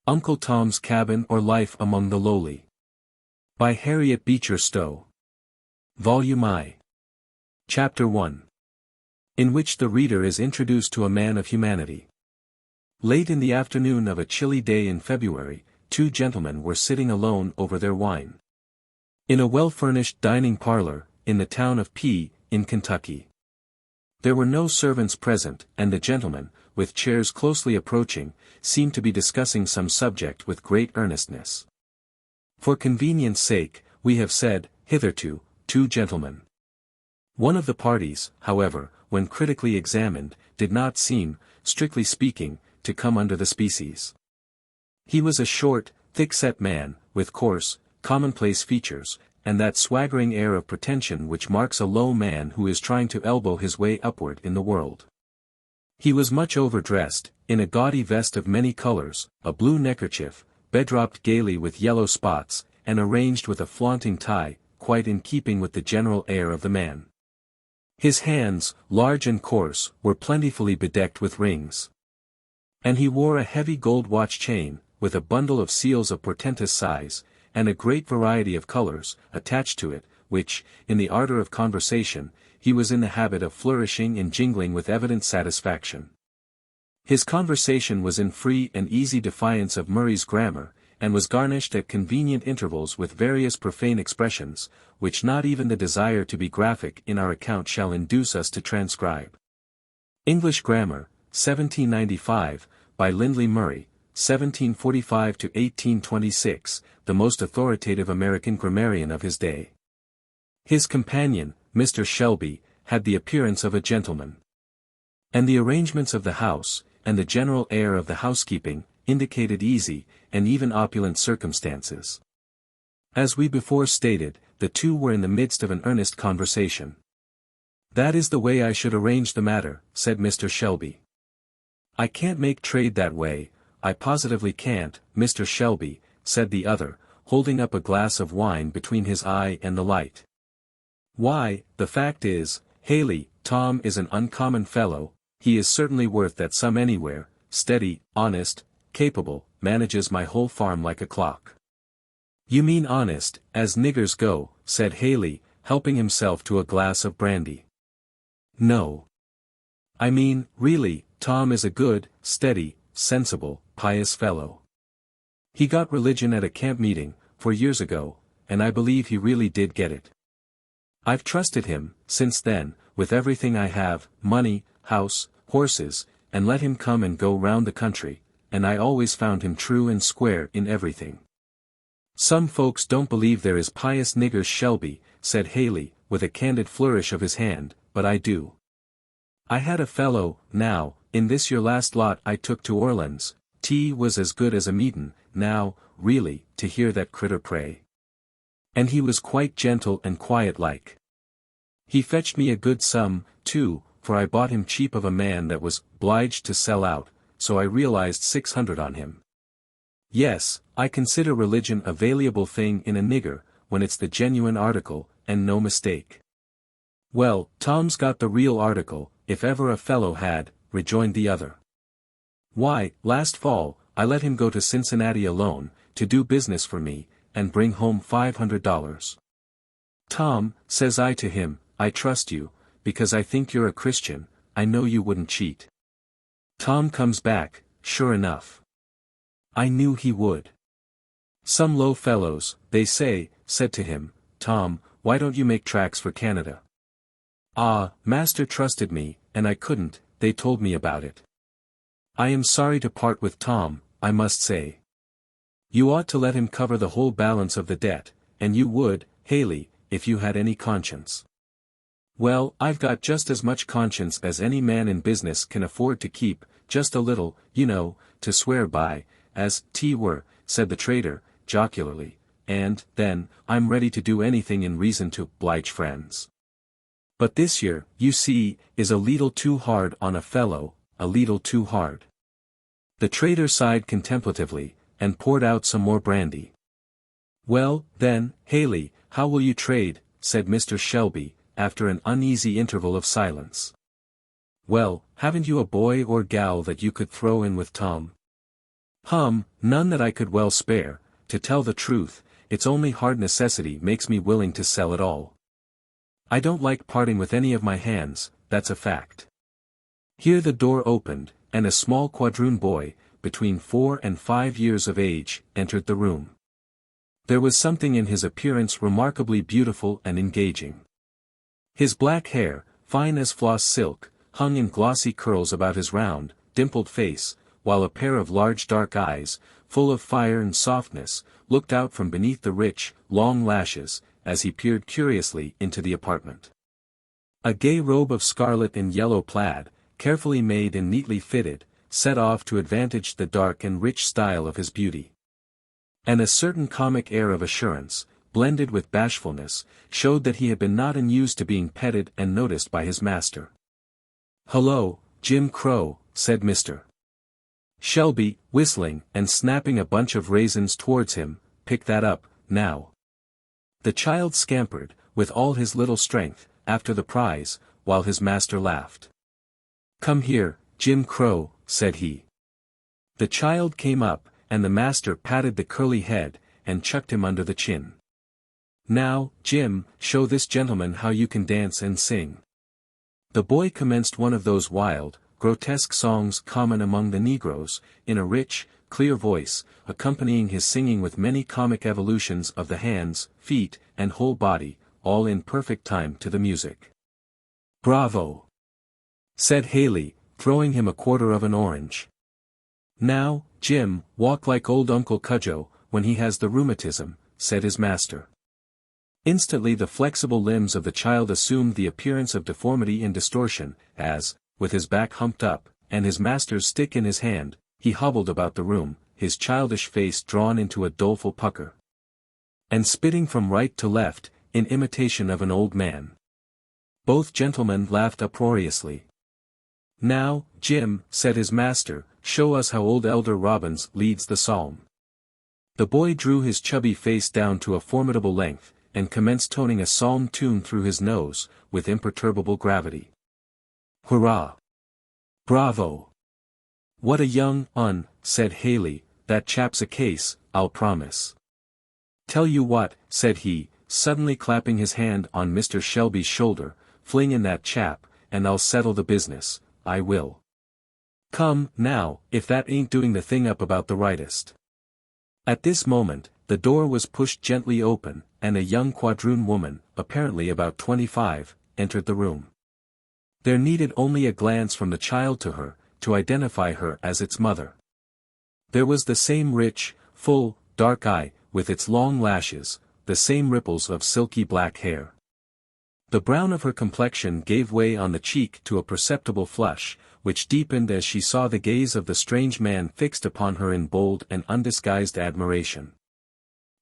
Uncle Tom's Cabin or Life Among the Lowly. By Harriet Beecher Stowe. Volume I. Chapter 1. In which the reader is introduced to a man of humanity. Late in the afternoon of a chilly day in February, two gentlemen were sitting alone over their wine. In a well-furnished dining parlor, in the town of P., in Kentucky. There were no servants present, and the gentlemen, with chairs closely approaching, seemed to be discussing some subject with great earnestness. For convenience sake, we have said, hitherto, two gentlemen. One of the parties, however, when critically examined, did not seem, strictly speaking, to come under the species. He was a short, thick-set man, with coarse, commonplace features, and that swaggering air of pretension which marks a low man who is trying to elbow his way upward in the world. He was much overdressed, in a gaudy vest of many colors, a blue neckerchief, bedropped gaily with yellow spots, and arranged with a flaunting tie, quite in keeping with the general air of the man. His hands, large and coarse, were plentifully bedecked with rings. And he wore a heavy gold watch chain, with a bundle of seals of portentous size, and a great variety of colors, attached to it, which, in the ardor of conversation, he was in the habit of flourishing and jingling with evident satisfaction. His conversation was in free and easy defiance of Murray's grammar, and was garnished at convenient intervals with various profane expressions, which not even the desire to be graphic in our account shall induce us to transcribe. English Grammar, 1795, by Lindley Murray, 1745 to 1826, the most authoritative American grammarian of his day. His companion, Mr. Shelby, had the appearance of a gentleman. And the arrangements of the house, and the general air of the housekeeping, indicated easy, and even opulent circumstances. As we before stated, the two were in the midst of an earnest conversation. "That is the way I should arrange the matter," said Mr. Shelby. "I can't make trade that way, I positively can't, Mr. Shelby," said the other, holding up a glass of wine between his eye and the light. "Why, the fact is, Haley, Tom is an uncommon fellow, he is certainly worth that sum anywhere, steady, honest, capable, manages my whole farm like a clock." "You mean honest, as niggers go," said Haley, helping himself to a glass of brandy. "No. I mean, really, Tom is a good, steady, sensible, pious fellow. He got religion at a camp meeting, 4 years ago, and I believe he really did get it. I've trusted him, since then, with everything I have, money, house, horses, and let him come and go round the country, and I always found him true and square in everything." "Some folks don't believe there is pious niggers, Shelby," said Haley, with a candid flourish of his hand, "but I do. I had a fellow, now, in this your last lot I took to Orleans, was as good as a meetin', now, really, to hear that critter pray. And he was quite gentle and quiet-like. He fetched me a good sum, too, for I bought him cheap of a man that was 'bliged to sell out, so I realized 600 on him. Yes, I consider religion a valuable thing in a nigger, when it's the genuine article, and no mistake." "Well, Tom's got the real article, if ever a fellow had," rejoined the other. "Why, last fall, I let him go to Cincinnati alone, to do business for me, and bring home $500. 'Tom,' says I to him, 'I trust you, because I think you're a Christian, I know you wouldn't cheat.' Tom comes back, sure enough. I knew he would. Some low fellows, they say, said to him, 'Tom, why don't you make tracks for Canada?' Ah, master trusted me, and I couldn't, they told me about it. I am sorry to part with Tom, I must say. You ought to let him cover the whole balance of the debt, and you would, Haley, if you had any conscience." "Well, I've got just as much conscience as any man in business can afford to keep, just a little, you know, to swear by, as were," said the trader, jocularly, "and, then, I'm ready to do anything in reason to 'blige friends. But this year, you see, is a leetle too hard on a fellow, a leetle too hard." The trader sighed contemplatively, and poured out some more brandy. "Well, then, Haley, how will you trade?" said Mr. Shelby, after an uneasy interval of silence. "Well, haven't you a boy or gal that you could throw in with Tom?" None that I could well spare. To tell the truth, it's only hard necessity makes me willing to sell it all. I don't like parting with any of my hands, that's a fact. Here the door opened, and a small quadroon boy, between 4 and 5 years of age, entered the room. There was something in his appearance remarkably beautiful and engaging. His black hair, fine as floss silk, hung in glossy curls about his round, dimpled face, while a pair of large dark eyes, full of fire and softness, looked out from beneath the rich, long lashes, as he peered curiously into the apartment. A gay robe of scarlet and yellow plaid, carefully made and neatly fitted, set off to advantage the dark and rich style of his beauty. And a certain comic air of assurance, blended with bashfulness, showed that he had been not unused to being petted and noticed by his master. "Hullo, Jim Crow," said Mr. Shelby, whistling, and snapping a bunch of raisins towards him. "Pick that up, now." The child scampered, with all his little strength, after the prize, while his master laughed. "Come here, Jim Crow," said he. The child came up, and the master patted the curly head, and chucked him under the chin. "Now, Jim, show this gentleman how you can dance and sing." The boy commenced one of those wild, grotesque songs common among the negroes, in a rich, clear voice, accompanying his singing with many comic evolutions of the hands, feet, and whole body, all in perfect time to the music. "Bravo!" said Haley, throwing him a quarter of an orange. "Now, Jim, walk like old Uncle Cudjoe, when he has the rheumatism," said his master. Instantly the flexible limbs of the child assumed the appearance of deformity and distortion, as, with his back humped up, and his master's stick in his hand, he hobbled about the room, his childish face drawn into a doleful pucker, and spitting from right to left, in imitation of an old man. Both gentlemen laughed uproariously. "Now, Jim," said his master, "show us how old Elder Robbins leads the psalm." The boy drew his chubby face down to a formidable length, and commenced toning a psalm tune through his nose, with imperturbable gravity. "Hurrah! Bravo! What a young un," said Haley, "that chap's a case, I'll promise. Tell you what," said he, suddenly clapping his hand on Mr. Shelby's shoulder, "fling in that chap, and I'll settle the business, I will. Come, now, if that ain't doing the thing up about the rightest." At this moment, the door was pushed gently open, and a young quadroon woman, apparently about 25, entered the room. There needed only a glance from the child to her, to identify her as its mother. There was the same rich, full, dark eye, with its long lashes, the same ripples of silky black hair. The brown of her complexion gave way on the cheek to a perceptible flush, which deepened as she saw the gaze of the strange man fixed upon her in bold and undisguised admiration.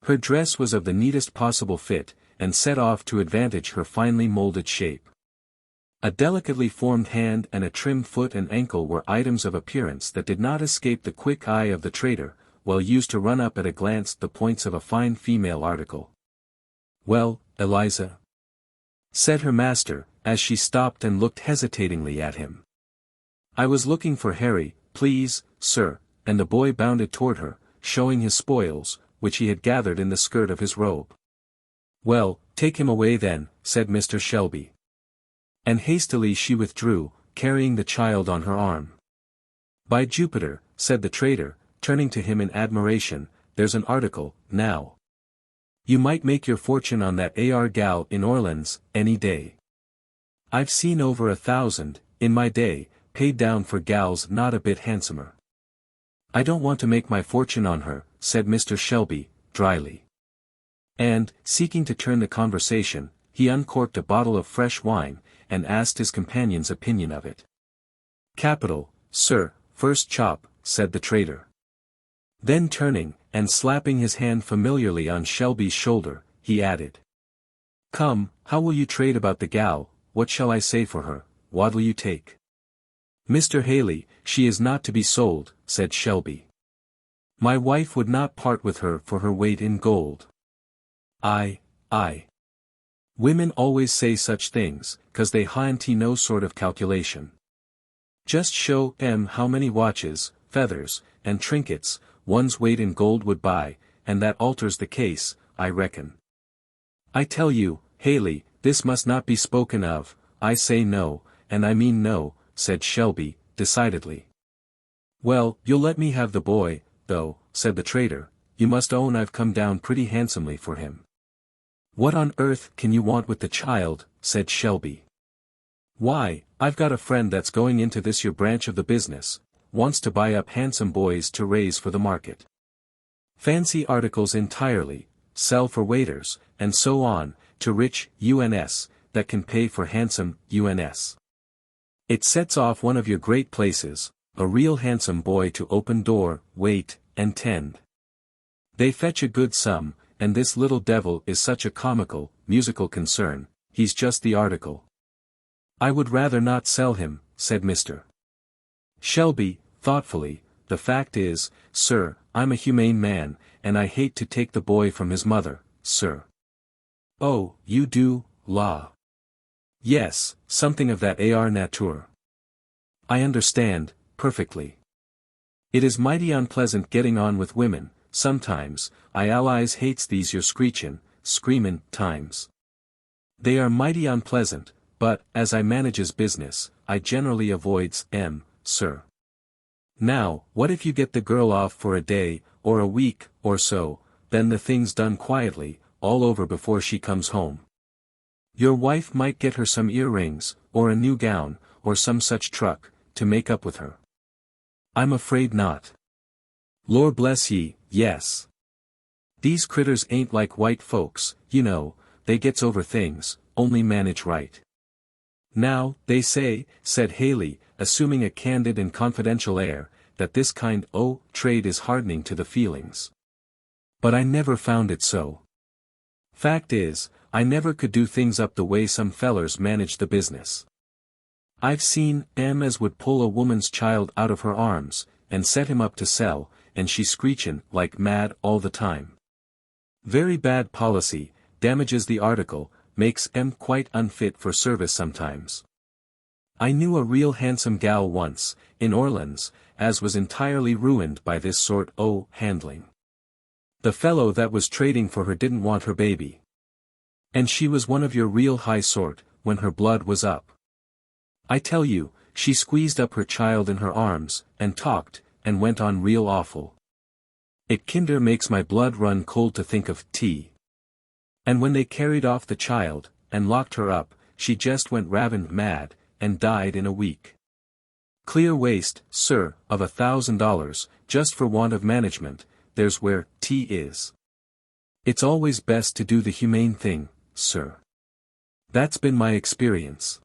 Her dress was of the neatest possible fit, and set off to advantage her finely molded shape. A delicately formed hand and a trim foot and ankle were items of appearance that did not escape the quick eye of the trader, well used to run up at a glance the points of a fine female article. "Well, Eliza?" said her master, as she stopped and looked hesitatingly at him. "I was looking for Harry, please, sir," and the boy bounded toward her, showing his spoils, which he had gathered in the skirt of his robe. "Well, take him away then," said Mr. Shelby. And hastily she withdrew, carrying the child on her arm. "By Jupiter," said the trader, turning to him in admiration, "there's an article, now. You might make your fortune on that AR gal in Orleans, any day. I've seen over 1,000, in my day, paid down for gals not a bit handsomer." "I don't want to make my fortune on her," said Mr. Shelby, dryly. And, seeking to turn the conversation, he uncorked a bottle of fresh wine, and asked his companion's opinion of it. "Capital, sir, first chop," said the trader. Then turning, and slapping his hand familiarly on Shelby's shoulder, he added, "Come, how will you trade about the gal? What shall I say for her? What'll you take?" "Mr. Haley, she is not to be sold," said Shelby. "My wife would not part with her for her weight in gold." "Aye. Women always say such things, 'cause they ha'n't no sort of calculation. Just show 'em how many watches, feathers, and trinkets, one's weight in gold would buy, and that alters the case, I reckon. I tell you, Haley, this must not be spoken of. I say no, and I mean no, said Shelby, decidedly. Well, you'll let me have the boy, though, said the trader. You must own I've come down pretty handsomely for him. What on earth can you want with the child, said Shelby. Why, I've got a friend that's going into this your branch of the business, wants to buy up handsome boys to raise for the market. Fancy articles entirely, sell for waiters, and so on, to rich UNS, that can pay for handsome UNS. It sets off one of your great places, a real handsome boy to open door, wait, and tend. They fetch a good sum, and this little devil is such a comical, musical concern, he's just the article. I would rather not sell him, said Mr. Shelby, thoughtfully. The fact is, sir, I'm a humane man, and I hate to take the boy from his mother, sir. Oh, you do, la. Yes, something of that nature. I understand, perfectly. It is mighty unpleasant getting on with women, sometimes. I allies hates these your screamin' times. They are mighty unpleasant, but, as I manages business, I generally avoids 'em, sir. Now, what if you get the girl off for a day, or a week, or so, then the thing's done quietly, all over before she comes home. Your wife might get her some earrings, or a new gown, or some such truck, to make up with her. I'm afraid not. Lord bless ye, yes. These critters ain't like white folks, you know, they gets over things, only manage right. Now, they say, said Haley, assuming a candid and confidential air, that this kind o' trade is hardening to the feelings. But I never found it so. Fact is, I never could do things up the way some fellers manage the business. I've seen 'em as would pull a woman's child out of her arms, and set him up to sell, and she screechin' like mad all the time. Very bad policy, damages the article, makes 'em quite unfit for service sometimes. I knew a real handsome gal once, in Orleans, as was entirely ruined by this sort o' handling. The fellow that was trading for her didn't want her baby. And she was one of your real high sort, when her blood was up. I tell you, she squeezed up her child in her arms, and talked, and went on real awful. It kinder makes my blood run cold to think of tea. And when they carried off the child, and locked her up, she just went ravin' mad, and died in a week. Clear waste, sir, of $1,000, just for want of management. There's where tea is. It's always best to do the humane thing, sir. That's been my experience.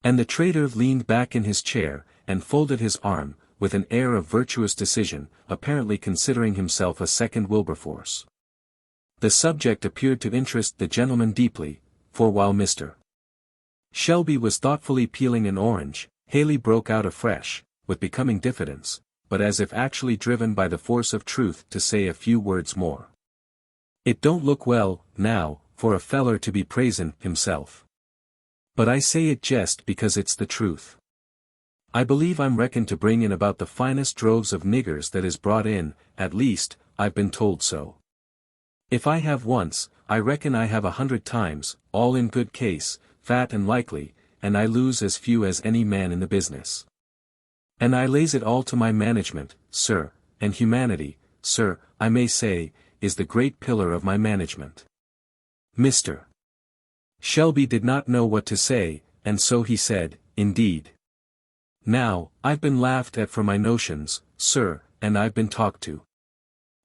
And the trader leaned back in his chair, and folded his arm, with an air of virtuous decision, apparently considering himself a second Wilberforce. The subject appeared to interest the gentleman deeply, for while Mr. Shelby was thoughtfully peeling an orange, Haley broke out afresh, with becoming diffidence, but as if actually driven by the force of truth to say a few words more. It don't look well, now, for a feller to be praisin' himself. But I say it jest because it's the truth. I believe I'm reckoned to bring in about the finest droves of niggers that is brought in, at least, I've been told so. If I have once, I reckon I have 100 times, all in good case, fat and likely, and I lose as few as any man in the business. And I lays it all to my management, sir, and humanity, sir, I may say, is the great pillar of my management. Mr. Shelby did not know what to say, and so he said, indeed. Now, I've been laughed at for my notions, sir, and I've been talked to.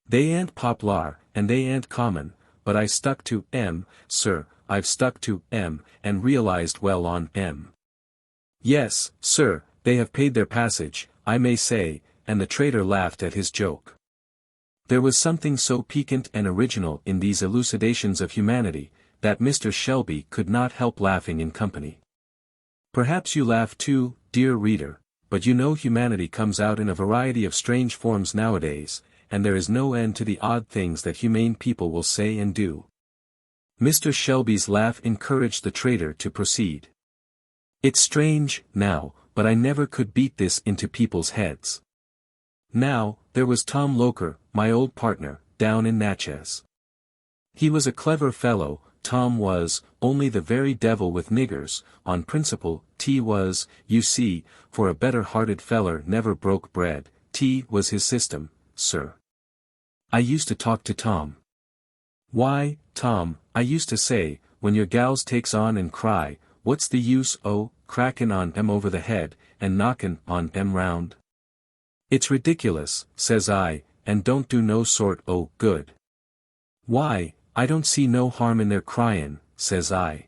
They ain't poplar, and they ain't common, but I stuck to 'em, sir, I've stuck to 'em, and realized well on 'em. Yes, sir, they have paid their passage, I may say, and the trader laughed at his joke. There was something so piquant and original in these elucidations of humanity, that Mr. Shelby could not help laughing in company. Perhaps you laugh too, dear reader, but you know humanity comes out in a variety of strange forms nowadays, and there is no end to the odd things that humane people will say and do. Mr. Shelby's laugh encouraged the trader to proceed. It's strange, now, but I never could beat this into people's heads. Now, there was Tom Loker, my old partner, down in Natchez. He was a clever fellow, Tom was, only the very devil with niggers, on principle, T was, you see, for a better-hearted feller never broke bread, T was his system, sir. I used to talk to Tom. Why, Tom, I used to say, when your gals takes on and cry, what's the use o' crackin' on 'em over the head, and knockin' on 'em round? It's ridiculous, says I, and don't do no sort o' good. Why, I don't see no harm in their cryin', says I.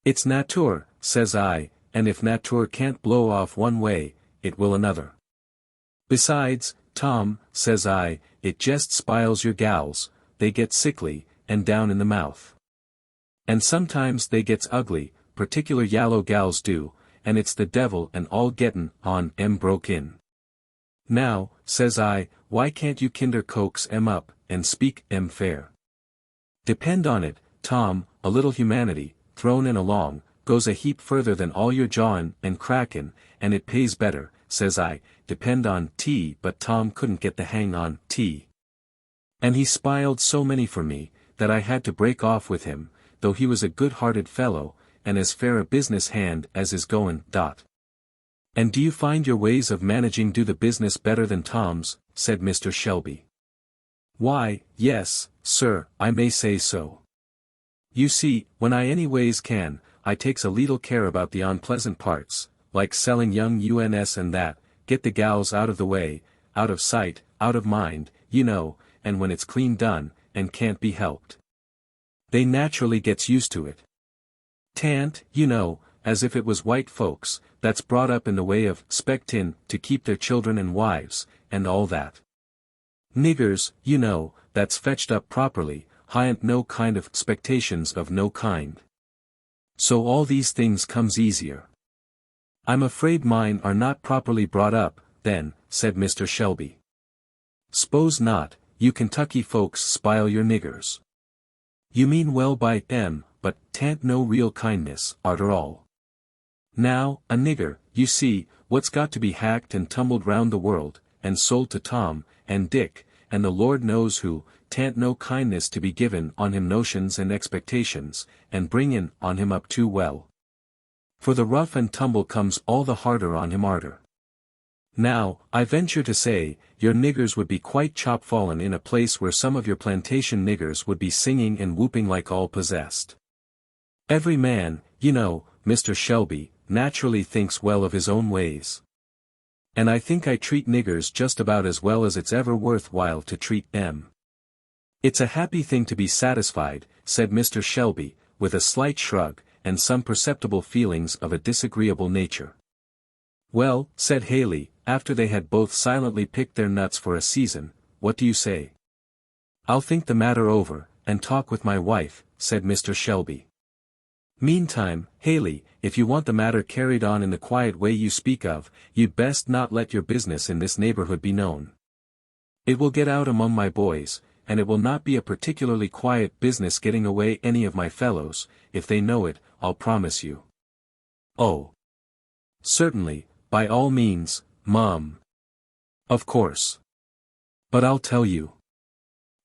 It's natur, says I, and if natur can't blow off one way, it will another. Besides, Tom, says I, it jest spiles your gals, they get sickly, and down in the mouth. And sometimes they gets ugly, particular yallow gals do, and it's the devil and all gettin' on 'em broke in. Now, says I, why can't you kinder coax 'em up, and speak 'em fair? Depend on it, Tom, a little humanity, thrown in along, goes a heap further than all your jawin' and crackin', and it pays better, says I, depend on T. But Tom couldn't get the hang on T. And he spiled so many for me, that I had to break off with him, though he was a good-hearted fellow, and as fair a business hand as is goin'. And do you find your ways of managing do the business better than Tom's? Said Mr. Shelby. Why, yes, sir, I may say so. You see, when I anyways can, I takes a leetle care about the unpleasant parts, like selling young uns and that, get the gals out of the way, out of sight, out of mind, you know, and when it's clean done, and can't be helped. They naturally gets used to it. Tant, you know, as if it was white folks, that's brought up in the way of spectin' to keep their children and wives, and all that. Niggers, you know, that's fetched up properly, ha'n't no kind of expectations of no kind. So all these things comes easier. I'm afraid mine are not properly brought up, then, said Mr. Shelby. S'pose not, you Kentucky folks spile your niggers. You mean well by 'em, but 'tan't no real kindness, arter all. Now, a nigger, you see, what's got to be hacked and tumbled round the world, and sold to Tom, and Dick, and the Lord knows who, 'tan't no kindness to be given on him notions and expectations, and bringin' on him up too well. For the rough and tumble comes all the harder on him arter. Now, I venture to say, your niggers would be quite chop-fallen in a place where some of your plantation niggers would be singing and whooping like all possessed. Every man, you know, Mr. Shelby, naturally thinks well of his own ways. And I think I treat niggers just about as well as it's ever worth while to treat 'em. It's a happy thing to be satisfied, said Mr. Shelby, with a slight shrug, and some perceptible feelings of a disagreeable nature. Well, said Haley, after they had both silently picked their nuts for a season, what do you say? I'll think the matter over, and talk with my wife, said Mr. Shelby. Meantime, Haley, if you want the matter carried on in the quiet way you speak of, you'd best not let your business in this neighborhood be known. It will get out among my boys, and it will not be a particularly quiet business getting away any of my fellows, if they know it, I'll promise you. Oh. Certainly, by all means, Mum. Of course. But I'll tell you.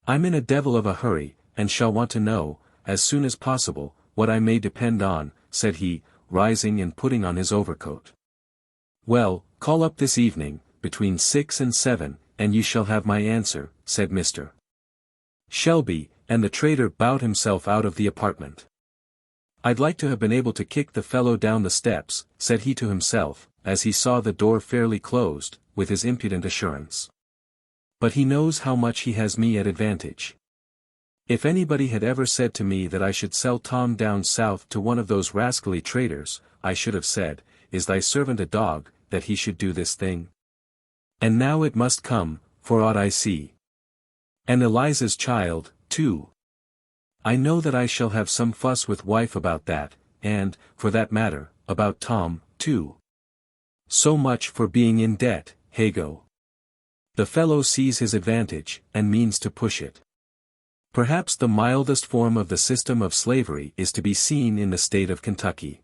I'm in a devil of a hurry, and shall want to know, as soon as possible, what I may depend on, said he, rising and putting on his overcoat. Well, call up this evening, between 6 and 7, and you shall have my answer, said Mr. Shelby, and the trader bowed himself out of the apartment. I'd like to have been able to kick the fellow down the steps, said he to himself, as he saw the door fairly closed, with his impudent assurance. But he knows how much he has me at advantage. If anybody had ever said to me that I should sell Tom down south to one of those rascally traders, I should have said, is thy servant a dog, that he should do this thing? And now it must come, for aught I see. And Eliza's child, too. I know that I shall have some fuss with wife about that, and, for that matter, about Tom, too. So much for being in debt, Hago. The fellow sees his advantage, and means to push it. Perhaps the mildest form of the system of slavery is to be seen in the state of Kentucky.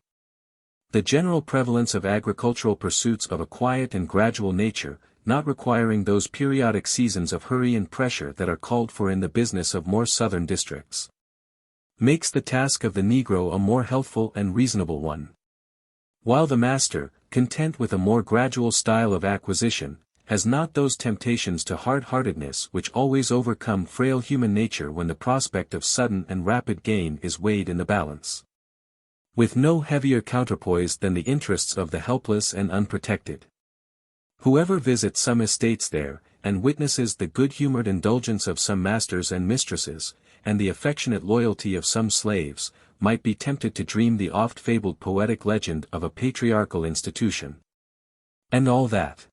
The general prevalence of agricultural pursuits of a quiet and gradual nature, not requiring those periodic seasons of hurry and pressure that are called for in the business of more southern districts. Makes the task of the Negro a more healthful and reasonable one. While the master, content with a more gradual style of acquisition, has not those temptations to hard-heartedness which always overcome frail human nature when the prospect of sudden and rapid gain is weighed in the balance. With no heavier counterpoise than the interests of the helpless and unprotected. Whoever visits some estates there, and witnesses the good-humored indulgence of some masters and mistresses, and the affectionate loyalty of some slaves, might be tempted to dream the oft-fabled poetic legend of a patriarchal institution. And all that.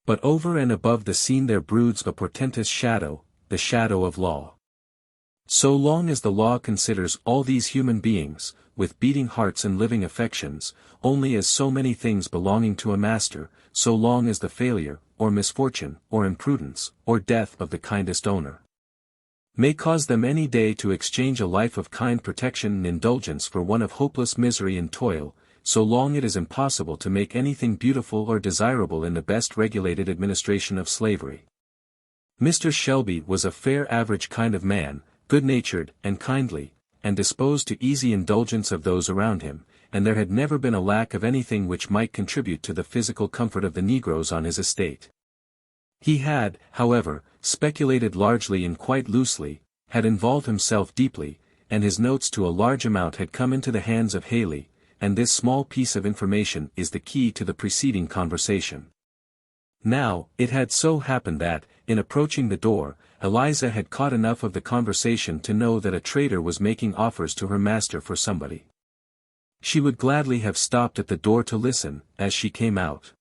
But over and above the scene there broods a portentous shadow, the shadow of law. So long as the law considers all these human beings, with beating hearts and living affections, only as so many things belonging to a master, so long as the failure, or misfortune, or imprudence, or death of the kindest owner may cause them any day to exchange a life of kind protection and indulgence for one of hopeless misery and toil, so long it is impossible to make anything beautiful or desirable in the best regulated administration of slavery. Mr. Shelby was a fair average kind of man, good-natured and kindly, and disposed to easy indulgence of those around him, and there had never been a lack of anything which might contribute to the physical comfort of the Negroes on his estate. He had, however, speculated largely and quite loosely, had involved himself deeply, and his notes to a large amount had come into the hands of Haley, and this small piece of information is the key to the preceding conversation. Now, it had so happened that, in approaching the door, Eliza had caught enough of the conversation to know that a trader was making offers to her master for somebody. She would gladly have stopped at the door to listen, as she came out.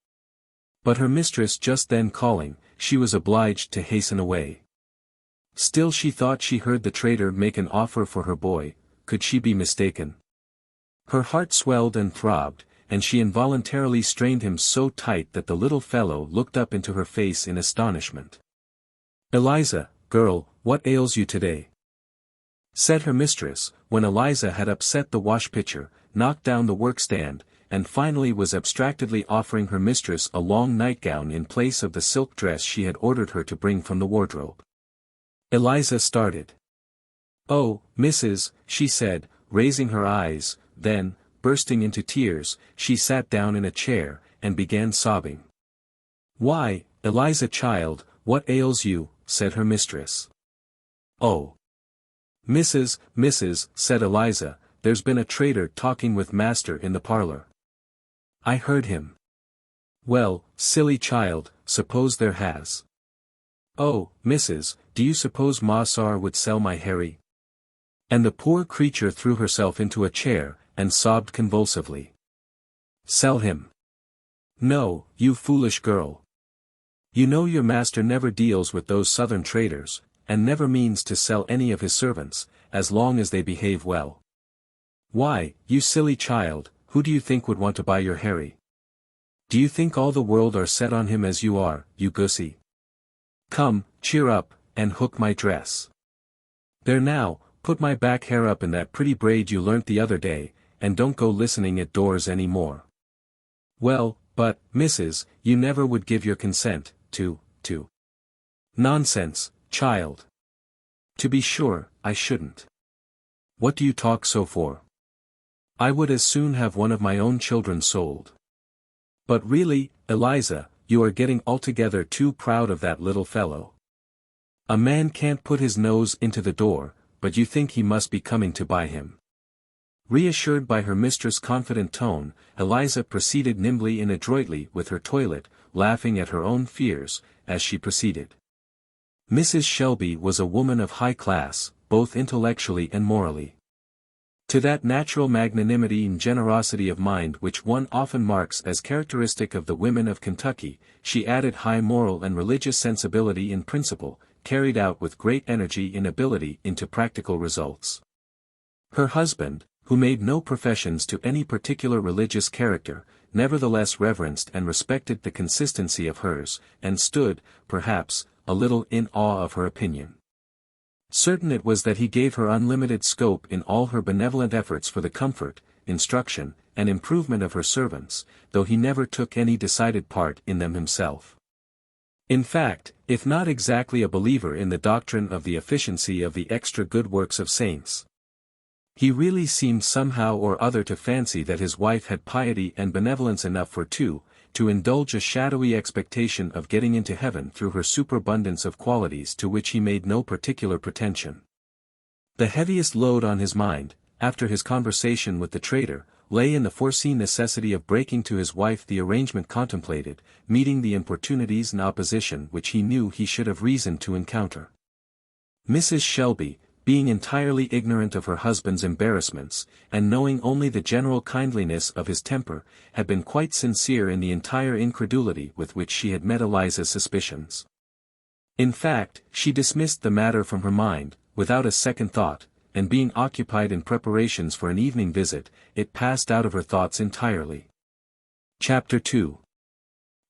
But her mistress just then calling, she was obliged to hasten away. Still she thought she heard the trader make an offer for her boy, could she be mistaken? Her heart swelled and throbbed, and she involuntarily strained him so tight that the little fellow looked up into her face in astonishment. "Eliza, girl, what ails you today?" said her mistress, when Eliza had upset the wash-pitcher, knocked down the workstand, and finally was abstractedly offering her mistress a long nightgown in place of the silk dress she had ordered her to bring from the wardrobe. Eliza started. "Oh, Mrs., she said, raising her eyes, then, bursting into tears, she sat down in a chair, and began sobbing. "Why, Eliza child, what ails you?" said her mistress. "Oh, Mrs., said Eliza, "there's been a trader talking with master in the parlor. I heard him." "Well, silly child, suppose there has." "Oh, Mrs., do you suppose Massar would sell my Harry?" And the poor creature threw herself into a chair, and sobbed convulsively. "Sell him? No, you foolish girl. You know your master never deals with those southern traders, and never means to sell any of his servants, as long as they behave well. Why, you silly child, who do you think would want to buy your Harry? Do you think all the world are set on him as you are, you goosey? Come, cheer up, and hook my dress. There now, put my back hair up in that pretty braid you learnt the other day, and don't go listening at doors any more. Well, but, Mrs., you never would give your consent, to. Nonsense, child. To be sure, I shouldn't. What do you talk so for? I would as soon have one of my own children sold. But really, Eliza, you are getting altogether too proud of that little fellow. A man can't put his nose into the door, but you think he must be coming to buy him." Reassured by her mistress' confident tone, Eliza proceeded nimbly and adroitly with her toilet, laughing at her own fears, as she proceeded. Mrs. Shelby was a woman of high class, both intellectually and morally. To that natural magnanimity and generosity of mind which one often marks as characteristic of the women of Kentucky, she added high moral and religious sensibility and principle, carried out with great energy and ability into practical results. Her husband, who made no professions to any particular religious character, nevertheless reverenced and respected the consistency of hers, and stood, perhaps, a little in awe of her opinion. Certain it was that he gave her unlimited scope in all her benevolent efforts for the comfort, instruction, and improvement of her servants, though he never took any decided part in them himself. In fact, if not exactly a believer in the doctrine of the efficiency of the extra good works of saints, he really seemed somehow or other to fancy that his wife had piety and benevolence enough for two, to indulge a shadowy expectation of getting into heaven through her superabundance of qualities to which he made no particular pretension. The heaviest load on his mind, after his conversation with the trader, lay in the foreseen necessity of breaking to his wife the arrangement contemplated, meeting the importunities and opposition which he knew he should have reason to encounter. Mrs. Shelby, being entirely ignorant of her husband's embarrassments, and knowing only the general kindliness of his temper, had been quite sincere in the entire incredulity with which she had met Eliza's suspicions. In fact, she dismissed the matter from her mind, without a second thought, and being occupied in preparations for an evening visit, it passed out of her thoughts entirely. Chapter 2.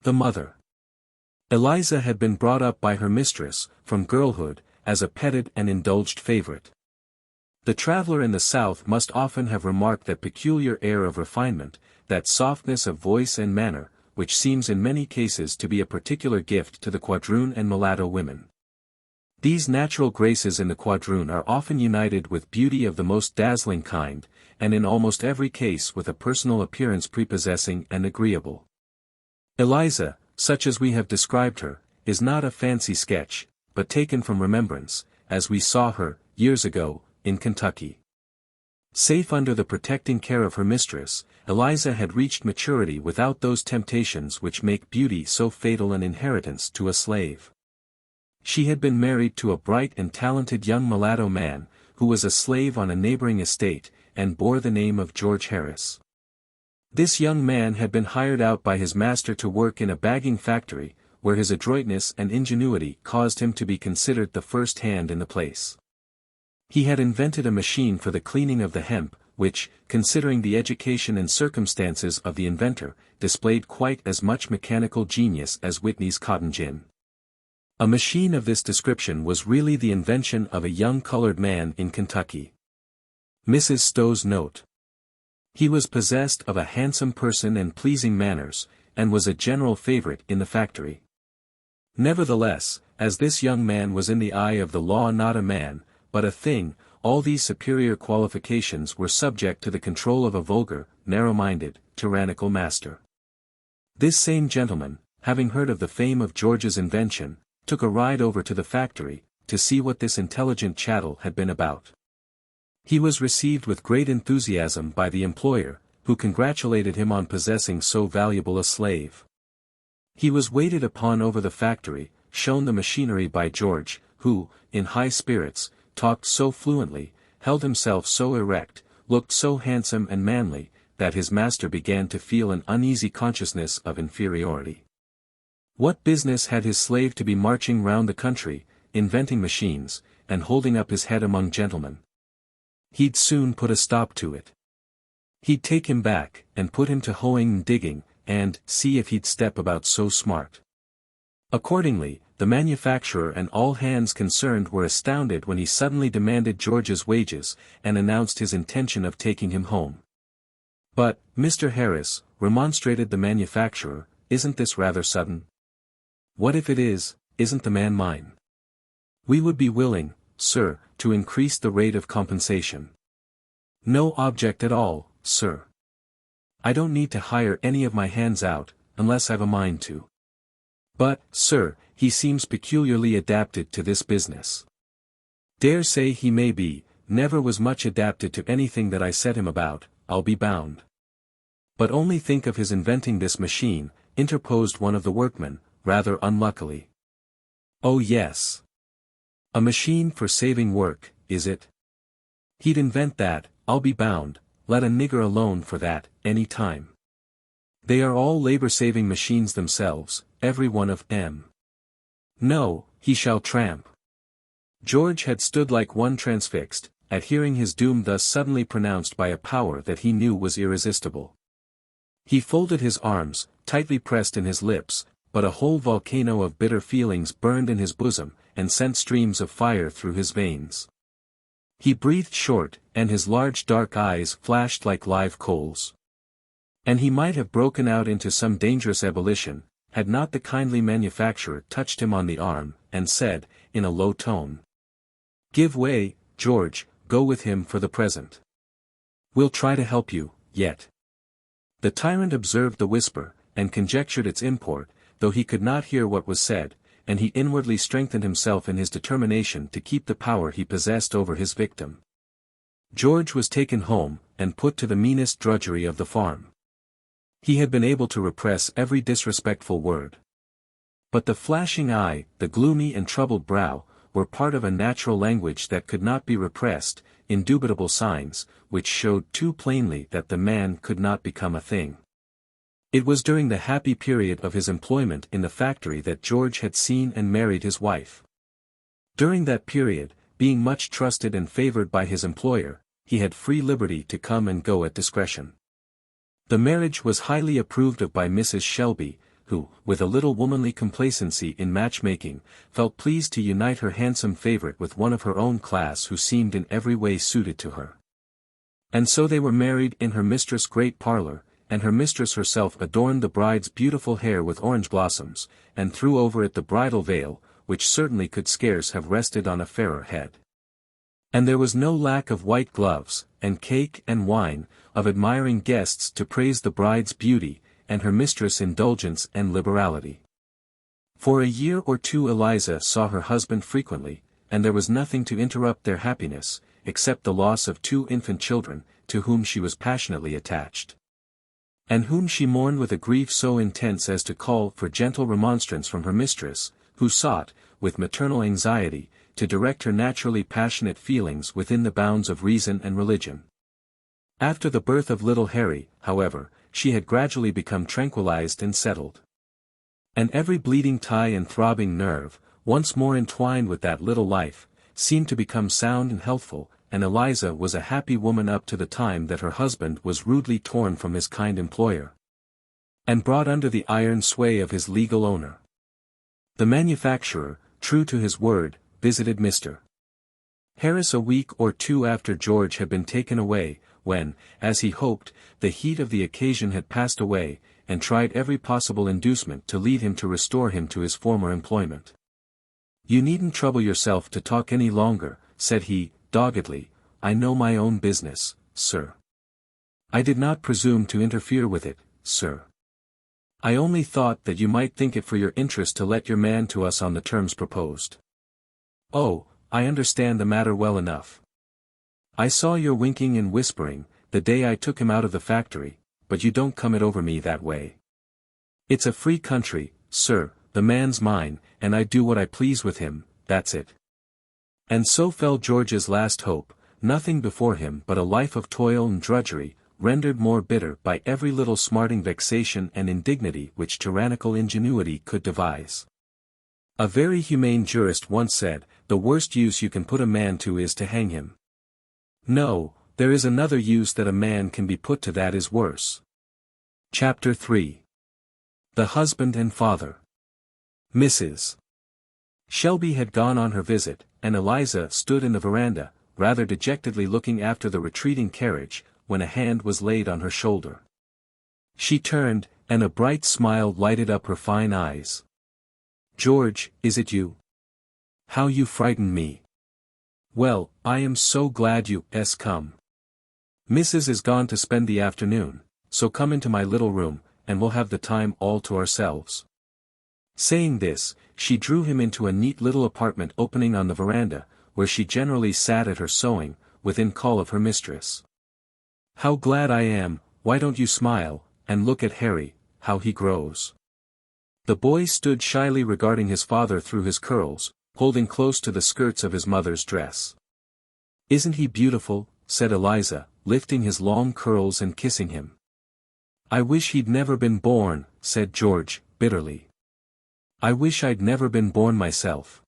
The Mother. Eliza had been brought up by her mistress, from girlhood, as a petted and indulged favorite. The traveler in the South must often have remarked that peculiar air of refinement, that softness of voice and manner, which seems in many cases to be a particular gift to the quadroon and mulatto women. These natural graces in the quadroon are often united with beauty of the most dazzling kind, and in almost every case with a personal appearance prepossessing and agreeable. Eliza, such as we have described her, is not a fancy sketch, but taken from remembrance, as we saw her, years ago, in Kentucky. Safe under the protecting care of her mistress, Eliza had reached maturity without those temptations which make beauty so fatal an inheritance to a slave. She had been married to a bright and talented young mulatto man, who was a slave on a neighboring estate, and bore the name of George Harris. This young man had been hired out by his master to work in a bagging factory, where his adroitness and ingenuity caused him to be considered the first hand in the place. He had invented a machine for the cleaning of the hemp, which, considering the education and circumstances of the inventor, displayed quite as much mechanical genius as Whitney's cotton gin. A machine of this description was really the invention of a young colored man in Kentucky. Mrs. Stowe's note. He was possessed of a handsome person and pleasing manners, and was a general favorite in the factory. Nevertheless, as this young man was in the eye of the law not a man, but a thing, all these superior qualifications were subject to the control of a vulgar, narrow-minded, tyrannical master. This same gentleman, having heard of the fame of George's invention, took a ride over to the factory, to see what this intelligent chattel had been about. He was received with great enthusiasm by the employer, who congratulated him on possessing so valuable a slave. He was waited upon over the factory, shown the machinery by George, who, in high spirits, talked so fluently, held himself so erect, looked so handsome and manly, that his master began to feel an uneasy consciousness of inferiority. What business had his slave to be marching round the country, inventing machines, and holding up his head among gentlemen? He'd soon put a stop to it. He'd take him back, and put him to hoeing and digging, and see if he'd step about so smart. Accordingly, the manufacturer and all hands concerned were astounded when he suddenly demanded George's wages, and announced his intention of taking him home. "But, Mr. Harris," remonstrated the manufacturer, "isn't this rather sudden? What if it is, isn't the man mine? We would be willing, sir, to increase the rate of compensation. No object at all, sir. I don't need to hire any of my hands out, unless I've a mind to. But, sir, he seems peculiarly adapted to this business. Dare say he may be, never was much adapted to anything that I set him about, I'll be bound. But only think of his inventing this machine," interposed one of the workmen, rather unluckily. "Oh yes. A machine for saving work, is it? He'd invent that, I'll be bound, let a nigger alone for that, any time. They are all labor-saving machines themselves, every one of 'em. No, he shall tramp." George had stood like one transfixed, at hearing his doom thus suddenly pronounced by a power that he knew was irresistible. He folded his arms, tightly pressed in his lips, but a whole volcano of bitter feelings burned in his bosom, and sent streams of fire through his veins. He breathed short, and his large dark eyes flashed like live coals. And he might have broken out into some dangerous ebullition, had not the kindly manufacturer touched him on the arm, and said, in a low tone, "Give way, George, go with him for the present. We'll try to help you, yet." The tyrant observed the whisper, and conjectured its import, though he could not hear what was said, and he inwardly strengthened himself in his determination to keep the power he possessed over his victim. George was taken home, and put to the meanest drudgery of the farm. He had been able to repress every disrespectful word. But the flashing eye, the gloomy and troubled brow, were part of a natural language that could not be repressed, indubitable signs, which showed too plainly that the man could not become a thing. It was during the happy period of his employment in the factory that George had seen and married his wife. During that period, being much trusted and favored by his employer, he had free liberty to come and go at discretion. The marriage was highly approved of by Mrs. Shelby, who, with a little womanly complacency in matchmaking, felt pleased to unite her handsome favorite with one of her own class who seemed in every way suited to her. And so they were married in her mistress' great parlor, and her mistress herself adorned the bride's beautiful hair with orange blossoms, and threw over it the bridal veil, which certainly could scarce have rested on a fairer head. And there was no lack of white gloves, and cake and wine, of admiring guests to praise the bride's beauty, and her mistress' indulgence and liberality. For a year or two Eliza saw her husband frequently, and there was nothing to interrupt their happiness, except the loss of 2 infant children, to whom she was passionately attached, and whom she mourned with a grief so intense as to call for gentle remonstrance from her mistress, who sought, with maternal anxiety, to direct her naturally passionate feelings within the bounds of reason and religion. After the birth of little Harry, however, she had gradually become tranquilized and settled. And every bleeding tie and throbbing nerve, once more entwined with that little life, seemed to become sound and healthful, and Eliza was a happy woman up to the time that her husband was rudely torn from his kind employer, and brought under the iron sway of his legal owner. The manufacturer, true to his word, visited Mr. Harris a week or 2 after George had been taken away, when, as he hoped, the heat of the occasion had passed away, and tried every possible inducement to lead him to restore him to his former employment. "You needn't trouble yourself to talk any longer," said he, doggedly. "I know my own business, sir. I did not presume to interfere with it, sir. I only thought that you might think it for your interest to let your man to us on the terms proposed." "Oh, I understand the matter well enough. I saw your winking and whispering, the day I took him out of the factory, but you don't come it over me that way. It's a free country, sir, the man's mine, and I do what I please with him, that's it." And so fell George's last hope, nothing before him but a life of toil and drudgery, rendered more bitter by every little smarting vexation and indignity which tyrannical ingenuity could devise. A very humane jurist once said, "The worst use you can put a man to is to hang him." No, there is another use that a man can be put to that is worse. Chapter 3. The Husband and Father. Mrs. Shelby had gone on her visit, and Eliza stood in the veranda, rather dejectedly looking after the retreating carriage, when a hand was laid on her shoulder. She turned, and a bright smile lighted up her fine eyes. "George, is it you? How you frightened me! Well, I am so glad you come. Mrs. is gone to spend the afternoon, so come into my little room, and we'll have the time all to ourselves." Saying this, she drew him into a neat little apartment opening on the veranda, where she generally sat at her sewing, within call of her mistress. "How glad I am, why don't you smile, and look at Harry, how he grows." The boy stood shyly regarding his father through his curls, holding close to the skirts of his mother's dress. "Isn't he beautiful?" said Eliza, lifting his long curls and kissing him. "I wish he'd never been born," said George, bitterly. "I wish I'd never been born myself."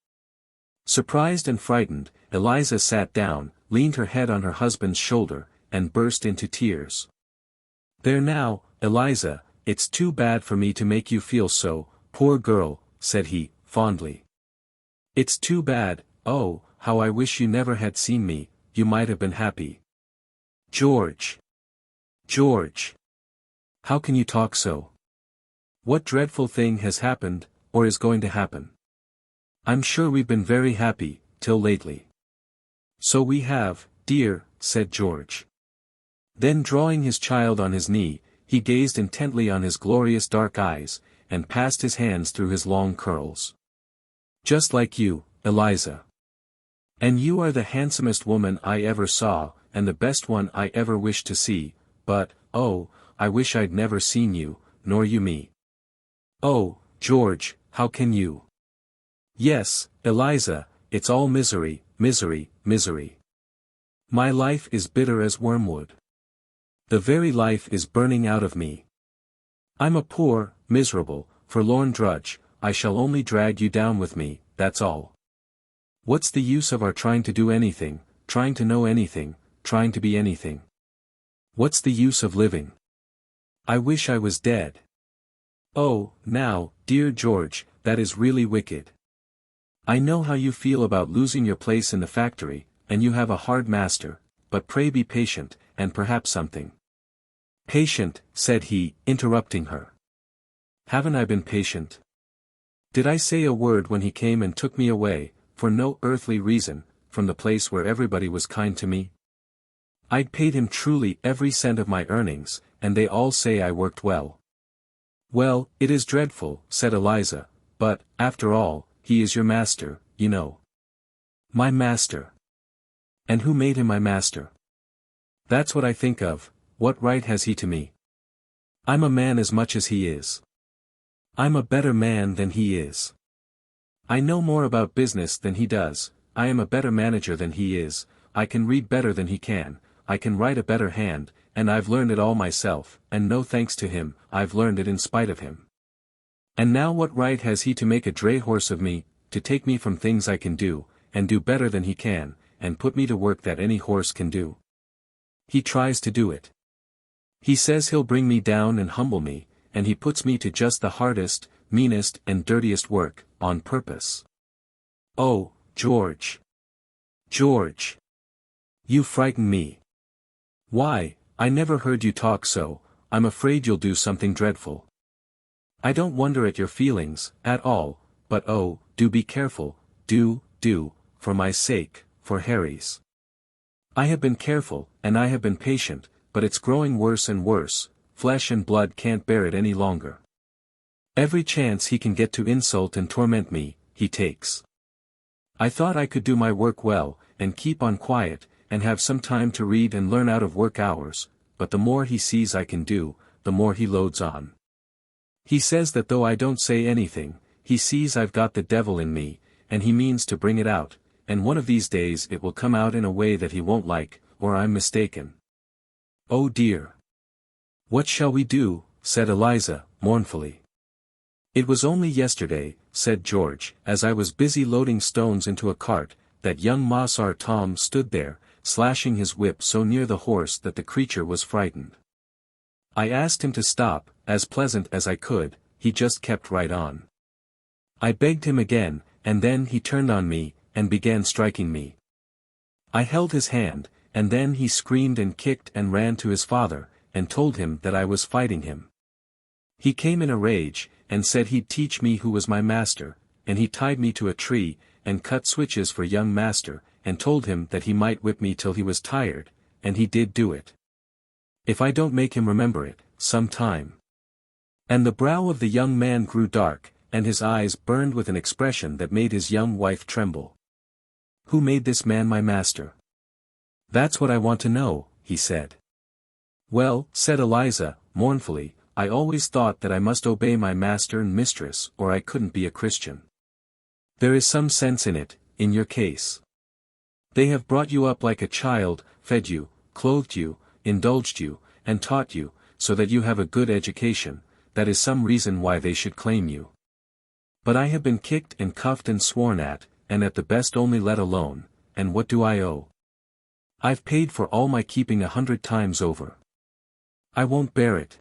Surprised and frightened, Eliza sat down, leaned her head on her husband's shoulder, and burst into tears. "There now, Eliza, it's too bad for me to make you feel so, poor girl," said he, fondly. "It's too bad, oh, how I wish you never had seen me, you might have been happy." "George! George! How can you talk so? What dreadful thing has happened, or is going to happen? I'm sure we've been very happy, till lately. So we have, dear, said George. Then drawing his child on his knee, he gazed intently on his glorious dark eyes, and passed his hands through his long curls. Just like you, Eliza. And you are the handsomest woman I ever saw, and the best one I ever wish to see, but, oh, I wish I'd never seen you, nor you me. Oh, George, how can you? Yes, Eliza, it's all misery, misery, misery. My life is bitter as wormwood. The very life is burning out of me. I'm a poor, miserable, forlorn drudge, I shall only drag you down with me, that's all. What's the use of our trying to do anything, trying to know anything, trying to be anything? What's the use of living? I wish I was dead. Oh, now, dear George, that is really wicked. I know how you feel about losing your place in the factory, and you have a hard master, but pray be patient, and perhaps something. Patient, said he, interrupting her. Haven't I been patient? Did I say a word when he came and took me away, for no earthly reason, from the place where everybody was kind to me? I'd paid him truly every cent of my earnings, and they all say I worked well. Well, it is dreadful, said Eliza, but, after all, he is your master, you know. My master. And who made him my master? That's what I think of. What right has he to me? I'm a man as much as he is. I'm a better man than he is. I know more about business than he does, I am a better manager than he is, I can read better than he can, I can write a better hand, and I've learned it all myself, and no thanks to him, I've learned it in spite of him. And now what right has he to make a dray horse of me, to take me from things I can do, and do better than he can, and put me to work that any horse can do? He tries to do it. He says he'll bring me down and humble me, and he puts me to just the hardest, meanest and dirtiest work, on purpose. Oh, George. George. You frighten me. Why, I never heard you talk so, I'm afraid you'll do something dreadful. I don't wonder at your feelings, at all, but oh, do be careful, do, for my sake, for Harry's. I have been careful, and I have been patient, but it's growing worse and worse, flesh and blood can't bear it any longer. Every chance he can get to insult and torment me, he takes. I thought I could do my work well, and keep on quiet, and have some time to read and learn out of work hours, but the more he sees I can do, the more he loads on. He says that though I don't say anything, he sees I've got the devil in me, and he means to bring it out, and one of these days it will come out in a way that he won't like, or I'm mistaken. Oh dear. What shall we do? Said Eliza, mournfully. It was only yesterday, said George, as I was busy loading stones into a cart, that young Mossar Tom stood there, slashing his whip so near the horse that the creature was frightened. I asked him to stop, as pleasant as I could, he just kept right on. I begged him again, and then he turned on me, and began striking me. I held his hand, and then he screamed and kicked and ran to his father, and told him that I was fighting him. He came in a rage, and said he'd teach me who was my master, and he tied me to a tree, and cut switches for young master, and told him that he might whip me till he was tired, and he did do it. If I don't make him remember it, some time. And the brow of the young man grew dark, and his eyes burned with an expression that made his young wife tremble. Who made this man my master? That's what I want to know, he said. Well, said Eliza, mournfully, I always thought that I must obey my master and mistress or I couldn't be a Christian. There is some sense in it, in your case. They have brought you up like a child, fed you, clothed you, indulged you, and taught you, so that you have a good education, that is some reason why they should claim you. But I have been kicked and cuffed and sworn at, and at the best only let alone, and what do I owe? I've paid for all my keeping 100 times over. I won't bear it.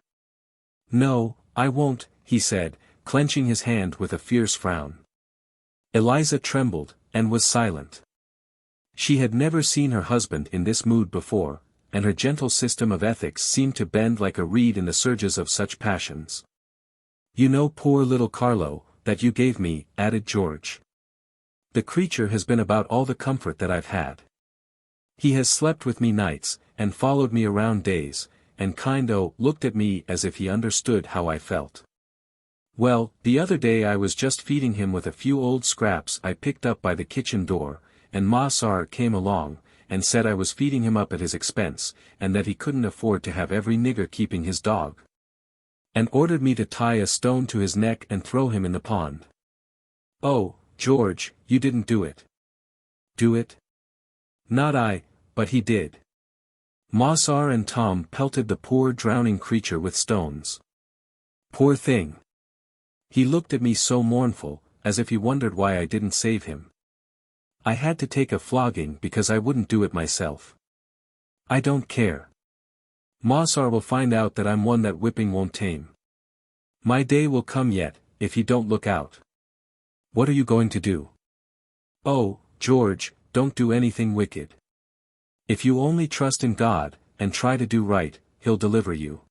No, I won't, he said, clenching his hand with a fierce frown. Eliza trembled, and was silent. She had never seen her husband in this mood before, and her gentle system of ethics seemed to bend like a reed in the surges of such passions. You know poor little Carlo, that you gave me," added George. "The creature has been about all the comfort that I've had. He has slept with me nights, and followed me around days, and looked at me as if he understood how I felt. Well, the other day I was just feeding him with a few old scraps I picked up by the kitchen door, and Ma Sar came along, and said I was feeding him up at his expense, and that he couldn't afford to have every nigger keeping his dog. And ordered me to tie a stone to his neck and throw him in the pond. Oh, George, you didn't do it." "Do it? Not I, but he did." Mossar and Tom pelted the poor drowning creature with stones. Poor thing. He looked at me so mournful, as if he wondered why I didn't save him. I had to take a flogging because I wouldn't do it myself. I don't care. Mossar will find out that I'm one that whipping won't tame. My day will come yet, if he don't look out. What are you going to do? Oh, George, don't do anything wicked. If you only trust in God, and try to do right, He'll deliver you.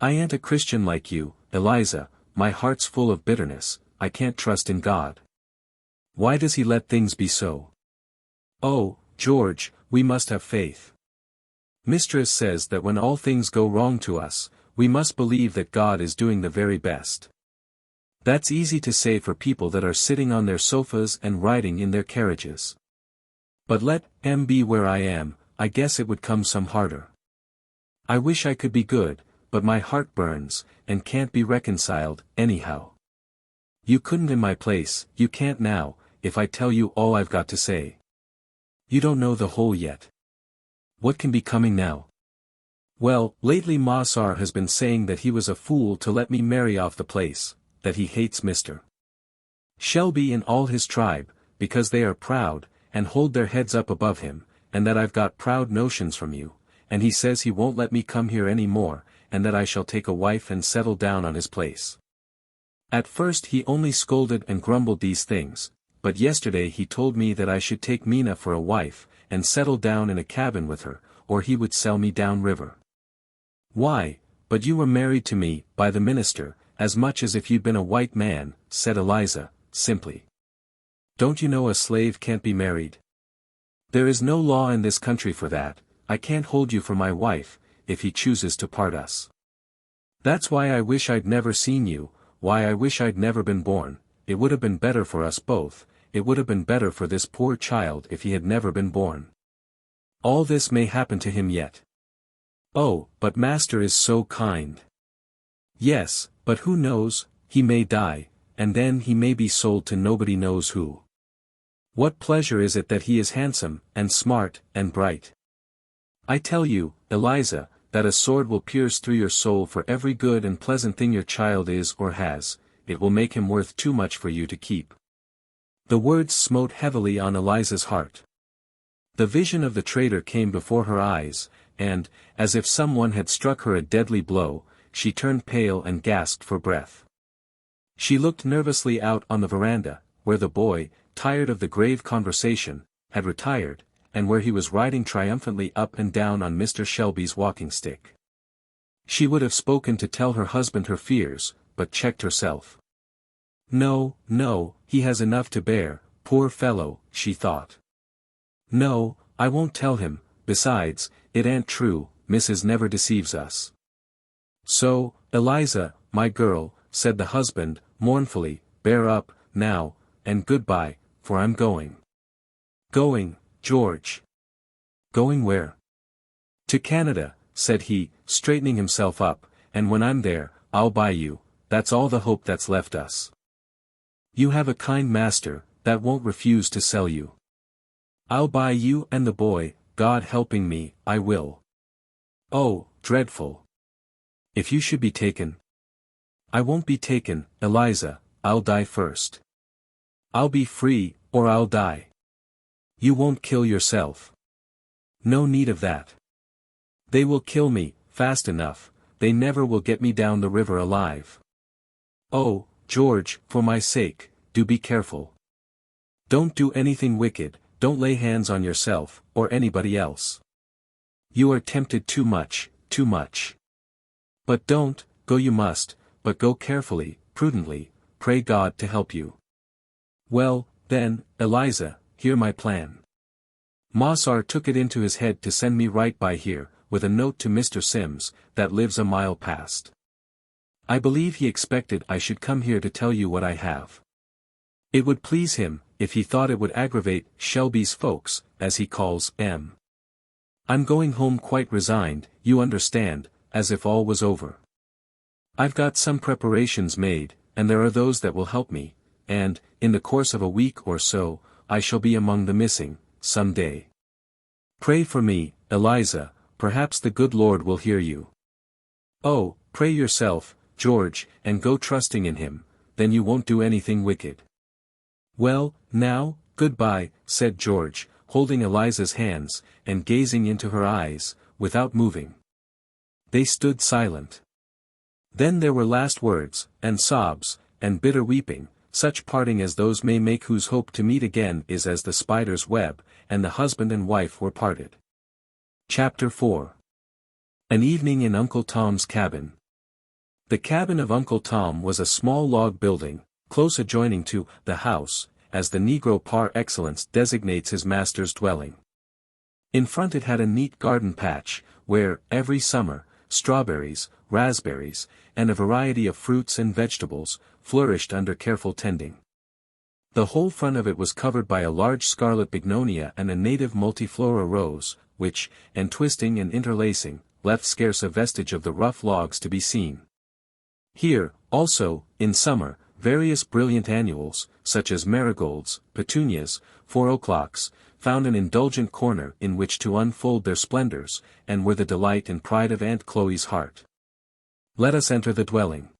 I ain't a Christian like you, Eliza, my heart's full of bitterness, I can't trust in God. Why does He let things be so? Oh, George, we must have faith. Mistress says that when all things go wrong to us, we must believe that God is doing the very best. That's easy to say for people that are sitting on their sofas and riding in their carriages. But let me be where I am, I guess it would come some harder. I wish I could be good, but my heart burns, and can't be reconciled, anyhow. You couldn't in my place, you can't now, if I tell you all I've got to say. You don't know the whole yet. What can be coming now? Well, lately Mossar has been saying that he was a fool to let me marry off the place, that he hates Mr. Shelby and all his tribe, because they are proud, and hold their heads up above him, and that I've got proud notions from you, and he says he won't let me come here any more, and that I shall take a wife and settle down on his place. At first he only scolded and grumbled these things, but yesterday he told me that I should take Mina for a wife, and settle down in a cabin with her, or he would sell me down river. Why, but you were married to me, by the minister, as much as if you'd been a white man, said Eliza, simply. Don't you know a slave can't be married? There is no law in this country for that. I can't hold you for my wife, if he chooses to part us. That's why I wish I'd never seen you, why I wish I'd never been born. It would have been better for us both, it would have been better for this poor child if he had never been born. All this may happen to him yet. Oh, but Master is so kind. Yes, but who knows, he may die, and then he may be sold to nobody knows who. What pleasure is it that he is handsome, and smart, and bright? I tell you, Eliza, that a sword will pierce through your soul for every good and pleasant thing your child is or has, it will make him worth too much for you to keep. The words smote heavily on Eliza's heart. The vision of the traitor came before her eyes, and, as if someone had struck her a deadly blow, she turned pale and gasped for breath. She looked nervously out on the veranda, where the boy, tired of the grave conversation, had retired, and where he was riding triumphantly up and down on Mr. Shelby's walking stick. She would have spoken to tell her husband her fears, but checked herself. No, no, he has enough to bear, poor fellow, she thought. No, I won't tell him, besides, it ain't true, Mrs. never deceives us. So, Eliza, my girl, said the husband, mournfully, bear up, now, and goodbye, for I'm going. Going, George. Going where? To Canada, said he, straightening himself up, and when I'm there, I'll buy you, that's all the hope that's left us. You have a kind master, that won't refuse to sell you. I'll buy you and the boy, God helping me, I will. Oh, dreadful. If you should be taken. I won't be taken, Eliza, I'll die first. I'll be free, or I'll die. You won't kill yourself. No need of that. They will kill me, fast enough, they never will get me down the river alive. Oh, George, for my sake, do be careful. Don't do anything wicked, don't lay hands on yourself, or anybody else. You are tempted too much, too much. But don't, go you must, but go carefully, prudently, pray God to help you. Well, then, Eliza, hear my plan. Mossar took it into his head to send me right by here, with a note to Mr. Sims, that lives a mile past. I believe he expected I should come here to tell you what I have. It would please him, if he thought it would aggravate Shelby's folks, as he calls them. I'm going home quite resigned, you understand, as if all was over. I've got some preparations made, and there are those that will help me, and, in the course of a week or so, I shall be among the missing, some day. Pray for me, Eliza, perhaps the good Lord will hear you. Oh, pray yourself, George, and go trusting in him, then you won't do anything wicked. Well, now, good-bye, said George, holding Eliza's hands, and gazing into her eyes, without moving. They stood silent. Then there were last words, and sobs, and bitter weeping, such parting as those may make whose hope to meet again is as the spider's web, and the husband and wife were parted. Chapter 4. An evening in Uncle Tom's cabin. The cabin of Uncle Tom was a small log building, close adjoining to the house, as the Negro par excellence designates his master's dwelling. In front it had a neat garden patch, where, every summer, strawberries, raspberries, and a variety of fruits and vegetables, flourished under careful tending. The whole front of it was covered by a large scarlet bignonia and a native multiflora rose, which, entwisting and interlacing, left scarce a vestige of the rough logs to be seen. Here, also, in summer, various brilliant annuals, such as marigolds, petunias, 4 o'clocks, found an indulgent corner in which to unfold their splendors, and were the delight and pride of Aunt Chloe's heart. Let us enter the dwelling.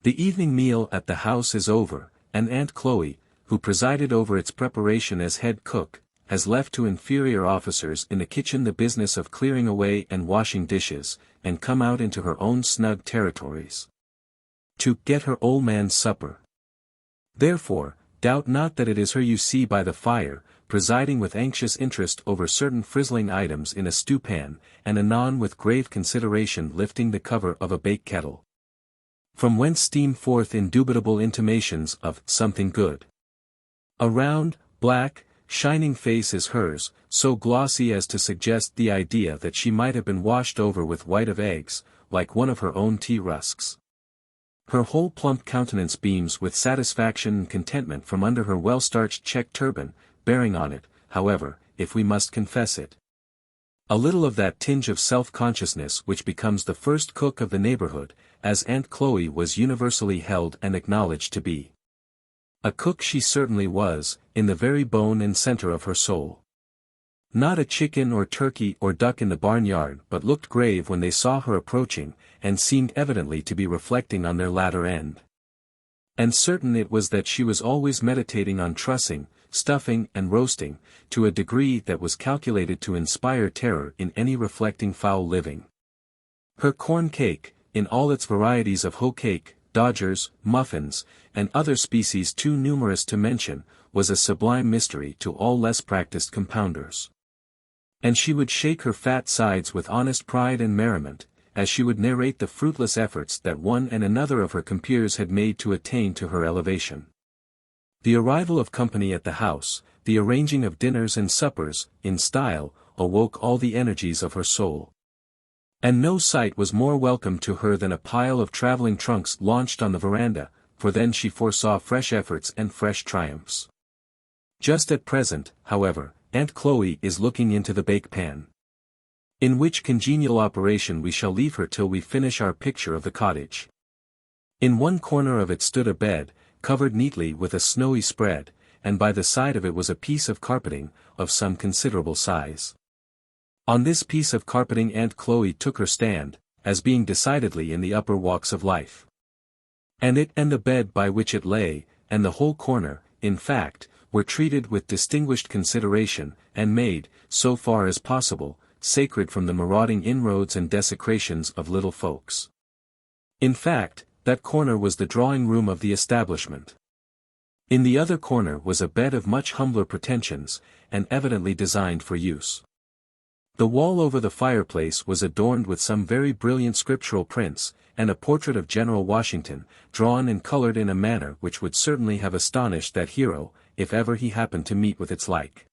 The evening meal at the house is over, and Aunt Chloe, who presided over its preparation as head cook, has left to inferior officers in the kitchen the business of clearing away and washing dishes, and come out into her own snug territories to get her old man's supper. Therefore, doubt not that it is her you see by the fire, presiding with anxious interest over certain frizzling items in a stewpan, and anon with grave consideration lifting the cover of a bake kettle, from whence steam forth indubitable intimations of something good. A round, black, shining face is hers, so glossy as to suggest the idea that she might have been washed over with white of eggs, like one of her own tea rusks. Her whole plump countenance beams with satisfaction and contentment from under her well-starched check turban, bearing on it, however, if we must confess it, a little of that tinge of self-consciousness which becomes the first cook of the neighborhood, as Aunt Chloe was universally held and acknowledged to be. A cook she certainly was, in the very bone and center of her soul. Not a chicken or turkey or duck in the barnyard but looked grave when they saw her approaching, and seemed evidently to be reflecting on their latter end. And certain it was that she was always meditating on trussing, stuffing and roasting, to a degree that was calculated to inspire terror in any reflecting fowl living. Her corn cake, in all its varieties of hoe cake, dodgers, muffins, and other species too numerous to mention, was a sublime mystery to all less practiced compounders. And she would shake her fat sides with honest pride and merriment, as she would narrate the fruitless efforts that one and another of her compeers had made to attain to her elevation. The arrival of company at the house, the arranging of dinners and suppers, in style, awoke all the energies of her soul. And no sight was more welcome to her than a pile of traveling trunks launched on the veranda, for then she foresaw fresh efforts and fresh triumphs. Just at present, however, Aunt Chloe is looking into the bake-pan. In which congenial operation we shall leave her till we finish our picture of the cottage. In one corner of it stood a bed, covered neatly with a snowy spread, and by the side of it was a piece of carpeting, of some considerable size. On this piece of carpeting Aunt Chloe took her stand, as being decidedly in the upper walks of life. And it and the bed by which it lay, and the whole corner, in fact, were treated with distinguished consideration, and made, so far as possible, sacred from the marauding inroads and desecrations of little folks. In fact, that corner was the drawing-room of the establishment. In the other corner was a bed of much humbler pretensions, and evidently designed for use. The wall over the fireplace was adorned with some very brilliant scriptural prints, and a portrait of General Washington, drawn and colored in a manner which would certainly have astonished that hero, if ever he happened to meet with its like.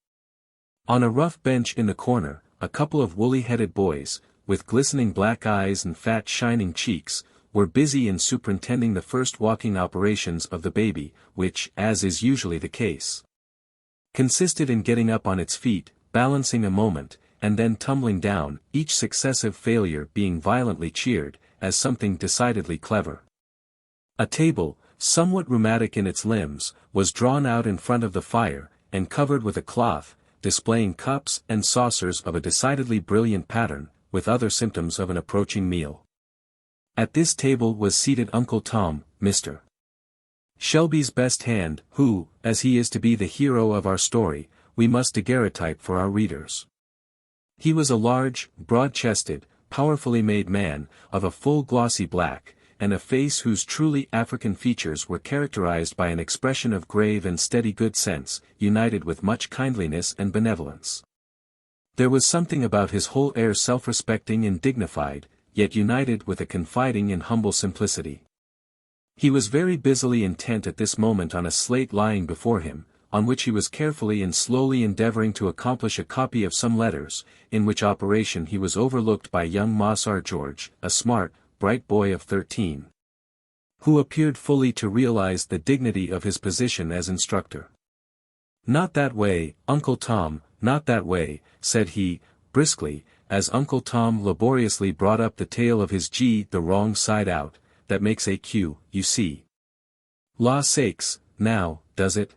On a rough bench in the corner, a couple of woolly-headed boys, with glistening black eyes and fat shining cheeks, were busy in superintending the first walking operations of the baby, which, as is usually the case, consisted in getting up on its feet, balancing a moment, and then tumbling down, each successive failure being violently cheered, as something decidedly clever. A table, somewhat rheumatic in its limbs, was drawn out in front of the fire, and covered with a cloth, displaying cups and saucers of a decidedly brilliant pattern, with other symptoms of an approaching meal. At this table was seated Uncle Tom, Mr. Shelby's best hand, who, as he is to be the hero of our story, we must daguerreotype for our readers. He was a large, broad-chested, powerfully made man, of a full glossy black, and a face whose truly African features were characterized by an expression of grave and steady good sense, united with much kindliness and benevolence. There was something about his whole air self-respecting and dignified, yet united with a confiding and humble simplicity. He was very busily intent at this moment on a slate lying before him, on which he was carefully and slowly endeavoring to accomplish a copy of some letters, in which operation he was overlooked by young Mossar George, a smart, bright boy of 13, who appeared fully to realize the dignity of his position as instructor. "Not that way, Uncle Tom, not that way," said he, briskly, as Uncle Tom laboriously brought up the tail of his G the wrong side out. "That makes a Q, you see." "La sakes, now, does it?"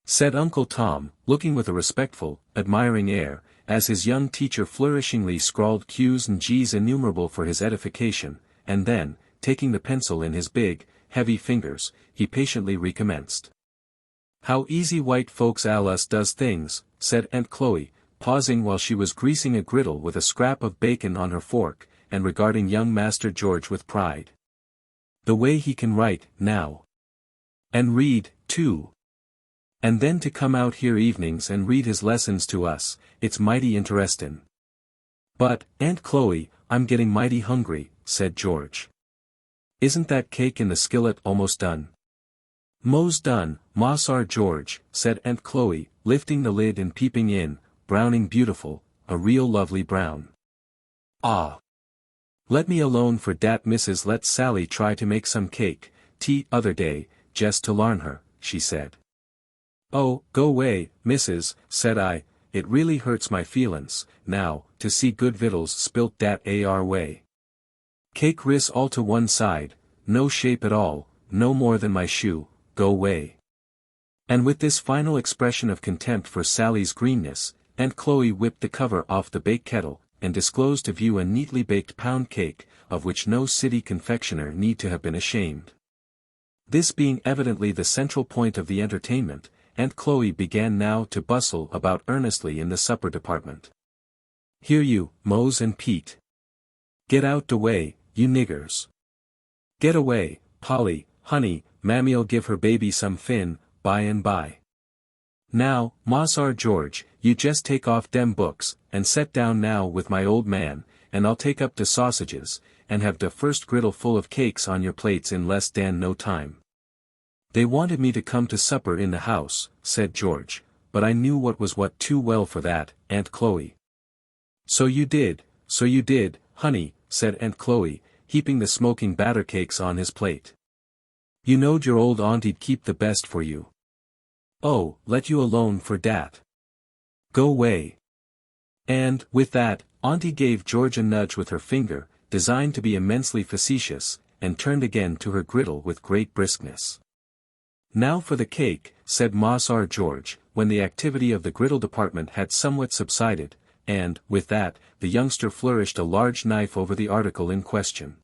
said Uncle Tom, looking with a respectful, admiring air, as his young teacher flourishingly scrawled Q's and G's innumerable for his edification, and then, taking the pencil in his big, heavy fingers, he patiently recommenced. "How easy white folks us does things," said Aunt Chloe, pausing while she was greasing a griddle with a scrap of bacon on her fork, and regarding young Master George with pride. "The way he can write, now. And read, too. And then to come out here evenings and read his lessons to us, it's mighty interestin'." "But, Aunt Chloe, I'm getting mighty hungry," said George. "Isn't that cake in the skillet almost done?" "Mo's done, Mossar George," said Aunt Chloe, lifting the lid and peeping in, "browning beautiful, a real lovely brown." "Ah! Let me alone for dat missus let Sally try to make some cake, other day, jest to larn her," she said. "Oh, go way, missus," said I, "it really hurts my feelin's, now, to see good vittles spilt dat ar way. Cake ris all to one side, no shape at all, no more than my shoe, go way." And with this final expression of contempt for Sally's greenness, Aunt Chloe whipped the cover off the bake kettle, and disclosed to view a neatly baked pound cake, of which no city confectioner need to have been ashamed. This being evidently the central point of the entertainment, Aunt Chloe began now to bustle about earnestly in the supper department. "Here you, Mose and Pete. Get out the way, you niggers. Get away, Polly, honey, Mammy'll give her baby some fin, by and by. Now, Mossar George, you jest take off dem books, and set down now with my old man, and I'll take up de sausages, and have de first griddle full of cakes on your plates in less dan no time." "They wanted me to come to supper in the house," said George, "but I knew what was what too well for that, Aunt Chloe." So you did, honey," said Aunt Chloe, heaping the smoking batter cakes on his plate. "You knowed your old auntie'd keep the best for you." "Oh, let you alone for dat. Go way." And, with that, Auntie gave George a nudge with her finger, designed to be immensely facetious, and turned again to her griddle with great briskness. "Now for the cake," said Mossar George, when the activity of the griddle department had somewhat subsided, and, with that, the youngster flourished a large knife over the article in question.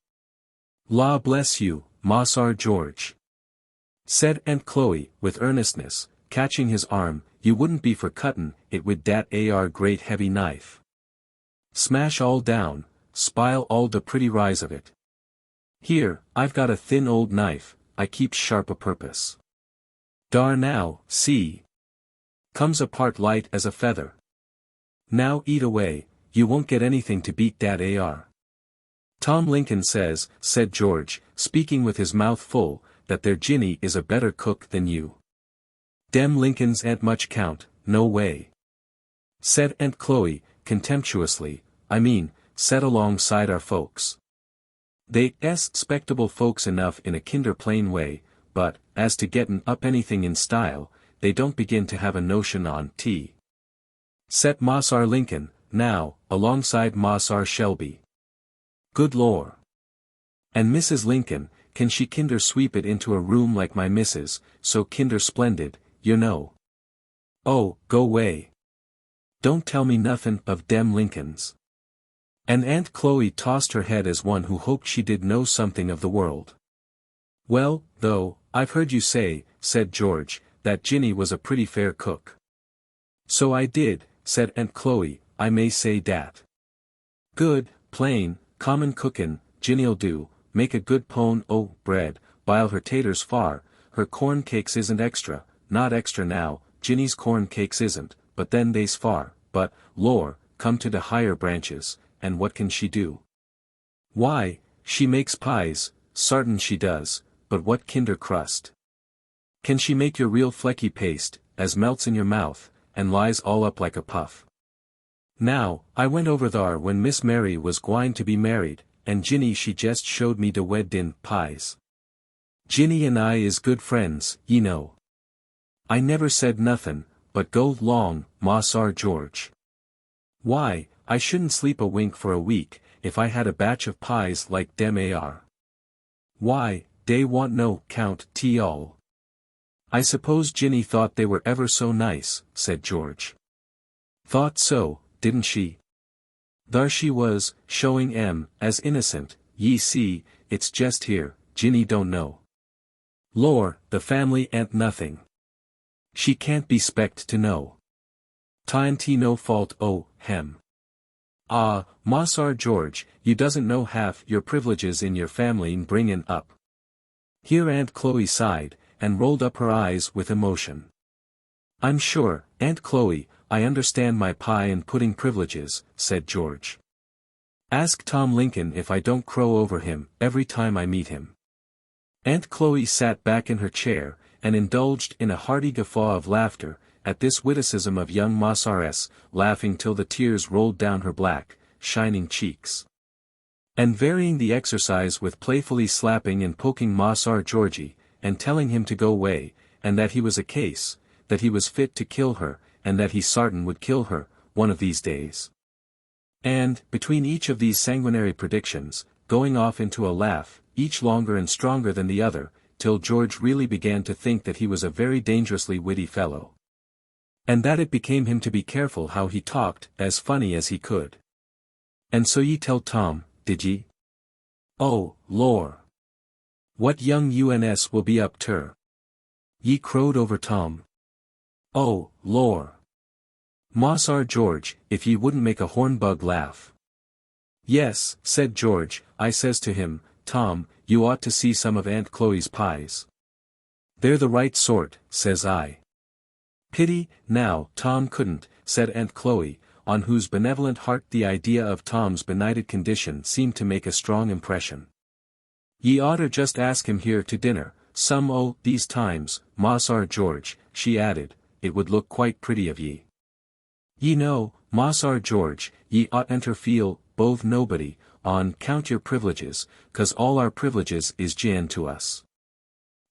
"La bless you, Mossar George," said Aunt Chloe, with earnestness, catching his arm, "you wouldn't be for cuttin' it wid dat ar great heavy knife. Smash all down, spile all de pretty rise of it. Here, I've got a thin old knife, I keeps sharp a purpose. Dar now, see. Comes apart light as a feather. Now eat away, you won't get anything to beat dat AR. Tom Lincoln says, said George, speaking with his mouth full, that their Ginny is a better cook than you. Dem Lincolns ain't much count, no way. Said Aunt Chloe, contemptuously, I mean, set alongside our folks. They s spectable folks enough in a kinder plain way, but, as to gettin' up anything in style, they don't begin to have a notion on t. Set Moss R. Lincoln, now, alongside Moss R. Shelby. Good lor. And Mrs. Lincoln, can she kinder sweep it into a room like my missus, so kinder splendid, you know. Oh, go way. Don't tell me nothin' of dem Lincolns. And Aunt Chloe tossed her head as one who hoped she did know something of the world. Well, though, I've heard you say, said George, that Ginny was a pretty fair cook. So I did, said Aunt Chloe, I may say dat. Good, plain, common cookin', Ginny'll do, make a good pone o' bread, bile her taters far, her corn cakes isn't extra, not extra now, Ginny's corn cakes isn't, but then they's far, but, lor, come to the higher branches, and what can she do? Why, she makes pies, sartin she does, but what kinder crust? Can she make your real flecky paste, as melts in your mouth, and lies all up like a puff? Now, I went over thar when Miss Mary was gwine to be married, and Ginny she jest showed me de weddin' pies. Ginny and I is good friends, ye know. I never said nothin', but go long, Moss R. George. Why, I shouldn't sleep a wink for a week, if I had a batch of pies like dem AR. Why, dey want no count t all. I suppose Ginny thought they were ever so nice, said George. Thought so, didn't she? Thar she was, showing as innocent, ye see, it's jest here, Ginny don't know. Lor, the family ain't nothing. She can't be specked to know. T'ain't no fault hem. Ah, Moss R. George, you doesn't know half your privileges in your family'n bringin' up. Here Aunt Chloe sighed, and rolled up her eyes with emotion. I'm sure, Aunt Chloe, I understand my pie and pudding privileges, said George. Ask Tom Lincoln if I don't crow over him every time I meet him. Aunt Chloe sat back in her chair, and indulged in a hearty guffaw of laughter, at this witticism of young Moss R.'s, laughing till the tears rolled down her black, shining cheeks. And varying the exercise with playfully slapping and poking Moss R. Georgie, and telling him to go away, and that he was a case, that he was fit to kill her, and that he sartin would kill her, one of these days. And, between each of these sanguinary predictions, going off into a laugh, each longer and stronger than the other, till George really began to think that he was a very dangerously witty fellow. And that it became him to be careful how he talked, as funny as he could. And so ye tell Tom, did ye? Oh, lor! What young UNS will be up ter? Ye crowed over Tom. Oh, lor! Moss R. George, if ye wouldn't make a hornbug laugh. Yes, said George, I says to him, Tom, you ought to see some of Aunt Chloe's pies. They're the right sort, says I. Pity, now, Tom couldn't, said Aunt Chloe, on whose benevolent heart the idea of Tom's benighted condition seemed to make a strong impression. Ye oughter just ask him here to dinner, some o' these times, Moss R. George, she added, it would look quite pretty of ye. Ye know, Moss R. George, ye ought enter feel, both nobody, on count your privileges, 'cause all our privileges is gin to us.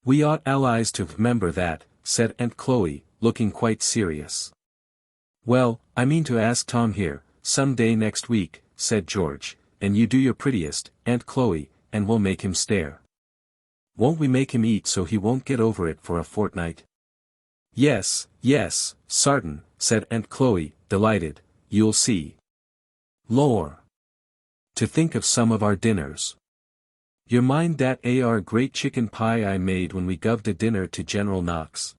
We ought allies to remember that, said Aunt Chloe, looking quite serious. Well, I mean to ask Tom here, some day next week, said George, and you do your prettiest, Aunt Chloe, and we'll make him stare. Won't we make him eat so he won't get over it for a fortnight? Yes, sartin, said Aunt Chloe, delighted, you'll see. Lor! To think of some of our dinners. You mind that AR great chicken pie I made when we guv a dinner to General Knox?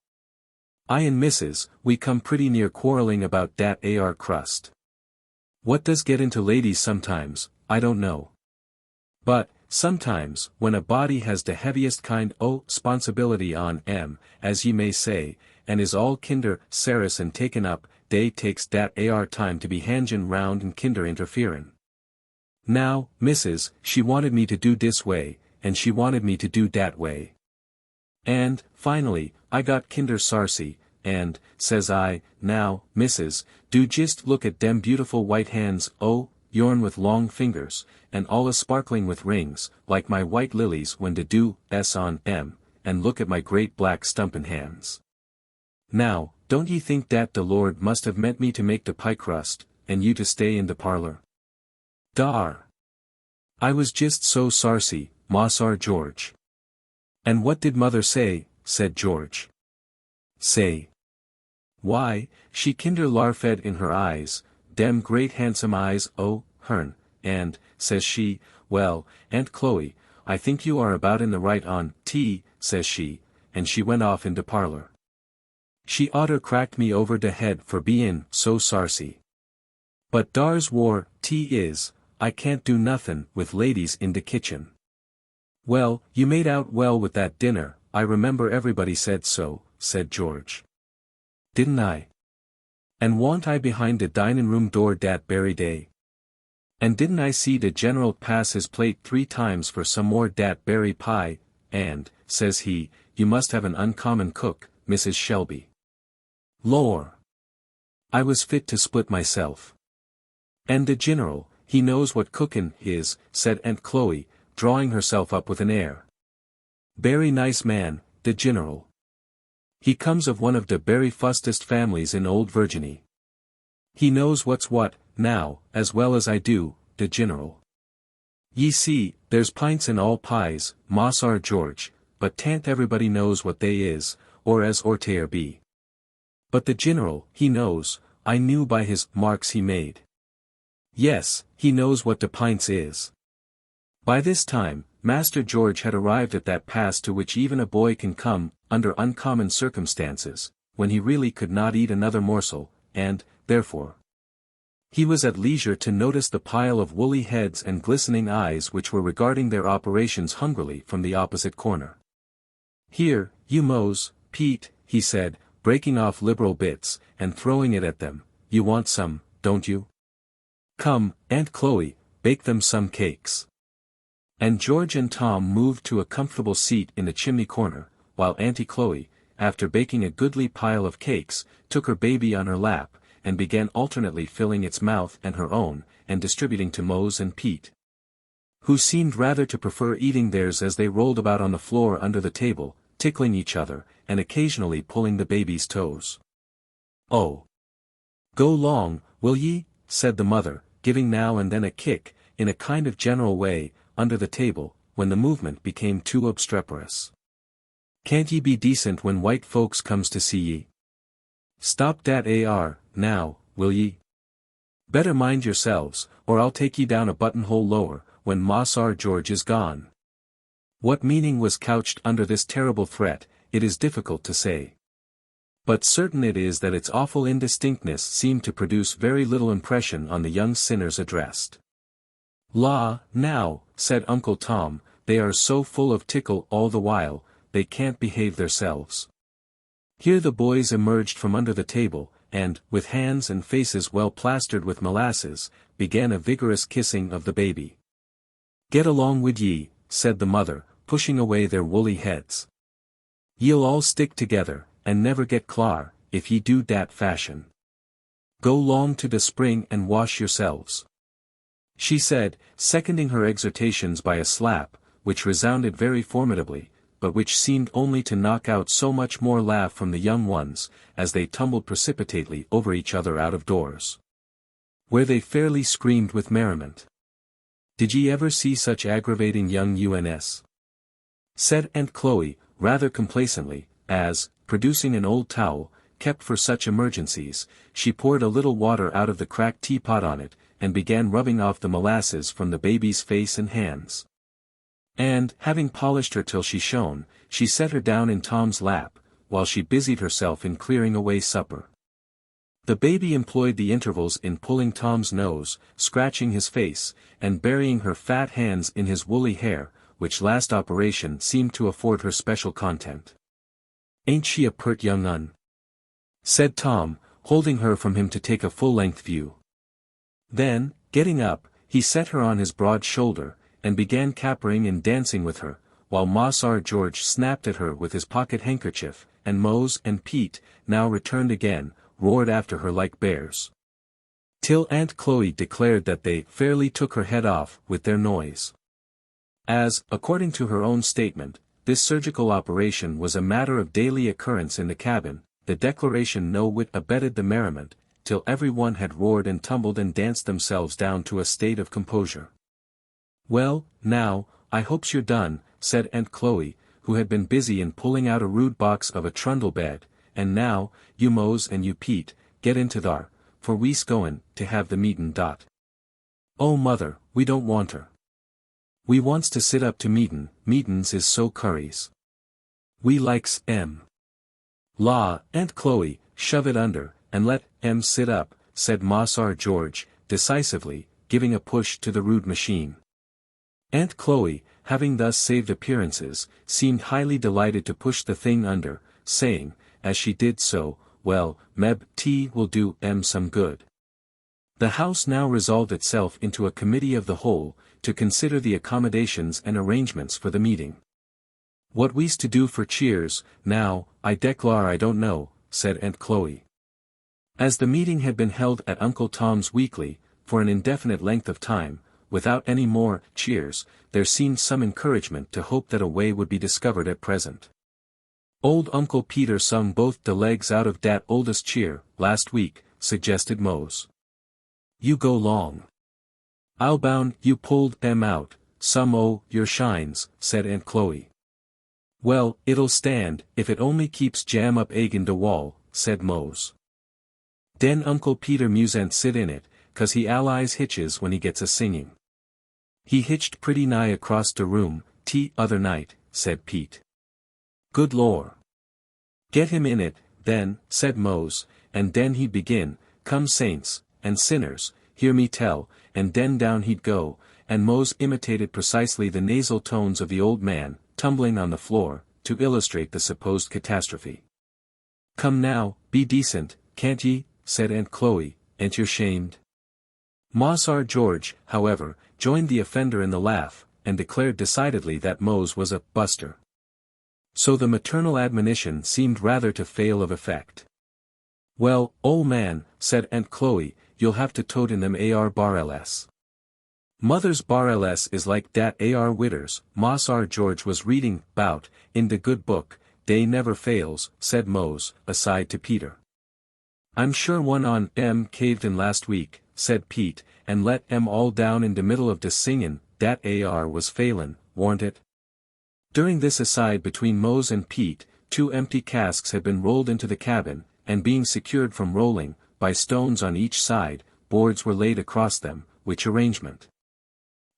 I and Mrs., we come pretty near quarreling about dat AR crust. What does get into ladies sometimes, I don't know. But, sometimes, when a body has the heaviest kind o' sponsibility on as ye may say, and is all kinder serious and taken up, day takes dat ar time to be hangin' round and kinder interferin'. Now, missus, she wanted me to do dis way, and she wanted me to do dat way. And, finally, I got kinder sarcy, and, says I, now, missus, do jist look at dem beautiful white hands, oh, yourn with long fingers, and all a-sparkling with rings, like my white lilies when de dew s on em, and look at my great black stumpin' hands. Now, don't ye think dat de Lord must have meant me to make de pie crust, and you to stay in de parlor? Dar! I was just so sarcy, Mossar George. And what did mother say? Said George. Say. Why, she kinder larfed in her eyes, dem great handsome eyes, oh, hern, and, says she, well, Aunt Chloe, I think you are about in the right on, says she, and she went off in de parlor. She oughter cracked me over de head for bein' so sarcy. But dar's war, is, I can't do nothin' with ladies in de kitchen. Well, you made out well with that dinner, I remember everybody said so, said George. Didn't I? And wa'n't I behind de dinin'-room door dat berry day? And didn't I see de general pass his plate 3 times for some more dat berry pie, and, says he, you must have an uncommon cook, Mrs. Shelby. Lor! I was fit to split myself. And de general, he knows what cookin' is, said Aunt Chloe, drawing herself up with an air. Berry nice man, de general. He comes of one of de berry fustest families in old Virginie. He knows what's what, now, as well as I do, de general. Ye see, there's pints in all pies, Mossar George, but tan't everybody knows what they is, or as ortair be. But the general, he knows, I knew by his marks he made. Yes, he knows what de pints is. By this time, Master George had arrived at that pass to which even a boy can come, under uncommon circumstances, when he really could not eat another morsel, and, therefore, he was at leisure to notice the pile of woolly heads and glistening eyes which were regarding their operations hungrily from the opposite corner. Here, you Mose, Pete, he said, breaking off liberal bits, and throwing it at them, you want some, don't you? Come, Aunt Chloe, bake them some cakes. And George and Tom moved to a comfortable seat in the chimney corner, while Auntie Chloe, after baking a goodly pile of cakes, took her baby on her lap, and began alternately filling its mouth and her own, and distributing to Mose and Pete, who seemed rather to prefer eating theirs as they rolled about on the floor under the table, tickling each other, and occasionally pulling the baby's toes. Oh! Go long, will ye? Said the mother, giving now and then a kick, in a kind of general way, under the table, when the movement became too obstreperous. Can't ye be decent when white folks comes to see ye? Stop dat ar, now, will ye? Better mind yourselves, or I'll take ye down a buttonhole lower, when Mossar George is gone. What meaning was couched under this terrible threat, it is difficult to say. But certain it is that its awful indistinctness seemed to produce very little impression on the young sinners addressed. La, now, said Uncle Tom, they are so full of tickle all the while, they can't behave theirselves. Here the boys emerged from under the table, and, with hands and faces well plastered with molasses, began a vigorous kissing of the baby. Get along wid ye, said the mother, pushing away their woolly heads. Ye'll all stick together, and never get clar, if ye do dat fashion. Go long to de spring and wash yourselves. She said, seconding her exhortations by a slap, which resounded very formidably, but which seemed only to knock out so much more laugh from the young ones, as they tumbled precipitately over each other out of doors, where they fairly screamed with merriment. Did ye ever see such aggravating young uns? Said Aunt Chloe, rather complacently, as, producing an old towel, kept for such emergencies, she poured a little water out of the cracked teapot on it, and began rubbing off the molasses from the baby's face and hands. And, having polished her till she shone, she set her down in Tom's lap, while she busied herself in clearing away supper. The baby employed the intervals in pulling Tom's nose, scratching his face, and burying her fat hands in his woolly hair, which last operation seemed to afford her special content. Ain't she a pert young un? Said Tom, holding her from him to take a full-length view. Then, getting up, he set her on his broad shoulder, and began capering and dancing with her, while Mossar George snapped at her with his pocket handkerchief, and Mose and Pete, now returned again, roared after her like bears. Till Aunt Chloe declared that they fairly took her head off with their noise. As, according to her own statement, this surgical operation was a matter of daily occurrence in the cabin, the declaration no whit abetted the merriment, till every one had roared and tumbled and danced themselves down to a state of composure. "Well, now, I hopes you're done," said Aunt Chloe, who had been busy in pulling out a rude box of a trundle bed, "and now, you Mose and you Pete, get into thar, for we's goin' to have the meetin'. Oh mother, we don't want her. We wants to sit up to meetin's is so curries. We likes 'em. "La, Aunt Chloe, shove it under, and let 'em sit up," said Mossar George, decisively, giving a push to the rude machine. Aunt Chloe, having thus saved appearances, seemed highly delighted to push the thing under, saying, as she did so, "Well, meb, tea will do 'em some good." The house now resolved itself into a committee of the whole, to consider the accommodations and arrangements for the meeting. "What we's to do for cheers, now, I declar I don't know," said Aunt Chloe. As the meeting had been held at Uncle Tom's weekly, for an indefinite length of time, without any more cheers, there seemed some encouragement to hope that a way would be discovered at present. "Old Uncle Peter sung both de legs out of dat oldest cheer, last week," suggested Mose. "You go long. I'll bound you pulled 'em out, some o' your shines," said Aunt Chloe. "Well, it'll stand, if it only keeps jam up agin de wall," said Mose. "Den Uncle Peter musent sit in it, 'cause he allies hitches when he gets a singing. He hitched pretty nigh across de room, other night," said Pete. "Good lor! Get him in it, then," said Mose, "and den he'd begin, 'Come saints, and sinners, hear me tell,' and den down he'd go," and Mose imitated precisely the nasal tones of the old man, tumbling on the floor, to illustrate the supposed catastrophe. "Come now, be decent, can't ye?" said Aunt Chloe, "ain't you shamed?" Mossar George, however, joined the offender in the laugh, and declared decidedly that Mose was a buster. So the maternal admonition seemed rather to fail of effect. "Well, ol' man," said Aunt Chloe, "you'll have to tote in them AR-ls. Mother's bar-ls is like dat AR widders." Mossar George was reading, "'bout, in de good book, dey never fails," said Mose, aside to Peter. "I'm sure one on 'em caved in last week," said Pete, "and let 'em all down in de middle of de singin', dat AR was failin', warn't it?" During this aside between Mose and Pete, 2 empty casks had been rolled into the cabin, and being secured from rolling, by stones on each side, boards were laid across them, which arrangement,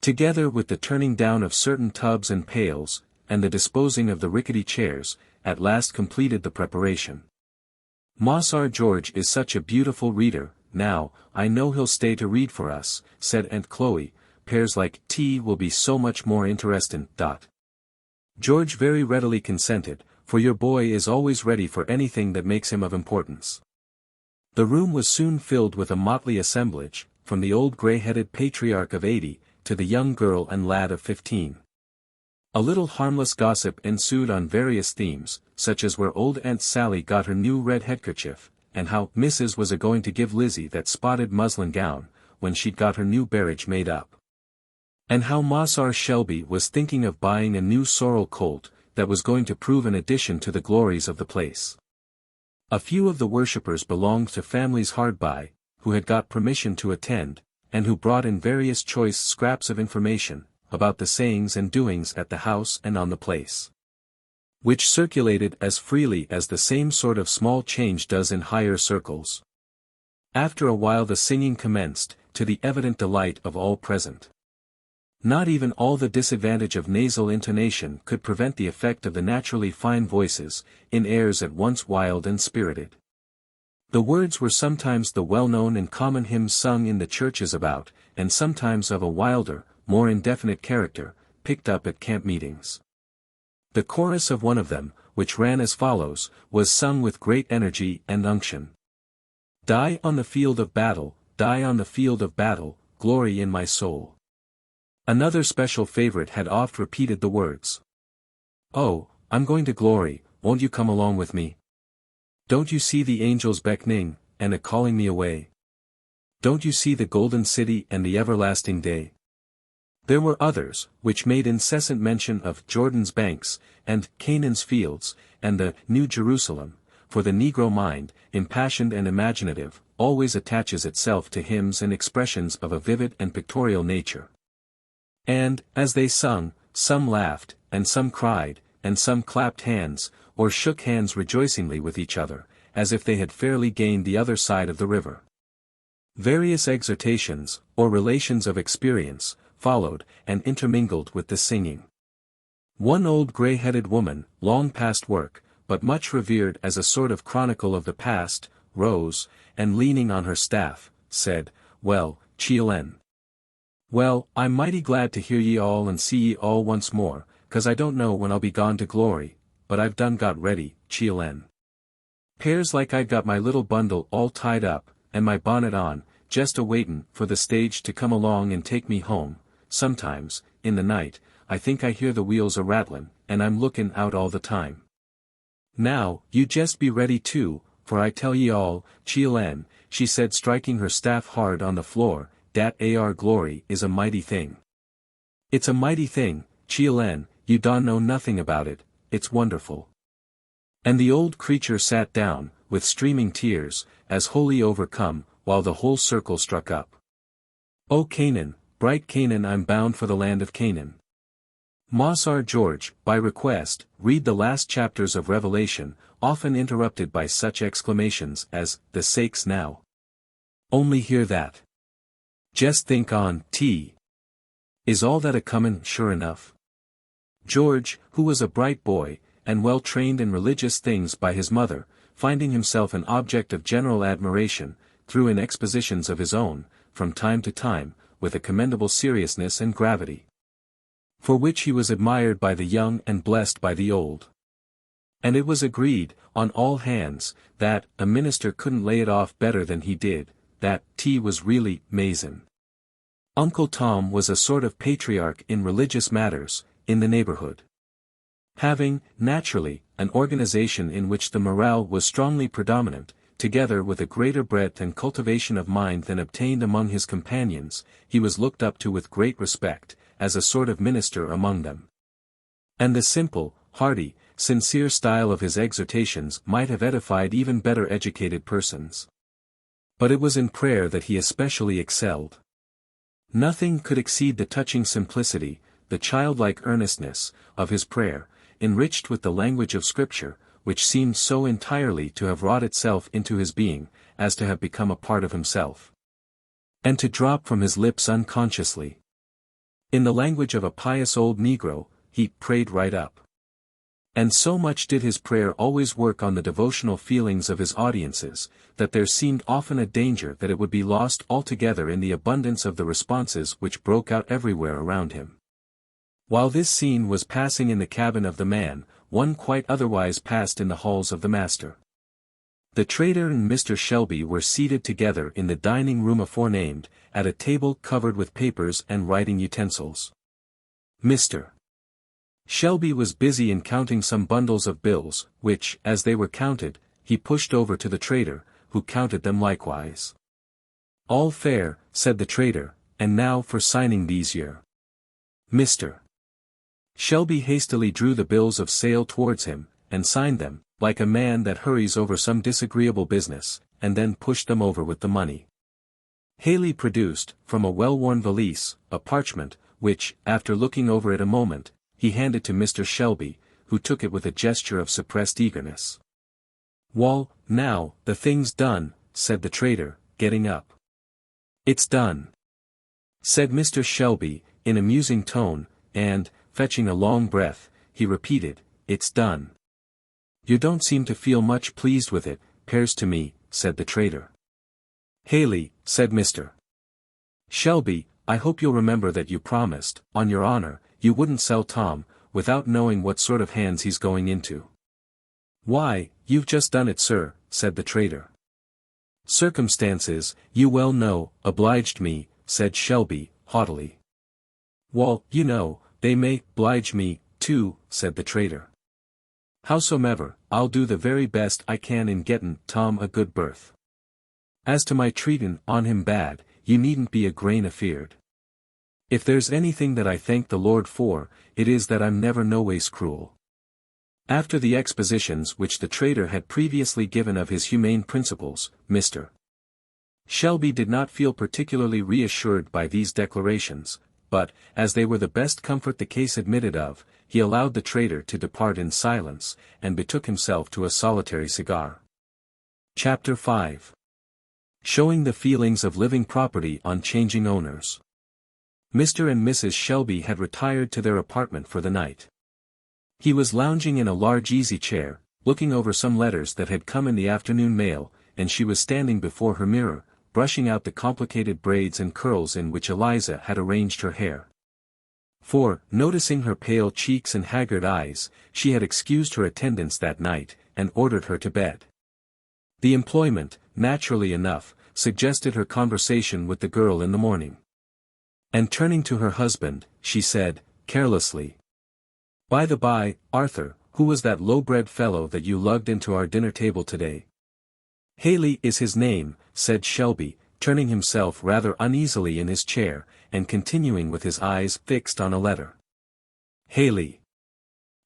together with the turning down of certain tubs and pails, and the disposing of the rickety chairs, at last completed the preparation. "Mossar George is such a beautiful reader, now, I know he'll stay to read for us," said Aunt Chloe. "Pairs like tea will be so much more interestin'. George very readily consented, for your boy is always ready for anything that makes him of importance. The room was soon filled with a motley assemblage, from the old gray-headed patriarch of 80, to the young girl and lad of 15. A little harmless gossip ensued on various themes, such as where old Aunt Sally got her new red handkerchief, and how Mrs. was a-going to give Lizzie that spotted muslin gown, when she'd got her new barrage made up. And how Mossar Shelby was thinking of buying a new sorrel colt, that was going to prove an addition to the glories of the place. A few of the worshippers belonged to families hard by, who had got permission to attend, and who brought in various choice scraps of information, about the sayings and doings at the house and on the place, which circulated as freely as the same sort of small change does in higher circles. After a while the singing commenced, to the evident delight of all present. Not even all the disadvantage of nasal intonation could prevent the effect of the naturally fine voices, in airs at once wild and spirited. The words were sometimes the well-known and common hymns sung in the churches about, and sometimes of a wilder, more indefinite character, picked up at camp meetings. The chorus of one of them, which ran as follows, was sung with great energy and unction. Die on the field of battle, die on the field of battle, glory in my soul. Another special favorite had oft repeated the words. Oh, I'm going to glory, won't you come along with me? Don't you see the angels beckoning, and calling me away? Don't you see the golden city and the everlasting day? There were others, which made incessant mention of Jordan's banks, and Canaan's fields, and the New Jerusalem, for the Negro mind, impassioned and imaginative, always attaches itself to hymns and expressions of a vivid and pictorial nature. And, as they sung, some laughed, and some cried, and some clapped hands, or shook hands rejoicingly with each other, as if they had fairly gained the other side of the river. Various exhortations, or relations of experience, followed, and intermingled with the singing. One old gray-headed woman, long past work, but much revered as a sort of chronicle of the past, rose, and leaning on her staff, said, Well, XVIII. Well, I'm mighty glad to hear ye all and see ye all once more, 'cause I don't know when I'll be gone to glory, but I've done got ready, XVIII. 'Pears like I'd got my little bundle all tied up, and my bonnet on, just a-waitin' for the stage to come along and take me home. Sometimes, in the night, I think I hear the wheels a-rattlin', and I'm lookin' out all the time. Now, you jest be ready too, for I tell ye all, XVIII, she said striking her staff hard on the floor, dat ar glory is a mighty thing. It's a mighty thing, XVIII, you don't know nothing about it, it's wonderful. And the old creature sat down, with streaming tears, as wholly overcome, while the whole circle struck up. O Canaan, bright Canaan, I'm bound for the land of Canaan. Moss R. George, by request, read the last chapters of Revelation, often interrupted by such exclamations as, the sakes now. Only hear that. Jest think on, Is all that a-comin' sure enough? George, who was a bright boy, and well trained in religious things by his mother, finding himself an object of general admiration, threw in expositions of his own, from time to time, with a commendable seriousness and gravity, for which he was admired by the young and blessed by the old. And it was agreed, on all hands, that a minister couldn't lay it off better than he did, that was really Mason. Uncle Tom was a sort of patriarch in religious matters, in the neighborhood. Having, naturally, an organization in which the morale was strongly predominant, together with a greater breadth and cultivation of mind than obtained among his companions, he was looked up to with great respect, as a sort of minister among them. And the simple, hearty, sincere style of his exhortations might have edified even better educated persons. But it was in prayer that he especially excelled. Nothing could exceed the touching simplicity, the childlike earnestness, of his prayer, enriched with the language of Scripture, which seemed so entirely to have wrought itself into his being, as to have become a part of himself, and to drop from his lips unconsciously. In the language of a pious old Negro, he prayed right up. And so much did his prayer always work on the devotional feelings of his audiences, that there seemed often a danger that it would be lost altogether in the abundance of the responses which broke out everywhere around him. While this scene was passing in the cabin of the man, one quite otherwise passed in the halls of the master. The trader and Mr. Shelby were seated together in the dining room aforenamed, at a table covered with papers and writing utensils. Mr. Shelby was busy in counting some bundles of bills, which, as they were counted, he pushed over to the trader, who counted them likewise. All fair, said the trader, and now for signing these here. Mr. Shelby hastily drew the bills of sale towards him, and signed them, like a man that hurries over some disagreeable business, and then pushed them over with the money. Haley produced, from a well-worn valise, a parchment, which, after looking over it a moment, he handed to Mr. Shelby, who took it with a gesture of suppressed eagerness. Wall, now, the thing's done, said the trader, getting up. It's done, said Mr. Shelby, in a musing tone, and, fetching a long breath, he repeated, it's done. You don't seem to feel much pleased with it, 'pears to me, said the trader. Haley, said Mr. Shelby, I hope you'll remember that you promised, on your honor, you wouldn't sell Tom, without knowing what sort of hands he's going into. Why, you've just done it, sir, said the trader. Circumstances, you well know, obliged me, said Shelby, haughtily. Wall, you know, they may oblige me, too, said the trader. Howsomever, I'll do the very best I can in gettin' Tom a good berth. As to my treatin' on him bad, you needn't be a grain afeard. If there's anything that I thank the Lord for, it is that I'm never noways cruel. After the expositions which the trader had previously given of his humane principles, Mr. Shelby did not feel particularly reassured by these declarations, but, as they were the best comfort the case admitted of, he allowed the trader to depart in silence, and betook himself to a solitary cigar. Chapter 5. Showing the feelings of living property on changing owners. Mr. and Mrs. Shelby had retired to their apartment for the night. He was lounging in a large easy-chair, looking over some letters that had come in the afternoon mail, and she was standing before her mirror, brushing out the complicated braids and curls in which Eliza had arranged her hair. For, noticing her pale cheeks and haggard eyes, she had excused her attendance that night, and ordered her to bed. The employment, naturally enough, suggested her conversation with the girl in the morning. And turning to her husband, she said, carelessly, "By the by, Arthur, who was that low-bred fellow that you lugged into our dinner table today?" "Haley is his name," said Shelby, turning himself rather uneasily in his chair, and continuing with his eyes fixed on a letter. "Haley.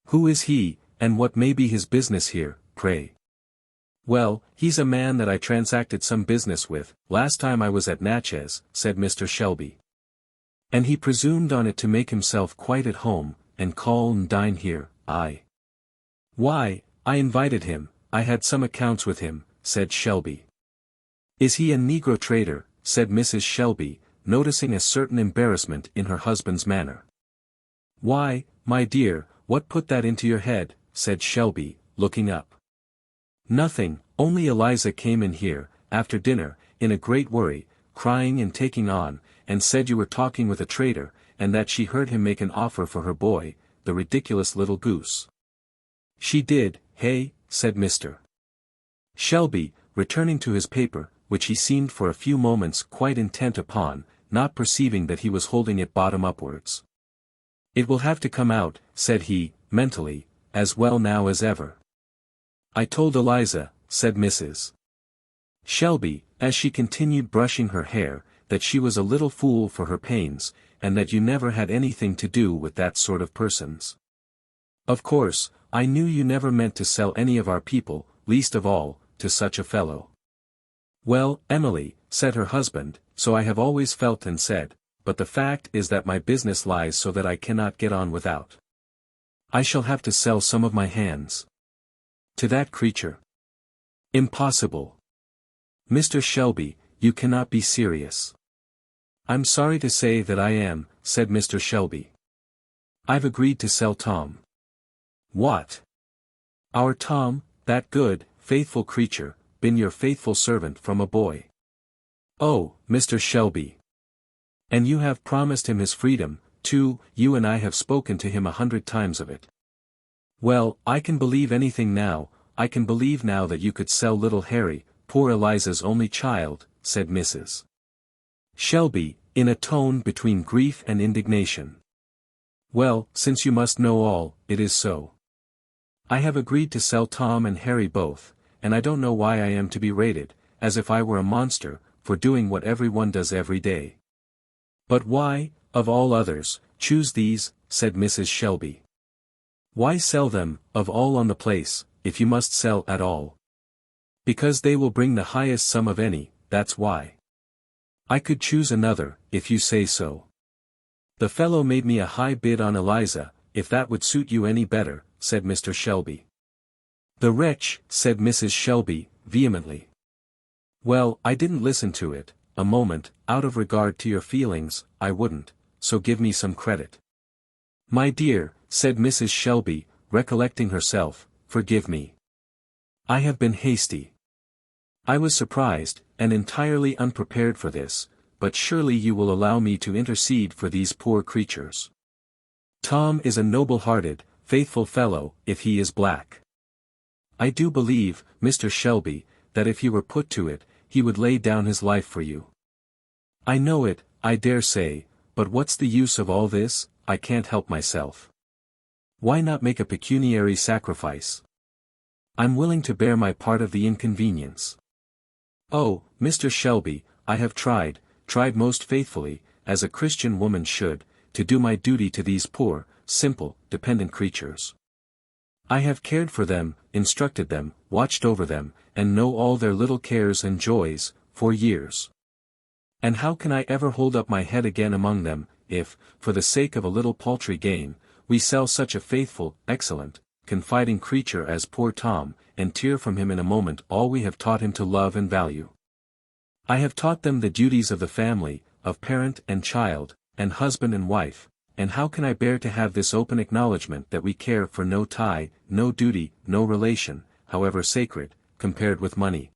Who is he, and what may be his business here, pray?" "Well, he's a man that I transacted some business with, last time I was at Natchez," said Mr. Shelby. "And he presumed on it to make himself quite at home, and call and dine here, Why, I invited him, I had some accounts with him," said Shelby. "Is he a Negro trader?" said Mrs. Shelby, noticing a certain embarrassment in her husband's manner. "Why, my dear, what put that into your head?" said Shelby, looking up. "Nothing, only Eliza came in here, after dinner, in a great worry, crying and taking on, and said you were talking with a trader, and that she heard him make an offer for her boy, the ridiculous little goose." "She did, hey?" said Mr. Shelby, returning to his paper, which he seemed for a few moments quite intent upon, not perceiving that he was holding it bottom upwards. "It will have to come out," said he, mentally, "as well now as ever." "I told Eliza," said Mrs. Shelby, as she continued brushing her hair, that she was a little fool for her pains, and that you never had anything to do with that sort of persons. "Of course, I knew you never meant to sell any of our people, least of all, to such a fellow." "Well, Emily," said her husband, "so I have always felt and said, but the fact is that my business lies so that I cannot get on without. I shall have to sell some of my hands." "To that creature?" "Impossible. Mr. Shelby, you cannot be serious." "I'm sorry to say that I am," said Mr. Shelby. "I've agreed to sell Tom." "What?" "Our Tom, that good, faithful creature, been your faithful servant from a boy." "Oh, Mr. Shelby. And you have promised him his freedom, too. You and I have spoken to him 100 times of it." "Well, I can believe anything now, I can believe now that you could sell little Harry, poor Eliza's only child," said Mrs. Shelby, in a tone between grief and indignation. "Well, since you must know all, it is so. I have agreed to sell Tom and Harry both, and I don't know why I am to be rated, as if I were a monster, for doing what everyone does every day." "But why, of all others, choose these?" said Mrs. Shelby. "Why sell them, of all on the place, if you must sell at all?" "Because they will bring the highest sum of any, that's why." "I could choose another, if you say so." "The fellow made me a high bid on Eliza, if that would suit you any better," said Mr. Shelby. "The wretch," said Mrs. Shelby, vehemently. "Well, I didn't listen to it, a moment, out of regard to your feelings, I wouldn't, so give me some credit." "My dear," said Mrs. Shelby, recollecting herself, "forgive me. I have been hasty. I was surprised, and entirely unprepared for this, but surely you will allow me to intercede for these poor creatures. Tom is a noble-hearted, faithful fellow, if he is black. I do believe, Mr. Shelby, that if he were put to it, he would lay down his life for you. I know it, I dare say, but what's the use of all this? I can't help myself. Why not make a pecuniary sacrifice? I'm willing to bear my part of the inconvenience. Oh, Mr. Shelby, I have tried most faithfully, as a Christian woman should, to do my duty to these poor, simple, dependent creatures. I have cared for them, instructed them, watched over them, and know all their little cares and joys, for years. And how can I ever hold up my head again among them, if, for the sake of a little paltry gain, we sell such a faithful, excellent, confiding creature as poor Tom, and tear from him in a moment all we have taught him to love and value? I have taught them the duties of the family, of parent and child, and husband and wife, and how can I bear to have this open acknowledgment that we care for no tie, no duty, no relation, however sacred, compared with money?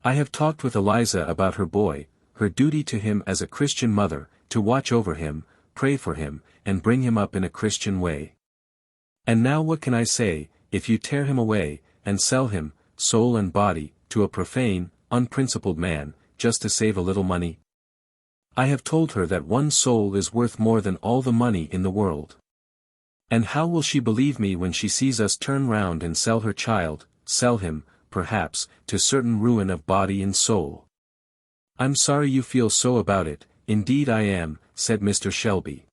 I have talked with Eliza about her boy, her duty to him as a Christian mother, to watch over him, pray for him, and bring him up in a Christian way. And now what can I say, if you tear him away, and sell him, soul and body, to a profane, unprincipled man, just to save a little money? I have told her that one soul is worth more than all the money in the world. And how will she believe me when she sees us turn round and sell her child, sell him, perhaps, to certain ruin of body and soul? I'm sorry you feel so about it, indeed I am, said Mr. Shelby.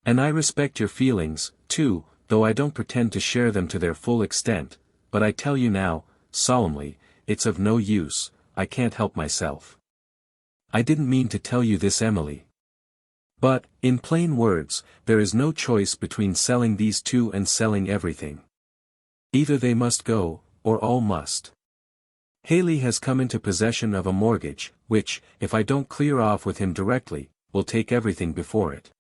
And I respect your feelings, too, though I don't pretend to share them to their full extent, but I tell you now, solemnly, it's of no use, I can't help myself. I didn't mean to tell you this, Emily. But, in plain words, there is no choice between selling these two and selling everything. Either they must go, or all must. Haley has come into possession of a mortgage, which, if I don't clear off with him directly, will take everything before it.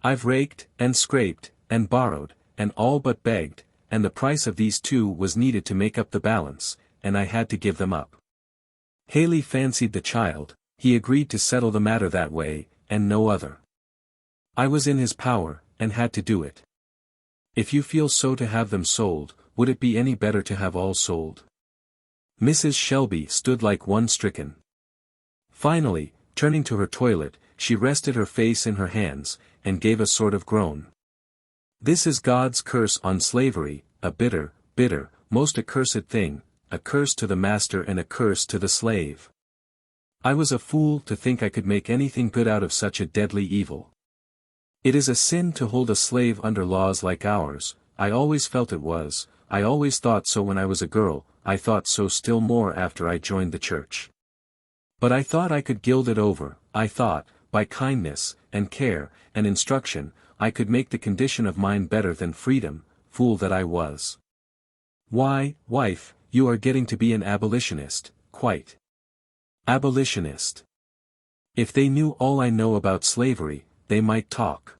I've raked, and scraped, and borrowed, and all but begged, and the price of these two was needed to make up the balance, and I had to give them up. Haley fancied the child, he agreed to settle the matter that way, and no other. I was in his power, and had to do it. If you feel so to have them sold, would it be any better to have all sold? Mrs. Shelby stood like one stricken. Finally, turning to her toilet, she rested her face in her hands, and gave a sort of groan. This is God's curse on slavery, a bitter, bitter, most accursed thing, a curse to the master and a curse to the slave. I was a fool to think I could make anything good out of such a deadly evil. It is a sin to hold a slave under laws like ours, I always felt it was, I always thought so when I was a girl, I thought so still more after I joined the church. But I thought I could gild it over, I thought, by kindness, and care, and instruction, I could make the condition of mine better than freedom, fool that I was. Why, wife, you are getting to be an abolitionist, quite. Abolitionist. If they knew all I know about slavery, they might talk.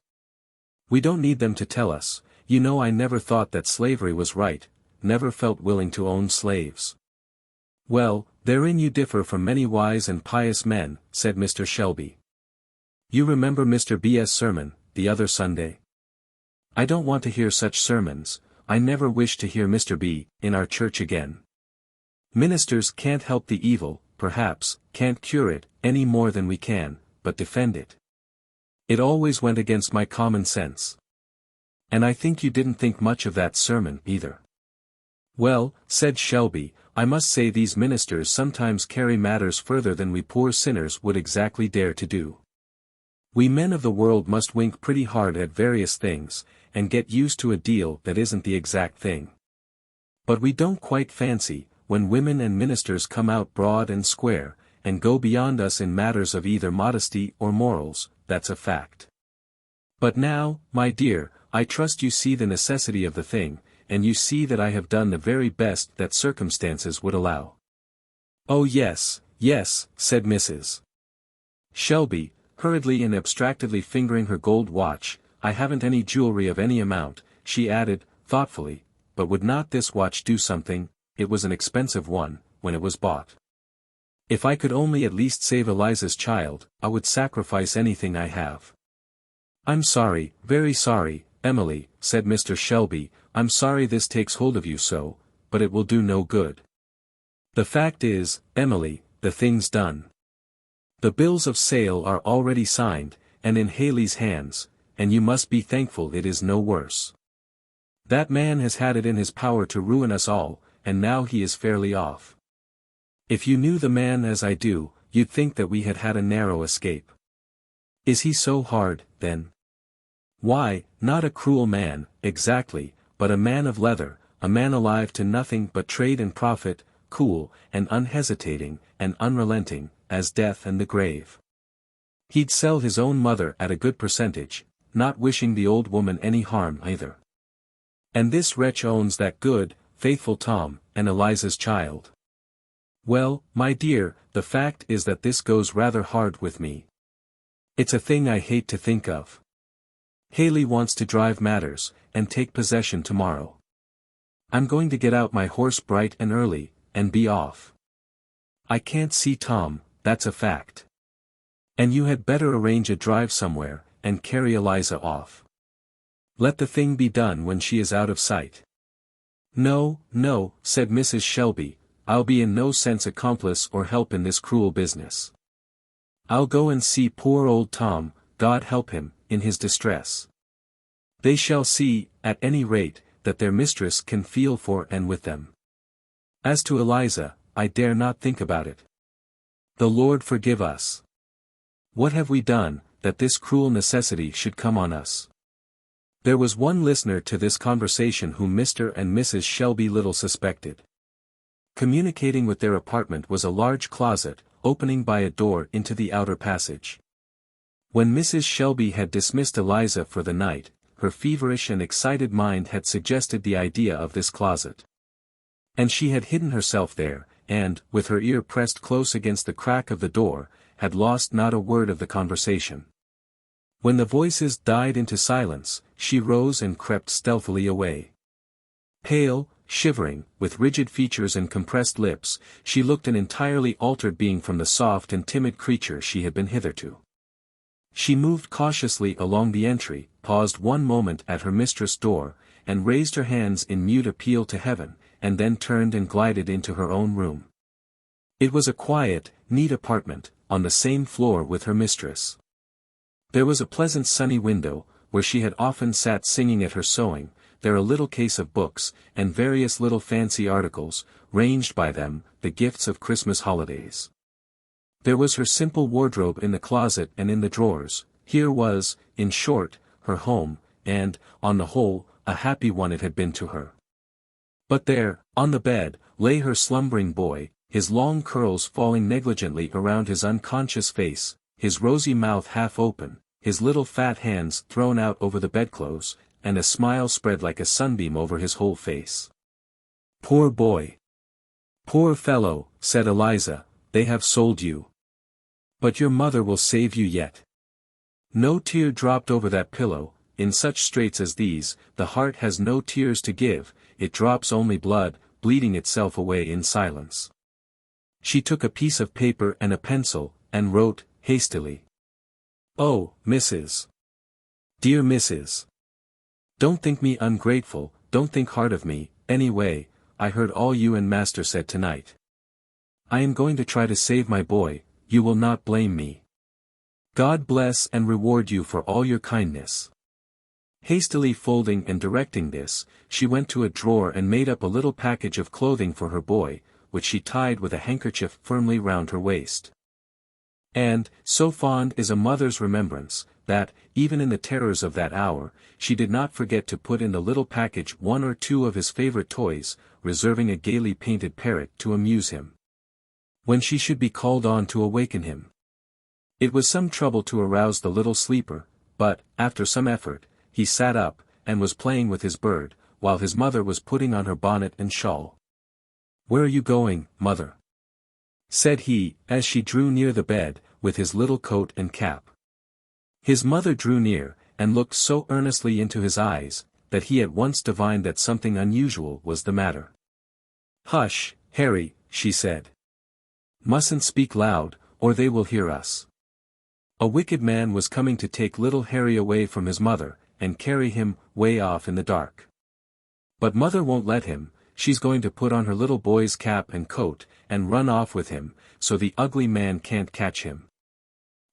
We don't need them to tell us, you know I never thought that slavery was right, never felt willing to own slaves. Well, therein you differ from many wise and pious men, said Mr. Shelby. You remember Mr. B.'s sermon, the other Sunday? I don't want to hear such sermons, I never wish to hear Mr. B. in our church again. Ministers can't help the evil, perhaps, can't cure it, any more than we can, but defend it. It always went against my common sense. And I think you didn't think much of that sermon, either. Well, said Shelby, I must say these ministers sometimes carry matters further than we poor sinners would exactly dare to do. We men of the world must wink pretty hard at various things, and get used to a deal that isn't the exact thing. But we don't quite fancy, when women and ministers come out broad and square, and go beyond us in matters of either modesty or morals, that's a fact. But now, my dear, I trust you see the necessity of the thing, and you see that I have done the very best that circumstances would allow. Oh yes, yes, said Mrs. Shelby, hurriedly and abstractedly fingering her gold watch, I haven't any jewelry of any amount, she added, thoughtfully, but would not this watch do something? It was an expensive one, when it was bought. If I could only at least save Eliza's child, I would sacrifice anything I have. I'm sorry, very sorry, Emily, said Mr. Shelby, I'm sorry this takes hold of you so, but it will do no good. The fact is, Emily, the thing's done. The bills of sale are already signed, and in Haley's hands, and you must be thankful it is no worse. That man has had it in his power to ruin us all, and now he is fairly off. If you knew the man as I do, you'd think that we had had a narrow escape. Is he so hard, then? Why, not a cruel man, exactly, but a man of leather, a man alive to nothing but trade and profit, cool, and unhesitating, and unrelenting, as death and the grave. He'd sell his own mother at a good percentage, not wishing the old woman any harm either. And this wretch owns that good, faithful Tom, and Eliza's child. Well, my dear, the fact is that this goes rather hard with me. It's a thing I hate to think of. Haley wants to drive matters, and take possession tomorrow. I'm going to get out my horse bright and early, and be off. I can't see Tom, that's a fact. And you had better arrange a drive somewhere, and carry Eliza off. Let the thing be done when she is out of sight. No, no, said Mrs. Shelby, I'll be in no sense accomplice or help in this cruel business. I'll go and see poor old Tom, God help him, in his distress. They shall see, at any rate, that their mistress can feel for and with them. As to Eliza, I dare not think about it. The Lord forgive us. What have we done, that this cruel necessity should come on us? There was one listener to this conversation whom Mr. and Mrs. Shelby little suspected. Communicating with their apartment was a large closet, opening by a door into the outer passage. When Mrs. Shelby had dismissed Eliza for the night, her feverish and excited mind had suggested the idea of this closet. And she had hidden herself there, and, with her ear pressed close against the crack of the door, had lost not a word of the conversation. When the voices died into silence, she rose and crept stealthily away. Pale, shivering, with rigid features and compressed lips, she looked an entirely altered being from the soft and timid creature she had been hitherto. She moved cautiously along the entry, paused one moment at her mistress' door, and raised her hands in mute appeal to heaven, and then turned and glided into her own room. It was a quiet, neat apartment, on the same floor with her mistress. There was a pleasant sunny window, where she had often sat singing at her sewing, there a little case of books, and various little fancy articles, ranged by them, the gifts of Christmas holidays. There was her simple wardrobe in the closet and in the drawers. Here was, in short, her home, and, on the whole, a happy one it had been to her. But there, on the bed, lay her slumbering boy, his long curls falling negligently around his unconscious face, his rosy mouth half open, his little fat hands thrown out over the bedclothes, and a smile spread like a sunbeam over his whole face. Poor boy! Poor fellow, said Eliza, they have sold you. But your mother will save you yet. No tear dropped over that pillow. In such straits as these, the heart has no tears to give, it drops only blood, bleeding itself away in silence. She took a piece of paper and a pencil, and wrote, hastily. Oh, Mrs. Dear Mrs. Don't think me ungrateful, don't think hard of me, anyway, I heard all you and master said tonight. I am going to try to save my boy, you will not blame me. God bless and reward you for all your kindness. Hastily folding and directing this, she went to a drawer and made up a little package of clothing for her boy, which she tied with a handkerchief firmly round her waist. And, so fond is a mother's remembrance, that, even in the terrors of that hour, she did not forget to put in the little package one or two of his favorite toys, reserving a gaily painted parrot to amuse him when she should be called on to awaken him. It was some trouble to arouse the little sleeper, but, after some effort, he sat up, and was playing with his bird, while his mother was putting on her bonnet and shawl. Where are you going, mother? Said he, as she drew near the bed, with his little coat and cap. His mother drew near, and looked so earnestly into his eyes, that he at once divined that something unusual was the matter. Hush, Harry, she said. Mustn't speak loud, or they will hear us. A wicked man was coming to take little Harry away from his mother, and carry him, way off in the dark. But mother won't let him, she's going to put on her little boy's cap and coat, and run off with him, so the ugly man can't catch him."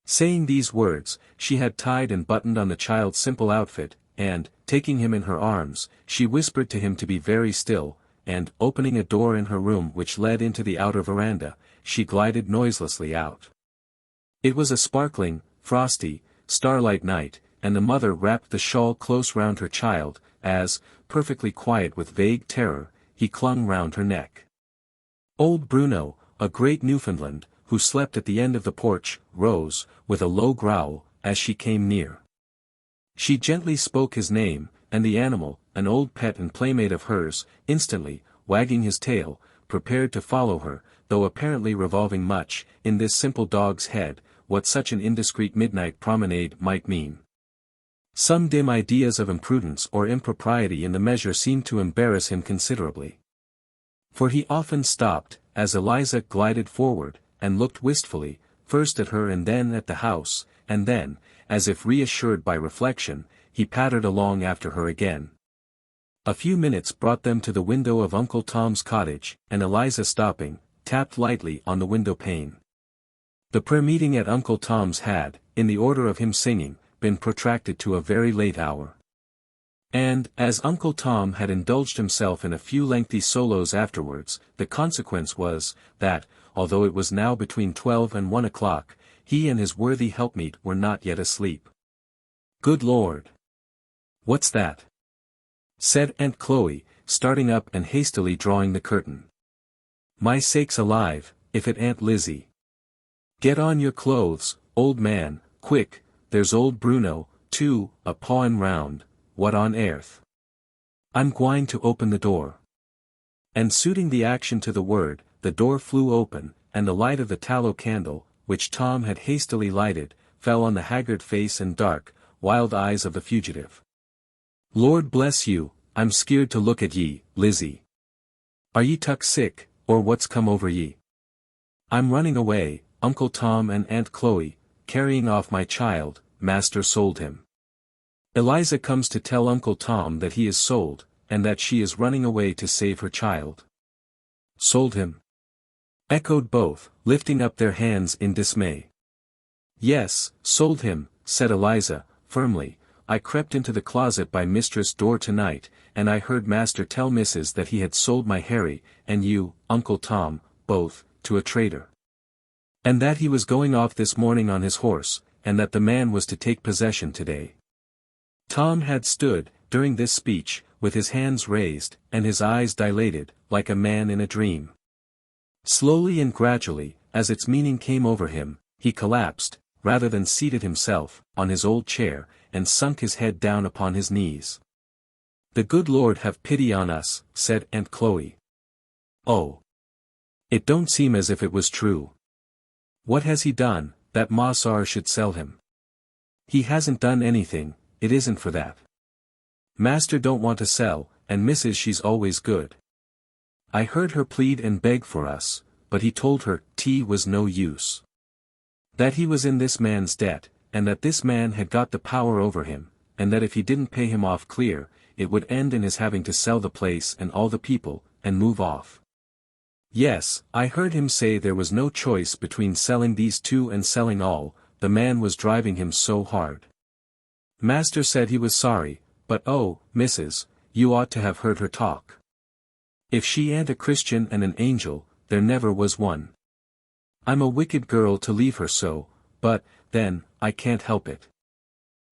Saying these words, she had tied and buttoned on the child's simple outfit, and, taking him in her arms, she whispered to him to be very still, and, opening a door in her room which led into the outer veranda, she glided noiselessly out. It was a sparkling, frosty, starlight night, and the mother wrapped the shawl close round her child, as, perfectly quiet with vague terror, he clung round her neck. Old Bruno, a great Newfoundland, who slept at the end of the porch, rose, with a low growl, as she came near. She gently spoke his name, and the animal, an old pet and playmate of hers, instantly, wagging his tail, prepared to follow her, though apparently revolving much, in this simple dog's head, what such an indiscreet midnight promenade might mean. Some dim ideas of imprudence or impropriety in the measure seemed to embarrass him considerably. For he often stopped, as Eliza glided forward, and looked wistfully, first at her and then at the house, and then, as if reassured by reflection, he pattered along after her again. A few minutes brought them to the window of Uncle Tom's cottage, and Eliza stopping, tapped lightly on the window pane. The prayer meeting at Uncle Tom's had, in the order of hymn singing, been protracted to a very late hour. And, as Uncle Tom had indulged himself in a few lengthy solos afterwards, the consequence was, that, although it was now between 12 and 1 o'clock, he and his worthy helpmeet were not yet asleep. "Good Lord! What's that?" said Aunt Chloe, starting up and hastily drawing the curtain. "My sakes alive, if it ain't Lizzie! Get on your clothes, old man, quick, there's old Bruno, too, a pawin' round, what on airth? I'm gwine to open the door." And suiting the action to the word, the door flew open, and the light of the tallow candle, which Tom had hastily lighted, fell on the haggard face and dark, wild eyes of the fugitive. "Lord bless you, I'm skeered to look at ye, Lizzie. Are ye tuck sick, or what's come over ye?" "I'm running away, Uncle Tom and Aunt Chloe, carrying off my child, master sold him. Eliza comes to tell Uncle Tom that he is sold, and that she is running away to save her child." "Sold him?" echoed both, lifting up their hands in dismay. "Yes, sold him," said Eliza, firmly. "I crept into the closet by mistress' door tonight, and I heard master tell missus that he had sold my Harry, and you, Uncle Tom, both, to a trader. And that he was going off this morning on his horse, and that the man was to take possession today." Tom had stood, during this speech, with his hands raised, and his eyes dilated, like a man in a dream. Slowly and gradually, as its meaning came over him, he collapsed, rather than seated himself, on his old chair, and sunk his head down upon his knees. "The good Lord have pity on us," said Aunt Chloe. "Oh! It don't seem as if it was true. What has he done, that Mossar should sell him?" "He hasn't done anything, it isn't for that. Master don't want to sell, and missus she's always good. I heard her plead and beg for us, but he told her tea was no use. That he was in this man's debt, and that this man had got the power over him, and that if he didn't pay him off clear, it would end in his having to sell the place and all the people, and move off. Yes, I heard him say there was no choice between selling these two and selling all, the man was driving him so hard. Master said he was sorry, but oh, missus, you ought to have heard her talk. If she ain't a Christian and an angel, there never was one. I'm a wicked girl to leave her so, but, then, I can't help it.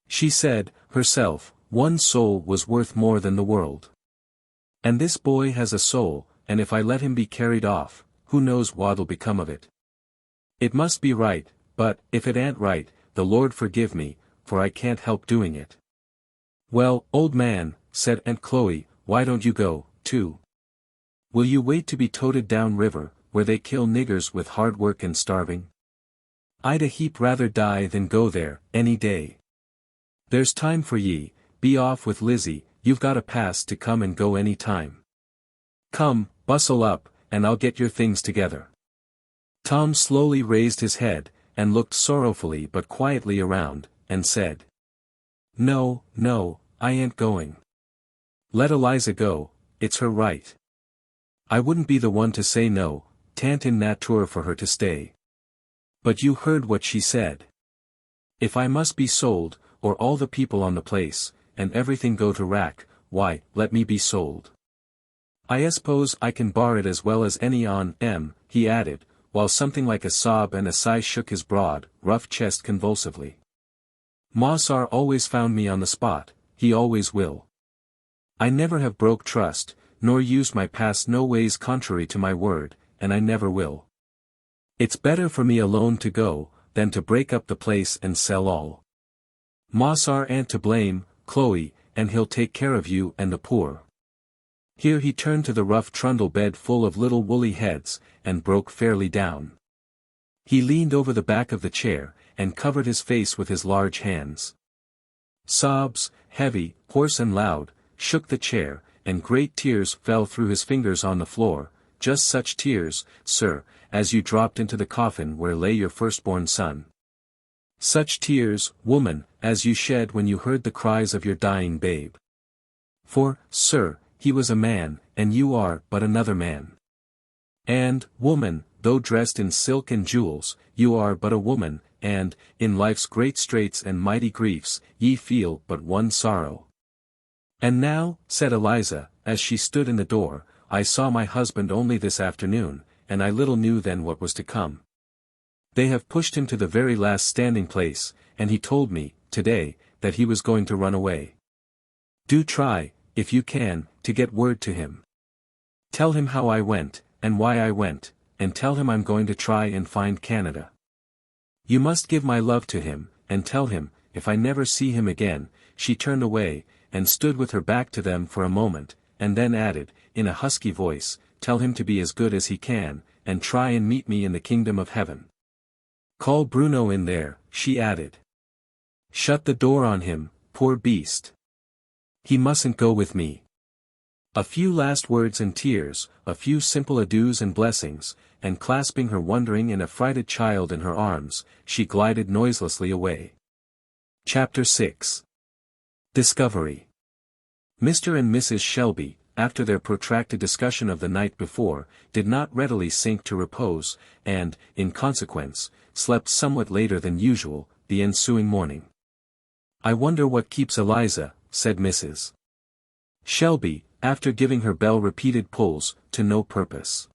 She said, herself, one soul was worth more than the world. And this boy has a soul, and if I let him be carried off, who knows what'll become of it. It must be right, but, if it ain't right, the Lord forgive me, for I can't help doing it." "Well, old man," said Aunt Chloe, "why don't you go, too? Will you wait to be toted down river, where they kill niggers with hard work and starving? I'd a heap rather die than go there, any day. There's time for ye, be off with Lizzie, you've got a pass to come and go any time. Come, bustle up, and I'll get your things together." Tom slowly raised his head, and looked sorrowfully but quietly around, and said, "No, no, I ain't going. Let Eliza go, it's her right. I wouldn't be the one to say no, tant in nature for her to stay. But you heard what she said. If I must be sold, or all the people on the place, and everything go to rack, why, let me be sold. I suppose I can bar it as well as any on M, he added, while something like a sob and a sigh shook his broad, rough chest convulsively. Mossar always found me on the spot, he always will. I never have broke trust, nor used my past no ways contrary to my word, and I never will. It's better for me alone to go, than to break up the place and sell all. Mossar ain't to blame, Chloe, and he'll take care of you and the poor. Here he turned to the rough trundle bed full of little woolly heads, and broke fairly down. He leaned over the back of the chair, and covered his face with his large hands. Sobs, heavy, hoarse and loud, shook the chair, and great tears fell through his fingers on the floor, just such tears, sir, as you dropped into the coffin where lay your firstborn son. Such tears, woman, as you shed when you heard the cries of your dying babe. For, sir, he was a man, and you are but another man. And, woman, though dressed in silk and jewels, you are but a woman, and, in life's great straits and mighty griefs, ye feel but one sorrow. And now, said Eliza, as she stood in the door, I saw my husband only this afternoon, and I little knew then what was to come. They have pushed him to the very last standing place, and he told me, today, that he was going to run away. Do try, if you can, to get word to him. Tell him how I went, and why I went, and tell him I'm going to try and find Canada. You must give my love to him, and tell him, if I never see him again. She turned away, and stood with her back to them for a moment, and then added, in a husky voice, tell him to be as good as he can, and try and meet me in the kingdom of heaven. Call Bruno in there, she added. Shut the door on him, poor beast. He mustn't go with me. A few last words and tears, a few simple adieus and blessings, and clasping her wondering and affrighted child in her arms, she glided noiselessly away. Chapter 6. Discovery. Mr. and Mrs. Shelby, after their protracted discussion of the night before, did not readily sink to repose, and, in consequence, slept somewhat later than usual, the ensuing morning. I wonder what keeps Eliza, said Mrs. Shelby, after giving her bell repeated pulls, to no purpose.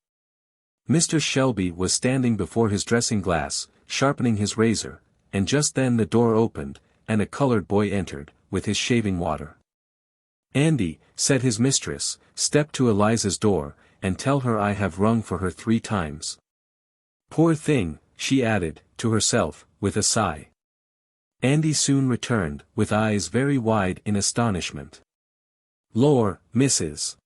Mr. Shelby was standing before his dressing-glass, sharpening his razor, and just then the door opened, and a colored boy entered, with his shaving water. Andy, said his mistress, step to Eliza's door, and tell her I have rung for her 3 times. Poor thing, she added, to herself, with a sigh. Andy soon returned, with eyes very wide in astonishment. Lor, Mrs.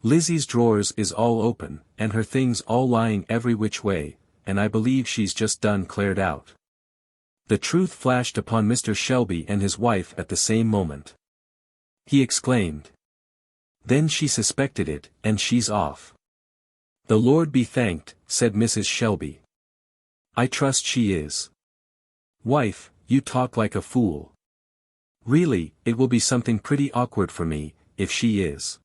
Lizzie's drawers is all open, and her things all lying every which way, and I believe she's just done cleared out. The truth flashed upon Mr. Shelby and his wife at the same moment. He exclaimed. Then she suspected it, and she's off. The Lord be thanked, said Mrs. Shelby. I trust she is. Wife, you talk like a fool. Really, it will be something pretty awkward for me, if she is.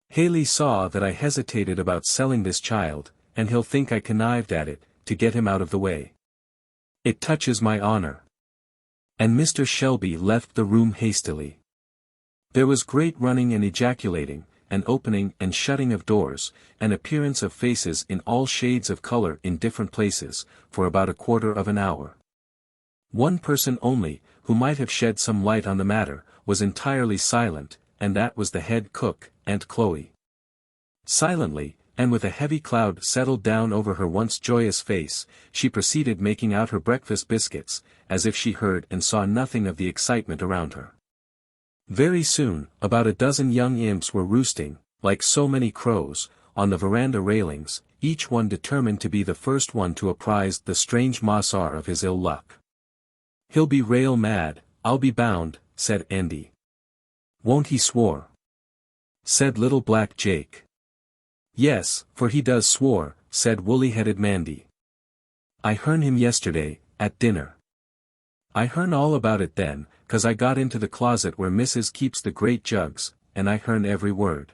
Haley saw that I hesitated about selling this child, and he'll think I connived at it, to get him out of the way. It touches my honor. And Mr. Shelby left the room hastily. There was great running and ejaculating, an opening and shutting of doors, an appearance of faces in all shades of color in different places, for about a quarter of an hour. One person only, who might have shed some light on the matter, was entirely silent, and that was the head cook, Aunt Chloe. Silently, and with a heavy cloud settled down over her once joyous face, she proceeded making out her breakfast biscuits, as if she heard and saw nothing of the excitement around her. Very soon, about a dozen young imps were roosting, like so many crows, on the veranda railings, each one determined to be the first one to apprise the strange Mossar of his ill luck. He'll be rail mad, I'll be bound, said Andy. Won't he swore? Said little black Jake. Yes, for he does swore, said woolly-headed Mandy. I hearn him yesterday, at dinner. I hearn all about it then, 'cause I got into the closet where Mrs. keeps the great jugs, and I hearn every word.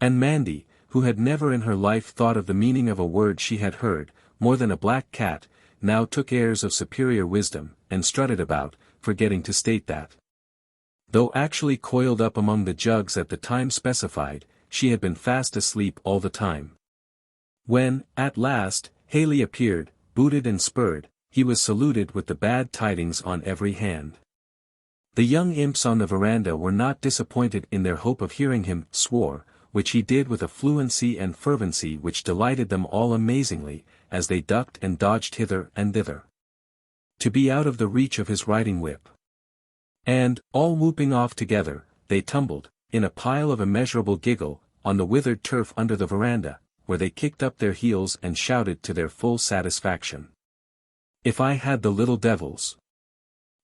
And Mandy, who had never in her life thought of the meaning of a word she had heard, more than a black cat, now took airs of superior wisdom, and strutted about, forgetting to state that, though actually coiled up among the jugs at the time specified, she had been fast asleep all the time. When, at last, Haley appeared, booted and spurred, he was saluted with the bad tidings on every hand. The young imps on the veranda were not disappointed in their hope of hearing him swore, which he did with a fluency and fervency which delighted them all amazingly, as they ducked and dodged hither and thither, to be out of the reach of his riding whip. And, all whooping off together, they tumbled, in a pile of immeasurable giggle, on the withered turf under the veranda, where they kicked up their heels and shouted to their full satisfaction. "If I had the little devils,"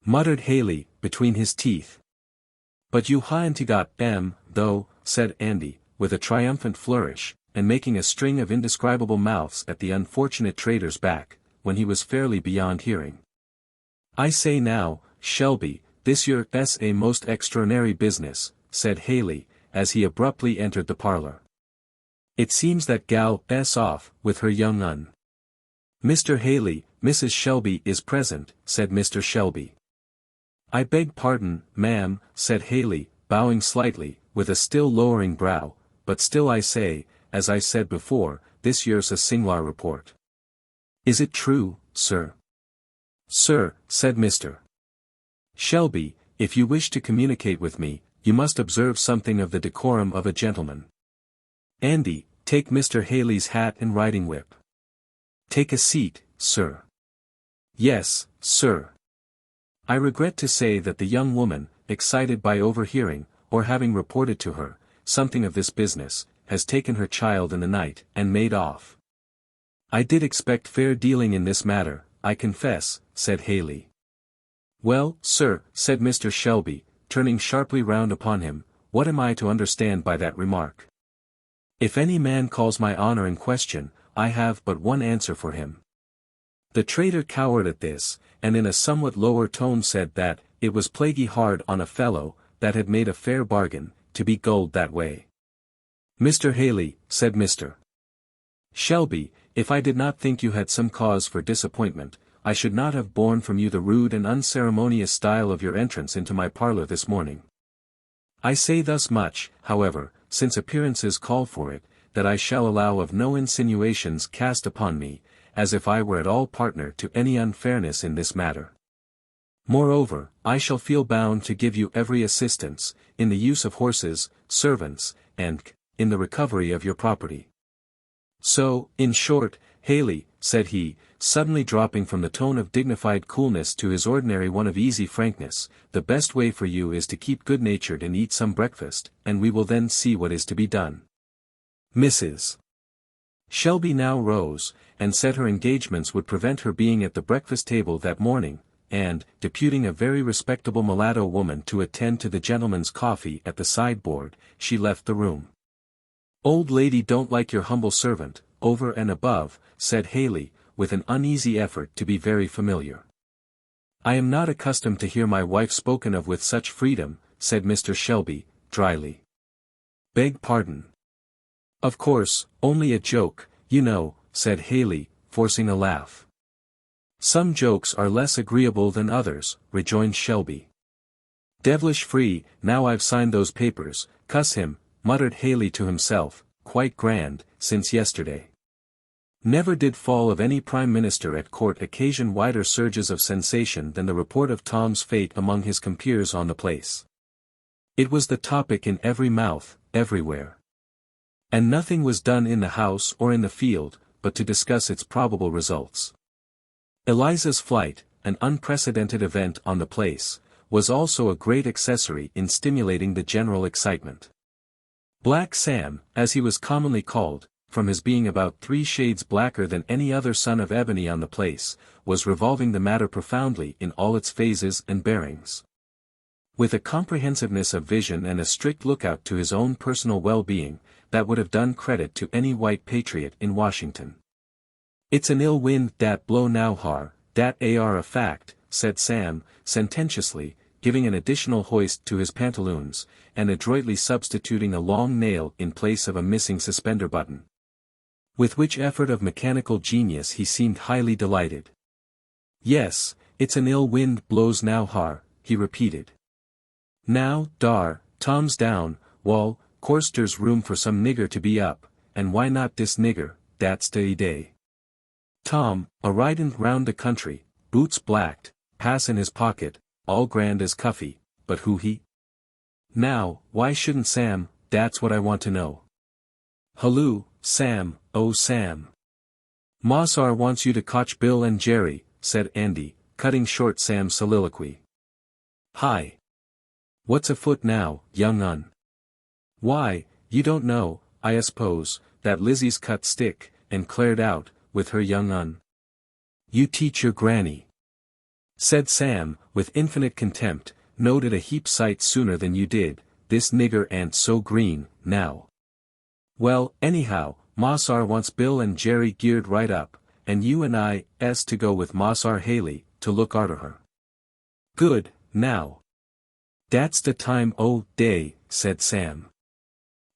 muttered Haley, between his teeth. "But you hain't got 'em, though," said Andy, with a triumphant flourish, and making a string of indescribable mouths at the unfortunate trader's back, when he was fairly beyond hearing. "I say now, Shelby, this yer s a most extraordinary business," said Haley, as he abruptly entered the parlor. "It seems that gal s off, with her young un." "Mr. Haley, Mrs. Shelby is present," said Mr. Shelby. "I beg pardon, ma'am," said Haley, bowing slightly, with a still lowering brow, "but still I say, as I said before, this yer's a sing'lar report." "Is it true, sir?" "Sir," said Mr. Shelby, "if you wish to communicate with me, you must observe something of the decorum of a gentleman. Andy, take Mr. Haley's hat and riding whip. Take a seat, sir." "Yes, sir." "I regret to say that the young woman, excited by overhearing, or having reported to her, something of this business, has taken her child in the night, and made off." "I did expect fair dealing in this matter, I confess," said Haley. "Well, sir," said Mr. Shelby, turning sharply round upon him, "what am I to understand by that remark? If any man calls my honor in question, I have but one answer for him." The trader cowered at this, and in a somewhat lower tone said that, it was plaguey hard on a fellow, that had made a fair bargain, to be gulled that way. "Mr. Haley," said Mr. Shelby, "if I did not think you had some cause for disappointment, I should not have borne from you the rude and unceremonious style of your entrance into my parlor this morning. I say thus much, however, since appearances call for it, that I shall allow of no insinuations cast upon me, as if I were at all partner to any unfairness in this matter. Moreover, I shall feel bound to give you every assistance, in the use of horses, servants, and in the recovery of your property. So, in short, Haley," said he, suddenly dropping from the tone of dignified coolness to his ordinary one of easy frankness, "the best way for you is to keep good-natured and eat some breakfast, and we will then see what is to be done." Mrs. Shelby now rose, and said her engagements would prevent her being at the breakfast table that morning, and, deputing a very respectable mulatto woman to attend to the gentleman's coffee at the sideboard, she left the room. "Old lady don't like your humble servant, over and above," said Haley, with an uneasy effort to be very familiar. "I am not accustomed to hear my wife spoken of with such freedom," said Mr. Shelby, dryly. "Beg pardon." "Of course, only a joke, you know," said Haley, forcing a laugh. "Some jokes are less agreeable than others," rejoined Shelby. "Devilish free, now I've signed those papers, cuss him," muttered Haley to himself, "quite grand, since yesterday. Never did fall of any prime minister at court occasion wider surges of sensation than the report of Tom's fate among his compeers on the place. It was the topic in every mouth, everywhere. And nothing was done in the house or in the field, but to discuss its probable results. Eliza's flight, an unprecedented event on the place, was also a great accessory in stimulating the general excitement. Black Sam, as he was commonly called, from his being about 3 shades blacker than any other son of ebony on the place, was revolving the matter profoundly in all its phases and bearings. With a comprehensiveness of vision and a strict lookout to his own personal well-being, that would have done credit to any white patriot in Washington. "It's an ill wind dat blow now har, dat ar a fact," said Sam, sententiously, giving an additional hoist to his pantaloons, and adroitly substituting a long nail in place of a missing suspender button. With which effort of mechanical genius he seemed highly delighted. "Yes, it's an ill wind blows now Har," he repeated. "Now, dar, Tom's down, wall, course der's room for some nigger to be up, and why not dis nigger, dat's de day. Tom, a-ridin' round the country, boots blacked, pass in his pocket, all grand as Cuffy, but who he? Now, why shouldn't Sam, dat's what I want to know." "Halloo, Sam, oh Sam. Moss R wants you to cotch Bill and Jerry," said Andy, cutting short Sam's soliloquy. "Hi. What's afoot now, young un?" "Why, you don't know, I suppose, that Lizzie's cut stick, and cleared out, with her young un." "You teach your granny," said Sam, with infinite contempt, "knowed it a heap sight sooner than you did, this nigger ain't so green, now. Well, anyhow, Moss R wants Bill and Jerry geared right up, and you and I to go with Moss R Haley, to look arter her." "Good, now. Dat's the time o' day," said Sam.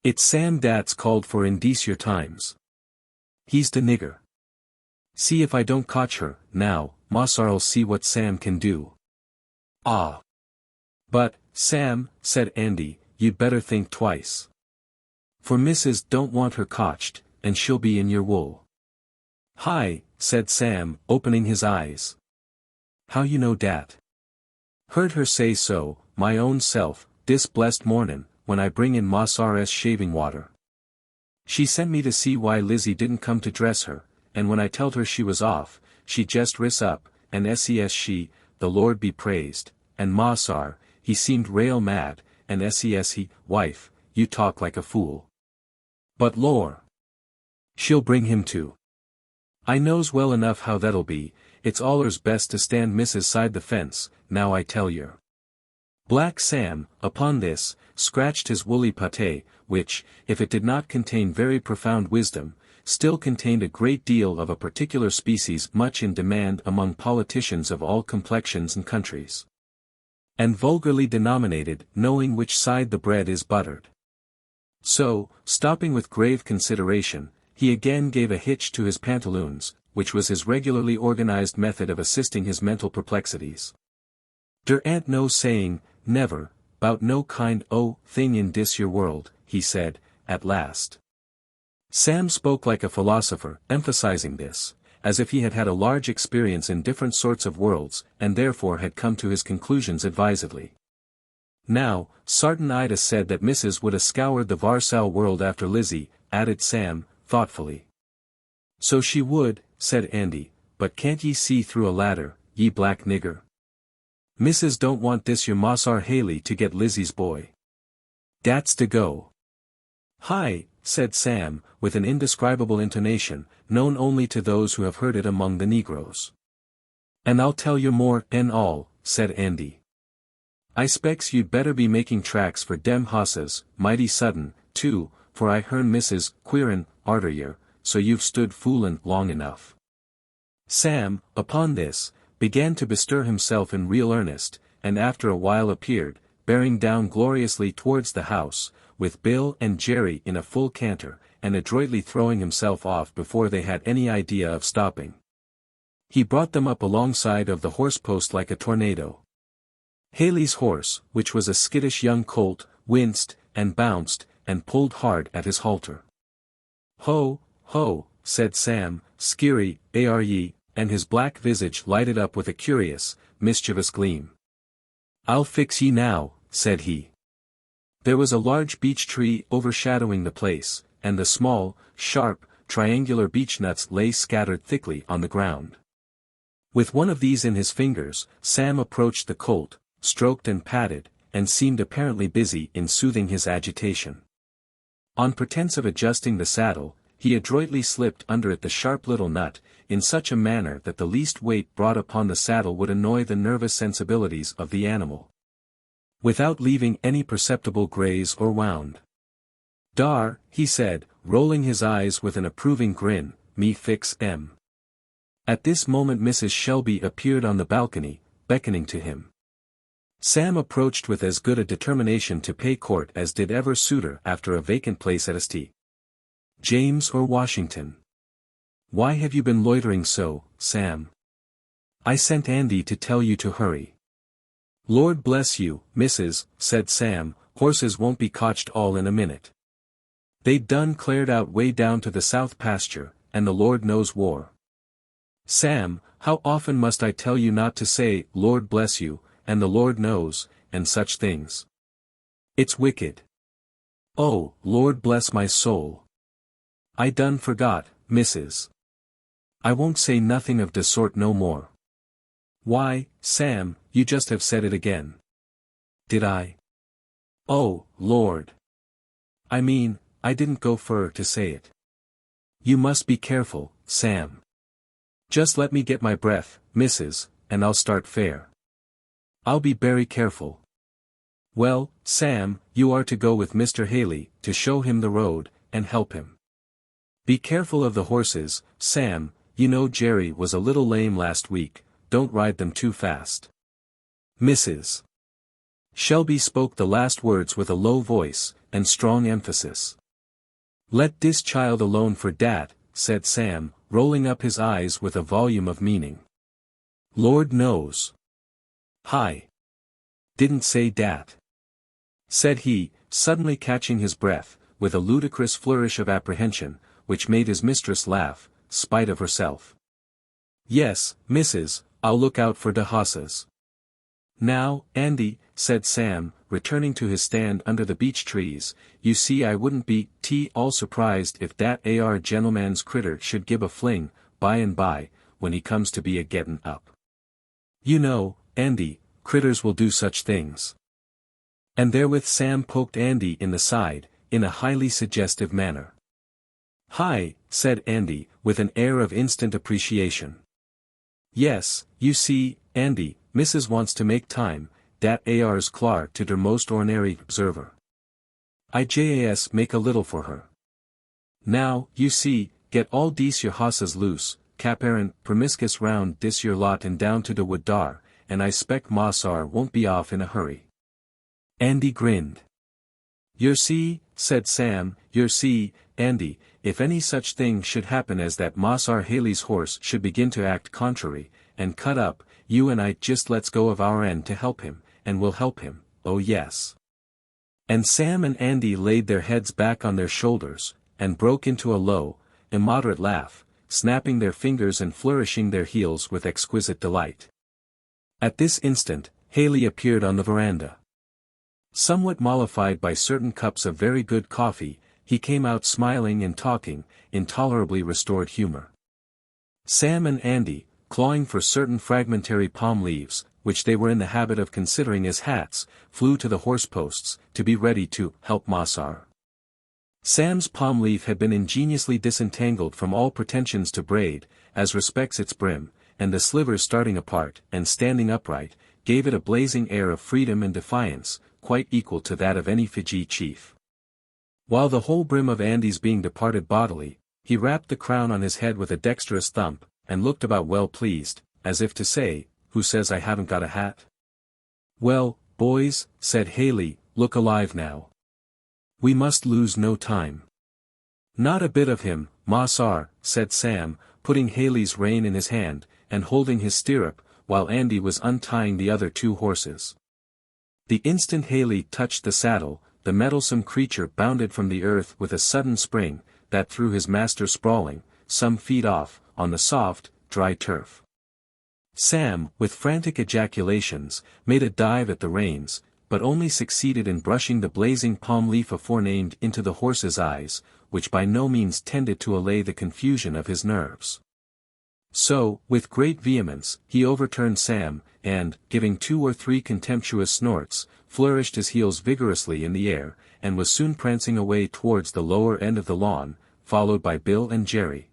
"It's Sam dat's called for in dese your times. He's the nigger. See if I don't cotch her, now, Moss R'll see what Sam can do." "Ah. But, Sam," said Andy, "you'd better think twice. For Mrs. don't want her cotched, and she'll be in your wool." "Hi," said Sam, opening his eyes. "How you know dat?" "Heard her say so, my own self, dis blessed mornin', when I bring in Moss R.'s shaving water. She sent me to see why Lizzie didn't come to dress her, and when I telled her she was off, she jest riz up, and ses she, the Lord be praised, and Moss R, he seemed rail mad, and ses he, wife, you talk like a fool. But lor! She'll bring him to. I knows well enough how that'll be, it's allers best to stand Mrs. side the fence, now I tell yer." Black Sam, upon this, scratched his woolly pate, which, if it did not contain very profound wisdom, still contained a great deal of a particular species much in demand among politicians of all complexions and countries, and vulgarly denominated knowing which side the bread is buttered. So, stopping with grave consideration, he again gave a hitch to his pantaloons, which was his regularly organized method of assisting his mental perplexities. "Der ain't no saying, never, 'bout no kind o' thing in dis your world," he said, at last. Sam spoke like a philosopher, emphasizing this, as if he had had a large experience in different sorts of worlds, and therefore had come to his conclusions advisedly. "Now, sartin I'd said that Mrs. would scoured the Varsal world after Lizzie," added Sam, thoughtfully. "So she would," said Andy, "but can't ye see through a ladder, ye black nigger? Mrs. don't want this your Moss R. Haley to get Lizzie's boy. Dat's to go." "Hi," said Sam, with an indescribable intonation, known only to those who have heard it among the negroes. "And I'll tell you more, and all," said Andy. "I specs you'd better be making tracks for dem hosses, mighty sudden, too, for I hearn Mrs. queerin' arter yer, so you've stood foolin' long enough." Sam, upon this, began to bestir himself in real earnest, and after a while appeared, bearing down gloriously towards the house, with Bill and Jerry in a full canter, and adroitly throwing himself off before they had any idea of stopping. He brought them up alongside of the horse-post like a tornado. Haley's horse, which was a skittish young colt, winced, and bounced, and pulled hard at his halter. "Ho, ho," said Sam, "skeery, are ye," and his black visage lighted up with a curious, mischievous gleam. "I'll fix ye now," said he. There was a large beech tree overshadowing the place, and the small, sharp, triangular beechnuts lay scattered thickly on the ground. With one of these in his fingers, Sam approached the colt, stroked and patted, and seemed apparently busy in soothing his agitation. On pretense of adjusting the saddle, he adroitly slipped under it the sharp little nut, in such a manner that the least weight brought upon the saddle would annoy the nervous sensibilities of the animal, without leaving any perceptible graze or wound. "Dar," he said, rolling his eyes with an approving grin, "me fix 'em." At this moment Mrs. Shelby appeared on the balcony, beckoning to him. Sam approached with as good a determination to pay court as did ever suitor after a vacant place at St. James or Washington. "Why have you been loitering so, Sam? I sent Andy to tell you to hurry." "Lord bless you, missus," said Sam, "horses won't be cotched all in a minute. They'd done cleared out way down to the south pasture, and the Lord knows war." "Sam, how often must I tell you not to say, 'Lord bless you,' and 'the Lord knows,' and such things? It's wicked." "Oh, Lord bless my soul. I done forgot, missus. I won't say nothing of de sort no more." "Why, Sam, you just have said it again." "Did I? Oh, Lord. I mean, I didn't go fur to say it." "You must be careful, Sam. Just let me get my breath, missus, and I'll start fair." "I'll be very careful." "Well, Sam, you are to go with Mr. Haley, to show him the road, and help him. Be careful of the horses, Sam, you know Jerry was a little lame last week, don't ride them too fast." "Mrs." Shelby spoke the last words with a low voice, and strong emphasis. "Let dis child alone for dat," said Sam, rolling up his eyes with a volume of meaning. "Lord knows. Hi. Didn't say dat," said he, suddenly catching his breath, with a ludicrous flourish of apprehension, which made his mistress laugh, spite of herself. "Yes, missus, I'll look out for de hosses." "Now, Andy," said Sam, returning to his stand under the beech trees, "you see I wouldn't be all surprised if dat ar gentleman's critter should give a fling, by and by, when he comes to be a gettin' up. You know, Andy, critters will do such things." And therewith Sam poked Andy in the side, in a highly suggestive manner. "Hi," said Andy, with an air of instant appreciation. "Yes, you see, Andy, missus wants to make time, dat ar's clar to der most ornary observer. I jas make a little for her. Now, you see, get all dese your hosses loose, caparent promiscus round dis your lot and down to de wood dar, and I spec Moss R won't be off in a hurry." Andy grinned. "Yer see," said Sam, "yer see, Andy, if any such thing should happen as that Moss R. Haley's horse should begin to act contrary, and cut up, you and I just let's go of our end to help him, and we'll help him, oh yes." And Sam and Andy laid their heads back on their shoulders, and broke into a low, immoderate laugh, snapping their fingers and flourishing their heels with exquisite delight. At this instant, Haley appeared on the veranda. Somewhat mollified by certain cups of very good coffee, he came out smiling and talking, in tolerably restored humor. Sam and Andy, clawing for certain fragmentary palm leaves, which they were in the habit of considering as hats, flew to the horse posts, to be ready to help Moss R. Sam's palm leaf had been ingeniously disentangled from all pretensions to braid, as respects its brim, and the slivers starting apart, and standing upright, gave it a blazing air of freedom and defiance, quite equal to that of any Fiji chief. While the whole brim of Andy's being departed bodily, he rapped the crown on his head with a dexterous thump, and looked about well pleased, as if to say, "Who says I haven't got a hat?" "Well, boys," said Haley, "look alive now. We must lose no time." "Not a bit of him, Moss R," said Sam, putting Haley's rein in his hand, and holding his stirrup, while Andy was untying the other two horses. The instant Haley touched the saddle, the mettlesome creature bounded from the earth with a sudden spring, that threw his master sprawling, some feet off, on the soft, dry turf. Sam, with frantic ejaculations, made a dive at the reins, but only succeeded in brushing the blazing palm leaf aforenamed into the horse's eyes, which by no means tended to allay the confusion of his nerves. So, with great vehemence, he overturned Sam, and, giving 2 or 3 contemptuous snorts, flourished his heels vigorously in the air, and was soon prancing away towards the lower end of the lawn, followed by Bill and Jerry,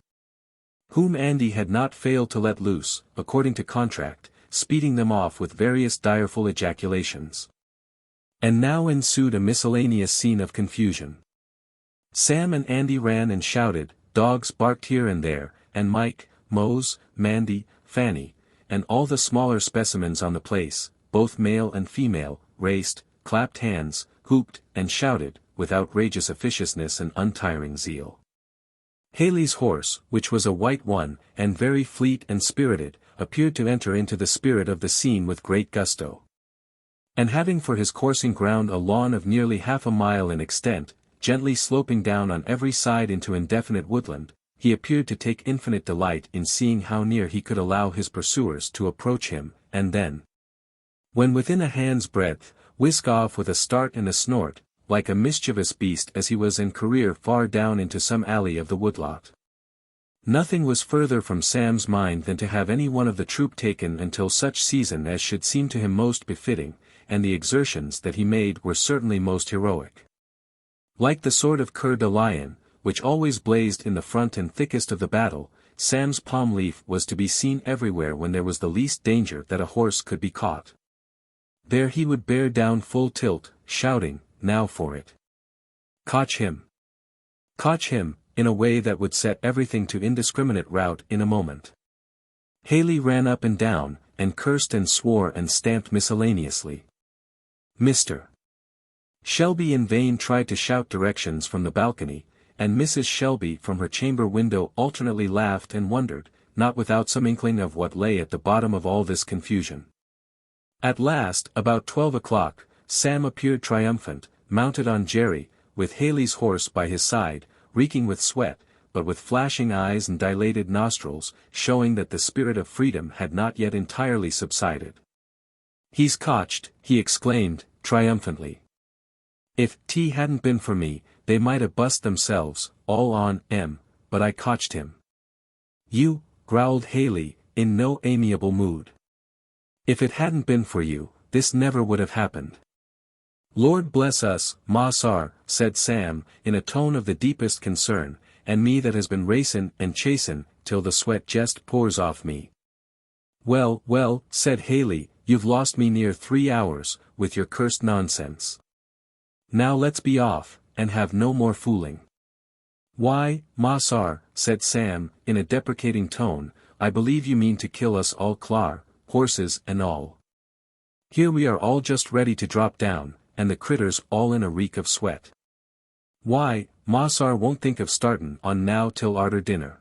whom Andy had not failed to let loose, according to contract, speeding them off with various direful ejaculations. And now ensued a miscellaneous scene of confusion. Sam and Andy ran and shouted, dogs barked here and there, and Mike, Mose, Mandy, Fanny, and all the smaller specimens on the place, both male and female, raced, clapped hands, whooped, and shouted, with outrageous officiousness and untiring zeal. Haley's horse, which was a white one, and very fleet and spirited, appeared to enter into the spirit of the scene with great gusto. And having for his coursing ground a lawn of nearly half a mile in extent, gently sloping down on every side into indefinite woodland, he appeared to take infinite delight in seeing how near he could allow his pursuers to approach him, and then, when within a hand's breadth, whisk off with a start and a snort, like a mischievous beast as he was, and career far down into some alley of the woodlot. Nothing was further from Sam's mind than to have any one of the troop taken until such season as should seem to him most befitting, and the exertions that he made were certainly most heroic. Like the sword of Coeur de Lion, which always blazed in the front and thickest of the battle, Sam's palm leaf was to be seen everywhere when there was the least danger that a horse could be caught. There he would bear down full tilt, shouting, "Now for it! Catch him! Catch him!" in a way that would set everything to indiscriminate rout in a moment. Haley ran up and down, and cursed and swore and stamped miscellaneously. Mr. Shelby in vain tried to shout directions from the balcony, and Mrs. Shelby from her chamber window alternately laughed and wondered, not without some inkling of what lay at the bottom of all this confusion. At last, about 12 o'clock, Sam appeared triumphant, mounted on Jerry, with Haley's horse by his side, reeking with sweat, but with flashing eyes and dilated nostrils, showing that the spirit of freedom had not yet entirely subsided. "He's cotched," he exclaimed, triumphantly. "If 't hadn't been for me, they might have bust themselves, all on 'em, but I cotched him." "You," growled Haley, in no amiable mood. "If it hadn't been for you, this never would have happened." "Lord bless us, Massar," said Sam, in a tone of the deepest concern, "and me that has been racin' and chasin', till the sweat jest pours off me." "Well, well," said Haley, "you've lost me near 3 hours, with your cursed nonsense. Now let's be off, and have no more fooling." "Why, Massar," said Sam, in a deprecating tone, "I believe you mean to kill us all clar, horses and all. Here we are all just ready to drop down, and the critters all in a reek of sweat. Why, Massar won't think of startin' on now till arter dinner.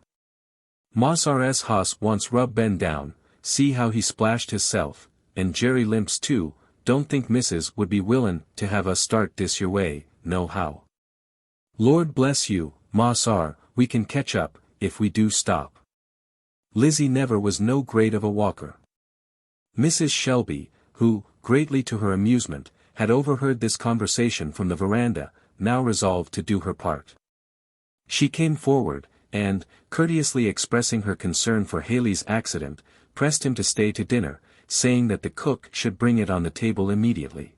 Massar's hoss wants rub Ben down, see how he splashed hisself, and Jerry limps too. Don't think Missus would be willin' to have us start dis your way, no how. Lord bless you, Massar, we can catch up, if we do stop. Lizzie never was no great of a walker." Mrs. Shelby, who, greatly to her amusement, had overheard this conversation from the veranda, now resolved to do her part. She came forward, and, courteously expressing her concern for Haley's accident, pressed him to stay to dinner, saying that the cook should bring it on the table immediately.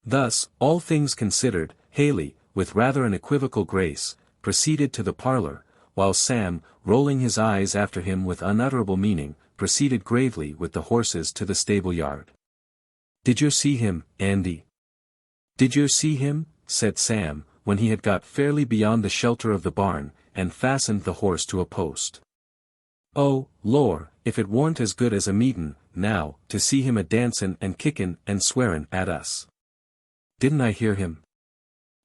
Thus, all things considered, Haley, with rather an equivocal grace, proceeded to the parlor, while Sam, rolling his eyes after him with unutterable meaning, proceeded gravely with the horses to the stable yard. "Did you see him, Andy? Did you see him?" said Sam, when he had got fairly beyond the shelter of the barn, and fastened the horse to a post. "Oh, lor, if it warn't as good as a meetin', now, to see him a-dancin' and kickin' and swearin' at us. Didn't I hear him?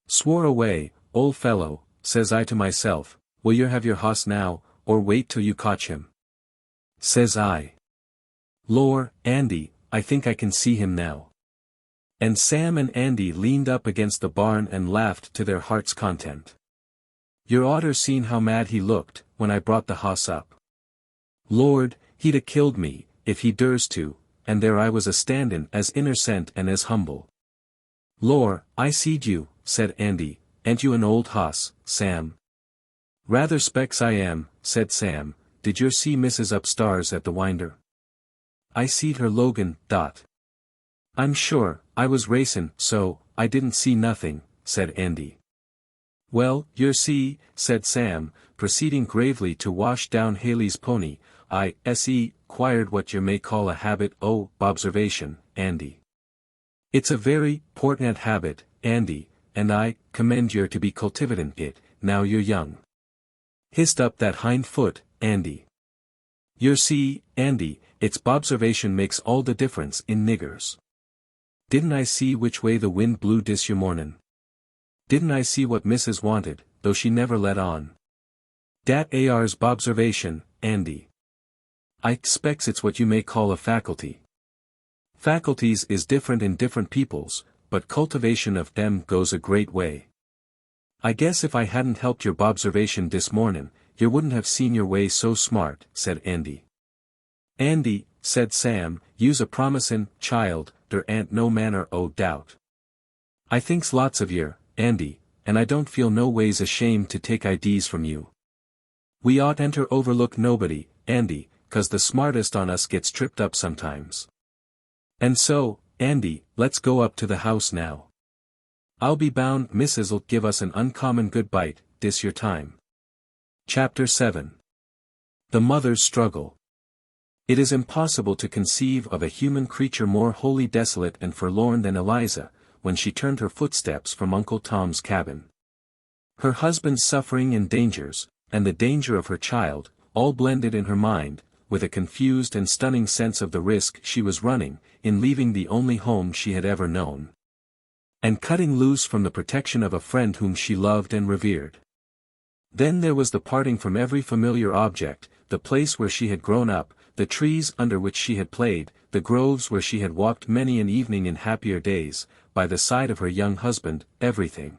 Swore away, old fellow, says I to myself, will you have your hoss now, or wait till you catch him? Says I. Lor, Andy, I think I can see him now." And Sam and Andy leaned up against the barn and laughed to their heart's content. "You're oughter seen how mad he looked, when I brought the hoss up. Lord, he'd a killed me, if he durs to, and there I was a-standin' as innercent and as humble." "Lor, I seed you," said Andy, "ain't you an old hoss, Sam?" "Rather specs I am," said Sam. "Did you see Mrs. upstairs at the winder?" "I seed her Logan, dot." "I'm sure, I was racin', so, I didn't see nothing," said Andy. "Well, yer see," said Sam, proceeding gravely to wash down Haley's pony, "I quired what yer may call a habit o' observation, Andy. It's a very 'portant habit, Andy, and I commend yer to be cultivatin' it, now you're young. Hist up that hind foot, Andy. You see, Andy, it's bobservation makes all the difference in niggers. Didn't I see which way the wind blew dis mornin'? Didn't I see what missus wanted, though she never let on? Dat ar's bobservation, Andy. I expects it's what you may call a faculty. Faculties is different in different peoples, but cultivation of them goes a great way. I guess if I hadn't helped your bobservation dis mornin', you wouldn't have seen your way so smart, said Andy. Andy, said Sam, you's a promisin' child, der ain't no manner o' doubt. I thinks lots of yer, Andy, and I don't feel no ways ashamed to take idees from you. We ought enter overlook nobody, Andy, 'cause the smartest on us gets tripped up sometimes. And so, Andy, let's go up to the house now. I'll be bound Missis'll give us an uncommon good bite, dis your time. Chapter 7. The Mother's Struggle. It is impossible to conceive of a human creature more wholly desolate and forlorn than Eliza, when she turned her footsteps from Uncle Tom's cabin. Her husband's suffering and dangers, and the danger of her child, all blended in her mind, with a confused and stunning sense of the risk she was running, in leaving the only home she had ever known, and cutting loose from the protection of a friend whom she loved and revered. Then there was the parting from every familiar object, the place where she had grown up, the trees under which she had played, the groves where she had walked many an evening in happier days, by the side of her young husband, everything.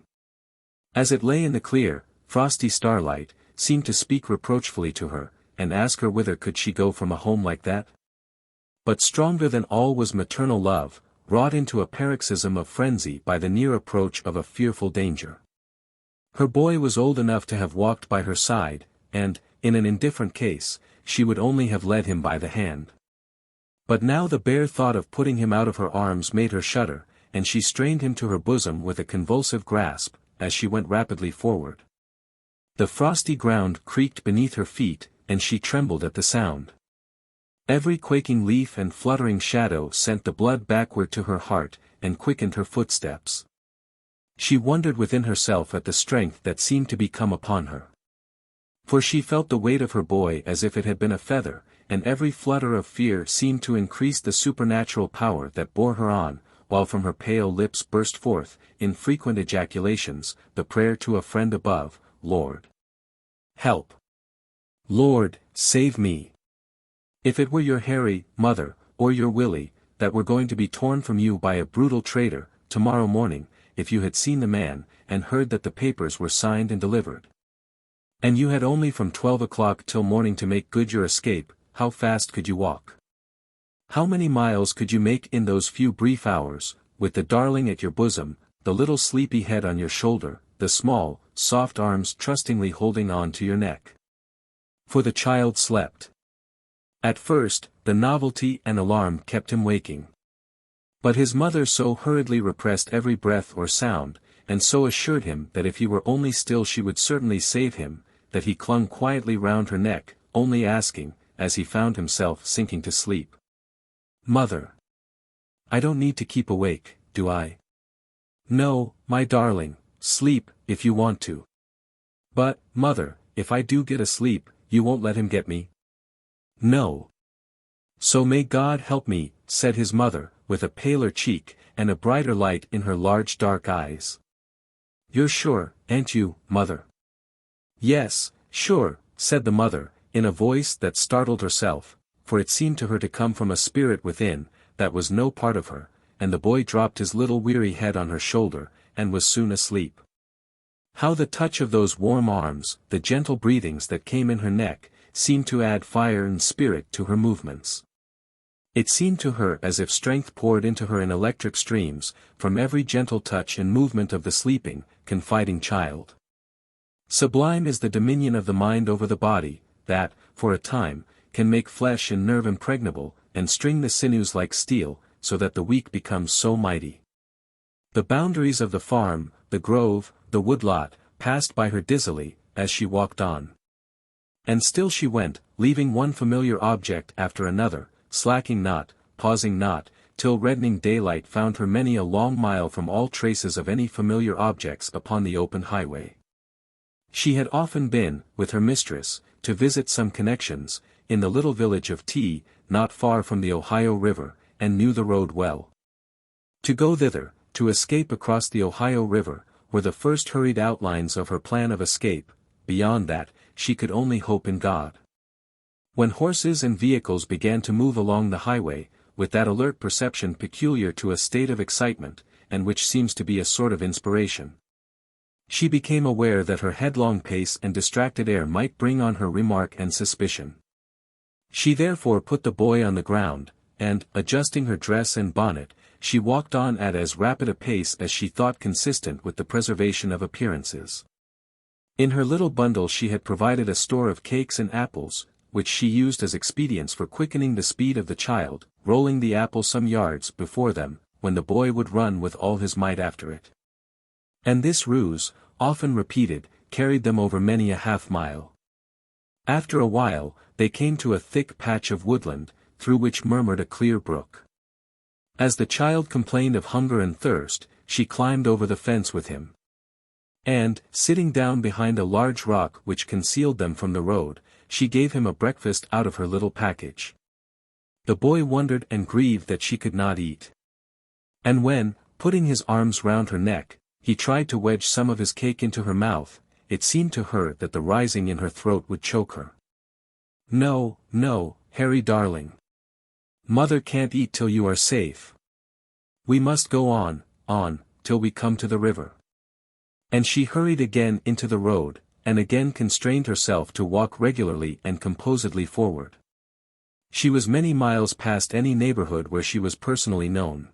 As it lay in the clear, frosty starlight, seemed to speak reproachfully to her, and ask her whither could she go from a home like that? But stronger than all was maternal love, wrought into a paroxysm of frenzy by the near approach of a fearful danger. Her boy was old enough to have walked by her side, and, in an indifferent case, she would only have led him by the hand. But now the bare thought of putting him out of her arms made her shudder, and she strained him to her bosom with a convulsive grasp, as she went rapidly forward. The frosty ground creaked beneath her feet, and she trembled at the sound. Every quaking leaf and fluttering shadow sent the blood backward to her heart, and quickened her footsteps. She wondered within herself at the strength that seemed to be come upon her. For she felt the weight of her boy as if it had been a feather, and every flutter of fear seemed to increase the supernatural power that bore her on, while from her pale lips burst forth, in frequent ejaculations, the prayer to a friend above, Lord, help! Lord, save me! If it were your Harry, mother, or your Willie, that were going to be torn from you by a brutal traitor, tomorrow morning, if you had seen the man, and heard that the papers were signed and delivered, and you had only from 12 o'clock till morning to make good your escape, how fast could you walk? How many miles could you make in those few brief hours, with the darling at your bosom, the little sleepy head on your shoulder, the small, soft arms trustingly holding on to your neck? For the child slept. At first, the novelty and alarm kept him waking. But his mother so hurriedly repressed every breath or sound, and so assured him that if he were only still she would certainly save him, that he clung quietly round her neck, only asking, as he found himself sinking to sleep, "Mother, I don't need to keep awake, do I?" "No, my darling, sleep, if you want to." "But, mother, if I do get asleep, you won't let him get me?" "No." "So may God help me," said his mother, with a paler cheek, and a brighter light in her large dark eyes. "You're sure, ain't you, mother?" "Yes, sure," said the mother, in a voice that startled herself, for it seemed to her to come from a spirit within, that was no part of her, and the boy dropped his little weary head on her shoulder, and was soon asleep. How the touch of those warm arms, the gentle breathings that came in her neck, seemed to add fire and spirit to her movements. It seemed to her as if strength poured into her in electric streams, from every gentle touch and movement of the sleeping, confiding child. Sublime is the dominion of the mind over the body, that, for a time, can make flesh and nerve impregnable, and string the sinews like steel, so that the weak becomes so mighty. The boundaries of the farm, the grove, the woodlot, passed by her dizzily, as she walked on. And still she went, leaving one familiar object after another, slacking not, pausing not, till reddening daylight found her many a long mile from all traces of any familiar objects upon the open highway. She had often been, with her mistress, to visit some connections, in the little village of T, not far from the Ohio River, and knew the road well. To go thither, to escape across the Ohio River, were the first hurried outlines of her plan of escape. Beyond that, she could only hope in God. When horses and vehicles began to move along the highway, with that alert perception peculiar to a state of excitement, and which seems to be a sort of inspiration, she became aware that her headlong pace and distracted air might bring on her remark and suspicion. She therefore put the boy on the ground, and, adjusting her dress and bonnet, she walked on at as rapid a pace as she thought consistent with the preservation of appearances. In her little bundle she had provided a store of cakes and apples, which she used as expedients for quickening the speed of the child, rolling the apple some yards before them, when the boy would run with all his might after it. And this ruse, often repeated, carried them over many a half-mile. After a while, they came to a thick patch of woodland, through which murmured a clear brook. As the child complained of hunger and thirst, she climbed over the fence with him. And, sitting down behind a large rock which concealed them from the road, she gave him a breakfast out of her little package. The boy wondered and grieved that she could not eat. And when, putting his arms round her neck, he tried to wedge some of his cake into her mouth, it seemed to her that the rising in her throat would choke her. "No, no, Harry darling. Mother can't eat till you are safe. We must go on, till we come to the river." And she hurried again into the road, and again constrained herself to walk regularly and composedly forward. She was many miles past any neighborhood where she was personally known.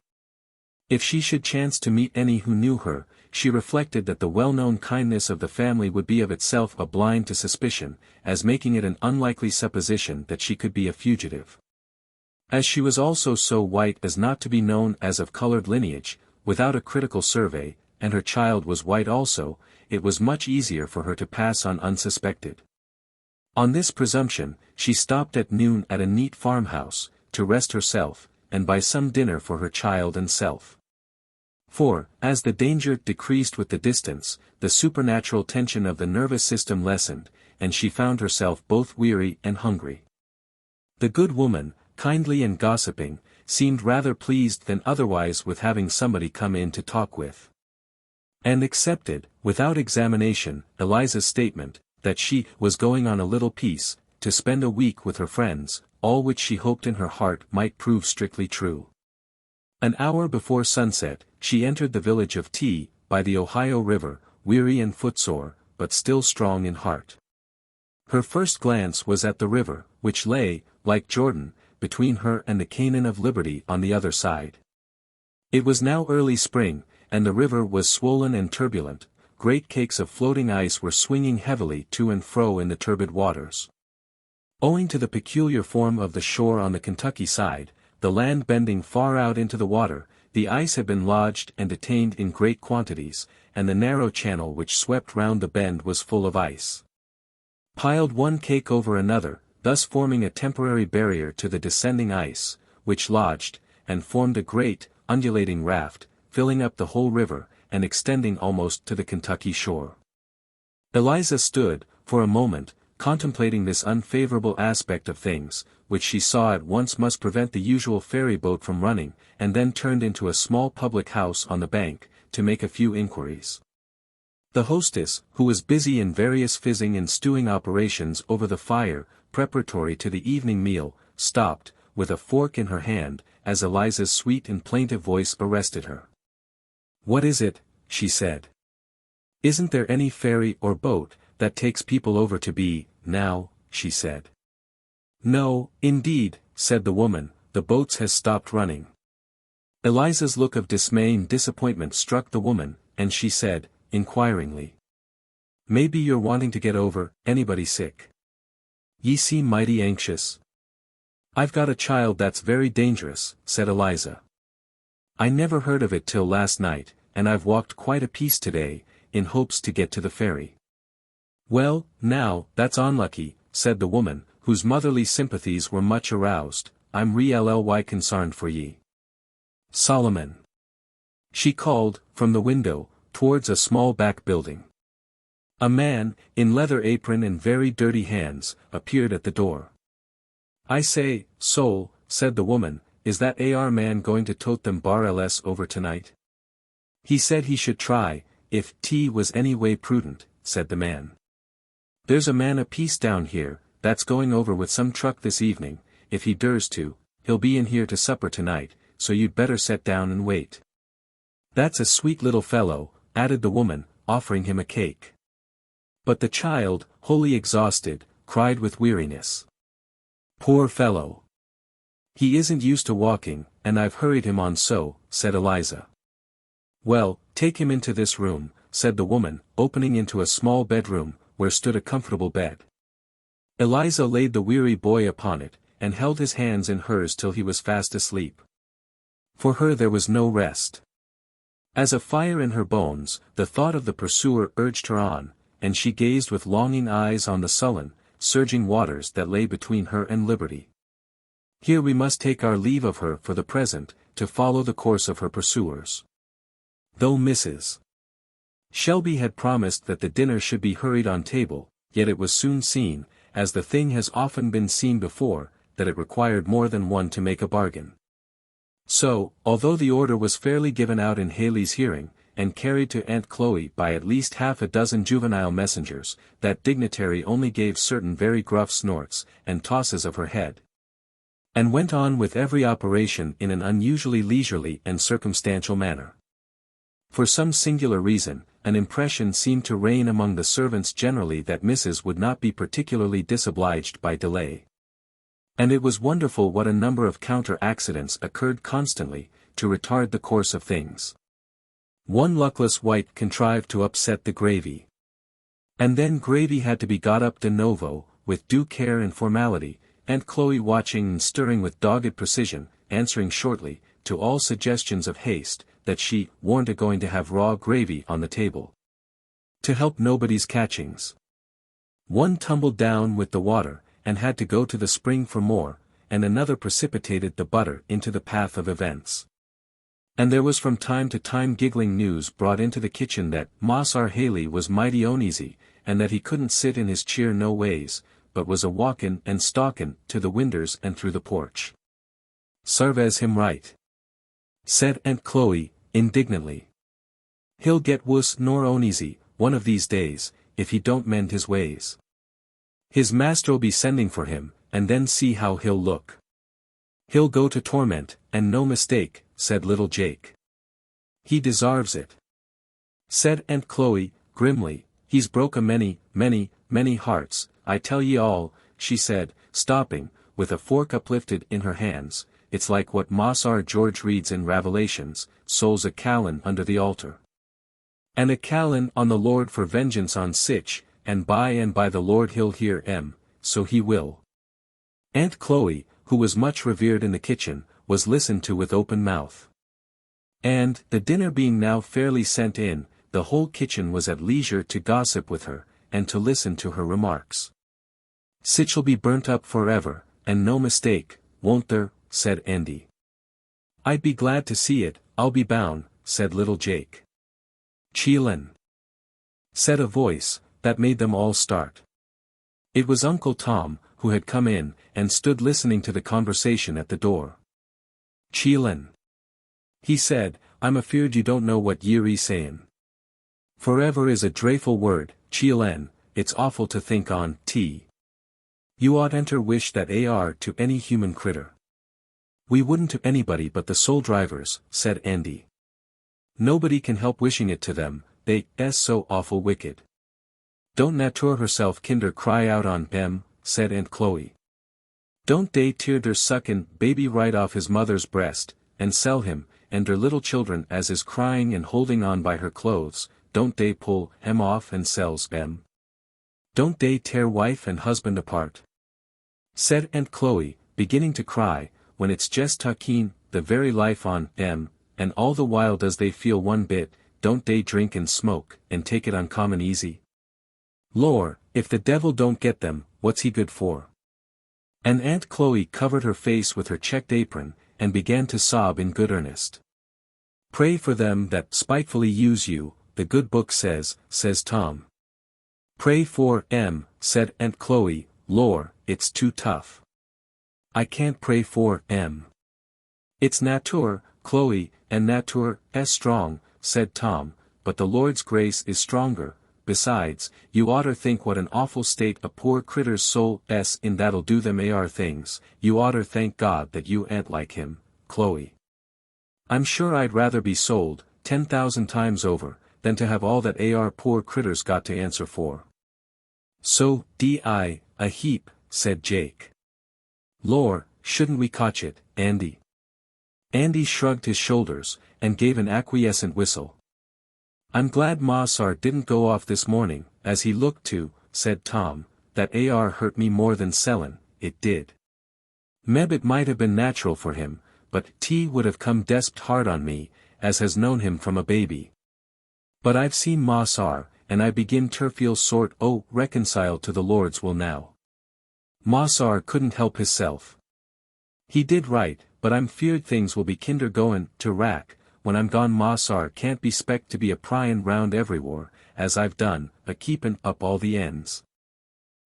If she should chance to meet any who knew her, she reflected that the well-known kindness of the family would be of itself a blind to suspicion, as making it an unlikely supposition that she could be a fugitive. As she was also so white as not to be known as of colored lineage, without a critical survey, and her child was white also, it was much easier for her to pass on unsuspected. On this presumption, she stopped at noon at a neat farmhouse, to rest herself, and buy some dinner for her child and self. For, as the danger decreased with the distance, the supernatural tension of the nervous system lessened, and she found herself both weary and hungry. The good woman, kindly and gossiping, seemed rather pleased than otherwise with having somebody come in to talk with. And accepted, without examination, Eliza's statement, that she was going on a little piece, to spend a week with her friends, all which she hoped in her heart might prove strictly true. An hour before sunset, she entered the village of T, by the Ohio River, weary and footsore, but still strong in heart. Her first glance was at the river, which lay, like Jordan, between her and the Canaan of Liberty on the other side. It was now early spring, and the river was swollen and turbulent. Great cakes of floating ice were swinging heavily to and fro in the turbid waters. Owing to the peculiar form of the shore on the Kentucky side, the land bending far out into the water, the ice had been lodged and detained in great quantities, and the narrow channel which swept round the bend was full of ice. Piled one cake over another, thus forming a temporary barrier to the descending ice, which lodged, and formed a great, undulating raft, filling up the whole river, and extending almost to the Kentucky shore. Eliza stood, for a moment, contemplating this unfavorable aspect of things, which she saw at once must prevent the usual ferry boat from running, and then turned into a small public house on the bank, to make a few inquiries. The hostess, who was busy in various fizzing and stewing operations over the fire, preparatory to the evening meal, stopped, with a fork in her hand, as Eliza's sweet and plaintive voice arrested her. "What is it?" she said. "Isn't there any ferry or boat that takes people over to B, now?" she said. "No, indeed," said the woman, "the boats has stopped running." Eliza's look of dismay and disappointment struck the woman, and she said, inquiringly, "Maybe you're wanting to get over, anybody sick? Ye seem mighty anxious." "I've got a child that's very dangerous," said Eliza. "I never heard of it till last night, and I've walked quite a piece today, in hopes to get to the ferry." "Well, now, that's unlucky," said the woman, whose motherly sympathies were much aroused. "I'm really concerned for ye. Solomon," she called, from the window, towards a small back building. A man, in leather apron and very dirty hands, appeared at the door. I say, soul, said the woman, is that AR man going to tote them bar LS over tonight? He said he should try, if T was any way prudent, said the man. There's a man apiece down here, that's going over with some truck this evening, if he dares to, he'll be in here to supper tonight, so you'd better set down and wait. That's a sweet little fellow, added the woman, offering him a cake. But the child, wholly exhausted, cried with weariness. Poor fellow. He isn't used to walking, and I've hurried him on so, said Eliza. Well, take him into this room, said the woman, opening into a small bedroom, where stood a comfortable bed. Eliza laid the weary boy upon it, and held his hands in hers till he was fast asleep. For her there was no rest. As a fire in her bones, the thought of the pursuer urged her on, and she gazed with longing eyes on the sullen, surging waters that lay between her and liberty. Here we must take our leave of her for the present, to follow the course of her pursuers. Though Mrs. Shelby had promised that the dinner should be hurried on table, yet it was soon seen, as the thing has often been seen before, that it required more than one to make a bargain. So, although the order was fairly given out in Haley's hearing, and carried to Aunt Chloe by at least half a dozen juvenile messengers, that dignitary only gave certain very gruff snorts, and tosses of her head, and went on with every operation in an unusually leisurely and circumstantial manner. For some singular reason, an impression seemed to reign among the servants generally that Mrs. would not be particularly disobliged by delay. And it was wonderful what a number of counter-accidents occurred constantly, to retard the course of things. One luckless wight contrived to upset the gravy. And then gravy had to be got up de novo, with due care and formality, Aunt Chloe watching and stirring with dogged precision, answering shortly, to all suggestions of haste, that she warn't going to have raw gravy on the table. To help nobody's catchings. One tumbled down with the water, and had to go to the spring for more, and another precipitated the butter into the path of events. And there was from time to time giggling news brought into the kitchen that Moss R. Haley was mighty oneasy, and that he couldn't sit in his cheer no ways, but was a walkin' and stalkin' to the winders and through the porch. Sarves him right, said Aunt Chloe, indignantly. He'll get wuss nor oneasy, one of these days, if he don't mend his ways. His master'll be sending for him, and then see how he'll look. He'll go to torment, and no mistake, said little Jake. He deserves it, said Aunt Chloe, grimly. He's broke a many, many, many hearts, I tell ye all, she said, stopping, with a fork uplifted in her hands. It's like what Moss R. George reads in Revelations, souls a callin' under the altar. And a callin' on the Lord for vengeance on sich, and by the Lord he'll hear 'em, so he will. Aunt Chloe, who was much revered in the kitchen, was listened to with open mouth. And, the dinner being now fairly sent in, the whole kitchen was at leisure to gossip with her, and to listen to her remarks. Sich'll be burnt up forever, and no mistake, won't there, said Andy. I'd be glad to see it, I'll be bound, said little Jake. Cheelin, said a voice, that made them all start. It was Uncle Tom, who had come in, and stood listening to the conversation at the door. Cheelin, he said, I'm afeard you don't know what ye're sayin'. Forever is a drayful word, Cheelin, it's awful to think on, You oughtn't wish that AR to any human critter. We wouldn't to anybody but the soul drivers, said Andy. Nobody can help wishing it to them, they s so awful wicked. Don't Natur herself kinder cry out on them, said Aunt Chloe. Don't they tear der suckin' baby right off his mother's breast, and sell him, and der little children as is crying and holding on by her clothes, don't they pull hem off and sells them? Don't they tear wife and husband apart? Said Aunt Chloe, beginning to cry, when it's jest tucking the very life on them, and all the while does they feel one bit, don't they drink and smoke, and take it uncommon easy? Lor, if the devil don't get them, what's he good for? And Aunt Chloe covered her face with her checked apron, and began to sob in good earnest. Pray for them that spitefully use you, the good book says Tom. Pray for 'em, said Aunt Chloe, Lor, it's too tough. I can't pray for It's nature, Chloe, and nature is strong, said Tom, but the Lord's grace is stronger. Besides, you oughter think what an awful state a poor critter's soul is in that'll do them ar things. You oughter thank God that you ain't like him, Chloe. I'm sure I'd rather be sold, 10,000 times over, than to have all that ar poor critters got to answer for. So, a heap, said Jake. Lor, shouldn't we cotch it, Andy? Andy shrugged his shoulders, and gave an acquiescent whistle. I'm glad Massar didn't go off this morning, as he looked to, said Tom, that ar hurt me more than sellin', it did. Meb it might have been natural for him, but T would have come despt hard on me, as has known him from a baby. But I've seen Massar, and I begin ter feel sort reconciled to the Lord's will now. Massar couldn't help hisself. He did right, but I'm feared things will be kinder goin' to rack. When I'm gone Massar can't be spect to be a pryin' round everywhere, as I've done, a keepin' up all the ends.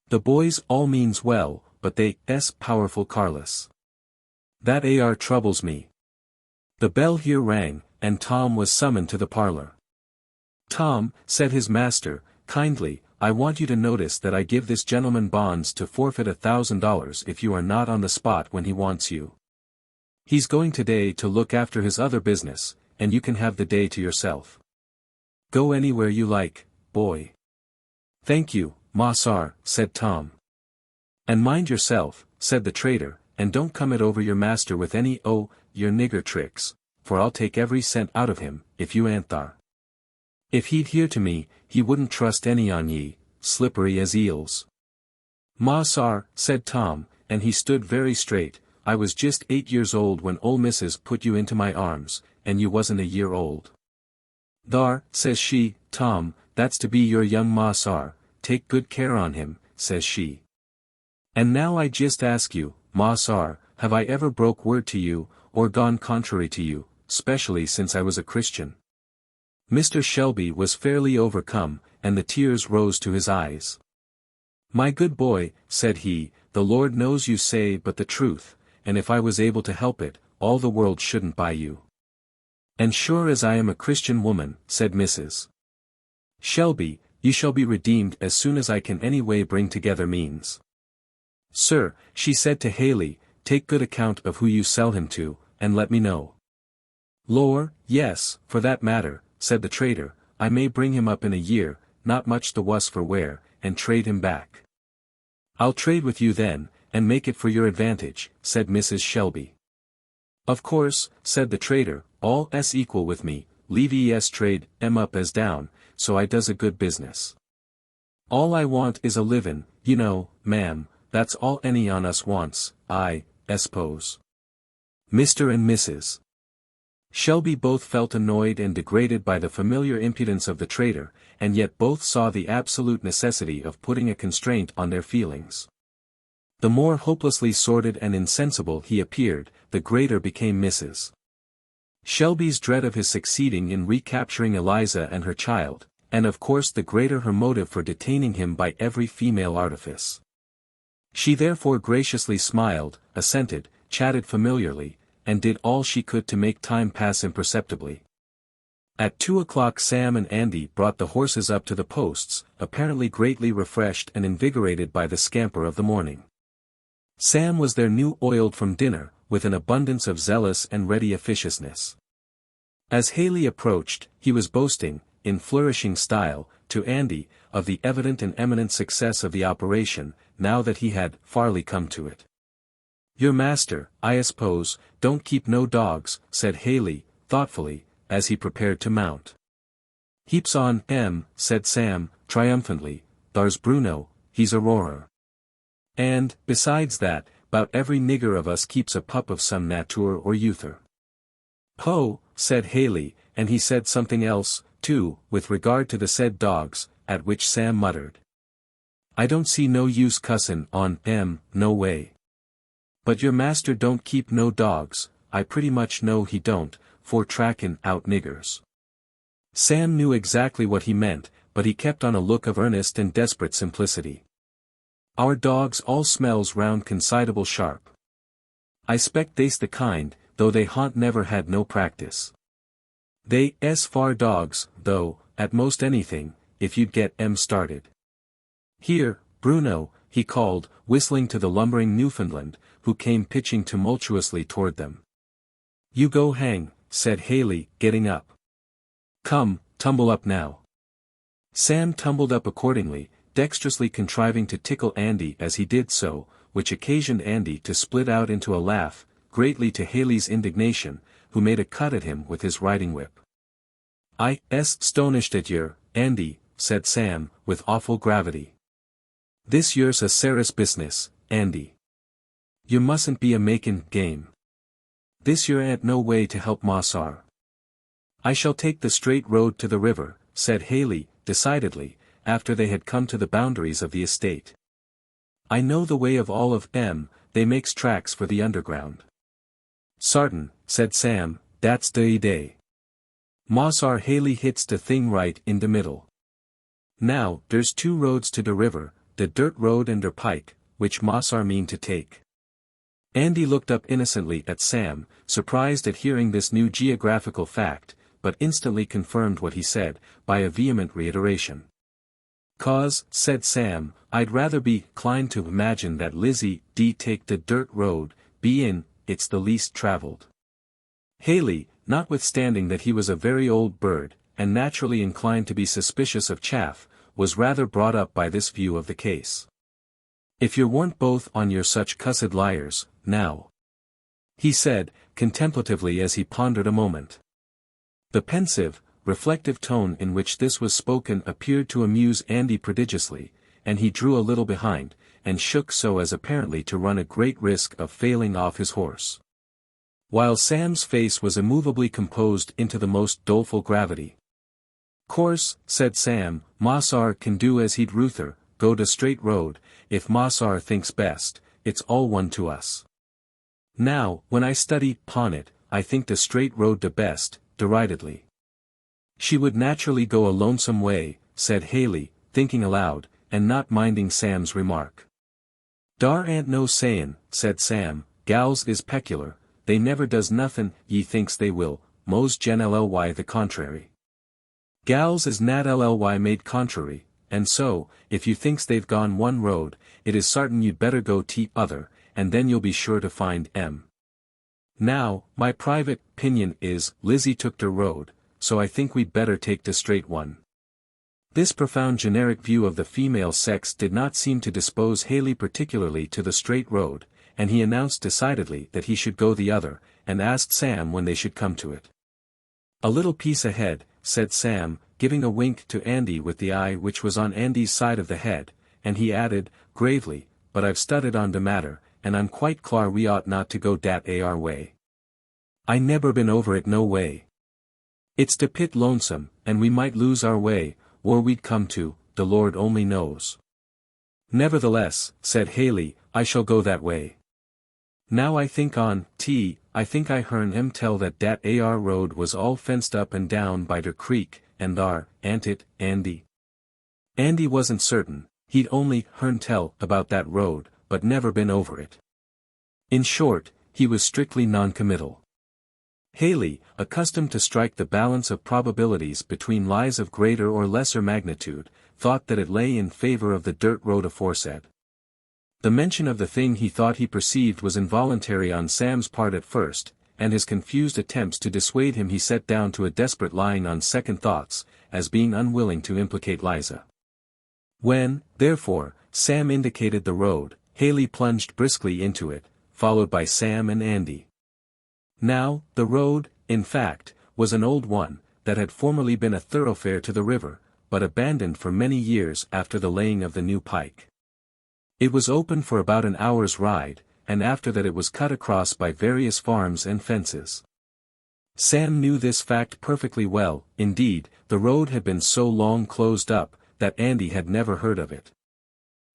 The boys all means well, but they's powerful carless. That ar troubles me. The bell here rang, and Tom was summoned to the parlor. Tom, said his master, kindly, I want you to notice that I give this gentleman bonds to forfeit $1,000 if you are not on the spot when he wants you. He's going today to look after his other business, and you can have the day to yourself. Go anywhere you like, boy. Thank you, Massar, said Tom. And mind yourself, said the trader, and don't come it over your master with any your nigger tricks, for I'll take every cent out of him, if you ain't thar. If he'd hear to me, he wouldn't trust any on ye, slippery as eels. Massar, said Tom, and he stood very straight, I was just 8 years old when ol' missus put you into my arms, and you wasn't a year old. Thar, says she, Tom, that's to be your young Massar, take good care on him, says she. And now I just ask you, Massar, have I ever broke word to you, or gone contrary to you, specially since I was a Christian? Mr. Shelby was fairly overcome, and the tears rose to his eyes. My good boy, said he, the Lord knows you say but the truth, and if I was able to help it, all the world shouldn't buy you. And sure as I am a Christian woman, said Mrs. Shelby, you shall be redeemed as soon as I can any way bring together means. Sir, she said to Haley, take good account of who you sell him to, and let me know. Lor, yes, for that matter, said the trader, I may bring him up in a year, not much the wuss for wear, and trade him back. I'll trade with you then, and make it for your advantage, said Mrs. Shelby. Of course, said the trader, all s equal with me, leave es trade up as down, so I does a good business. All I want is a livin', you know, ma'am, that's all any on us wants, I s'pose. Mr. and Mrs. Shelby both felt annoyed and degraded by the familiar impudence of the trader, and yet both saw the absolute necessity of putting a constraint on their feelings. The more hopelessly sordid and insensible he appeared, the greater became Mrs. Shelby's dread of his succeeding in recapturing Eliza and her child, and of course the greater her motive for detaining him by every female artifice. She therefore graciously smiled, assented, chatted familiarly, and did all she could to make time pass imperceptibly. At 2 o'clock Sam and Andy brought the horses up to the posts, apparently greatly refreshed and invigorated by the scamper of the morning. Sam was their new oiled from dinner, with an abundance of zealous and ready officiousness. As Haley approached, he was boasting, in flourishing style, to Andy, of the evident and eminent success of the operation, now that he had fairly come to it. Your master, I suppose, don't keep no dogs, said Haley, thoughtfully, as he prepared to mount. Heaps on, said Sam, triumphantly, thar's Bruno, he's a roarer. And, besides that, 'bout every nigger of us keeps a pup of some natur or youther. Ho, said Haley, and he said something else, too, with regard to the said dogs, at which Sam muttered. I don't see no use cussin' on, no way. But your master don't keep no dogs, I pretty much know he don't, for trackin' out niggers. Sam knew exactly what he meant, but he kept on a look of earnest and desperate simplicity. Our dogs all smells round considerable sharp. I spect they's the kind, though they haunt never had no practice. They's far dogs, though, at most anything, if you'd get 'em started. Here, Bruno, he called, whistling to the lumbering Newfoundland, who came pitching tumultuously toward them. You go hang, said Haley, getting up. Come, tumble up now. Sam tumbled up accordingly, dexterously contriving to tickle Andy as he did so, which occasioned Andy to split out into a laugh, greatly to Haley's indignation, who made a cut at him with his riding whip. "I's 'stonished at yer, Andy," said Sam, with awful gravity. "This yer's a serious business, Andy. You mustn't be a-makin' game. This yer ain't no way to help Mossar." "I shall take the straight road to the river," said Haley, decidedly, after they had come to the boundaries of the estate. "I know the way of all of 'em, they makes tracks for the underground." "Sartin," said Sam, "dat's de idee. Mossar Haley hits de thing right in de middle. Now, there's two roads to de river, de dirt road and der pike, which Mossar mean to take." Andy looked up innocently at Sam, surprised at hearing this new geographical fact, but instantly confirmed what he said, by a vehement reiteration. "'Cause," said Sam, "I'd rather be 'clined to imagine that Lizzie take the dirt road, bein' it's the least traveled." Haley, notwithstanding that he was a very old bird, and naturally inclined to be suspicious of chaff, was rather brought up by this view of the case. "If you weren't both on your such cussed liars, now," he said, contemplatively as he pondered a moment. The pensive, reflective tone in which this was spoken appeared to amuse Andy prodigiously, and he drew a little behind, and shook so as apparently to run a great risk of failing off his horse. While Sam's face was immovably composed into the most doleful gravity. "Course," said Sam, "Mossar can do as he'd ruther, go de straight road, if Mossar thinks best, it's all one to us. Now, when I study 'pon it, I think de straight road de best," deridedly. "She would naturally go a lonesome way," said Haley, thinking aloud, and not minding Sam's remark. "Dar ain't no sayin'," said Sam, "gals is pecular, they never does nothin' ye thinks they will, mos gen ll the contrary. Gals is nat ll made contrary, and so, if you thinks they've gone one road, it is sartin you'd better go t' other, and then you'll be sure to find 'em. Now, my private 'pinion is, Lizzie took der road, so I think we'd better take the straight one." This profound generic view of the female sex did not seem to dispose Haley particularly to the straight road, and he announced decidedly that he should go the other, and asked Sam when they should come to it. "A little piece ahead," said Sam, giving a wink to Andy with the eye which was on Andy's side of the head, and he added, gravely, "But I've studied on de matter, and I'm quite clar we ought not to go dat ar way. I neber been over it no way. It's de pit lonesome, and we might lose our way, or we'd come to, the Lord only knows." "Nevertheless," said Haley, "I shall go that way. Now I think on I think I hearn 'em tell that dat ar road was all fenced up and down by der creek, and thar, a'n't it, Andy?" Andy wasn't certain, he'd only hearn tell about that road, but never been over it. In short, he was strictly non-committal. Haley, accustomed to strike the balance of probabilities between lies of greater or lesser magnitude, thought that it lay in favor of the dirt road aforesaid. The mention of the thing he thought he perceived was involuntary on Sam's part at first, and his confused attempts to dissuade him he set down to a desperate lying on second thoughts, as being unwilling to implicate Liza. When, therefore, Sam indicated the road, Haley plunged briskly into it, followed by Sam and Andy. Now, the road, in fact, was an old one, that had formerly been a thoroughfare to the river, but abandoned for many years after the laying of the new pike. It was open for about an hour's ride, and after that it was cut across by various farms and fences. Sam knew this fact perfectly well, indeed, the road had been so long closed up, that Andy had never heard of it.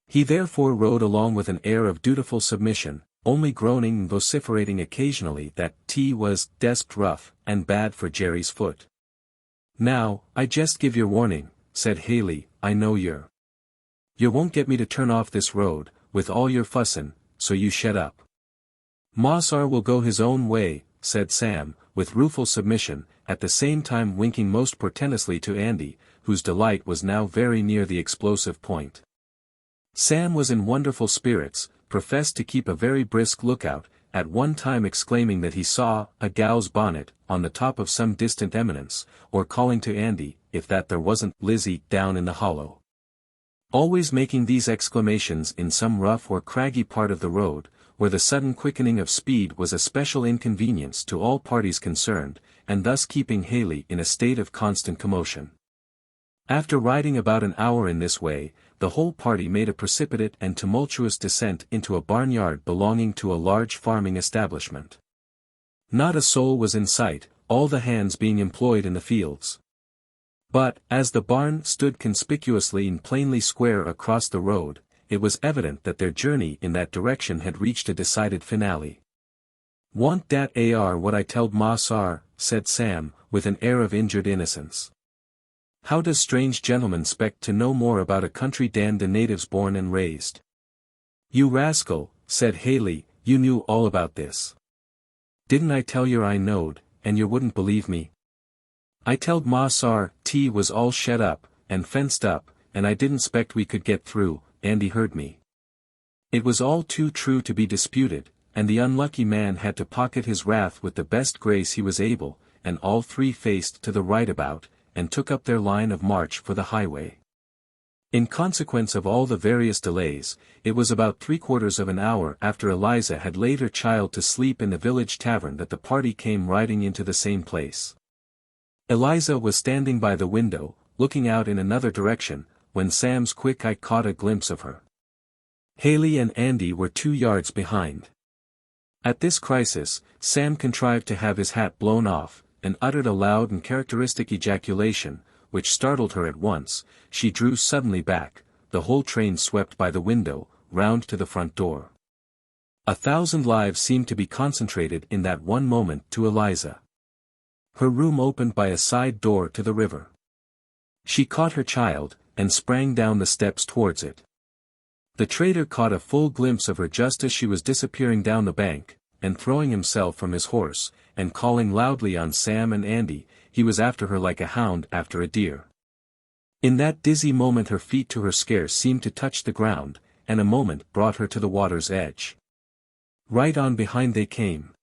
He therefore rode along with an air of dutiful submission, only groaning and vociferating occasionally that tea was "desp rough, and bad for Jerry's foot." "Now, I jest give yer warning," said Haley, "I know yer won't get me to turn off this road, with all your fussin', so you shet up." "Mossar will go his own way," said Sam, with rueful submission, at the same time winking most portentously to Andy, whose delight was now very near the explosive point. Sam was in wonderful spirits, professed to keep a very brisk lookout, at one time exclaiming that he saw a gal's bonnet on the top of some distant eminence, or calling to Andy, if that there wasn't Lizzie down in the hollow. Always making these exclamations in some rough or craggy part of the road, where the sudden quickening of speed was a special inconvenience to all parties concerned, and thus keeping Haley in a state of constant commotion. After riding about an hour in this way, the whole party made a precipitate and tumultuous descent into a barnyard belonging to a large farming establishment. Not a soul was in sight, all the hands being employed in the fields. But, as the barn stood conspicuously and plainly square across the road, it was evident that their journey in that direction had reached a decided finale. "Want dat ar what I telled Ma Sar," said Sam, with an air of injured innocence. "How does strange gentlemen 'spect to know more about a country dan de natives born and raised?" "You rascal," said Haley, "you knew all about this. Didn't I tell yer I knowed, and yer wouldn't believe me? I telled Ma Sar T was all shet up, and fenced up, and I didn't 'spect we could get through, and he heard me. It was all too true to be disputed, and the unlucky man had to pocket his wrath with the best grace he was able, and all three faced to the right about, and took up their line of march for the highway. In consequence of all the various delays, it was about 3/4 of an hour after Eliza had laid her child to sleep in the village tavern that the party came riding into the same place. Eliza was standing by the window, looking out in another direction, when Sam's quick eye caught a glimpse of her. Haley and Andy were 2 yards behind. At this crisis, Sam contrived to have his hat blown off, and uttered a loud and characteristic ejaculation, which startled her at once. She drew suddenly back, the whole train swept by the window, round to the front door. 1,000 lives seemed to be concentrated in that one moment to Eliza. Her room opened by a side door to the river. She caught her child, and sprang down the steps towards it. The trader caught a full glimpse of her just as she was disappearing down the bank, and throwing himself from his horse, and calling loudly on Sam and Andy, he was after her like a hound after a deer. In that dizzy moment her feet to her scarce seemed to touch the ground, and a moment brought her to the water's edge. Right on behind they came.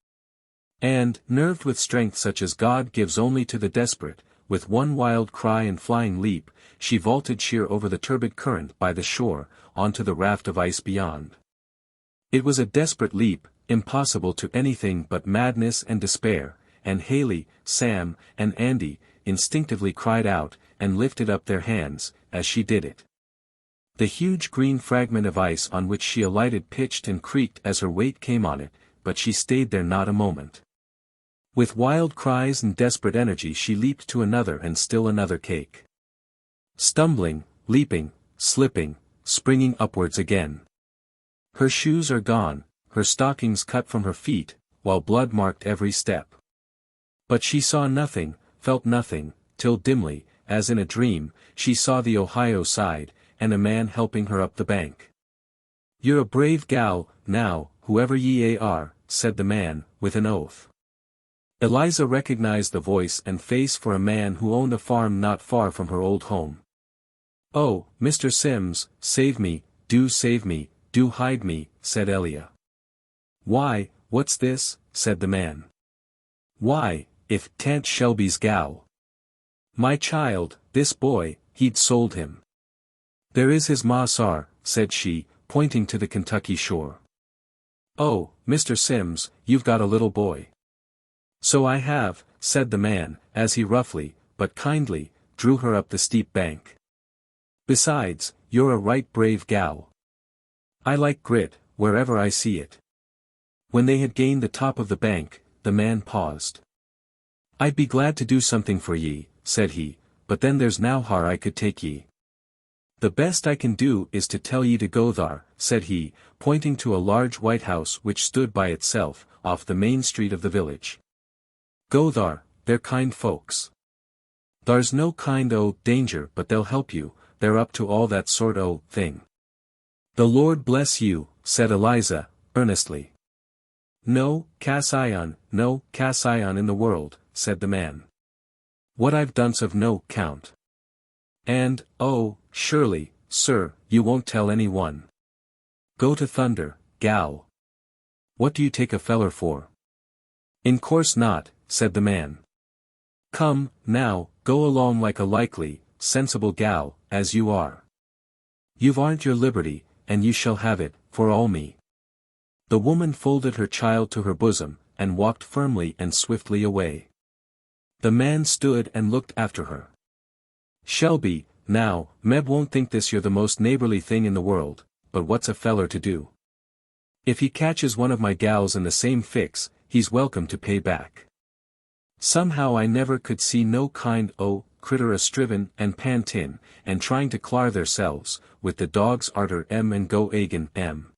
And, nerved with strength such as God gives only to the desperate, with one wild cry and flying leap, she vaulted sheer over the turbid current by the shore, onto the raft of ice beyond. It was a desperate leap, impossible to anything but madness and despair, and Haley, Sam, and Andy, instinctively cried out, and lifted up their hands, as she did it. The huge green fragment of ice on which she alighted pitched and creaked as her weight came on it, but she stayed there not a moment. With wild cries and desperate energy she leaped to another and still another cake. Stumbling, leaping, slipping, springing upwards again. Her shoes are gone, her stockings cut from her feet, while blood marked every step. But she saw nothing, felt nothing, till dimly, as in a dream, she saw the Ohio side, and a man helping her up the bank. "You're a brave gal, now, whoever ye are," said the man, with an oath. Eliza recognized the voice and face for a man who owned a farm not far from her old home. "Oh, Mr. Sims, save me, do hide me," said Elia. "Why, what's this?" said the man. "Why, if 'tan't Shelby's gal. My child, this boy, he'd sold him. There is his ma Sar," said she, pointing to the Kentucky shore. "Oh, Mr. Sims, you've got a little boy." "So I have," said the man, as he roughly, but kindly, drew her up the steep bank. "Besides, you're a right brave gal. I like grit, wherever I see it." When they had gained the top of the bank, the man paused. "I'd be glad to do something for ye," said he, "but then there's now har I could take ye." "The best I can do is to tell ye to go thar," said he, pointing to a large white house which stood by itself, off the main street of the village. "Go thar, they're kind folks. Thar's no kind o' danger but they'll help you, they're up to all that sort o' thing." "The Lord bless you," said Eliza, earnestly. No XXII in the world, said the man. What I've done's of no count. And, oh, surely, sir, you won't tell any one. Go to thunder, gal. What do you take a feller for? In course not, said the man. Come, now, go along like a likely, sensible gal, as you are. You've earned your liberty, and you shall have it, for all me. The woman folded her child to her bosom, and walked firmly and swiftly away. The man stood and looked after her. Shelby, now, Meb won't think this you're the most neighborly thing in the world, but what's a feller to do? If he catches one of my gals in the same fix, he's welcome to pay back. Somehow I never could see no kind o' critter a strivin' and pantin', and trying to clar theirselves, with the dogs arter and go agin em.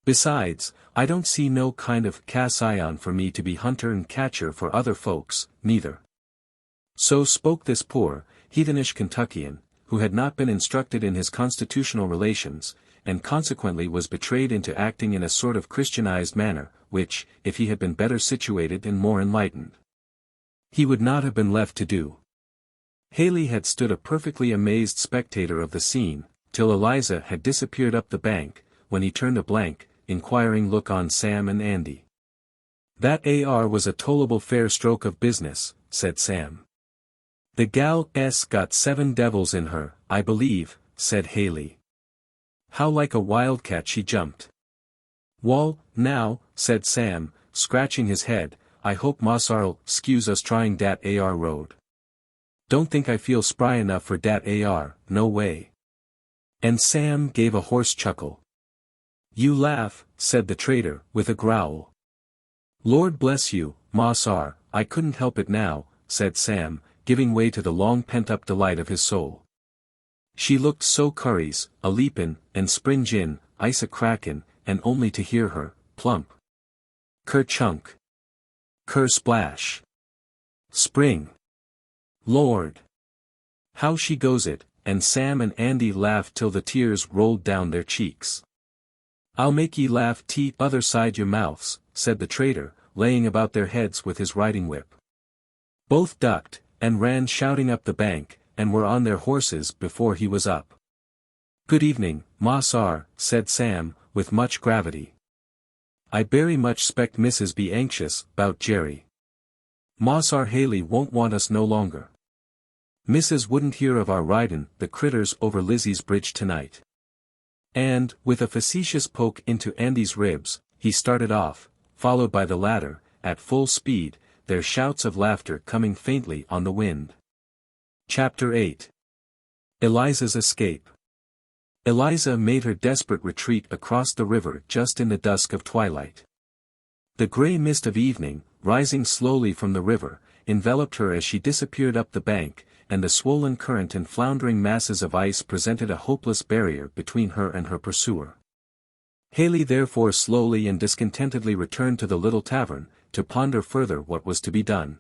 Besides, I don't see no kind of XXII for me to be hunter and catcher for other folks, neither. So spoke this poor, heathenish Kentuckian, who had not been instructed in his constitutional relations, and consequently was betrayed into acting in a sort of Christianized manner, which, if he had been better situated and more enlightened, he would not have been left to do. Haley had stood a perfectly amazed spectator of the scene, till Eliza had disappeared up the bank, when he turned a blank, inquiring look on Sam and Andy. That was a tolerable fair stroke of business, said Sam. The gal's got 7 devils in her, I believe, said Haley. How like a wildcat she jumped. Wall, now, said Sam, scratching his head, I hope Mossar'll 'scuse us trying dat road. Don't think I feel spry enough for dat no way. And Sam gave a hoarse chuckle. You laugh, said the trader, with a growl. Lord bless you, Mossar, I couldn't help it now, said Sam, giving way to the long pent-up delight of his soul. She looked so curries, a leapin', and springin', ice a crackin', and only to hear her, plump. Ker-chunk. Ker-splash. Spring. Lord! How she goes it, and Sam and Andy laughed till the tears rolled down their cheeks. I'll make ye laugh other side your mouths, said the trader, laying about their heads with his riding whip. Both ducked, and ran shouting up the bank, and were on their horses before he was up. Good evening, Mossar, said Sam, with much gravity. I berry much spect Mrs. be anxious 'bout Jerry. Mossar Haley won't want us no longer. Mrs. wouldn't hear of our ridin' the critters over Lizzie's bridge tonight. And, with a facetious poke into Andy's ribs, he started off, followed by the latter, at full speed, their shouts of laughter coming faintly on the wind. Chapter VIII. Eliza's Escape. Eliza made her desperate retreat across the river just in the dusk of twilight. The grey mist of evening, rising slowly from the river, enveloped her as she disappeared up the bank, and the swollen current and floundering masses of ice presented a hopeless barrier between her and her pursuer. Haley therefore slowly and discontentedly returned to the little tavern, to ponder further what was to be done.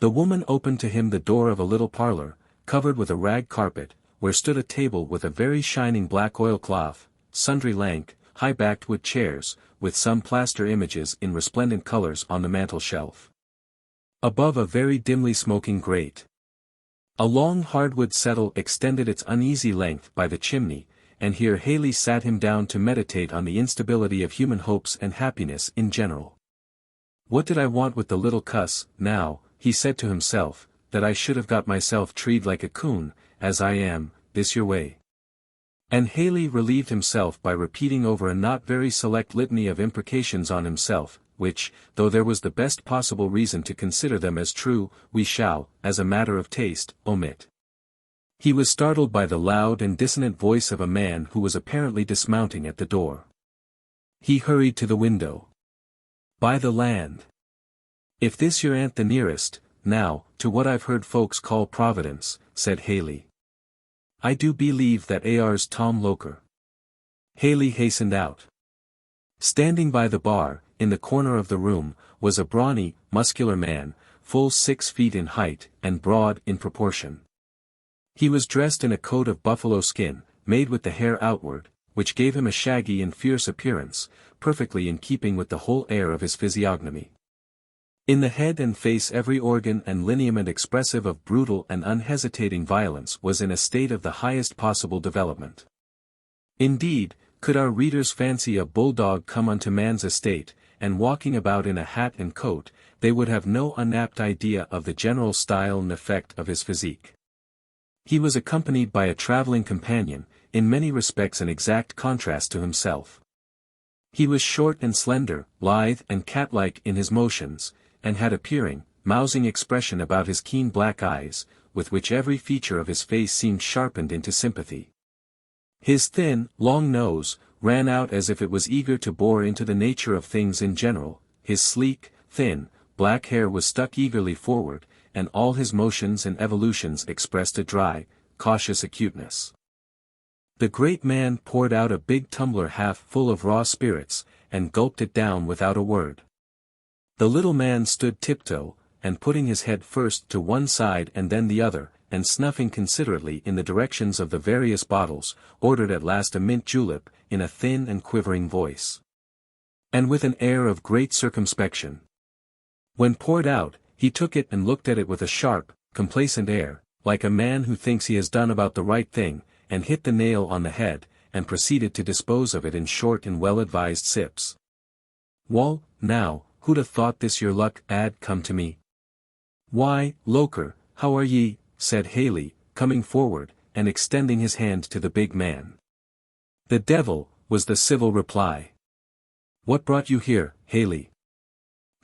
The woman opened to him the door of a little parlor, covered with a rag carpet, where stood a table with a very shining black oilcloth, sundry lank, high-backed wood chairs, with some plaster images in resplendent colors on the mantel-shelf. Above a very dimly smoking grate. A long hardwood settle extended its uneasy length by the chimney, and here Haley sat him down to meditate on the instability of human hopes and happiness in general. What did I want with the little cuss, now, he said to himself, that I should have got myself treed like a coon, as I am, this your way. And Haley relieved himself by repeating over a not very select litany of imprecations on himself, which, though there was the best possible reason to consider them as true, we shall, as a matter of taste, omit. He was startled by the loud and dissonant voice of a man who was apparently dismounting at the door. He hurried to the window. By the land! If this your ain't the nearest, now, to what I've heard folks call Providence, said Haley. I do believe that ar's Tom Loker. Haley hastened out. Standing by the bar, in the corner of the room, was a brawny, muscular man, full 6 feet in height, and broad in proportion. He was dressed in a coat of buffalo skin, made with the hair outward, which gave him a shaggy and fierce appearance, perfectly in keeping with the whole air of his physiognomy. In the head and face every organ and lineament expressive of brutal and unhesitating violence was in a state of the highest possible development. Indeed, could our readers fancy a bulldog come unto man's estate, and walking about in a hat and coat, they would have no unapt idea of the general style and effect of his physique. He was accompanied by a traveling companion, in many respects an exact contrast to himself. He was short and slender, lithe and cat-like in his motions, and had a peering, mousing expression about his keen black eyes, with which every feature of his face seemed sharpened into sympathy. His thin, long nose, ran out as if it was eager to bore into the nature of things in general, his sleek, thin, black hair was stuck eagerly forward, and all his motions and evolutions expressed a dry, cautious acuteness. The great man poured out a big tumbler half full of raw spirits, and gulped it down without a word. The little man stood tiptoe, and putting his head first to one side and then the other, and snuffing considerately in the directions of the various bottles, ordered at last a mint julep, in a thin and quivering voice, and with an air of great circumspection. When poured out, he took it and looked at it with a sharp, complacent air, like a man who thinks he has done about the right thing, and hit the nail on the head, and proceeded to dispose of it in short and well-advised sips. "Wall, now, who'd 'a thought this your luck 'ad come to me?" "Why, Loker, how are ye?" said Haley, coming forward, and extending his hand to the big man. "The devil," was the civil reply. "What brought you here, Haley?"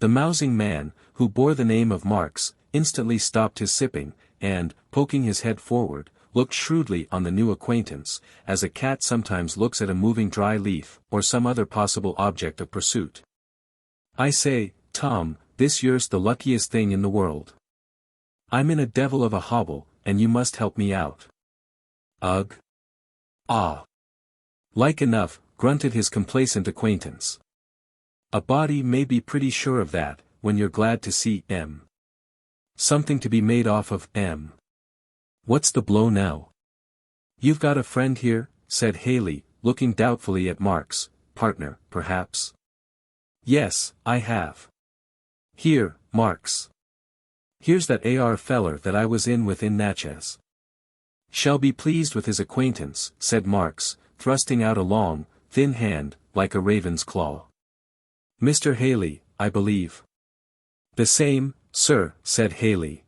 The mousing man, who bore the name of Marks, instantly stopped his sipping, and, poking his head forward, looked shrewdly on the new acquaintance, as a cat sometimes looks at a moving dry leaf, or some other possible object of pursuit. "I say, Tom, this yere's the luckiest thing in the world. I'm in a devil of a hobble, and you must help me out." "Ugh! Ah! Like enough," grunted his complacent acquaintance. "A body may be pretty sure of that, when you're glad to see something to be made off of What's the blow now?" "You've got a friend here," said Haley, looking doubtfully at Marks, "partner, perhaps?" "Yes, I have. Here, Marks. Here's that AR feller that I was in with in Natchez." "Shall be pleased with his acquaintance," said Marks, thrusting out a long, thin hand, like a raven's claw. "Mr. Haley, I believe." "The same, sir," said Haley.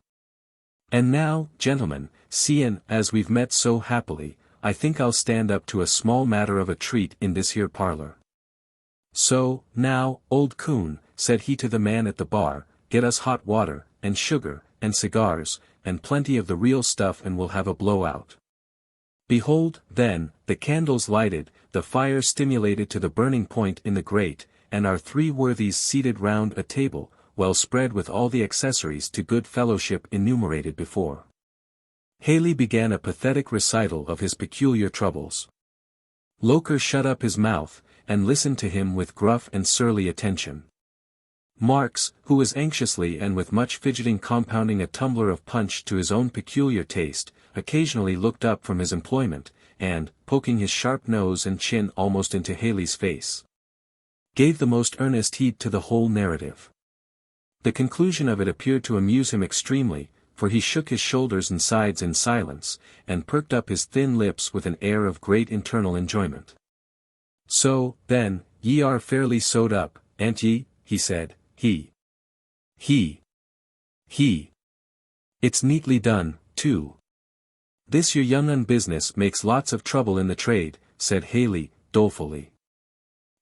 "And now, gentlemen, seein' as we've met so happily, I think I'll stand up to a small matter of a treat in this here parlor. So, now, old coon," said he to the man at the bar, "get us hot water, and sugar, and cigars, and plenty of the real stuff, and we'll have a blowout." Behold, then, the candles lighted, the fire stimulated to the burning point in the grate, and our three worthies seated round a table, well spread with all the accessories to good fellowship enumerated before. Haley began a pathetic recital of his peculiar troubles. Loker shut up his mouth, and listened to him with gruff and surly attention. Marks, who was anxiously and with much fidgeting compounding a tumbler of punch to his own peculiar taste, occasionally looked up from his employment, and, poking his sharp nose and chin almost into Haley's face, gave the most earnest heed to the whole narrative. The conclusion of it appeared to amuse him extremely, for he shook his shoulders and sides in silence, and perked up his thin lips with an air of great internal enjoyment. "So, then, ye are fairly sewed up, an't ye?" he said. He. It's neatly done, too. "This your young un business makes lots of trouble in the trade," said Haley, dolefully.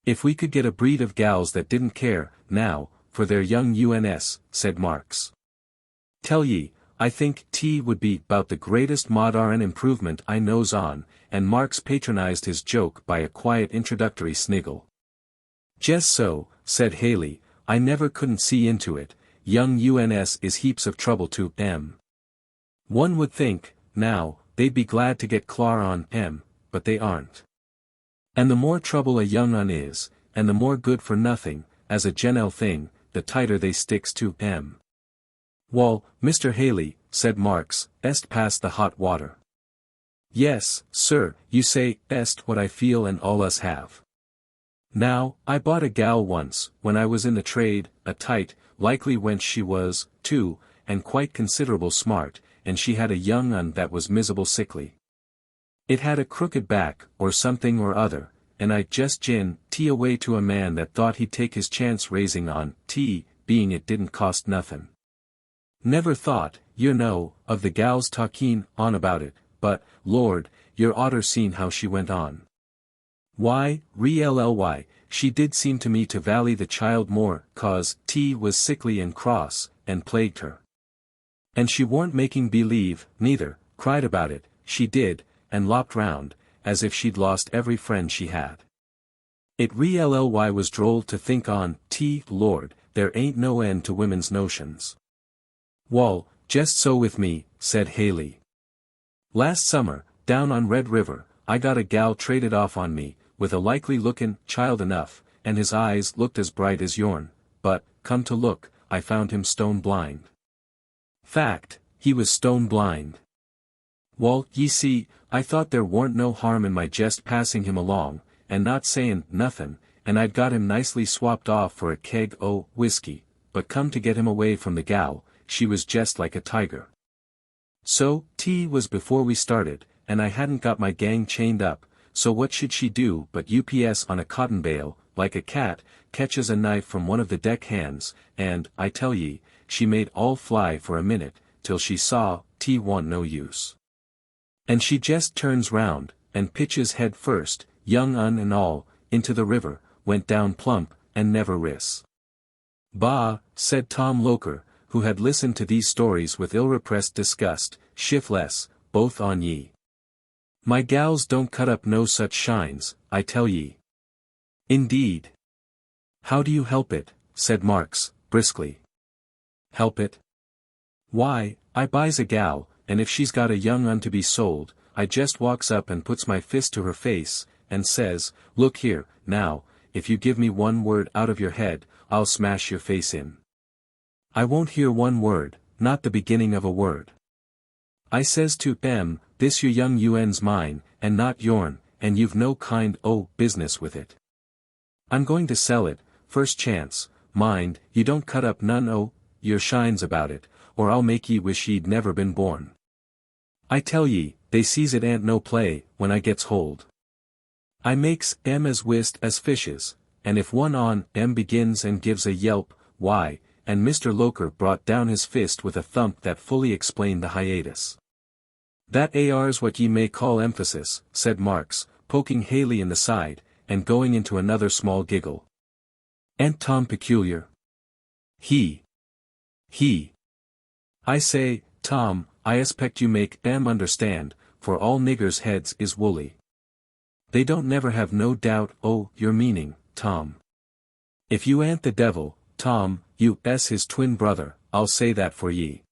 "If we could get a breed of gals that didn't care, now, for their young uns," said Marks. "Tell ye, I think tea would be 'bout the greatest modern improvement I knows on," and Marks patronized his joke by a quiet introductory sniggle. "Jes' so," said Haley, "I never couldn't see into it, young uns is heaps of trouble to One would think, now, they'd be glad to get clar on but they aren't. And the more trouble a young un is, and the more good for nothing, as a genel thing, the tighter they sticks to "Wall, Mr. Haley," said Marks, "est past the hot water." Yes, sir, you say, est what I feel and all us have. Now, I bought a gal once, when I was in the trade, a tight, likely wench she was, too, and quite considerable smart, and she had a young un that was miserable sickly. It had a crooked back, or something or other, and I just gin tea away to a man that thought he'd take his chance raising on tea, being it didn't cost nothin'. Never thought, you know, of the gals talking on about it, but, Lord, you're oughter seen how she went on. Why, really, she did seem to me to vally the child more, 'cause tea was sickly and cross, and plagued her. And she warn't making believe, neither, cried about it, she did, and lopped round, as if she'd lost every friend she had. It really was droll to think on, Lord, there ain't no end to women's notions. Wall, just so with me, said Haley. Last summer, down on Red River, I got a gal traded off on me, with a likely lookin' child enough, and his eyes looked as bright as yourn, but, come to look, I found him stone blind. Fact, he was stone blind. Wall, ye see, I thought there warn't no harm in my jest passing him along, and not sayin' nothin', and I'd got him nicely swapped off for a keg o' whiskey, but come to get him away from the gal, she was jest like a tiger. So, tea was before we started, and I hadn't got my gang chained up, so what should she do but UPS on a cotton bale, like a cat, catches a knife from one of the deck hands, and, I tell ye, she made all fly for a minute, till she saw, tea wa'n't no use. And she jest turns round, and pitches head first, young un and all, into the river, went down plump, and never ris. Bah, said Tom Loker, who had listened to these stories with ill-repressed disgust, shiftless, both on ye. My gals don't cut up no such shines, I tell ye. Indeed. How do you help it, said Marks, briskly. Help it? Why, I buys a gal, and if she's got a young un to be sold, I just walks up and puts my fist to her face, and says, look here, now, if you give me one word out of your head, I'll smash your face in. I won't hear one word, not the beginning of a word. I says to this your young un's mine, and not yourn, and you've no kind o' business with it. I'm going to sell it, first chance, mind, you don't cut up none o' your shines about it, or I'll make ye wish ye'd never been born. I tell ye, they sees it ain't no play, when I gets hold. I makes as whist as fishes, and if one on begins and gives a yelp, why, and Mr. Loker brought down his fist with a thump that fully explained the hiatus. That ar's what ye may call emphasis, said Marks, poking Haley in the side, and going into another small giggle. Ain't Tom peculiar? He. I say, Tom, I expect you make understand, for all niggers' heads is woolly. They don't never have no doubt o' your meaning, Tom. If you ain't the devil, Tom, you his twin brother, I'll say that for ye.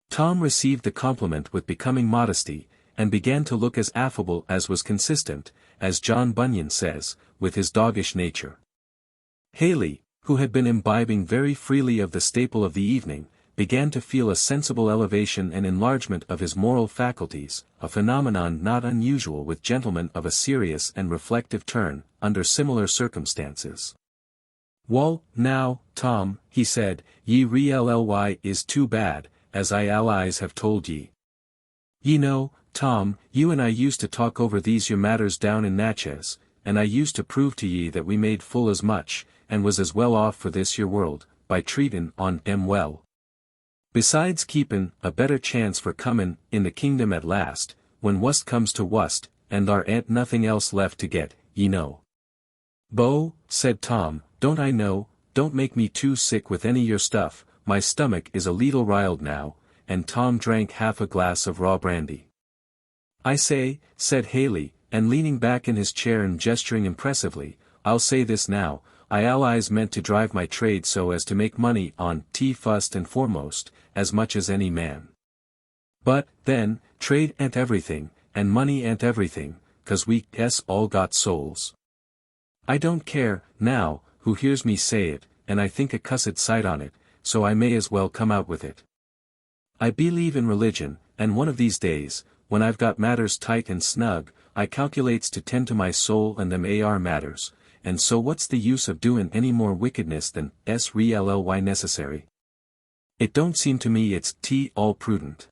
Tom received the compliment with becoming modesty, and began to look as affable as was consistent, as John Bunyan says, with his doggish nature. Haley, who had been imbibing very freely of the staple of the evening, began to feel a sensible elevation and enlargement of his moral faculties, a phenomenon not unusual with gentlemen of a serious and reflective turn, under similar circumstances. Wall, now, Tom, he said, ye really is too bad, as I allies have told ye. Ye know, Tom, you and I used to talk over these your matters down in Natchez, and I used to prove to ye that we made full as much, and was as well off for this your world, by treatin' on well. Besides keepin' a better chance for comin' in the kingdom at last, when wust comes to wust, and there ain't nothing else left to get, ye know. Bo, said Tom, don't I know, don't make me too sick with any your stuff, my stomach is a leetle riled now, and Tom drank half a glass of raw brandy. I say, said Haley, and leaning back in his chair and gesturing impressively, I'll say this now, I allies meant to drive my trade so as to make money on tea first and foremost, as much as any man. But, then, trade ain't everything, and money ain't everything, 'cause we all got souls. I don't care, now, who hears me say it, and I think a cussed sight on it, so I may as well come out with it. I believe in religion, and one of these days, when I've got matters tight and snug, I calculates to tend to my soul and them AR matters, and so what's the use of doin' any more wickedness than really necessary? It don't seem to me it's all prudent.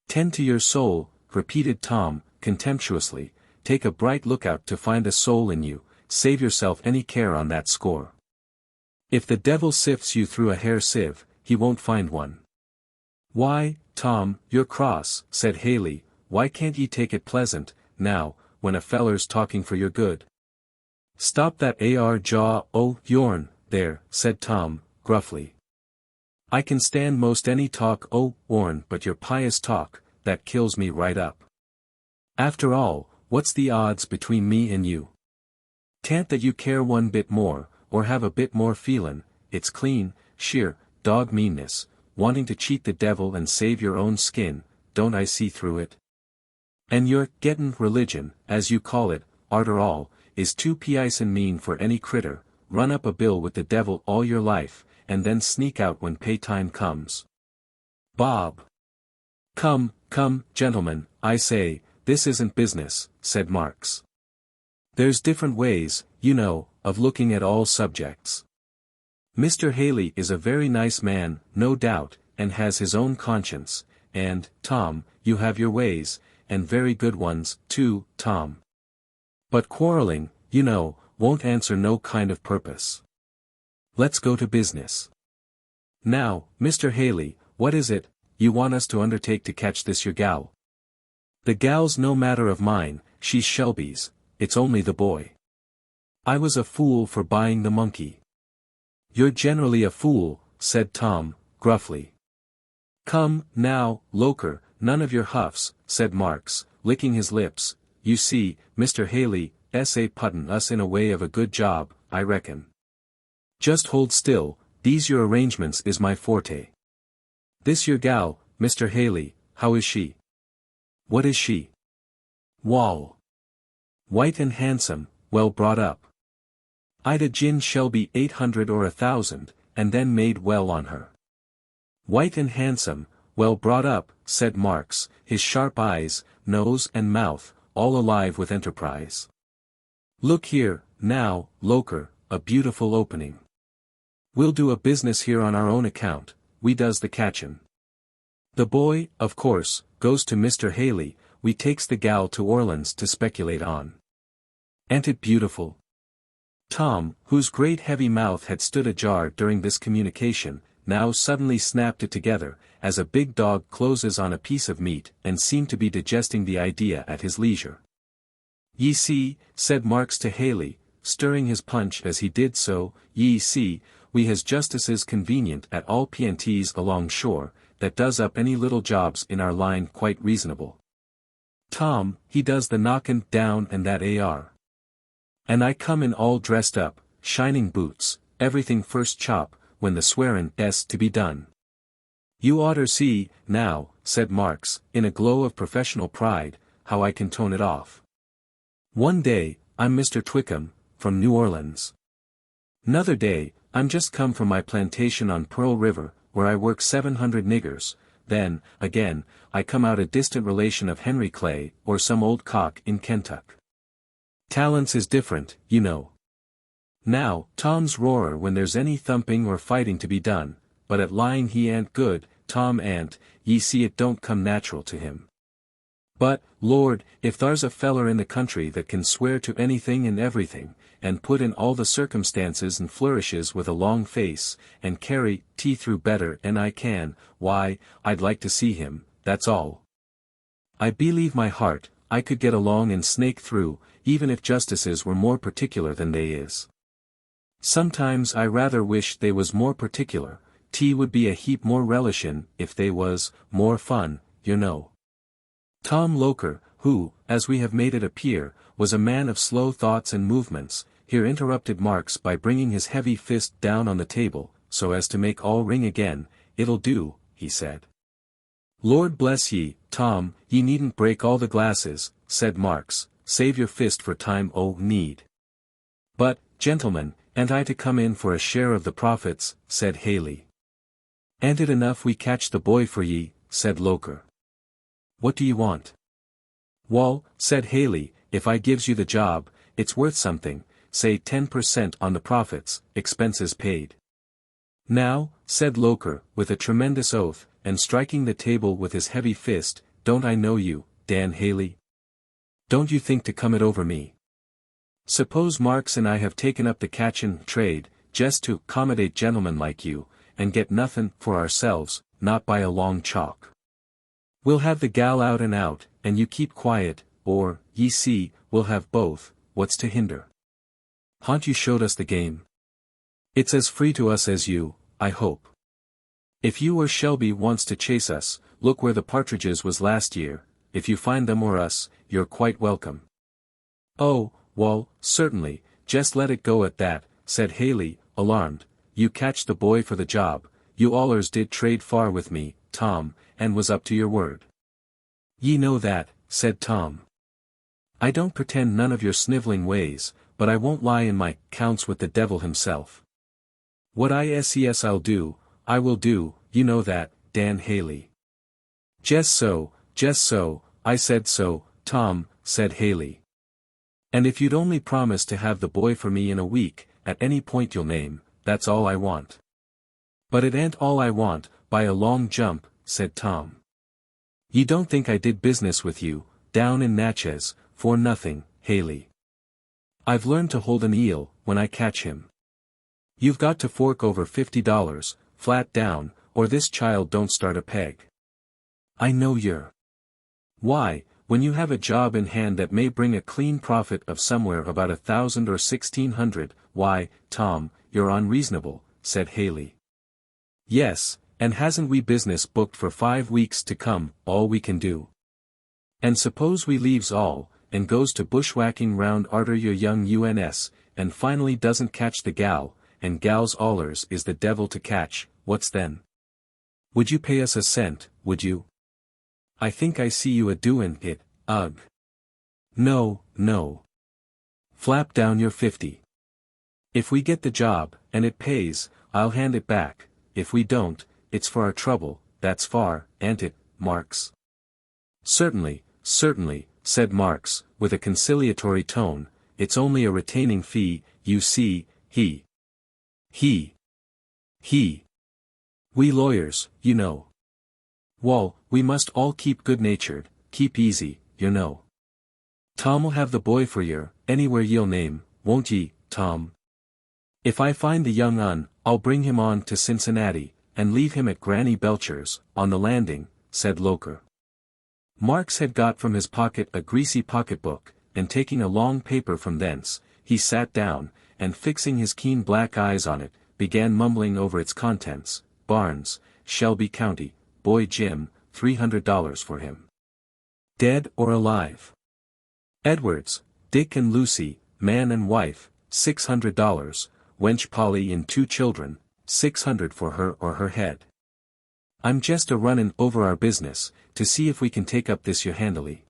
Tend to your soul, repeated Tom, contemptuously, take a bright lookout to find a soul in you, save yourself any care on that score. If the devil sifts you through a hair sieve, he won't find one. Why, Tom, you're cross, said Haley, why can't ye take it pleasant, now, when a feller's talking for your good? Stop that jaw, yourn, there, said Tom, gruffly. I can stand most any talk orn, but your pious talk, that kills me right up. After all, what's the odds between me and you? Can't that you care one bit more, or have a bit more feelin', it's clean, sheer, dog meanness, wanting to cheat the devil and save your own skin, don't I see through it? And your gettin' religion, as you call it, arter all, is too pison mean for any critter, run up a bill with the devil all your life, and then sneak out when pay time comes. Bob. Come, gentlemen, I say, this isn't business, said Marks. There's different ways, you know, of looking at all subjects. Mr. Haley is a very nice man, no doubt, and has his own conscience, and, Tom, you have your ways, and very good ones, too, Tom. But quarreling, you know, won't answer no kind of purpose. Let's go to business. Now, Mr. Haley, what is it, you want us to undertake to catch this your gal? The gal's no matter of mine, she's Shelby's, it's only the boy. I was a fool for buying the monkey. You're generally a fool, said Tom, gruffly. Come, now, Loker, none of your huffs, said Marks, licking his lips, you see, Mr. Haley, puttin' us in a way of a good job, I reckon. Just hold still, these your arrangements is my forte. This your gal, Mr. Haley, how is she? What is she? Wall. White and handsome, well brought up. I'd a gin Shelby 800 or 1,000, and then made well on her. White and handsome, well brought up, said Marks, his sharp eyes, nose and mouth, all alive with enterprise. Look here, now, Loker, a beautiful opening. We'll do a business here on our own account, we does the catchin'. The boy, of course, goes to Mr. Haley, we takes the gal to Orleans to speculate on. Ain't it beautiful? Tom, whose great heavy mouth had stood ajar during this communication, now suddenly snapped it together, as a big dog closes on a piece of meat, and seemed to be digesting the idea at his leisure. Ye see, said Marks to Haley, stirring his punch as he did so, ye see, we has justices convenient at all P&Ts along shore, that does up any little jobs in our line quite reasonable. Tom, he does the knockin' down and that AR. And I come in all dressed up, shining boots, everything first chop, when the swearin' to be done. You oughter see, now, said Marks, in a glow of professional pride, how I can tone it off. One day, I'm Mr. Twickham, from New Orleans. 'Nother day, I'm just come from my plantation on Pearl River, where I work 700 niggers, then, again, I come out a distant relation of Henry Clay, or some old cock in Kentucky. Talents is different, you know. Now, Tom's roarer when there's any thumping or fighting to be done, but at lying he ain't good, Tom ain't, ye see it don't come natural to him. But, Lord, if thar's a feller in the country that can swear to anything and everything, and put in all the circumstances and flourishes with a long face, and carry through better than I can, why, I'd like to see him, that's all. I believe my heart, I could get along and snake through, even if justices were more particular than they is. Sometimes I rather wish they was more particular, would be a heap more relishin' if they was, more fun, you know. Tom Loker, who, as we have made it appear, was a man of slow thoughts and movements, here interrupted Marks by bringing his heavy fist down on the table, so as to make all ring again. It'll do, he said. Lord bless ye, Tom, ye needn't break all the glasses, said Marks, save your fist for time o' need. But, gentlemen, ain't I to come in for a share of the profits, said Haley. Ain't it enough we catch the boy for ye, said Loker. What do you want? "Wall," said Haley, "if I gives you the job, it's worth something, say 10% on the profits, expenses paid." "Now," said Loker, with a tremendous oath, and striking the table with his heavy fist, "don't I know you, Dan Haley? Don't you think to come it over me? Suppose Marks and I have taken up the catchin' trade, just to 'commodate gentlemen like you, and get nothin' for ourselves, not by a long chalk. We'll have the gal out and out, and you keep quiet, or, ye see, we'll have both, what's to hinder? Ha'n't you showed us the game? It's as free to us as you, I hope. If you or Shelby wants to chase us, look where the partridges was last year, if you find them or us, you're quite welcome." "Oh, Wall, certainly, just let it go at that," said Haley, alarmed. "You catch the boy for the job, you allers did trade far with me, Tom, and was up to your word." "Ye know that," said Tom. "I don't pretend none of your sniveling ways, but I won't lie in my 'counts with the devil himself. What I says I'll do, I will do, you know that, Dan Haley." Just so, I said so, Tom," said Haley. "And if you'd only promise to have the boy for me in a week, at any point you'll name, that's all I want." "But it ain't all I want, by a long jump," said Tom. "You don't think I did business with you, down in Natchez, for nothing, Haley. I've learned to hold an eel, when I catch him. You've got to fork over $50, flat down, or this child don't start a peg. I know you're. Why, when you have a job in hand that may bring a clean profit of somewhere about 1,000 or 1,600, why, Tom, you're unreasonable," said Haley. "Yes, and hasn't we business booked for 5 weeks to come, all we can do? And suppose we leaves all, and goes to bushwhacking round arter your young uns, and finally doesn't catch the gal, and gals allers is the devil to catch, what's then? Would you pay us a cent, would you? I think I see you a-doin' it, ugh. No, no. Flap down your 50. If we get the job, and it pays, I'll hand it back, if we don't, it's for our trouble, that's far, ain't it, Marks?" Certainly, said Marks, with a conciliatory tone, "it's only a retaining fee, you see, we lawyers, you know. Wall, we must all keep good-natured, keep easy, you know. Tom'll have the boy for yer, anywhere ye'll name, won't ye, Tom? If I find the young un, I'll bring him on to Cincinnati, and leave him at Granny Belcher's, on the landing," said Loker. Marks had got from his pocket a greasy pocketbook, and taking a long paper from thence, he sat down, and fixing his keen black eyes on it, began mumbling over its contents. "Barnes, Shelby County, boy Jim, $300 for him. Dead or alive. Edwards, Dick and Lucy, man and wife, $600, wench Polly and 2 children, $600 for her or her head. I'm just a-runnin' over our business, to see if we can take up this year handily.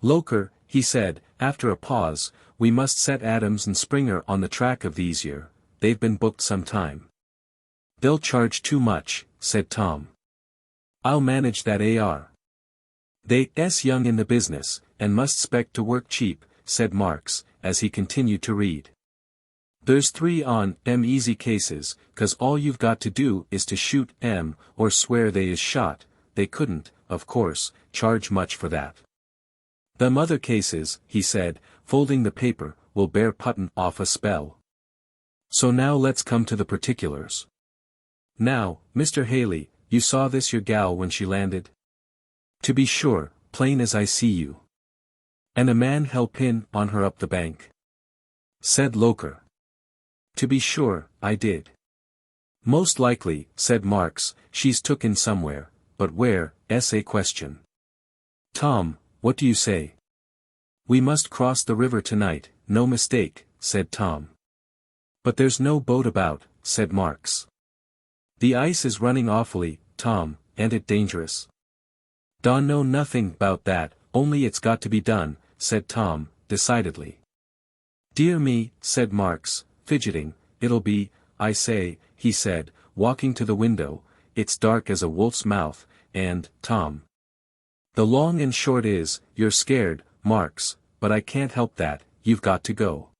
Loker," he said, after a pause, "we must set Adams and Springer on the track of these year, they've been booked some time." "They'll charge too much," said Tom. "I'll manage that AR. They's young in the business, and must 'spect to work cheap," said Marks, as he continued to read. "There's 3 on 'em easy cases, 'cause all you've got to do is to shoot 'em, or swear they is shot, they couldn't, of course, charge much for that. Them other cases," he said, folding the paper, "will bear puttin' off a spell. So now let's come to the particulars. Now, Mr. Haley, you saw this your gal when she landed?" "To be sure, plain as I see you. And a man help in on her up the bank?" said Loker. "To be sure, I did." "Most likely," said Marks, "she's took in somewhere, but where's a question. Tom, what do you say?" "We must cross the river tonight, no mistake," said Tom. "But there's no boat about," said Marks. "The ice is running awfully, Tom, and it dangerous." "Don know nothing 'bout that, only it's got to be done," said Tom, decidedly. "Dear me," said Marks, fidgeting, "it'll be, I say," he said, walking to the window, "it's dark as a wolf's mouth, and, Tom, The long and short is, you're scared, Marks, but I can't help that, you've got to go.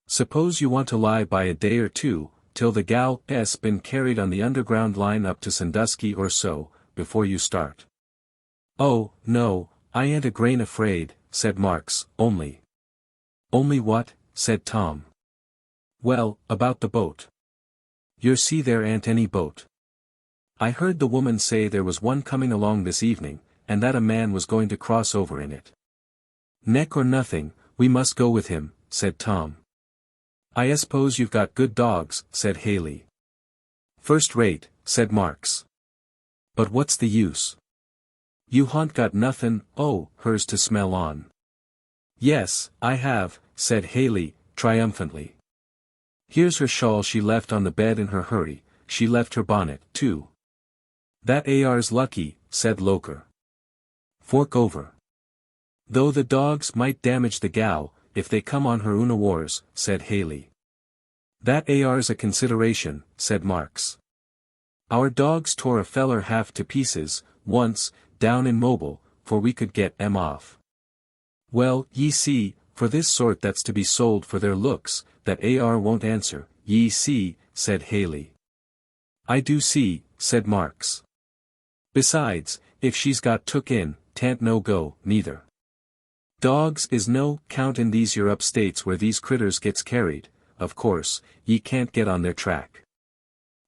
Suppose you want to lie by a day or two, till the gal's been carried on the underground line up to Sandusky or so, before you start. Oh, no, I ain't a grain afraid, said Marks, only. Only what? Said Tom. Well, about the boat. You see there ain't any boat. I heard the woman say there was one coming along this evening, and that a man was going to cross over in it. Neck or nothing, we must go with him, said Tom. I suppose you've got good dogs, said Haley. First rate, said Marks. But what's the use? You ha'n't got nothin', hers to smell on. Yes, I have, said Haley, triumphantly. Here's her shawl she left on the bed in her hurry, she left her bonnet, too. That ar's lucky, said Loker. Fork over. Though the dogs might damage the gal, if they come on her unawares, said Haley. That ar's a consideration, said Marks. Our dogs tore a feller half to pieces, once, down in Mobile, for we could get 'em off. Well, ye see, for this sort that's to be sold for their looks, that ar won't answer, ye see, said Haley. I do see, said Marks. Besides, if she's got took in, 'tan't no go, neither. Dogs is no count in these Europe states where these critters gets carried, of course, ye can't get on their track.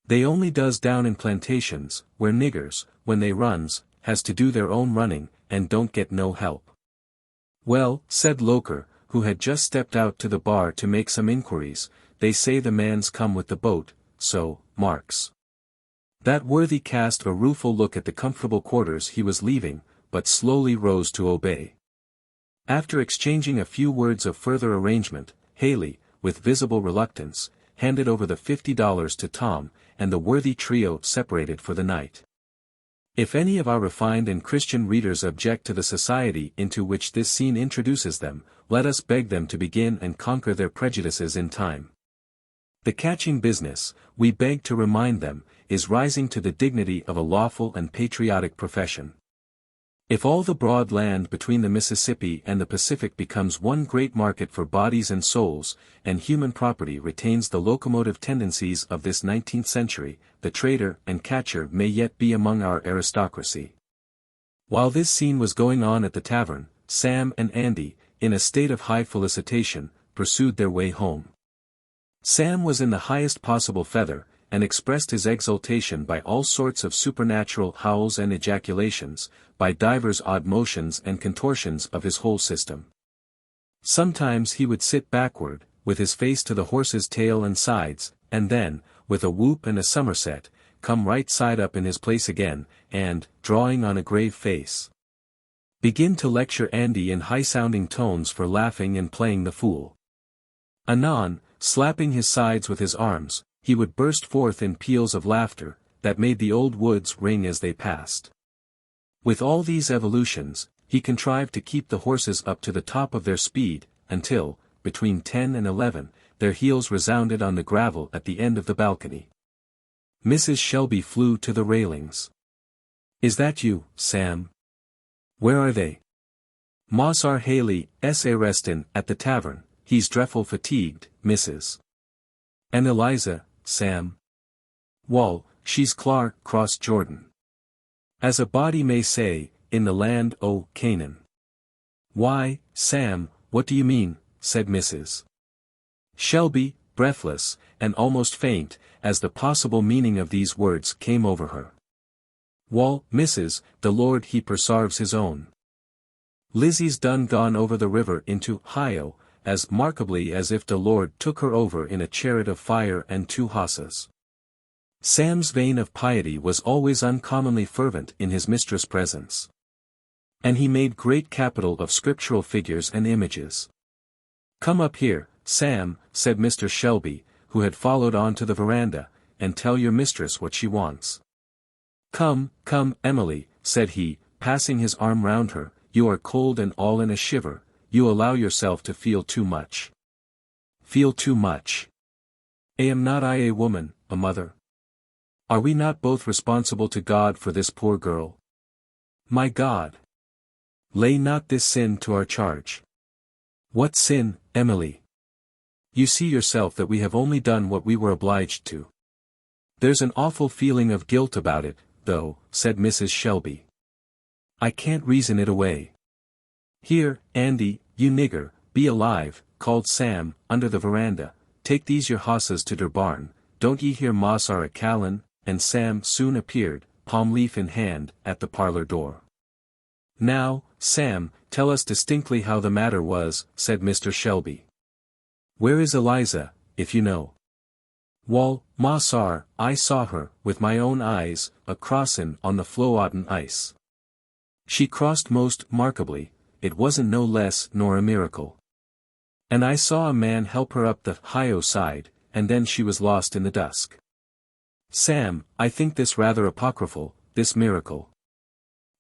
They only does down in plantations, where niggers, when they runs, has to do their own running, and don't get no help. Well, said Loker, who had just stepped out to the bar to make some inquiries, they say the man's come with the boat, so, Marks. That worthy cast a rueful look at the comfortable quarters he was leaving, but slowly rose to obey. After exchanging a few words of further arrangement, Haley, with visible reluctance, handed over the $50 to Tom, and the worthy trio separated for the night. If any of our refined and Christian readers object to the society into which this scene introduces them, let us beg them to begin and conquer their prejudices in time. The catching business, we beg to remind them, is rising to the dignity of a lawful and patriotic profession. If all the broad land between the Mississippi and the Pacific becomes one great market for bodies and souls, and human property retains the locomotive tendencies of this 19th century, the trader and catcher may yet be among our aristocracy. While this scene was going on at the tavern, Sam and Andy, in a state of high felicitation, pursued their way home. Sam was in the highest possible feather, and expressed his exultation by all sorts of supernatural howls and ejaculations, by divers odd motions and contortions of his whole system. Sometimes he would sit backward, with his face to the horse's tail and sides, and then, with a whoop and a somerset, come right side up in his place again, and, drawing on a grave face, begin to lecture Andy in high-sounding tones for laughing and playing the fool. Anon, slapping his sides with his arms, he would burst forth in peals of laughter, that made the old woods ring as they passed. With all these evolutions, he contrived to keep the horses up to the top of their speed, until, between 10 and 11, their heels resounded on the gravel at the end of the balcony. Mrs. Shelby flew to the railings. "Is that you, Sam? Where are they?" "Moss R. Haley, S.A. restin' at the tavern, he's drefful fatigued, Mrs." "And Eliza, Sam?" "Wall, she's clar cross Jordan. As a body may say, in the land o' Canaan." "Why, Sam, what do you mean?" said Mrs. Shelby, breathless, and almost faint, as the possible meaning of these words came over her. "Wall, Mrs., the Lord he persarves his own. Lizzie's done gone over the river into Ohio, as markably as if the Lord took her over in a chariot of fire and 2 hosses." Sam's vein of piety was always uncommonly fervent in his mistress' presence. And he made great capital of scriptural figures and images. "Come up here, Sam," said Mr. Shelby, who had followed on to the veranda, "and tell your mistress what she wants." "Come, come, Emily," said he, passing his arm round her, "you are cold and all in a shiver, you allow yourself to feel too much." "Feel too much? Am not I a woman, a mother? Are we not both responsible to God for this poor girl? My God! Lay not this sin to our charge. What sin, Emily? You see yourself that we have only done what we were obliged to. There's an awful feeling of guilt about it, though, said Mrs. Shelby. I can't reason it away. Here, Andy, you nigger, be alive, called Sam, under the veranda, take these your hosses to der barn, don't ye hear Moss are a callin', and Sam soon appeared, palm leaf in hand, at the parlor door. Now, Sam, tell us distinctly how the matter was, said Mr. Shelby. Where is Eliza, if you know? Wall, Ma sar, I saw her, with my own eyes, a-crossin' on the Floatin' ice. She crossed most markably, it wasn't no less nor a miracle. And I saw a man help her up the Hio side, and then she was lost in the dusk. Sam, I think this rather apocryphal, this miracle.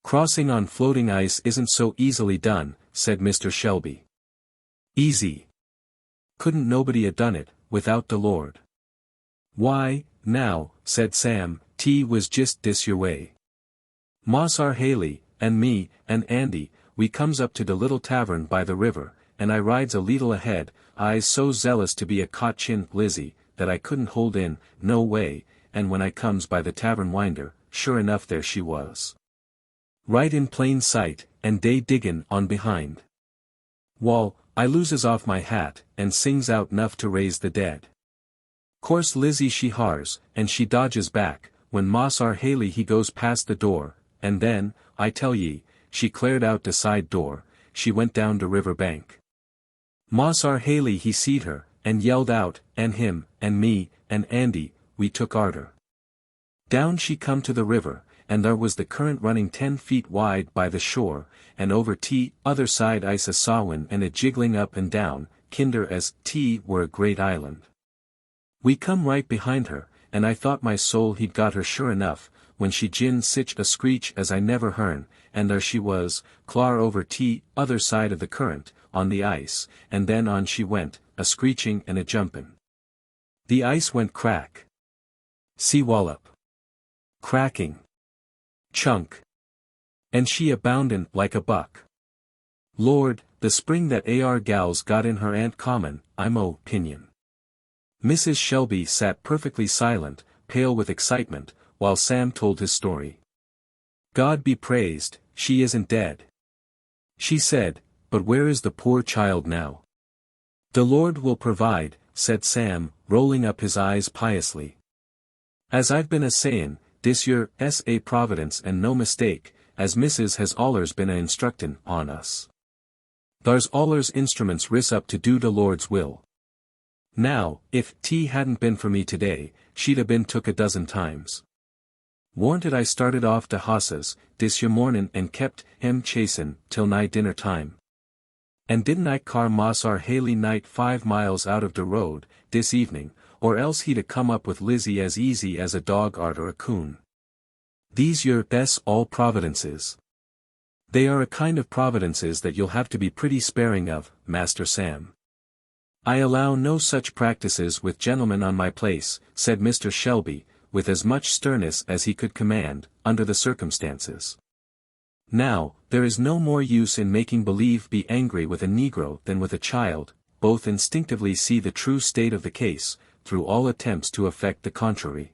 Crossing on floating ice isn't so easily done, said Mr. Shelby. Easy. Couldn't nobody a done it, without the Lord. Why, now, said Sam, "'T was just dis your way. Moss R. Haley, and me, and Andy, we comes up to de little tavern by the river, and I rides a leetle ahead, I's so zealous to be a cotchin' Lizzie, that I couldn't hold in, no way, and when I comes by the tavern winder, sure enough there she was. Right in plain sight, and dey diggin' on behind. Wall, I loses off my hat, and sings out 'nuff to raise the dead. Course Lizzie she hars, and she dodges back, when Moss R. Haley he goes past the door, and then, I tell ye, she cleared out de side door, she went down de river bank. Moss R. Haley he seed her, and yelled out, and him, and me, and Andy, we took arter. Down she come to the river, and there was the current running 10 feet wide by the shore, and over other side ice a sawin' and a jiggling up and down, kinder as were a great island. We come right behind her, and I thought my soul he'd got her sure enough, when she gin sich a screech as I never hearn, and there she was, clar over other side of the current, on the ice, and then on she went, a screeching and a jumpin'. The ice went crack. See wallop. Cracking. Chunk. And she a boundin' like a buck. Lord, the spring that ar gals got in her ain't common, I'm opinion. Mrs. Shelby sat perfectly silent, pale with excitement, while Sam told his story. God be praised, she isn't dead. She said, but where is the poor child now? The Lord will provide, said Sam, rolling up his eyes piously. As I've been a-sayin', dis yer S.A. Providence and no mistake, as Mrs. has allers been a-instructin' on us. Thar's allers instruments ris up to do the Lord's will. Now, if hadn't been for me today, she'd a been took a dozen times. Warn't it I started off de hosses, dis yer mornin' and kept him chasin' till nigh dinner time. And didn't I car Moss R. Haley night 5 miles out of de road, dis evening, or else he'd a come up with Lizzie as easy as a dog arter a coon. These yer all providences. They are a kind of providences that you'll have to be pretty sparing of, Master Sam. I allow no such practices with gentlemen on my place, said Mr. Shelby, with as much sternness as he could command, under the circumstances. Now, there is no more use in making believe be angry with a Negro than with a child, both instinctively see the true state of the case, through all attempts to effect the contrary.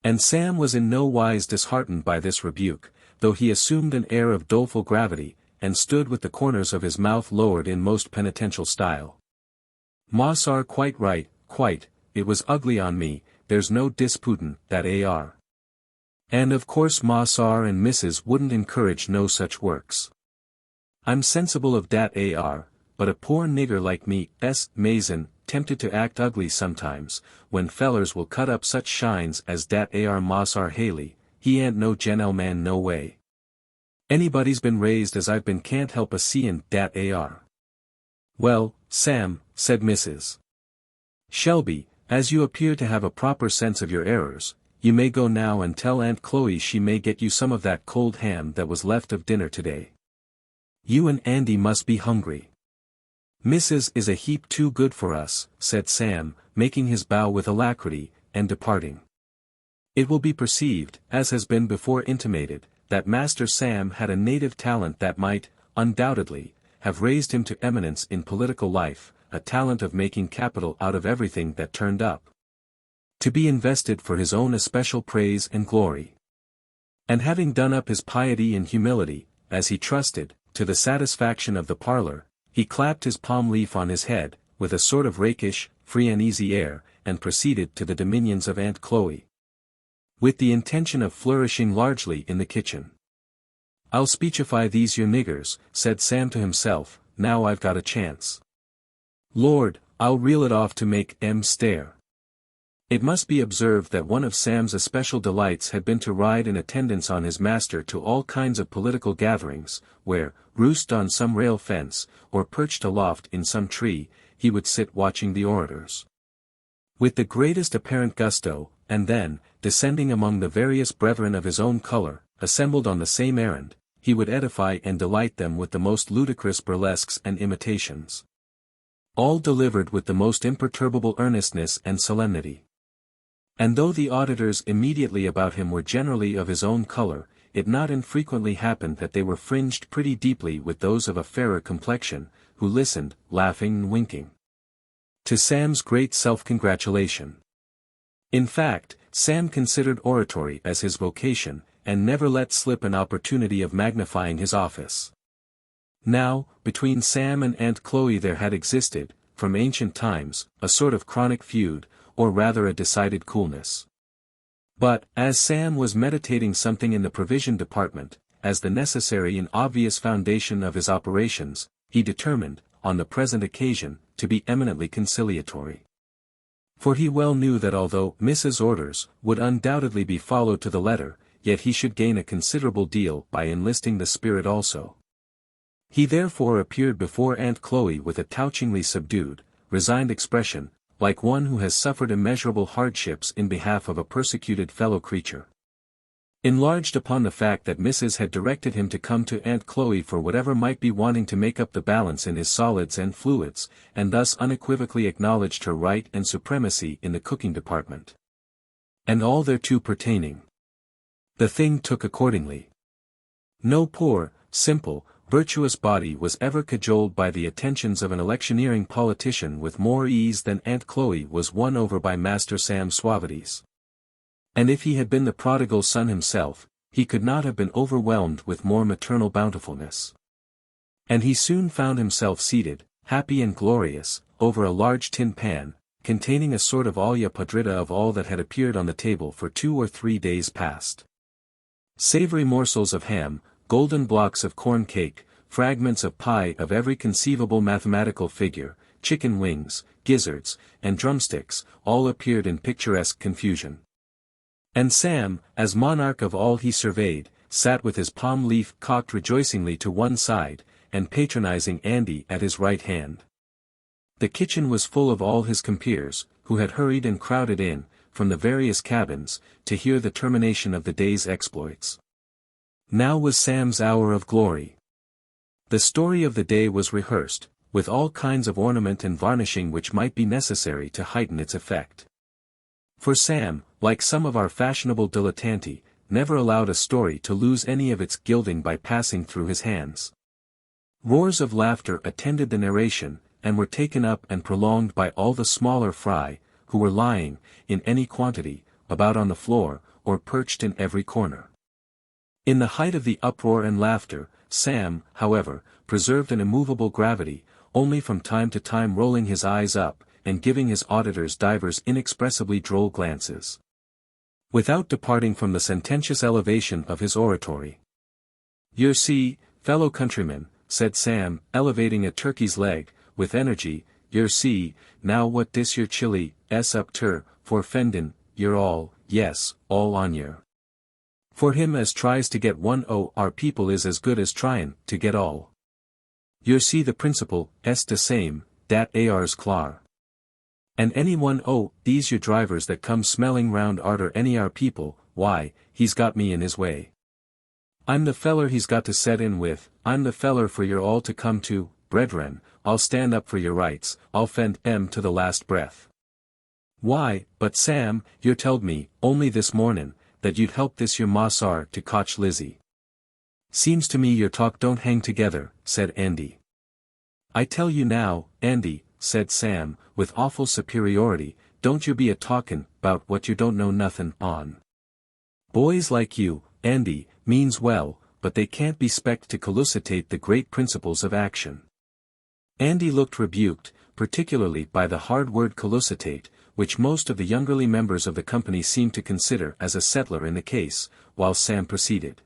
And Sam was in no wise disheartened by this rebuke, though he assumed an air of doleful gravity, and stood with the corners of his mouth lowered in most penitential style. Moss are quite right, quite, it was ugly on me, there's no disputin' that ar. And of course Moss R. and Mrs. wouldn't encourage no such works. I'm sensible of dat ar, but a poor nigger like me, Mason, tempted to act ugly sometimes, when fellers will cut up such shines as dat ar Moss R. Haley, he ain't no gentleman no way. Anybody's been raised as I've been can't help a seein' dat ar. Well, Sam, said Mrs. Shelby, as you appear to have a proper sense of your errors, you may go now and tell Aunt Chloe she may get you some of that cold ham that was left of dinner today. You and Andy must be hungry. Mrs. is a heap too good for us, said Sam, making his bow with alacrity, and departing. It will be perceived, as has been before intimated, that Master Sam had a native talent that might, undoubtedly, have raised him to eminence in political life, a talent of making capital out of everything that turned up, to be invested for his own especial praise and glory. And having done up his piety and humility, as he trusted, to the satisfaction of the parlor, he clapped his palm leaf on his head, with a sort of rakish, free and easy air, and proceeded to the dominions of Aunt Chloe, with the intention of flourishing largely in the kitchen. "I'll speechify these your niggers," said Sam to himself, "now I've got a chance. Lord, I'll reel it off to make 'em stare." It must be observed that one of Sam's especial delights had been to ride in attendance on his master to all kinds of political gatherings, where, roosted on some rail fence, or perched aloft in some tree, he would sit watching the orators with the greatest apparent gusto, and then, descending among the various brethren of his own color, assembled on the same errand, he would edify and delight them with the most ludicrous burlesques and imitations, all delivered with the most imperturbable earnestness and solemnity. And though the auditors immediately about him were generally of his own color, it not infrequently happened that they were fringed pretty deeply with those of a fairer complexion, who listened, laughing and winking, to Sam's great self-congratulation. In fact, Sam considered oratory as his vocation, and never let slip an opportunity of magnifying his office. Now, between Sam and Aunt Chloe there had existed, from ancient times, a sort of chronic feud, or rather a decided coolness. But, as Sam was meditating something in the provision department, as the necessary and obvious foundation of his operations, he determined, on the present occasion, to be eminently conciliatory. For he well knew that although Mrs. Orders would undoubtedly be followed to the letter, yet he should gain a considerable deal by enlisting the spirit also. He therefore appeared before Aunt Chloe with a touchingly subdued, resigned expression, like one who has suffered immeasurable hardships in behalf of a persecuted fellow creature. Enlarged upon the fact that Mrs. had directed him to come to Aunt Chloe for whatever might be wanting to make up the balance in his solids and fluids, and thus unequivocally acknowledged her right and supremacy in the cooking department, and all thereto pertaining. The thing took accordingly. No poor, simple, virtuous body was ever cajoled by the attentions of an electioneering politician with more ease than Aunt Chloe was won over by Master Sam's suavities. And if he had been the prodigal son himself, he could not have been overwhelmed with more maternal bountifulness. And he soon found himself seated, happy and glorious, over a large tin pan, containing a sort of olla podrida of all that had appeared on the table for 2 or 3 days past. Savory morsels of ham, golden blocks of corn cake, fragments of pie of every conceivable mathematical figure, chicken wings, gizzards, and drumsticks, all appeared in picturesque confusion. And Sam, as monarch of all he surveyed, sat with his palm leaf cocked rejoicingly to one side, and patronizing Andy at his right hand. The kitchen was full of all his compeers, who had hurried and crowded in, from the various cabins, to hear the termination of the day's exploits. Now was Sam's hour of glory. The story of the day was rehearsed, with all kinds of ornament and varnishing which might be necessary to heighten its effect. For Sam, like some of our fashionable dilettanti, never allowed a story to lose any of its gilding by passing through his hands. Roars of laughter attended the narration, and were taken up and prolonged by all the smaller fry, who were lying, in any quantity, about on the floor, or perched in every corner. In the height of the uproar and laughter, Sam, however, preserved an immovable gravity, only from time to time rolling his eyes up, and giving his auditors divers inexpressibly droll glances, without departing from the sententious elevation of his oratory. "Yer see, fellow countrymen," said Sam, elevating a turkey's leg, with energy, "yer see, now what dis yer chili, up ter, for fendin', yer all, yes, all on yer. For him as tries to get one o' our people is as good as tryin' to get all. Yer see the principle, the same, dat ar's clar. And any one o' these yer drivers that comes smelling round arter any our people, why, he's got me in his way. I'm the feller he's got to set in with, I'm the feller for yer all to come to, brethren, I'll stand up for your rights, I'll fend 'em to the last breath. Why, but Sam, yer telled me, only this mornin', that you'd help this yer Mossar to cotch Lizzie. Seems to me your talk don't hang together, said Andy. I tell you now, Andy, said Sam, with awful superiority, don't you be a talkin' 'bout what you don't know nothin' on. Boys like you, Andy, means well, but they can't be spect to collucidate the great principles of action. Andy looked rebuked, particularly by the hard word collucidate, which most of the youngerly members of the company seemed to consider as a settler in the case, while Sam proceeded.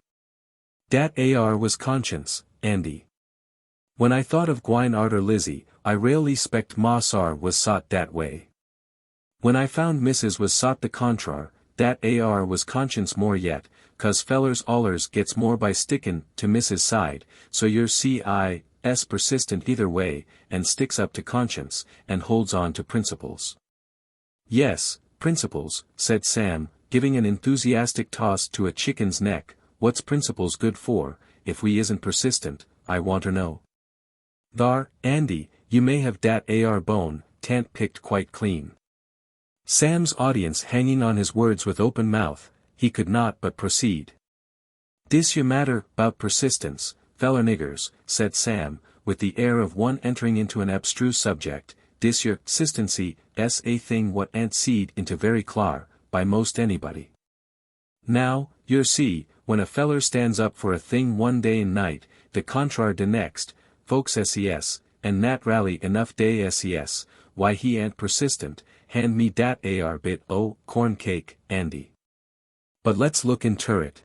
Dat ar was conscience, Andy. When I thought of gwine arter Lizzie, I railly spect Moss ar was sot dat way. When I found Mrs. was sot the contrar, dat ar was conscience more yet, 'cause fellers allers gets more by stickin' to Mrs. side, so your C.I.'s persistent either way, and sticks up to conscience, and holds on to principles. Yes, principles, said Sam, giving an enthusiastic toss to a chicken's neck. What's principles good for, if we isn't persistent, I wanter know. Thar, Andy, you may have dat ar bone, tant picked quite clean. Sam's audience hanging on his words with open mouth, he could not but proceed. Dis your matter, 'bout persistence, feller niggers, said Sam, with the air of one entering into an abstruse subject, dis your consistency, a thing what ain't seed into very clar, by most anybody. Now, yer see, when a feller stands up for a thing one day and night, de contrar de next, folks ses, and nat rally enough day ses, why he ain't persistent, hand me dat ar bit o' corn cake, Andy. But let's look inter it.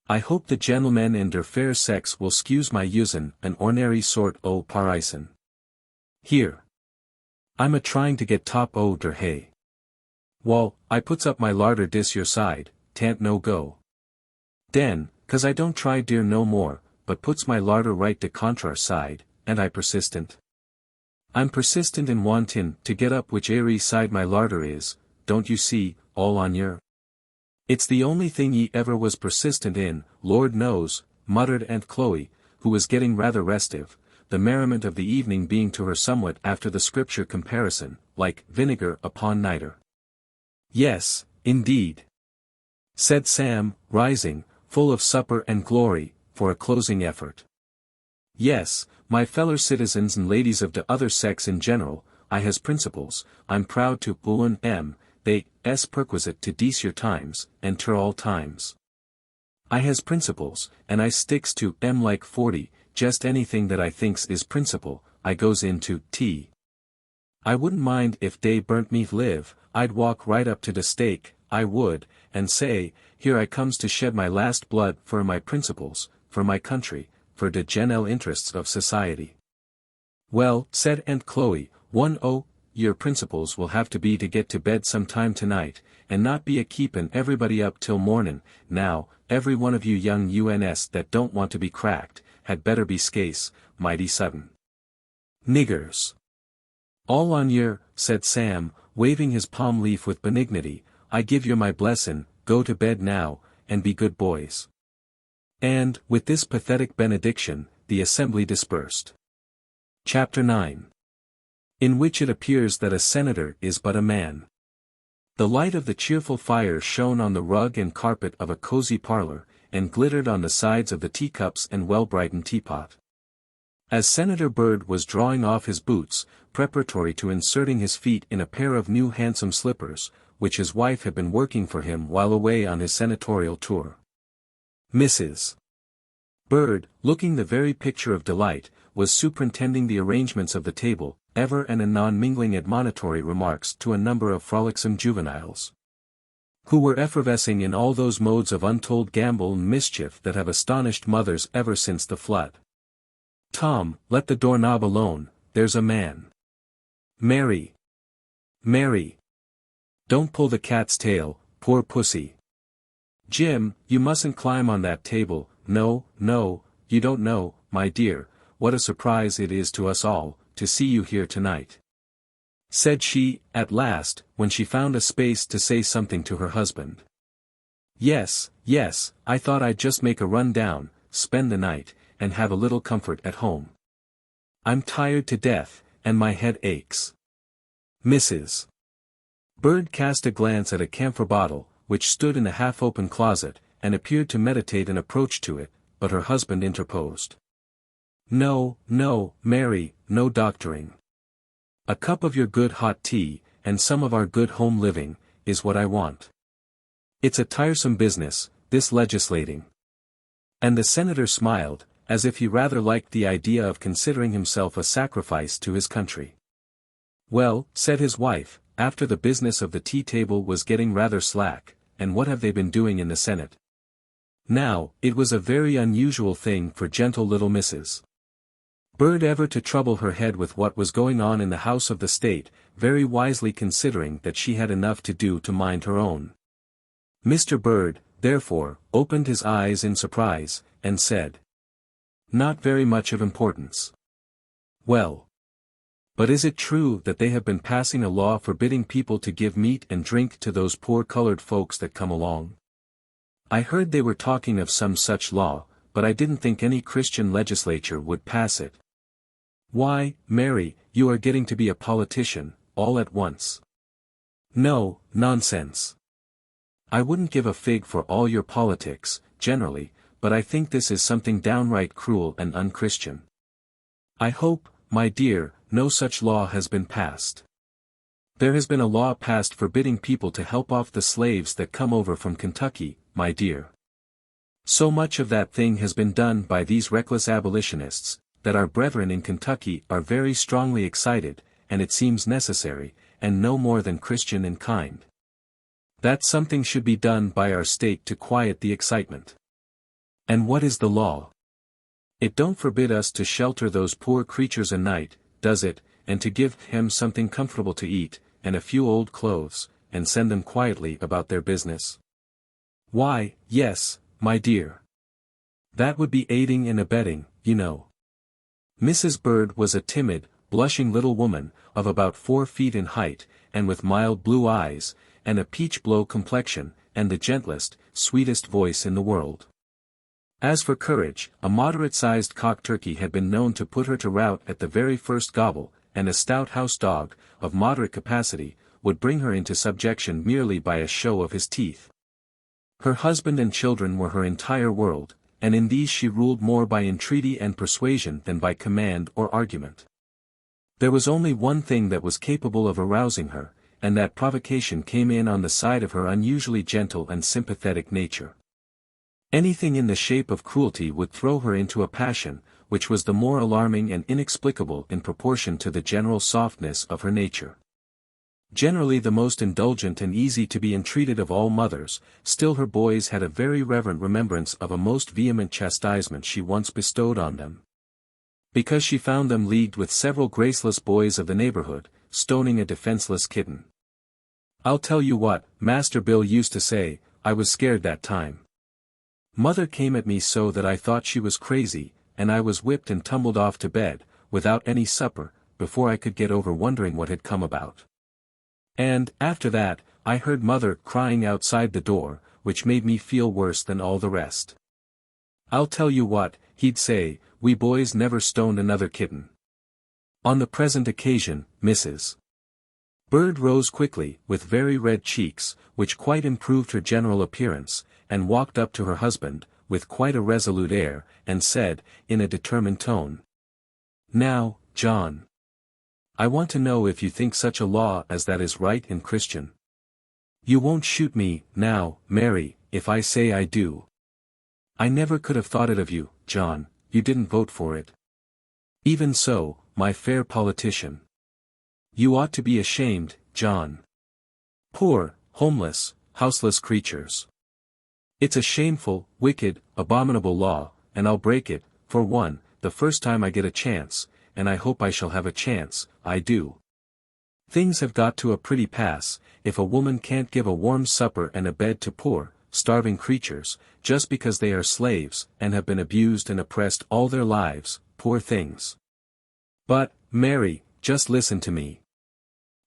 I hope the gentlemen in der fair sex will scuse my usin' an ornary sort o' parison. Here. I'm a trying to get top o' der hay. Wall, I puts up my larder dis your side, tant no go. Den, 'cause I don't try dear no more, but puts my larder right de contrar side, and I persistent. I'm persistent in wantin' to get up which airy side my larder is, don't you see, all on yer. It's the only thing ye ever was persistent in, Lord knows, muttered Aunt Chloe, who was getting rather restive, the merriment of the evening being to her somewhat after the scripture comparison, like vinegar upon nitre. Yes, indeed, said Sam, rising, full of supper and glory, for a closing effort. Yes, my feller citizens and ladies of the other sex in general, I has principles, I'm proud to they perquisite to dece your times, and ter all times. I has principles, and I sticks to like 40, just anything that I thinks is principle, I goes into tea. I wouldn't mind if dey burnt me live, I'd walk right up to the stake, I would, and say, here I comes to shed my last blood for my principles, for my country, for de general interests of society. Well, said Aunt Chloe, your principles will have to be to get to bed some time tonight, and not be a-keepin' everybody up till mornin'. Now, every one of you young uns that don't want to be cracked, had better be scase, mighty sudden. Niggers. All on yer, said Sam, waving his palm leaf with benignity, I give yer my blessin', go to bed now, and be good boys. And, with this pathetic benediction, the assembly dispersed. Chapter 9. In which it appears that a senator is but a man. The light of the cheerful fire shone on the rug and carpet of a cozy parlor, and glittered on the sides of the teacups and well-brightened teapot. As Senator Byrd was drawing off his boots, preparatory to inserting his feet in a pair of new handsome slippers, which his wife had been working for him while away on his senatorial tour. Mrs. Byrd, looking the very picture of delight, was superintending the arrangements of the table, ever and anon mingling admonitory remarks to a number of frolicsome juveniles, who were effervescing in all those modes of untold gambol and mischief that have astonished mothers ever since the flood. Tom, let the doorknob alone, there's a man. Mary. Mary. Don't pull the cat's tail, poor pussy. Jim, you mustn't climb on that table, no, you don't know, my dear, what a surprise it is to us all, to see you here tonight, said she, at last, when she found a space to say something to her husband. Yes, I thought I'd just make a run down, spend the night, and have a little comfort at home. I'm tired to death, and my head aches. Mrs. Byrd cast a glance at a camphor bottle, which stood in a half-open closet, and appeared to meditate an approach to it, but her husband interposed. No, no, Mary, no doctoring. A cup of your good hot tea, and some of our good home living, is what I want. It's a tiresome business, this legislating. And the senator smiled, as if he rather liked the idea of considering himself a sacrifice to his country. Well, said his wife, after the business of the tea table was getting rather slack, and what have they been doing in the Senate? Now, it was a very unusual thing for gentle little Mrs. Bird ever to trouble her head with what was going on in the House of the State, very wisely considering that she had enough to do to mind her own. Mr. Bird, therefore, opened his eyes in surprise, and said, Not very much of importance. Well. But is it true that they have been passing a law forbidding people to give meat and drink to those poor colored folks that come along? I heard they were talking of some such law, but I didn't think any Christian legislature would pass it. Why, Mary, you are getting to be a politician, all at once. No, nonsense. I wouldn't give a fig for all your politics, generally, but I think this is something downright cruel and unchristian. I hope, my dear, no such law has been passed. There has been a law passed forbidding people to help off the slaves that come over from Kentucky, my dear. So much of that thing has been done by these reckless abolitionists, that our brethren in Kentucky are very strongly excited, and it seems necessary, and no more than Christian in kind. That something should be done by our state to quiet the excitement. And what is the law? It don't forbid us to shelter those poor creatures a night, does it, and to give them something comfortable to eat, and a few old clothes, and send them quietly about their business? Why, yes, my dear. That would be aiding and abetting, you know. Mrs. Bird was a timid, blushing little woman, of about 4 feet in height, and with mild blue eyes, and a peach-blow complexion, and the gentlest, sweetest voice in the world. As for courage, a moderate-sized cock turkey had been known to put her to rout at the very first gobble, and a stout house dog, of moderate capacity, would bring her into subjection merely by a show of his teeth. Her husband and children were her entire world, and in these she ruled more by entreaty and persuasion than by command or argument. There was only one thing that was capable of arousing her, and that provocation came in on the side of her unusually gentle and sympathetic nature. Anything in the shape of cruelty would throw her into a passion, which was the more alarming and inexplicable in proportion to the general softness of her nature. Generally the most indulgent and easy to be entreated of all mothers, still her boys had a very reverent remembrance of a most vehement chastisement she once bestowed on them. Because she found them leagued with several graceless boys of the neighborhood, stoning a defenseless kitten. I'll tell you what, Master Bill used to say, I was scared that time. Mother came at me so that I thought she was crazy, and I was whipped and tumbled off to bed, without any supper, before I could get over wondering what had come about. And, after that, I heard Mother crying outside the door, which made me feel worse than all the rest. I'll tell you what, he'd say, we boys never stoned another kitten. On the present occasion, Mrs. Bird rose quickly, with very red cheeks, which quite improved her general appearance, and walked up to her husband, with quite a resolute air, and said, in a determined tone, Now, John. I want to know if you think such a law as that is right and Christian. You won't shoot me, now, Mary, if I say I do. I never could have thought it of you, John, you didn't vote for it. Even so, my fair politician. You ought to be ashamed, John. Poor, homeless, houseless creatures. It's a shameful, wicked, abominable law, and I'll break it, for one, the first time I get a chance, and I hope I shall have a chance, I do. Things have got to a pretty pass, if a woman can't give a warm supper and a bed to poor, starving creatures, just because they are slaves, and have been abused and oppressed all their lives, poor things. But, Mary, just listen to me.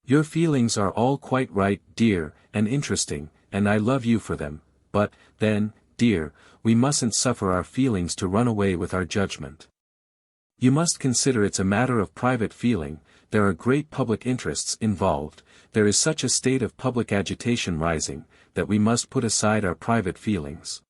Your feelings are all quite right, dear, and interesting, and I love you for them, but, then, dear, we mustn't suffer our feelings to run away with our judgment. You must consider it's a matter of private feeling, there are great public interests involved, there is such a state of public agitation rising, that we must put aside our private feelings.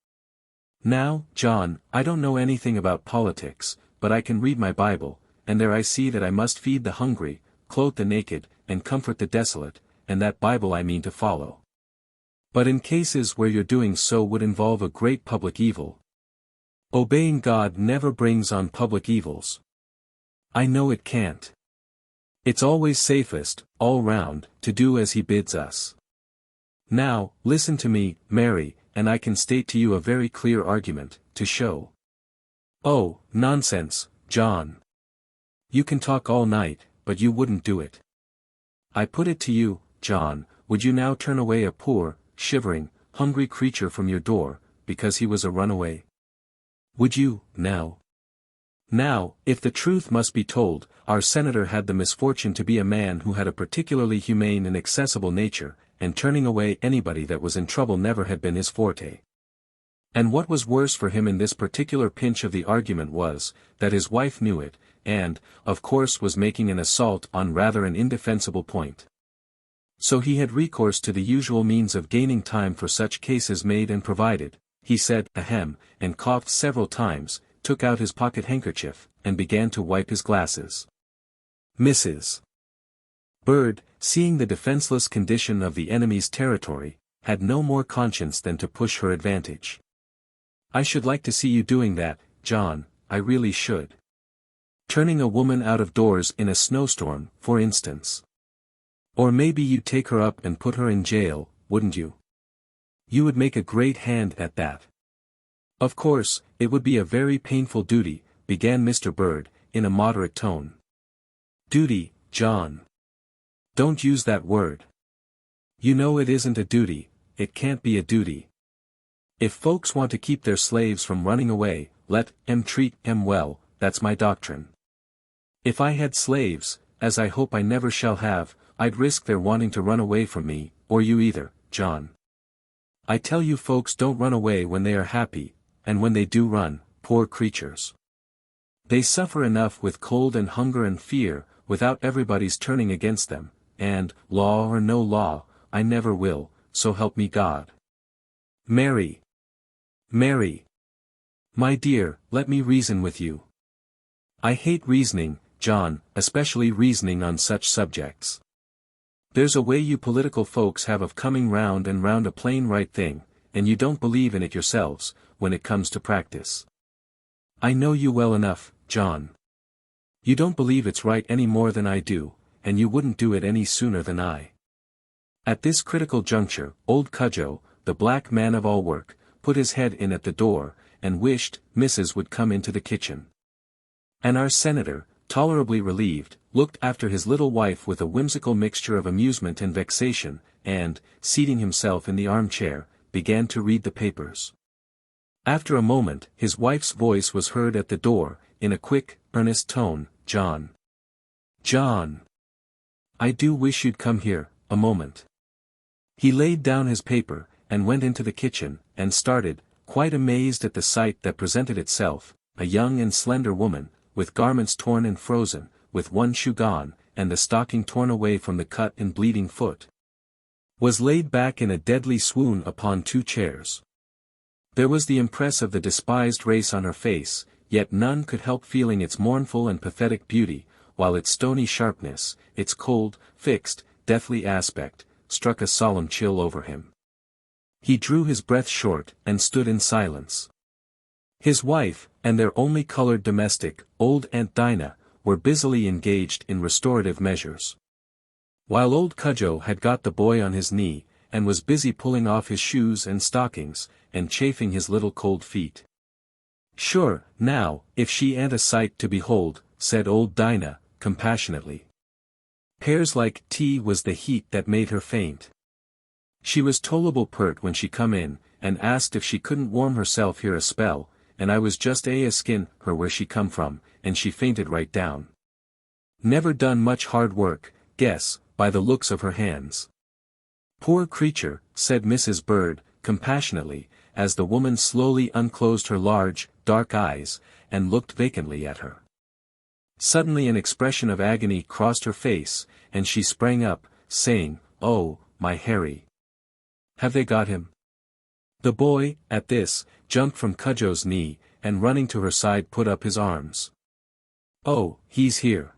Now, John, I don't know anything about politics, but I can read my Bible, and there I see that I must feed the hungry, clothe the naked, and comfort the desolate, and that Bible I mean to follow. But in cases where your doing so would involve a great public evil, obeying God never brings on public evils. I know it can't. It's always safest, all round, to do as He bids us. Now, listen to me, Mary, and I can state to you a very clear argument, to show. Oh, nonsense, John. You can talk all night, but you wouldn't do it. I put it to you, John, would you now turn away a poor, shivering, hungry creature from your door, because he was a runaway? Would you, now? Now, if the truth must be told, our senator had the misfortune to be a man who had a particularly humane and accessible nature, and turning away anybody that was in trouble never had been his forte. And what was worse for him in this particular pinch of the argument was, that his wife knew it, and, of course was making an assault on rather an indefensible point. So he had recourse to the usual means of gaining time for such cases made and provided. He said, ahem, and coughed several times, took out his pocket handkerchief, and began to wipe his glasses. Mrs. Bird, seeing the defenseless condition of the enemy's territory, had no more conscience than to push her advantage. I should like to see you doing that, John, I really should. Turning a woman out of doors in a snowstorm, for instance. Or maybe you'd take her up and put her in jail, wouldn't you? You would make a great hand at that. Of course, it would be a very painful duty, began Mr. Bird, in a moderate tone. Duty, John. Don't use that word. You know it isn't a duty, it can't be a duty. If folks want to keep their slaves from running away, let 'em treat 'em well, that's my doctrine. If I had slaves, as I hope I never shall have, I'd risk their wanting to run away from me, or you either, John. I tell you folks don't run away when they are happy, and when they do run, poor creatures. They suffer enough with cold and hunger and fear, without everybody's turning against them, and, law or no law, I never will, so help me God. Mary. Mary. My dear, let me reason with you. I hate reasoning, John, especially reasoning on such subjects. There's a way you political folks have of coming round and round a plain right thing, and you don't believe in it yourselves, when it comes to practice. I know you well enough, John. You don't believe it's right any more than I do, and you wouldn't do it any sooner than I. At this critical juncture, old Cudjoe, the black man of all work, put his head in at the door, and wished Mrs. would come into the kitchen. And our senator, tolerably relieved, looked after his little wife with a whimsical mixture of amusement and vexation, and, seating himself in the armchair, began to read the papers. After a moment, his wife's voice was heard at the door, in a quick, earnest tone, John. John. I do wish you'd come here, a moment. He laid down his paper, and went into the kitchen, and started, quite amazed at the sight that presented itself, a young and slender woman, with garments torn and frozen, with one shoe gone, and the stocking torn away from the cut and bleeding foot, was laid back in a deadly swoon upon two chairs. There was the impress of the despised race on her face, yet none could help feeling its mournful and pathetic beauty, while its stony sharpness, its cold, fixed, deathly aspect, struck a solemn chill over him. He drew his breath short, and stood in silence. His wife, and their only colored domestic, old Aunt Dinah, were busily engaged in restorative measures. While old Cudjoe had got the boy on his knee, and was busy pulling off his shoes and stockings, and chafing his little cold feet. Sure, now, if she ain't a sight to behold, said old Dinah, compassionately. Pears like tea was the heat that made her faint. She was tolerable pert when she come in, and asked if she couldn't warm herself here a spell, and I was just a-skin her where she come from, and she fainted right down. Never done much hard work, guess, by the looks of her hands. Poor creature, said Mrs. Bird, compassionately, as the woman slowly unclosed her large, dark eyes, and looked vacantly at her. Suddenly an expression of agony crossed her face, and she sprang up, saying, Oh, my Harry! Have they got him? The boy, at this, jumped from Cudjoe's knee, and running to her side put up his arms. "Oh, he's here.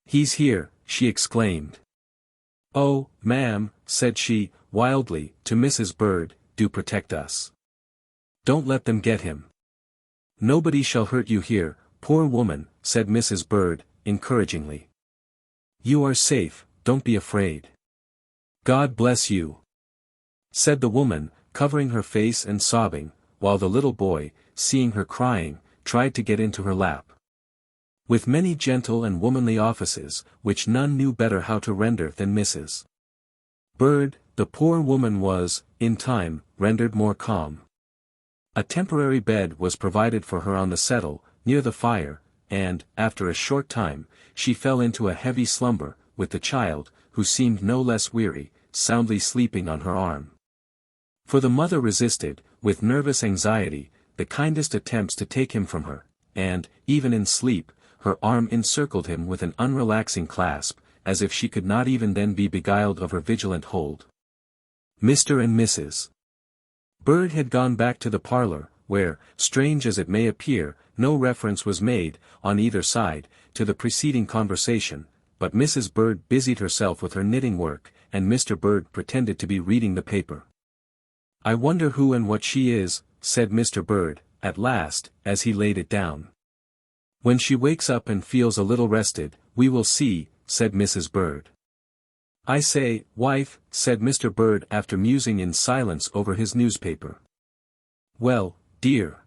He's here," she exclaimed. "Oh, ma'am," said she, wildly, to Mrs. Bird, "do protect us. Don't let them get him." "Nobody shall hurt you here, poor woman," said Mrs. Bird, encouragingly. "You are safe, don't be afraid." "God bless you," said the woman, covering her face and sobbing, while the little boy, seeing her crying, tried to get into her lap. With many gentle and womanly offices, which none knew better how to render than Mrs. Bird, the poor woman was, in time, rendered more calm. A temporary bed was provided for her on the settle, near the fire, and, after a short time, she fell into a heavy slumber, with the child, who seemed no less weary, soundly sleeping on her arm. For the mother resisted, with nervous anxiety, the kindest attempts to take him from her, and, even in sleep, her arm encircled him with an unrelaxing clasp, as if she could not even then be beguiled of her vigilant hold. Mr. and Mrs. Bird had gone back to the parlor, where, strange as it may appear, no reference was made, on either side, to the preceding conversation, but Mrs. Bird busied herself with her knitting work, and Mr. Bird pretended to be reading the paper. "I wonder who and what she is," said Mr. Bird, at last, as he laid it down. "When she wakes up and feels a little rested, we will see," said Mrs. Bird. "I say, wife," said Mr. Bird after musing in silence over his newspaper. "Well, dear.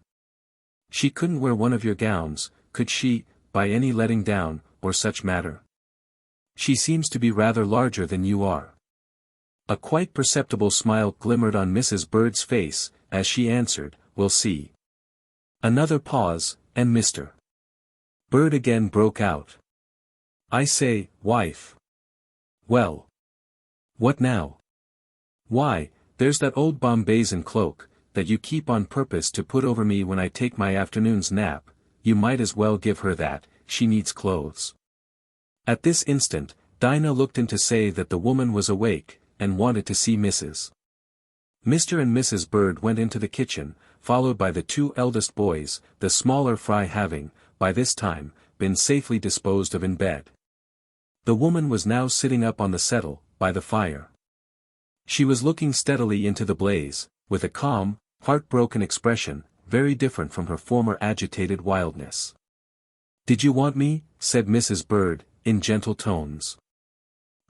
She couldn't wear one of your gowns, could she, by any letting down, or such matter? She seems to be rather larger than you are." A quite perceptible smile glimmered on Mrs. Bird's face, as she answered, "We'll see." Another pause, and Mr. Bird again broke out. "I say, wife." "Well. What now?" "Why, there's that old bombazin cloak, that you keep on purpose to put over me when I take my afternoon's nap. You might as well give her that, she needs clothes." At this instant, Dinah looked in to say that the woman was awake, and wanted to see Mrs. Mr. and Mrs. Bird went into the kitchen, followed by the two eldest boys, the smaller fry having, by this time, been safely disposed of in bed. The woman was now sitting up on the settle, by the fire. She was looking steadily into the blaze, with a calm, heartbroken expression, very different from her former agitated wildness. "Did you want me?" said Mrs. Bird, in gentle tones.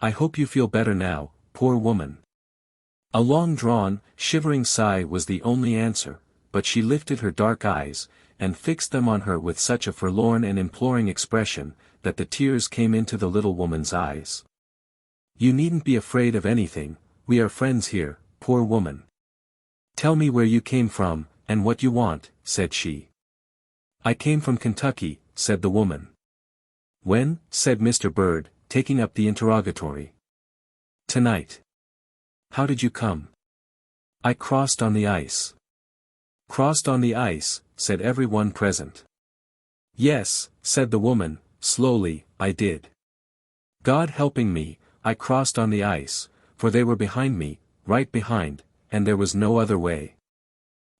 "I hope you feel better now, poor woman." A long-drawn, shivering sigh was the only answer, but she lifted her dark eyes, and fixed them on her with such a forlorn and imploring expression, that the tears came into the little woman's eyes. "You needn't be afraid of anything, we are friends here, poor woman. Tell me where you came from, and what you want," said she. "I came from Kentucky," said the woman. "When?" said Mr. Bird, taking up the interrogatory. "Tonight." "How did you come?" "I crossed on the ice." "Crossed on the ice," said every one present. "Yes," said the woman, slowly, "I did. God helping me, I crossed on the ice, for they were behind me, right behind, and there was no other way."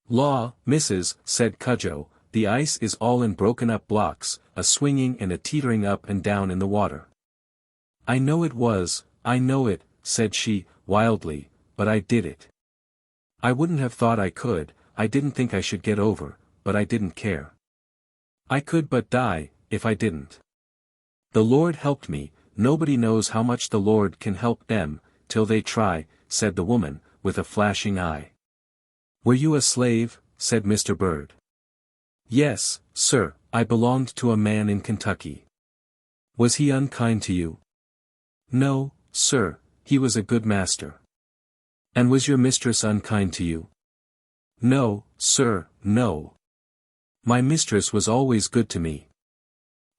"Law, missus," said Cudjoe, "the ice is all in broken-up blocks, a swinging and a teetering up and down in the water." "I know it was, I know it," said she, wildly, "but I did it. I wouldn't have thought I could, I didn't think I should get over, but I didn't care. I could but die, if I didn't. The Lord helped me, nobody knows how much the Lord can help them, till they try," said the woman, with a flashing eye. "Were you a slave?" said Mr. Bird. "Yes, sir, I belonged to a man in Kentucky." "Was he unkind to you?" "No, sir, he was a good master." "And was your mistress unkind to you?" "No, sir, no. My mistress was always good to me."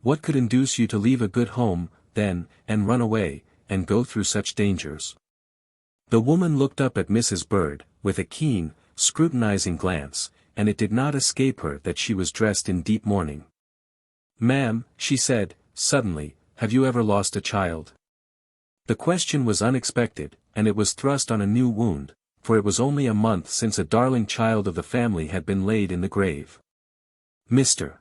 "What could induce you to leave a good home, then, and run away, and go through such dangers?" The woman looked up at Mrs. Bird, with a keen, scrutinizing glance, and it did not escape her that she was dressed in deep mourning. "Ma'am," she said, suddenly, "have you ever lost a child?" The question was unexpected, and it was thrust on a new wound, for it was only a month since a darling child of the family had been laid in the grave. Mr.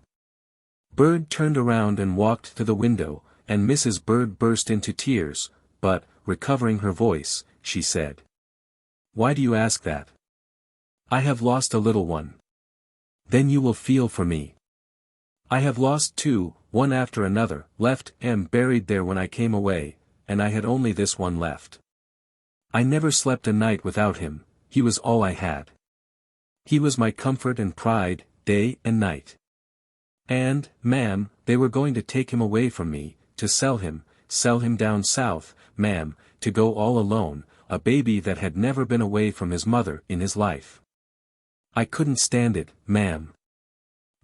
Bird turned around and walked to the window, and Mrs. Bird burst into tears, but, recovering her voice, she said, "Why do you ask that? I have lost a little one. Then you will feel for me. I have lost two, one after another, left buried there when I came away, and I had only this one left. I never slept a night without him, he was all I had. He was my comfort and pride, day and night. And, ma'am, they were going to take him away from me, to sell him down south, ma'am, to go all alone, a baby that had never been away from his mother in his life. I couldn't stand it, ma'am.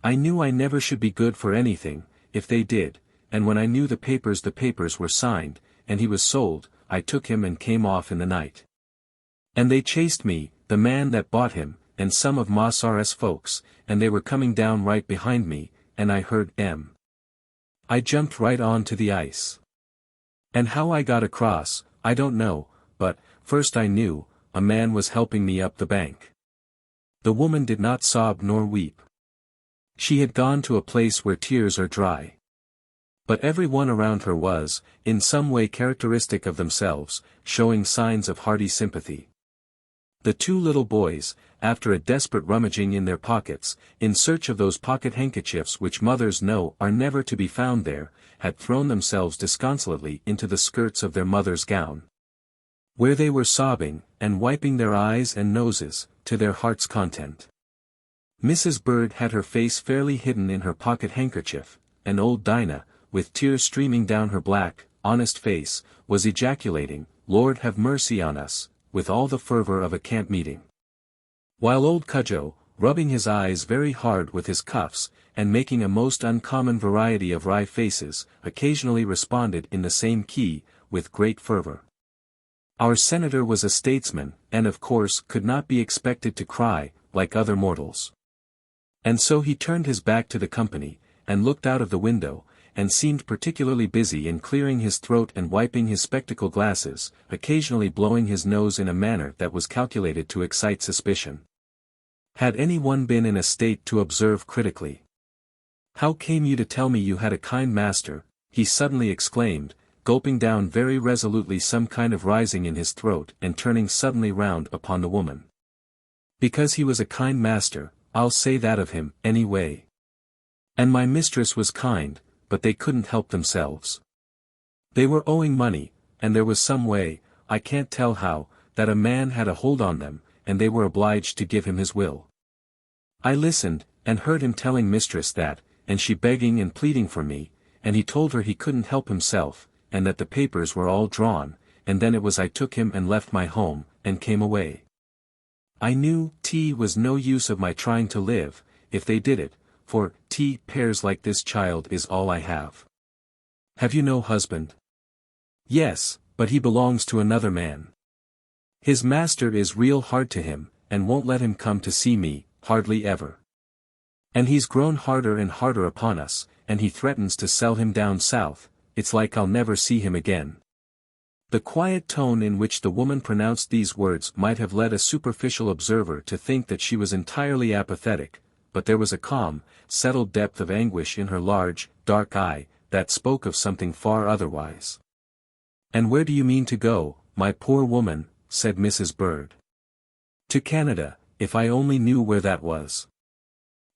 I knew I never should be good for anything, if they did, and when I knew the papers were signed, and he was sold, I took him and came off in the night. And they chased me, the man that bought him, and some of Ma's folks, and they were coming down right behind me, and I heard I jumped right on to the ice. And how I got across, I don't know, but, first I knew, a man was helping me up the bank." The woman did not sob nor weep. She had gone to a place where tears are dry. But every one around her was, in some way characteristic of themselves, showing signs of hearty sympathy. The two little boys, after a desperate rummaging in their pockets, in search of those pocket handkerchiefs which mothers know are never to be found there, had thrown themselves disconsolately into the skirts of their mother's gown, where they were sobbing, and wiping their eyes and noses, to their heart's content. Mrs. Bird had her face fairly hidden in her pocket handkerchief, and old Dinah, with tears streaming down her black, honest face, was ejaculating, "Lord have mercy on us," with all the fervor of a camp meeting. While old Cudjoe, rubbing his eyes very hard with his cuffs, and making a most uncommon variety of wry faces, occasionally responded in the same key, with great fervor. Our senator was a statesman, and of course could not be expected to cry, like other mortals. And so he turned his back to the company, and looked out of the window, and seemed particularly busy in clearing his throat and wiping his spectacle glasses, occasionally blowing his nose in a manner that was calculated to excite suspicion. Had any one been in a state to observe critically? "How came you to tell me you had a kind master?" he suddenly exclaimed, gulping down very resolutely some kind of rising in his throat and turning suddenly round upon the woman. "Because he was a kind master, I'll say that of him, anyway. And my mistress was kind, but they couldn't help themselves. They were owing money, and there was some way, I can't tell how, that a man had a hold on them, and they were obliged to give him his will. I listened, and heard him telling mistress that, and she begging and pleading for me, and he told her he couldn't help himself, and that the papers were all drawn, and then it was I took him and left my home, and came away. I knew was no use of my trying to live, if they did it, for pairs like this child is all I have." "Have you no husband?" "Yes, but he belongs to another man. His master is real hard to him, and won't let him come to see me, hardly ever. And he's grown harder and harder upon us, and he threatens to sell him down south. It's like I'll never see him again." The quiet tone in which the woman pronounced these words might have led a superficial observer to think that she was entirely apathetic, but there was a calm, settled depth of anguish in her large, dark eye, that spoke of something far otherwise. "And where do you mean to go, my poor woman?" said Mrs. Bird. "To Canada, if I only knew where that was."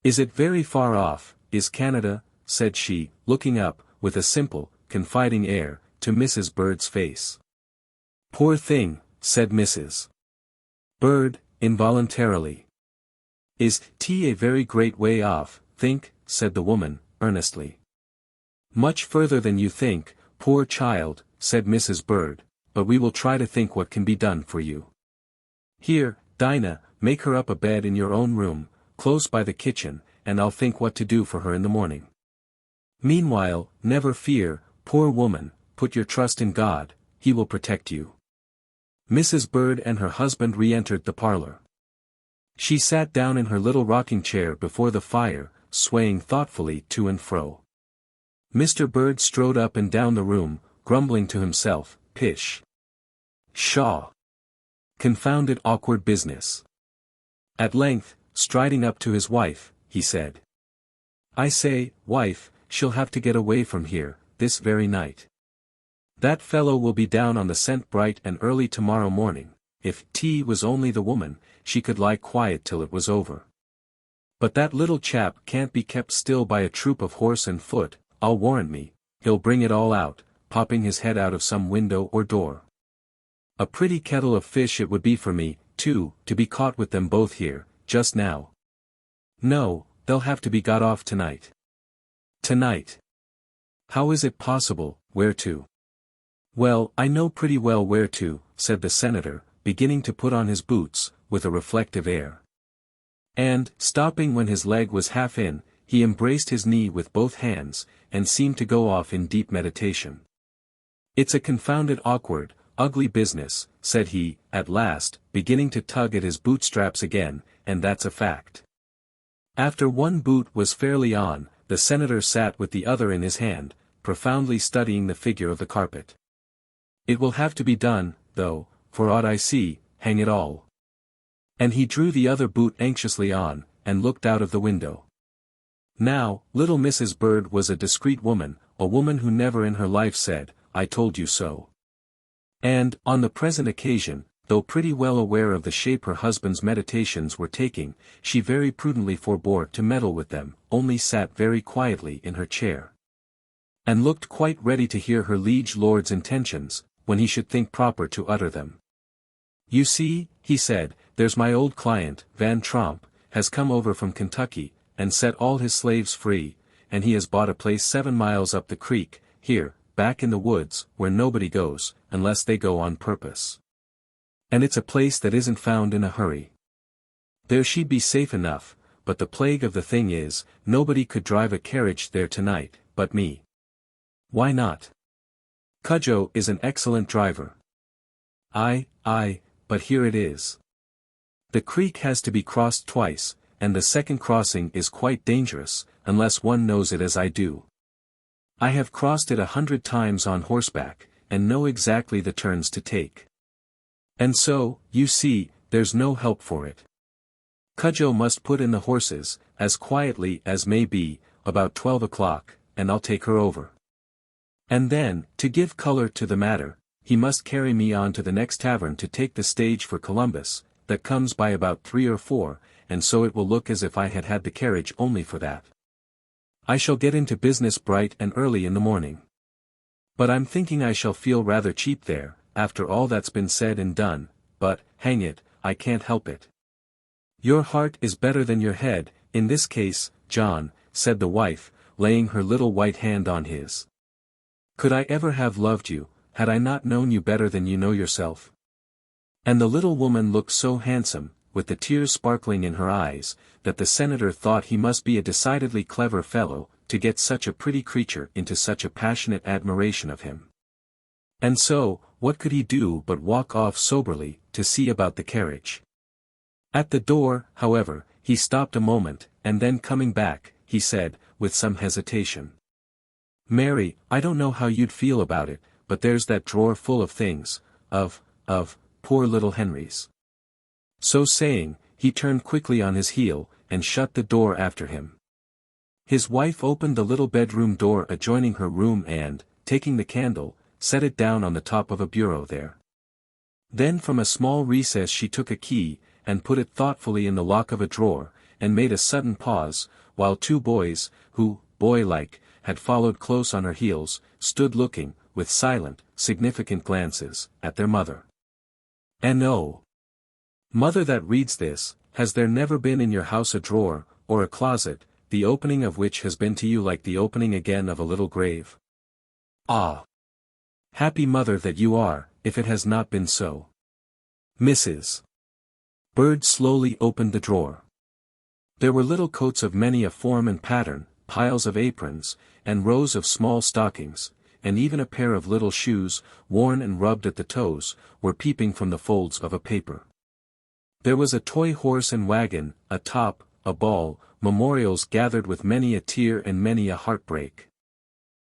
"Is it very far off, is Canada?" said she, looking up, with a simple, confiding air, to Mrs. Bird's face. "Poor thing," said Mrs. Bird, involuntarily. "Is a very great way off, think?" said the woman, earnestly. "Much further than you think, poor child," said Mrs. Bird, "but we will try to think what can be done for you. Here, Dinah, make her up a bed in your own room, close by the kitchen, and I'll think what to do for her in the morning. Meanwhile, never fear, poor woman, put your trust in God, He will protect you." Mrs. Bird and her husband re-entered the parlor. She sat down in her little rocking chair before the fire, swaying thoughtfully to and fro. Mr. Bird strode up and down the room, grumbling to himself, "Pish! Pshaw! Confounded awkward business. At length, striding up to his wife, he said. I say, wife, she'll have to get away from here, this very night. That fellow will be down on the scent bright and early tomorrow morning. If T was only the woman, she could lie quiet till it was over. But that little chap can't be kept still by a troop of horse and foot, I'll warrant me, he'll bring it all out, popping his head out of some window or door. A pretty kettle of fish it would be for me, too, to be caught with them both here, just now. No, they'll have to be got off tonight. Tonight. How is it possible, where to? Well, I know pretty well where to, said the senator, beginning to put on his boots, with a reflective air. And, stopping when his leg was half in, he embraced his knee with both hands, and seemed to go off in deep meditation. It's a confounded awkward, ugly business, said he, at last, beginning to tug at his bootstraps again, and that's a fact. After one boot was fairly on, the senator sat with the other in his hand, profoundly studying the figure of the carpet. It will have to be done, though, for aught I see, hang it all. And he drew the other boot anxiously on, and looked out of the window. Now, little Mrs. Bird was a discreet woman, a woman who never in her life said, I told you so. And, on the present occasion, though pretty well aware of the shape her husband's meditations were taking, she very prudently forbore to meddle with them, only sat very quietly in her chair. And looked quite ready to hear her liege lord's intentions, when he should think proper to utter them. You see, he said, there's my old client, Van Tromp, has come over from Kentucky, and set all his slaves free, and he has bought a place 7 miles up the creek, here, back in the woods, where nobody goes, unless they go on purpose. And it's a place that isn't found in a hurry. There she'd be safe enough, but the plague of the thing is, nobody could drive a carriage there tonight, but me. Why not? Cudjoe is an excellent driver. Aye, but here it is. The creek has to be crossed twice, and the second crossing is quite dangerous, unless one knows it as I do. I have crossed it 100 times on horseback, and know exactly the turns to take. And so, you see, there's no help for it. Cudjoe must put in the horses, as quietly as may be, about 12 o'clock, and I'll take her over. And then, to give color to the matter, he must carry me on to the next tavern to take the stage for Columbus, that comes by about 3 or 4, and so it will look as if I had had the carriage only for that. I shall get into business bright and early in the morning. But I'm thinking I shall feel rather cheap there, after all that's been said and done, but, hang it, I can't help it. Your heart is better than your head, in this case, John, said the wife, laying her little white hand on his. Could I ever have loved you, had I not known you better than you know yourself? And the little woman looked so handsome, with the tears sparkling in her eyes, that the senator thought he must be a decidedly clever fellow, to get such a pretty creature into such a passionate admiration of him. And so, what could he do but walk off soberly, to see about the carriage? At the door, however, he stopped a moment, and then coming back, he said, with some hesitation. Mary, I don't know how you'd feel about it, but there's that drawer full of things, of poor little Henry's. So saying, he turned quickly on his heel, and shut the door after him. His wife opened the little bedroom door adjoining her room and, taking the candle, set it down on the top of a bureau there. Then from a small recess she took a key, and put it thoughtfully in the lock of a drawer, and made a sudden pause, while 2 boys, who, boy-like, had followed close on her heels, stood looking, with silent, significant glances, at their mother. And oh! Mother that reads this, has there never been in your house a drawer, or a closet, the opening of which has been to you like the opening again of a little grave? Ah! Happy mother that you are, if it has not been so. Mrs. Bird slowly opened the drawer. There were little coats of many a form and pattern, piles of aprons, and rows of small stockings, and even a pair of little shoes, worn and rubbed at the toes, were peeping from the folds of a paper. There was a toy horse and wagon, a top, a ball, memorials gathered with many a tear and many a heartbreak.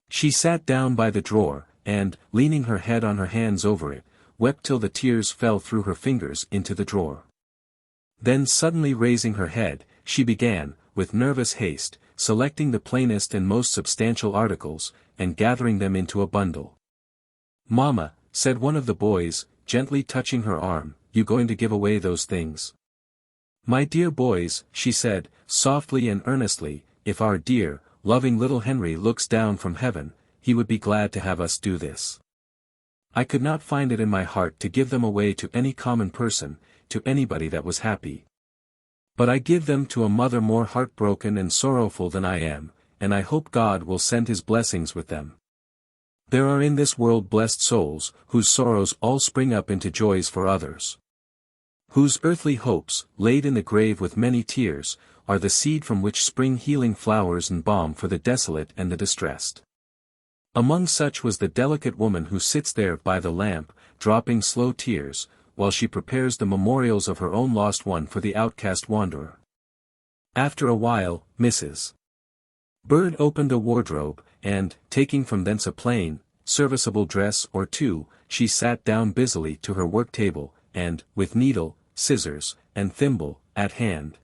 She sat down by the drawer, and, leaning her head on her hands over it, wept till the tears fell through her fingers into the drawer. Then suddenly raising her head, she began, with nervous haste, selecting the plainest and most substantial articles, and gathering them into a bundle. "Mamma," said one of the boys, gently touching her arm, "you going to give away those things?" "My dear boys," she said, softly and earnestly, "if our dear, loving little Henry looks down from heaven, he would be glad to have us do this. I could not find it in my heart to give them away to any common person, to anybody that was happy. But I give them to a mother more heartbroken and sorrowful than I am, and I hope God will send his blessings with them. There are in this world blessed souls, whose sorrows all spring up into joys for others. Whose earthly hopes, laid in the grave with many tears, are the seed from which spring healing flowers and balm for the desolate and the distressed. Among such was the delicate woman who sits there by the lamp, dropping slow tears, while she prepares the memorials of her own lost one for the outcast wanderer." After a while, Mrs. Bird opened a wardrobe, and, taking from thence a plain, serviceable dress or two, she sat down busily to her work-table, and, with needle, scissors, and thimble, at hand,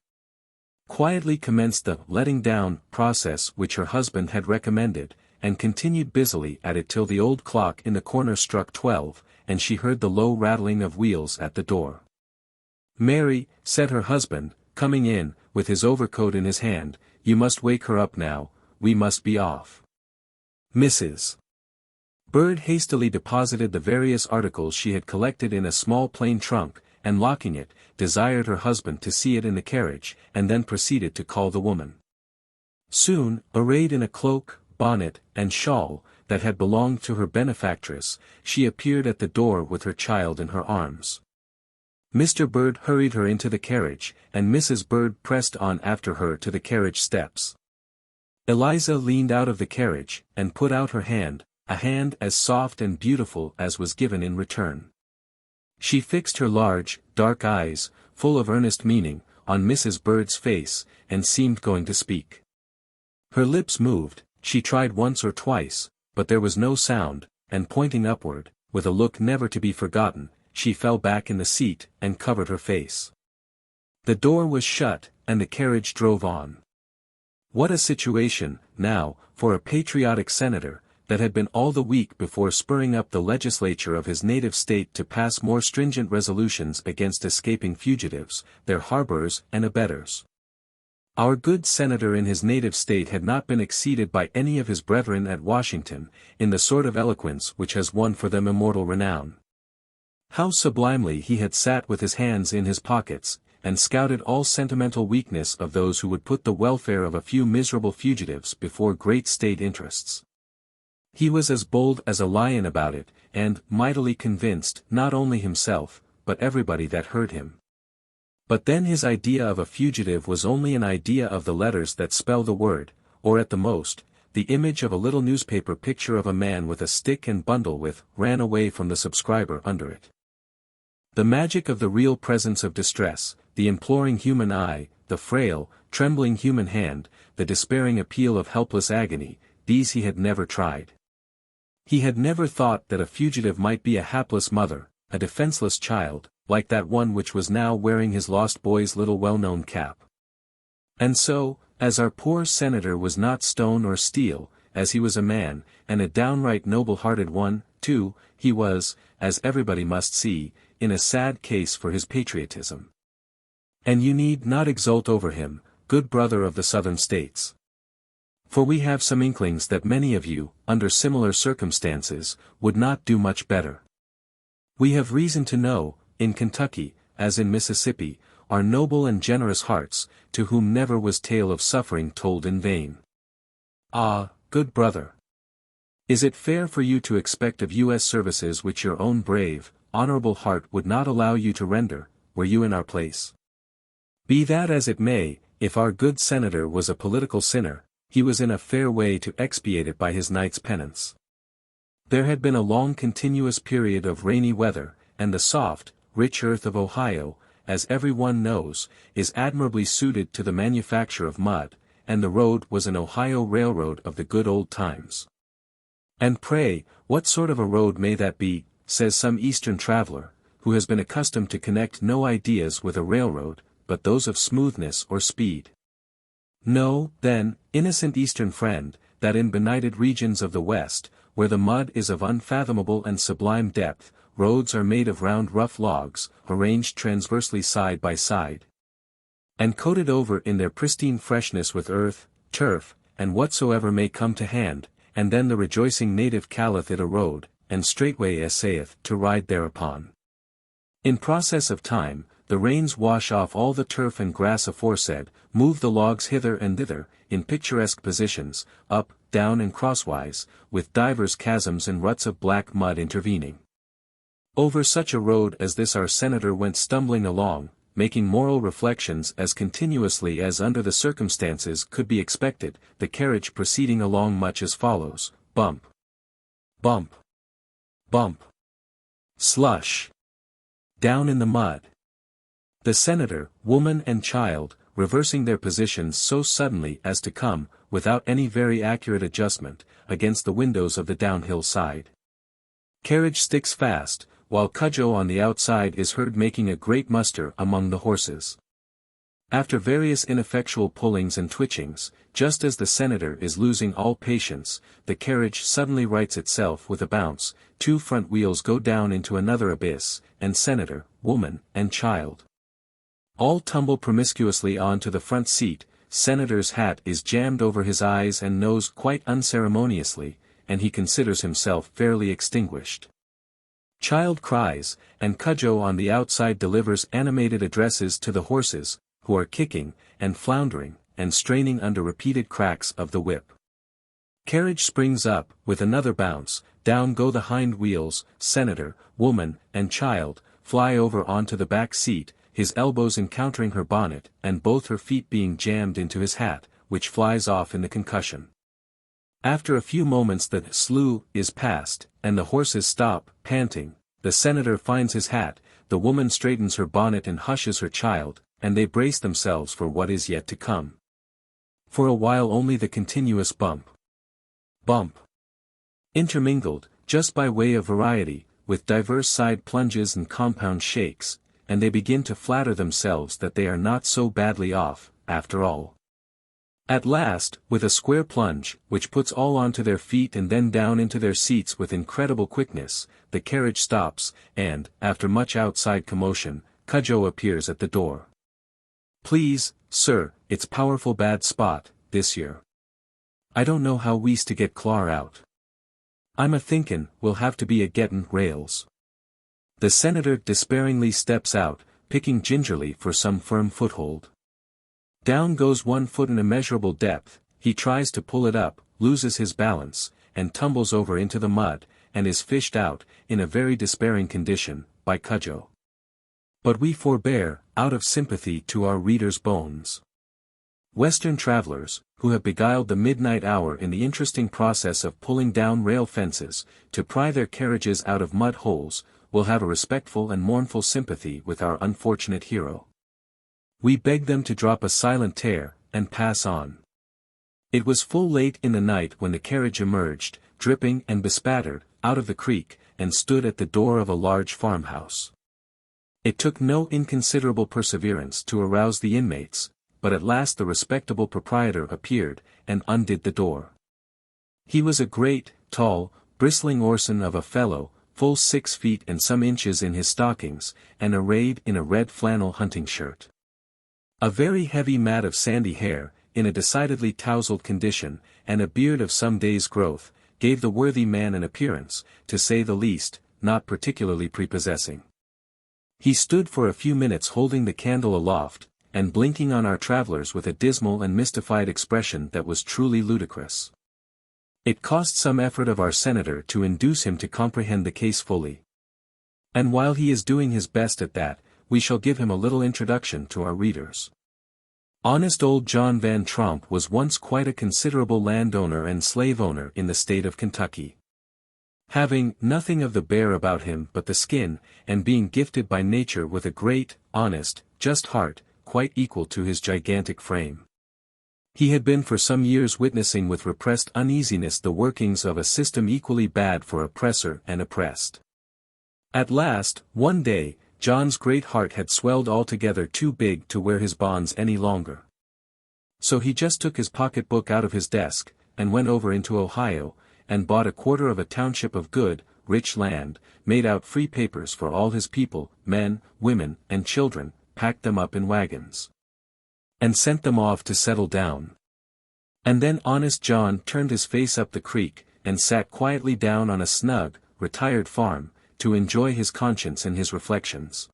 quietly commenced the letting down process which her husband had recommended, and continued busily at it till the old clock in the corner struck 12, and she heard the low rattling of wheels at the door. "Mary," said her husband, coming in, with his overcoat in his hand, "you must wake her up now, we must be off." Mrs. Bird hastily deposited the various articles she had collected in a small plain trunk, and locking it, desired her husband to see it in the carriage, and then proceeded to call the woman. Soon, arrayed in a cloak, bonnet, and shawl, that had belonged to her benefactress, she appeared at the door with her child in her arms. Mr. Bird hurried her into the carriage, and Mrs. Bird pressed on after her to the carriage steps. Eliza leaned out of the carriage, and put out her hand, a hand as soft and beautiful as was given in return. She fixed her large, dark eyes, full of earnest meaning, on Mrs. Bird's face, and seemed going to speak. Her lips moved, she tried once or twice, but there was no sound, and pointing upward, with a look never to be forgotten, she fell back in the seat, and covered her face. The door was shut, and the carriage drove on. What a situation, now, for a patriotic senator, that had been all the week before spurring up the legislature of his native state to pass more stringent resolutions against escaping fugitives, their harborers and abettors. Our good senator in his native state had not been exceeded by any of his brethren at Washington, in the sort of eloquence which has won for them immortal renown. How sublimely he had sat with his hands in his pockets, and scouted all sentimental weakness of those who would put the welfare of a few miserable fugitives before great state interests. He was as bold as a lion about it, and mightily convinced not only himself, but everybody that heard him. But then his idea of a fugitive was only an idea of the letters that spell the word, or at the most, the image of a little newspaper picture of a man with a stick and bundle with "ran away" from the subscriber under it. The magic of the real presence of distress, the imploring human eye, the frail, trembling human hand, the despairing appeal of helpless agony, these he had never tried. He had never thought that a fugitive might be a hapless mother, a defenseless child, like that one which was now wearing his lost boy's little well-known cap. And so, as our poor senator was not stone or steel, as he was a man, and a downright noble-hearted one, too, he was, as everybody must see, in a sad case for his patriotism. And you need not exult over him, good brother of the Southern States. For we have some inklings that many of you, under similar circumstances, would not do much better. We have reason to know, in Kentucky, as in Mississippi, are noble and generous hearts, to whom never was tale of suffering told in vain. Ah, good brother! Is it fair for you to expect of U.S. services which your own brave, honorable heart would not allow you to render, were you in our place? Be that as it may, if our good senator was a political sinner, he was in a fair way to expiate it by his night's penance. There had been a long continuous period of rainy weather, and the soft, rich earth of Ohio, as every one knows, is admirably suited to the manufacture of mud, and the road was an Ohio railroad of the good old times. And pray, what sort of a road may that be, says some Eastern traveler, who has been accustomed to connect no ideas with a railroad, but those of smoothness or speed. Know, then, innocent Eastern friend, that in benighted regions of the West, where the mud is of unfathomable and sublime depth, roads are made of round rough logs, arranged transversely side by side, and coated over in their pristine freshness with earth, turf, and whatsoever may come to hand, and then the rejoicing native calleth it a road, and straightway essayeth to ride thereupon. In process of time, the rains wash off all the turf and grass aforesaid, move the logs hither and thither, in picturesque positions, up, down and crosswise, with divers chasms and ruts of black mud intervening. Over such a road as this our senator went stumbling along, making moral reflections as continuously as under the circumstances could be expected, the carriage proceeding along much as follows: bump, bump, bump, slush, down in the mud. The senator, woman and child, reversing their positions so suddenly as to come, without any very accurate adjustment, against the windows of the downhill side. Carriage sticks fast, while Cudjoe on the outside is heard making a great muster among the horses. After various ineffectual pullings and twitchings, just as the senator is losing all patience, the carriage suddenly rights itself with a bounce, 2 front wheels go down into another abyss, and senator, woman, and child all tumble promiscuously on to the front seat. Senator's hat is jammed over his eyes and nose quite unceremoniously, and he considers himself fairly extinguished. Child cries, and Cudjoe on the outside delivers animated addresses to the horses, who are kicking, and floundering, and straining under repeated cracks of the whip. Carriage springs up, with another bounce, down go the hind wheels, senator, woman, and child, fly over onto the back seat, his elbows encountering her bonnet, and both her feet being jammed into his hat, which flies off in the concussion. After a few moments the slough is passed, and the horses stop, panting, the senator finds his hat, the woman straightens her bonnet and hushes her child, and they brace themselves for what is yet to come. For a while only the continuous bump, bump, intermingled, just by way of variety, with diverse side plunges and compound shakes, and they begin to flatter themselves that they are not so badly off, after all. At last, with a square plunge, which puts all onto their feet and then down into their seats with incredible quickness, the carriage stops, and, after much outside commotion, Cudjoe appears at the door. "Please, sir, it's powerful bad spot, this year. I don't know how we's to get Clar out. I'm a-thinkin' we'll have to be a-gettin' rails." The senator despairingly steps out, picking gingerly for some firm foothold. Down goes 1 foot in immeasurable depth, he tries to pull it up, loses his balance, and tumbles over into the mud, and is fished out, in a very despairing condition, by Cudjoe. But we forbear, out of sympathy to our readers' bones. Western travelers, who have beguiled the midnight hour in the interesting process of pulling down rail fences, to pry their carriages out of mud holes, will have a respectful and mournful sympathy with our unfortunate hero. We beg them to drop a silent tear, and pass on. It was full late in the night when the carriage emerged, dripping and bespattered, out of the creek, and stood at the door of a large farmhouse. It took no inconsiderable perseverance to arouse the inmates, but at last the respectable proprietor appeared, and undid the door. He was a great, tall, bristling Orson of a fellow, full 6 feet and some inches in his stockings, and arrayed in a red flannel hunting shirt. A very heavy mat of sandy hair, in a decidedly tousled condition, and a beard of some days' growth, gave the worthy man an appearance, to say the least, not particularly prepossessing. He stood for a few minutes holding the candle aloft, and blinking on our travelers with a dismal and mystified expression that was truly ludicrous. It cost some effort of our senator to induce him to comprehend the case fully. And while he is doing his best at that, we shall give him a little introduction to our readers. Honest old John Van Tromp was once quite a considerable landowner and slave owner in the state of Kentucky. Having nothing of the bear about him but the skin, and being gifted by nature with a great, honest, just heart, quite equal to his gigantic frame. He had been for some years witnessing with repressed uneasiness the workings of a system equally bad for oppressor and oppressed. At last, one day, John's great heart had swelled altogether too big to wear his bonds any longer. So he just took his pocketbook out of his desk, and went over into Ohio, and bought a quarter of a township of good, rich land, made out free papers for all his people, men, women, and children, packed them up in wagons, and sent them off to settle down. And then honest John turned his face up the creek, and sat quietly down on a snug, retired farm, to enjoy his conscience and his reflections.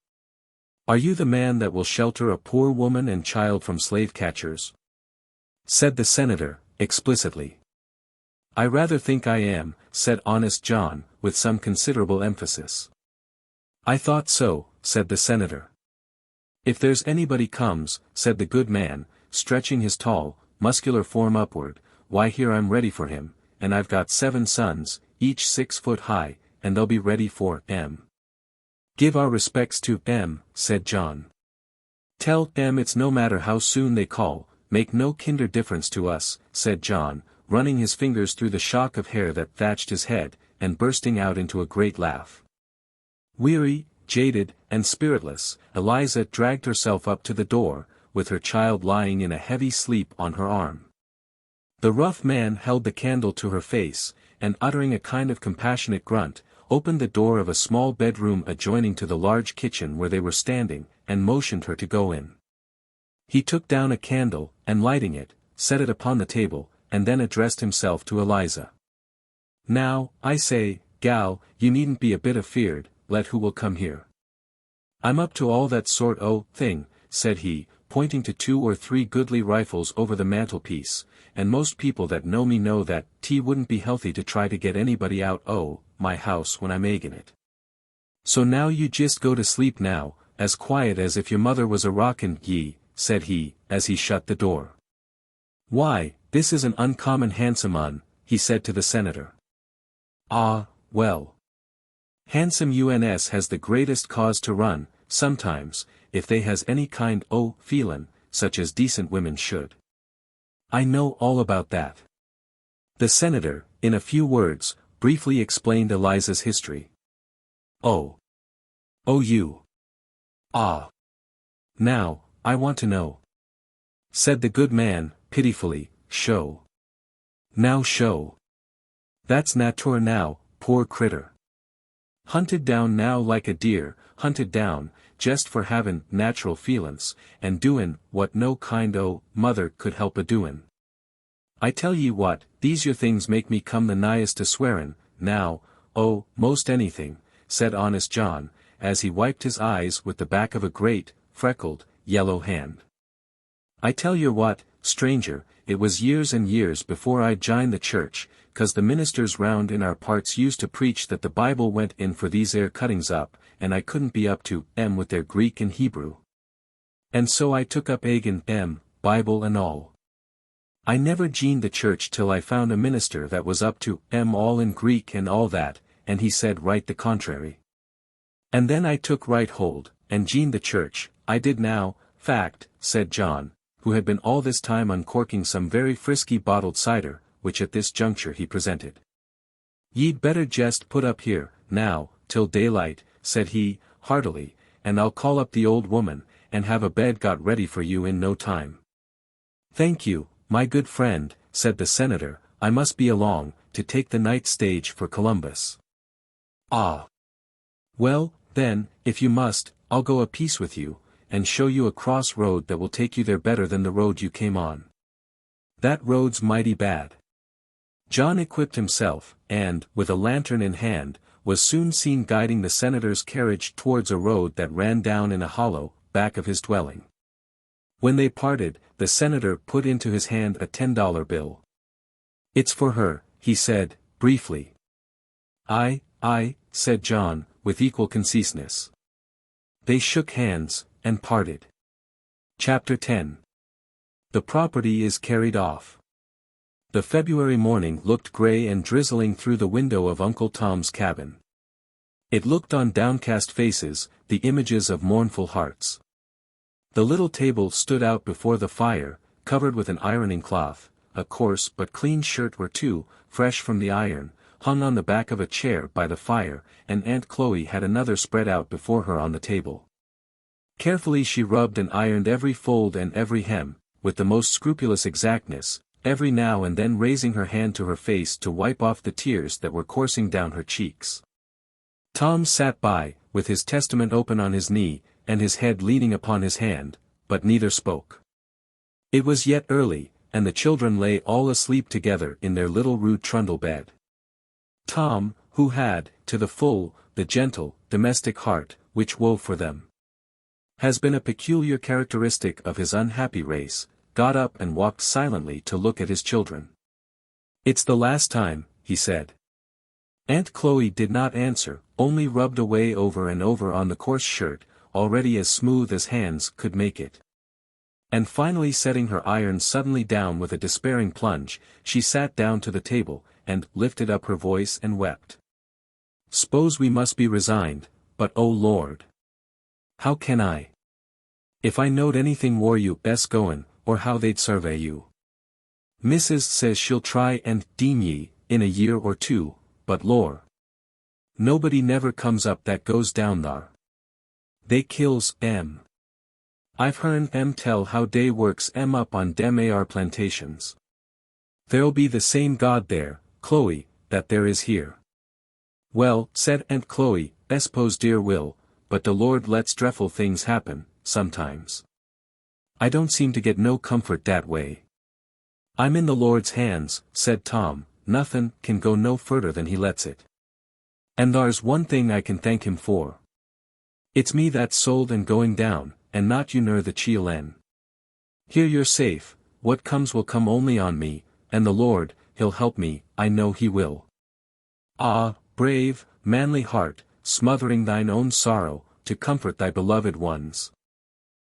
"Are you the man that will shelter a poor woman and child from slave-catchers?" said the senator, explicitly. "I rather think I am," said honest John, with some considerable emphasis. "I thought so," said the senator. "If there's anybody comes," said the good man, stretching his tall, muscular form upward, "why here I'm ready for him, and I've got 7 sons, each 6 foot high, and they'll be ready for M." "Give our respects to M," said John. "Tell M it's no matter how soon they call, make no kinder difference to us," said John, running his fingers through the shock of hair that thatched his head, and bursting out into a great laugh. Weary, jaded, and spiritless, Eliza dragged herself up to the door, with her child lying in a heavy sleep on her arm. The rough man held the candle to her face, and uttering a kind of compassionate grunt, opened the door of a small bedroom adjoining to the large kitchen where they were standing, and motioned her to go in. He took down a candle, and lighting it, set it upon the table, and then addressed himself to Eliza. "Now, I say, gal, you needn't be a bit afeard, let who will come here. I'm up to all that sort o' thing," said he, pointing to 2 or 3 goodly rifles over the mantelpiece, "and most people that know me know that 't wouldn't be healthy to try to get anybody out o' my house when I'm agin it. So now you jist go to sleep now, as quiet as if your mother was a rockin' ye," said he, as he shut the door. "Why, this is an uncommon handsome un," he said to the senator. "Ah, well. Handsome uns has the greatest cause to run, sometimes, if they has any kind o' feelin', such as decent women should. I know all about that." The senator, in a few words, briefly explained Eliza's history. "Oh. Oh you. Ah. Now, I want to know," said the good man, pitifully. "Show. Now show. That's natur now, poor critter. Hunted down now like a deer, hunted down, jest for havin' natural feelin's, and doin' what no kind o' mother could help a doin'. I tell ye what, these your things make me come the nighest to swearin', now, oh, most anything," said honest John, as he wiped his eyes with the back of a great, freckled, yellow hand. "I tell yer what, stranger, it was years and years before I jined the church, 'cause the ministers round in our parts used to preach that the Bible went in for these 'ere cuttings up, and I couldn't be up to 'em with their Greek and Hebrew. And so I took up agin 'em, Bible and all. I never jined the church till I found a minister that was up to 'em all in Greek and all that, and he said right the contrary. And then I took right hold, and jined the church, I did now, fact," said John, who had been all this time uncorking some very frisky bottled cider, which at this juncture he presented. "Ye'd better jest put up here, now, till daylight," said he, heartily, "and I'll call up the old woman, and have a bed got ready for you in no time." "Thank you, my good friend," said the senator, "I must be along, to take the night stage for Columbus." "Ah. Well, then, if you must, I'll go a piece with you, and show you a cross road that will take you there better than the road you came on. That road's mighty bad." John equipped himself, and, with a lantern in hand, was soon seen guiding the senator's carriage towards a road that ran down in a hollow, back of his dwelling. When they parted, the senator put into his hand a $10 bill. "It's for her," he said, briefly. "Aye, aye," said John, with equal conciseness. They shook hands, and parted. Chapter 10. The property is carried off. The February morning looked gray and drizzling through the window of Uncle Tom's cabin. It looked on downcast faces, the images of mournful hearts. The little table stood out before the fire, covered with an ironing cloth, a coarse but clean shirt or two, fresh from the iron, hung on the back of a chair by the fire, and Aunt Chloe had another spread out before her on the table. Carefully she rubbed and ironed every fold and every hem, with the most scrupulous exactness, every now and then raising her hand to her face to wipe off the tears that were coursing down her cheeks. Tom sat by, with his Testament open on his knee, and his head leaning upon his hand, but neither spoke. It was yet early, and the children lay all asleep together in their little rude trundle bed. Tom, who had, to the full, the gentle, domestic heart, which wove for them, has been a peculiar characteristic of his unhappy race, got up and walked silently to look at his children. "It's the last time," he said. Aunt Chloe did not answer, only rubbed away over and over on the coarse shirt, already as smooth as hands could make it. And finally setting her iron suddenly down with a despairing plunge, she sat down to the table, and lifted up her voice and wept. "S'pose we must be resigned, but oh Lord! How can I? If I knowed anything wore you best goin', or how they'd survey you. Missus says she'll try and deem ye, in a year or two, but lor! Nobody never comes up that goes down thar. They kills em. I've hearn em tell how dey works em up on dem ar plantations. There'll be the same God there, Chloe, that there is here." "Well," said Aunt Chloe, "S'pose dear will, but the Lord lets drefful things happen, sometimes. I don't seem to get no comfort dat way." "I'm in the Lord's hands," said Tom, "nothin' can go no furder than he lets it. And thar's one thing I can thank him for. It's me that's sold and going down, and not you ner the XIII. Here you're safe, what comes will come only on me, and the Lord, he'll help me, I know he will. Ah, brave, manly heart, smothering thine own sorrow, to comfort thy beloved ones."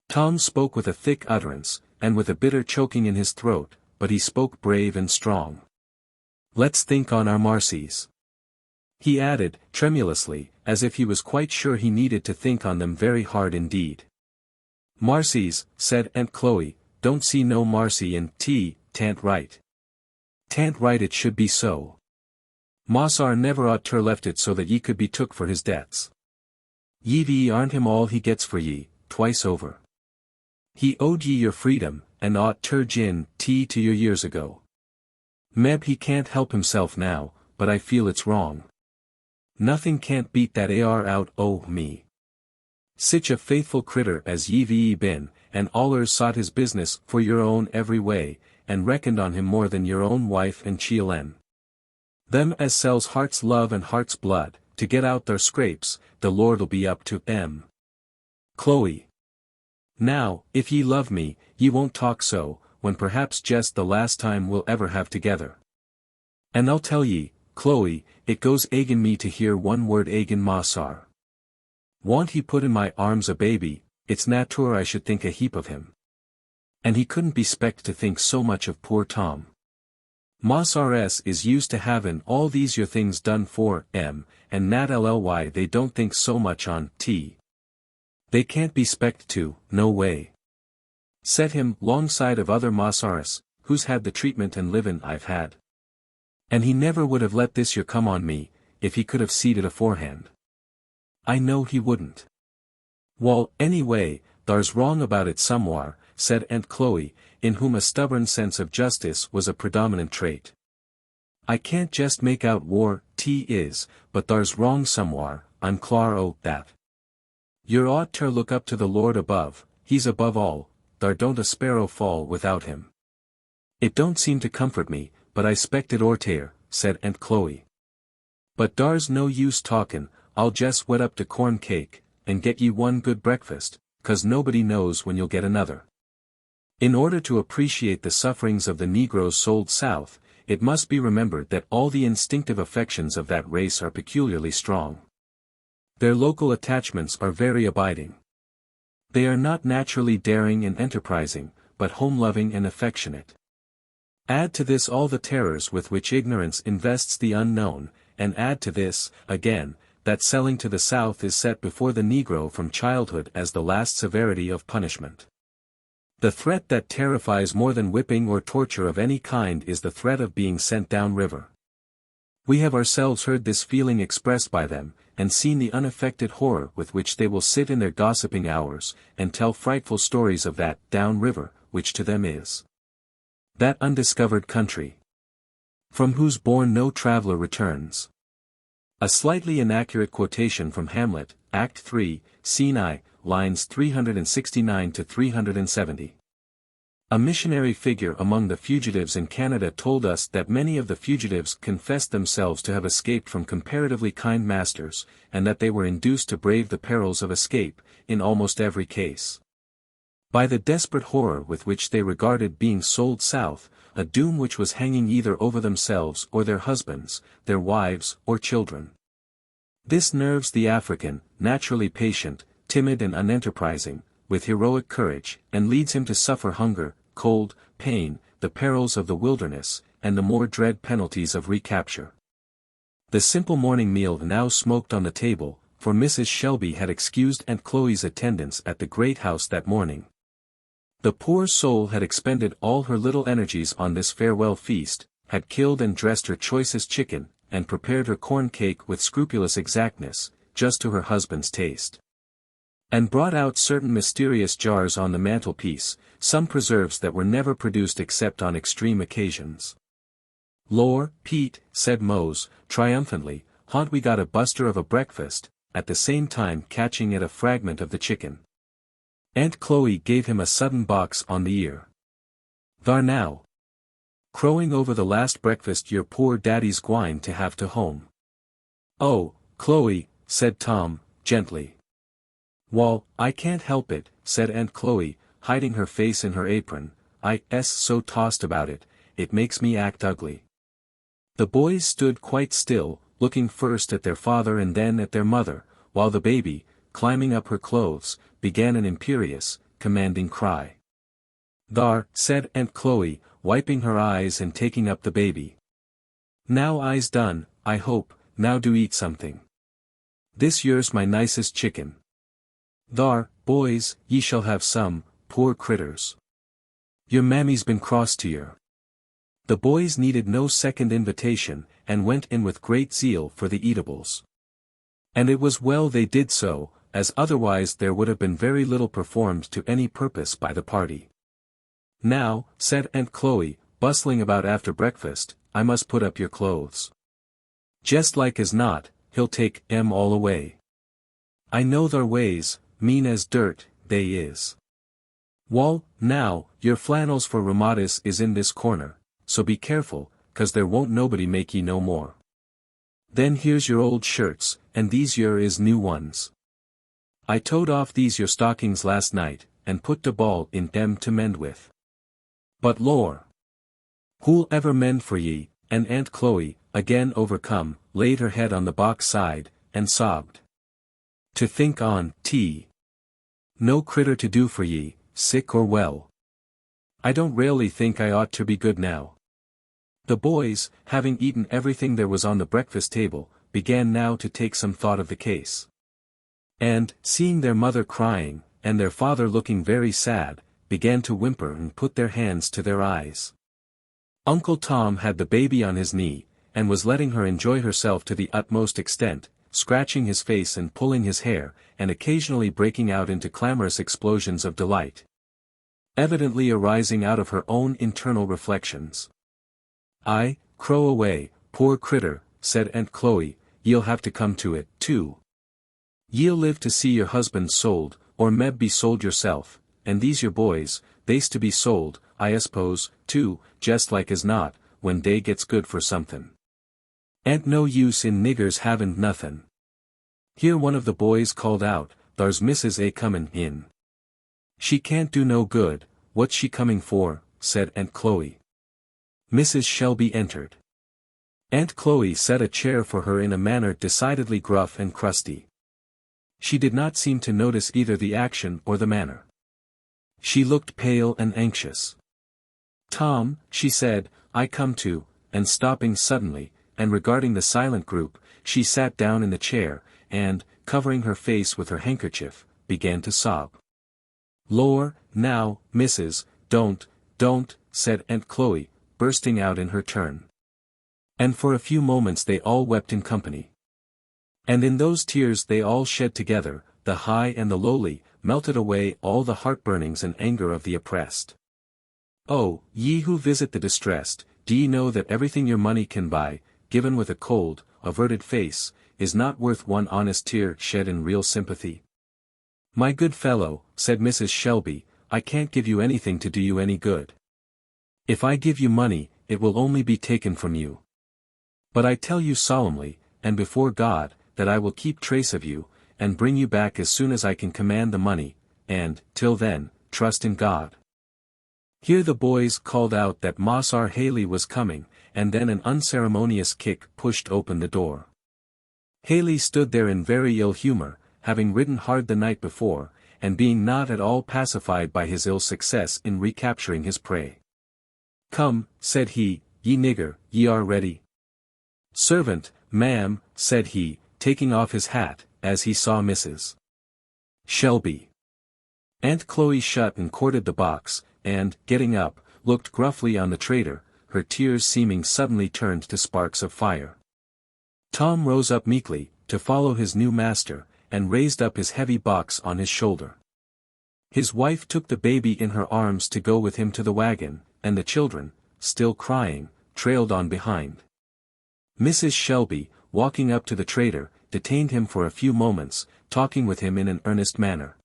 Tom spoke with a thick utterance, and with a bitter choking in his throat, but he spoke brave and strong. "Let's think on our marcies," he added, tremulously, as if he was quite sure he needed to think on them very hard indeed. "Marcies," said Aunt Chloe, "don't see no marcy in tant right. Tant right it should be so. Mossar never ought ter left it so that ye could be took for his debts. Ye aren't him all he gets for ye, twice over. He owed ye your freedom, and ought ter gin to your years ago. Meb he can't help himself now, but I feel it's wrong. Nothing can't beat that ar out o' me. Sich a faithful critter as ye've been, and allers sought his business for your own every way, and reckoned on him more than your own wife and XIII. Them as sells heart's love and heart's blood, to get out their scrapes, the Lord'll be up to em. Chloe. Now, if ye love me, ye won't talk so, when perhaps just the last time we'll ever have together. And I'll tell ye, Chloe, it goes agin me to hear one word agin Mossar. Want he put in my arms a baby, it's natur I should think a heap of him. And he couldn't be spect to think so much of poor Tom. Mossar is used to havin' all these your things done for em, and nat ly they don't think so much on They can't be spect to, no way. Set him 'longside of other Mossars, who's had the treatment and livin' I've had. And he never would have let this year come on me, if he could have seed it aforehand. I know he wouldn't. Wall, anyway, thar's wrong about it somewhar, said Aunt Chloe, in whom a stubborn sense of justice was a predominant trait. I can't just make out war is, but thar's wrong somewhar, I'm clar o' that. Yer ought ter look up to the Lord above, he's above all, thar don't a sparrow fall without him. It don't seem to comfort me, but I spect it orter, said Aunt Chloe. But dar's no use talkin', I'll jest wet up de corn cake, and get ye one good breakfast, 'cause nobody knows when you'll get another. In order to appreciate the sufferings of the Negroes sold South, it must be remembered that all the instinctive affections of that race are peculiarly strong. Their local attachments are very abiding. They are not naturally daring and enterprising, but home-loving and affectionate. Add to this all the terrors with which ignorance invests the unknown, and add to this, again, that selling to the South is set before the Negro from childhood as the last severity of punishment. The threat that terrifies more than whipping or torture of any kind is the threat of being sent down river. We have ourselves heard this feeling expressed by them, and seen the unaffected horror with which they will sit in their gossiping hours, and tell frightful stories of that down river, which to them is that undiscovered country, from whose bourne no traveller returns. A slightly inaccurate quotation from Hamlet, Act 3, Scene I, lines 369 to 370. A missionary figure among the fugitives in Canada told us that many of the fugitives confessed themselves to have escaped from comparatively kind masters, and that they were induced to brave the perils of escape, in almost every case, by the desperate horror with which they regarded being sold south, a doom which was hanging either over themselves or their husbands, their wives or children. This nerves the African, naturally patient, timid and unenterprising, with heroic courage, and leads him to suffer hunger, cold, pain, the perils of the wilderness, and the more dread penalties of recapture. The simple morning meal now smoked on the table, for Mrs. Shelby had excused Aunt Chloe's attendance at the great house that morning. The poor soul had expended all her little energies on this farewell feast, had killed and dressed her choicest chicken, and prepared her corn cake with scrupulous exactness, just to her husband's taste, and brought out certain mysterious jars on the mantelpiece, some preserves that were never produced except on extreme occasions. "Lor, Pete," said Mose, triumphantly, "haunt we got a buster of a breakfast," at the same time catching at a fragment of the chicken. Aunt Chloe gave him a sudden box on the ear. "Thar now, crowing over the last breakfast your poor daddy's gwine to have to home." "Oh, Chloe," said Tom, gently. "Wall, I can't help it," said Aunt Chloe, hiding her face in her apron, "I*s so tossed about it, it makes me act ugly." The boys stood quite still, looking first at their father and then at their mother, while the baby, climbing up her clothes, began an imperious, commanding cry. "Thar," said Aunt Chloe, wiping her eyes and taking up the baby. "Now I's done, I hope, now do eat something. This yere's my nicest chicken. Thar, boys, ye shall have some, poor critters. Your mammy's been cross to yer." The boys needed no second invitation, and went in with great zeal for the eatables. And it was well they did so, as otherwise there would have been very little performed to any purpose by the party. "Now," said Aunt Chloe, bustling about after breakfast, "I must put up your clothes. Jest like as not, he'll take 'em all away. I know their ways, mean as dirt, they is. Wall, now, your flannels for rheumatis is in this corner, so be careful, 'cause there won't nobody make ye no more. Then here's your old shirts, and these yer is new ones. I towed off these your stockings last night, and put de ball in dem to mend with. But lor! Who'll ever mend for ye?" And Aunt Chloe, again overcome, laid her head on the box side, and sobbed. "To think on, no critter to do for ye, sick or well. I don't railly think I ought to be good now." The boys, having eaten everything there was on the breakfast table, began now to take some thought of the case. And, seeing their mother crying, and their father looking very sad, began to whimper and put their hands to their eyes. Uncle Tom had the baby on his knee, and was letting her enjoy herself to the utmost extent, scratching his face and pulling his hair, and occasionally breaking out into clamorous explosions of delight, evidently arising out of her own internal reflections. "Aye, crow away, poor critter," said Aunt Chloe, "ye'll have to come to it, too. Ye'll live to see your husband sold, or meb be sold yourself, and these your boys, they's to be sold, I suppose, too, jest like as not, when dey gets good for somethin'. Ain't no use in niggers havin' nothin'." Here one of the boys called out, "Thar's Mrs. A comin' in." "She can't do no good, what's she coming for?" said Aunt Chloe. Mrs. Shelby entered. Aunt Chloe set a chair for her in a manner decidedly gruff and crusty. She did not seem to notice either the action or the manner. She looked pale and anxious. "Tom," she said, "I come to," and stopping suddenly, and regarding the silent group, she sat down in the chair, and, covering her face with her handkerchief, began to sob. "Lor, now, Mrs., don't," said Aunt Chloe, bursting out in her turn. And for a few moments they all wept in company. And in those tears they all shed together, the high and the lowly, melted away all the heartburnings and anger of the oppressed. Oh, ye who visit the distressed, do ye know that everything your money can buy, given with a cold, averted face, is not worth one honest tear shed in real sympathy? My good fellow, said Mrs. Shelby, I can't give you anything to do you any good. If I give you money, it will only be taken from you. But I tell you solemnly, and before God, that I will keep trace of you, and bring you back as soon as I can command the money, and, till then, trust in God. Here the boys called out that Mossar Haley was coming, and then an unceremonious kick pushed open the door. Haley stood there in very ill humor, having ridden hard the night before, and being not at all pacified by his ill success in recapturing his prey. Come, said he, ye nigger, ye are ready. Servant, ma'am, said he, taking off his hat, as he saw Mrs. Shelby. Aunt Chloe shut and corded the box, and, getting up, looked gruffly on the trader, her tears seeming suddenly turned to sparks of fire. Tom rose up meekly, to follow his new master, and raised up his heavy box on his shoulder. His wife took the baby in her arms to go with him to the wagon, and the children, still crying, trailed on behind. Mrs. Shelby, walking up to the trader, detained him for a few moments, talking with him in an earnest manner.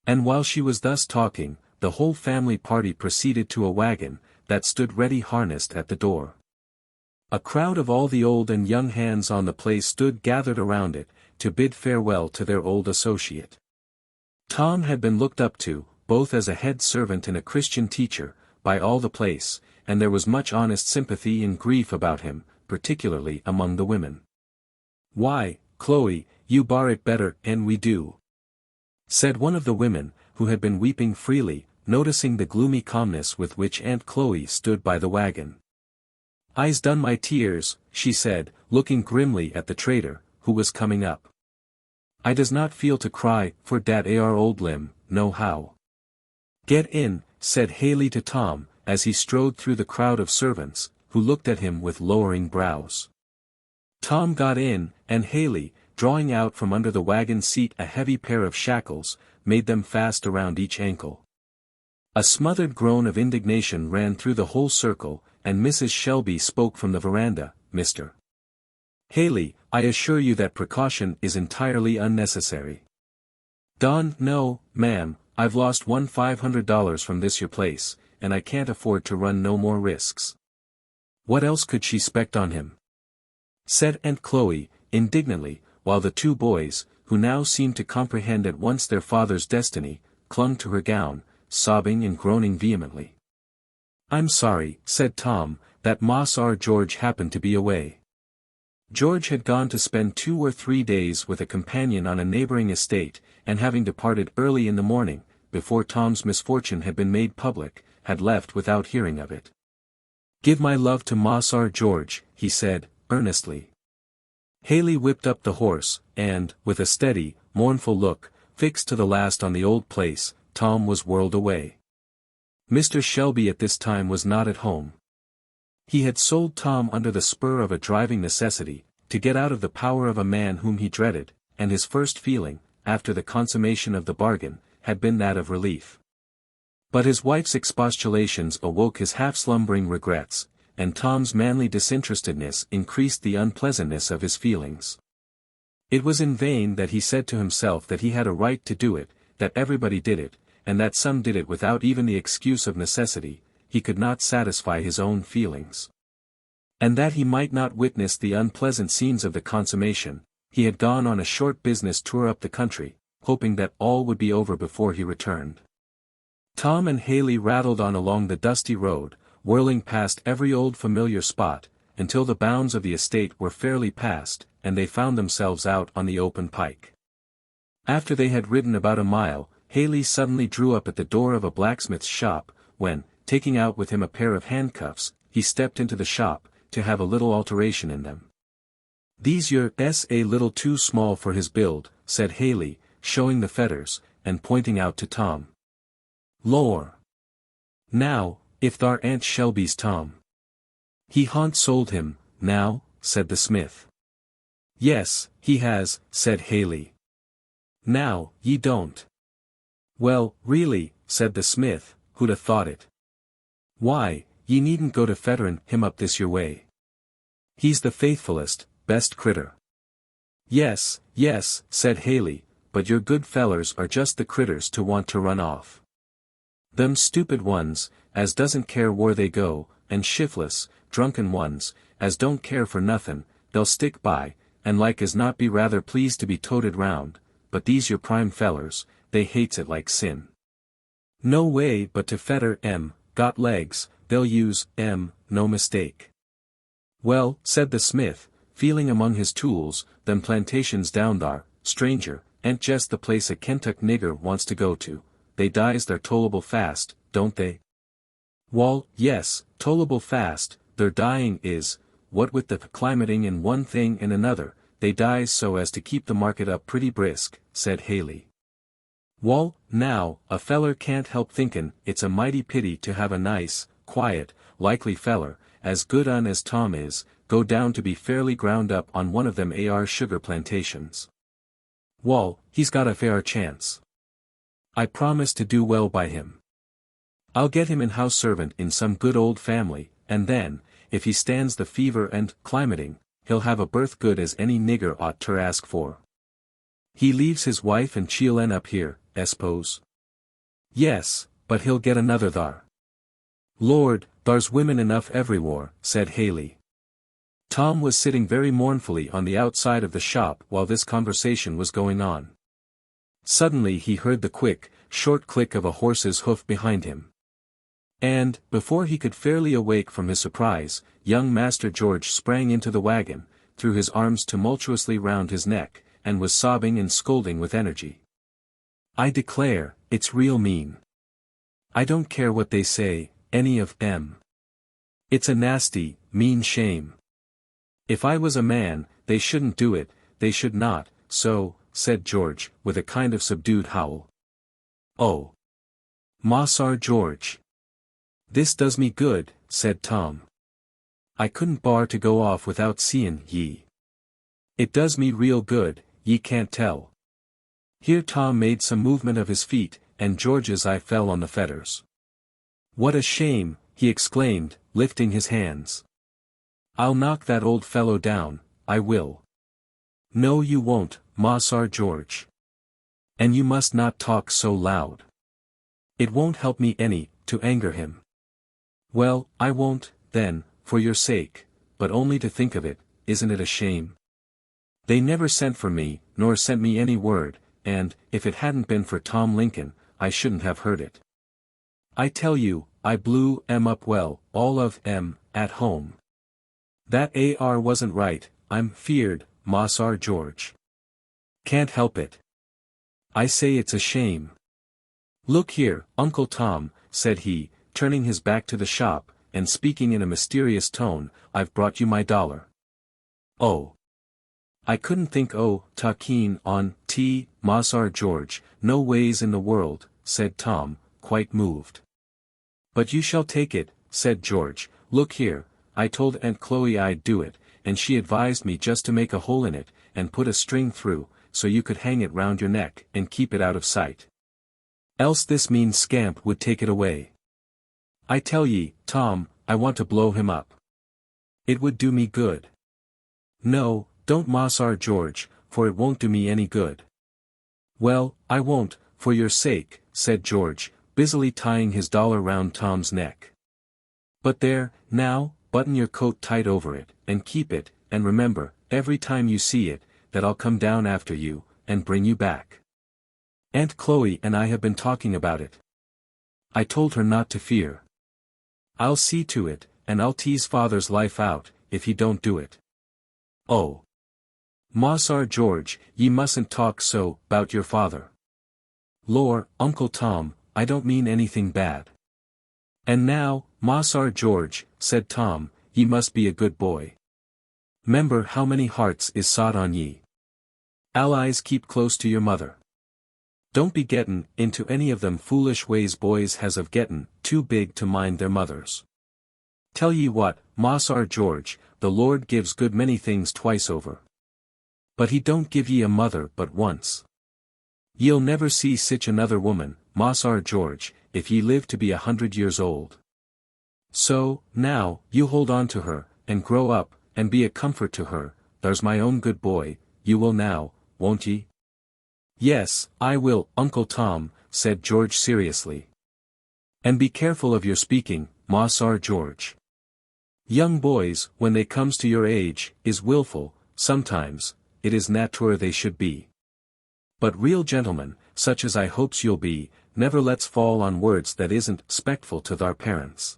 And while she was thus talking, the whole family party proceeded to a wagon, that stood ready harnessed at the door. A crowd of all the old and young hands on the place stood gathered around it, to bid farewell to their old associate. Tom had been looked up to, both as a head servant and a Christian teacher, by all the place, and there was much honest sympathy and grief about him, particularly among the women. Why, Chloe, you bar it better and we do, said one of the women, who had been weeping freely, noticing the gloomy calmness with which Aunt Chloe stood by the wagon. I's done my tears, she said, looking grimly at the trader, who was coming up. I does not feel to cry, for dat ar old limb, no how. Get in, said Haley to Tom, as he strode through the crowd of servants, who looked at him with lowering brows. Tom got in, and Haley, drawing out from under the wagon seat a heavy pair of shackles, made them fast around each ankle. A smothered groan of indignation ran through the whole circle, and Mrs. Shelby spoke from the veranda, Mr. Haley, I assure you that precaution is entirely unnecessary. Don, no, ma'am, I've lost $500 from this your place, and I can't afford to run no more risks. What else could she spect on him? Said Aunt Chloe, indignantly, while the two boys, who now seemed to comprehend at once their father's destiny, clung to her gown, sobbing and groaning vehemently. I'm sorry, said Tom, that Mossar George happened to be away. George had gone to spend 2 or 3 days with a companion on a neighboring estate, and having departed early in the morning, before Tom's misfortune had been made public, had left without hearing of it. Give my love to Mossar George, he said, earnestly. Haley whipped up the horse, and, with a steady, mournful look, fixed to the last on the old place, Tom was whirled away. Mr. Shelby at this time was not at home. He had sold Tom under the spur of a driving necessity, to get out of the power of a man whom he dreaded, and his first feeling, after the consummation of the bargain, had been that of relief. But his wife's expostulations awoke his half-slumbering regrets, and Tom's manly disinterestedness increased the unpleasantness of his feelings. It was in vain that he said to himself that he had a right to do it, that everybody did it, and that some did it without even the excuse of necessity. He could not satisfy his own feelings. And that he might not witness the unpleasant scenes of the consummation, he had gone on a short business tour up the country, hoping that all would be over before he returned. Tom and Haley rattled on along the dusty road, whirling past every old familiar spot, until the bounds of the estate were fairly passed, and they found themselves out on the open pike. After they had ridden about a mile, Haley suddenly drew up at the door of a blacksmith's shop, when, taking out with him a pair of handcuffs, he stepped into the shop, to have a little alteration in them. These your s a little too small for his build, said Haley, showing the fetters, and pointing out to Tom. Lor! Now, if thar Aunt Shelby's Tom. He haunt sold him, now?" said the smith. "Yes, he has," said Haley. "Now, ye don't." "Well, really," said the smith, "who'd 'a thought it? Why, ye needn't go to fetterin' him up this your way. He's the faithfulest, best critter." "Yes, yes," said Haley, "but your good fellers are just the critters to want to run off. Them stupid ones, as doesn't care where they go, and shiftless, drunken ones, as don't care for nothin', they'll stick by, and like as not be rather pleased to be toted round, but these your prime fellers, they hates it like sin. No way but to fetter 'em, got legs, they'll use 'em, no mistake." "Well," said the smith, feeling among his tools, "them plantations down thar, stranger, ain't jest the place a Kentuck nigger wants to go to. They dies thar tolerable fast, don't they?" "Wall, yes, tolerable fast, they're dying is, what with the climating in one thing and another, they dies so as to keep the market up pretty brisk," said Haley. "Wall, now, a feller can't help thinkin' it's a mighty pity to have a nice, quiet, likely feller, as good un as Tom is, go down to be fairly ground up on one of them ar sugar plantations. Wall, he's got a fair chance. I promise to do well by him. I'll get him in house servant in some good old family, and then, if he stands the fever and climating, he'll have a berth good as any nigger ought ter ask for. He leaves his wife and child'n up here, s'pose?" "Yes, but he'll get another thar." "Lord, thar's women enough everywhere," said Haley. Tom was sitting very mournfully on the outside of the shop while this conversation was going on. Suddenly he heard the quick, short click of a horse's hoof behind him. And, before he could fairly awake from his surprise, young Master George sprang into the wagon, threw his arms tumultuously round his neck, and was sobbing and scolding with energy. "I declare, it's real mean. I don't care what they say, any of 'em. It's a nasty, mean shame. If I was a man, they shouldn't do it, they should not, so," said George, with a kind of subdued howl. "Oh! Massar George! This does me good," said Tom. "I couldn't bar to go off without seein' ye. It does me real good, ye can't tell." Here Tom made some movement of his feet, and George's eye fell on the fetters. "What a shame!" he exclaimed, lifting his hands. "I'll knock that old fellow down, I will." "No you won't, Massar George. And you must not talk so loud. It won't help me any, to anger him." "Well, I won't, then, for your sake, but only to think of it, isn't it a shame? They never sent for me, nor sent me any word, and, if it hadn't been for Tom Lincoln, I shouldn't have heard it. I tell you, I blew 'em up well, all of 'em, at home. That ar wasn't right, I'm feared, Massar George. Can't help it. I say it's a shame. Look here, Uncle Tom," said he, turning his back to the shop, and speaking in a mysterious tone, "I've brought you my $1. Oh! I couldn't think ta keen on Massar George, no ways in the world," said Tom, quite moved. "But you shall take it," said George. "Look here, I told Aunt Chloe I'd do it, and she advised me just to make a hole in it, and put a string through, so you could hang it round your neck, and keep it out of sight. Else this mean scamp would take it away. I tell ye, Tom, I want to blow him up. It would do me good." "No, don't Massar George, for it won't do me any good." "Well, I won't, for your sake," said George, busily tying his $1 round Tom's neck. "But there, now, button your coat tight over it, and keep it, and remember, every time you see it, that I'll come down after you, and bring you back. Aunt Chloe and I have been talking about it. I told her not to fear. I'll see to it, and I'll tease father's life out, if he don't do it." "Oh! Massar George, ye mustn't talk so, 'bout your father. Lor, Uncle Tom, I don't mean anything bad." "And now, Massar George," said Tom, "ye must be a good boy. 'Member how many hearts is sot on ye. Allies keep close to your mother. Don't be gettin' into any of them foolish ways boys has of gettin' too big to mind their mothers. Tell ye what, Moss our George, the Lord gives good many things twice over. But he don't give ye a mother but once. Ye'll never see sich another woman, Moss our George, if ye live to be 100 years old. So, now, you hold on to her, and grow up, and be a comfort to her, there's my own good boy, you will now, won't ye? Yes, I will, Uncle Tom, said George seriously. And be careful of your speaking, Moss our George. Young boys, when they comes to your age, is wilful, sometimes, it is natur they should be. But real gentlemen, such as I hopes you'll be, never lets fall on words that isn't spectful to thar parents.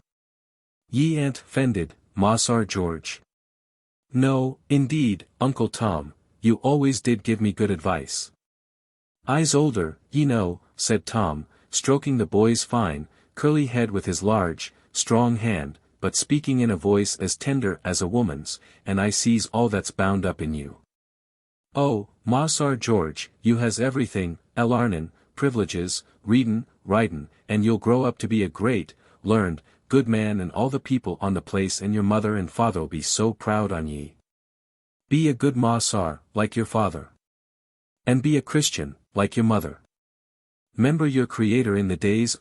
Ye ain't 'fended, Moss our George? No, indeed, Uncle Tom, you always did give me good advice. I's older, ye know, said Tom, stroking the boy's fine, curly head with his large, strong hand, but speaking in a voice as tender as a woman's, and I sees all that's bound up in you. Oh, Moss our George, you has everything, larnin', privileges, readin', writin', and you'll grow up to be a great, learned, good man and all the people on the place and your mother and father'll be so proud on ye. Be a good Moss our, like your father. And be a Christian, like your mother. 'Member your Creator in the days,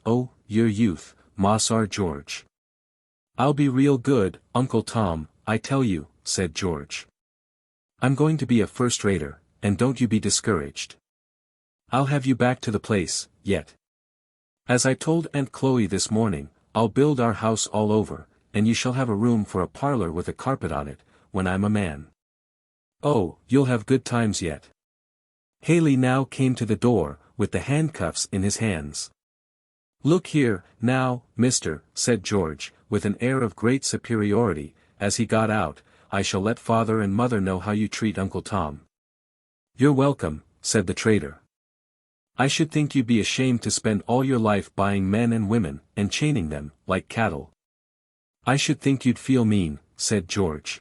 your youth, Moss our George. I'll be real good, Uncle Tom, I tell you, said George. I'm going to be a first-rater, and don't you be discouraged. I'll have you back to the place, yet. As I told Aunt Chloe this morning, I'll build our house all over, and you shall have a room for a parlor with a carpet on it, when I'm a man. Oh, you'll have good times yet. Haley now came to the door, with the handcuffs in his hands. Look here, now, mister, said George, with an air of great superiority, as he got out, I shall let father and mother know how you treat Uncle Tom. You're welcome, said the trader. I should think you'd be ashamed to spend all your life buying men and women, and chaining them, like cattle. I should think you'd feel mean, said George.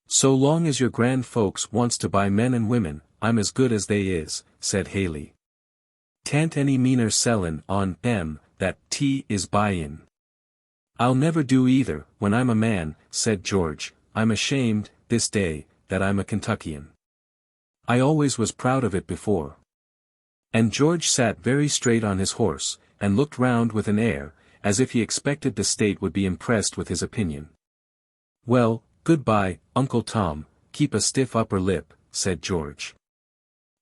So long as your grand folks wants to buy men and women, I'm as good as they is, said Haley. Tan't any meaner sellin' on that is buyin'. I'll never do either, when I'm a man, said George. I'm ashamed, this day, that I'm a Kentuckian. I always was proud of it before. And George sat very straight on his horse, and looked round with an air, as if he expected the state would be impressed with his opinion. Well, good-bye, Uncle Tom, keep a stiff upper lip, said George.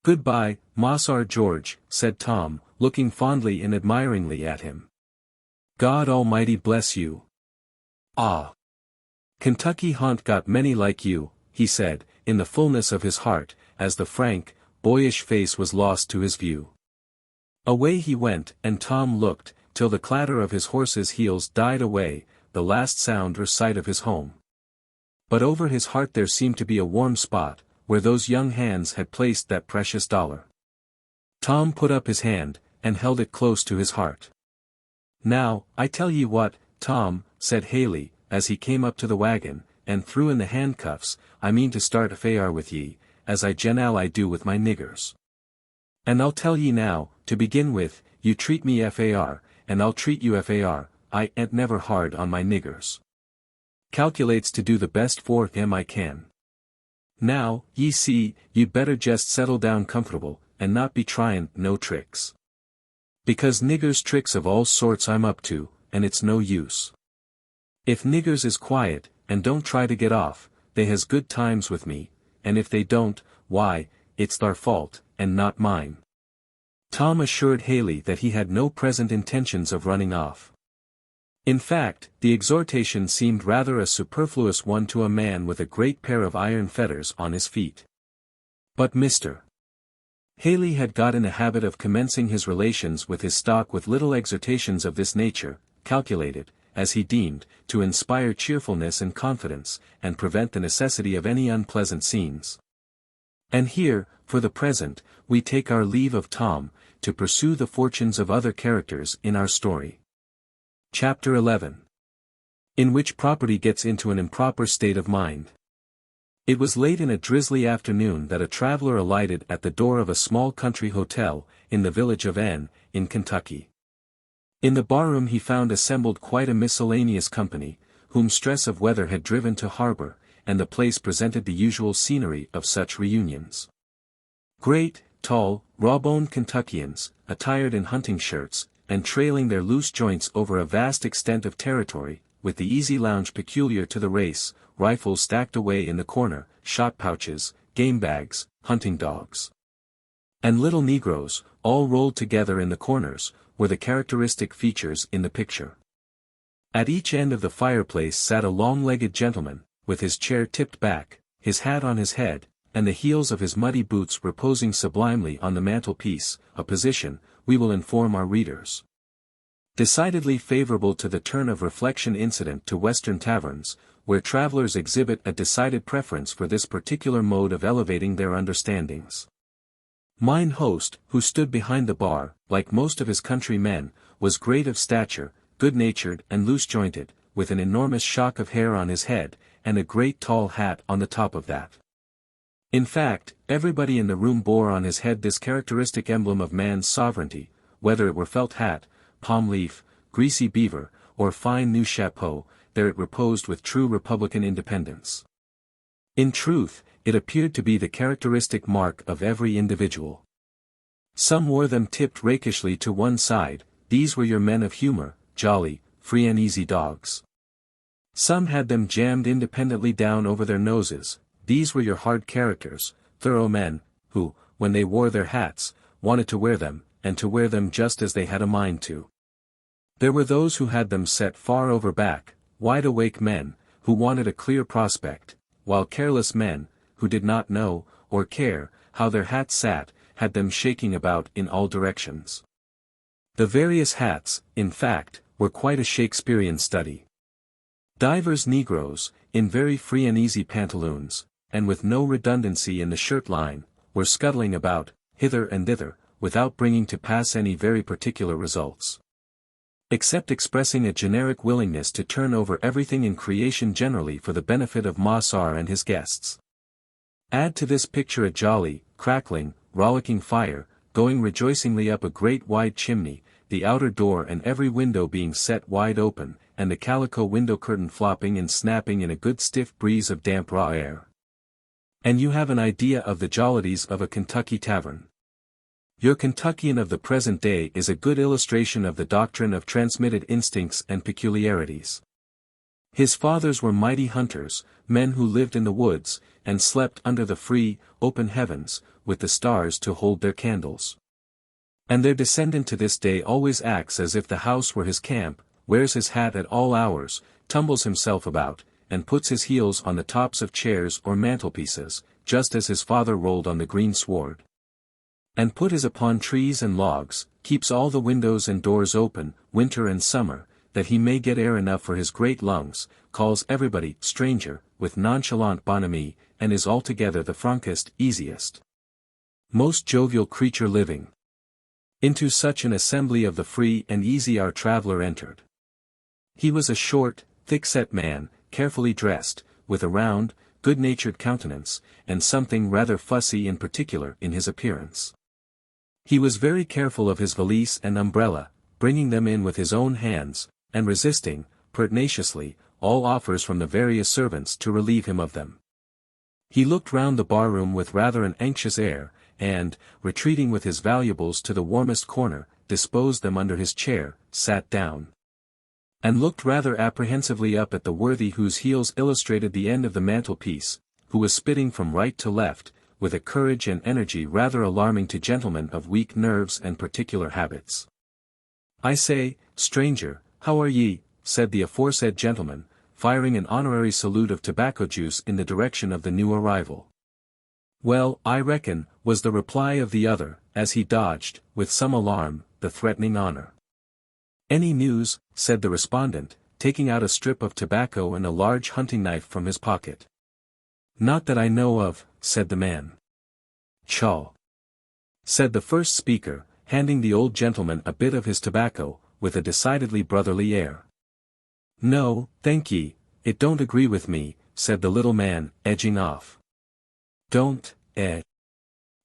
Good-bye, Moss our George, said Tom, looking fondly and admiringly at him. God Almighty bless you. Ah! Kentucky ha'n't got many like you, he said, in the fullness of his heart, as the frank, boyish face was lost to his view. Away he went, and Tom looked, till the clatter of his horse's heels died away, the last sound or sight of his home. But over his heart there seemed to be a warm spot, where those young hands had placed that precious dollar. Tom put up his hand, and held it close to his heart. Now, I tell ye what, Tom, said Haley, as he came up to the wagon, and threw in the handcuffs, I mean to start a fair with ye, as I generally do with my niggers. And I'll tell ye now, to begin with, you treat me far, and I'll treat you far, I ain't never hard on my niggers. Calculates to do the best for him I can. Now, ye see, you'd better jest settle down comfortable, and not be tryin' no tricks. Because niggers tricks of all sorts I'm up to, and it's no use. If niggers is quiet, and don't try to get off, they has good times with me, and if they don't, why, it's their fault, and not mine. Tom assured Haley that he had no present intentions of running off. In fact, the exhortation seemed rather a superfluous one to a man with a great pair of iron fetters on his feet. But Mr. Haley had got in a habit of commencing his relations with his stock with little exhortations of this nature, calculated, as he deemed, to inspire cheerfulness and confidence, and prevent the necessity of any unpleasant scenes. And here, for the present, we take our leave of Tom, to pursue the fortunes of other characters in our story. Chapter 11. In which property gets into an improper state of mind. It was late in a drizzly afternoon that a traveler alighted at the door of a small country hotel, in the village of N, in Kentucky. In the barroom he found assembled quite a miscellaneous company, whom stress of weather had driven to harbor, and the place presented the usual scenery of such reunions. Great, tall, raw-boned Kentuckians, attired in hunting shirts, and trailing their loose joints over a vast extent of territory, with the easy lounge peculiar to the race, rifles stacked away in the corner, shot pouches, game bags, hunting dogs. And little Negroes, all rolled together in the corners, were the characteristic features in the picture. At each end of the fireplace sat a long-legged gentleman, with his chair tipped back, his hat on his head, and the heels of his muddy boots reposing sublimely on the mantelpiece, a position, we will inform our readers, decidedly favorable to the turn of reflection incident to Western taverns, where travelers exhibit a decided preference for this particular mode of elevating their understandings. Mine host, who stood behind the bar, like most of his countrymen, was great of stature, good-natured and loose-jointed, with an enormous shock of hair on his head, and a great tall hat on the top of that. In fact, everybody in the room bore on his head this characteristic emblem of man's sovereignty, whether it were felt hat, palm leaf, greasy beaver, or fine new chapeau, there it reposed with true republican independence. In truth, it appeared to be the characteristic mark of every individual. Some wore them tipped rakishly to one side, these were your men of humor, jolly, free and easy dogs. Some had them jammed independently down over their noses, these were your hard characters, thorough men, who, when they wore their hats, wanted to wear them, and to wear them just as they had a mind to. There were those who had them set far over back, wide-awake men, who wanted a clear prospect, while careless men, who did not know, or care, how their hats sat, had them shaking about in all directions. The various hats, in fact, were quite a Shakespearean study. Divers Negroes, in very free and easy pantaloons, and with no redundancy in the shirt line, were scuttling about, hither and thither, without bringing to pass any very particular results, except expressing a generic willingness to turn over everything in creation generally for the benefit of Mossar and his guests. Add to this picture a jolly, crackling, rollicking fire, going rejoicingly up a great wide chimney, the outer door and every window being set wide open, and the calico window curtain flopping and snapping in a good stiff breeze of damp raw air, and you have an idea of the jollities of a Kentucky tavern. Your Kentuckian of the present day is a good illustration of the doctrine of transmitted instincts and peculiarities. His fathers were mighty hunters, men who lived in the woods, and slept under the free, open heavens, with the stars to hold their candles. And their descendant to this day always acts as if the house were his camp, wears his hat at all hours, tumbles himself about, and puts his heels on the tops of chairs or mantelpieces, just as his father rolled on the green sward. And put his upon trees and logs, keeps all the windows and doors open, winter and summer, that he may get air enough for his great lungs, calls everybody stranger, with nonchalant bonhomie, and is altogether the frankest, easiest, most jovial creature living. Into such an assembly of the free and easy our traveller entered. He was a short, thick-set man, carefully dressed, with a round, good-natured countenance, and something rather fussy in particular in his appearance. He was very careful of his valise and umbrella, bringing them in with his own hands, and resisting, pertinaciously, all offers from the various servants to relieve him of them. He looked round the bar-room with rather an anxious air, and, retreating with his valuables to the warmest corner, disposed them under his chair, sat down, and looked rather apprehensively up at the worthy whose heels illustrated the end of the mantelpiece, who was spitting from right to left, with a courage and energy rather alarming to gentlemen of weak nerves and particular habits. "I say, stranger, how are ye?" said the aforesaid gentleman, firing an honorary salute of tobacco juice in the direction of the new arrival. "Well, I reckon," was the reply of the other, as he dodged, with some alarm, the threatening honor. "Any news?" said the respondent, taking out a strip of tobacco and a large hunting knife from his pocket. "Not that I know of," said the man. "Chaw!" said the first speaker, handing the old gentleman a bit of his tobacco, with a decidedly brotherly air. "No, thank ye, it don't agree with me," said the little man, edging off. "Don't,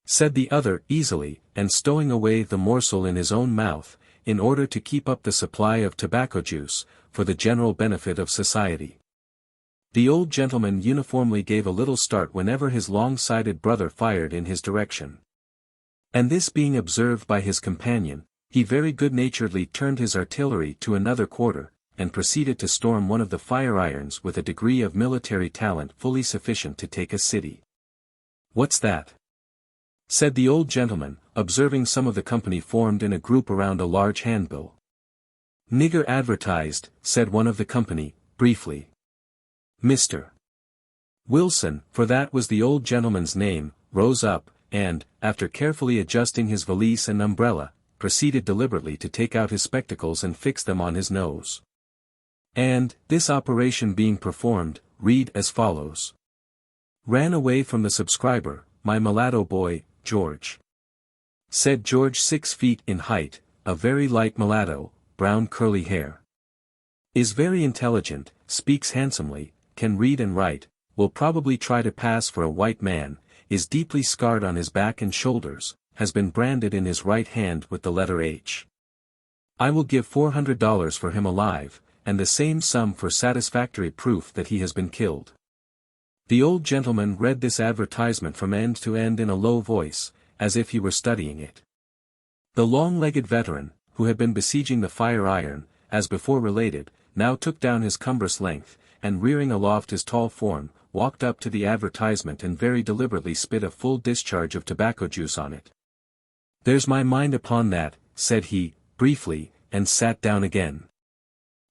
said the other easily, and stowing away the morsel in his own mouth, in order to keep up the supply of tobacco juice, for the general benefit of society. The old gentleman uniformly gave a little start whenever his long-sighted brother fired in his direction. And this being observed by his companion, he very good-naturedly turned his artillery to another quarter, and proceeded to storm one of the fire-irons with a degree of military talent fully sufficient to take a city. "What's that?" said the old gentleman, observing some of the company formed in a group around a large handbill. "Nigger advertised," said one of the company, briefly. Mr. Wilson, for that was the old gentleman's name, rose up, and, after carefully adjusting his valise and umbrella, proceeded deliberately to take out his spectacles and fix them on his nose. And, this operation being performed, read as follows. "Ran away from the subscriber, my mulatto boy, George. Said George 6 feet in height, a very light mulatto, brown curly hair. Is very intelligent, speaks handsomely, can read and write, will probably try to pass for a white man, is deeply scarred on his back and shoulders, has been branded in his right hand with the letter H. I will give $400 for him alive, and the same sum for satisfactory proof that he has been killed." The old gentleman read this advertisement from end to end in a low voice, as if he were studying it. The long-legged veteran, who had been besieging the fire-iron, as before related, now took down his cumbrous length, and rearing aloft his tall form, walked up to the advertisement and very deliberately spit a full discharge of tobacco juice on it. "There's my mind upon that," said he, briefly, and sat down again.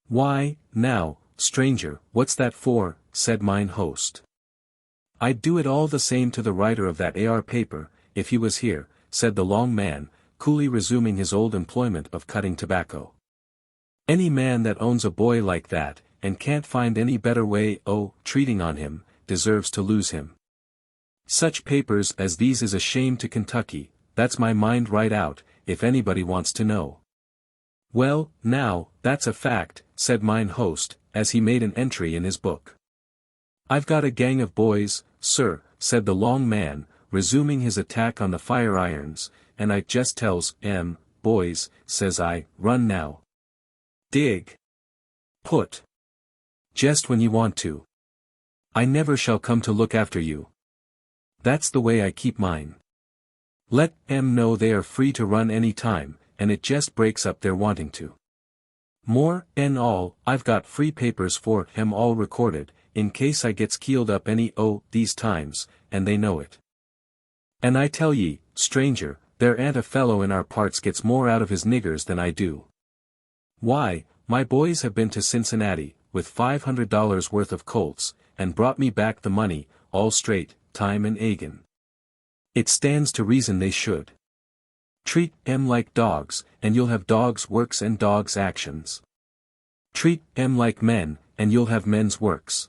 "Why, now, stranger, what's that for?" said mine host. "I'd do it all the same to the writer of that AR paper, if he was here," said the long man, coolly resuming his old employment of cutting tobacco. "Any man that owns a boy like that, and can't find any better way treating on him, deserves to lose him. Such papers as these is a shame to Kentucky, that's my mind right out, if anybody wants to know." "Well, now, that's a fact," said mine host, as he made an entry in his book. "I've got a gang of boys, sir," said the long man, resuming his attack on the fire-irons, "and I just tells 'em, boys, says I, run now. Dig. Put. Just when you want to. I never shall come to look after you. That's the way I keep mine. Let 'em know they are free to run any time, and it just breaks up their wanting to. More 'n all, I've got free papers for 'em all recorded, in case I gets keeled up any these times, and they know it. And I tell ye, stranger, there ain't a fellow in our parts gets more out of his niggers than I do. Why, my boys have been to Cincinnati, with $500 worth of colts, and brought me back the money, all straight, time and again. It stands to reason they should. Treat 'em like dogs, and you'll have dogs' works and dogs' actions. Treat 'em like men, and you'll have men's works."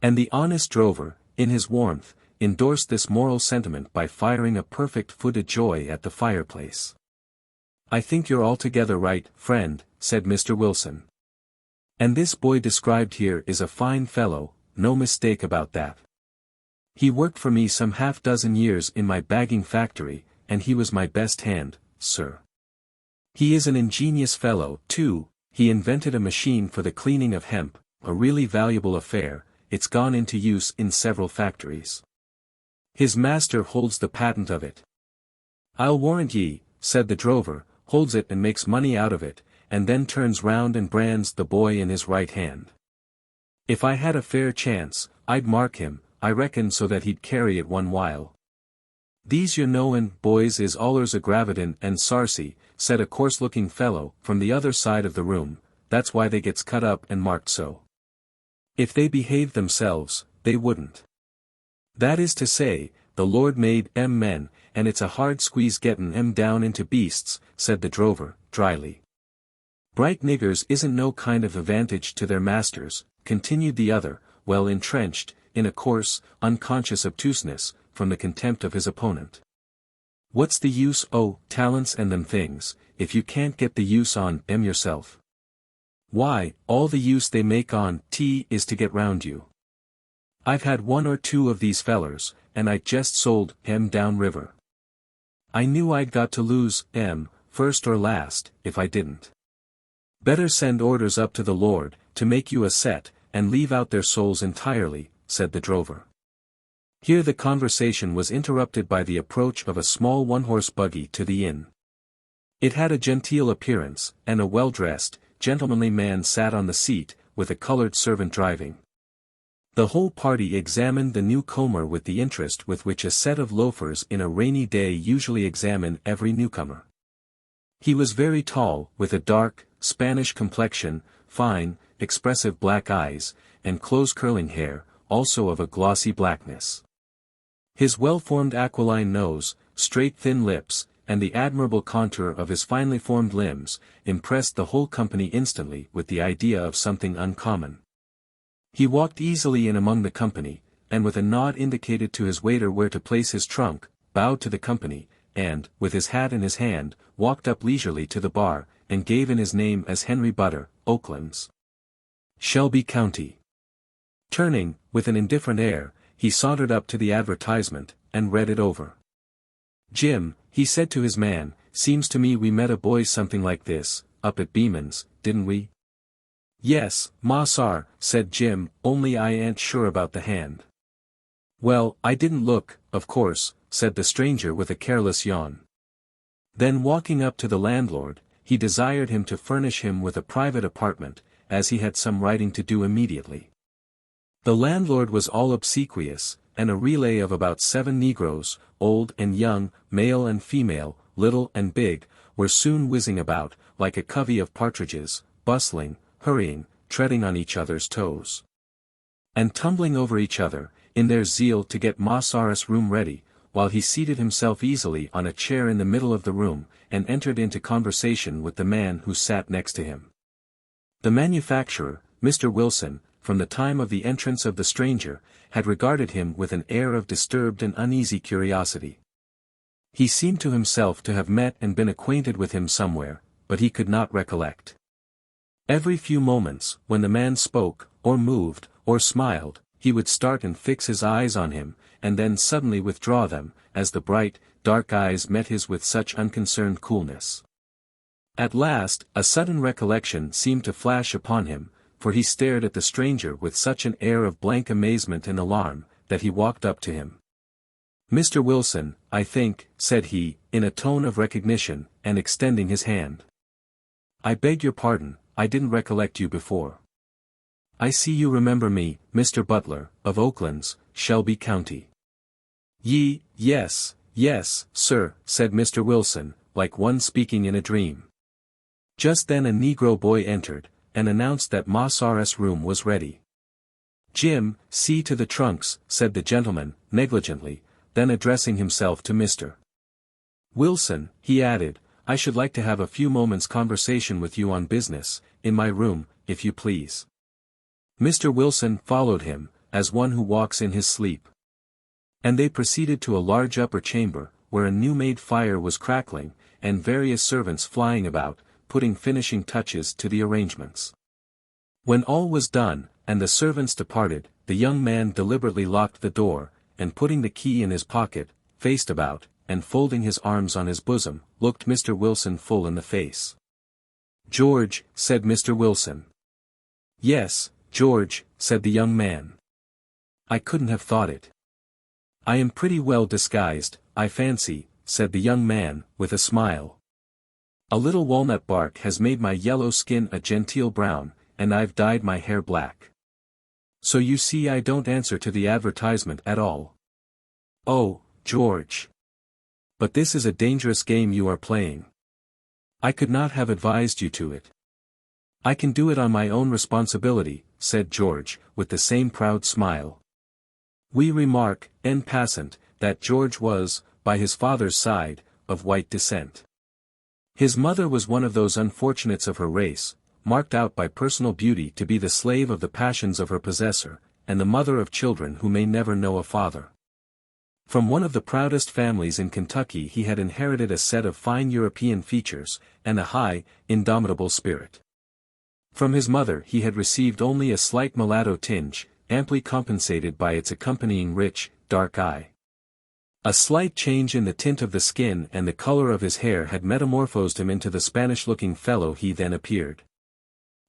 And the honest drover, in his warmth, endorsed this moral sentiment by firing a perfect feu de joie at the fireplace. "I think you're altogether right, friend," said Mr. Wilson. "And this boy described here is a fine fellow, no mistake about that. He worked for me some half-dozen years in my bagging factory, and he was my best hand, sir. He is an ingenious fellow, too. He invented a machine for the cleaning of hemp, a really valuable affair. It's gone into use in several factories. His master holds the patent of it. I'll warrant ye," said the drover, "holds it and makes money out of it, and then turns round and brands the boy in his right hand. If I had a fair chance, I'd mark him, I reckon, so that he'd carry it one while. These you knowin' boys is allers aggravatin' and sarcy," said a coarse-looking fellow, from the other side of the room, "that's why they gets cut up and marked so. If they behaved themselves, they wouldn't. That is to say, the Lord made 'em men, and it's a hard squeeze gettin' 'em down into beasts," said the drover, dryly. "Bright niggers isn't no kind of advantage to their masters," continued the other, well entrenched, in a coarse, unconscious obtuseness, from the contempt of his opponent. "What's the use talents and them things, if you can't get the use on 'em yourself? Why, all the use they make on is to get round you. I've had one or two of these fellers, and I just sold 'em down river. I knew I'd got to lose 'em, first or last, if I didn't. Better send orders up to the Lord, to make you a set, and leave out their souls entirely, said the drover. Here the conversation was interrupted by the approach of a small one-horse buggy to the inn. It had a genteel appearance, and a well-dressed, gentlemanly man sat on the seat, with a colored servant driving. The whole party examined the newcomer with the interest with which a set of loafers in a rainy day usually examine every newcomer. He was very tall, with a dark, Spanish complexion, fine, expressive black eyes, and close-curling hair, also of a glossy blackness. His well-formed aquiline nose, straight thin lips, and the admirable contour of his finely formed limbs, impressed the whole company instantly with the idea of something uncommon. He walked easily in among the company, and with a nod indicated to his waiter where to place his trunk, bowed to the company, and, with his hat in his hand, walked up leisurely to the bar, and gave in his name as Henry Butter, Oaklands, Shelby County. Turning, with an indifferent air, he sauntered up to the advertisement, and read it over. "Jim," he said to his man, "seems to me we met a boy something like this, up at Beeman's, didn't we?" "Yes, ma sar," said Jim, "only I ain't sure about the hand." "Well, I didn't look, of course," said the stranger with a careless yawn. Then walking up to the landlord, he desired him to furnish him with a private apartment, as he had some writing to do immediately. The landlord was all obsequious, and a relay of about 7 negroes, old and young, male and female, little and big, were soon whizzing about, like a covey of partridges, bustling, hurrying, treading on each other's toes, and tumbling over each other, in their zeal to get Massar's room ready, while he seated himself easily on a chair in the middle of the room, and entered into conversation with the man who sat next to him. The manufacturer, Mr. Wilson, from the time of the entrance of the stranger, had regarded him with an air of disturbed and uneasy curiosity. He seemed to himself to have met and been acquainted with him somewhere, but he could not recollect. Every few moments, when the man spoke, or moved, or smiled, he would start and fix his eyes on him, and then suddenly withdraw them, as the bright, dark eyes met his with such unconcerned coolness. At last, a sudden recollection seemed to flash upon him, for he stared at the stranger with such an air of blank amazement and alarm, that he walked up to him. "Mr. Wilson, I think," said he, in a tone of recognition, and extending his hand. "I beg your pardon, I didn't recollect you before." "I see you remember me, Mr. Butler, of Oaklands, Shelby County." Yes, sir," said Mr. Wilson, like one speaking in a dream. Just then a negro boy entered, and announced that Massar's room was ready. "Jim, see to the trunks," said the gentleman, negligently, then addressing himself to Mr. Wilson, he added, "I should like to have a few moments' conversation with you on business, in my room, if you please." Mr. Wilson followed him, as one who walks in his sleep. And they proceeded to a large upper chamber, where a new-made fire was crackling, and various servants flying about, putting finishing touches to the arrangements. When all was done, and the servants departed, the young man deliberately locked the door, and putting the key in his pocket, faced about, and folding his arms on his bosom, looked Mr. Wilson full in the face. "George," said Mr. Wilson. "Yes, George," said the young man. "I couldn't have thought it." "I am pretty well disguised, I fancy," said the young man, with a smile. "A little walnut bark has made my yellow skin a genteel brown, and I've dyed my hair black. So you see I don't answer to the advertisement at all." "Oh, George! But this is a dangerous game you are playing. I could not have advised you to it." "I can do it on my own responsibility," said George, with the same proud smile. We remark, en passant, that George was, by his father's side, of white descent. His mother was one of those unfortunates of her race, marked out by personal beauty to be the slave of the passions of her possessor, and the mother of children who may never know a father. From one of the proudest families in Kentucky he had inherited a set of fine European features, and a high, indomitable spirit. From his mother he had received only a slight mulatto tinge, amply compensated by its accompanying rich, dark eye. A slight change in the tint of the skin and the color of his hair had metamorphosed him into the Spanish-looking fellow he then appeared.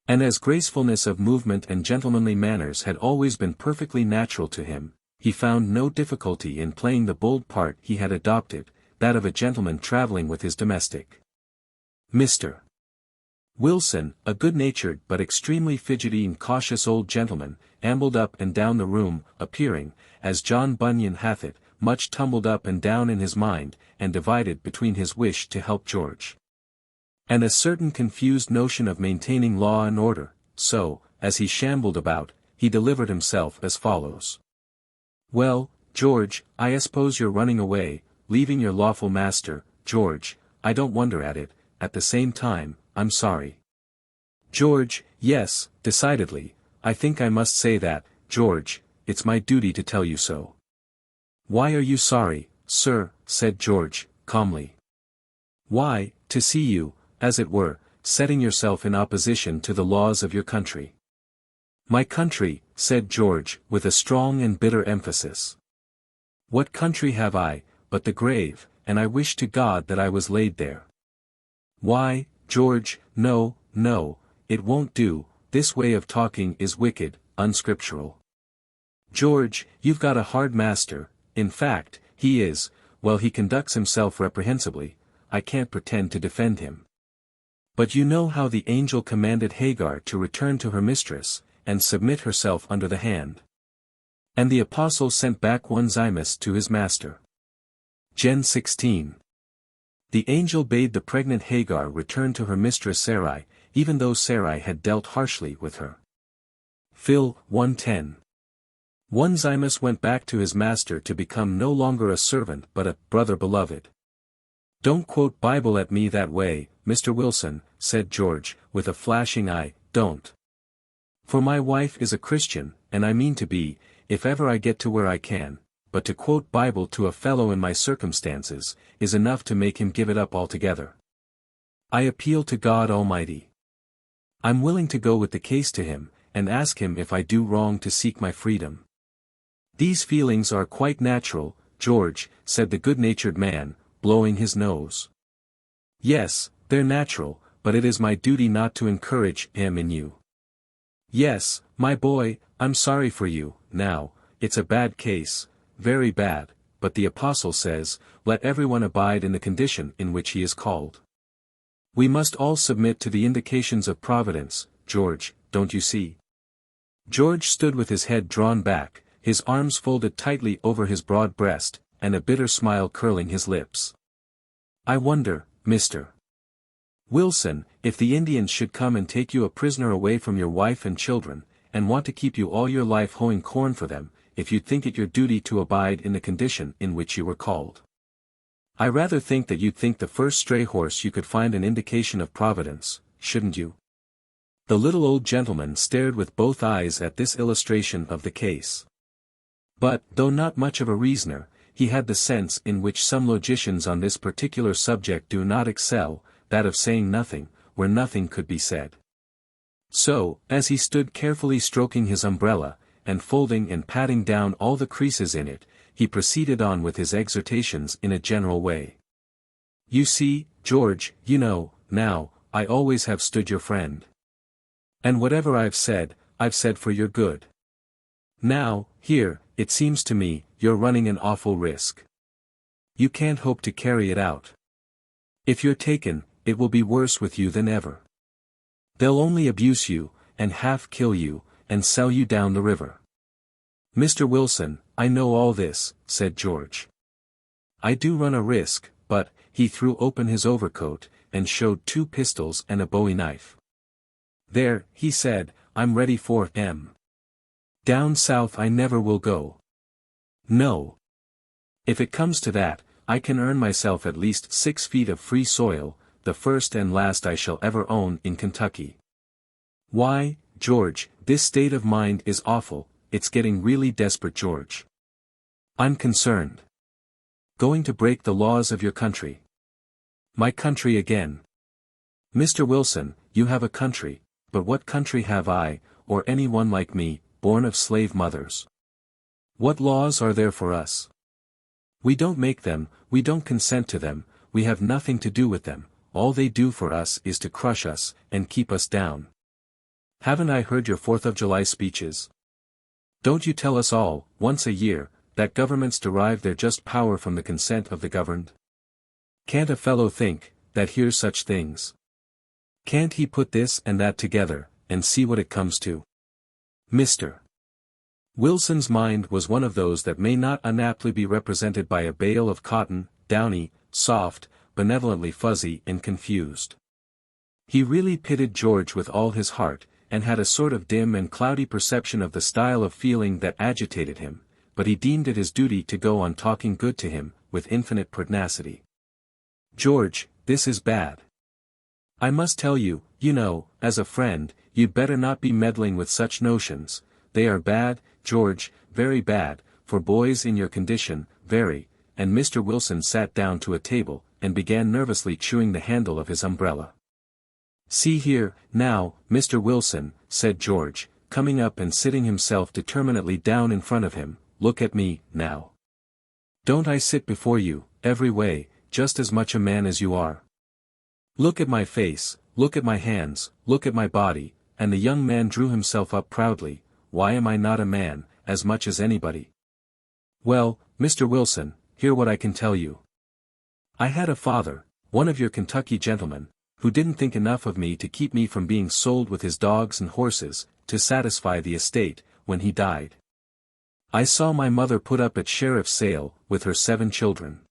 And as gracefulness of movement and gentlemanly manners had always been perfectly natural to him, he found no difficulty in playing the bold part he had adopted, that of a gentleman traveling with his domestic. Mr. Wilson, a good-natured but extremely fidgety and cautious old gentleman, ambled up and down the room, appearing, as John Bunyan hath it, much tumbled up and down in his mind, and divided between his wish to help George and a certain confused notion of maintaining law and order. So, as he shambled about, he delivered himself as follows. "Well, George, I suppose you're running away, leaving your lawful master. George, I don't wonder at it, at the same time, I'm sorry." George, yes, decidedly, I think I must say that, George, it's my duty to tell you so. "Why are you sorry, sir?" said George, calmly. "Why, to see you, as it were, setting yourself in opposition to the laws of your country." "My country," said George, with a strong and bitter emphasis. "What country have I, but the grave, and I wish to God that I was laid there." "Why, George, no, no, it won't do, this way of talking is wicked, unscriptural. George, you've got a hard master, in fact, he is, well he conducts himself reprehensibly, I can't pretend to defend him. But you know how the angel commanded Hagar to return to her mistress, and submit herself under the hand. And the apostle sent back Onesimus to his master. Gen 16. The angel bade the pregnant Hagar return to her mistress Sarai, even though Sarai had dealt harshly with her. Phil 1:10. Onesimus went back to his master to become no longer a servant but a brother beloved. "Don't quote Bible at me that way, Mr. Wilson," said George, with a flashing eye, "don't. For my wife is a Christian, and I mean to be, if ever I get to where I can, but to quote Bible to a fellow in my circumstances, is enough to make him give it up altogether. I appeal to God Almighty. I'm willing to go with the case to him, and ask him if I do wrong to seek my freedom." "These feelings are quite natural, George," said the good-natured man, blowing his nose. "Yes, they're natural, but it is my duty not to encourage him in you. Yes, my boy, I'm sorry for you. Now, it's a bad case, very bad, but the apostle says, let everyone abide in the condition in which he is called. We must all submit to the indications of providence, George, don't you see?" George stood with his head drawn back, his arms folded tightly over his broad breast, and a bitter smile curling his lips. "I wonder, Mr. Wilson, if the Indians should come and take you a prisoner away from your wife and children, and want to keep you all your life hoeing corn for them, if you'd think it your duty to abide in the condition in which you were called. I rather think that you'd think the first stray horse you could find an indication of providence, shouldn't you?" The little old gentleman stared with both eyes at this illustration of the case. But, though not much of a reasoner, he had the sense in which some logicians on this particular subject do not excel, that of saying nothing, where nothing could be said. So, as he stood carefully stroking his umbrella, and folding and patting down all the creases in it, he proceeded on with his exhortations in a general way. "You see, George, you know, now, I always have stood your friend. And whatever I've said for your good. Now, here, it seems to me, you're running an awful risk. You can't hope to carry it out. If you're taken, it will be worse with you than ever. They'll only abuse you, and half kill you, and sell you down the river." "Mr. Wilson, I know all this," said George. "I do run a risk, but," he threw open his overcoat, and showed 2 pistols and a bowie knife. "There," he said, "I'm ready for M. Down south I never will go. No. If it comes to that, I can earn myself at least 6 feet of free soil, the first and last I shall ever own in Kentucky. Why, George, this state of mind is awful, it's getting really desperate, George. I'm concerned. Going to break the laws of your country. My country again. Mr. Wilson, you have a country, but what country have I, or any one like me, born of slave mothers? What laws are there for us? We don't make them, we don't consent to them, we have nothing to do with them, all they do for us is to crush us, and keep us down. Haven't I heard your 4th of July speeches? Don't you tell us all, once a year, that governments derive their just power from the consent of the governed? Can't a fellow think, that hears such things? Can't he put this and that together, and see what it comes to? Mr. Wilson's mind was one of those that may not unaptly be represented by a bale of cotton, downy, soft, benevolently fuzzy and confused. He really pitied George with all his heart, and had a sort of dim and cloudy perception of the style of feeling that agitated him, but he deemed it his duty to go on talking good to him, with infinite pugnacity. George, this is bad. I must tell you, you know, as a friend, you'd better not be meddling with such notions. They are bad, George, very bad, for boys in your condition, very. And Mr. Wilson sat down to a table, and began nervously chewing the handle of his umbrella. See here, now, Mr. Wilson, said George, coming up and sitting himself determinately down in front of him, look at me, now. Don't I sit before you, every way, just as much a man as you are? Look at my face, look at my hands, look at my body, and the young man drew himself up proudly. Why am I not a man, as much as anybody? Well, Mr. Wilson, hear what I can tell you. I had a father, one of your Kentucky gentlemen, who didn't think enough of me to keep me from being sold with his dogs and horses, to satisfy the estate, when he died. I saw my mother put up at sheriff's sale, with her 7 children.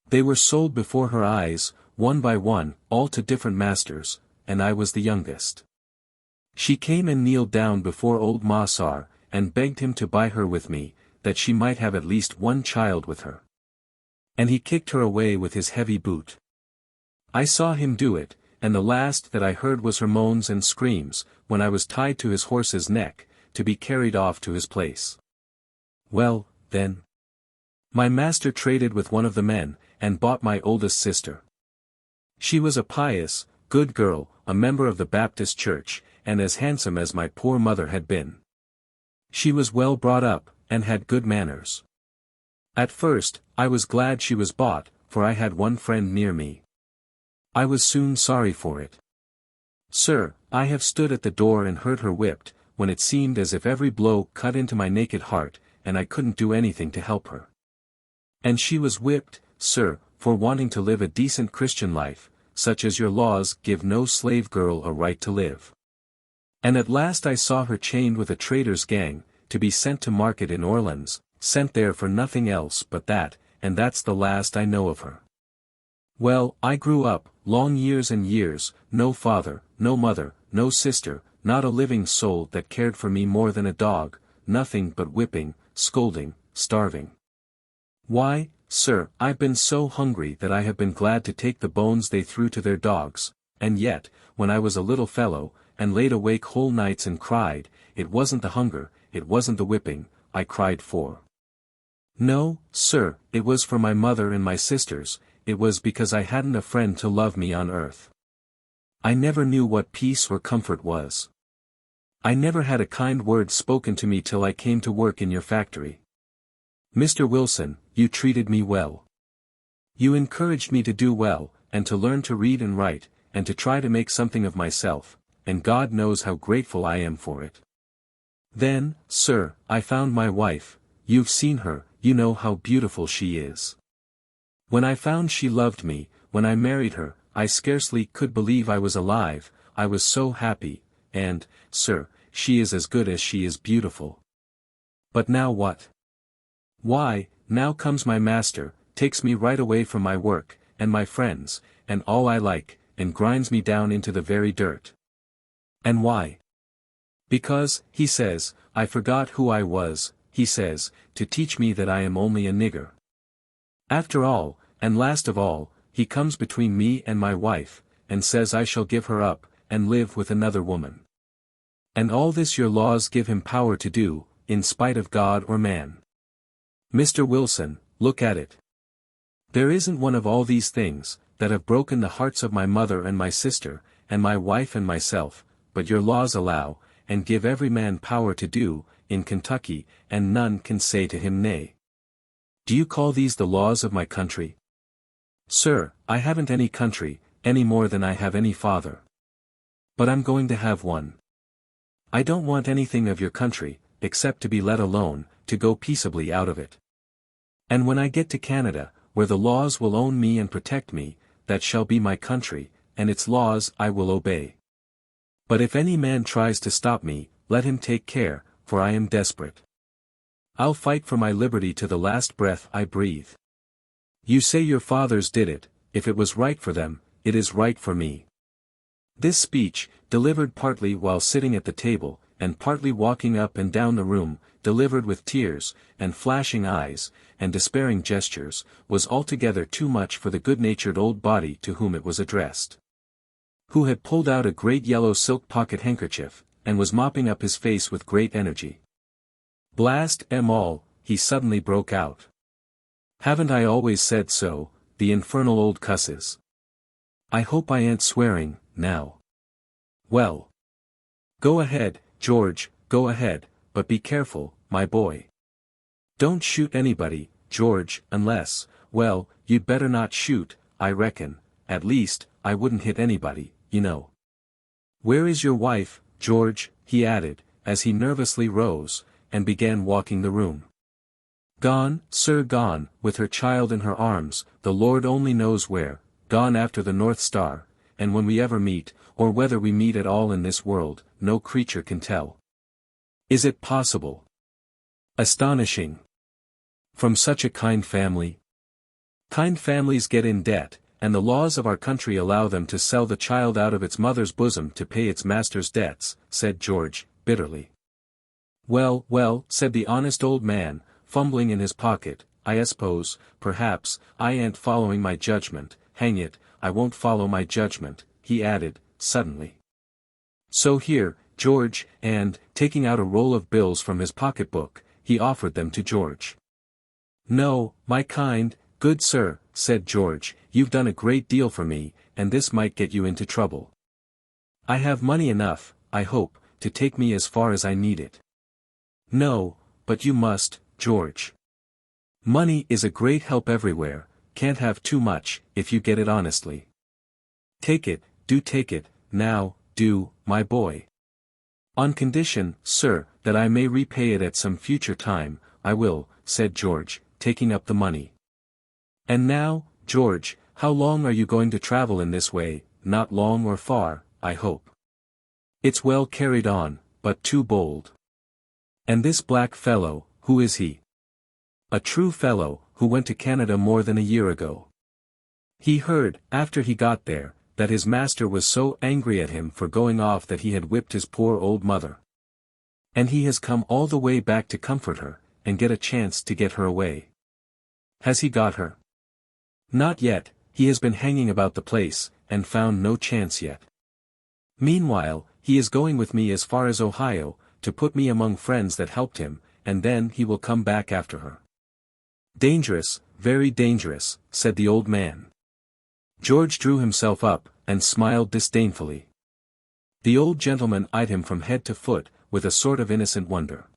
They were sold before her eyes, one by one, all to different masters, and I was the youngest. She came and kneeled down before old Massar, and begged him to buy her with me, that she might have at least one child with her. And he kicked her away with his heavy boot. I saw him do it, and the last that I heard was her moans and screams, when I was tied to his horse's neck, to be carried off to his place. Well, then. My master traded with one of the men, and bought my oldest sister. She was a pious, good girl, a member of the Baptist church, and as handsome as my poor mother had been. She was well brought up, and had good manners. At first, I was glad she was bought, for I had one friend near me. I was soon sorry for it. Sir, I have stood at the door and heard her whipped, when it seemed as if every blow cut into my naked heart, and I couldn't do anything to help her. And she was whipped, sir, for wanting to live a decent Christian life, such as your laws give no slave girl a right to live. And at last I saw her chained with a trader's gang, to be sent to market in Orleans, sent there for nothing else but that, and that's the last I know of her. Well, I grew up, long years and years, no father, no mother, no sister, not a living soul that cared for me more than a dog, nothing but whipping, scolding, starving. Why, sir, I've been so hungry that I have been glad to take the bones they threw to their dogs, and yet, when I was a little fellow, and laid awake whole nights and cried, it wasn't the hunger, it wasn't the whipping, I cried for. No, sir, it was for my mother and my sisters, it was because I hadn't a friend to love me on earth. I never knew what peace or comfort was. I never had a kind word spoken to me till I came to work in your factory. Mr. Wilson, you treated me well. You encouraged me to do well, and to learn to read and write, and to try to make something of myself, and God knows how grateful I am for it. Then, sir, I found my wife. You've seen her, you know how beautiful she is. When I found she loved me, when I married her, I scarcely could believe I was alive, I was so happy, and, sir, she is as good as she is beautiful. But now what? Why, now comes my master, takes me right away from my work, and my friends, and all I like, and grinds me down into the very dirt. And why? Because, he says, I forgot who I was, he says, to teach me that I am only a nigger. After all, and last of all, he comes between me and my wife, and says I shall give her up, and live with another woman. And all this your laws give him power to do, in spite of God or man. Mr. Wilson, look at it. There isn't one of all these things, that have broken the hearts of my mother and my sister, and my wife and myself, but your laws allow, and give every man power to do, in Kentucky, and none can say to him nay. Do you call these the laws of my country? Sir, I haven't any country, any more than I have any father. But I'm going to have one. I don't want anything of your country, except to be let alone, to go peaceably out of it. And when I get to Canada, where the laws will own me and protect me, that shall be my country, and its laws I will obey. But if any man tries to stop me, let him take care, for I am desperate. I'll fight for my liberty to the last breath I breathe. You say your fathers did it, if it was right for them, it is right for me. This speech, delivered partly while sitting at the table, and partly walking up and down the room, delivered with tears, and flashing eyes, and despairing gestures, was altogether too much for the good-natured old body to whom it was addressed. Who had pulled out a great yellow silk pocket-handkerchief, and was mopping up his face with great energy. Blast 'em all, he suddenly broke out. Haven't I always said so, the infernal old cusses? I hope I ain't swearing, now. Well. Go ahead, George, go ahead, but be careful, my boy. Don't shoot anybody, George, unless, well, you'd better not shoot, I reckon, at least, I wouldn't hit anybody, you know. Where is your wife, George, he added, as he nervously rose, and began walking the room. Gone, sir, gone, with her child in her arms, the Lord only knows where, gone after the North Star, and when we ever meet, or whether we meet at all in this world, no creature can tell. Is it possible? Astonishing. From such a kind family? Kind families get in debt, and the laws of our country allow them to sell the child out of its mother's bosom to pay its master's debts, said George, bitterly. Well, well, said the honest old man, fumbling in his pocket, I suppose, perhaps, I ain't following my judgment, hang it, I won't follow my judgment, he added, suddenly. So here, George, and, taking out a roll of bills from his pocketbook, he offered them to George. No, my kind, good sir, said George, you've done a great deal for me, and this might get you into trouble. I have money enough, I hope, to take me as far as I need it. No, but you must, George. Money is a great help everywhere, can't have too much, if you get it honestly. Take it, do take it, now, do, my boy. On condition, sir, that I may repay it at some future time, I will, said George, taking up the money. And now, George, how long are you going to travel in this way? Not long or far, I hope. It's well carried on, but too bold. And this black fellow, who is he? A true fellow, who went to Canada more than a year ago. He heard, after he got there, that his master was so angry at him for going off that he had whipped his poor old mother. And he has come all the way back to comfort her, and get a chance to get her away. Has he got her? Not yet, he has been hanging about the place, and found no chance yet. Meanwhile, he is going with me as far as Ohio, to put me among friends that helped him, and then he will come back after her. Dangerous, very dangerous, said the old man. George drew himself up, and smiled disdainfully. The old gentleman eyed him from head to foot, with a sort of innocent wonder.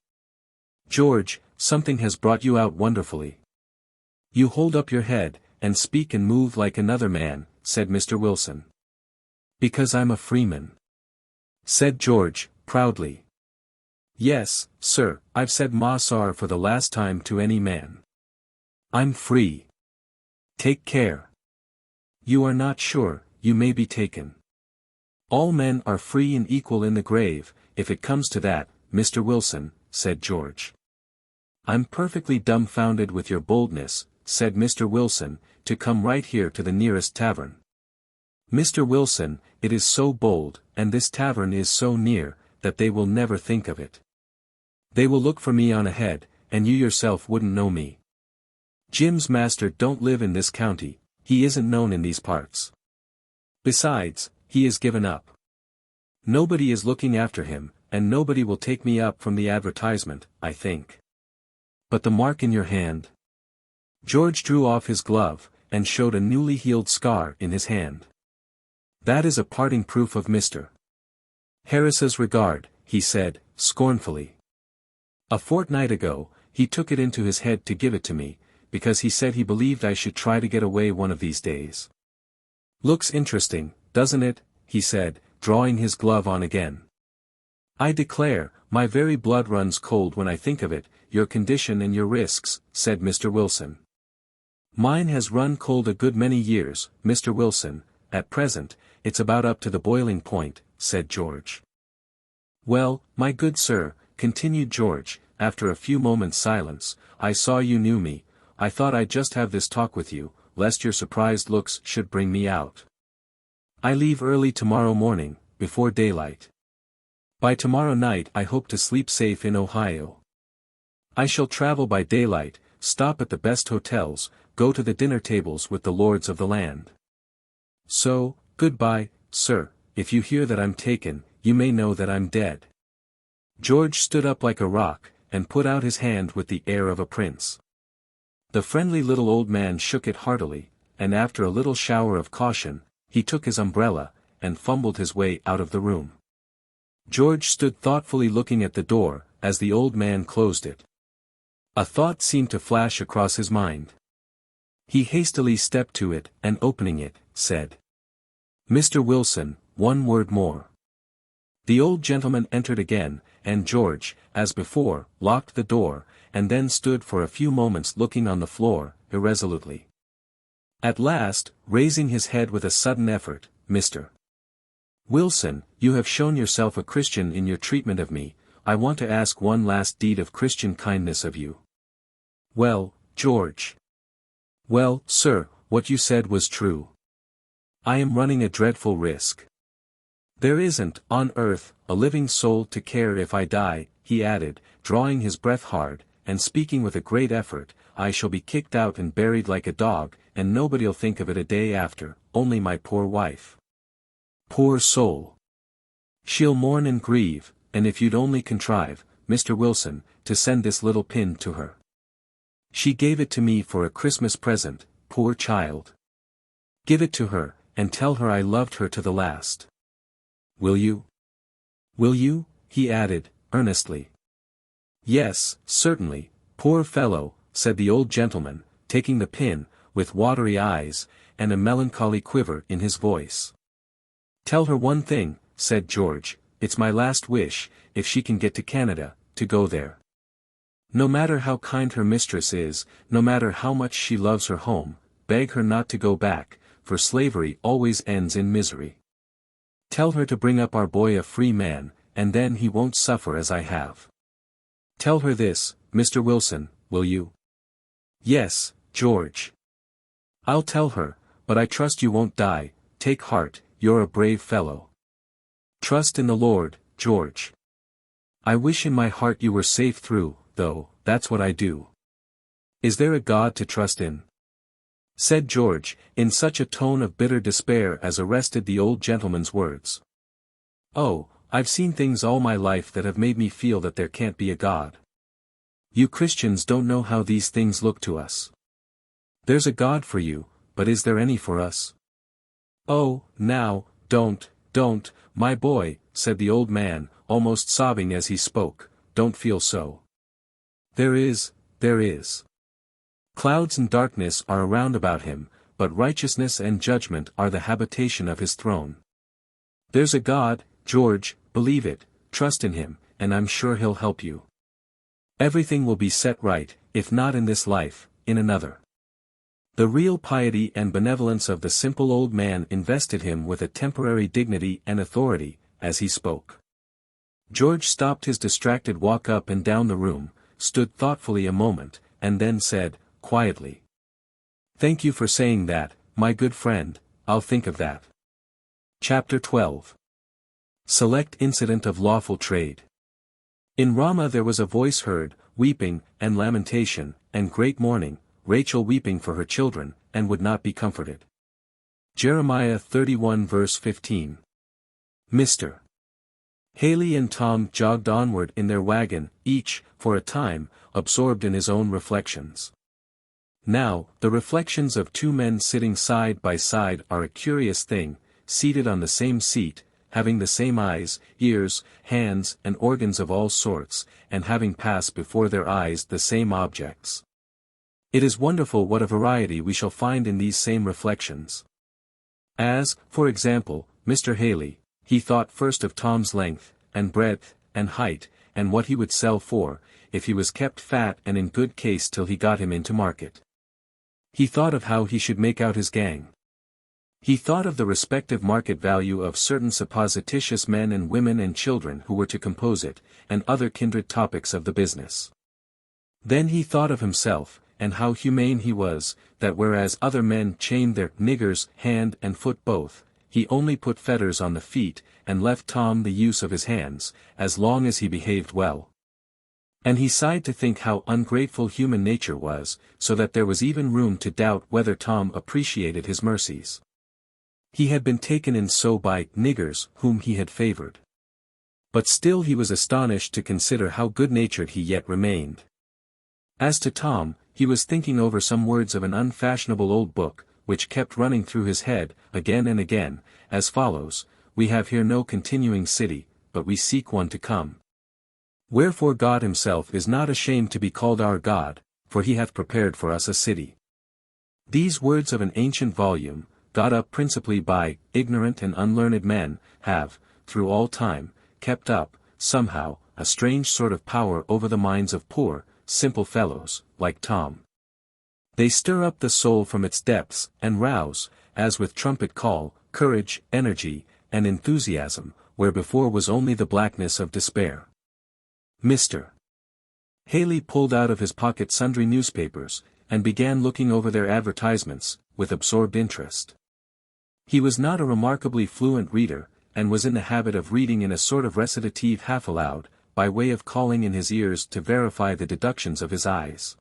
George, something has brought you out wonderfully. You hold up your head, and speak and move like another man, said Mr. Wilson. Because I'm a freeman. Said George, proudly. Yes, sir, I've said ma sar for the last time to any man. I'm free. Take care. You are not sure, you may be taken. All men are free and equal in the grave, if it comes to that, Mr. Wilson, said George. I'm perfectly dumbfounded with your boldness, said Mr. Wilson, to come right here to the nearest tavern. Mr. Wilson, it is so bold, and this tavern is so near, that they will never think of it. They will look for me on ahead, and you yourself wouldn't know me. Jim's master don't live in this county, he isn't known in these parts. Besides, he is given up. Nobody is looking after him, and nobody will take me up from the advertisement, I think. But the mark in your hand? George drew off his glove, and showed a newly healed scar in his hand. That is a parting proof of Mr. Harris's regard, he said, scornfully. A fortnight ago, he took it into his head to give it to me, because he said he believed I should try to get away one of these days. Looks interesting, doesn't it? He said, drawing his glove on again. I declare, my very blood runs cold when I think of it, your condition and your risks, said Mr. Wilson. Mine has run cold a good many years, Mr. Wilson. At present, it's about up to the boiling point, said George. Well, my good sir, continued George, after a few moments' silence, I saw you knew me. I thought I'd just have this talk with you, lest your surprised looks should bring me out. I leave early tomorrow morning, before daylight. By tomorrow night I hope to sleep safe in Ohio. I shall travel by daylight, stop at the best hotels, go to the dinner tables with the lords of the land. So, goodbye, sir, if you hear that I'm taken, you may know that I'm dead. George stood up like a rock, and put out his hand with the air of a prince. The friendly little old man shook it heartily, and after a little shower of caution, he took his umbrella, and fumbled his way out of the room. George stood thoughtfully looking at the door, as the old man closed it. A thought seemed to flash across his mind. He hastily stepped to it, and opening it, said, Mr. Wilson, one word more. The old gentleman entered again, and George, as before, locked the door, and then stood for a few moments looking on the floor, irresolutely. At last, raising his head with a sudden effort, Mr. Wilson, you have shown yourself a Christian in your treatment of me. I want to ask one last deed of Christian kindness of you. Well, George. Well, sir, what you said was true. I am running a dreadful risk. There isn't, on earth, a living soul to care if I die, he added, drawing his breath hard, and speaking with a great effort. I shall be kicked out and buried like a dog, and nobody'll think of it a day after, only my poor wife. Poor soul. She'll mourn and grieve, and if you'd only contrive, Mr. Wilson, to send this little pin to her. She gave it to me for a Christmas present, poor child. Give it to her, and tell her I loved her to the last. Will you? Will you? He added, earnestly. Yes, certainly, poor fellow, said the old gentleman, taking the pin, with watery eyes, and a melancholy quiver in his voice. Tell her one thing, said George, it's my last wish, if she can get to Canada, to go there. No matter how kind her mistress is, no matter how much she loves her home, beg her not to go back, for slavery always ends in misery. Tell her to bring up our boy a free man, and then he won't suffer as I have. Tell her this, Mr. Wilson, will you? Yes, George. I'll tell her, but I trust you won't die. Take heart, you're a brave fellow. Trust in the Lord, George. I wish in my heart you were safe through, though, that's what I do. Is there a God to trust in? Said George, in such a tone of bitter despair as arrested the old gentleman's words. Oh, I've seen things all my life that have made me feel that there can't be a God. You Christians don't know how these things look to us. There's a God for you, but is there any for us? Oh, now, don't, my boy, said the old man, almost sobbing as he spoke, don't feel so. There is. Clouds and darkness are around about him, but righteousness and judgment are the habitation of his throne. There's a God, George, believe it, trust in him, and I'm sure he'll help you. Everything will be set right, if not in this life, in another. The real piety and benevolence of the simple old man invested him with a temporary dignity and authority, as he spoke. George stopped his distracted walk up and down the room, stood thoughtfully a moment, and then said, quietly. Thank you for saying that, my good friend, I'll think of that. Chapter 12. Select Incident of Lawful Trade. In Ramah there was a voice heard, weeping, and lamentation, and great mourning, Rachel weeping for her children, and would not be comforted. Jeremiah 31 verse 15. Mr. Haley and Tom jogged onward in their wagon, each, for a time, absorbed in his own reflections. Now, the reflections of two men sitting side by side are a curious thing, seated on the same seat, having the same eyes, ears, hands, and organs of all sorts, and having passed before their eyes the same objects. It is wonderful what a variety we shall find in these same reflections. As, for example, Mr. Haley, he thought first of Tom's length, and breadth, and height, and what he would sell for, if he was kept fat and in good case till he got him into market. He thought of how he should make out his gang. He thought of the respective market value of certain supposititious men and women and children who were to compose it, and other kindred topics of the business. Then he thought of himself, and how humane he was, that whereas other men chained their niggers hand and foot both, he only put fetters on the feet, and left Tom the use of his hands, as long as he behaved well. And he sighed to think how ungrateful human nature was, so that there was even room to doubt whether Tom appreciated his mercies. He had been taken in so by niggers whom he had favored. But still he was astonished to consider how good-natured he yet remained. As to Tom, he was thinking over some words of an unfashionable old book, which kept running through his head, again and again, as follows: "We have here no continuing city, but we seek one to come. Wherefore God himself is not ashamed to be called our God, for he hath prepared for us a city." These words of an ancient volume, got up principally by ignorant and unlearned men, have, through all time, kept up, somehow, a strange sort of power over the minds of poor, simple fellows, like Tom. They stir up the soul from its depths, and rouse, as with trumpet call, courage, energy, and enthusiasm, where before was only the blackness of despair. Mr. Haley pulled out of his pocket sundry newspapers, and began looking over their advertisements, with absorbed interest. He was not a remarkably fluent reader, and was in the habit of reading in a sort of recitative half aloud, by way of calling in his ears to verify the deductions of his eyes.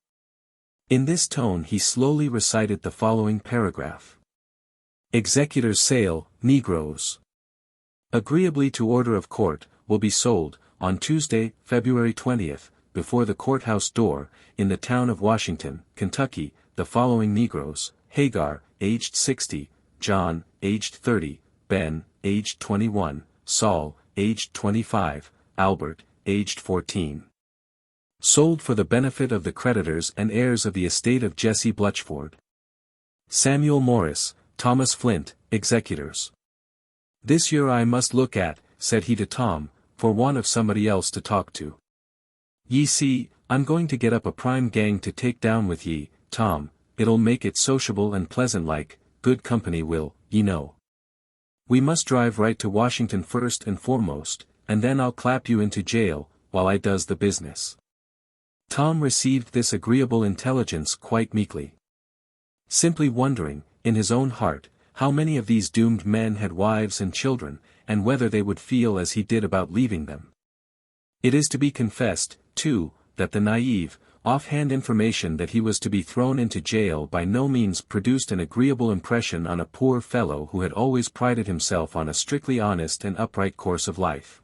In this tone he slowly recited the following paragraph. Executor's sale, Negroes. Agreeably to order of court, will be sold, on Tuesday, February 20th, before the courthouse door, in the town of Washington, Kentucky, the following Negroes: Hagar, aged 60, John, aged 30, Ben, aged 21, Saul, aged 25, Albert, aged 14. Sold for the benefit of the creditors and heirs of the estate of Jesse Blutchford. Samuel Morris, Thomas Flint, executors. This year I must look at, said he to Tom, for want of somebody else to talk to. Ye see, I'm going to get up a prime gang to take down with ye, Tom, it'll make it sociable and pleasant like, good company will, ye know. We must drive right to Washington first and foremost, and then I'll clap you into jail, while I does the business. Tom received this agreeable intelligence quite meekly. Simply wondering, in his own heart, how many of these doomed men had wives and children, and whether they would feel as he did about leaving them. It is to be confessed, too, that the naive, off-hand information that he was to be thrown into jail by no means produced an agreeable impression on a poor fellow who had always prided himself on a strictly honest and upright course of life.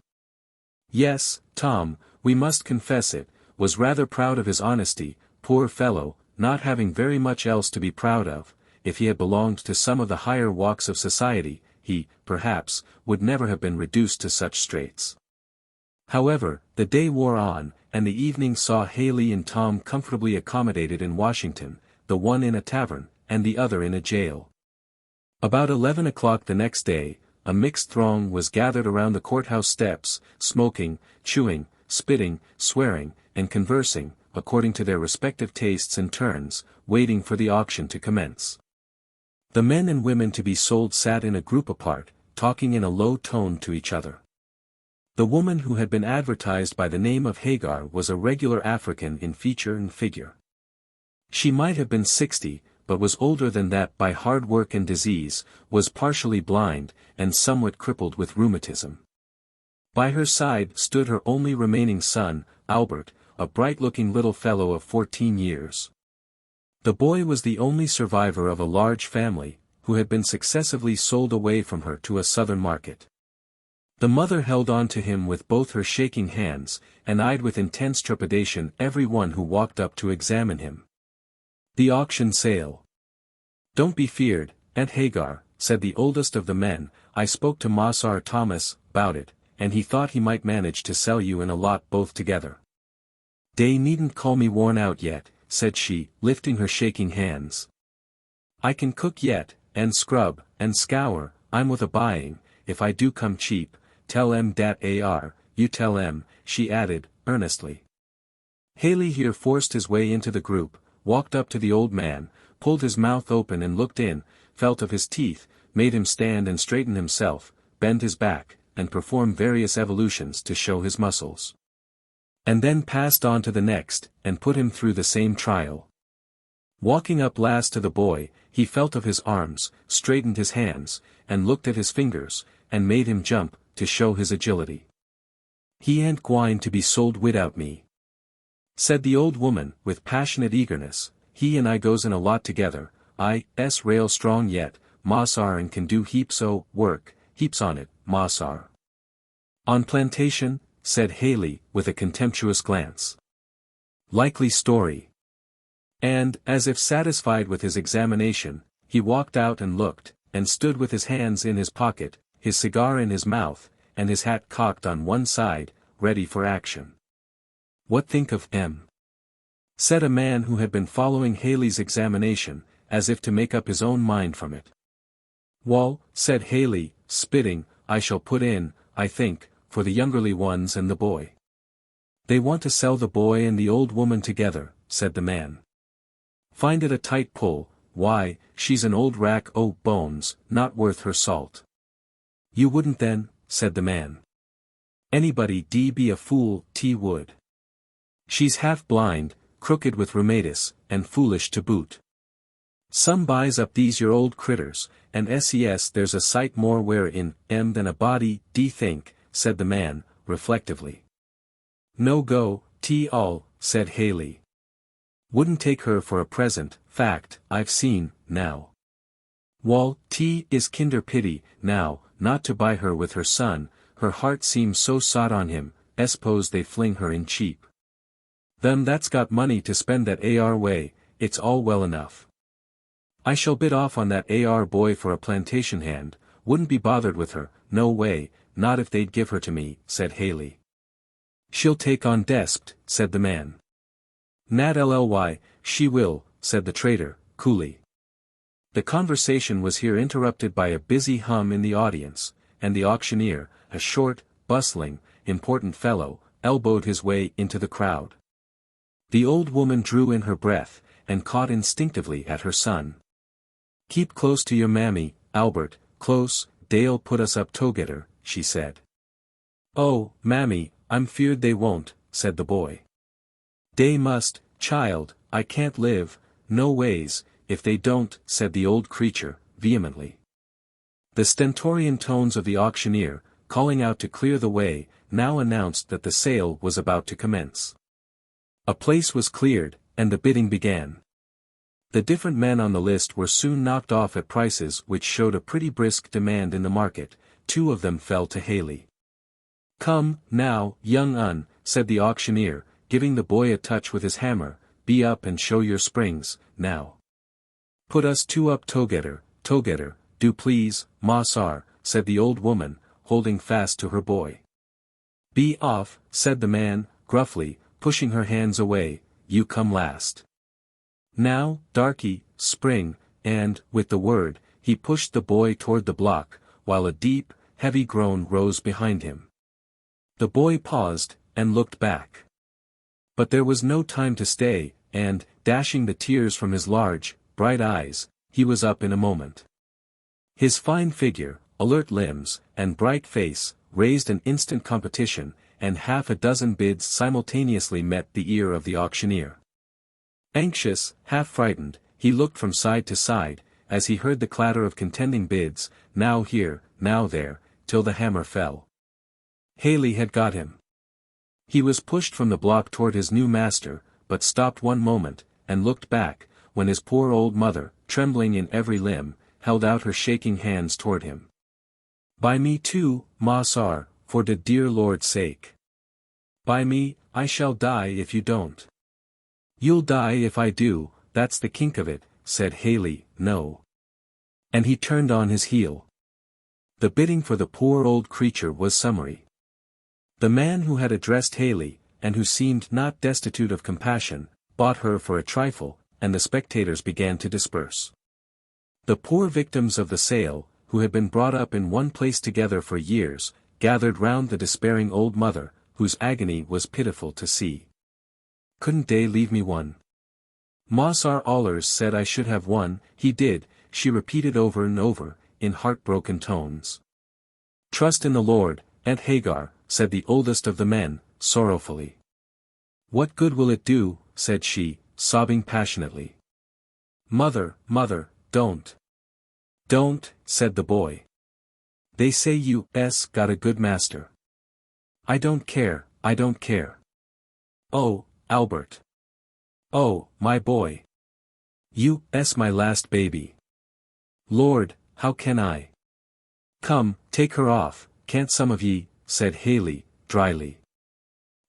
Yes, Tom, we must confess it, was rather proud of his honesty, poor fellow, not having very much else to be proud of. If he had belonged to some of the higher walks of society, he, perhaps, would never have been reduced to such straits. However, the day wore on, and the evening saw Haley and Tom comfortably accommodated in Washington, the one in a tavern, and the other in a jail. About 11 o'clock the next day, a mixed throng was gathered around the courthouse steps, smoking, chewing, spitting, swearing, and conversing, according to their respective tastes and turns, waiting for the auction to commence. The men and women to be sold sat in a group apart, talking in a low tone to each other. The woman who had been advertised by the name of Hagar was a regular African in feature and figure. She might have been 60, but was older than that by hard work and disease, was partially blind, and somewhat crippled with rheumatism. By her side stood her only remaining son, Albert, a bright-looking little fellow of 14 years. The boy was the only survivor of a large family, who had been successively sold away from her to a southern market. The mother held on to him with both her shaking hands, and eyed with intense trepidation every one who walked up to examine him. The auction sale. Don't be feared, Aunt Hagar, said the oldest of the men, I spoke to Mossar Thomas, 'bout it, and he thought he might manage to sell you in a lot both together. Dey needn't call me worn out yet, said she, lifting her shaking hands. I can cook yet, and scrub, and scour, I'm with a buying, if I do come cheap, tell 'em dat ar, you tell 'em, she added, earnestly. Haley here forced his way into the group, walked up to the old man, pulled his mouth open and looked in, felt of his teeth, made him stand and straighten himself, bend his back, and perform various evolutions to show his muscles. And then passed on to the next, and put him through the same trial. Walking up last to the boy, he felt of his arms, straightened his hands, and looked at his fingers, and made him jump, to show his agility. He ain't gwine to be sold widout me, said the old woman, with passionate eagerness. He and I goes in a lot together, I,'s rail strong yet, Massar, and can do heaps o' work, heaps on it, Massar. On plantation, said Haley, with a contemptuous glance. Likely story. And, as if satisfied with his examination, he walked out and looked, and stood with his hands in his pocket, his cigar in his mouth, and his hat cocked on one side, ready for action. What think of M? Said a man who had been following Haley's examination, as if to make up his own mind from it. Wall, said Haley, spitting, I shall put in, I think, for the youngerly ones and the boy. They want to sell the boy and the old woman together, said the man. Find it a tight pull, why, she's an old rack o' bones, not worth her salt. You wouldn't then, said the man. Anybody be a fool, would. She's half blind, crooked with rheumatis, and foolish to boot. Some buys up these your old critters, and ses there's a sight more wear in 'em than a body, think, said the man, reflectively. No go, all, said Haley. Wouldn't take her for a present, fact, I've seen, now. Wall, is kinder pity, now, not to buy her with her son, her heart seems so sot on him, s'pose they fling her in cheap. Them that's got money to spend that ar way, it's all well enough. I shall bid off on that ar boy for a plantation hand, wouldn't be bothered with her, no way, not if they'd give her to me, said Haley. She'll take on desp't, said the man. Nat ly, she will, said the trader, coolly. The conversation was here interrupted by a busy hum in the audience, and the auctioneer, a short, bustling, important fellow, elbowed his way into the crowd. The old woman drew in her breath, and caught instinctively at her son. Keep close to your mammy, Albert, close, they'll put us up together, she said. Oh, mammy, I'm feared they won't, said the boy. They must, child, I can't live, no ways, if they don't, said the old creature, vehemently. The stentorian tones of the auctioneer, calling out to clear the way, now announced that the sale was about to commence. A place was cleared, and the bidding began. The different men on the list were soon knocked off at prices which showed a pretty brisk demand in the market. Two of them fell to Haley. Come, now, young un, said the auctioneer, giving the boy a touch with his hammer, be up and show your springs, now. Put us two up together, do please, Massar, said the old woman, holding fast to her boy. Be off, said the man, gruffly, pushing her hands away, you come last. Now, darky, spring, and, with the word, he pushed the boy toward the block, while a deep, heavy groan rose behind him. The boy paused, and looked back. But there was no time to stay, and, dashing the tears from his large, bright eyes, he was up in a moment. His fine figure, alert limbs, and bright face, raised an instant competition, and half a dozen bids simultaneously met the ear of the auctioneer. Anxious, half frightened, he looked from side to side, as he heard the clatter of contending bids, now here, now there, till the hammer fell. Haley had got him. He was pushed from the block toward his new master, but stopped one moment, and looked back, when his poor old mother, trembling in every limb, held out her shaking hands toward him. Buy me too, Massar, for the dear Lord's sake. Buy me, I shall die if you don't. You'll die if I do, that's the kink of it, said Haley, no. And he turned on his heel. The bidding for the poor old creature was summary. The man who had addressed Haley, and who seemed not destitute of compassion, bought her for a trifle, and the spectators began to disperse. The poor victims of the sale, who had been brought up in one place together for years, gathered round the despairing old mother, whose agony was pitiful to see. "Couldn't dey leave me one? Moss R. Allers said I should have one, he did," she repeated over and over, in heartbroken tones. "Trust in the Lord, Aunt Hagar," said the oldest of the men, sorrowfully. "What good will it do?" said she, sobbing passionately. "Mother, mother, don't. Don't," said the boy. "They say you,'s got a good master." "I don't care, I don't care." "Oh, Albert. Oh, my boy. You,'s my last baby. Lord, how can I?" "Come, take her off, can't some of ye," said Haley, dryly.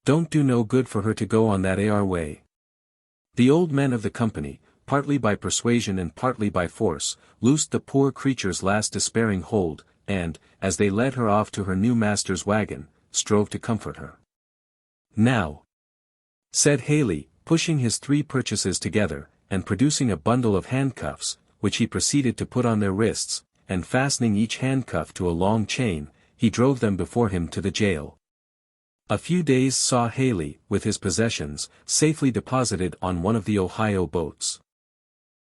"Don't do no good for her to go on that ar way." The old men of the company, partly by persuasion and partly by force, loosed the poor creature's last despairing hold, and, as they led her off to her new master's wagon, strove to comfort her. "Now," said Haley, pushing his 3 purchases together, and producing a bundle of handcuffs, which he proceeded to put on their wrists, and fastening each handcuff to a long chain, he drove them before him to the jail. A few days saw Haley, with his possessions, safely deposited on one of the Ohio boats.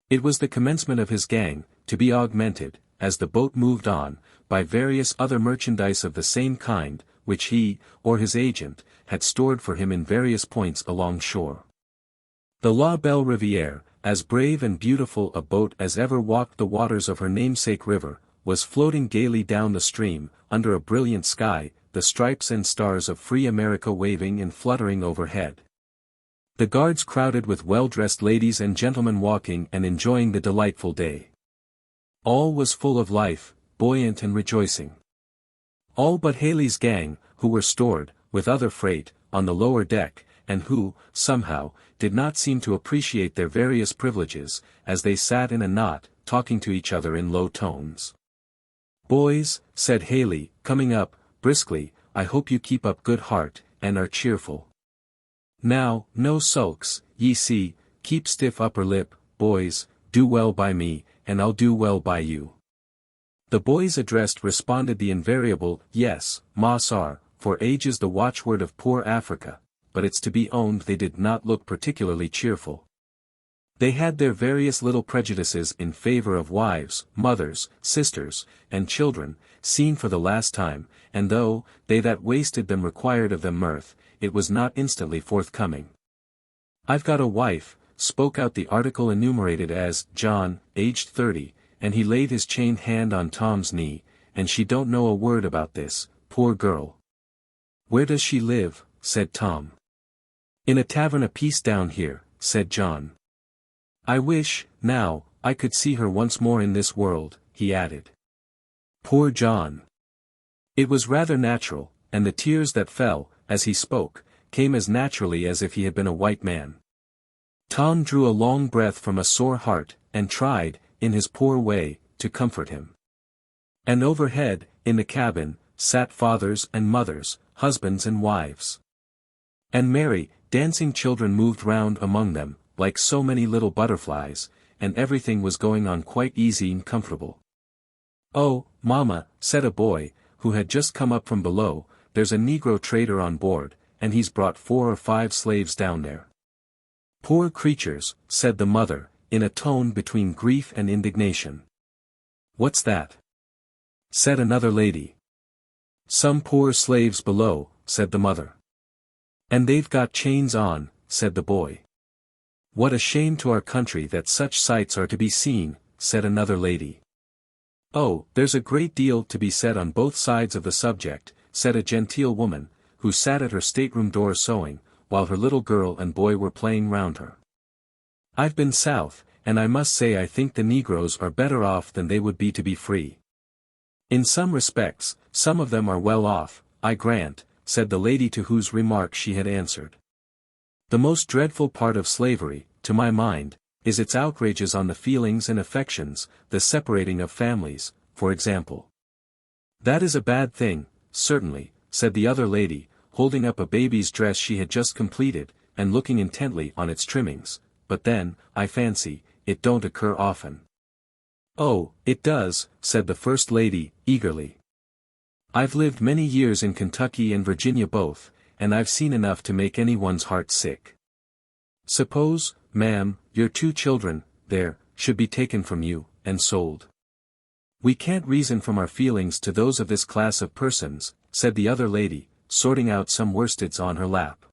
It was the commencement of his gang, to be augmented, as the boat moved on, by various other merchandise of the same kind, which he, or his agent, had stored for him in various points along shore. The La Belle Riviere, as brave and beautiful a boat as ever walked the waters of her namesake river, was floating gaily down the stream, under a brilliant sky, the stripes and stars of free America waving and fluttering overhead. The guards crowded with well-dressed ladies and gentlemen walking and enjoying the delightful day. All was full of life, buoyant and rejoicing. All but Haley's gang, who were stored, with other freight, on the lower deck, and who, somehow, did not seem to appreciate their various privileges, as they sat in a knot, talking to each other in low tones. "Boys," said Haley, coming up, briskly, "I hope you keep up good heart, and are cheerful. Now, no sulks, ye see, keep stiff upper lip, boys, do well by me, and I'll do well by you." The boys addressed responded the invariable, "Yes, Moss R," for age is the watchword of poor Africa, but it's to be owned they did not look particularly cheerful. They had their various little prejudices in favor of wives, mothers, sisters, and children, seen for the last time, and though they that wasted them required of them mirth, it was not instantly forthcoming. "I've got a wife," spoke out the article enumerated as John, aged 30, and he laid his chained hand on Tom's knee, "and she don't know a word about this, poor girl." "Where does she live?" said Tom. "In a tavern apiece down here," said John. "I wish, now, I could see her once more in this world," he added. Poor John! It was rather natural, and the tears that fell, as he spoke, came as naturally as if he had been a white man. Tom drew a long breath from a sore heart, and tried, in his poor way, to comfort him. And overhead, in the cabin, sat fathers and mothers, husbands and wives. And merry, dancing children moved round among them, like so many little butterflies, and everything was going on quite easy and comfortable. "Oh, Mama," said a boy, who had just come up from below, "there's a Negro trader on board, and he's brought 4 or 5 slaves down there." "Poor creatures," said the mother, in a tone between grief and indignation. "What's that?" said another lady. "Some poor slaves below," said the mother. "And they've got chains on," said the boy. "What a shame to our country that such sights are to be seen," said another lady. "Oh, there's a great deal to be said on both sides of the subject," said a genteel woman, who sat at her stateroom door sewing, while her little girl and boy were playing round her. "I've been South, and I must say I think the Negroes are better off than they would be to be free. In some respects, some of them are well off, I grant," said the lady to whose remark she had answered. "The most dreadful part of slavery, to my mind, is its outrages on the feelings and affections, the separating of families, for example." "That is a bad thing, certainly," said the other lady, holding up a baby's dress she had just completed, and looking intently on its trimmings, but then, I fancy, it don't occur often. Oh, it does, said the First Lady, eagerly. I've lived many years in Kentucky and Virginia both, and I've seen enough to make anyone's heart sick. Suppose, ma'am, your 2 children, there, should be taken from you, and sold. We can't reason from our feelings to those of this class of persons, said the other lady, sorting out some worsteds on her lap.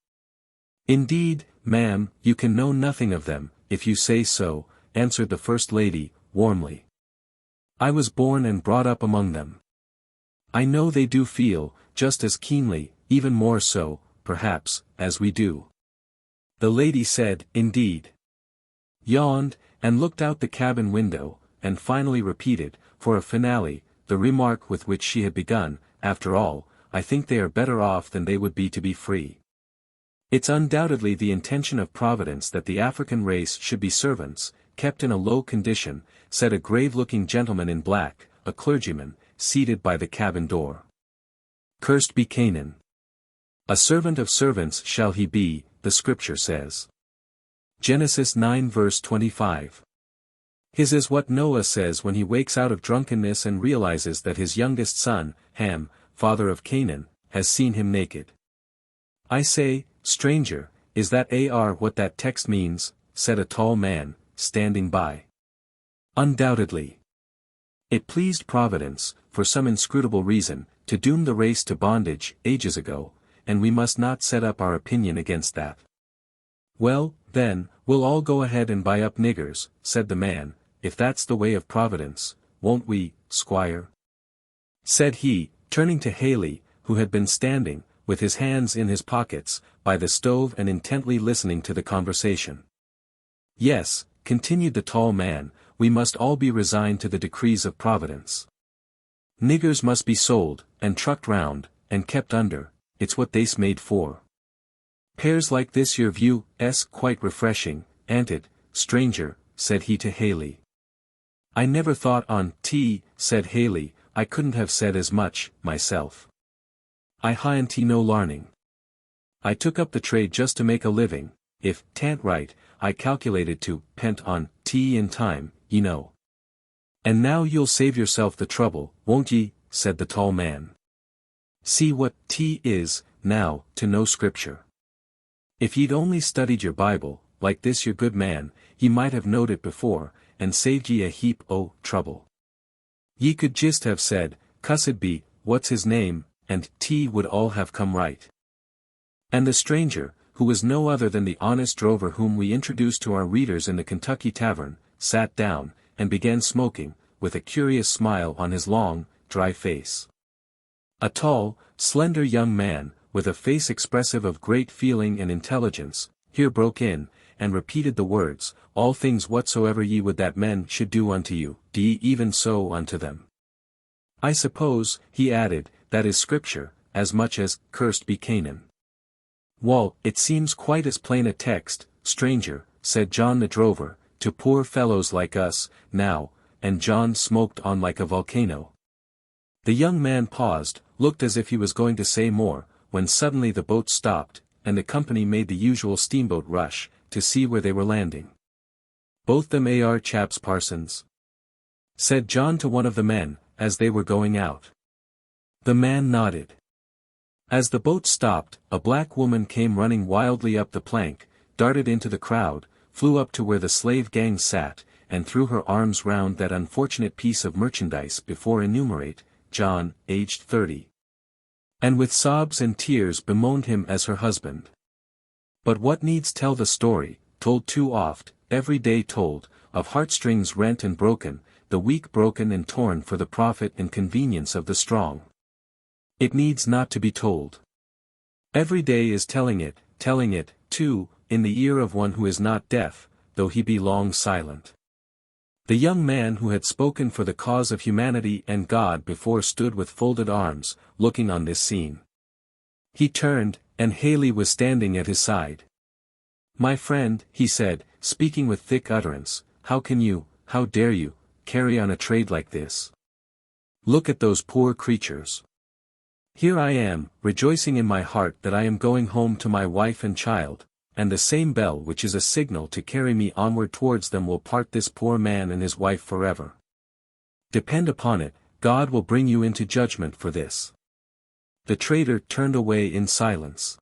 Indeed, ma'am, you can know nothing of them, if you say so, answered the First Lady, warmly. I was born and brought up among them. I know they do feel, just as keenly, even more so, perhaps, as we do. The lady said, indeed. Yawned, and looked out the cabin window, and finally repeated, for a finale, the remark with which she had begun, after all, I think they are better off than they would be free. It's undoubtedly the intention of Providence that the African race should be servants, kept in a low condition, said a grave-looking gentleman in black, a clergyman, seated by the cabin door. Cursed be Canaan. A servant of servants shall he be, the scripture says. Genesis 9 verse 25. His is what Noah says when he wakes out of drunkenness and realizes that his youngest son, Ham, father of Canaan, has seen him naked. I say, stranger, is that what that text means? Said a tall man, standing by. Undoubtedly. It pleased Providence, for some inscrutable reason, to doom the race to bondage, ages ago, and we must not set up our opinion against that. Well, then, we'll all go ahead and buy up niggers, said the man, if that's the way of Providence, won't we, squire? Said he, turning to Haley, who had been standing, with his hands in his pockets, by the stove and intently listening to the conversation. Yes, continued the tall man, we must all be resigned to the decrees of Providence. Niggers must be sold, and trucked round, and kept under, it's what they's made for. Pairs like this your view's quite refreshing, ain't it, stranger, said he to Haley. I never thought on said Haley, I couldn't have said as much, myself. I ha'n't no larning. I took up the trade just to make a living, if 'tan't right, I calculated to pent on in time, ye know. And now you'll save yourself the trouble, won't ye, said the tall man. See what is, now, to know scripture. If ye'd only studied your Bible, like this your good man, ye might have knowed it before, and saved ye a heap o' trouble. Ye could just have said, cussed be, what's his name, and would all have come right. And the stranger, who was no other than the honest drover whom we introduced to our readers in the Kentucky tavern, sat down, and began smoking, with a curious smile on his long, dry face. A tall, slender young man, with a face expressive of great feeling and intelligence, here broke in, and repeated the words, all things whatsoever ye would that men should do unto you, do ye even so unto them. I suppose, he added, that is scripture, as much as, cursed be Canaan. Wall, it seems quite as plain a text, stranger, said John the drover, to poor fellows like us, now, and John smoked on like a volcano. The young man paused, looked as if he was going to say more, when suddenly the boat stopped, and the company made the usual steamboat rush, to see where they were landing. Both them chaps parsons? Said John to one of the men, as they were going out. The man nodded. As the boat stopped, a black woman came running wildly up the plank, darted into the crowd, flew up to where the slave gang sat, and threw her arms round that unfortunate piece of merchandise before enumerate, John, aged 30. And with sobs and tears bemoaned him as her husband. But what needs tell the story, told too oft, every day told, of heartstrings rent and broken, the weak broken and torn for the profit and convenience of the strong. It needs not to be told. Every day is telling it, too, in the ear of one who is not deaf, though he be long silent. The young man who had spoken for the cause of humanity and God before stood with folded arms, looking on this scene. He turned, and Haley was standing at his side. My friend, he said, speaking with thick utterance, how dare you, carry on a trade like this? Look at those poor creatures. Here I am, rejoicing in my heart that I am going home to my wife and child, and the same bell which is a signal to carry me onward towards them will part this poor man and his wife forever. Depend upon it, God will bring you into judgment for this." The trader turned away in silence.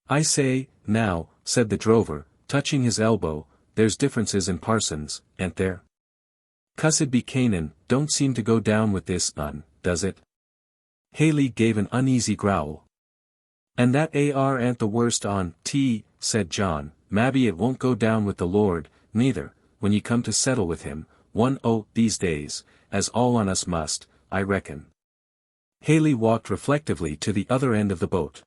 "I say, now," said the drover, touching his elbow, "there's differences in parsons, ain't there? Cussed be Canaan, don't seem to go down with this none, does it?" Haley gave an uneasy growl. "And that AR ain't the worst on T," said John, "mabbe it won't go down with the Lord, neither, when ye come to settle with him, these days, as all on us must, I reckon." Haley walked reflectively to the other end of the boat.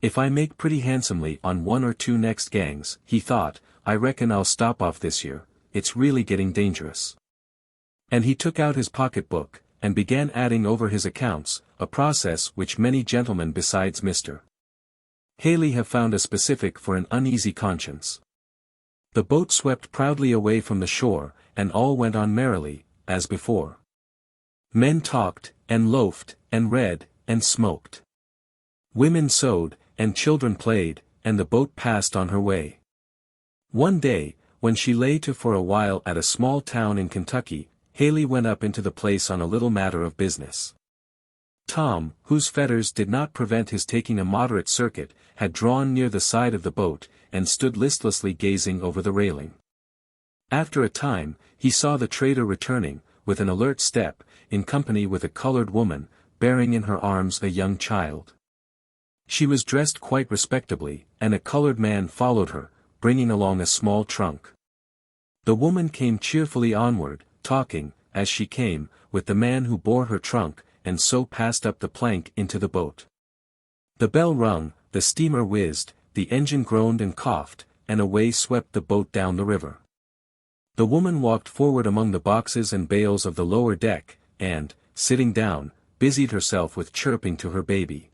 "If I make pretty handsomely on one or two next gangs," he thought, "I reckon I'll stop off this year, it's really getting dangerous." And he took out his pocketbook, and began adding over his accounts, a process which many gentlemen besides Mr. Haley have found a specific for an uneasy conscience. The boat swept proudly away from the shore, and all went on merrily, as before. Men talked, and loafed, and read, and smoked. Women sewed, and children played, and the boat passed on her way. One day, when she lay to for a while at a small town in Kentucky, Haley went up into the place on a little matter of business. Tom, whose fetters did not prevent his taking a moderate circuit, had drawn near the side of the boat, and stood listlessly gazing over the railing. After a time, he saw the trader returning, with an alert step, in company with a colored woman, bearing in her arms a young child. She was dressed quite respectably, and a colored man followed her, bringing along a small trunk. The woman came cheerfully onward, talking, as she came, with the man who bore her trunk, and so passed up the plank into the boat. The bell rung, the steamer whizzed, the engine groaned and coughed, and away swept the boat down the river. The woman walked forward among the boxes and bales of the lower deck, and, sitting down, busied herself with chirping to her baby.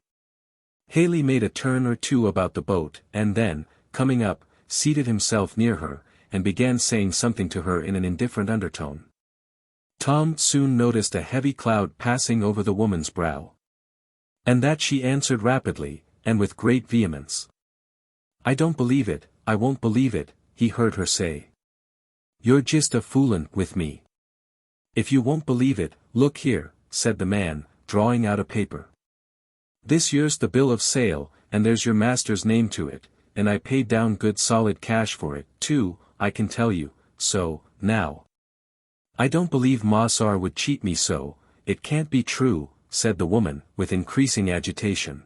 Haley made a turn or two about the boat, and then, coming up, seated himself near her, and began saying something to her in an indifferent undertone. Tom soon noticed a heavy cloud passing over the woman's brow. And that she answered rapidly, and with great vehemence. "I don't believe it, I won't believe it," he heard her say. "You're just a foolin' with me." "If you won't believe it, look here," said the man, drawing out a paper. "This yere's the bill of sale, and there's your master's name to it, and I paid down good solid cash for it, too, I can tell you, so, now. I don't believe Massar would cheat me so, it can't be true," said the woman, with increasing agitation.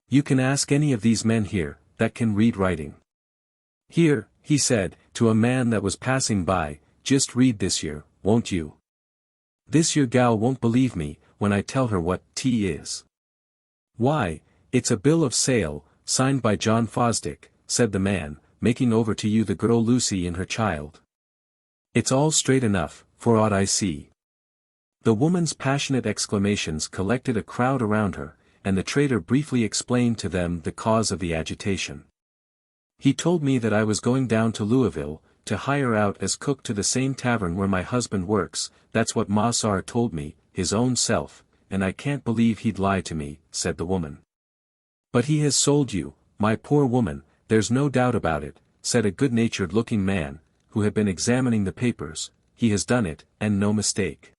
"You can ask any of these men here, that can read writing. Here," he said, to a man that was passing by, "just read this here, won't you? This here gal won't believe me, when I tell her what tea is. Why, it's a bill of sale, signed by John Fosdick," said the man, making over to you the girl Lucy and her child. "It's all straight enough, for aught I see." The woman's passionate exclamations collected a crowd around her, and the trader briefly explained to them the cause of the agitation. "He told me that I was going down to Louisville, to hire out as cook to the same tavern where my husband works, that's what Massar told me, his own self, and I can't believe he'd lie to me," said the woman. "But he has sold you, my poor woman, there's no doubt about it," said a good-natured looking man, who had been examining the papers. "He has done it, and no mistake."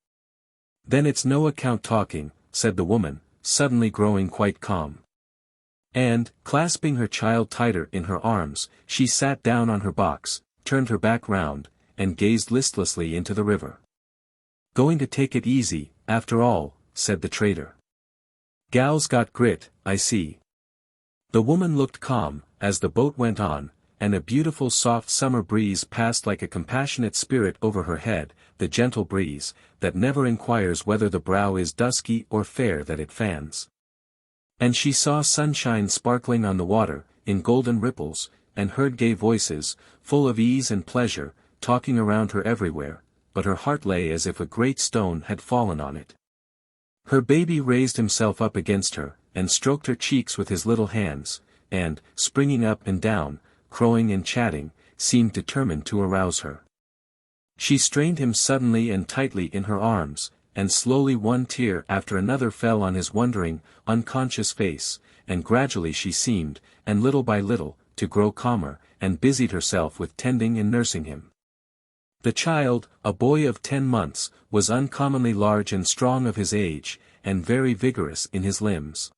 "Then it's no account talking," said the woman, suddenly growing quite calm. And, clasping her child tighter in her arms, she sat down on her box, turned her back round, and gazed listlessly into the river. "Going to take it easy, after all," said the trader. "Gal's got grit, I see." The woman looked calm, as the boat went on, and a beautiful soft summer breeze passed like a compassionate spirit over her head, the gentle breeze, that never inquires whether the brow is dusky or fair that it fans. And she saw sunshine sparkling on the water, in golden ripples, and heard gay voices, full of ease and pleasure, talking around her everywhere, but her heart lay as if a great stone had fallen on it. Her baby raised himself up against her, and stroked her cheeks with his little hands, and, springing up and down, crowing and chatting, seemed determined to arouse her. She strained him suddenly and tightly in her arms, and slowly one tear after another fell on his wondering, unconscious face, and gradually she seemed, and little by little, to grow calmer, and busied herself with tending and nursing him. The child, a boy of 10 months, was uncommonly large and strong of his age, and very vigorous in his limbs.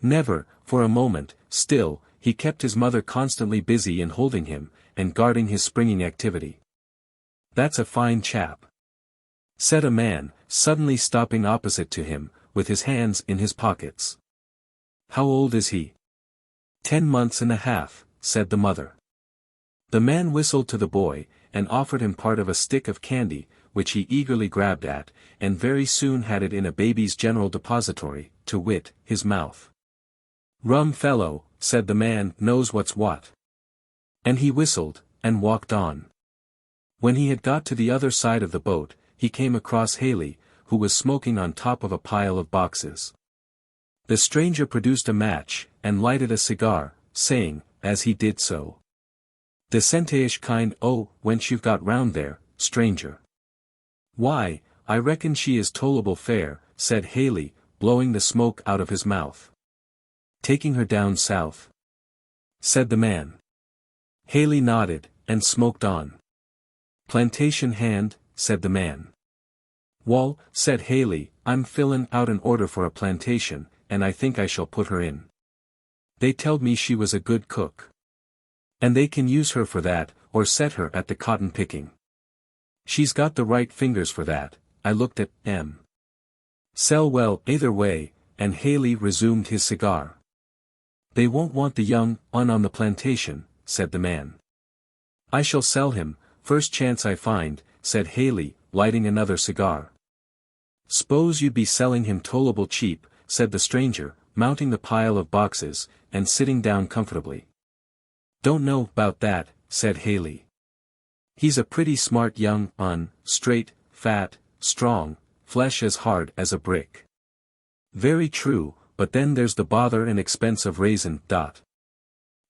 Never, for a moment, still, he kept his mother constantly busy in holding him, and guarding his springing activity. "That's a fine chap," said a man, suddenly stopping opposite to him, with his hands in his pockets. "How old is he?" 10 months and a half, said the mother. The man whistled to the boy, and offered him part of a stick of candy, which he eagerly grabbed at, and very soon had it in a baby's general depository, to wit, his mouth. "Rum fellow," said the man, "knows what's what." And he whistled, and walked on. When he had got to the other side of the boat, he came across Haley, who was smoking on top of a pile of boxes. The stranger produced a match, and lighted a cigar, saying, as he did so, "Decentish kind oh, wench you've got round there, stranger." "Why, I reckon she is tolerable fair," said Haley, blowing the smoke out of his mouth. "Taking her down south?" said the man. Haley nodded, and smoked on. "Plantation hand," said the man. "Wall," said Haley, "I'm fillin' out an order for a plantation, and I think I shall put her in. They telled me she was a good cook. And they can use her for that, or set her at the cotton picking. She's got the right fingers for that." I looked at M. "Sell well either way," and Haley resumed his cigar. "They won't want the young un on the plantation," said the man. "I shall sell him, first chance I find," said Haley, lighting another cigar. "S'pose you'd be selling him tolerable cheap," said the stranger, mounting the pile of boxes, and sitting down comfortably. "Don't know 'bout that," said Haley. "He's a pretty smart young un, straight, fat, strong, flesh as hard as a brick." "Very true, but then there's the bother and expense of raisin'.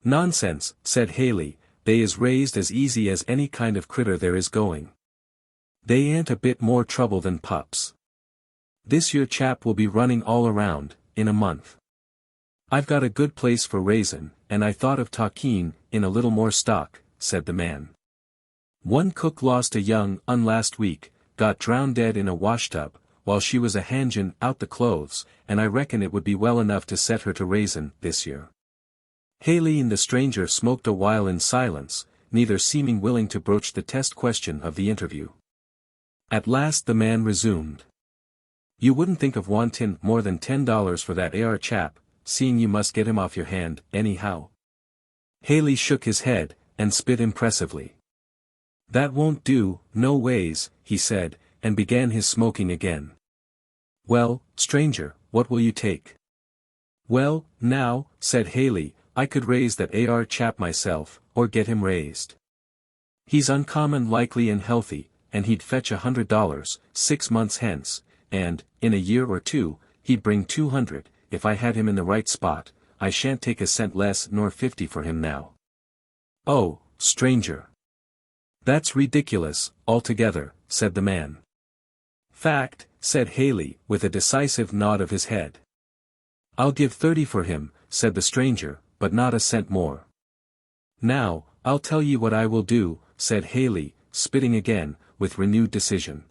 "Nonsense," said Haley, "they is raised as easy as any kind of critter there is going. They ain't a bit more trouble than pups. This yer chap will be running all around, in a month. I've got a good place for raisin', and I thought of talking in a little more stock," said the man. "One cook lost a young un last week, got drowned dead in a washtub, while she was a hangin' out the clothes, and I reckon it would be well enough to set her to raisin' this year." Haley and the stranger smoked a while in silence, neither seeming willing to broach the test question of the interview. At last the man resumed. "You wouldn't think of wantin' more than $10 for that AR chap, seeing you must get him off your hand, anyhow?" Haley shook his head, and spit impressively. "That won't do, no ways," he said, and began his smoking again. "Well, stranger, what will you take?" "Well, now," said Haley, "I could raise that AR chap myself, or get him raised. He's uncommon likely and healthy, and he'd fetch $100, 6 months hence, and, in a year or two, he'd bring 200, if I had him in the right spot. I shan't take a cent less nor 50 for him now." "Oh, stranger. That's ridiculous, altogether," said the man. "Fact," said Haley, with a decisive nod of his head. "I'll give 30 for him," said the stranger, "but not a cent more." "Now, I'll tell ye what I will do," said Haley, spitting again, with renewed decision.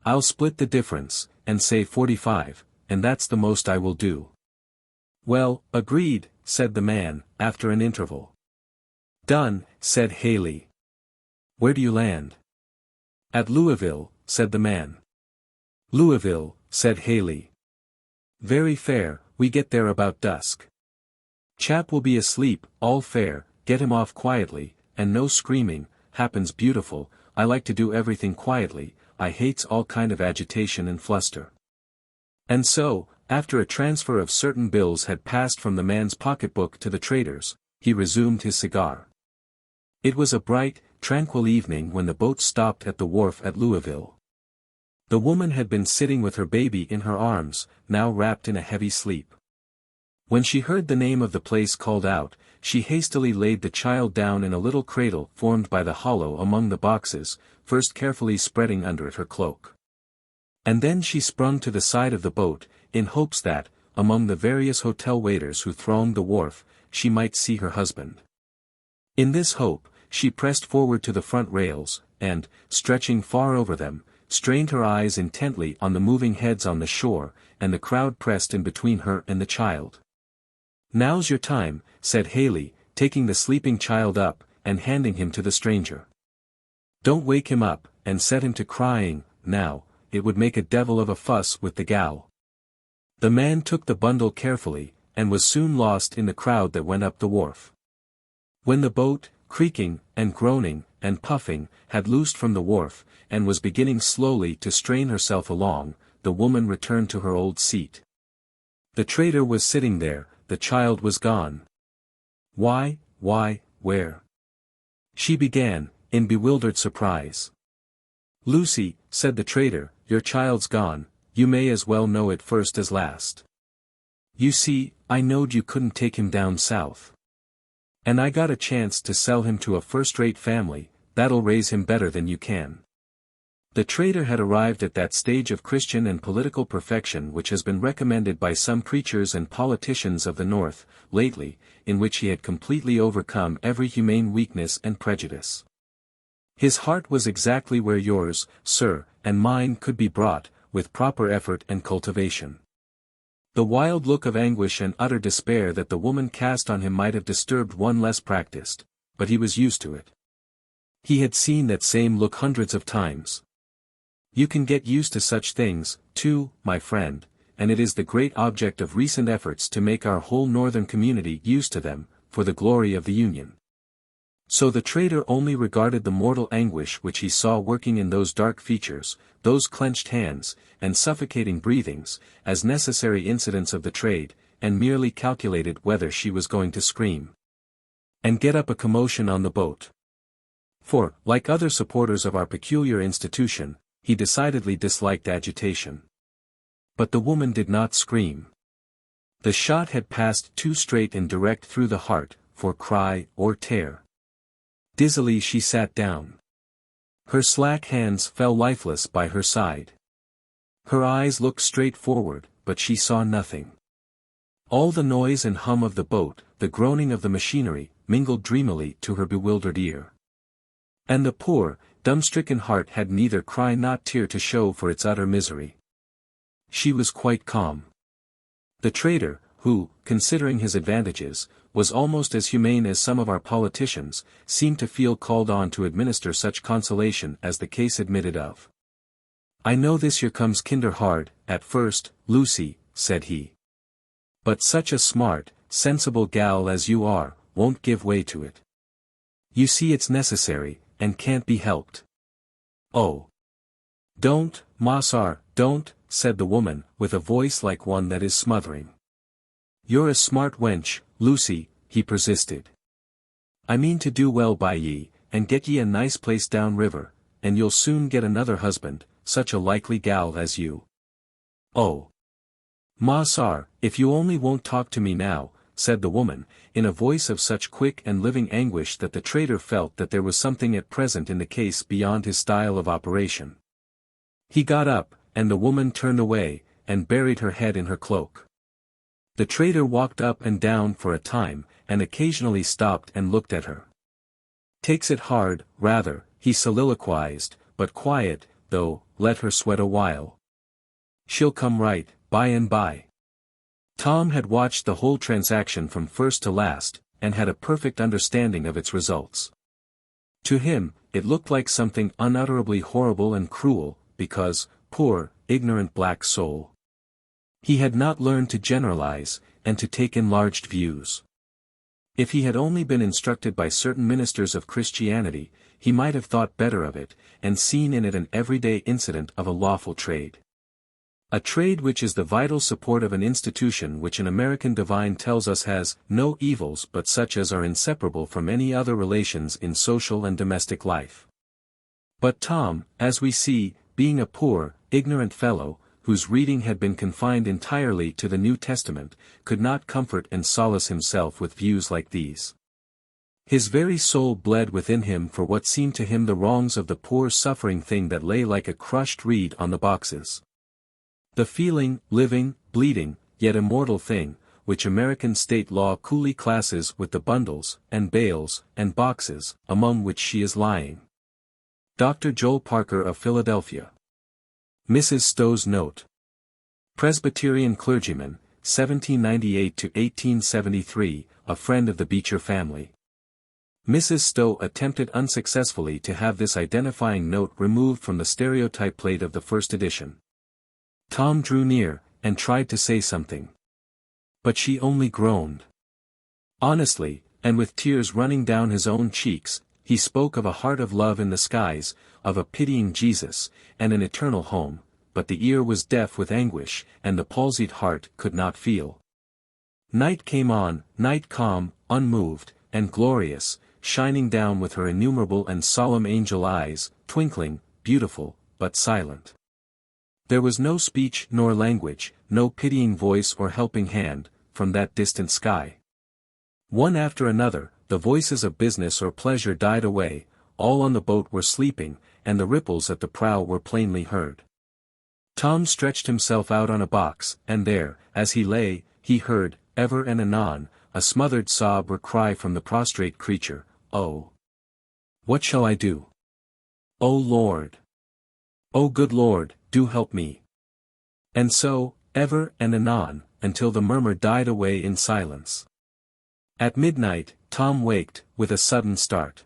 "I'll split the difference, and say 45, and that's the most I will do." "Well, agreed," said the man, after an interval. "Done," said Haley. "Where do you land?" "At Louisville," said the man. "Louisville," said Haley. "Very fair, we get there about dusk. Chap will be asleep, all fair, get him off quietly, and no screaming, happens beautiful. I like to do everything quietly, I hates all kind of agitation and fluster." And so, after a transfer of certain bills had passed from the man's pocketbook to the trader's, he resumed his cigar. It was a bright, tranquil evening when the boat stopped at the wharf at Louisville. The woman had been sitting with her baby in her arms, now wrapped in a heavy sleep. When she heard the name of the place called out, she hastily laid the child down in a little cradle formed by the hollow among the boxes, first carefully spreading under it her cloak. And then she sprung to the side of the boat, in hopes that, among the various hotel waiters who thronged the wharf, she might see her husband. In this hope, she pressed forward to the front rails, and, stretching far over them, strained her eyes intently on the moving heads on the shore, and the crowd pressed in between her and the child. "Now's your time," said Haley, taking the sleeping child up, and handing him to the stranger. "Don't wake him up, and set him to crying, now, it would make a devil of a fuss with the gal." The man took the bundle carefully, and was soon lost in the crowd that went up the wharf. When the boat, creaking, and groaning, and puffing, had loosed from the wharf, and was beginning slowly to strain herself along, the woman returned to her old seat. The trader was sitting there, the child was gone. Why, where?" she began, in bewildered surprise. "Lucy," said the trader, "your child's gone, you may as well know it first as last. You see, I knowed you couldn't take him down south. And I got a chance to sell him to a first-rate family, that'll raise him better than you can." The trader had arrived at that stage of Christian and political perfection which has been recommended by some preachers and politicians of the North, lately, in which he had completely overcome every humane weakness and prejudice. His heart was exactly where yours, sir, and mine could be brought, with proper effort and cultivation. The wild look of anguish and utter despair that the woman cast on him might have disturbed one less practiced, but he was used to it. He had seen that same look hundreds of times. You can get used to such things, too, my friend, and it is the great object of recent efforts to make our whole northern community used to them, for the glory of the Union. So the trader only regarded the mortal anguish which he saw working in those dark features, those clenched hands, and suffocating breathings, as necessary incidents of the trade, and merely calculated whether she was going to scream and get up a commotion on the boat. For, like other supporters of our peculiar institution, he decidedly disliked agitation. But the woman did not scream. The shot had passed too straight and direct through the heart, for cry or tear. Dizzily she sat down. Her slack hands fell lifeless by her side. Her eyes looked straight forward, but she saw nothing. All the noise and hum of the boat, the groaning of the machinery, mingled dreamily to her bewildered ear. And the poor, dumb-stricken heart had neither cry nor tear to show for its utter misery. She was quite calm. The trader, who, considering his advantages, was almost as humane as some of our politicians, seemed to feel called on to administer such consolation as the case admitted of. "I know this here comes kinder hard, at first, Lucy," said he. "But such a smart, sensible gal as you are, won't give way to it. You see it's necessary, and can't be helped." "Oh. Don't, Mossar, don't," said the woman, with a voice like one that is smothering. "You're a smart wench, Lucy," he persisted. "I mean to do well by ye, and get ye a nice place down river, and you'll soon get another husband, such a likely gal as you." "Oh. Mossar, if you only won't talk to me now," said the woman, in a voice of such quick and living anguish that the trader felt that there was something at present in the case beyond his style of operation. He got up, and the woman turned away, and buried her head in her cloak. The trader walked up and down for a time, and occasionally stopped and looked at her. "Takes it hard, rather," he soliloquized, "but quiet, though, let her sweat a while. She'll come right, by and by." Tom had watched the whole transaction from first to last, and had a perfect understanding of its results. To him, it looked like something unutterably horrible and cruel, because, poor, ignorant black soul, he had not learned to generalize, and to take enlarged views. If he had only been instructed by certain ministers of Christianity, he might have thought better of it, and seen in it an everyday incident of a lawful trade. A trade which is the vital support of an institution which an American divine tells us has no evils but such as are inseparable from any other relations in social and domestic life. But Tom, as we see, being a poor, ignorant fellow, whose reading had been confined entirely to the New Testament, could not comfort and solace himself with views like these. His very soul bled within him for what seemed to him the wrongs of the poor suffering thing that lay like a crushed reed on the boxes. The feeling, living, bleeding, yet immortal thing, which American state law coolly classes with the bundles, and bales, and boxes, among which she is lying. Dr. Joel Parker of Philadelphia. Mrs. Stowe's note. Presbyterian clergyman, 1798 to 1873, a friend of the Beecher family. Mrs. Stowe attempted unsuccessfully to have this identifying note removed from the stereotype plate of the first edition. Tom drew near, and tried to say something. But she only groaned. Honestly, and with tears running down his own cheeks, he spoke of a heart of love in the skies, of a pitying Jesus, and an eternal home, but the ear was deaf with anguish, and the palsied heart could not feel. Night came on, night calm, unmoved, and glorious, shining down with her innumerable and solemn angel eyes, twinkling, beautiful, but silent. There was no speech nor language, no pitying voice or helping hand, from that distant sky. One after another, the voices of business or pleasure died away, all on the boat were sleeping, and the ripples at the prow were plainly heard. Tom stretched himself out on a box, and there, as he lay, he heard, ever and anon, a smothered sob or cry from the prostrate creature, "Oh! What shall I do? O Lord! O good Lord, do help me!" And so, ever and anon, until the murmur died away in silence. At midnight, Tom waked, with a sudden start.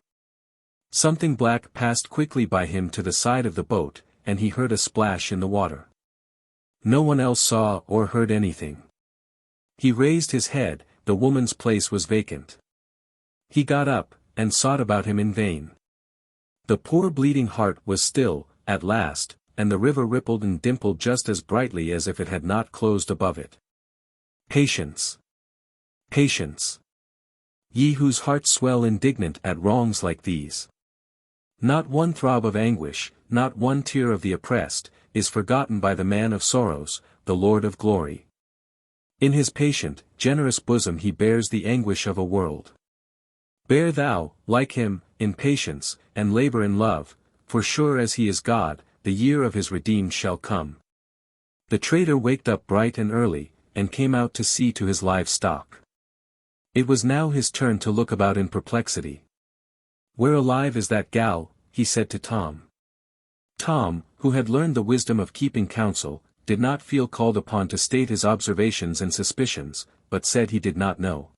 Something black passed quickly by him to the side of the boat, and he heard a splash in the water. No one else saw or heard anything. He raised his head, the woman's place was vacant. He got up, and sought about him in vain. The poor bleeding heart was still, at last, and the river rippled and dimpled just as brightly as if it had not closed above it. Patience! Patience! Ye whose hearts swell indignant at wrongs like these. Not one throb of anguish, not one tear of the oppressed, is forgotten by the man of sorrows, the Lord of glory. In his patient, generous bosom he bears the anguish of a world. Bear thou, like him, in patience, and labor in love, for sure as he is God, the year of his redeemed shall come. The trader waked up bright and early, and came out to see to his livestock. It was now his turn to look about in perplexity. "Where alive is that gal?" he said to Tom. Tom, who had learned the wisdom of keeping counsel, did not feel called upon to state his observations and suspicions, but said he did not know.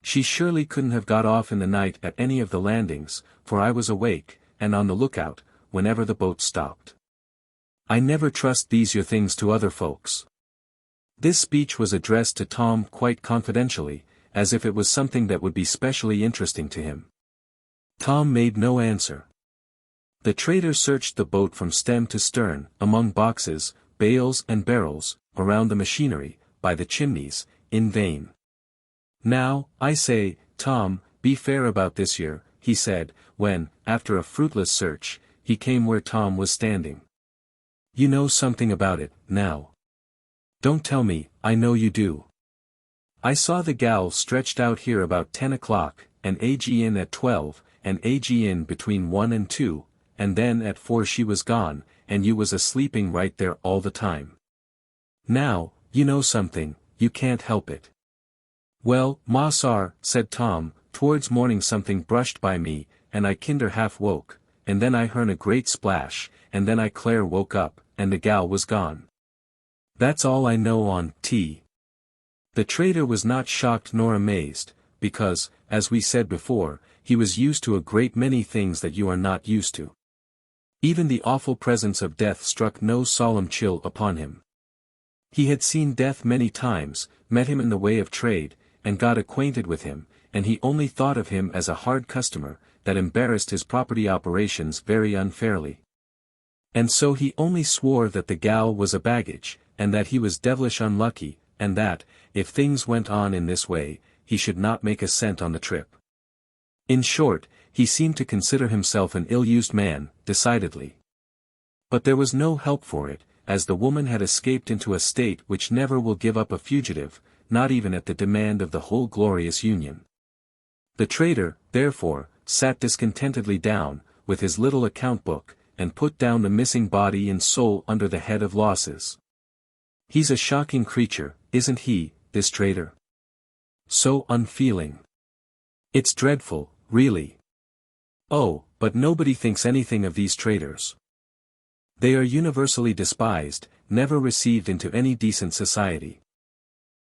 "She surely couldn't have got off in the night at any of the landings, for I was awake, and on the lookout, whenever the boat stopped. I never trust these your things to other folks." This speech was addressed to Tom quite confidentially, as if it was something that would be specially interesting to him. Tom made no answer. The trader searched the boat from stem to stern, among boxes, bales and barrels, around the machinery, by the chimneys, in vain. "Now, I say, Tom, be fair about this here," he said, when, after a fruitless search, he came where Tom was standing. "You know something about it, now. Don't tell me, I know you do. I saw the gal stretched out here about 10 o'clock, and AG in at 12, and AG in between 1 and 2, and then at 4 she was gone, and you was a-sleeping right there all the time. Now, you know something, you can't help it." "Well, ma sar," said Tom, "towards morning something brushed by me, and I kinder half woke, and then I hearn a great splash, and then I Claire woke up, and the gal was gone. That's all I know on T." The trader was not shocked nor amazed, because, as we said before, he was used to a great many things that you are not used to. Even the awful presence of death struck no solemn chill upon him. He had seen death many times, met him in the way of trade, and got acquainted with him, and he only thought of him as a hard customer, that embarrassed his property operations very unfairly. And so he only swore that the gal was a baggage, and that he was devilish unlucky, and that, if things went on in this way, he should not make a cent on the trip. In short, he seemed to consider himself an ill-used man, decidedly. But there was no help for it, as the woman had escaped into a state which never will give up a fugitive, not even at the demand of the whole glorious Union. The trader, therefore, sat discontentedly down, with his little account book, and put down the missing body and soul under the head of losses. "He's a shocking creature, isn't he?" this traitor? So unfeeling. It's dreadful, really. Oh, but nobody thinks anything of these traitors. They are universally despised, never received into any decent society.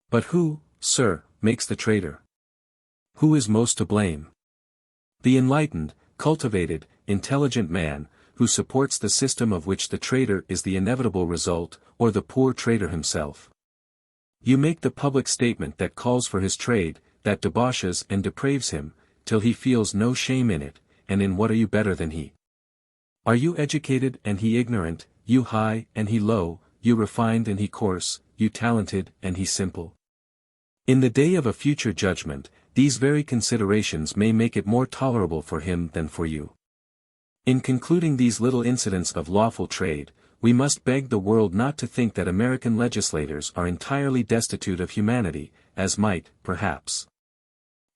But who, sir, makes the traitor? Who is most to blame? The enlightened, cultivated, intelligent man, who supports the system of which the traitor is the inevitable result, or the poor traitor himself? You make the public statement that calls for his trade, that debauches and depraves him, till he feels no shame in it, and in what are you better than he? Are you educated and he ignorant, you high and he low, you refined and he coarse, you talented and he simple? In the day of a future judgment, these very considerations may make it more tolerable for him than for you. In concluding these little incidents of lawful trade, we must beg the world not to think that American legislators are entirely destitute of humanity, as might, perhaps,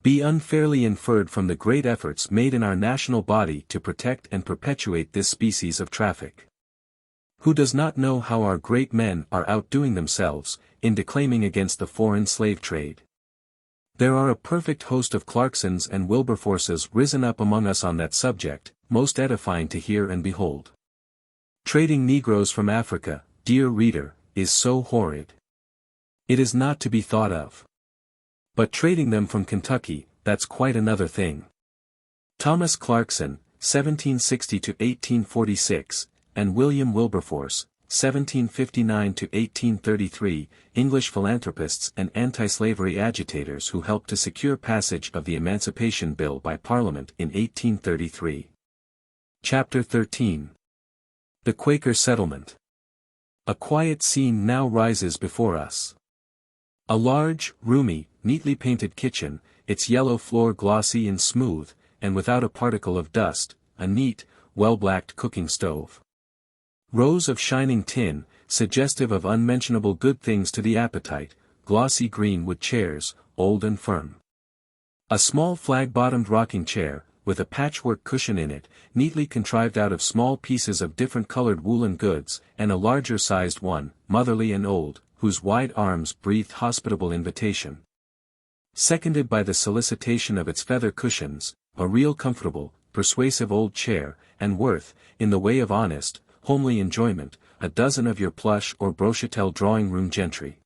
be unfairly inferred from the great efforts made in our national body to protect and perpetuate this species of traffic. Who does not know how our great men are outdoing themselves, in declaiming against the foreign slave trade? There are a perfect host of Clarksons and Wilberforces risen up among us on that subject, most edifying to hear and behold. Trading Negroes from Africa, dear reader, is so horrid. It is not to be thought of. But trading them from Kentucky, that's quite another thing. Thomas Clarkson, 1760 to 1846, and William Wilberforce, 1759 to 1833, English philanthropists and anti-slavery agitators who helped to secure passage of the Emancipation Bill by Parliament in 1833. Chapter 13. The Quaker Settlement. A quiet scene now rises before us. A large, roomy, neatly painted kitchen, its yellow floor glossy and smooth, and without a particle of dust, a neat, well-blacked cooking stove. Rows of shining tin, suggestive of unmentionable good things to the appetite, glossy green wood chairs, old and firm. A small flag-bottomed rocking chair, with a patchwork cushion in it, neatly contrived out of small pieces of different-colored woolen goods, and a larger-sized one, motherly and old, whose wide arms breathed hospitable invitation. Seconded by the solicitation of its feather cushions, a real comfortable, persuasive old chair, and worth, in the way of honest, homely enjoyment, a dozen of your plush or brochatel drawing-room gentry.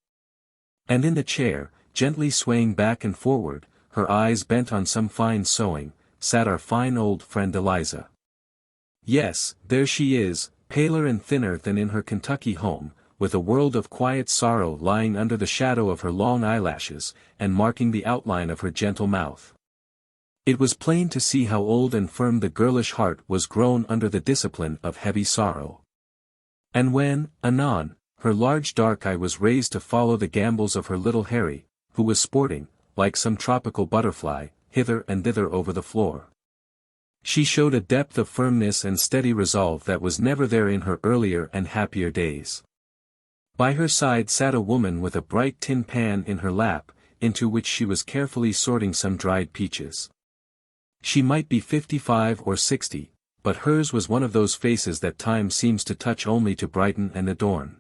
And in the chair, gently swaying back and forward, her eyes bent on some fine sewing, sat our fine old friend Eliza. Yes, there she is, paler and thinner than in her Kentucky home, with a world of quiet sorrow lying under the shadow of her long eyelashes, and marking the outline of her gentle mouth. It was plain to see how old and firm the girlish heart was grown under the discipline of heavy sorrow. And when, anon, her large dark eye was raised to follow the gambols of her little Harry, who was sporting, like some tropical butterfly, hither and thither over the floor, she showed a depth of firmness and steady resolve that was never there in her earlier and happier days. By her side sat a woman with a bright tin pan in her lap, into which she was carefully sorting some dried peaches. She might be 55 or 60, but hers was one of those faces that time seems to touch only to brighten and adorn.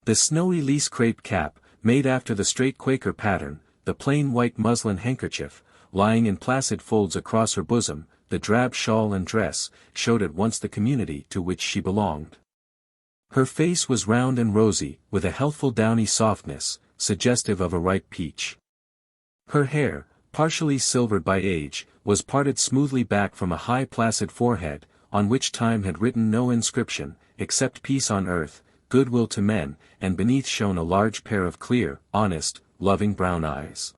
The snowy lace crepe cap, made after the straight Quaker pattern, the plain white muslin handkerchief, lying in placid folds across her bosom, the drab shawl and dress, showed at once the community to which she belonged. Her face was round and rosy, with a healthful downy softness, suggestive of a ripe peach. Her hair, partially silvered by age, was parted smoothly back from a high placid forehead, on which time had written no inscription, except peace on earth, goodwill to men, and beneath shone a large pair of clear, honest, loving brown eyes.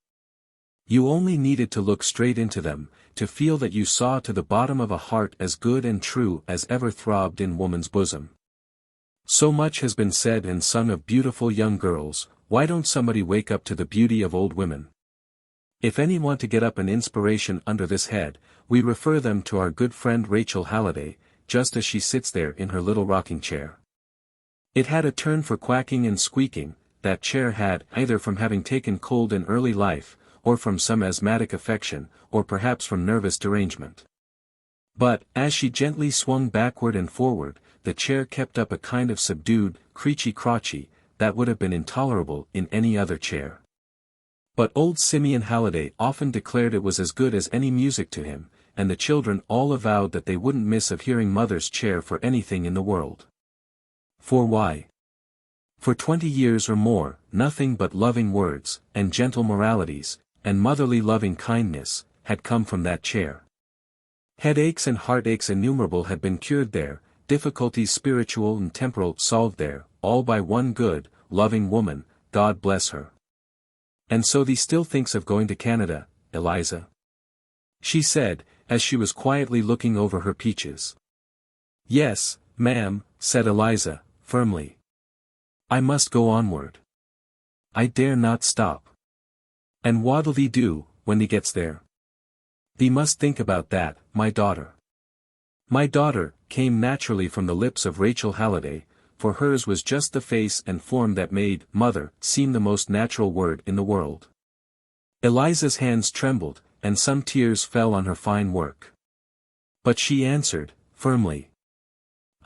You only needed to look straight into them, to feel that you saw to the bottom of a heart as good and true as ever throbbed in woman's bosom. So much has been said and sung of beautiful young girls, why don't somebody wake up to the beauty of old women? If any want to get up an inspiration under this head, we refer them to our good friend Rachel Halliday, just as she sits there in her little rocking chair. It had a turn for quacking and squeaking, that chair had, either from having taken cold in early life, or from some asthmatic affection, or perhaps from nervous derangement. But, as she gently swung backward and forward, the chair kept up a kind of subdued, creachy-crotchy, that would have been intolerable in any other chair. But old Simeon Halliday often declared it was as good as any music to him, and the children all avowed that they wouldn't miss of hearing Mother's chair for anything in the world. For why? For 20 years or more, nothing but loving words, and gentle moralities, and motherly loving kindness, had come from that chair. Headaches and heartaches innumerable had been cured there, difficulties spiritual and temporal solved there, all by one good, loving woman, God bless her. And so thee still thinks of going to Canada, Eliza? She said, as she was quietly looking over her peaches. Yes, ma'am, said Eliza, firmly. I must go onward. I dare not stop. And what'll thee do, when thee gets there? Thee must think about that, my daughter. My daughter, came naturally from the lips of Rachel Halliday, for hers was just the face and form that made mother seem the most natural word in the world. Eliza's hands trembled, and some tears fell on her fine work. But she answered, firmly.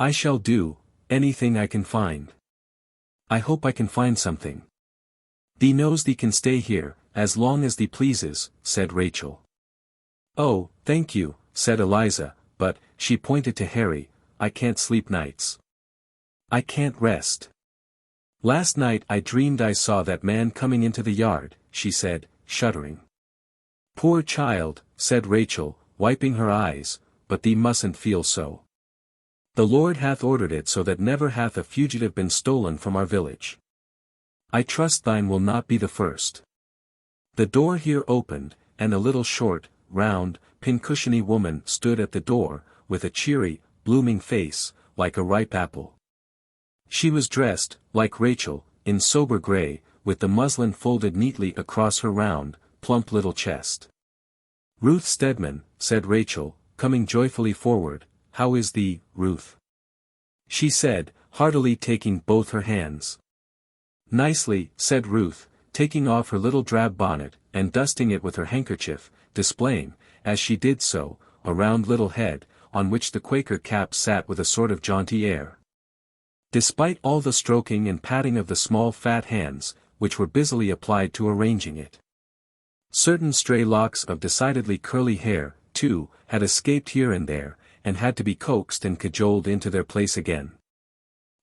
I shall do anything I can find. I hope I can find something. Thee knows thee can stay here, as long as thee pleases, said Rachel. Oh, thank you, said Eliza, but, she pointed to Harry, I can't sleep nights. I can't rest. Last night I dreamed I saw that man coming into the yard, she said, shuddering. Poor child, said Rachel, wiping her eyes, but thee mustn't feel so. The Lord hath ordered it so that never hath a fugitive been stolen from our village. I trust thine will not be the first. The door here opened, and a little short, round, pincushiony woman stood at the door, with a cheery, blooming face, like a ripe apple. She was dressed, like Rachel, in sober grey, with the muslin folded neatly across her round, plump little chest. Ruth Stedman, said Rachel, coming joyfully forward, how is thee, Ruth? She said, heartily taking both her hands. Nicely, said Ruth, taking off her little drab bonnet, and dusting it with her handkerchief, displaying, as she did so, a round little head, on which the Quaker cap sat with a sort of jaunty air. Despite all the stroking and patting of the small fat hands, which were busily applied to arranging it. Certain stray locks of decidedly curly hair, too, had escaped here and there, and had to be coaxed and cajoled into their place again.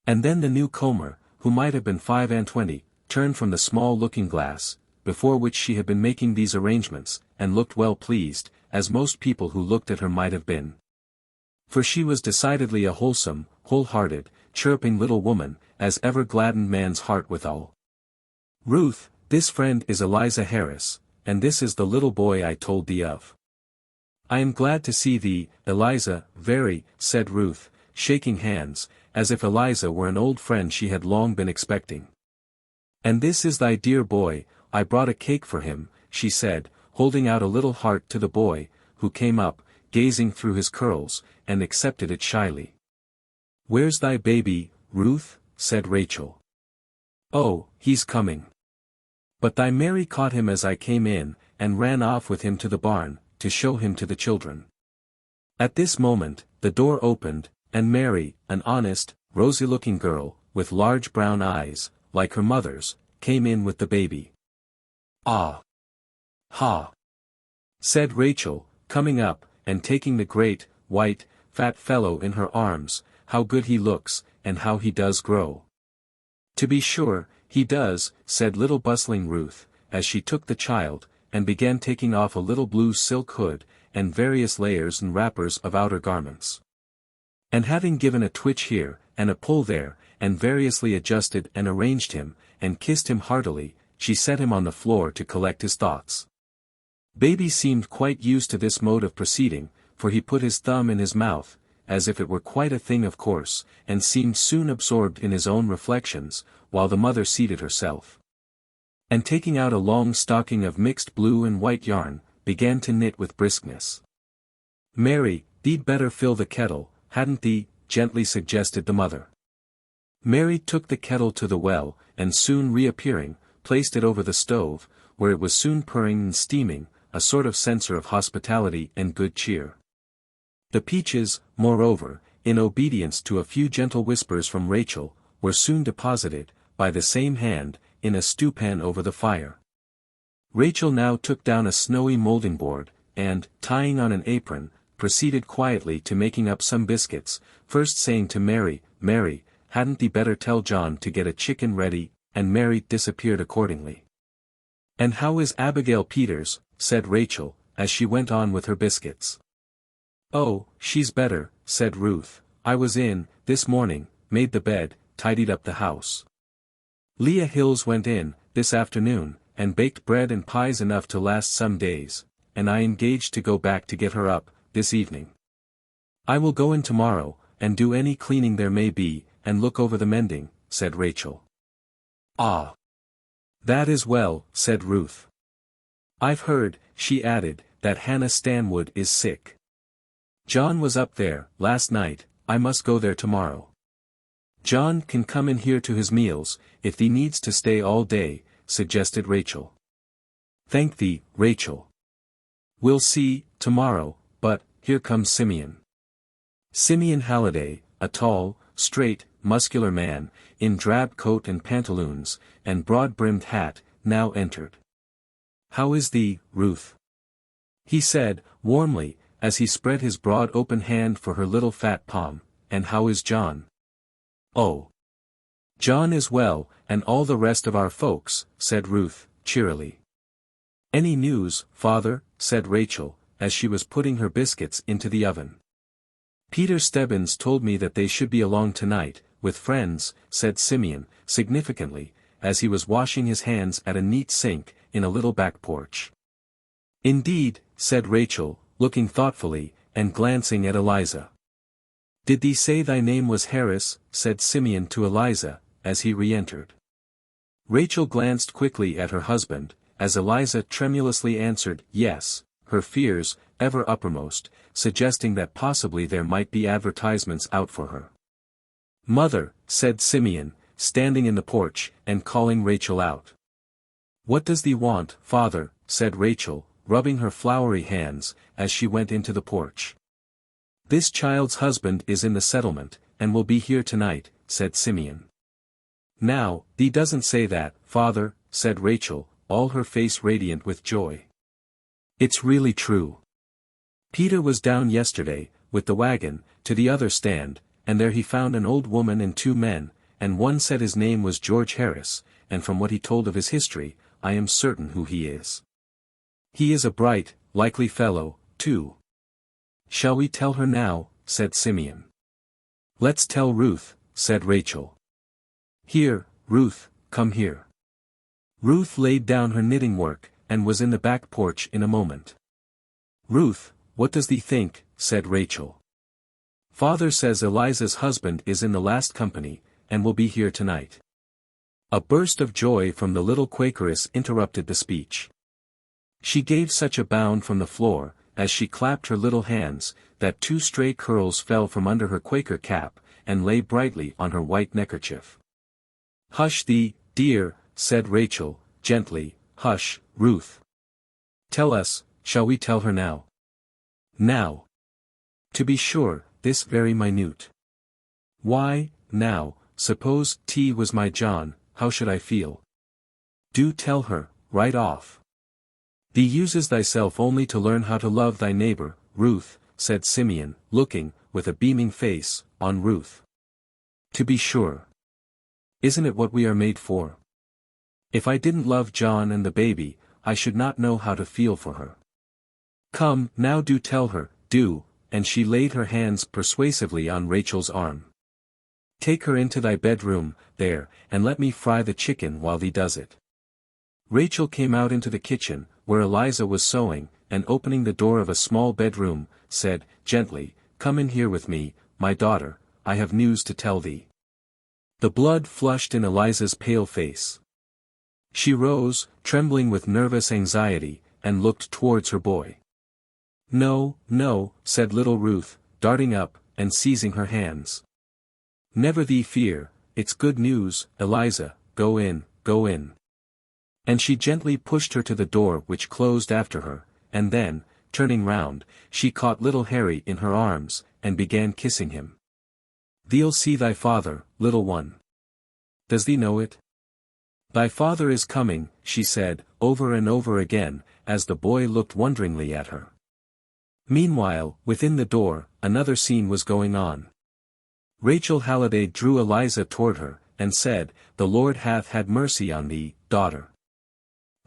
And then the new comber, who might have been 25, turned from the small looking-glass, before which she had been making these arrangements, and looked well pleased, as most people who looked at her might have been. For she was decidedly a wholesome, whole-hearted, chirping little woman, as ever gladdened man's heart withal. Ruth, this friend is Eliza Harris, and this is the little boy I told thee of. I am glad to see thee, Eliza, very, said Ruth, shaking hands, as if Eliza were an old friend she had long been expecting. And this is thy dear boy, I brought a cake for him, she said, holding out a little heart to the boy, who came up, gazing through his curls, and accepted it shyly. Where's thy baby, Ruth? Said Rachel. Oh, he's coming. But thy Mary caught him as I came in, and ran off with him to the barn, to show him to the children. At this moment, the door opened, and Mary, an honest, rosy-looking girl, with large brown eyes, like her mother's, came in with the baby. Ah! Ha! Said Rachel, coming up, and taking the great, white, fat fellow in her arms, how good he looks, and how he does grow. To be sure, he does, said little bustling Ruth, as she took the child, and began taking off a little blue silk hood, and various layers and wrappers of outer garments. And having given a twitch here, and a pull there, and variously adjusted and arranged him, and kissed him heartily, she set him on the floor to collect his thoughts. Baby seemed quite used to this mode of proceeding, for he put his thumb in his mouth, as if it were quite a thing of course, and seemed soon absorbed in his own reflections, while the mother seated herself. And taking out a long stocking of mixed blue and white yarn, began to knit with briskness. Mary, thee'd better fill the kettle, hadn't thee? Gently suggested the mother. Mary took the kettle to the well, and soon reappearing, placed it over the stove, where it was soon purring and steaming, a sort of censer of hospitality and good cheer. The peaches, moreover, in obedience to a few gentle whispers from Rachel, were soon deposited, by the same hand, in a stewpan over the fire. Rachel now took down a snowy moulding board, and, tying on an apron, proceeded quietly to making up some biscuits, first saying to Mary, "Mary, hadn't thee better tell John to get a chicken ready," and Mary disappeared accordingly. "And how is Abigail Peters?" said Rachel, as she went on with her biscuits. "Oh, she's better," said Ruth. "I was in, this morning, made the bed, tidied up the house. Leah Hills went in, this afternoon, and baked bread and pies enough to last some days, and I engaged to go back to get her up, this evening. I will go in tomorrow, and do any cleaning there may be, and look over the mending," said Rachel. "Ah! That is well," said Ruth. "I've heard," she added, "that Hannah Stanwood is sick. John was up there, last night. I must go there tomorrow. John can come in here to his meals, if he needs to stay all day," suggested Rachel. "Thank thee, Rachel. We'll see, tomorrow, but, here comes Simeon." Simeon Halliday, a tall, straight, muscular man, in drab coat and pantaloons, and broad-brimmed hat, now entered. "How is thee, Ruth?" he said, warmly, as he spread his broad open hand for her little fat palm. "And how is John?" "Oh, John is well, and all the rest of our folks," said Ruth, cheerily. "Any news, father?" said Rachel, as she was putting her biscuits into the oven. "Peter Stebbins told me that they should be along tonight, with friends," said Simeon, significantly, as he was washing his hands at a neat sink, in a little back porch. "Indeed," said Rachel, looking thoughtfully, and glancing at Eliza. "Did thee say thy name was Harris?" said Simeon to Eliza, as he re-entered. Rachel glanced quickly at her husband, as Eliza tremulously answered, "Yes," her fears, ever uppermost, suggesting that possibly there might be advertisements out for her. "Mother," said Simeon, standing in the porch, and calling Rachel out. "What does thee want, father?" said Rachel, rubbing her floury hands, as she went into the porch. "This child's husband is in the settlement, and will be here tonight," said Simeon. "Now, thee doesn't say that, father," said Rachel, all her face radiant with joy. "It's really true. Peter was down yesterday, with the wagon, to the other stand, and there he found an old woman and two men, and one said his name was George Harris, and from what he told of his history, I am certain who he is. He is a bright, likely fellow, too." "Shall we tell her now?" said Simeon. "Let's tell Ruth," said Rachel. "Here, Ruth, come here." Ruth laid down her knitting work, and was in the back porch in a moment. "Ruth, what does thee think?" said Rachel. "Father says Eliza's husband is in the last company, and will be here tonight." A burst of joy from the little Quakeress interrupted the speech. She gave such a bound from the floor, as she clapped her little hands, that two stray curls fell from under her Quaker cap, and lay brightly on her white neckerchief. "Hush thee, dear," said Rachel, gently. "Hush, Ruth. Tell us, shall we tell her now?" "Now. To be sure, this very minute. Why, now, suppose T was my John, how should I feel? Do tell her, right off." "Thee uses thyself only to learn how to love thy neighbor, Ruth," said Simeon, looking, with a beaming face, on Ruth. "To be sure. Isn't it what we are made for? If I didn't love John and the baby, I should not know how to feel for her. Come, now do tell her, do," and she laid her hands persuasively on Rachel's arm. "Take her into thy bedroom, there, and let me fry the chicken while thee does it." Rachel came out into the kitchen, where Eliza was sewing, and opening the door of a small bedroom, said, gently, "Come in here with me, my daughter, I have news to tell thee." The blood flushed in Eliza's pale face. She rose, trembling with nervous anxiety, and looked towards her boy. "No, no," said little Ruth, darting up, and seizing her hands. "Never thee fear, it's good news, Eliza, go in, go in." And she gently pushed her to the door which closed after her, and then, turning round, she caught little Harry in her arms, and began kissing him. "Thee'll see thy father, little one. Does thee know it? "Thy father is coming," she said, over and over again, as the boy looked wonderingly at her. Meanwhile, within the door, another scene was going on. Rachel Halliday drew Eliza toward her, and said, "The Lord hath had mercy on thee, daughter.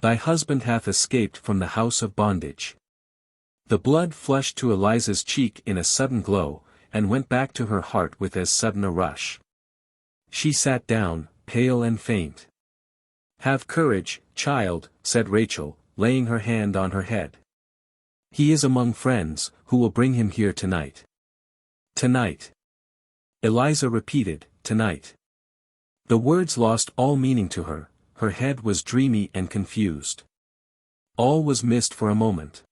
Thy husband hath escaped from the house of bondage." The blood flushed to Eliza's cheek in a sudden glow, and went back to her heart with as sudden a rush. She sat down, pale and faint. "Have courage, child," said Rachel, laying her hand on her head. "He is among friends, who will bring him here tonight." "Tonight." Eliza repeated, "Tonight." The words lost all meaning to her, her head was dreamy and confused. All was mist for a moment.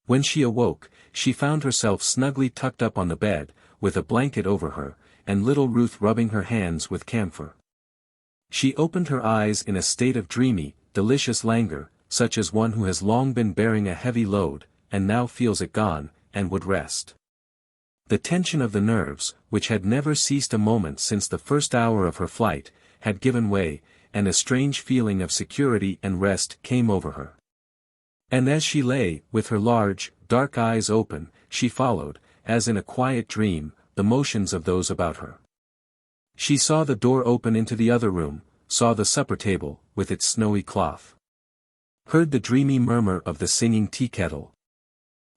When she awoke, she found herself snugly tucked up on the bed, with a blanket over her, and little Ruth rubbing her hands with camphor. She opened her eyes in a state of dreamy, delicious languor, such as one who has long been bearing a heavy load, and now feels it gone, and would rest. The tension of the nerves, which had never ceased a moment since the first hour of her flight, had given way, and a strange feeling of security and rest came over her. And as she lay, with her large, dark eyes open, she followed, as in a quiet dream, the motions of those about her. She saw the door open into the other room, saw the supper table, with its snowy cloth. Heard the dreamy murmur of the singing tea-kettle.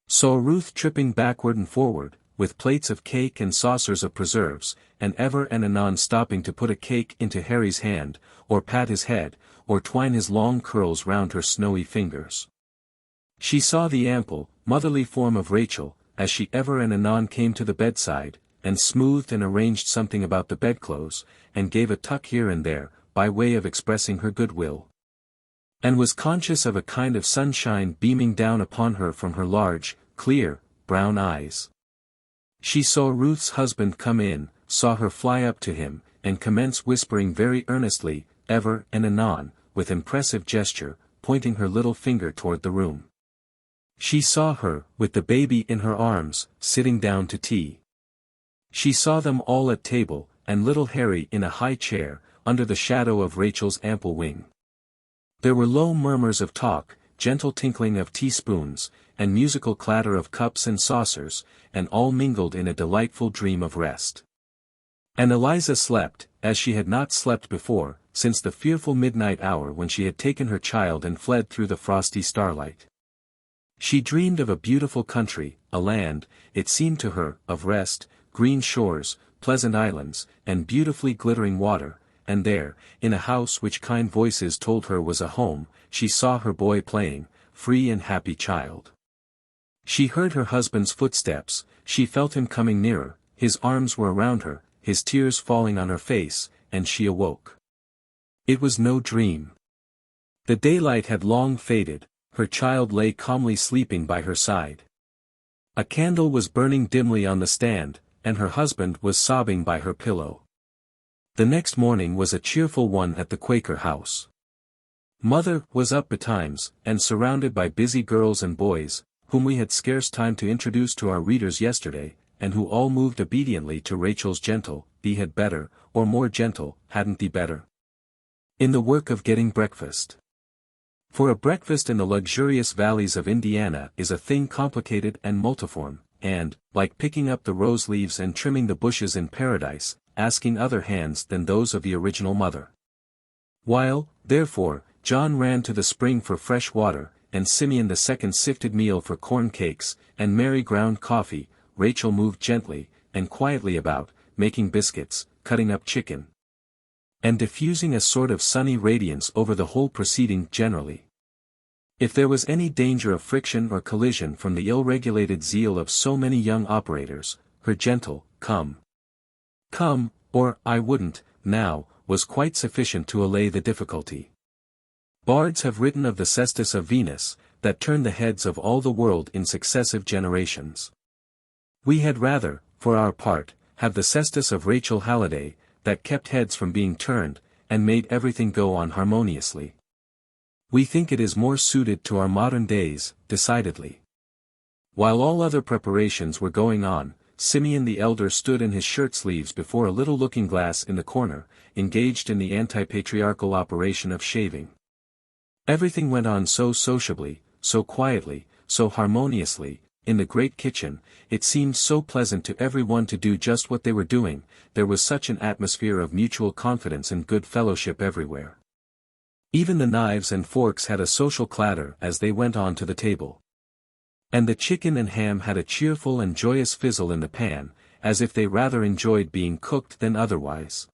Saw Ruth tripping backward and forward, with plates of cake and saucers of preserves, and ever and anon stopping to put a cake into Harry's hand, or pat his head, or twine his long curls round her snowy fingers. She saw the ample, motherly form of Rachel, as she ever and anon came to the bedside, and smoothed and arranged something about the bedclothes, and gave a tuck here and there, by way of expressing her goodwill. And was conscious of a kind of sunshine beaming down upon her from her large, clear, brown eyes. She saw Ruth's husband come in, saw her fly up to him, and commence whispering very earnestly, ever and anon, with impressive gesture, pointing her little finger toward the room. She saw her, with the baby in her arms, sitting down to tea. She saw them all at table, and little Harry in a high chair, under the shadow of Rachel's ample wing. There were low murmurs of talk, gentle tinkling of teaspoons, and musical clatter of cups and saucers, and all mingled in a delightful dream of rest. And Eliza slept, as she had not slept before, since the fearful midnight hour when she had taken her child and fled through the frosty starlight. She dreamed of a beautiful country, a land, it seemed to her, of rest, green shores, pleasant islands, and beautifully glittering water, and there, in a house which kind voices told her was a home, she saw her boy playing, free and happy child. She heard her husband's footsteps, she felt him coming nearer, his arms were around her, his tears falling on her face, and she awoke. It was no dream. The daylight had long faded, her child lay calmly sleeping by her side. A candle was burning dimly on the stand, and her husband was sobbing by her pillow. The next morning was a cheerful one at the Quaker house. Mother was up betimes, and surrounded by busy girls and boys, whom we had scarce time to introduce to our readers yesterday, and who all moved obediently to Rachel's gentle, "Thee had better," or more gentle, "Hadn't thee better?" in the work of getting breakfast. For a breakfast in the luxurious valleys of Indiana is a thing complicated and multiform, and, like picking up the rose leaves and trimming the bushes in paradise, asking other hands than those of the original mother. While, therefore, John ran to the spring for fresh water, and Simeon the second sifted meal for corn cakes, and Mary ground coffee, Rachel moved gently, and quietly about, making biscuits, cutting up chicken, and diffusing a sort of sunny radiance over the whole proceeding generally. If there was any danger of friction or collision from the ill-regulated zeal of so many young operators, her gentle, "Come, or I wouldn't, now," was quite sufficient to allay the difficulty. Bards have written of the cestus of Venus, that turned the heads of all the world in successive generations. We had rather, for our part, have the cestus of Rachel Halliday, that kept heads from being turned, and made everything go on harmoniously. We think it is more suited to our modern days, decidedly. While all other preparations were going on, Simeon the elder stood in his shirt-sleeves before a little looking-glass in the corner, engaged in the anti-patriarchal operation of shaving. Everything went on so sociably, so quietly, so harmoniously, in the great kitchen. It seemed so pleasant to everyone to do just what they were doing. There was such an atmosphere of mutual confidence and good fellowship everywhere. Even the knives and forks had a social clatter as they went on to the table. And the chicken and ham had a cheerful and joyous fizzle in the pan, as if they rather enjoyed being cooked than otherwise.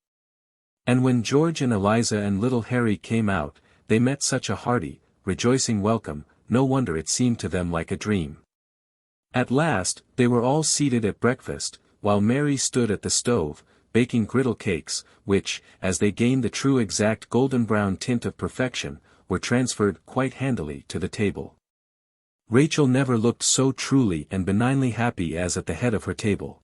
And when George and Eliza and little Harry came out, they met such a hearty, rejoicing welcome, no wonder it seemed to them like a dream. At last, they were all seated at breakfast, while Mary stood at the stove, baking griddle cakes, which, as they gained the true exact golden brown tint of perfection, were transferred quite handily to the table. Rachel never looked so truly and benignly happy as at the head of her table.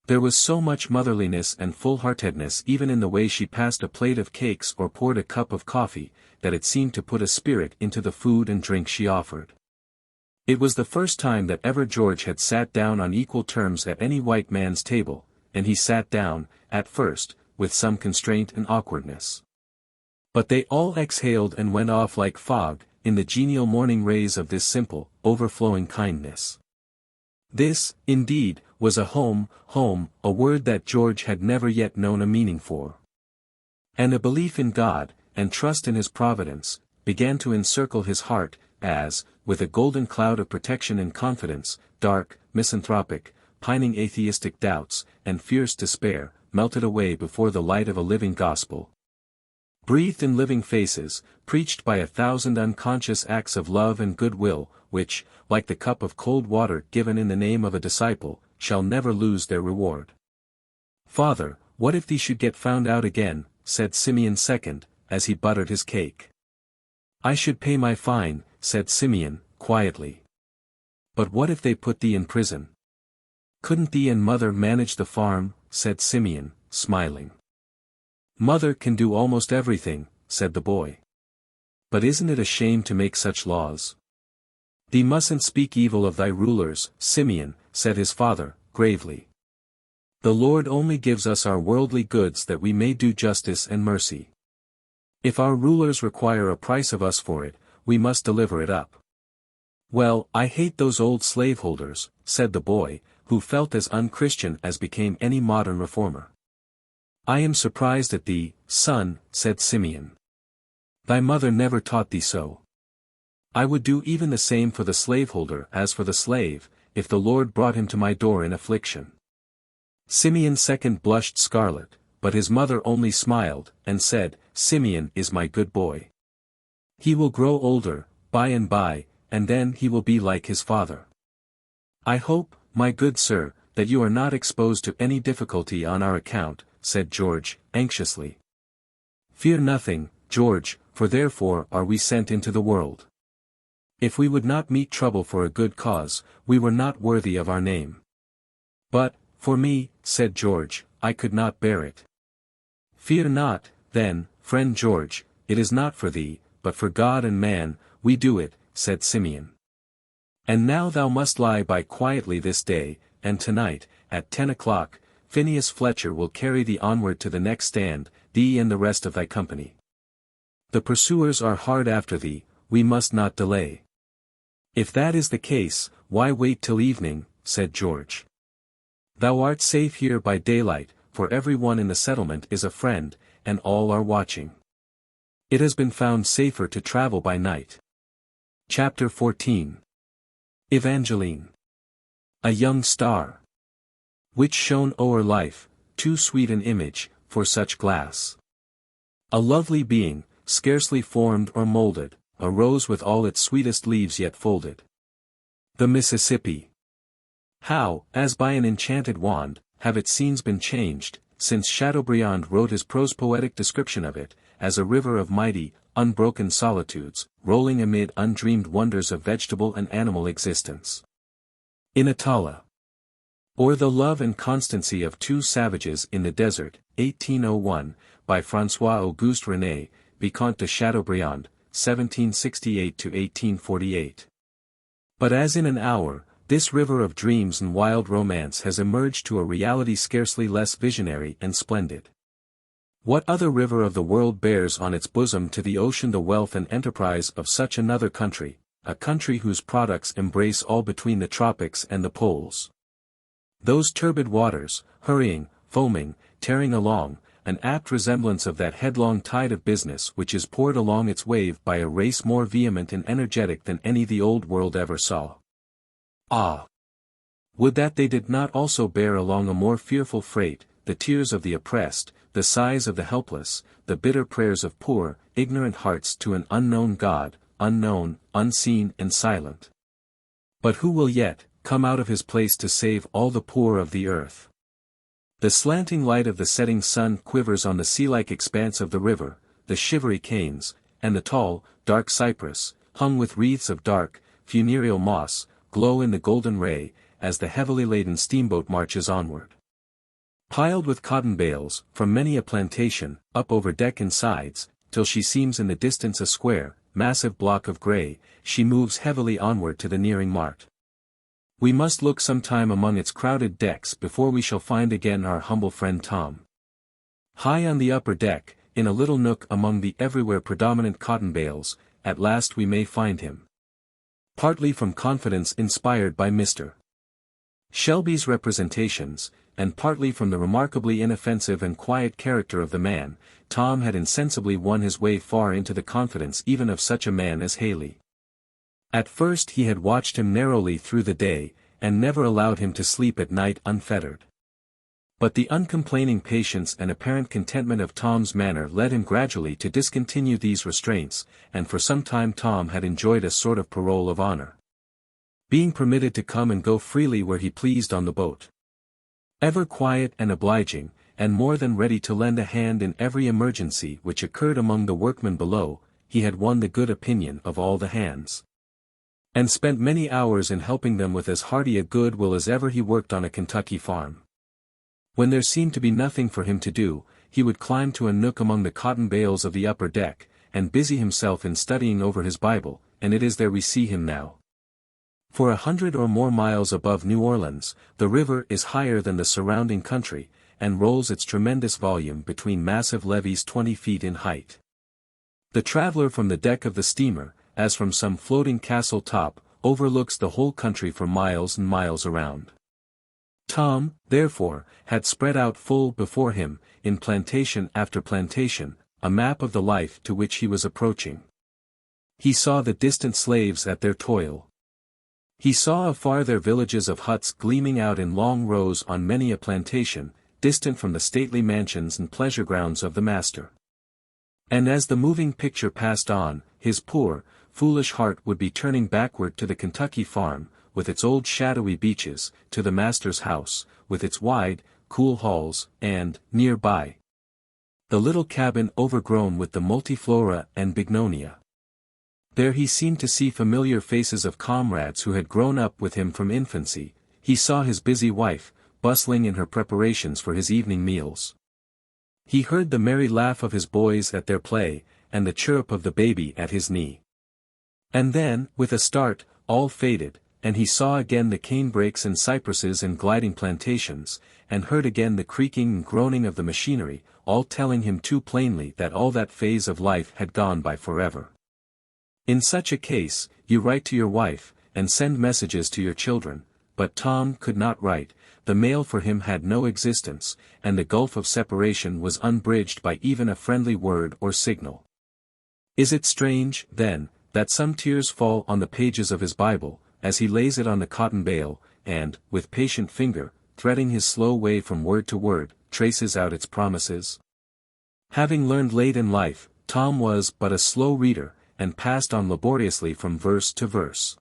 There was so much motherliness and full-heartedness even in the way she passed a plate of cakes or poured a cup of coffee, that it seemed to put a spirit into the food and drink she offered. It was the first time that ever George had sat down on equal terms at any white man's table, and he sat down, at first, with some constraint and awkwardness. But they all exhaled and went off like fog, in the genial morning rays of this simple, overflowing kindness. This, indeed, was a home, a word that George had never yet known a meaning for. And a belief in God, and trust in His providence, began to encircle his heart, as, with a golden cloud of protection and confidence, dark, misanthropic, pining atheistic doubts, and fierce despair, melted away before the light of a living gospel. Breathed in living faces, preached by 1,000 unconscious acts of love and goodwill, which, like the cup of cold water given in the name of a disciple, shall never lose their reward. "Father, what if these should get found out again," said Simeon II, as he buttered his cake. "I should pay my fine," said Simeon, quietly. "But what if they put thee in prison?" "Couldn't thee and mother manage the farm?" said Simeon, smiling. "Mother can do almost everything," said the boy. "But isn't it a shame to make such laws?" "Thee mustn't speak evil of thy rulers, Simeon," said his father, gravely. "The Lord only gives us our worldly goods that we may do justice and mercy. If our rulers require a price of us for it, we must deliver it up." "Well, I hate those old slaveholders," said the boy, who felt as unchristian as became any modern reformer. "I am surprised at thee, son," said Simeon. "Thy mother never taught thee so. I would do even the same for the slaveholder as for the slave, if the Lord brought him to my door in affliction." Simeon II blushed scarlet, but his mother only smiled, and said, "Simeon is my good boy. He will grow older, by and by, and then he will be like his father. I hope, my good sir, that you are not exposed to any difficulty on our account," said George, anxiously. "Fear nothing, George, for therefore are we sent into the world. If we would not meet trouble for a good cause, we were not worthy of our name. But, for me," said George, "I could not bear it." "Fear not, then, friend George, it is not for thee, but for God and man, we do it," said Simeon. "And now thou must lie by quietly this day, and tonight, at 10 o'clock, Phineas Fletcher will carry thee onward to the next stand, thee and the rest of thy company. The pursuers are hard after thee, we must not delay." "If that is the case, why wait till evening?" said George. "Thou art safe here by daylight, for every one in the settlement is a friend, and all are watching. It has been found safer to travel by night." Chapter 14. Evangeline. A young star, which shone o'er life, too sweet an image, for such glass. A lovely being, scarcely formed or molded, arose with all its sweetest leaves yet folded. The Mississippi. How, as by an enchanted wand, have its scenes been changed, since Chateaubriand wrote his prose-poetic description of it, as a river of mighty, unbroken solitudes, rolling amid undreamed wonders of vegetable and animal existence. In Atala. Or the Love and Constancy of Two Savages in the Desert, 1801, by François-Auguste René, Vicomte de Chateaubriand, 1768–1848. But as in an hour, this river of dreams and wild romance has emerged to a reality scarcely less visionary and splendid. What other river of the world bears on its bosom to the ocean the wealth and enterprise of such another country, a country whose products embrace all between the tropics and the poles? Those turbid waters, hurrying, foaming, tearing along, an apt resemblance of that headlong tide of business which is poured along its wave by a race more vehement and energetic than any the old world ever saw. Ah! Would that they did not also bear along a more fearful freight, the tears of the oppressed, the sighs of the helpless, the bitter prayers of poor, ignorant hearts to an unknown God, unknown, unseen and silent. But who will yet come out of his place to save all the poor of the earth? The slanting light of the setting sun quivers on the sea-like expanse of the river, the shivery canes, and the tall, dark cypress, hung with wreaths of dark, funereal moss, glow in the golden ray, as the heavily laden steamboat marches onward. Piled with cotton bales, from many a plantation, up over deck and sides, till she seems in the distance a square, massive block of grey, she moves heavily onward to the nearing mart. We must look some time among its crowded decks before we shall find again our humble friend Tom. High on the upper deck, in a little nook among the everywhere predominant cotton bales, at last we may find him. Partly from confidence inspired by Mr. Shelby's representations, and partly from the remarkably inoffensive and quiet character of the man, Tom had insensibly won his way far into the confidence even of such a man as Haley. At first he had watched him narrowly through the day, and never allowed him to sleep at night unfettered. But the uncomplaining patience and apparent contentment of Tom's manner led him gradually to discontinue these restraints, and for some time Tom had enjoyed a sort of parole of honor, being permitted to come and go freely where he pleased on the boat. Ever quiet and obliging, and more than ready to lend a hand in every emergency which occurred among the workmen below, he had won the good opinion of all the hands, and spent many hours in helping them with as hearty a good will as ever he worked on a Kentucky farm. When there seemed to be nothing for him to do, he would climb to a nook among the cotton bales of the upper deck, and busy himself in studying over his Bible, and it is there we see him now. For 100 or more miles above New Orleans, the river is higher than the surrounding country, and rolls its tremendous volume between massive levees 20 feet in height. The traveler from the deck of the steamer, as from some floating castle top, overlooks the whole country for miles and miles around. Tom, therefore, had spread out full before him, in plantation after plantation, a map of the life to which he was approaching. He saw the distant slaves at their toil. He saw afar their villages of huts gleaming out in long rows on many a plantation, distant from the stately mansions and pleasure grounds of the master. And as the moving picture passed on, his poor, foolish heart would be turning backward to the Kentucky farm, with its old shadowy beeches, to the master's house, with its wide, cool halls, and, near-by, the little cabin overgrown with the multiflora and bignonia. There he seemed to see familiar faces of comrades who had grown up with him from infancy. He saw his busy wife, bustling in her preparations for his evening meals. He heard the merry laugh of his boys at their play, and the chirrup of the baby at his knee. And then, with a start, all faded, and he saw again the canebrakes and cypresses and gliding plantations, and heard again the creaking and groaning of the machinery, all telling him too plainly that all that phase of life had gone by forever. In such a case, you write to your wife, and send messages to your children, but Tom could not write, the mail for him had no existence, and the gulf of separation was unbridged by even a friendly word or signal. Is it strange, then, that some tears fall on the pages of his Bible, as he lays it on the cotton bale, and, with patient finger, threading his slow way from word to word, traces out its promises? Having learned late in life, Tom was but a slow reader, and passed on laboriously from verse to verse.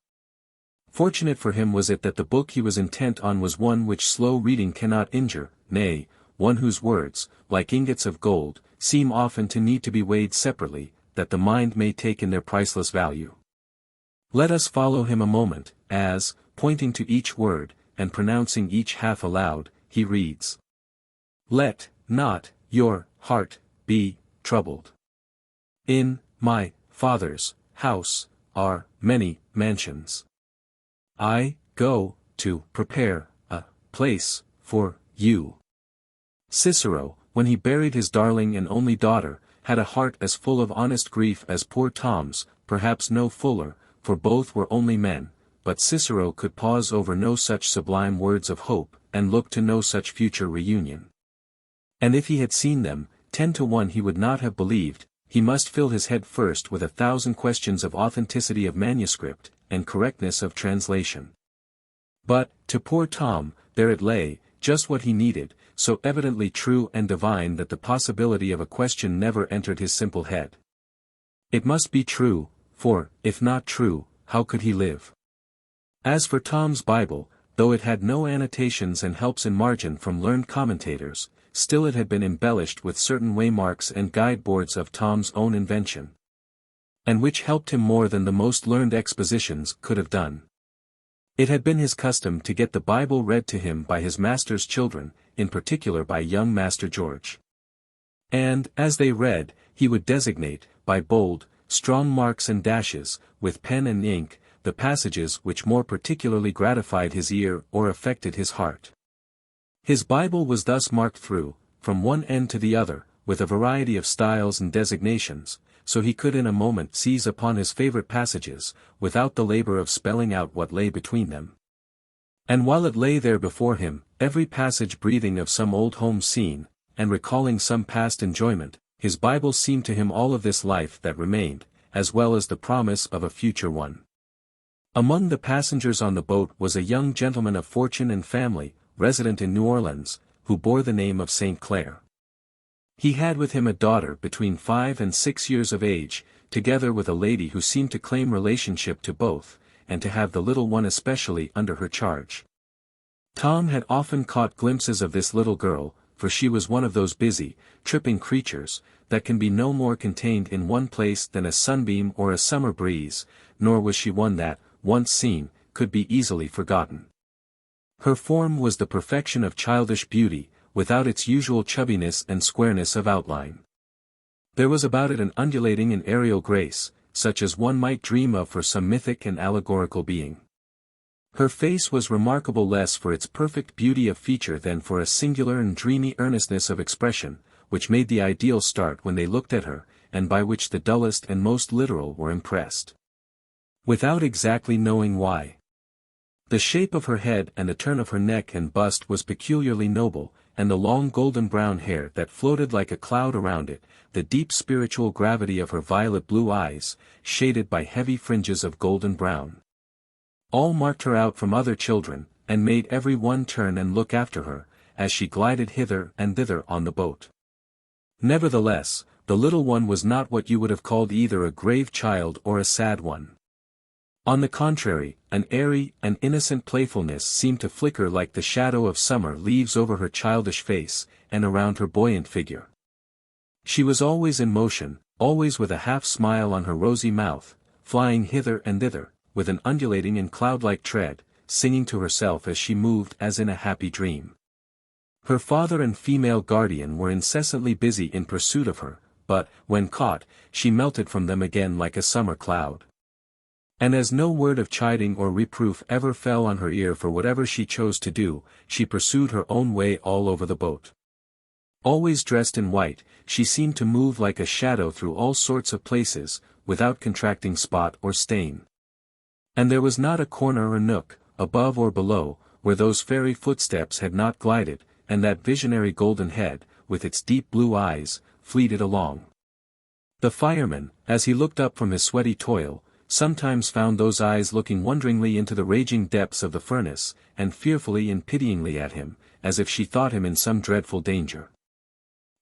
Fortunate for him was it that the book he was intent on was one which slow reading cannot injure, nay, one whose words, like ingots of gold, seem often to need to be weighed separately, that the mind may take in their priceless value. Let us follow him a moment, as, pointing to each word, and pronouncing each half aloud, he reads, "Let not your heart be troubled. In my Father's house are many mansions. I go, to prepare a place for you. Cicero, when he buried his darling and only daughter, had a heart as full of honest grief as poor Tom's, perhaps no fuller, for both were only men, but Cicero could pause over no such sublime words of hope, and look to no such future reunion. And if he had seen them, 10 to 1 he would not have believed. He must fill his head first with 1,000 questions of authenticity of manuscript, and correctness of translation. But, to poor Tom, there it lay, just what he needed, so evidently true and divine that the possibility of a question never entered his simple head. It must be true, for, if not true, how could he live? As for Tom's Bible, though it had no annotations and helps in margin from learned commentators, still it had been embellished with certain waymarks and guide-boards of Tom's own invention, and which helped him more than the most learned expositions could have done. It had been his custom to get the Bible read to him by his master's children, in particular by young Master George. And, as they read, he would designate, by bold, strong marks and dashes, with pen and ink, the passages which more particularly gratified his ear or affected his heart. His Bible was thus marked through, from one end to the other, with a variety of styles and designations, so he could in a moment seize upon his favorite passages, without the labor of spelling out what lay between them. And while it lay there before him, every passage breathing of some old home scene, and recalling some past enjoyment, his Bible seemed to him all of this life that remained, as well as the promise of a future one. Among the passengers on the boat was a young gentleman of fortune and family, resident in New Orleans, who bore the name of St. Clair. He had with him a daughter between 5 and 6 years of age, together with a lady who seemed to claim relationship to both, and to have the little one especially under her charge. Tom had often caught glimpses of this little girl, for she was one of those busy, tripping creatures, that can be no more contained in one place than a sunbeam or a summer breeze, nor was she one that, once seen, could be easily forgotten. Her form was the perfection of childish beauty, without its usual chubbiness and squareness of outline. There was about it an undulating and aerial grace, such as one might dream of for some mythic and allegorical being. Her face was remarkable less for its perfect beauty of feature than for a singular and dreamy earnestness of expression, which made the ideal start when they looked at her, and by which the dullest and most literal were impressed, without exactly knowing why. The shape of her head and the turn of her neck and bust was peculiarly noble, and the long golden brown hair that floated like a cloud around it, the deep spiritual gravity of her violet blue eyes, shaded by heavy fringes of golden brown, all marked her out from other children, and made every one turn and look after her, as she glided hither and thither on the boat. Nevertheless, the little one was not what you would have called either a grave child or a sad one. On the contrary, an airy and innocent playfulness seemed to flicker like the shadow of summer leaves over her childish face, and around her buoyant figure. She was always in motion, always with a half-smile on her rosy mouth, flying hither and thither, with an undulating and cloud-like tread, singing to herself as she moved as in a happy dream. Her father and female guardian were incessantly busy in pursuit of her, but, when caught, she melted from them again like a summer cloud. And as no word of chiding or reproof ever fell on her ear for whatever she chose to do, she pursued her own way all over the boat. Always dressed in white, she seemed to move like a shadow through all sorts of places, without contracting spot or stain. And there was not a corner or nook, above or below, where those fairy footsteps had not glided, and that visionary golden head, with its deep blue eyes, fleeted along. The fireman, as he looked up from his sweaty toil, sometimes found those eyes looking wonderingly into the raging depths of the furnace, and fearfully and pityingly at him, as if she thought him in some dreadful danger.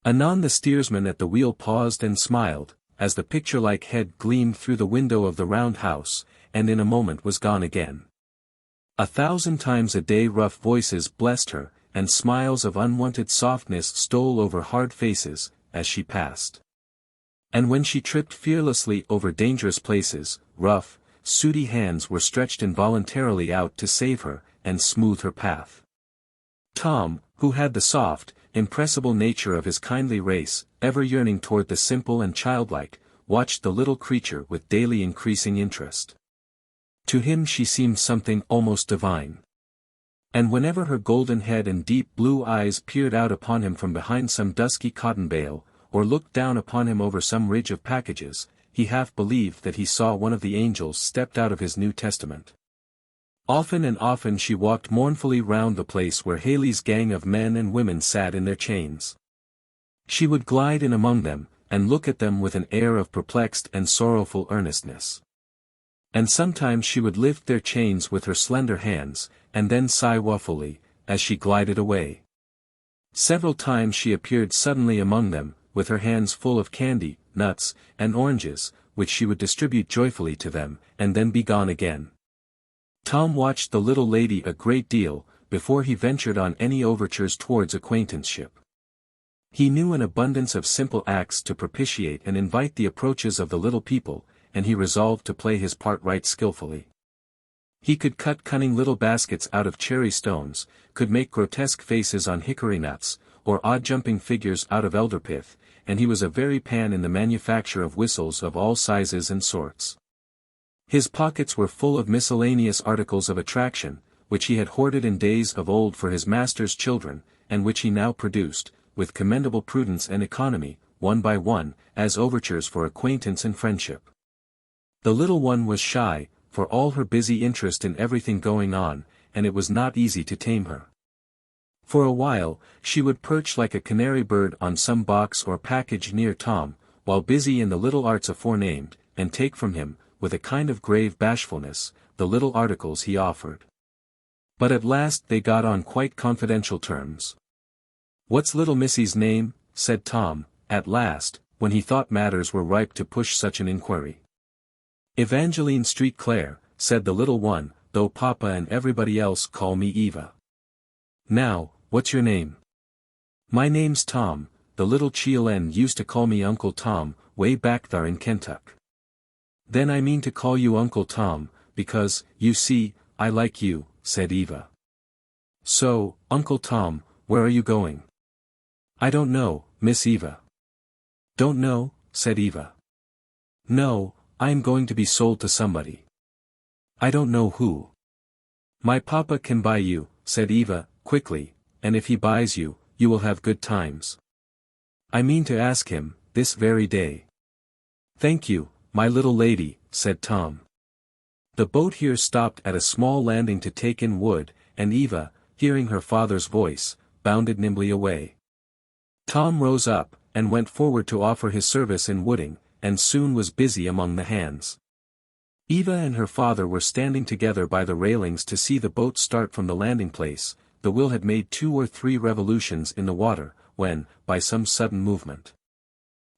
Anon the steersman at the wheel paused and smiled, as the picture-like head gleamed through the window of the round house, and in a moment was gone again. 1,000 times a day rough voices blessed her, and smiles of unwonted softness stole over hard faces, as she passed. And when she tripped fearlessly over dangerous places, rough, sooty hands were stretched involuntarily out to save her, and smooth her path. Tom, who had the soft, impressible nature of his kindly race, ever yearning toward the simple and childlike, watched the little creature with daily increasing interest. To him she seemed something almost divine. And whenever her golden head and deep blue eyes peered out upon him from behind some dusky cotton bale, or looked down upon him over some ridge of packages, he half believed that he saw one of the angels stepped out of his New Testament. Often and often she walked mournfully round the place where Haley's gang of men and women sat in their chains. She would glide in among them, and look at them with an air of perplexed and sorrowful earnestness. And sometimes she would lift their chains with her slender hands, and then sigh woefully, as she glided away. Several times she appeared suddenly among them, with her hands full of candy, nuts, and oranges, which she would distribute joyfully to them, and then be gone again. Tom watched the little lady a great deal, before he ventured on any overtures towards acquaintanceship. He knew an abundance of simple acts to propitiate and invite the approaches of the little people, and he resolved to play his part right skillfully. He could cut cunning little baskets out of cherry stones, could make grotesque faces on hickory nuts, or odd jumping figures out of elder pith, and he was a very pan in the manufacture of whistles of all sizes and sorts. His pockets were full of miscellaneous articles of attraction, which he had hoarded in days of old for his master's children, and which he now produced, with commendable prudence and economy, one by one, as overtures for acquaintance and friendship. The little one was shy, for all her busy interest in everything going on, and it was not easy to tame her. For a while, she would perch like a canary bird on some box or package near Tom, while busy in the little arts aforenamed, and take from him, with a kind of grave bashfulness, the little articles he offered. But at last they got on quite confidential terms. "What's little missy's name?" said Tom, at last, when he thought matters were ripe to push such an inquiry. "Evangeline Street Clare," said the little one, "though Papa and everybody else call me Eva." "Now, what's your name?" "My name's Tom, the little children used to call me Uncle Tom, way back thar in Kentucky." "Then I mean to call you Uncle Tom, because, you see, I like you," said Eva. "So, Uncle Tom, where are you going?" "I don't know, Miss Eva." "Don't know?" said Eva. "No, I am going to be sold to somebody." "I don't know who." "My papa can buy you," said Eva, quickly, "and if he buys you, you will have good times." "I mean to ask him, this very day." "Thank you, my little lady," said Tom. The boat here stopped at a small landing to take in wood, and Eva, hearing her father's voice, bounded nimbly away. Tom rose up, and went forward to offer his service in wooding, and soon was busy among the hands. Eva and her father were standing together by the railings to see the boat start from the landing place. The wheel had made 2 or 3 revolutions in the water, when, by some sudden movement,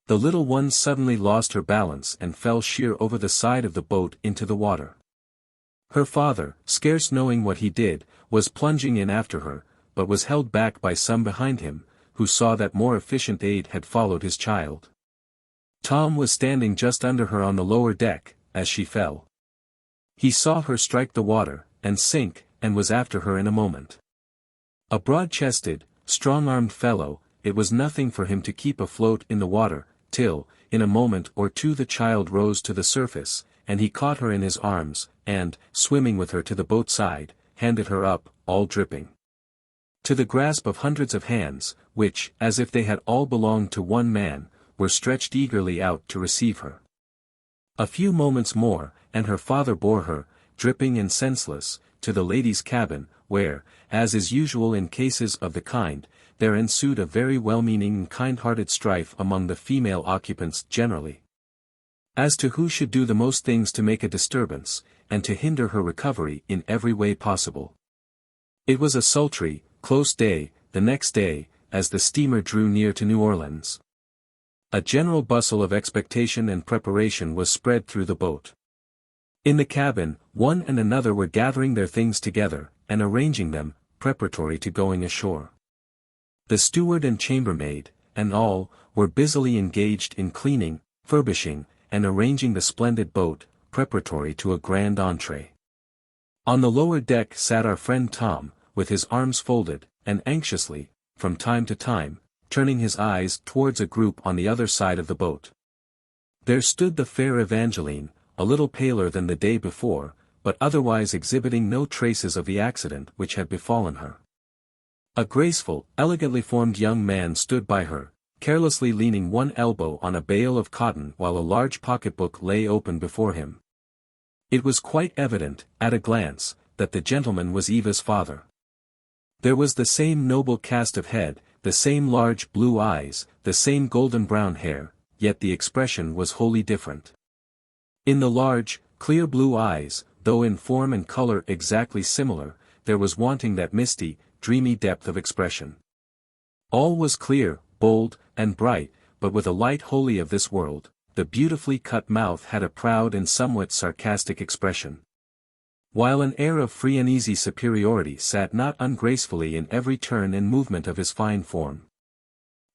the little one suddenly lost her balance and fell sheer over the side of the boat into the water. Her father, scarce knowing what he did, was plunging in after her, but was held back by some behind him, who saw that more efficient aid had followed his child. Tom was standing just under her on the lower deck, as she fell. He saw her strike the water, and sink, and was after her in a moment. A broad-chested, strong-armed fellow, it was nothing for him to keep afloat in the water, till, in a moment or two the child rose to the surface, and he caught her in his arms, and, swimming with her to the boat side, handed her up, all dripping, to the grasp of hundreds of hands, which, as if they had all belonged to one man, were stretched eagerly out to receive her. A few moments more, and her father bore her, dripping and senseless, to the ladies' cabin, where, as is usual in cases of the kind, there ensued a very well-meaning and kind-hearted strife among the female occupants generally, as to who should do the most things to make a disturbance, and to hinder her recovery in every way possible. It was a sultry, close day, the next day, as the steamer drew near to New Orleans. A general bustle of expectation and preparation was spread through the boat. In the cabin, one and another were gathering their things together, and arranging them, preparatory to going ashore. The steward and chambermaid, and all, were busily engaged in cleaning, furbishing, and arranging the splendid boat, preparatory to a grand entree. On the lower deck sat our friend Tom, with his arms folded, and anxiously, from time to time, turning his eyes towards a group on the other side of the boat. There stood the fair Evangeline, a little paler than the day before, but otherwise exhibiting no traces of the accident which had befallen her. A graceful, elegantly formed young man stood by her, carelessly leaning one elbow on a bale of cotton while a large pocketbook lay open before him. It was quite evident, at a glance, that the gentleman was Eva's father. There was the same noble cast of head, the same large blue eyes, the same golden brown hair, yet the expression was wholly different. In the large, clear blue eyes, though in form and color exactly similar, there was wanting that misty, dreamy depth of expression. All was clear, bold, and bright, but with a light wholly of this world. The beautifully cut mouth had a proud and somewhat sarcastic expression, while an air of free and easy superiority sat not ungracefully in every turn and movement of his fine form.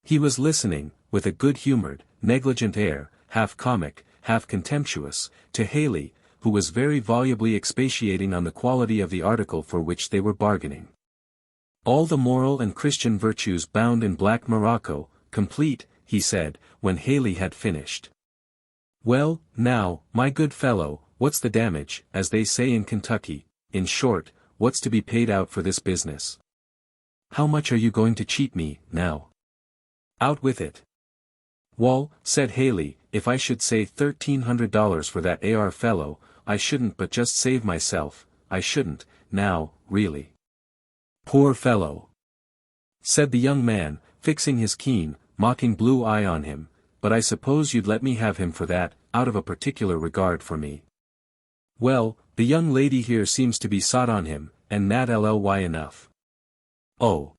He was listening, with a good-humored, negligent air, half comic, half contemptuous, to Haley, who was very volubly expatiating on the quality of the article for which they were bargaining. All the moral and Christian virtues bound in black morocco, complete, he said, when Haley had finished. Well, now, my good fellow, what's the damage, as they say in Kentucky? In short, what's to be paid out for this business? How much are you going to cheat me, now? Out with it. Wall, said Haley, if I should say $1,300 for that AR fellow, I shouldn't but just save myself, I shouldn't, now, really. Poor fellow, said the young man, fixing his keen, mocking blue eye on him, but I suppose you'd let me have him for that, out of a particular regard for me. Well, the young lady here seems to be sot on him, and Nat Ly enough. Oh.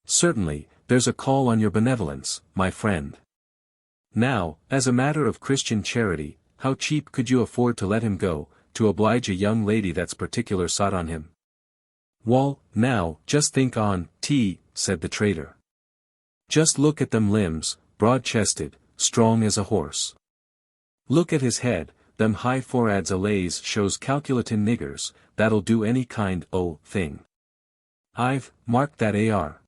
Certainly, there's a call on your benevolence, my friend. Now, as a matter of Christian charity, how cheap could you afford to let him go, to oblige a young lady that's particular sot on him? Wall, now, just think on, said the trader. Just look at them limbs, broad-chested, strong as a horse. Look at his head, them high foreheads alays shows calculatin' niggers, that'll do any kind o' thing. I've marked that AR.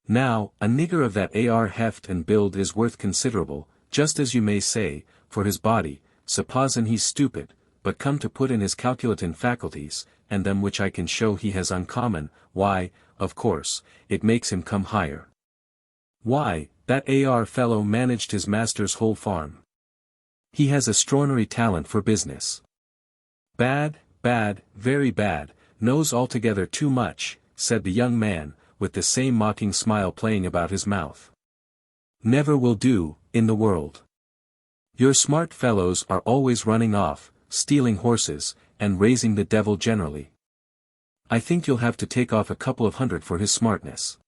Now, a nigger of that AR heft and build is worth considerable, just as you may say, for his body, supposin' he's stupid, but come to put in his calculatin' faculties, and them which I can show he has uncommon, why, of course, it makes him come higher. Why, that AR fellow managed his master's whole farm. He has a extraordinary talent for business. Bad, very bad, knows altogether too much, said the young man, with the same mocking smile playing about his mouth. Never will do, in the world. Your smart fellows are always running off, stealing horses, and raising the devil generally. I think you'll have to take off a couple of hundred for his smartness.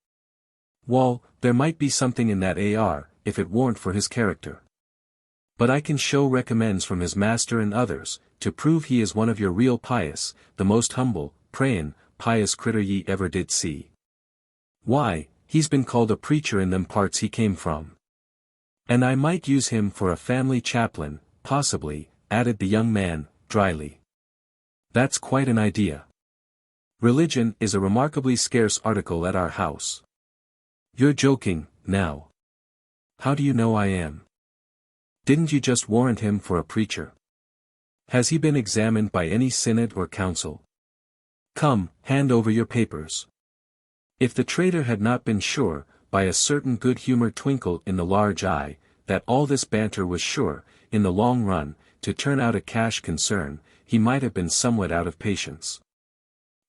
Wall, there might be something in that AR, if it warn't for his character. But I can show recommends from his master and others, to prove he is one of your real pious, the most humble, prayin', pious critter ye ever did see. Why, he's been called a preacher in them parts he came from. And I might use him for a family chaplain, possibly, added the young man, dryly. That's quite an idea. Religion is a remarkably scarce article at our house. You're joking, now. How do you know I am? Didn't you just warrant him for a preacher? Has he been examined by any synod or council? Come, hand over your papers. If the trader had not been sure, by a certain good-humored twinkle in the large eye, that all this banter was sure, in the long run, to turn out a cash concern, he might have been somewhat out of patience.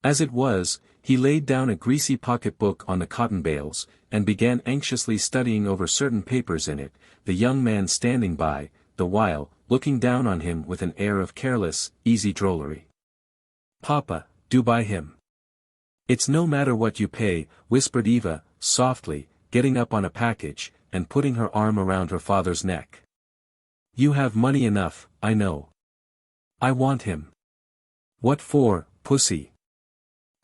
As it was, he laid down a greasy pocket-book on the cotton bales, and began anxiously studying over certain papers in it, the young man standing by, the while, looking down on him with an air of careless, easy drollery. Papa, do buy him. It's no matter what you pay, whispered Eva, softly, getting up on a package, and putting her arm around her father's neck. You have money enough, I know. I want him. What for, pussy?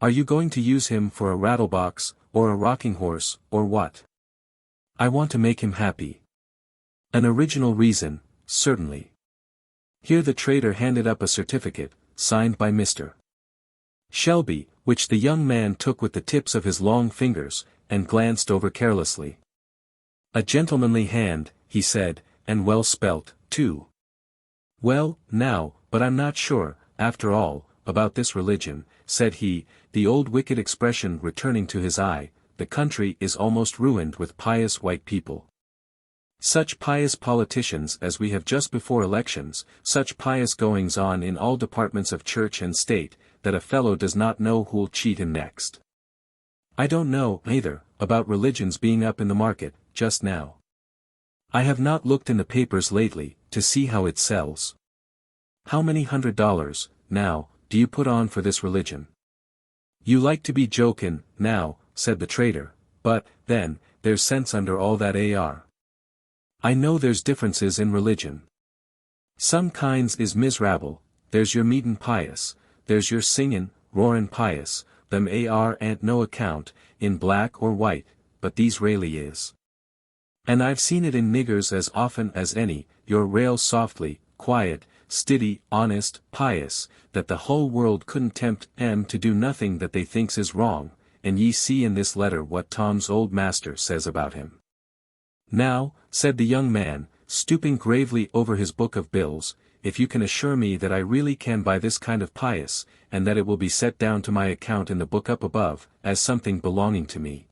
Are you going to use him for a rattlebox, or a rocking horse, or what? I want to make him happy. An original reason, certainly. Here the trader handed up a certificate, signed by Mr. Shelby, which the young man took with the tips of his long fingers, and glanced over carelessly. A gentlemanly hand, he said, and well spelt, too. Well, now, but I'm not sure, after all, about this religion," said he, the old wicked expression returning to his eye, "the country is almost ruined with pious white people. Such pious politicians as we have just before elections, such pious goings-on in all departments of church and state, that a fellow does not know who'll cheat him next. I don't know, either, about religions being up in the market, just now. I have not looked in the papers lately, to see how it sells. How many $100, now, do you put on for this religion?" "You like to be jokin', now," said the trader, "but, then, there's sense under all that ar. I know there's differences in religion. Some kinds is miserable, there's your meetin' pious, there's your singin', roarin' pious, them ar ain't no account, in black or white, but these railly is. And I've seen it in niggers as often as any, your rail softly, quiet, stiddy, honest, pious, that the whole world couldn't tempt 'em to do nothing that they thinks is wrong, and ye see in this letter what Tom's old master says about him." "Now," said the young man, stooping gravely over his book of bills, "if you can assure me that I really can buy this kind of pious, and that it will be set down to my account in the book up above, as something belonging to me,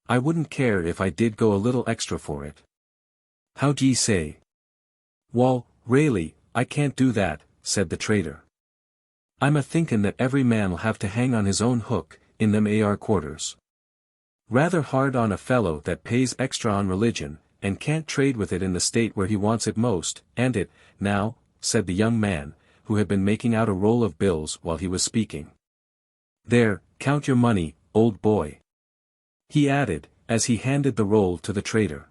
I wouldn't care if I did go a little extra for it. How d'ye say?" "Wall, railly, I can't do that," said the trader. "I'm a-thinkin' that every man'll have to hang on his own hook, in them ar quarters. Rather hard on a fellow that pays extra on religion, and can't trade with it in the state where he wants it most, and it, now," said the young man, who had been making out a roll of bills while he was speaking. "There, count your money, old boy," he added, as he handed the roll to the trader.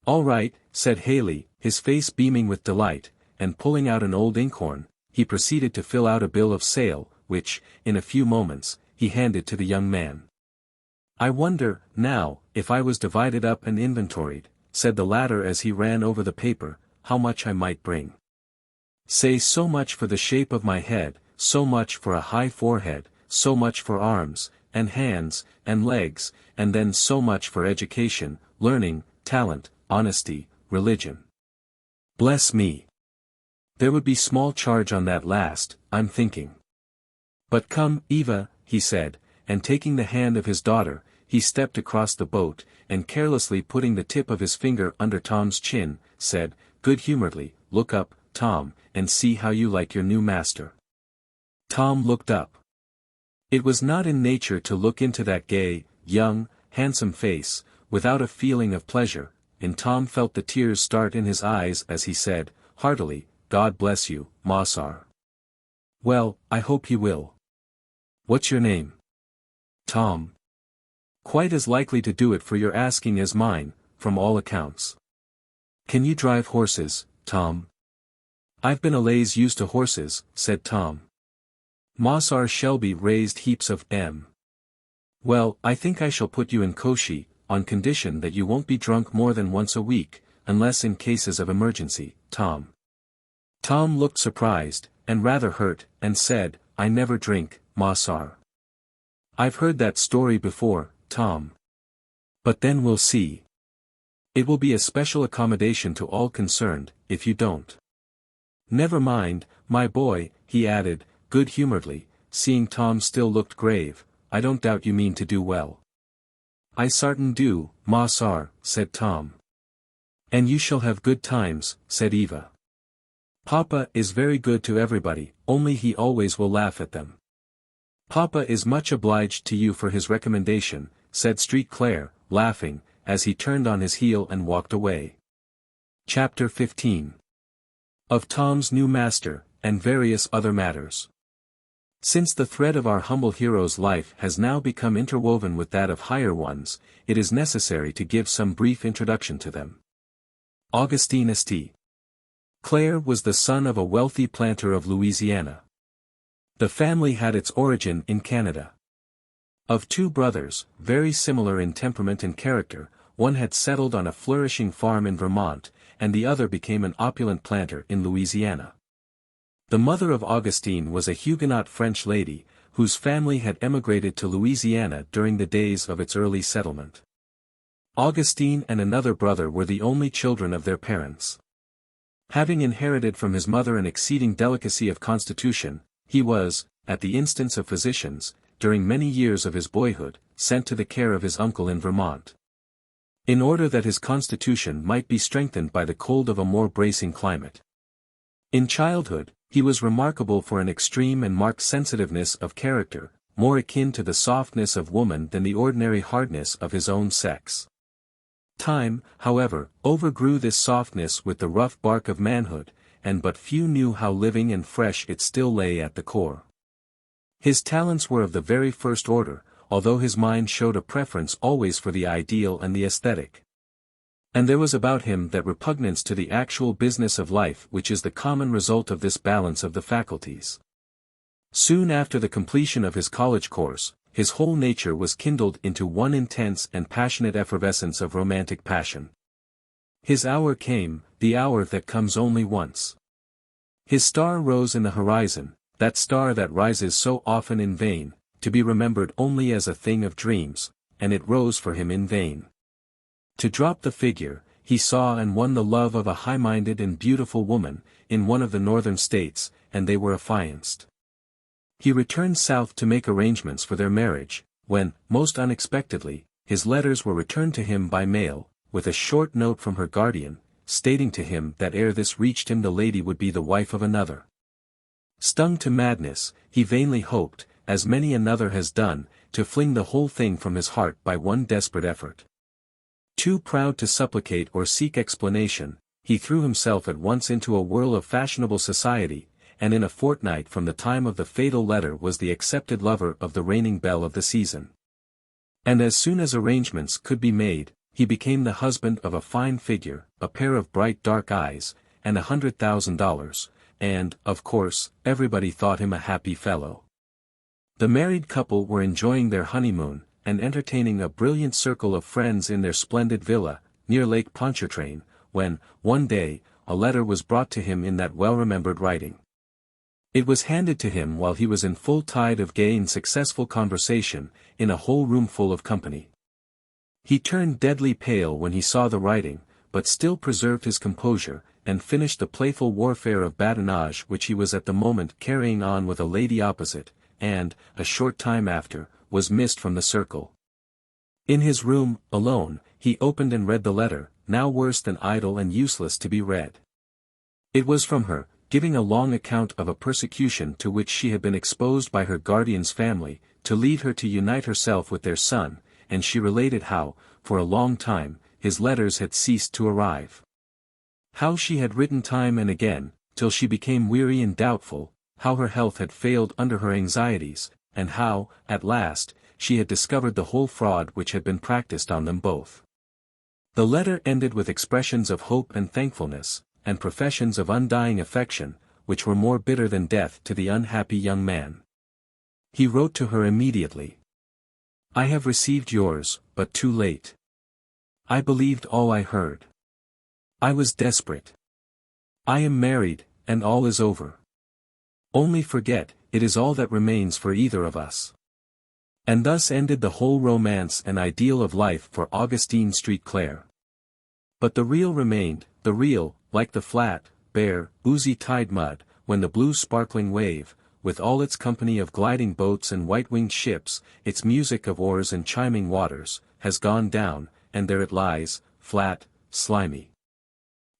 "All right," said Haley, his face beaming with delight, and pulling out an old inkhorn, he proceeded to fill out a bill of sale, which, in a few moments, he handed to the young man. "I wonder, now, if I was divided up and inventoried," said the latter as he ran over the paper, "how much I might bring. Say so much for the shape of my head, so much for a high forehead, so much for arms, and hands, and legs, and then so much for education, learning, talent, honesty, religion. Bless me! There would be small charge on that last, I'm thinking. But come, Eva," he said, and taking the hand of his daughter, he stepped across the boat, and carelessly putting the tip of his finger under Tom's chin, said, good-humoredly, "Look up, Tom, and see how you like your new master." Tom looked up. It was not in nature to look into that gay, young, handsome face, without a feeling of pleasure, and Tom felt the tears start in his eyes as he said, heartily, "God bless you, Mossar." "Well, I hope he will. What's your name?" "Tom." "Quite as likely to do it for your asking as mine, from all accounts. Can you drive horses, Tom?" "I've been allays used to horses," said Tom. Mossar Shelby raised heaps of m. "Well, I think I shall put you in Koshi, on condition that you won't be drunk more than once a week, unless in cases of emergency, Tom." Tom looked surprised, and rather hurt, and said, "I never drink, Mossar." "I've heard that story before, Tom. But then we'll see. It will be a special accommodation to all concerned, if you don't. Never mind, my boy," he added, good-humoredly, seeing Tom still looked grave, "I don't doubt you mean to do well." "I sartin do, Mossar," said Tom. "And you shall have good times," said Eva. "Papa is very good to everybody, only he always will laugh at them." "Papa is much obliged to you for his recommendation," said Street Clare, laughing, as he turned on his heel and walked away. Chapter 15. Of Tom's new master, and various other matters. Since the thread of our humble hero's life has now become interwoven with that of higher ones, it is necessary to give some brief introduction to them. Augustine St. Clare was the son of a wealthy planter of Louisiana. The family had its origin in Canada. Of two brothers, very similar in temperament and character, one had settled on a flourishing farm in Vermont, and the other became an opulent planter in Louisiana. The mother of Augustine was a Huguenot French lady, whose family had emigrated to Louisiana during the days of its early settlement. Augustine and another brother were the only children of their parents. Having inherited from his mother an exceeding delicacy of constitution, he was, at the instance of physicians, during many years of his boyhood, sent to the care of his uncle in Vermont, in order that his constitution might be strengthened by the cold of a more bracing climate. In childhood, he was remarkable for an extreme and marked sensitiveness of character, more akin to the softness of woman than the ordinary hardness of his own sex. Time, however, overgrew this softness with the rough bark of manhood, and but few knew how living and fresh it still lay at the core. His talents were of the very first order, although his mind showed a preference always for the ideal and the aesthetic. And there was about him that repugnance to the actual business of life which is the common result of this balance of the faculties. Soon after the completion of his college course, his whole nature was kindled into one intense and passionate effervescence of romantic passion. His hour came, the hour that comes only once. His star rose in the horizon, that star that rises so often in vain, to be remembered only as a thing of dreams, and it rose for him in vain. To drop the figure, he saw and won the love of a high-minded and beautiful woman, in one of the northern states, and they were affianced. He returned south to make arrangements for their marriage, when, most unexpectedly, his letters were returned to him by mail, with a short note from her guardian, stating to him that ere this reached him the lady would be the wife of another. Stung to madness, he vainly hoped, as many another has done, to fling the whole thing from his heart by one desperate effort. Too proud to supplicate or seek explanation, he threw himself at once into a whirl of fashionable society, and in a fortnight from the time of the fatal letter was the accepted lover of the reigning belle of the season. And as soon as arrangements could be made, he became the husband of a fine figure, a pair of bright dark eyes, and $100,000, and, of course, everybody thought him a happy fellow. The married couple were enjoying their honeymoon, and entertaining a brilliant circle of friends in their splendid villa, near Lake Pontchartrain, when, one day, a letter was brought to him in that well-remembered writing. It was handed to him while he was in full tide of gay and successful conversation, in a whole room full of company. He turned deadly pale when he saw the writing, but still preserved his composure, and finished the playful warfare of badinage which he was at the moment carrying on with a lady opposite, and, a short time after, was missed from the circle. In his room, alone, he opened and read the letter, now worse than idle and useless to be read. It was from her, giving a long account of a persecution to which she had been exposed by her guardian's family, to lead her to unite herself with their son, and she related how, for a long time, his letters had ceased to arrive. How she had written time and again, till she became weary and doubtful, how her health had failed under her anxieties, and how, at last, she had discovered the whole fraud which had been practiced on them both. The letter ended with expressions of hope and thankfulness, and professions of undying affection, which were more bitter than death to the unhappy young man. He wrote to her immediately. I have received yours, but too late. I believed all I heard. I was desperate. I am married, and all is over. Only forget, it is all that remains for either of us. And thus ended the whole romance and ideal of life for Augustine St. Clair. But the real remained, the real, like the flat, bare, oozy tide mud, when the blue sparkling wave, with all its company of gliding boats and white-winged ships, its music of oars and chiming waters, has gone down, and there it lies, flat, slimy,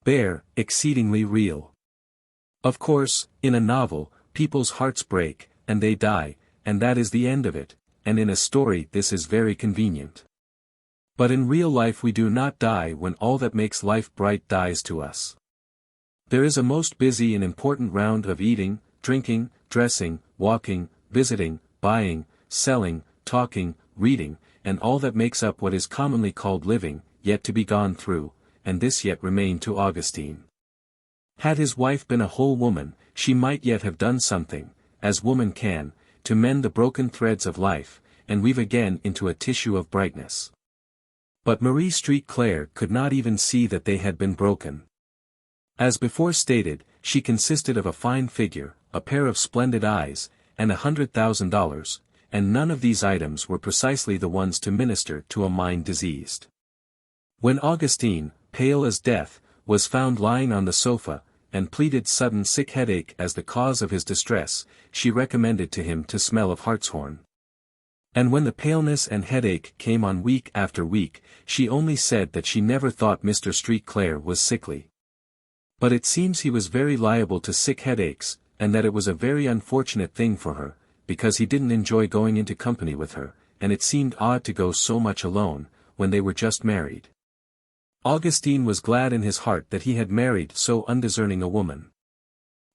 bare, exceedingly real. Of course, in a novel, people's hearts break, and they die, and that is the end of it, and in a story this is very convenient. But in real life we do not die when all that makes life bright dies to us. There is a most busy and important round of eating, drinking, dressing, walking, visiting, buying, selling, talking, reading, and all that makes up what is commonly called living, yet to be gone through, and this yet remained to Augustine. Had his wife been a whole woman, she might yet have done something, as woman can, to mend the broken threads of life, and weave again into a tissue of brightness. But Marie St. Clair could not even see that they had been broken. As before stated, she consisted of a fine figure, a pair of splendid eyes, and $100,000, and none of these items were precisely the ones to minister to a mind diseased. When Augustine, pale as death, was found lying on the sofa, and pleaded sudden sick headache as the cause of his distress, she recommended to him to smell of hartshorn. And when the paleness and headache came on week after week, she only said that she never thought Mr. St. Clair was sickly. But it seems he was very liable to sick headaches, and that it was a very unfortunate thing for her, because he didn't enjoy going into company with her, and it seemed odd to go so much alone, when they were just married. Augustine was glad in his heart that he had married so undiscerning a woman.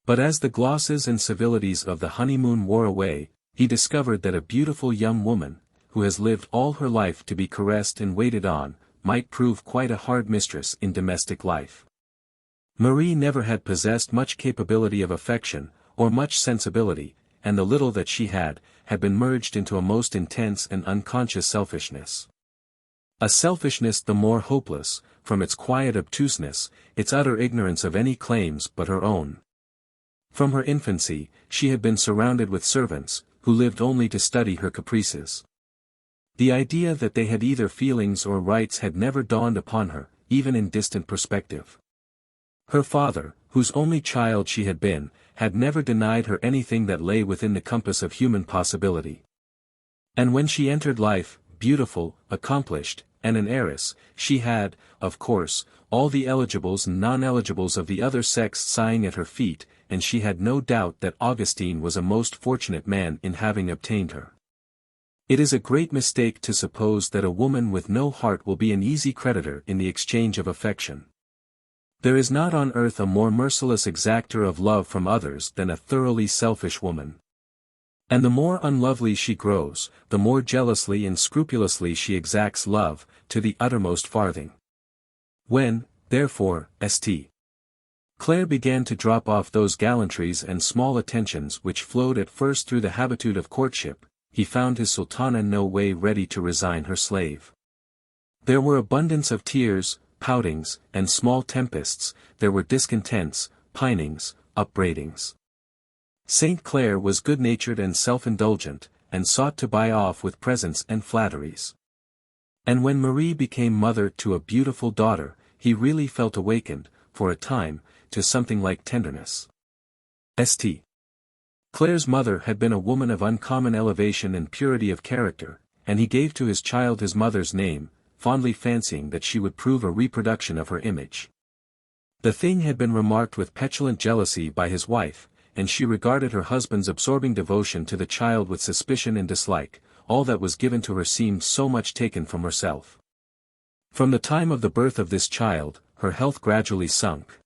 But as the glosses and civilities of the honeymoon wore away, he discovered that a beautiful young woman, who has lived all her life to be caressed and waited on, might prove quite a hard mistress in domestic life. Marie never had possessed much capability of affection, or much sensibility, and the little that she had been merged into a most intense and unconscious selfishness. A selfishness the more hopeless, from its quiet obtuseness, its utter ignorance of any claims but her own. From her infancy, she had been surrounded with servants, who lived only to study her caprices. The idea that they had either feelings or rights had never dawned upon her, even in distant perspective. Her father, whose only child she had been, had never denied her anything that lay within the compass of human possibility. And when she entered life, beautiful, accomplished, and an heiress, she had, of course, all the eligibles and non-eligibles of the other sex sighing at her feet, and she had no doubt that Augustine was a most fortunate man in having obtained her. It is a great mistake to suppose that a woman with no heart will be an easy creditor in the exchange of affection. There is not on earth a more merciless exactor of love from others than a thoroughly selfish woman. And the more unlovely she grows, the more jealously and scrupulously she exacts love, to the uttermost farthing. When, therefore, St. Clair began to drop off those gallantries and small attentions which flowed at first through the habitude of courtship, he found his sultana no way ready to resign her slave. There were abundance of tears, poutings, and small tempests, there were discontents, pinings, upbraidings. St. Clair was good-natured and self-indulgent, and sought to buy off with presents and flatteries. And when Marie became mother to a beautiful daughter, he really felt awakened, for a time, to something like tenderness. St. Clair's mother had been a woman of uncommon elevation and purity of character, and he gave to his child his mother's name, fondly fancying that she would prove a reproduction of her image. The thing had been remarked with petulant jealousy by his wife, and she regarded her husband's absorbing devotion to the child with suspicion and dislike. All that was given to her seemed so much taken from herself. From the time of the birth of this child, her health gradually sunk.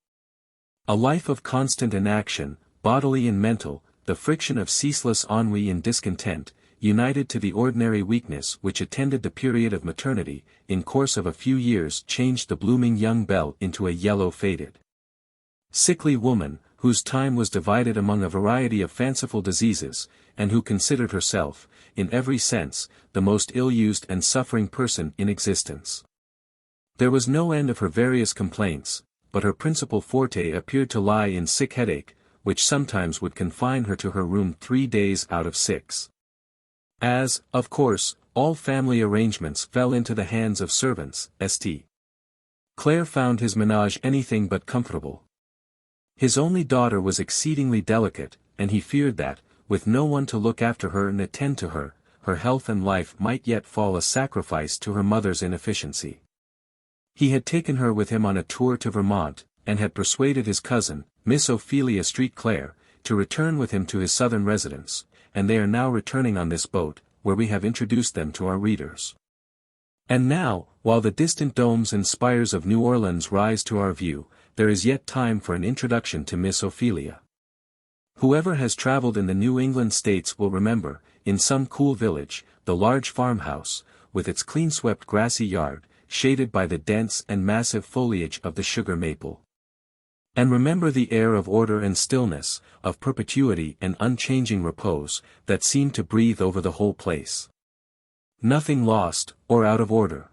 A life of constant inaction, bodily and mental, the friction of ceaseless ennui and discontent, united to the ordinary weakness which attended the period of maternity, in course of a few years changed the blooming young belle into a yellow faded, sickly woman, whose time was divided among a variety of fanciful diseases, and who considered herself, in every sense, the most ill-used and suffering person in existence. There was no end of her various complaints, but her principal forte appeared to lie in sick headache, which sometimes would confine her to her room 3 days out of 6. As, of course, all family arrangements fell into the hands of servants, St. Clair found his menage anything but comfortable. His only daughter was exceedingly delicate, and he feared that, with no one to look after her and attend to her, her health and life might yet fall a sacrifice to her mother's inefficiency. He had taken her with him on a tour to Vermont, and had persuaded his cousin, Miss Ophelia St. Clair, to return with him to his southern residence, and they are now returning on this boat, where we have introduced them to our readers. And now, while the distant domes and spires of New Orleans rise to our view, there is yet time for an introduction to Miss Ophelia. Whoever has traveled in the New England states will remember, in some cool village, the large farmhouse, with its clean-swept grassy yard, shaded by the dense and massive foliage of the sugar maple. And remember the air of order and stillness, of perpetuity and unchanging repose, that seemed to breathe over the whole place. Nothing lost, or out of order.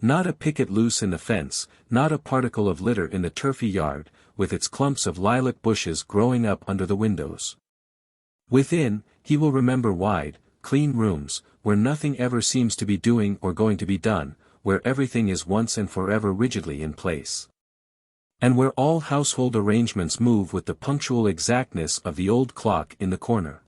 Not a picket loose in the fence, not a particle of litter in the turfy yard, with its clumps of lilac bushes growing up under the windows. Within, he will remember wide, clean rooms, where nothing ever seems to be doing or going to be done, where everything is once and forever rigidly in place. and where all household arrangements move with the punctual exactness of the old clock in the corner.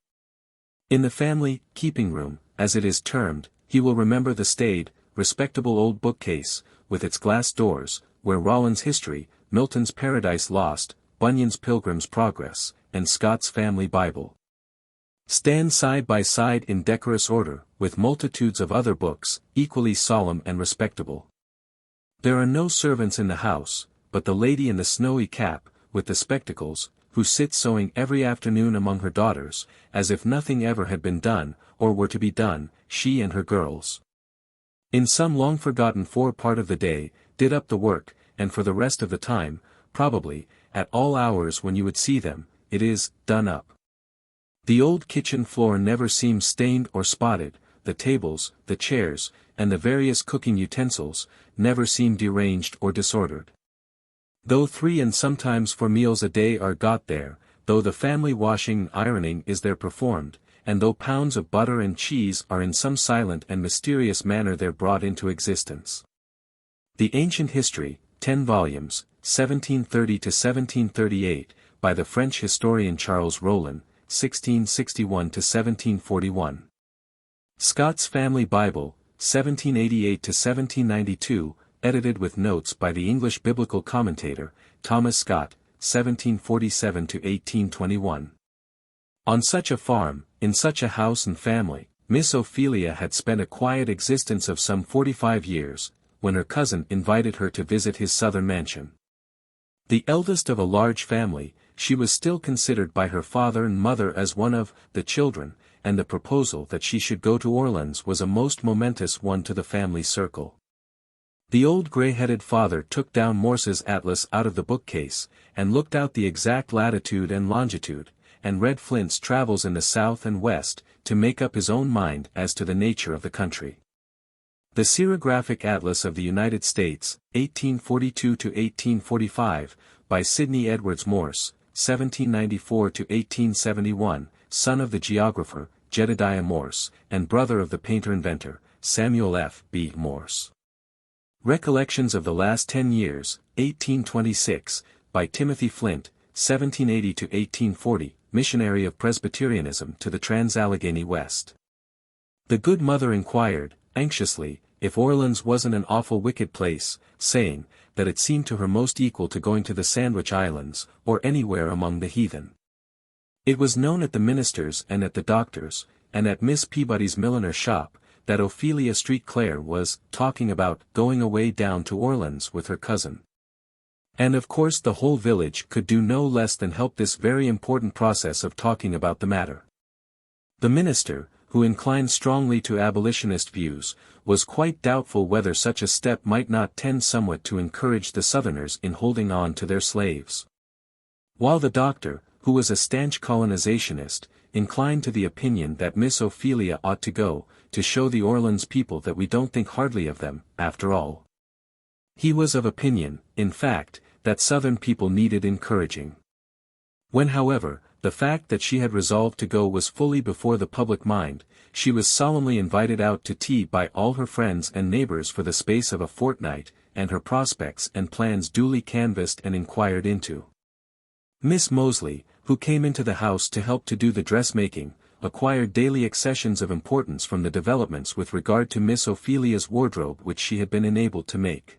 In the family keeping room, as it is termed, he will remember the staid, respectable old bookcase, with its glass doors, where Rollin's History, Milton's Paradise Lost, Bunyan's Pilgrim's Progress, and Scott's Family Bible stand side by side in decorous order, with multitudes of other books, equally solemn and respectable. There are no servants in the house, but the lady in the snowy cap, with the spectacles, who sits sewing every afternoon among her daughters, as if nothing ever had been done, or were to be done, she and her girls. In some long-forgotten part of the day, did up the work, and for the rest of the time, probably, at all hours when you would see them, it is, done up. The old kitchen floor never seems stained or spotted, the tables, the chairs, and the various cooking utensils, never seem deranged or disordered. Though 3 and sometimes 4 meals a day are got there, though the family washing and ironing is there performed, and though pounds of butter and cheese are in some silent and mysterious manner there brought into existence. The Ancient History, 10 volumes, 1730 to 1738, by the French historian Charles Rollin, 1661 to 1741. Scott's Family Bible, 1788 to 1792, edited with notes by the English biblical commentator, Thomas Scott, 1747 to 1821. On such a farm, in such a house and family, Miss Ophelia had spent a quiet existence of some 45 years, when her cousin invited her to visit his southern mansion. The eldest of a large family, she was still considered by her father and mother as one of the children, and the proposal that she should go to Orleans was a most momentous one to the family circle. The old gray-headed father took down Morse's atlas out of the bookcase, and looked out the exact latitude and longitude, and read Flint's travels in the south and west, to make up his own mind as to the nature of the country. The Xerographic Atlas of the United States, 1842 to 1845, by Sidney Edwards Morse, 1794 to 1871, son of the geographer, Jedediah Morse, and brother of the painter-inventor, Samuel F. B. Morse. Recollections of the Last 10 Years, 1826, by Timothy Flint, 1780 to 1840, missionary of Presbyterianism to the Trans-Allegheny West. The good mother inquired, anxiously, if Orleans wasn't an awful wicked place, saying, that it seemed to her most equal to going to the Sandwich Islands, or anywhere among the heathen. It was known at the minister's and at the doctor's, and at Miss Peabody's milliner's shop, that Ophelia Street Clare was talking about going away down to Orleans with her cousin. And of course the whole village could do no less than help this very important process of talking about the matter. The minister, who inclined strongly to abolitionist views, was quite doubtful whether such a step might not tend somewhat to encourage the Southerners in holding on to their slaves. While the doctor, who was a stanch colonizationist, inclined to the opinion that Miss Ophelia ought to go, to show the Orleans people that we don't think hardly of them, after all. He was of opinion, in fact, that Southern people needed encouraging. When however, the fact that she had resolved to go was fully before the public mind, she was solemnly invited out to tea by all her friends and neighbors for the space of a fortnight, and her prospects and plans duly canvassed and inquired into. Miss Moseley, who came into the house to help to do the dressmaking, acquired daily accessions of importance from the developments with regard to Miss Ophelia's wardrobe which she had been enabled to make.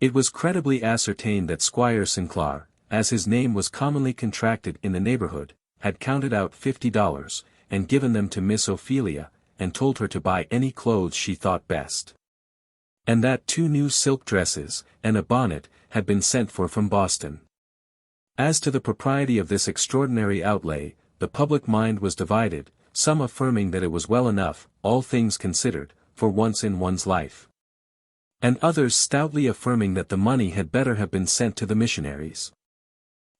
It was credibly ascertained that Squire Sinclair, as his name was commonly contracted in the neighborhood, had counted out $50, and given them to Miss Ophelia, and told her to buy any clothes she thought best. And that 2 new silk dresses, and a bonnet, had been sent for from Boston. As to the propriety of this extraordinary outlay, the public mind was divided, some affirming that it was well enough, all things considered, for once in one's life. And others stoutly affirming that the money had better have been sent to the missionaries.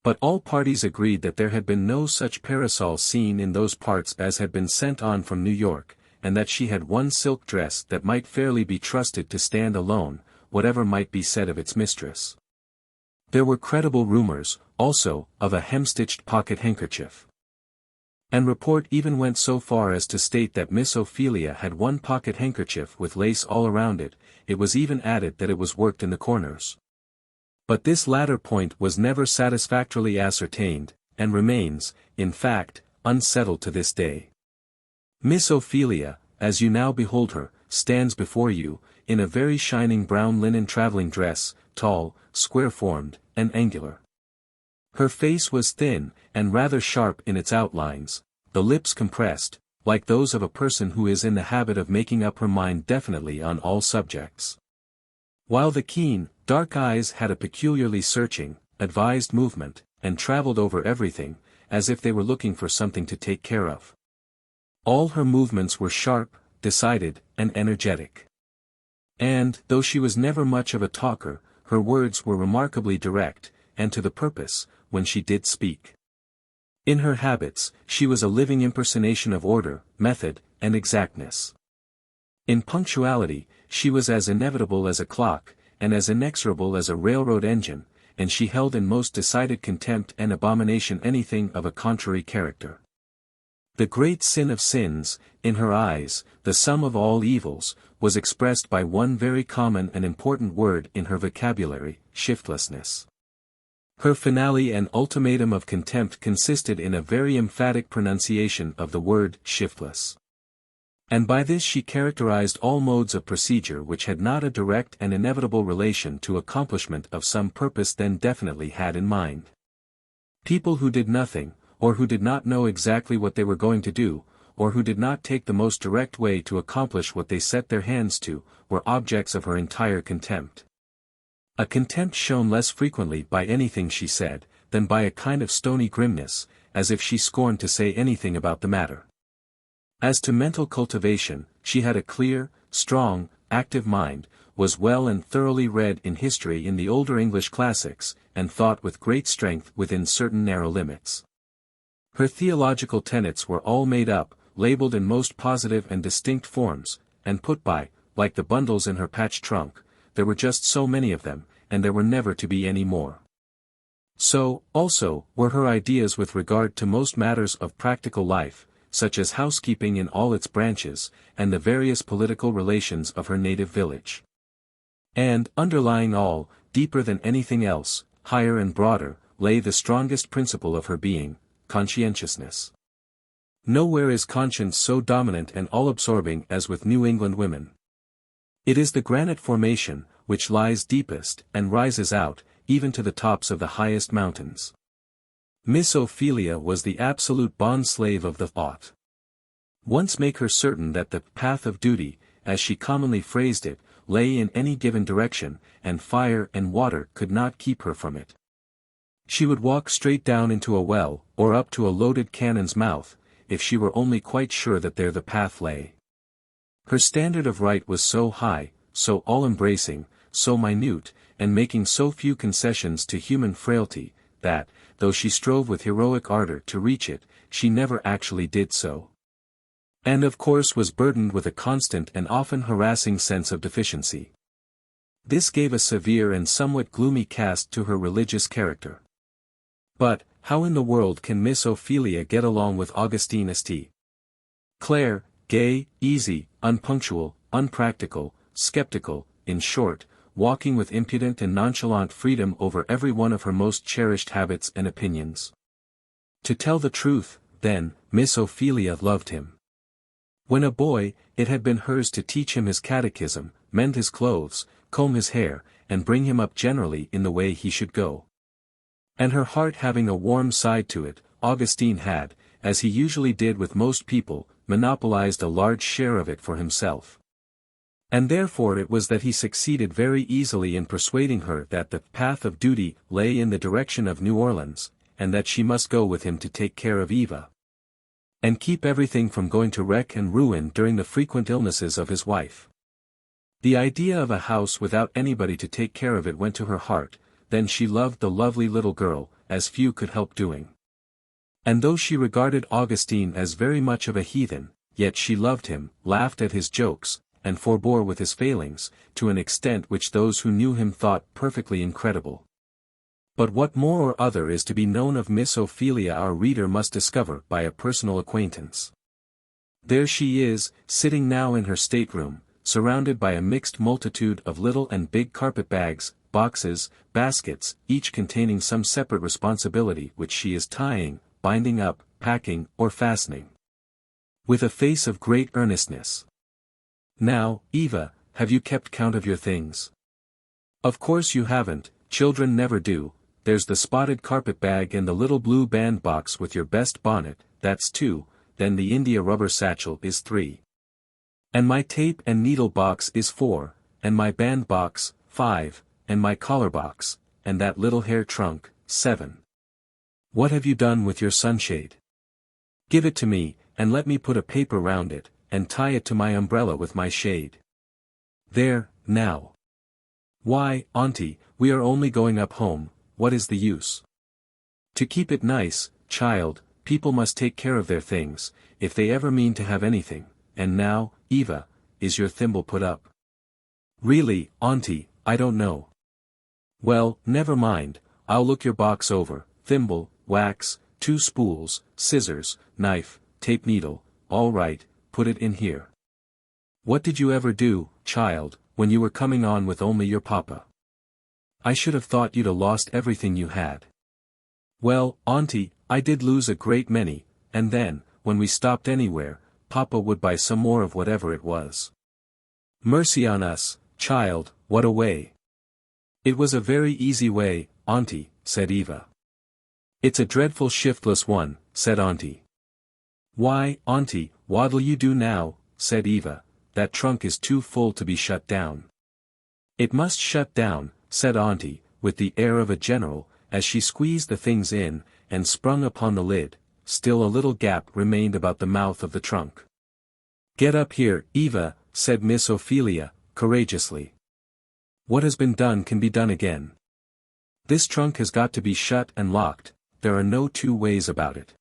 But all parties agreed that there had been no such parasol seen in those parts as had been sent on from New York, and that she had one silk dress that might fairly be trusted to stand alone, whatever might be said of its mistress. There were credible rumors, also, of a hemstitched pocket handkerchief. And report even went so far as to state that Miss Ophelia had one pocket handkerchief with lace all around it. It was even added that it was worked in the corners. But this latter point was never satisfactorily ascertained, and remains, in fact, unsettled to this day. Miss Ophelia, as you now behold her, stands before you, in a very shining brown linen travelling dress, tall, square-formed, and angular. Her face was thin, and rather sharp in its outlines, the lips compressed, like those of a person who is in the habit of making up her mind definitely on all subjects. While the keen, dark eyes had a peculiarly searching, advised movement, and travelled over everything, as if they were looking for something to take care of. All her movements were sharp, decided, and energetic. And, though she was never much of a talker, her words were remarkably direct, and to the purpose, when she did speak. In her habits, she was a living impersonation of order, method, and exactness. In punctuality, she was as inevitable as a clock, and as inexorable as a railroad engine, and she held in most decided contempt and abomination anything of a contrary character. The great sin of sins, in her eyes, the sum of all evils, was expressed by one very common and important word in her vocabulary, shiftlessness. Her finale and ultimatum of contempt consisted in a very emphatic pronunciation of the word shiftless. And by this she characterized all modes of procedure which had not a direct and inevitable relation to accomplishment of some purpose then definitely had in mind. People who did nothing, or who did not know exactly what they were going to do, or who did not take the most direct way to accomplish what they set their hands to, were objects of her entire contempt. A contempt shown less frequently by anything she said, than by a kind of stony grimness, as if she scorned to say anything about the matter. As to mental cultivation, she had a clear, strong, active mind, was well and thoroughly read in history in the older English classics, and thought with great strength within certain narrow limits. Her theological tenets were all made up, labeled in most positive and distinct forms, and put by, like the bundles in her patched trunk. There were just so many of them, and there were never to be any more. So, also, were her ideas with regard to most matters of practical life, such as housekeeping in all its branches, and the various political relations of her native village. And, underlying all, deeper than anything else, higher and broader, lay the strongest principle of her being, conscientiousness. Nowhere is conscience so dominant and all-absorbing as with New England women. It is the granite formation, which lies deepest, and rises out, even to the tops of the highest mountains. Miss Ophelia was the absolute bond-slave of the thought. Once make her certain that the path of duty, as she commonly phrased it, lay in any given direction, and fire and water could not keep her from it. She would walk straight down into a well, or up to a loaded cannon's mouth, if she were only quite sure that there the path lay. Her standard of right was so high, so all-embracing, so minute, and making so few concessions to human frailty, that, though she strove with heroic ardor to reach it, she never actually did so. And of course was burdened with a constant and often harassing sense of deficiency. This gave a severe and somewhat gloomy cast to her religious character. But, how in the world can Miss Ophelia get along with Augustine St. Clare, gay, easy, unpunctual, unpractical, skeptical, in short, walking with impudent and nonchalant freedom over every one of her most cherished habits and opinions? To tell the truth, then, Miss Ophelia loved him. When a boy, it had been hers to teach him his catechism, mend his clothes, comb his hair, and bring him up generally in the way he should go. And her heart having a warm side to it, Augustine had, as he usually did with most people, monopolized a large share of it for himself. And therefore it was that he succeeded very easily in persuading her that the path of duty lay in the direction of New Orleans, and that she must go with him to take care of Eva, and keep everything from going to wreck and ruin during the frequent illnesses of his wife. The idea of a house without anybody to take care of it went to her heart. Then she loved the lovely little girl, as few could help doing. And though she regarded Augustine as very much of a heathen, yet she loved him, laughed at his jokes, and forbore with his failings, to an extent which those who knew him thought perfectly incredible. But what more or other is to be known of Miss Ophelia our reader must discover by a personal acquaintance. There she is, sitting now in her stateroom, surrounded by a mixed multitude of little and big carpet-bags, boxes, baskets, each containing some separate responsibility which she is tying, binding up, packing, or fastening. With a face of great earnestness. Now, Eva, have you kept count of your things? Of course you haven't, children never do. There's the spotted carpet bag and the little blue bandbox with your best bonnet, that's 2, then the India rubber satchel is 3. And my tape and needle box is 4, and my bandbox, 5, and my collar box, and that little hair trunk, 7. What have you done with your sunshade? Give it to me, and let me put a paper round it, and tie it to my umbrella with my shade. There, now. Why, Auntie, we are only going up home, what is the use? To keep it nice, child, people must take care of their things, if they ever mean to have anything, and now, Eva, is your thimble put up? Really, Auntie, I don't know. Well, never mind, I'll look your box over, thimble, wax, 2 spools, scissors, knife, tape needle, all right, put it in here. What did you ever do, child, when you were coming on with only your papa? I should have thought you'd lost everything you had. Well, Auntie, I did lose a great many, and then, when we stopped anywhere, Papa would buy some more of whatever it was. Mercy on us, child, what a way. It was a very easy way, Auntie, said Eva. It's a dreadful shiftless one, said Auntie. Why, Auntie, what'll you do now, said Eva, that trunk is too full to be shut down. It must shut down, said Auntie, with the air of a general, as she squeezed the things in, and sprung upon the lid. Still a little gap remained about the mouth of the trunk. Get up here, Eva, said Miss Ophelia, courageously. What has been done can be done again. This trunk has got to be shut and locked, there are no 2 ways about it.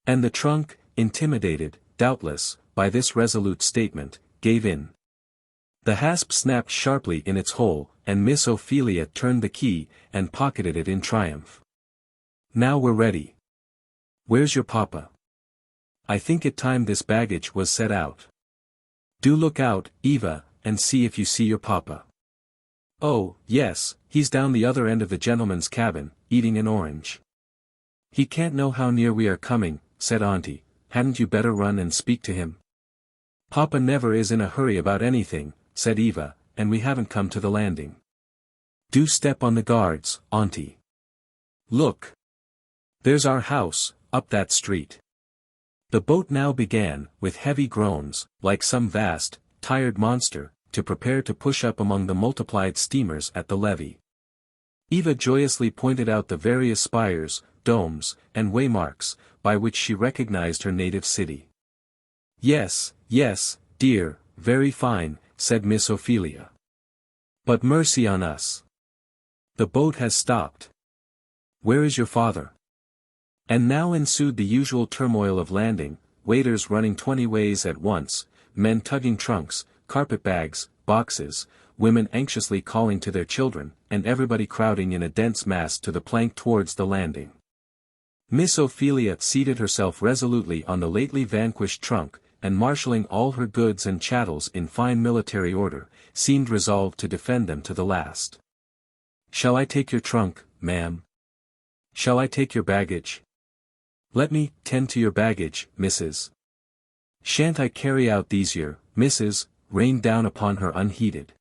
And the trunk, intimidated, doubtless, by this resolute statement, gave in. The hasp snapped sharply in its hole, and Miss Ophelia turned the key, and pocketed it in triumph. Now we're ready. Where's your papa? I think it time this baggage was set out. Do look out, Eva, and see if you see your papa. Oh, yes, he's down the other end of the gentleman's cabin, eating an orange. He can't know how near we are coming, said Auntie, hadn't you better run and speak to him? Papa never is in a hurry about anything, said Eva, and we haven't come to the landing. Do step on the guards, Auntie. Look. There's our house, up that street. The boat now began, with heavy groans, like some vast, tired monster, to prepare to push up among the multiplied steamers at the levee. Eva joyously pointed out the various spires, domes, and waymarks, by which she recognized her native city. Yes, yes, dear, very fine, said Miss Ophelia. But mercy on us. The boat has stopped. Where is your father? And now ensued the usual turmoil of landing, waiters running 20 ways at once, men tugging trunks, carpet-bags, boxes, women anxiously calling to their children, and everybody crowding in a dense mass to the plank towards the landing. Miss Ophelia seated herself resolutely on the lately vanquished trunk, and marshalling all her goods and chattels in fine military order, seemed resolved to defend them to the last. Shall I take your trunk, ma'am? Shall I take your baggage? Let me tend to your baggage, Mrs. Shan't I carry out these your, Mrs., rained down upon her unheeded.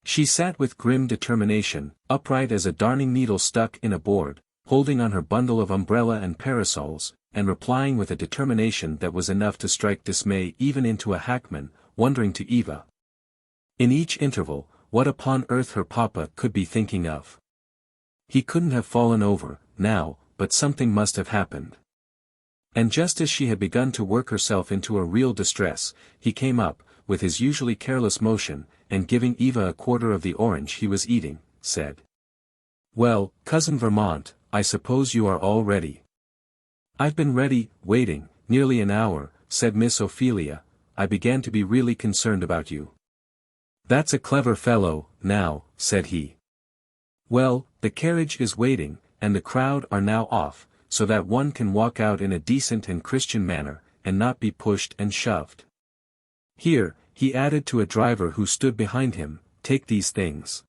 She sat with grim determination, upright as a darning needle stuck in a board, holding on her bundle of umbrella and parasols, and replying with a determination that was enough to strike dismay even into a hackman, wondering to Eva. In each interval, what upon earth her papa could be thinking of. He couldn't have fallen over, now, but something must have happened. And just as she had begun to work herself into a real distress, he came up, with his usually careless motion, and giving Eva a quarter of the orange he was eating, said. Well, Cousin Vermont, I suppose you are all ready. I've been ready, waiting, nearly an hour, said Miss Ophelia. I began to be really concerned about you. That's a clever fellow, now, said he. Well, the carriage is waiting, and the crowd are now off, so that one can walk out in a decent and Christian manner, and not be pushed and shoved. Here, he added to a driver who stood behind him, take these things.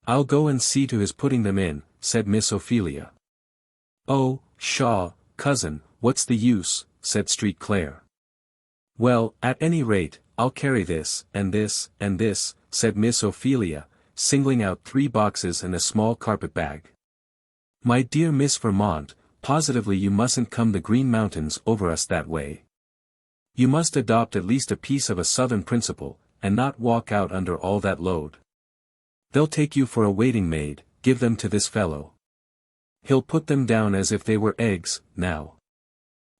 "I'll go and see to his putting them in," said Miss Ophelia. "Oh, pshaw, cousin, what's the use," said Street Clare. "Well, at any rate, I'll carry this, and this, and this," said Miss Ophelia, singling out 3 boxes and a small carpet-bag. "My dear Miss Vermont, positively you mustn't come the Green Mountains over us that way. You must adopt at least a piece of a Southern principle, and not walk out under all that load. They'll take you for a waiting maid, give them to this fellow. He'll put them down as if they were eggs, now."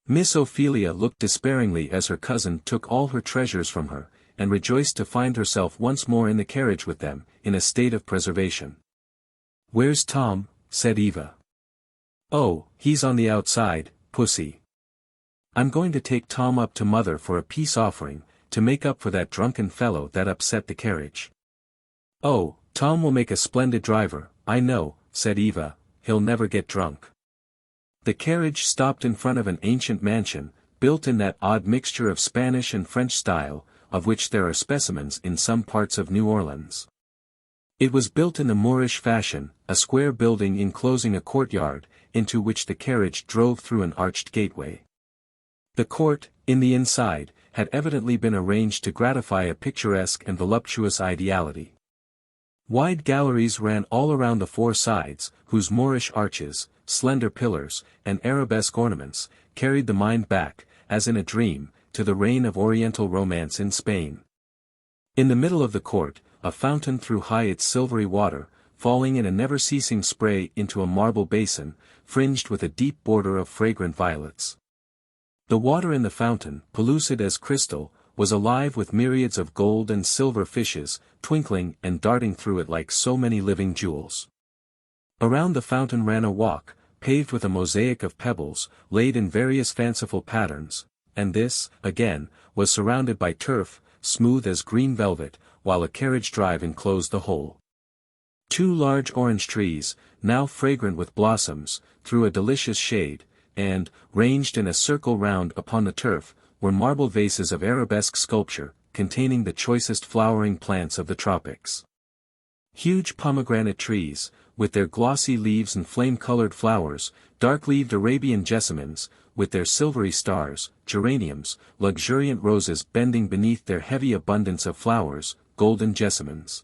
Miss Ophelia looked despairingly as her cousin took all her treasures from her, and rejoiced to find herself once more in the carriage with them, in a state of preservation. "Where's Tom?" said Eva. "Oh, he's on the outside, pussy. I'm going to take Tom up to mother for a peace offering, to make up for that drunken fellow that upset the carriage." "Oh, Tom will make a splendid driver, I know," said Eva, "he'll never get drunk." The carriage stopped in front of an ancient mansion, built in that odd mixture of Spanish and French style, of which there are specimens in some parts of New Orleans. It was built in the Moorish fashion, a square building enclosing a courtyard, into which the carriage drove through an arched gateway. The court, in the inside, had evidently been arranged to gratify a picturesque and voluptuous ideality. Wide galleries ran all around the 4 sides, whose Moorish arches, slender pillars, and arabesque ornaments, carried the mind back, as in a dream, to the reign of Oriental romance in Spain. In the middle of the court, a fountain threw high its silvery water, falling in a never-ceasing spray into a marble basin, fringed with a deep border of fragrant violets. The water in the fountain, pellucid as crystal, was alive with myriads of gold and silver fishes, twinkling and darting through it like so many living jewels. Around the fountain ran a walk, paved with a mosaic of pebbles, laid in various fanciful patterns, and this, again, was surrounded by turf, smooth as green velvet, while a carriage drive enclosed the whole. 2 large orange trees, now fragrant with blossoms, threw a delicious shade, and, ranged in a circle round upon the turf, were marble vases of arabesque sculpture, containing the choicest flowering plants of the tropics. Huge pomegranate trees, with their glossy leaves and flame-colored flowers, dark-leaved Arabian jessamines, with their silvery stars, geraniums, luxuriant roses bending beneath their heavy abundance of flowers, golden jessamines.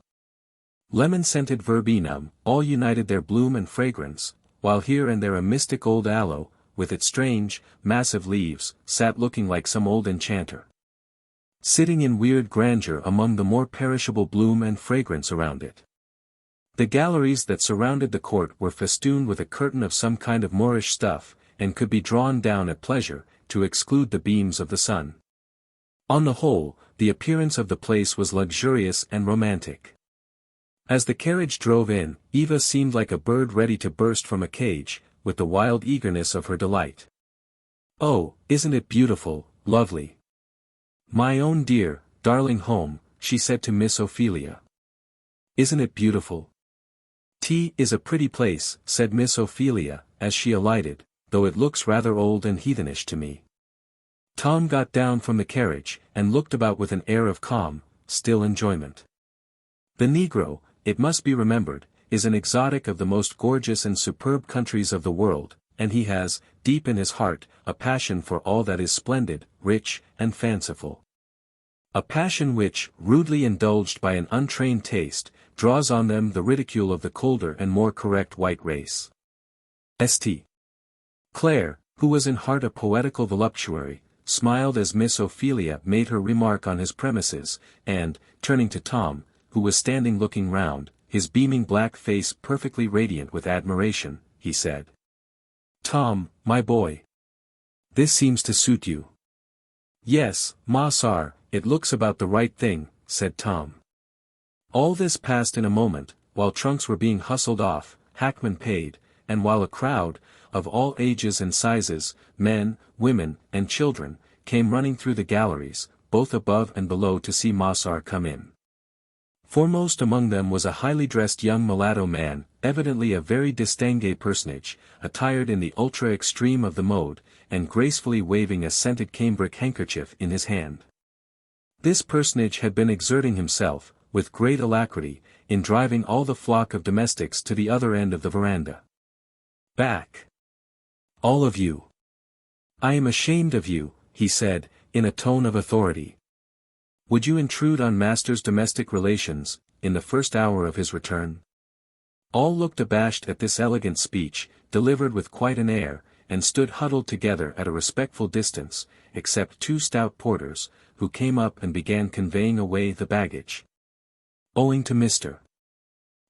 Lemon-scented verbena, all united their bloom and fragrance, while here and there a mystic old aloe, with its strange, massive leaves, sat looking like some old enchanter, sitting in weird grandeur among the more perishable bloom and fragrance around it. The galleries that surrounded the court were festooned with a curtain of some kind of Moorish stuff, and could be drawn down at pleasure, to exclude the beams of the sun. On the whole, the appearance of the place was luxurious and romantic. As the carriage drove in, Eva seemed like a bird ready to burst from a cage, with the wild eagerness of her delight. "Oh, isn't it beautiful, lovely? My own dear, darling home," she said to Miss Ophelia. "Isn't it beautiful?" "T is a pretty place," said Miss Ophelia, as she alighted, "though it looks rather old and heathenish to me." Tom got down from the carriage, and looked about with an air of calm, still enjoyment. The Negro, it must be remembered, is an exotic of the most gorgeous and superb countries of the world, and he has, deep in his heart, a passion for all that is splendid, rich, and fanciful. A passion which, rudely indulged by an untrained taste, draws on them the ridicule of the colder and more correct white race. St. Clare, who was in heart a poetical voluptuary, smiled as Miss Ophelia made her remark on his premises, and, turning to Tom, who was standing looking round, his beaming black face perfectly radiant with admiration, he said, "Tom, my boy, this seems to suit you." "Yes, ma sar, it looks about the right thing," said Tom. All this passed in a moment, while trunks were being hustled off, hackmen paid, and while a crowd, of all ages and sizes, men, women, and children, came running through the galleries, both above and below to see Massar come in. Foremost among them was a highly dressed young mulatto man, evidently a very distingué personage, attired in the ultra-extreme of the mode, and gracefully waving a scented cambric handkerchief in his hand. This personage had been exerting himself, with great alacrity, in driving all the flock of domestics to the other end of the veranda. "Back! All of you! I am ashamed of you," he said, in a tone of authority. "Would you intrude on master's domestic relations, in the first hour of his return?" All looked abashed at this elegant speech, delivered with quite an air, and stood huddled together at a respectful distance, except 2 stout porters, who came up and began conveying away the baggage. Owing to Mr.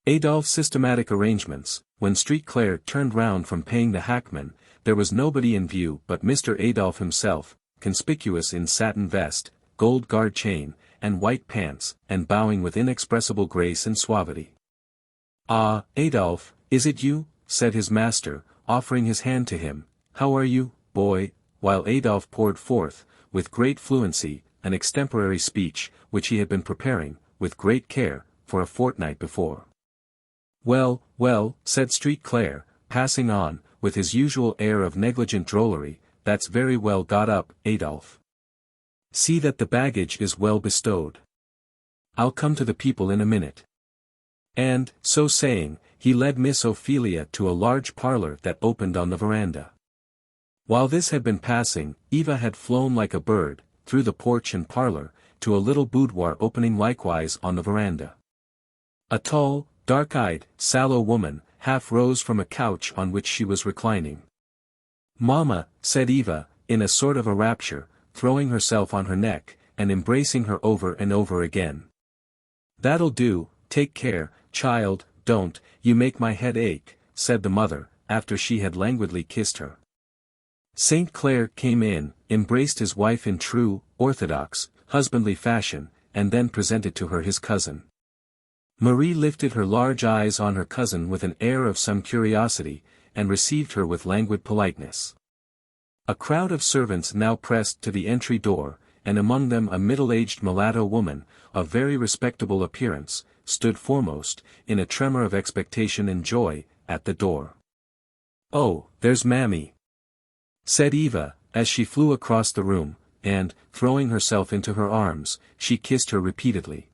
Adolphe's systematic arrangements, when Street Clare turned round from paying the hackman, there was nobody in view but Mr. Adolphe himself, conspicuous in satin vest, gold guard chain, and white pants, and bowing with inexpressible grace and suavity. "Ah, Adolphe, is it you?" said his master, offering his hand to him. "How are you, boy?" while Adolphe poured forth, with great fluency, an extemporary speech, which he had been preparing, with great care, for a fortnight before. "Well, well," said Street Clare, passing on, with his usual air of negligent drollery, "that's very well got up, Adolphe. See that the baggage is well bestowed. I'll come to the people in a minute." And, so saying, he led Miss Ophelia to a large parlor that opened on the veranda. While this had been passing, Eva had flown like a bird, through the porch and parlor, to a little boudoir opening likewise on the veranda. A tall, dark-eyed, sallow woman, half rose from a couch on which she was reclining. "Mamma," said Eva, in a sort of a rapture, throwing herself on her neck, and embracing her over and over again. "That'll do, take care, child, don't, you make my head ache," said the mother, after she had languidly kissed her. St. Clare came in, embraced his wife in true, orthodox, husbandly fashion, and then presented to her his cousin. Marie lifted her large eyes on her cousin with an air of some curiosity, and received her with languid politeness. A crowd of servants now pressed to the entry door, and among them a middle-aged mulatto woman, of very respectable appearance, stood foremost, in a tremor of expectation and joy, at the door. "Oh, there's Mammy," said Eva, as she flew across the room, and, throwing herself into her arms, she kissed her repeatedly.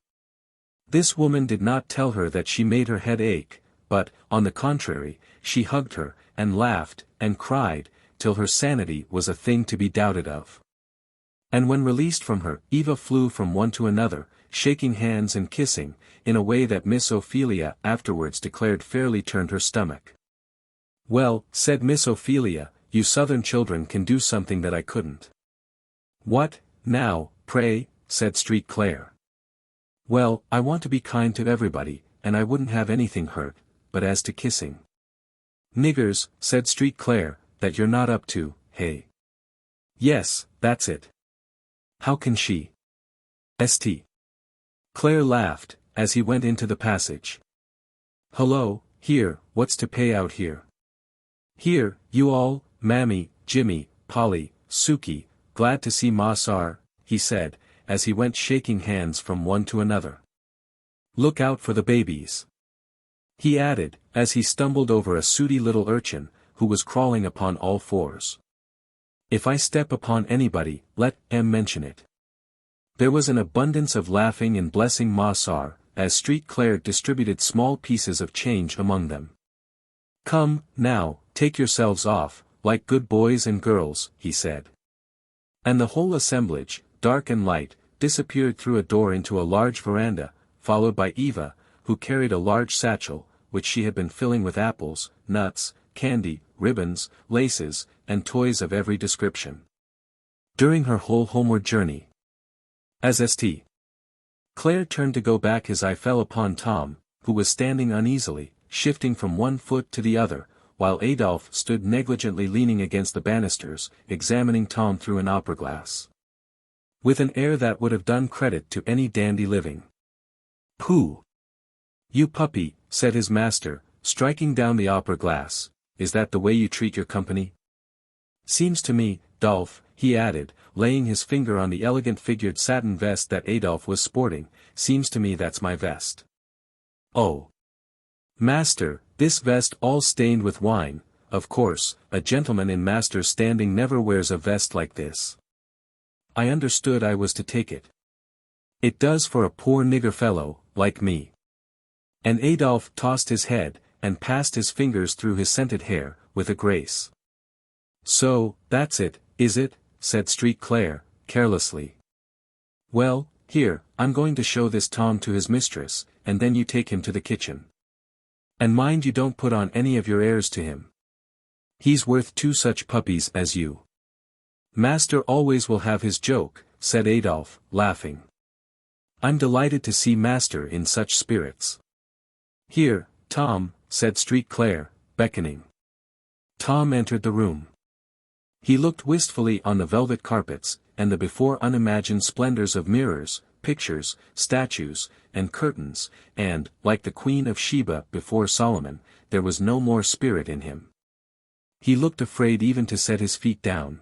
This woman did not tell her that she made her head ache, but, on the contrary, she hugged her, and laughed, and cried, till her sanity was a thing to be doubted of. And when released from her, Eva flew from one to another, shaking hands and kissing, in a way that Miss Ophelia afterwards declared fairly turned her stomach. "Well," said Miss Ophelia, "you southern children can do something that I couldn't." "What, now, pray?" said Street Clare. "Well, I want to be kind to everybody, and I wouldn't have anything hurt, but as to kissing." "Niggers," said Street Clare, "that you're not up to, hey?" "Yes, that's it. How can she?" St. Clare laughed, as he went into the passage. "Hullo, here, what's to pay out here?" "Here, you all, Mammy, Jimmy, Polly, Sukey, glad to see Ma Sar," he said, as he went shaking hands from one to another. "Look out for the babies," he added, as he stumbled over a sooty little urchin, who was crawling upon all fours. "If I step upon anybody, let M mention it." There was an abundance of laughing and blessing Ma Sar, as Street Clare distributed small pieces of change among them. "Come, now, take yourselves off, like good boys and girls," he said. And the whole assemblage, dark and light, disappeared through a door into a large veranda, followed by Eva, who carried a large satchel, which she had been filling with apples, nuts, candy, ribbons, laces, and toys of every description. During her whole homeward journey, as St. Clare turned to go back, his eye fell upon Tom, who was standing uneasily, shifting from one foot to the other, while Adolphe stood negligently leaning against the banisters, examining Tom through an opera-glass, with an air that would have done credit to any dandy living. "Pooh! You puppy," said his master, striking down the opera-glass, "is that the way you treat your company? Seems to me, Dolph," he added, laying his finger on the elegant figured satin vest that Adolphe was sporting, "seems to me that's my vest." "Oh, master, this vest all stained with wine, of course, a gentleman in master's standing never wears a vest like this. I understood I was to take it. It does for a poor nigger fellow, like me. And Adolphe tossed his head, and passed his fingers through his scented hair, with a grace. So, that's it, is it? Said Street Claire, carelessly. Well, here, I'm going to show this Tom to his mistress, and then you take him to the kitchen. And mind you don't put on any of your airs to him. He's worth 2 such puppies as you. Master always will have his joke, said Adolphe, laughing. I'm delighted to see Master in such spirits. Here, Tom, said Street Claire, beckoning. Tom entered the room. He looked wistfully on the velvet carpets, and the before unimagined splendors of mirrors, pictures, statues, and curtains, and, like the Queen of Sheba before Solomon, there was no more spirit in him. He looked afraid even to set his feet down.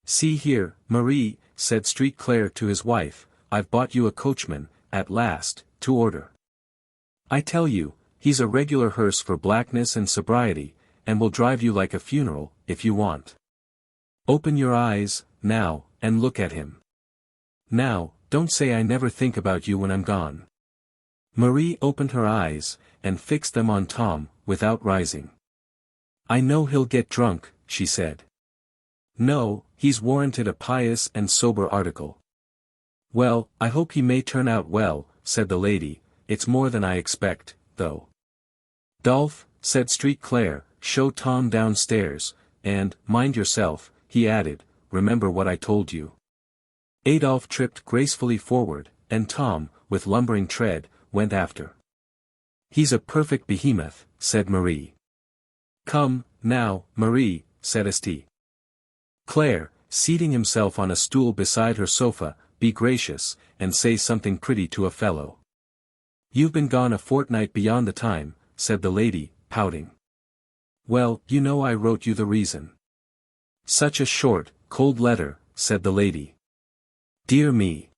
See here, Marie, said Street Claire to his wife, I've bought you a coachman, at last, to order. I tell you, he's a regular hearse for blackness and sobriety, and will drive you like a funeral, if you want. Open your eyes, now, and look at him. Now, don't say I never think about you when I'm gone. Marie opened her eyes, and fixed them on Tom, without rising. I know he'll get drunk, she said. No, he's warranted a pious and sober article. Well, I hope he may turn out well, said the lady, it's more than I expect, though. Dolph, said Street Claire, show Tom downstairs, and, mind yourself, he added, remember what I told you. Adolphe tripped gracefully forward, and Tom, with lumbering tread, went after. He's a perfect behemoth, said Marie. Come, now, Marie, said St. Claire, seating himself on a stool beside her sofa, be gracious, and say something pretty to a fellow. You've been gone a fortnight beyond the time, said the lady, pouting. Well, you know I wrote you the reason. Such a short, cold letter, said the lady. Dear me.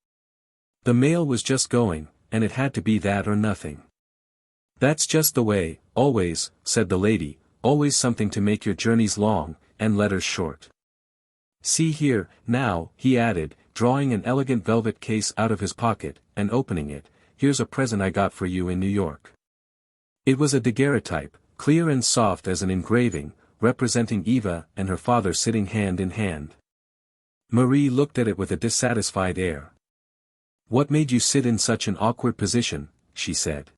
The mail was just going, and it had to be that or nothing. That's just the way, always, said the lady, always something to make your journeys long, and letters short. See here, now, he added, drawing an elegant velvet case out of his pocket, and opening it, here's a present I got for you in New York. It was a daguerreotype, clear and soft as an engraving, representing Eva and her father sitting hand in hand. Marie looked at it with a dissatisfied air. What made you sit in such an awkward position, she said.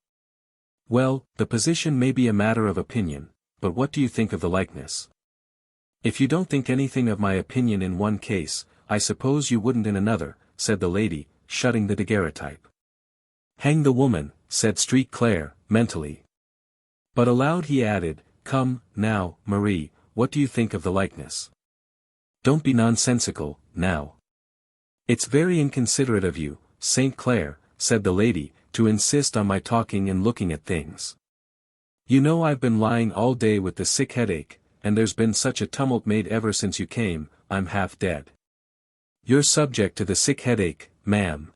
Well, the position may be a matter of opinion, but what do you think of the likeness? If you don't think anything of my opinion in one case, I suppose you wouldn't in another, said the lady, shutting the daguerreotype. Hang the woman, said Street Claire, mentally. But aloud he added, come, now, Marie, what do you think of the likeness? Don't be nonsensical, now. It's very inconsiderate of you, St. Clair, said the lady, to insist on my talking and looking at things. You know I've been lying all day with the sick headache, and there's been such a tumult made ever since you came, I'm half dead. You're subject to the sick headache, ma'am,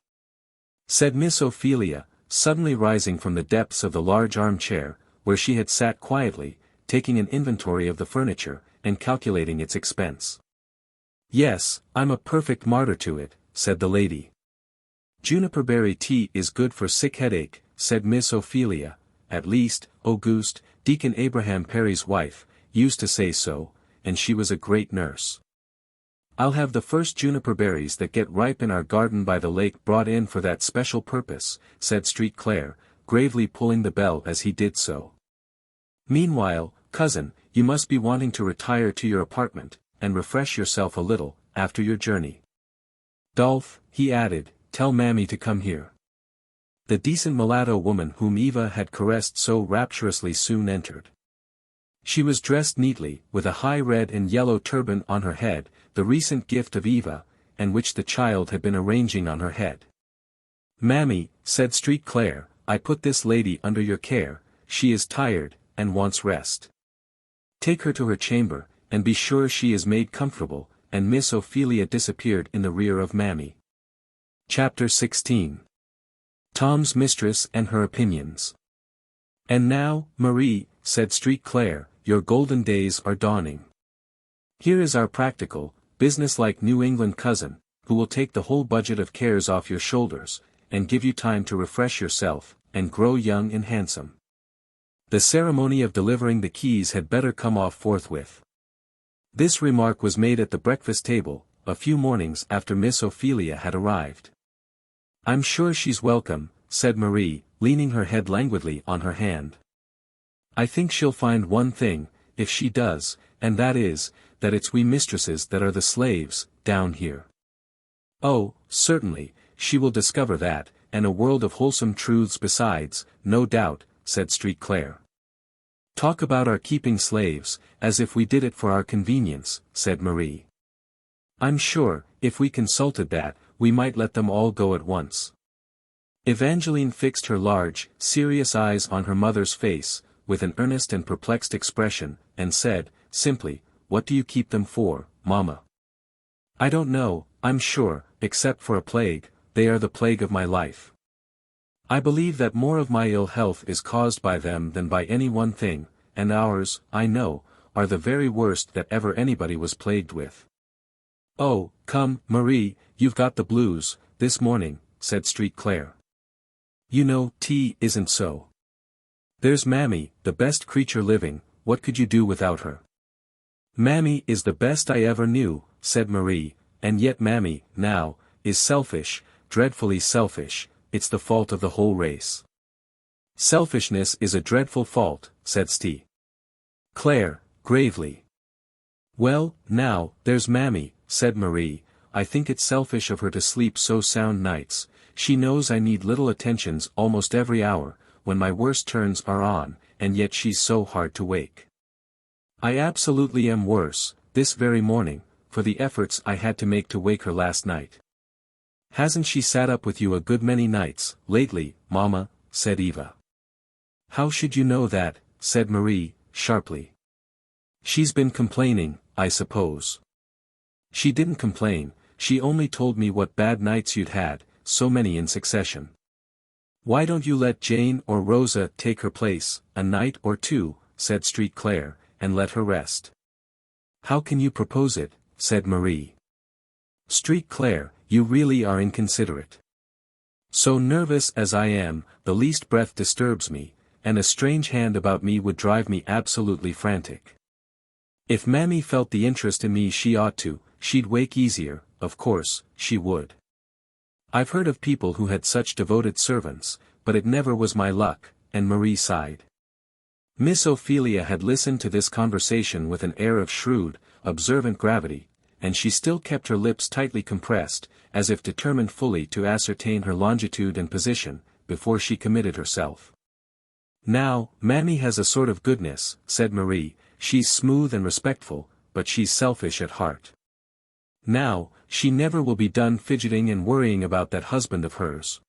said Miss Ophelia, suddenly rising from the depths of the large armchair, where she had sat quietly, taking an inventory of the furniture, and calculating its expense. Yes, I'm a perfect martyr to it, said the lady. Juniperberry tea is good for sick headache, said Miss Ophelia, at least, Auguste, Deacon Abraham Perry's wife, used to say so, and she was a great nurse. I'll have the first juniper berries that get ripe in our garden by the lake brought in for that special purpose, said Street Claire, gravely pulling the bell as he did so. Meanwhile, cousin, you must be wanting to retire to your apartment, and refresh yourself a little, after your journey. Dolph, he added, tell Mammy to come here. The decent mulatto woman whom Eva had caressed so rapturously soon entered. She was dressed neatly, with a high red and yellow turban on her head, the recent gift of Eva, and which the child had been arranging on her head. Mammy, said Street Claire, I put this lady under your care, she is tired, and wants rest. Take her to her chamber, and be sure she is made comfortable, and Miss Ophelia disappeared in the rear of Mammy. Chapter 16. Tom's mistress and her opinions. And now, Marie, said Street Claire, your golden days are dawning. Here is our practical, businesslike New England cousin, who will take the whole budget of cares off your shoulders, and give you time to refresh yourself, and grow young and handsome. The ceremony of delivering the keys had better come off forthwith. This remark was made at the breakfast table, a few mornings after Miss Ophelia had arrived. "I'm sure she's welcome," said Marie, leaning her head languidly on her hand. "I think she'll find one thing, if she does, and that is, that it's we mistresses that are the slaves, down here." "Oh, certainly, she will discover that, and a world of wholesome truths besides, no doubt," said Street Claire. "Talk about our keeping slaves, as if we did it for our convenience," said Marie. "I'm sure, if we consulted that, we might let them all go at once." Evangeline fixed her large, serious eyes on her mother's face, with an earnest and perplexed expression, and said, simply, "What do you keep them for, Mamma?" "I don't know, I'm sure, except for a plague. They are the plague of my life. I believe that more of my ill health is caused by them than by any one thing, and ours, I know, are the very worst that ever anybody was plagued with." "Oh, come, Marie, you've got the blues, this morning," said Street Claire. "You know, tea isn't so. There's Mammy, the best creature living, what could you do without her?" "Mammy is the best I ever knew," said Marie, "and yet Mammy, now, is selfish, dreadfully selfish. It's the fault of the whole race." "Selfishness is a dreadful fault," said St. Claire, gravely. "Well, now, there's Mammy," said Marie, "I think it's selfish of her to sleep so sound nights. She knows I need little attentions almost every hour, when my worst turns are on, and yet she's so hard to wake. I absolutely am worse, this very morning, for the efforts I had to make to wake her last night." "Hasn't she sat up with you a good many nights, lately, Mamma?" said Eva. "How should you know that?" said Marie, sharply. "She's been complaining, I suppose." "She didn't complain, she only told me what bad nights you'd had, so many in succession." "Why don't you let Jane or Rosa take her place, a night or two," said Street Claire, "and let her rest?" "How can you propose it?" said Marie. "Street Claire, you really are inconsiderate. So nervous as I am, the least breath disturbs me, and a strange hand about me would drive me absolutely frantic. If Mammy felt the interest in me she ought to, she'd wake easier, of course, she would. I've heard of people who had such devoted servants, but it never was my luck," and Marie sighed. Miss Ophelia had listened to this conversation with an air of shrewd, observant gravity, and she still kept her lips tightly compressed, as if determined fully to ascertain her longitude and position, before she committed herself. "Now, Mammy has a sort of goodness," said Marie, "she's smooth and respectful, but she's selfish at heart. Now, she never will be done fidgeting and worrying about that husband of hers.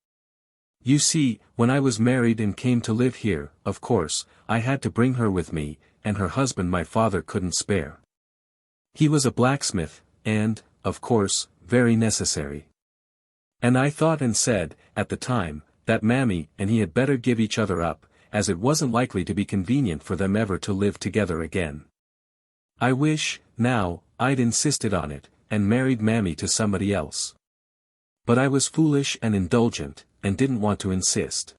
You see, when I was married and came to live here, of course, I had to bring her with me, and her husband my father couldn't spare. He was a blacksmith, and, of course, very necessary. And I thought and said, at the time, that Mammy and he had better give each other up, as it wasn't likely to be convenient for them ever to live together again. I wish, now, I'd insisted on it, and married Mammy to somebody else. But I was foolish and indulgent, and didn't want to insist.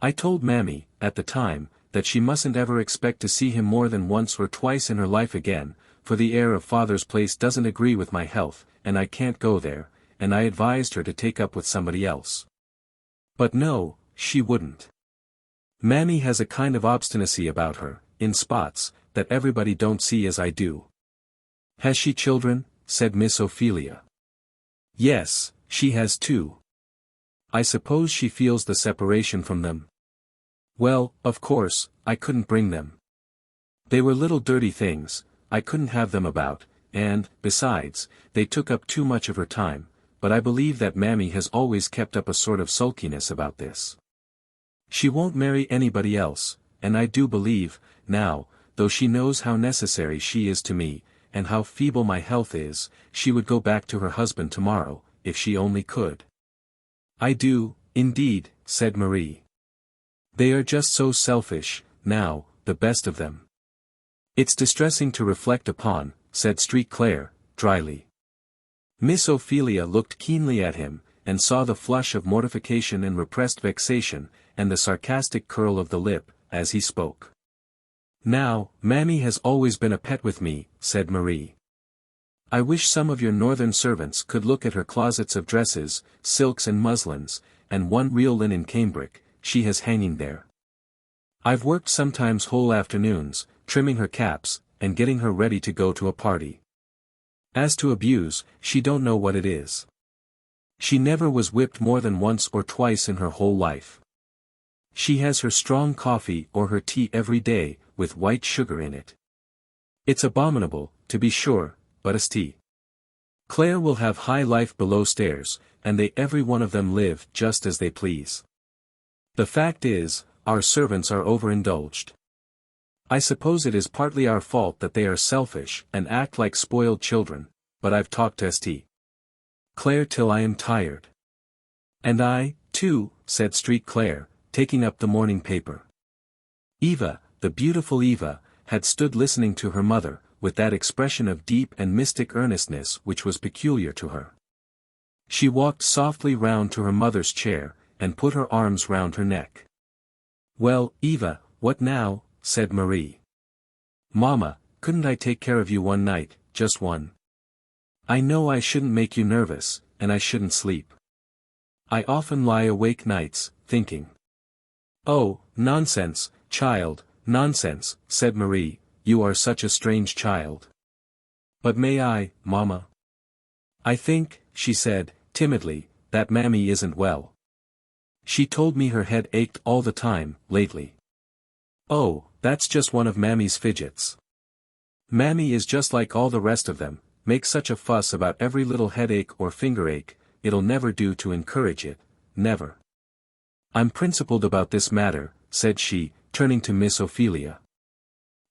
I told Mammy, at the time, that she mustn't ever expect to see him more than once or twice in her life again, for the air of Father's place doesn't agree with my health, and I can't go there, and I advised her to take up with somebody else. But no, she wouldn't. Mammy has a kind of obstinacy about her, in spots, that everybody don't see as I do." "Has she children?" said Miss Ophelia. "Yes, she has two. I suppose she feels the separation from them." "Well, of course, I couldn't bring them. They were little dirty things, I couldn't have them about, and, besides, they took up too much of her time, but I believe that Mammy has always kept up a sort of sulkiness about this. She won't marry anybody else, and I do believe, now, though she knows how necessary she is to me, and how feeble my health is, she would go back to her husband tomorrow, if she only could." "I do, indeed," said Marie. "They are just so selfish, now, the best of them. It's distressing to reflect upon," said Street Claire, dryly. Miss Ophelia looked keenly at him, and saw the flush of mortification and repressed vexation, and the sarcastic curl of the lip, as he spoke. "Now, Mammy has always been a pet with me," said Marie. "I wish some of your northern servants could look at her closets of dresses, silks and muslins, and one real linen cambric she has hanging there. I've worked sometimes whole afternoons, trimming her caps, and getting her ready to go to a party. As to abuse, she don't know what it is. She never was whipped more than once or twice in her whole life. She has her strong coffee or her tea every day, with white sugar in it. It's abominable, to be sure, but XXIII. Claire will have high life below stairs, and they every one of them live just as they please. The fact is, our servants are overindulged. I suppose it is partly our fault that they are selfish and act like spoiled children, but I've talked to XXIII. Claire till I am tired. And I, too, said Street Claire, taking up the morning paper. Eva, the beautiful Eva, had stood listening to her mother, with that expression of deep and mystic earnestness which was peculiar to her. She walked softly round to her mother's chair, and put her arms round her neck. "Well, Eva, what now?" said Marie. "Mamma, couldn't I take care of you one night, just one? I know I shouldn't make you nervous, and I shouldn't sleep. I often lie awake nights, thinking." "Oh, nonsense, child, nonsense," said Marie, "you are such a strange child." "But may I, Mamma?" "I think," she said, timidly, "that Mammy isn't well. She told me her head ached all the time, lately." "Oh, that's just one of Mammy's fidgets. Mammy is just like all the rest of them, make such a fuss about every little headache or finger ache, it'll never do to encourage it, never. I'm principled about this matter," said she, turning to Miss Ophelia.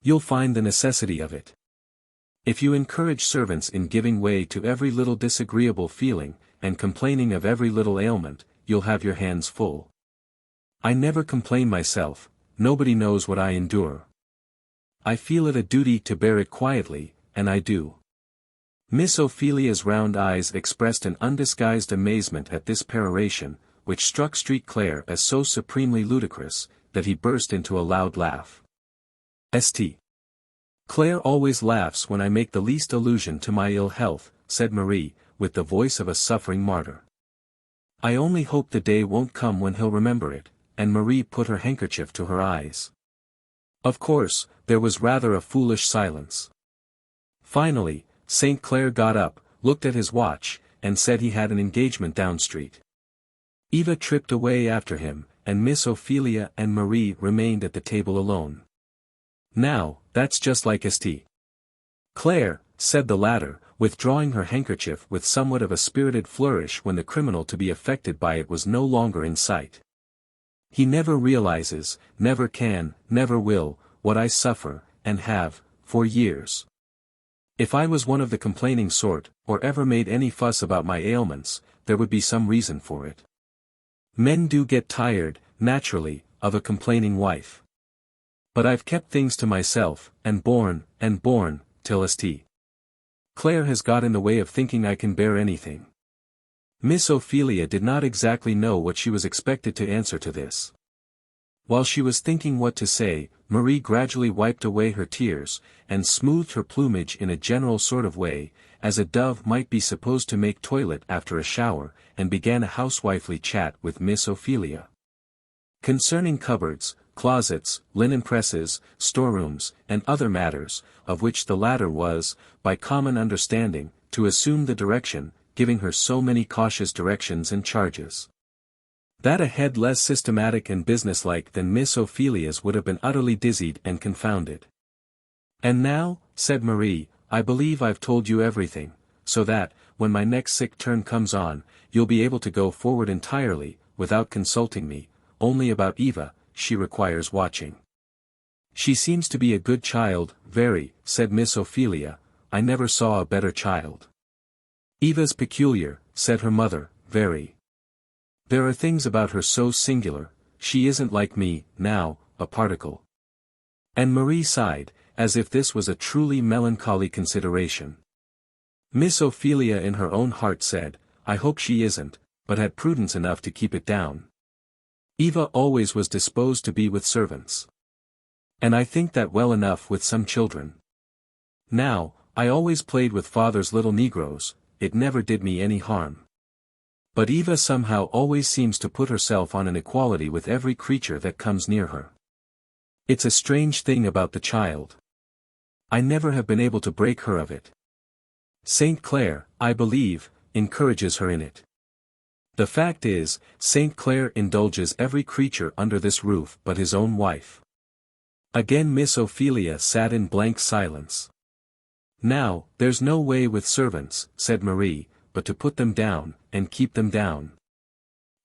"You'll find the necessity of it. If you encourage servants in giving way to every little disagreeable feeling, and complaining of every little ailment, you'll have your hands full. I never complain myself, nobody knows what I endure. I feel it a duty to bear it quietly, and I do." Miss Ophelia's round eyes expressed an undisguised amazement at this peroration, which struck Street Claire as so supremely ludicrous, that he burst into a loud laugh. "St. Claire always laughs when I make the least allusion to my ill health," said Marie, with the voice of a suffering martyr. "I only hope the day won't come when he'll remember it," and Marie put her handkerchief to her eyes. Of course, there was rather a foolish silence. Finally, St. Clair got up, looked at his watch, and said he had an engagement down street. Eva tripped away after him, and Miss Ophelia and Marie remained at the table alone. "Now, that's just like St. Clair," said the latter, withdrawing her handkerchief with somewhat of a spirited flourish when the criminal to be affected by it was no longer in sight. "He never realizes, never can, never will, what I suffer, and have, for years. If I was one of the complaining sort, or ever made any fuss about my ailments, there would be some reason for it. Men do get tired, naturally, of a complaining wife. But I've kept things to myself, and borne, till St. Clair has got in the way of thinking I can bear anything." Miss Ophelia did not exactly know what she was expected to answer to this. While she was thinking what to say, Marie gradually wiped away her tears, and smoothed her plumage in a general sort of way, as a dove might be supposed to make toilet after a shower, and began a housewifely chat with Miss Ophelia. Concerning cupboards, closets, linen presses, storerooms, and other matters, of which the latter was, by common understanding, to assume the direction, giving her so many cautious directions and charges. That a head less systematic and businesslike than Miss Ophelia's would have been utterly dizzied and confounded. "And now," said Marie, "I believe I've told you everything, so that, when my next sick turn comes on, you'll be able to go forward entirely, without consulting me, only about Eva, she requires watching." "She seems to be a good child, very," said Miss Ophelia, "I never saw a better child." "Eva's peculiar," said her mother, "very. There are things about her so singular, she isn't like me, now, a particle." And Marie sighed, as if this was a truly melancholy consideration. Miss Ophelia in her own heart said, "I hope she isn't, but had prudence enough to keep it down. Eva always was disposed to be with servants. And I think that well enough with some children. Now, I always played with father's little Negroes, it never did me any harm. But Eva somehow always seems to put herself on an equality with every creature that comes near her. It's a strange thing about the child. I never have been able to break her of it. St. Clair, I believe, encourages her in it. The fact is, St. Clair indulges every creature under this roof but his own wife. Again Miss Ophelia sat in blank silence. Now, there's no way with servants, said Marie, but to put them down, and keep them down.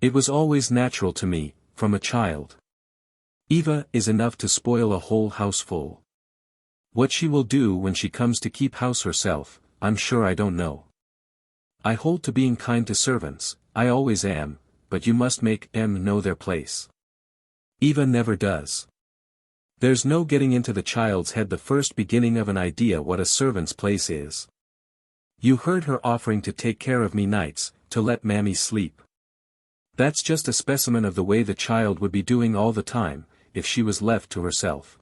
It was always natural to me, from a child. Eva is enough to spoil a whole houseful. What she will do when she comes to keep house herself, I'm sure I don't know. I hold to being kind to servants, I always am, but you must make them know their place. Eva never does. There's no getting into the child's head the first beginning of an idea what a servant's place is. You heard her offering to take care of me nights, to let Mammy sleep. That's just a specimen of the way the child would be doing all the time, if she was left to herself.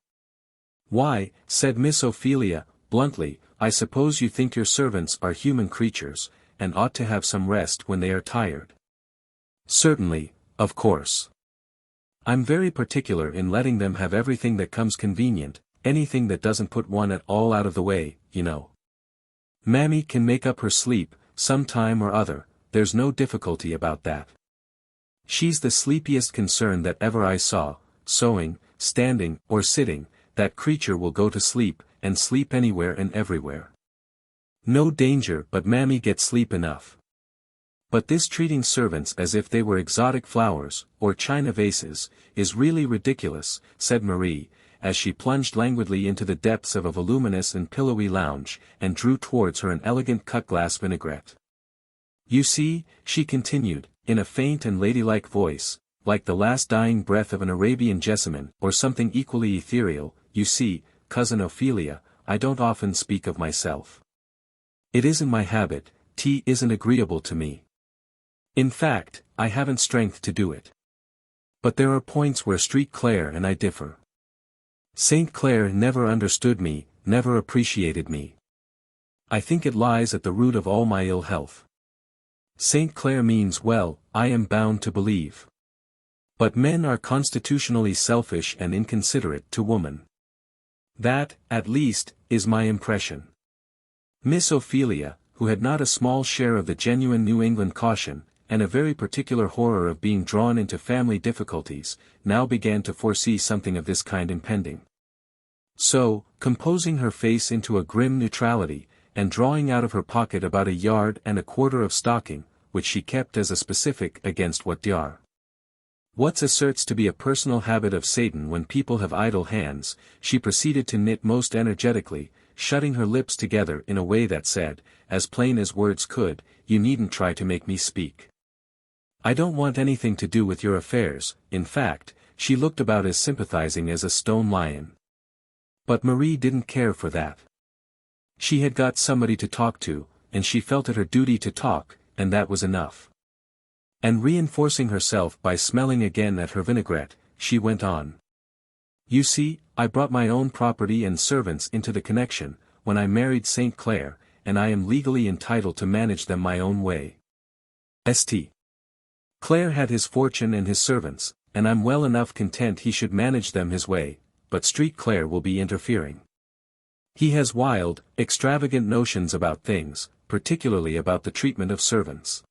Why, said Miss Ophelia, bluntly, I suppose you think your servants are human creatures, and ought to have some rest when they are tired. Certainly, of course. I'm very particular in letting them have everything that comes convenient, anything that doesn't put one at all out of the way, you know. Mammy can make up her sleep, some time or other, there's no difficulty about that. She's the sleepiest concern that ever I saw, sewing, standing, or sitting, that creature will go to sleep, and sleep anywhere and everywhere. No danger but Mammy gets sleep enough. But this treating servants as if they were exotic flowers, or china vases, is really ridiculous, said Marie, as she plunged languidly into the depths of a voluminous and pillowy lounge, and drew towards her an elegant cut-glass vinaigrette. You see, she continued, in a faint and ladylike voice, like the last dying breath of an Arabian jessamine, or something equally ethereal, you see, Cousin Ophelia, I don't often speak of myself. It isn't my habit, tea isn't agreeable to me. In fact, I haven't strength to do it. But there are points where St. Clair and I differ. St. Clair never understood me, never appreciated me. I think it lies at the root of all my ill health. St. Clair means well, I am bound to believe. But men are constitutionally selfish and inconsiderate to woman. That, at least, is my impression. Miss Ophelia, who had not a small share of the genuine New England caution, and a very particular horror of being drawn into family difficulties, now began to foresee something of this kind impending. So, composing her face into a grim neutrality, and drawing out of her pocket about 1.25 yards of stocking, which she kept as a specific against what asserts to be a personal habit of Satan when people have idle hands, she proceeded to knit most energetically, shutting her lips together in a way that said, as plain as words could, you needn't try to make me speak. I don't want anything to do with your affairs, in fact, she looked about as sympathizing as a stone lion. But Marie didn't care for that. She had got somebody to talk to, and she felt it her duty to talk, and that was enough. And reinforcing herself by smelling again at her vinaigrette, she went on. You see, I brought my own property and servants into the connection, when I married St. Clair, and I am legally entitled to manage them my own way. St. Clair had his fortune and his servants, and I'm well enough content he should manage them his way, but St. Clair will be interfering. He has wild, extravagant notions about things, particularly about the treatment of servants.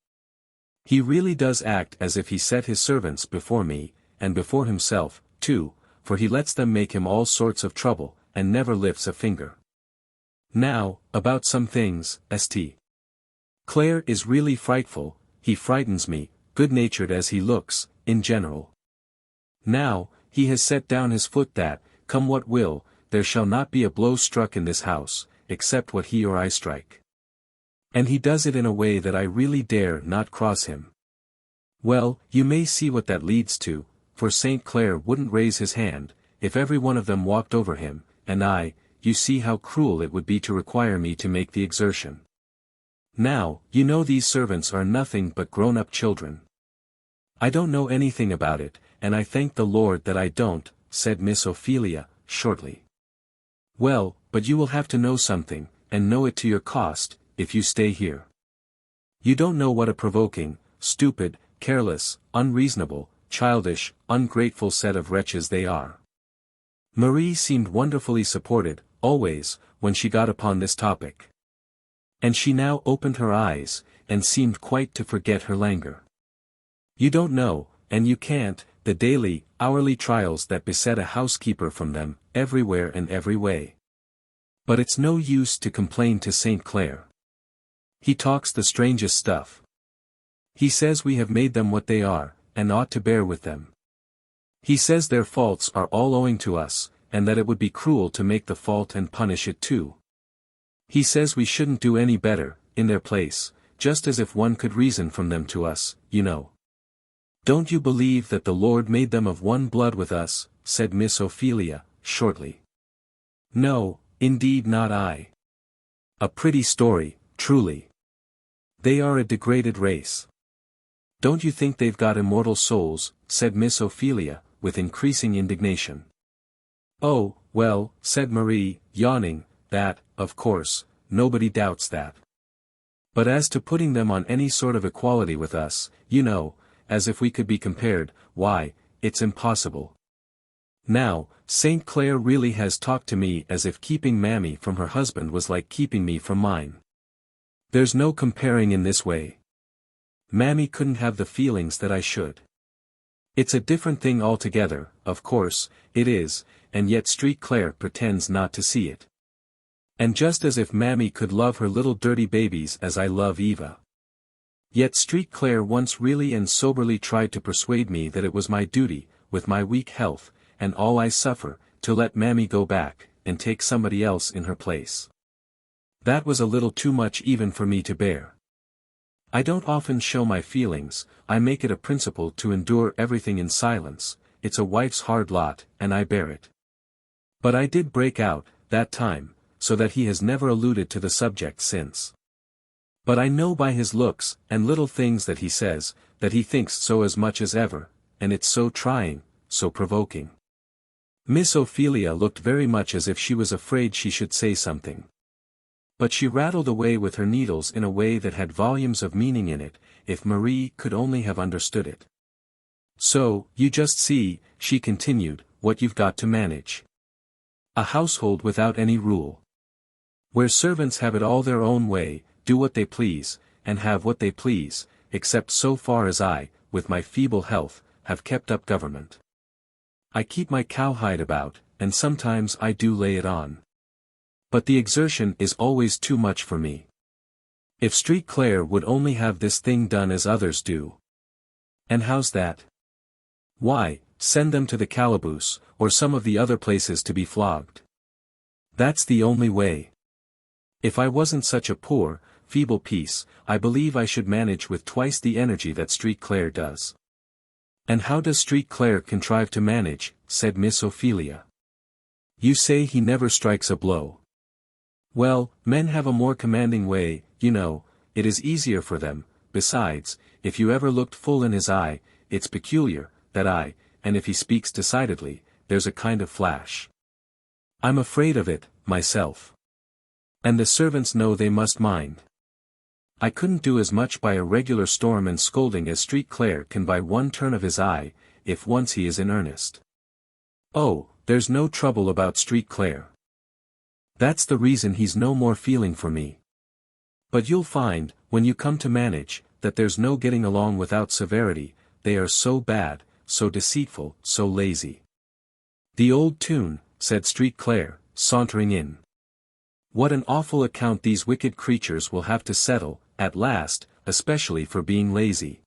He really does act as if he set his servants before me, and before himself, too, for he lets them make him all sorts of trouble, and never lifts a finger. Now, about some things, St. Clair is really frightful, he frightens me, good-natured as he looks, in general. Now, he has set down his foot that, come what will, there shall not be a blow struck in this house, except what he or I strike. And he does it in a way that I really dare not cross him. Well, you may see what that leads to, for St. Clair wouldn't raise his hand, if every one of them walked over him, and you see how cruel it would be to require me to make the exertion. Now, you know these servants are nothing but grown-up children. I don't know anything about it, and I thank the Lord that I don't, said Miss Ophelia, shortly. Well, but you will have to know something, and know it to your cost, if you stay here. You don't know what a provoking, stupid, careless, unreasonable, childish, ungrateful set of wretches they are. Marie seemed wonderfully supported, always, when she got upon this topic. And she now opened her eyes, and seemed quite to forget her languor. You don't know, and you can't, the daily, hourly trials that beset a housekeeper from them, everywhere and every way. But it's no use to complain to St. Clair. He talks the strangest stuff. He says we have made them what they are, and ought to bear with them. He says their faults are all owing to us, and that it would be cruel to make the fault and punish it too. He says we shouldn't do any better, in their place, just as if one could reason from them to us, you know. Don't you believe that the Lord made them of one blood with us, said Miss Ophelia, shortly. No, indeed not I. A pretty story, truly. They are a degraded race. Don't you think they've got immortal souls, said Miss Ophelia, with increasing indignation. Oh, well, said Marie, yawning, that, of course, nobody doubts that. But as to putting them on any sort of equality with us, you know, as if we could be compared, why, it's impossible. Now, St. Clair really has talked to me as if keeping Mammy from her husband was like keeping me from mine. There's no comparing in this way. Mammy couldn't have the feelings that I should. It's a different thing altogether, of course, it is, and yet St. Clair pretends not to see it. And just as if Mammy could love her little dirty babies as I love Eva. Yet St. Clair once really and soberly tried to persuade me that it was my duty, with my weak health, and all I suffer, to let Mammy go back, and take somebody else in her place. That was a little too much even for me to bear. I don't often show my feelings, I make it a principle to endure everything in silence, it's a wife's hard lot, and I bear it. But I did break out, that time, so that he has never alluded to the subject since. But I know by his looks, and little things that he says, that he thinks so as much as ever, and it's so trying, so provoking. Miss Ophelia looked very much as if she was afraid she should say something. But she rattled away with her needles in a way that had volumes of meaning in it, if Marie could only have understood it. So, you just see, she continued, what you've got to manage. A household without any rule. Where servants have it all their own way, do what they please, and have what they please, except so far as I, with my feeble health, have kept up government. I keep my cowhide about, and sometimes I do lay it on. But the exertion is always too much for me. If St. Clair would only have this thing done as others do. And how's that? Why, send them to the calaboose, or some of the other places to be flogged. That's the only way. If I wasn't such a poor, feeble piece, I believe I should manage with twice the energy that St. Clair does. And how does St. Clair contrive to manage, said Miss Ophelia. You say he never strikes a blow. Well, men have a more commanding way, you know, it is easier for them, besides, if you ever looked full in his eye, it's peculiar, that eye, and if he speaks decidedly, there's a kind of flash. I'm afraid of it, myself. And the servants know they must mind. I couldn't do as much by a regular storm and scolding as St. Clair can by one turn of his eye, if once he is in earnest. Oh, there's no trouble about St. Clair. That's the reason he's no more feeling for me. But you'll find, when you come to manage, that there's no getting along without severity, they are so bad, so deceitful, so lazy. The old tune, said St. Clair, sauntering in. What an awful account these wicked creatures will have to settle, at last, especially for being lazy.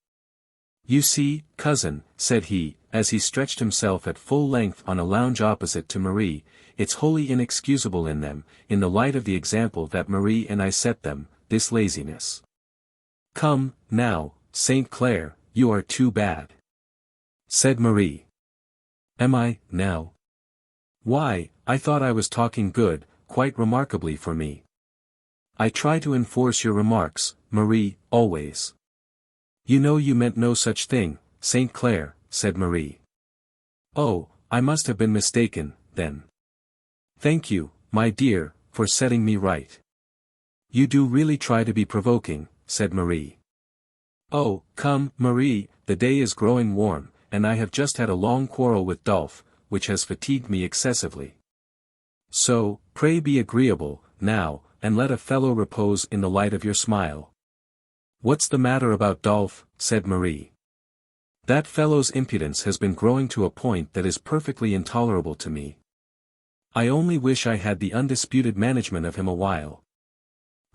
You see, cousin, said he, as he stretched himself at full length on a lounge opposite to Marie, it's wholly inexcusable in them, in the light of the example that Marie and I set them, this laziness. Come, now, St. Clair, you are too bad. Said Marie. Am I, now? Why, I thought I was talking good, quite remarkably for me. I try to enforce your remarks, Marie, always. You know you meant no such thing, St. Clair, said Marie. Oh, I must have been mistaken, then. Thank you, my dear, for setting me right. You do really try to be provoking, said Marie. Oh, come, Marie, the day is growing warm, and I have just had a long quarrel with Dolph, which has fatigued me excessively. So, pray be agreeable, now, and let a fellow repose in the light of your smile. What's the matter about Dolph, said Marie. That fellow's impudence has been growing to a point that is perfectly intolerable to me. I only wish I had the undisputed management of him a while.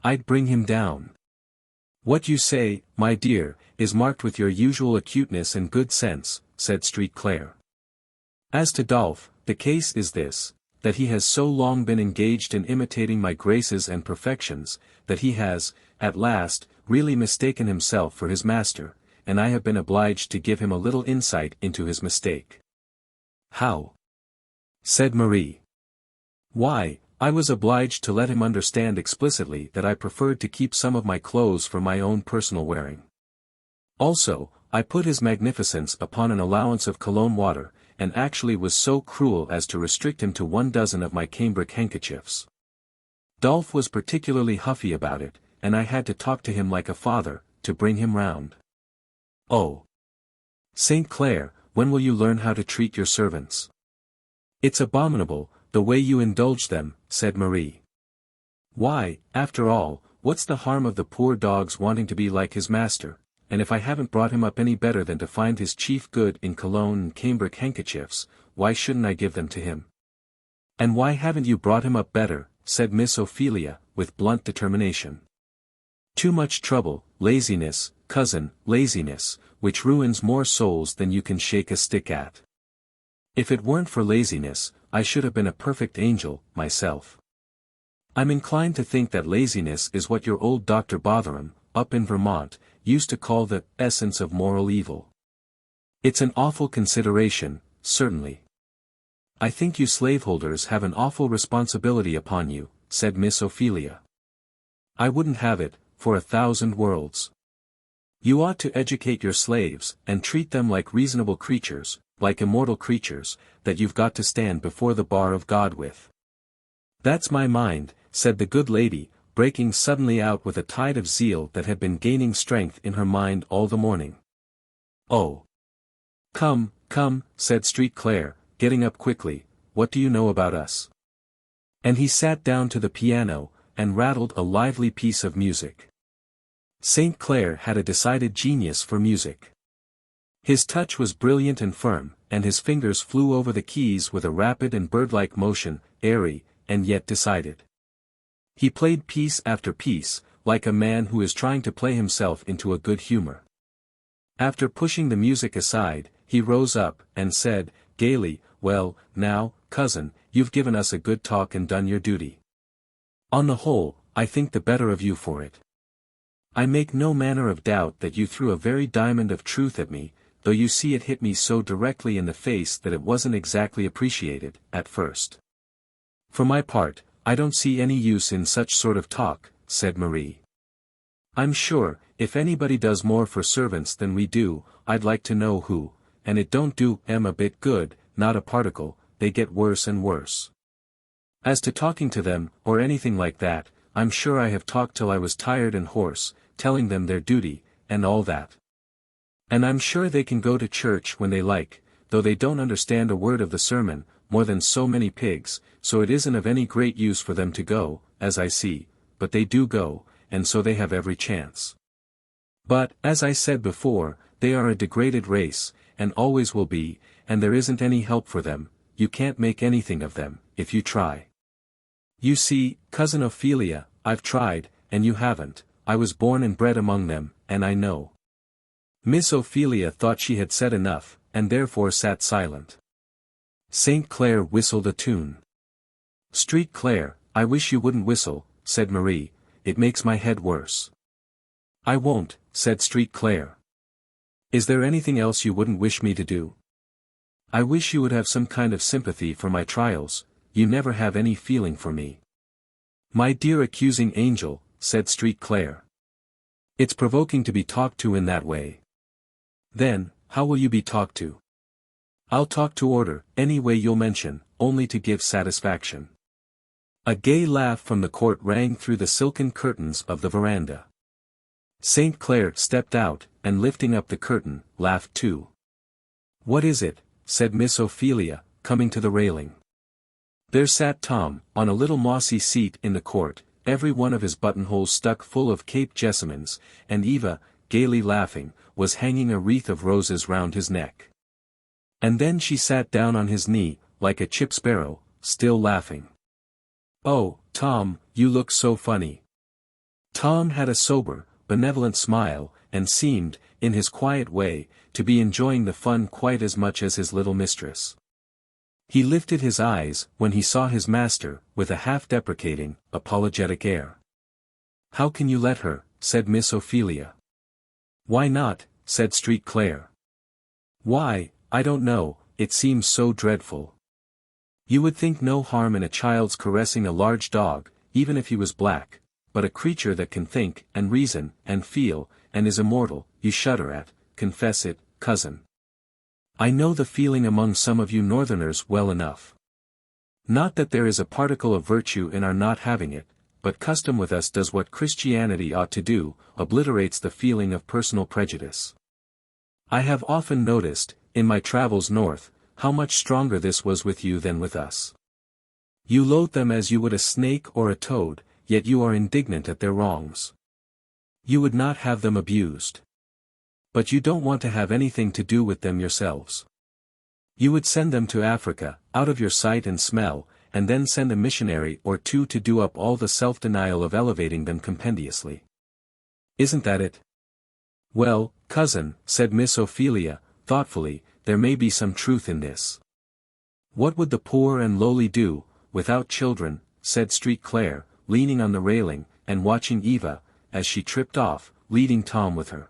I'd bring him down. What you say, my dear, is marked with your usual acuteness and good sense, said St. Clair. As to Dolph, the case is this, that he has so long been engaged in imitating my graces and perfections, that he has, at last, really mistaken himself for his master, and I have been obliged to give him a little insight into his mistake. How? Said Marie. Why, I was obliged to let him understand explicitly that I preferred to keep some of my clothes for my own personal wearing. Also, I put his magnificence upon an allowance of cologne water, and actually was so cruel as to restrict him to 12 of my cambric handkerchiefs. Dolph was particularly huffy about it, and I had to talk to him like a father, to bring him round. Oh! St. Clair, when will you learn how to treat your servants? It's abominable, the way you indulge them, said Marie. Why, after all, what's the harm of the poor dog's wanting to be like his master, and if I haven't brought him up any better than to find his chief good in cologne and cambric handkerchiefs, why shouldn't I give them to him? And why haven't you brought him up better, said Miss Ophelia, with blunt determination. Too much trouble, laziness, cousin, laziness, which ruins more souls than you can shake a stick at. If it weren't for laziness, I should have been a perfect angel, myself. I'm inclined to think that laziness is what your old Dr. Botherham, up in Vermont, used to call the essence of moral evil. It's an awful consideration, certainly. I think you slaveholders have an awful responsibility upon you, said Miss Ophelia. I wouldn't have it, for 1,000 worlds. You ought to educate your slaves, and treat them like reasonable creatures, like immortal creatures, that you've got to stand before the bar of God with. That's my mind, said the good lady, breaking suddenly out with a tide of zeal that had been gaining strength in her mind all the morning. Oh! Come, come, said St. Clair, getting up quickly, what do you know about us? And he sat down to the piano, and rattled a lively piece of music. St. Clair had a decided genius for music. His touch was brilliant and firm, and his fingers flew over the keys with a rapid and bird-like motion, airy, and yet decided. He played piece after piece, like a man who is trying to play himself into a good humor. After pushing the music aside, he rose up, and said, gaily, well, now, cousin, you've given us a good talk and done your duty. On the whole, I think the better of you for it. I make no manner of doubt that you threw a very diamond of truth at me, though you see it hit me so directly in the face that it wasn't exactly appreciated, at first. For my part, I don't see any use in such sort of talk, said Marie. I'm sure, if anybody does more for servants than we do, I'd like to know who, and it don't do 'em a bit good, not a particle, they get worse and worse. As to talking to them, or anything like that, I'm sure I have talked till I was tired and hoarse, telling them their duty, and all that. And I'm sure they can go to church when they like, though they don't understand a word of the sermon, more than so many pigs, so it isn't of any great use for them to go, as I see, but they do go, and so they have every chance. But, as I said before, they are a degraded race, and always will be, and there isn't any help for them, you can't make anything of them, if you try. You see, Cousin Ophelia, I've tried, and you haven't. I was born and bred among them, and I know. Miss Ophelia thought she had said enough, and therefore sat silent. St. Clair whistled a tune. St. Clair, I wish you wouldn't whistle, said Marie, it makes my head worse. I won't, said St. Clair. Is there anything else you wouldn't wish me to do? I wish you would have some kind of sympathy for my trials, you never have any feeling for me. My dear accusing angel, said St. Clair. It's provoking to be talked to in that way. Then, how will you be talked to? I'll talk to order, any way you'll mention, only to give satisfaction. A gay laugh from the court rang through the silken curtains of the veranda. St. Clair stepped out, and lifting up the curtain, laughed too. "What is it?" said Miss Ophelia, coming to the railing. There sat Tom, on a little mossy seat in the court, every one of his buttonholes stuck full of Cape jessamines, and Eva, gaily laughing, was hanging a wreath of roses round his neck. And then she sat down on his knee, like a chip sparrow, still laughing. "Oh, Tom, you look so funny." Tom had a sober, benevolent smile, and seemed, in his quiet way, to be enjoying the fun quite as much as his little mistress. He lifted his eyes, when he saw his master, with a half-deprecating, apologetic air. "How can you let her?" said Miss Ophelia. "Why not?" said St. Clair. "Why, I don't know, it seems so dreadful. You would think no harm in a child's caressing a large dog, even if he was black, but a creature that can think, and reason, and feel, and is immortal, you shudder at. Confess it, cousin. I know the feeling among some of you northerners well enough. Not that there is a particle of virtue in our not having it, but custom with us does what Christianity ought to do, obliterates the feeling of personal prejudice. I have often noticed, in my travels north, how much stronger this was with you than with us. You loathe them as you would a snake or a toad, yet you are indignant at their wrongs. You would not have them abused. But you don't want to have anything to do with them yourselves. You would send them to Africa, out of your sight and smell, and then send a missionary or two to do up all the self-denial of elevating them compendiously. Isn't that it?" "Well, cousin," said Miss Ophelia, thoughtfully, "there may be some truth in this." "What would the poor and lowly do, without children?" said St. Clair, leaning on the railing, and watching Eva, as she tripped off, leading Tom with her.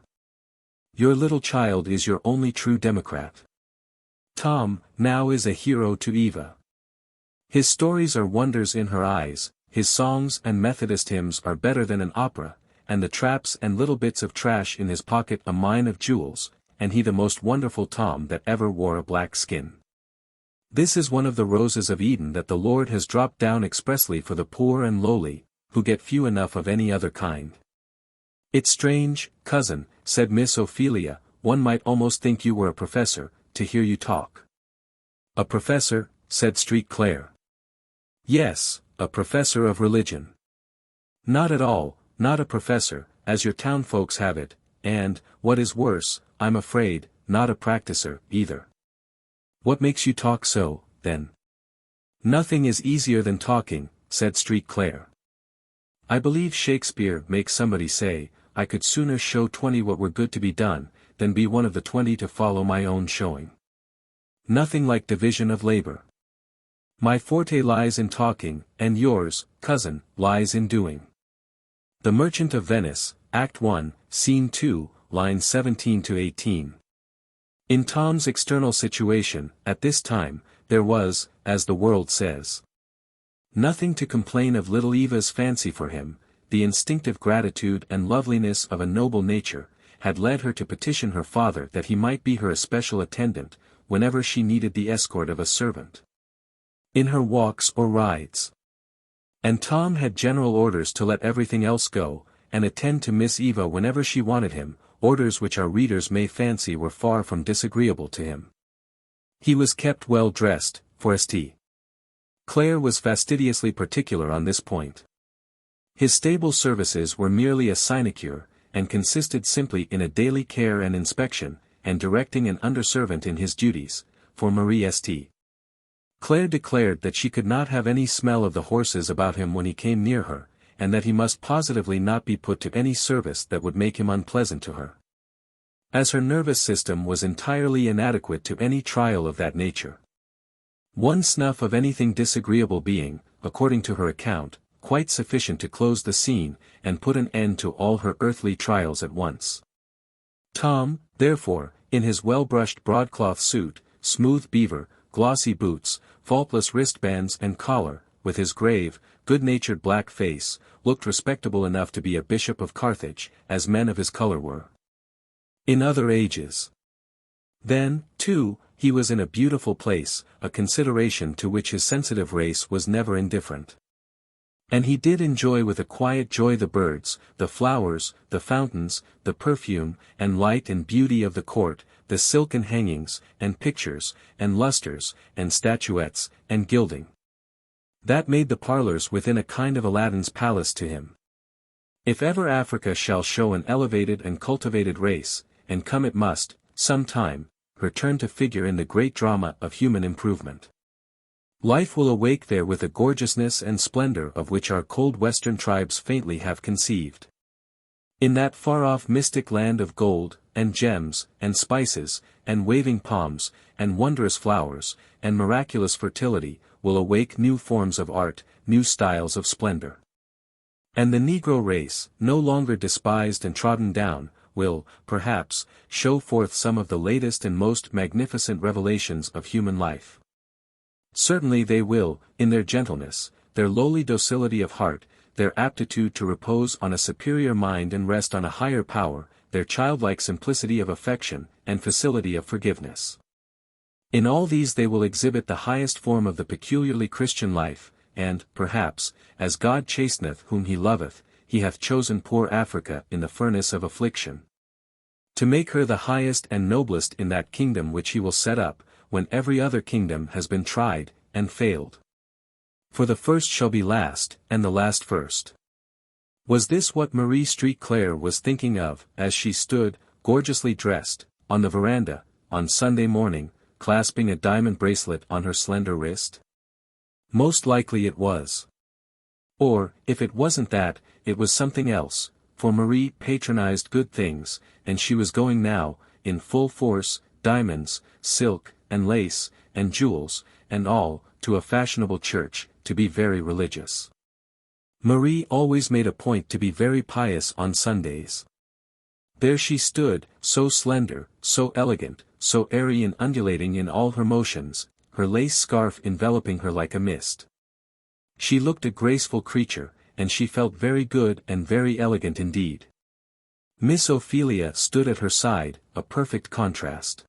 "Your little child is your only true democrat. Tom, now is a hero to Eva. His stories are wonders in her eyes, his songs and Methodist hymns are better than an opera, and the traps and little bits of trash in his pocket a mine of jewels, and he the most wonderful Tom that ever wore a black skin. This is one of the roses of Eden that the Lord has dropped down expressly for the poor and lowly, who get few enough of any other kind." "It's strange, cousin," said Miss Ophelia, "one might almost think you were a professor, to hear you talk." "A professor?" said St. Clair. "Yes, a professor of religion." "Not at all, not a professor, as your town folks have it, and, what is worse, I'm afraid, not a practicer, either." "What makes you talk so, then?" "Nothing is easier than talking," said St. Clair. "I believe Shakespeare makes somebody say, I could sooner show 20 what were good to be done, than be one of the 20 to follow my own showing. Nothing like division of labor. My forte lies in talking, and yours, cousin, lies in doing." The Merchant of Venice, Act 1, Scene 2, lines 17 to 18. In Tom's external situation, at this time, there was, as the world says, nothing to complain of little Eva's fancy for him. The instinctive gratitude and loveliness of a noble nature, had led her to petition her father that he might be her especial attendant, whenever she needed the escort of a servant. In her walks or rides. And Tom had general orders to let everything else go, and attend to Miss Eva whenever she wanted him, orders which our readers may fancy were far from disagreeable to him. He was kept well dressed, for St. Clair was fastidiously particular on this point. His stable services were merely a sinecure, and consisted simply in a daily care and inspection, and directing an underservant in his duties, for Marie St. Clair declared that she could not have any smell of the horses about him when he came near her, and that he must positively not be put to any service that would make him unpleasant to her. As her nervous system was entirely inadequate to any trial of that nature. One snuff of anything disagreeable being, according to her account, quite sufficient to close the scene, and put an end to all her earthly trials at once. Tom, therefore, in his well-brushed broadcloth suit, smooth beaver, glossy boots, faultless wristbands and collar, with his grave, good-natured black face, looked respectable enough to be a bishop of Carthage, as men of his color were. In other ages. Then, too, he was in a beautiful place, a consideration to which his sensitive race was never indifferent. And he did enjoy with a quiet joy the birds, the flowers, the fountains, the perfume, and light and beauty of the court, the silken hangings, and pictures, and lustres, and statuettes, and gilding. That made the parlors within a kind of Aladdin's palace to him. If ever Africa shall show an elevated and cultivated race, and come it must, some time, her turn to figure in the great drama of human improvement. Life will awake there with a gorgeousness and splendor of which our cold western tribes faintly have conceived. In that far-off mystic land of gold, and gems, and spices, and waving palms, and wondrous flowers, and miraculous fertility, will awake new forms of art, new styles of splendor. And the Negro race, no longer despised and trodden down, will, perhaps, show forth some of the latest and most magnificent revelations of human life. Certainly they will, in their gentleness, their lowly docility of heart, their aptitude to repose on a superior mind and rest on a higher power, their childlike simplicity of affection, and facility of forgiveness. In all these they will exhibit the highest form of the peculiarly Christian life, and, perhaps, as God chasteneth whom he loveth, he hath chosen poor Africa in the furnace of affliction, to make her the highest and noblest in that kingdom which he will set up, when every other kingdom has been tried, and failed. For the first shall be last, and the last first. Was this what Marie Street Clare was thinking of, as she stood, gorgeously dressed, on the veranda, on Sunday morning, clasping a diamond bracelet on her slender wrist? Most likely it was. Or, if it wasn't that, it was something else, for Marie patronized good things, and she was going now, in full force, diamonds, silk, and lace, and jewels, and all, to a fashionable church, to be very religious. Marie always made a point to be very pious on Sundays. There she stood, so slender, so elegant, so airy and undulating in all her motions, her lace scarf enveloping her like a mist. She looked a graceful creature, and she felt very good and very elegant indeed. Miss Ophelia stood at her side, a perfect contrast.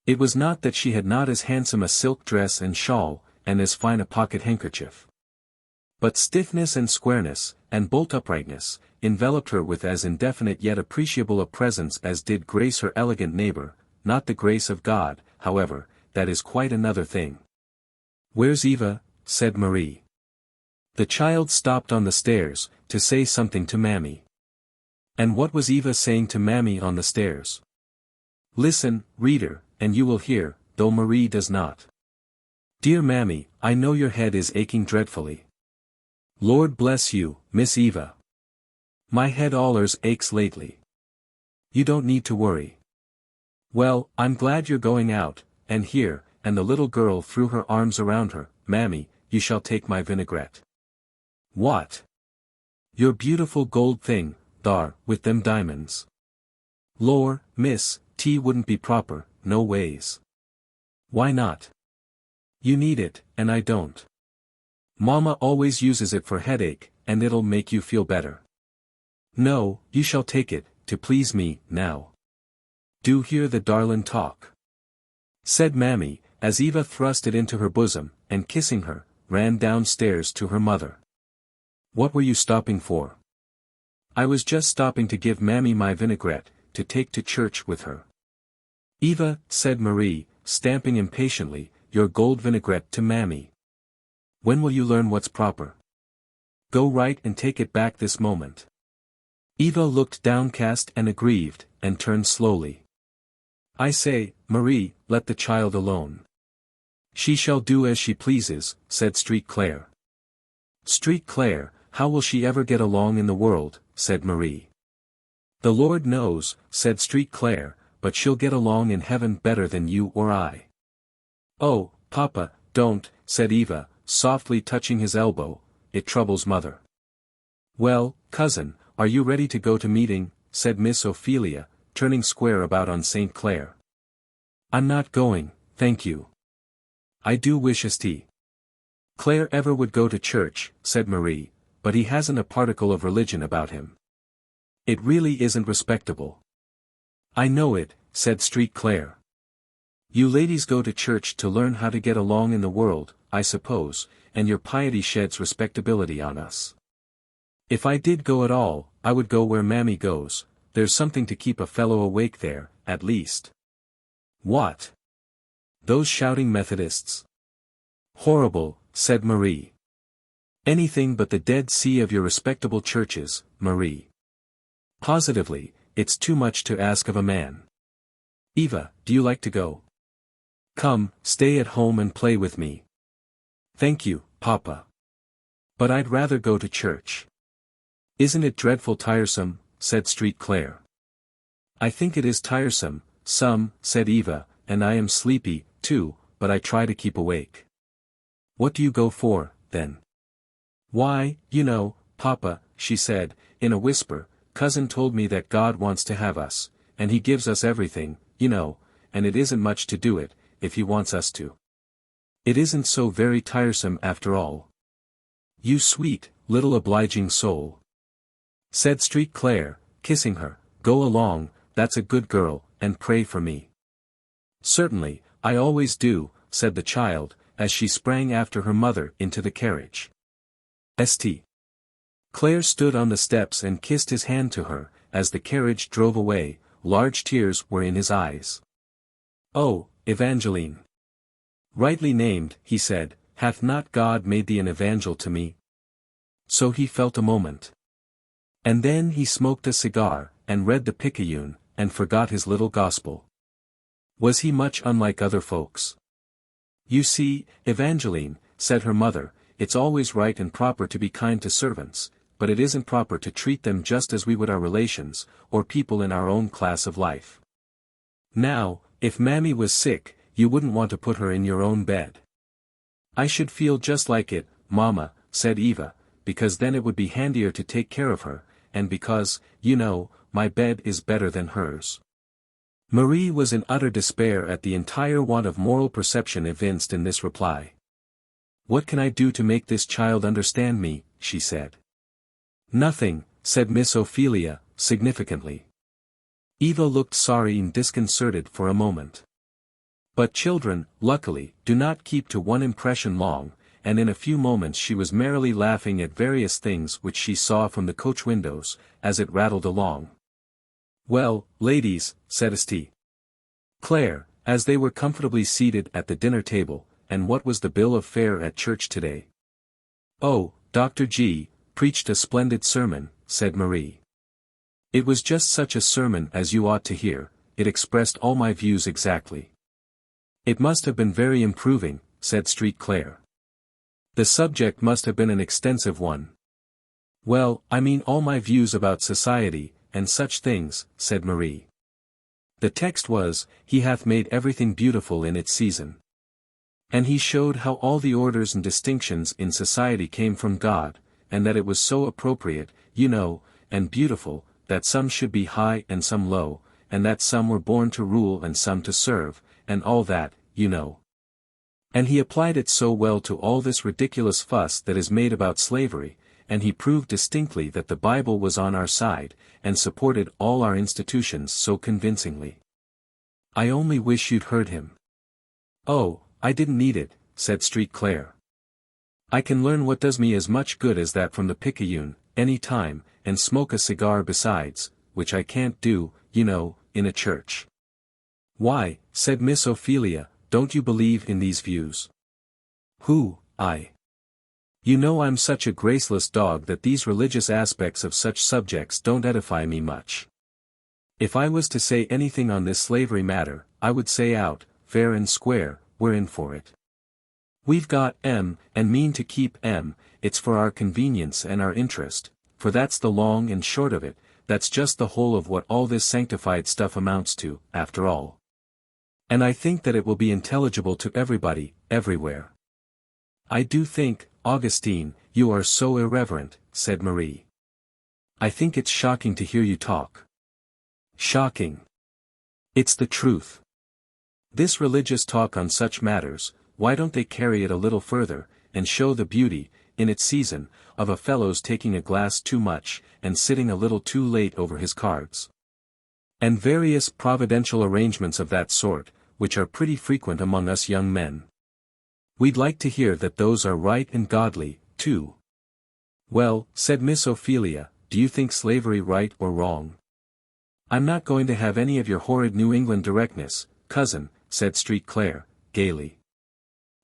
It was not that she had not as handsome a silk dress and shawl, and as fine a pocket handkerchief. But stiffness and squareness, and bolt uprightness, enveloped her with as indefinite yet appreciable a presence as did grace her elegant neighbor, not the grace of God, however, that is quite another thing. "Where's Eva?" said Marie. The child stopped on the stairs, to say something to Mammy. And what was Eva saying to Mammy on the stairs? Listen, reader, and you will hear, though Marie does not. "Dear Mammy, I know your head is aching dreadfully." "Lord bless you, Miss Eva. My head allers aches lately." "You don't need to worry." "Well, I'm glad you're going out, and here," and the little girl threw her arms around her, "Mammy, you shall take my vinaigrette." "What?" "Your beautiful gold thing, thar, with them diamonds." "Lor, miss, tea wouldn't be proper, no ways." "Why not?" "You need it, and I don't. Mama always uses it for headache, and it'll make you feel better." "No, you shall take it, to please me, now. Do hear the darlin' talk," said Mammy, as Eva thrust it into her bosom, and kissing her, ran downstairs to her mother. "What were you stopping for?" "I was just stopping to give Mammy my vinaigrette, to take to church with her." "Eva," said Marie, stamping impatiently, "your gold vinaigrette to Mammy. When will you learn what's proper? Go right and take it back this moment." Eva looked downcast and aggrieved, and turned slowly. "I say, Marie, let the child alone." "She shall do as she pleases," said Street Clare. "Street Clare, how will she ever get along in the world?" said Marie. "The Lord knows," said Street Clare, "but she'll get along in heaven better than you or I." "Oh, Papa, don't," said Eva, softly touching his elbow, "it troubles Mother." "Well, cousin, are you ready to go to meeting?" said Miss Ophelia, turning square about on St. Clare. "I'm not going, thank you. I do wish us tea." Claire ever would go to church, said Marie, but he hasn't a particle of religion about him. It really isn't respectable. I know it, said street Claire. You ladies go to church to learn how to get along in the world, I suppose, and your piety sheds respectability on us. If I did go at all, I would go where Mammy goes, there's something to keep a fellow awake there, at least. What? Those shouting Methodists? Horrible, said Marie. Anything but the Dead Sea of your respectable churches, Marie. Positively, it's too much to ask of a man. Eva, do you like to go? Come, stay at home and play with me. Thank you, Papa. But I'd rather go to church. Isn't it dreadful tiresome, said street Claire. I think it is tiresome, said Eva, and I am sleepy, too, but I try to keep awake. What do you go for, then? Why, you know, Papa, she said, in a whisper, Cousin told me that God wants to have us, and he gives us everything, you know, and it isn't much to do it, if he wants us to. It isn't so very tiresome after all. You sweet, little obliging soul. Said street Claire, kissing her, go along, that's a good girl, and pray for me. Certainly, I always do, said the child, as she sprang after her mother into the carriage. St. Claire stood on the steps and kissed his hand to her, as the carriage drove away, large tears were in his eyes. Oh, Evangeline. Rightly named, he said, hath not God made thee an evangel to me? So he felt a moment. And then he smoked a cigar, and read the Picayune, and forgot his little gospel. Was he much unlike other folks? You see, Evangeline, said her mother, it's always right and proper to be kind to servants, but it isn't proper to treat them just as we would our relations, or people in our own class of life. Now, if Mammy was sick, you wouldn't want to put her in your own bed. I should feel just like it, Mama, said Eva, because then it would be handier to take care of her, and because, you know, my bed is better than hers. Marie was in utter despair at the entire want of moral perception evinced in this reply. What can I do to make this child understand me, she said. Nothing, said Miss Ophelia, significantly. Eva looked sorry and disconcerted for a moment. But children, luckily, do not keep to one impression long, and in a few moments she was merrily laughing at various things which she saw from the coach windows, as it rattled along. Well, ladies, said St. Claire, as they were comfortably seated at the dinner table, and what was the bill of fare at church today? Oh, Dr. G. preached a splendid sermon, said Marie. It was just such a sermon as you ought to hear, it expressed all my views exactly. It must have been very improving, said street Claire. The subject must have been an extensive one. Well, I mean all my views about society, and such things, said Marie. The text was, He hath made everything beautiful in its season. And he showed how all the orders and distinctions in society came from God, and that it was so appropriate, you know, and beautiful, that some should be high and some low, and that some were born to rule and some to serve, and all that, you know. And he applied it so well to all this ridiculous fuss that is made about slavery, and he proved distinctly that the Bible was on our side, and supported all our institutions so convincingly. I only wish you'd heard him. Oh, I didn't need it, said street Claire. I can learn what does me as much good as that from the Picayune, any time, and smoke a cigar besides, which I can't do, you know, in a church. Why, said Miss Ophelia, don't you believe in these views? Who, I? You know I'm such a graceless dog that these religious aspects of such subjects don't edify me much. If I was to say anything on this slavery matter, I would say out, fair and square, we're in for it. We've got and mean to keep it's for our convenience and our interest, for that's the long and short of it, that's just the whole of what all this sanctified stuff amounts to, after all. And I think that it will be intelligible to everybody, everywhere. I do think, Augustine, you are so irreverent, said Marie. I think it's shocking to hear you talk. Shocking. It's the truth. This religious talk on such matters, why don't they carry it a little further, and show the beauty, in its season, of a fellow's taking a glass too much, and sitting a little too late over his cards. And various providential arrangements of that sort, which are pretty frequent among us young men. We'd like to hear that those are right and godly, too. Well, said Miss Ophelia, do you think slavery right or wrong? I'm not going to have any of your horrid New England directness, cousin, said Street Clare, gaily.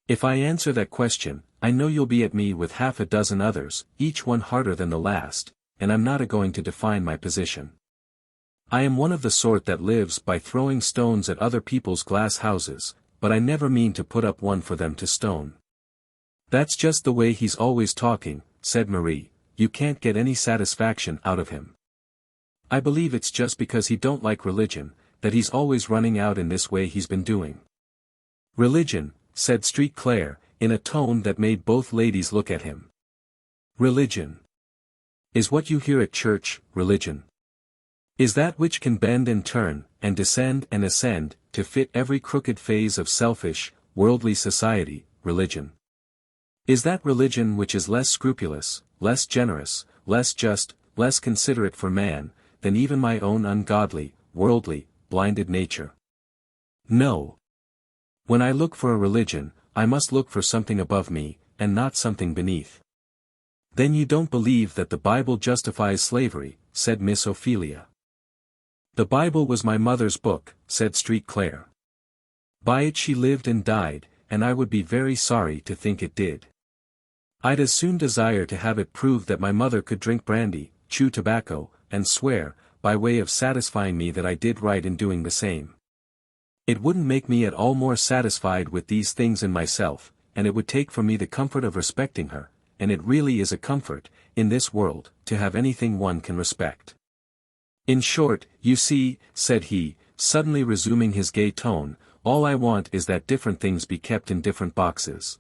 If I answer that question, I know you'll be at me with half a dozen others, each one harder than the last, and I'm not a-going to define my position. I am one of the sort that lives by throwing stones at other people's glass houses, but I never mean to put up one for them to stone. That's just the way he's always talking, said Marie, you can't get any satisfaction out of him. I believe it's just because he don't like religion, that he's always running out in this way he's been doing. Religion, said Street Clare, in a tone that made both ladies look at him. Religion. Is what you hear at church, religion? Is that which can bend and turn, and descend and ascend, to fit every crooked phase of selfish, worldly society, religion? Is that religion which is less scrupulous, less generous, less just, less considerate for man, than even my own ungodly, worldly, blinded nature? No. When I look for a religion, I must look for something above me, and not something beneath. Then you don't believe that the Bible justifies slavery, said Miss Ophelia. The Bible was my mother's book, said Street Clare. By it she lived and died, and I would be very sorry to think it did. I'd as soon desire to have it proved that my mother could drink brandy, chew tobacco, and swear, by way of satisfying me that I did right in doing the same. It wouldn't make me at all more satisfied with these things in myself, and it would take from me the comfort of respecting her, and it really is a comfort, in this world, to have anything one can respect. In short, you see, said he, suddenly resuming his gay tone, all I want is that different things be kept in different boxes.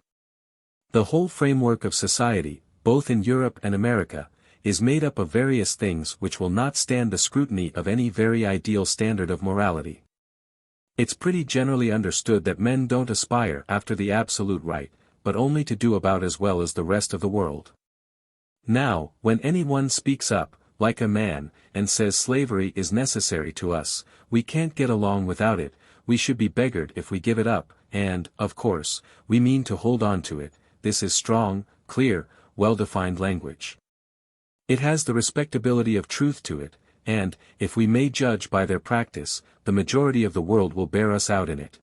The whole framework of society, both in Europe and America, is made up of various things which will not stand the scrutiny of any very ideal standard of morality. It's pretty generally understood that men don't aspire after the absolute right, but only to do about as well as the rest of the world. Now, when anyone speaks up, like a man, and says slavery is necessary to us, we can't get along without it, we should be beggared if we give it up, and, of course, we mean to hold on to it. This is strong, clear, well-defined language. It has the respectability of truth to it, and, if we may judge by their practice, the majority of the world will bear us out in it.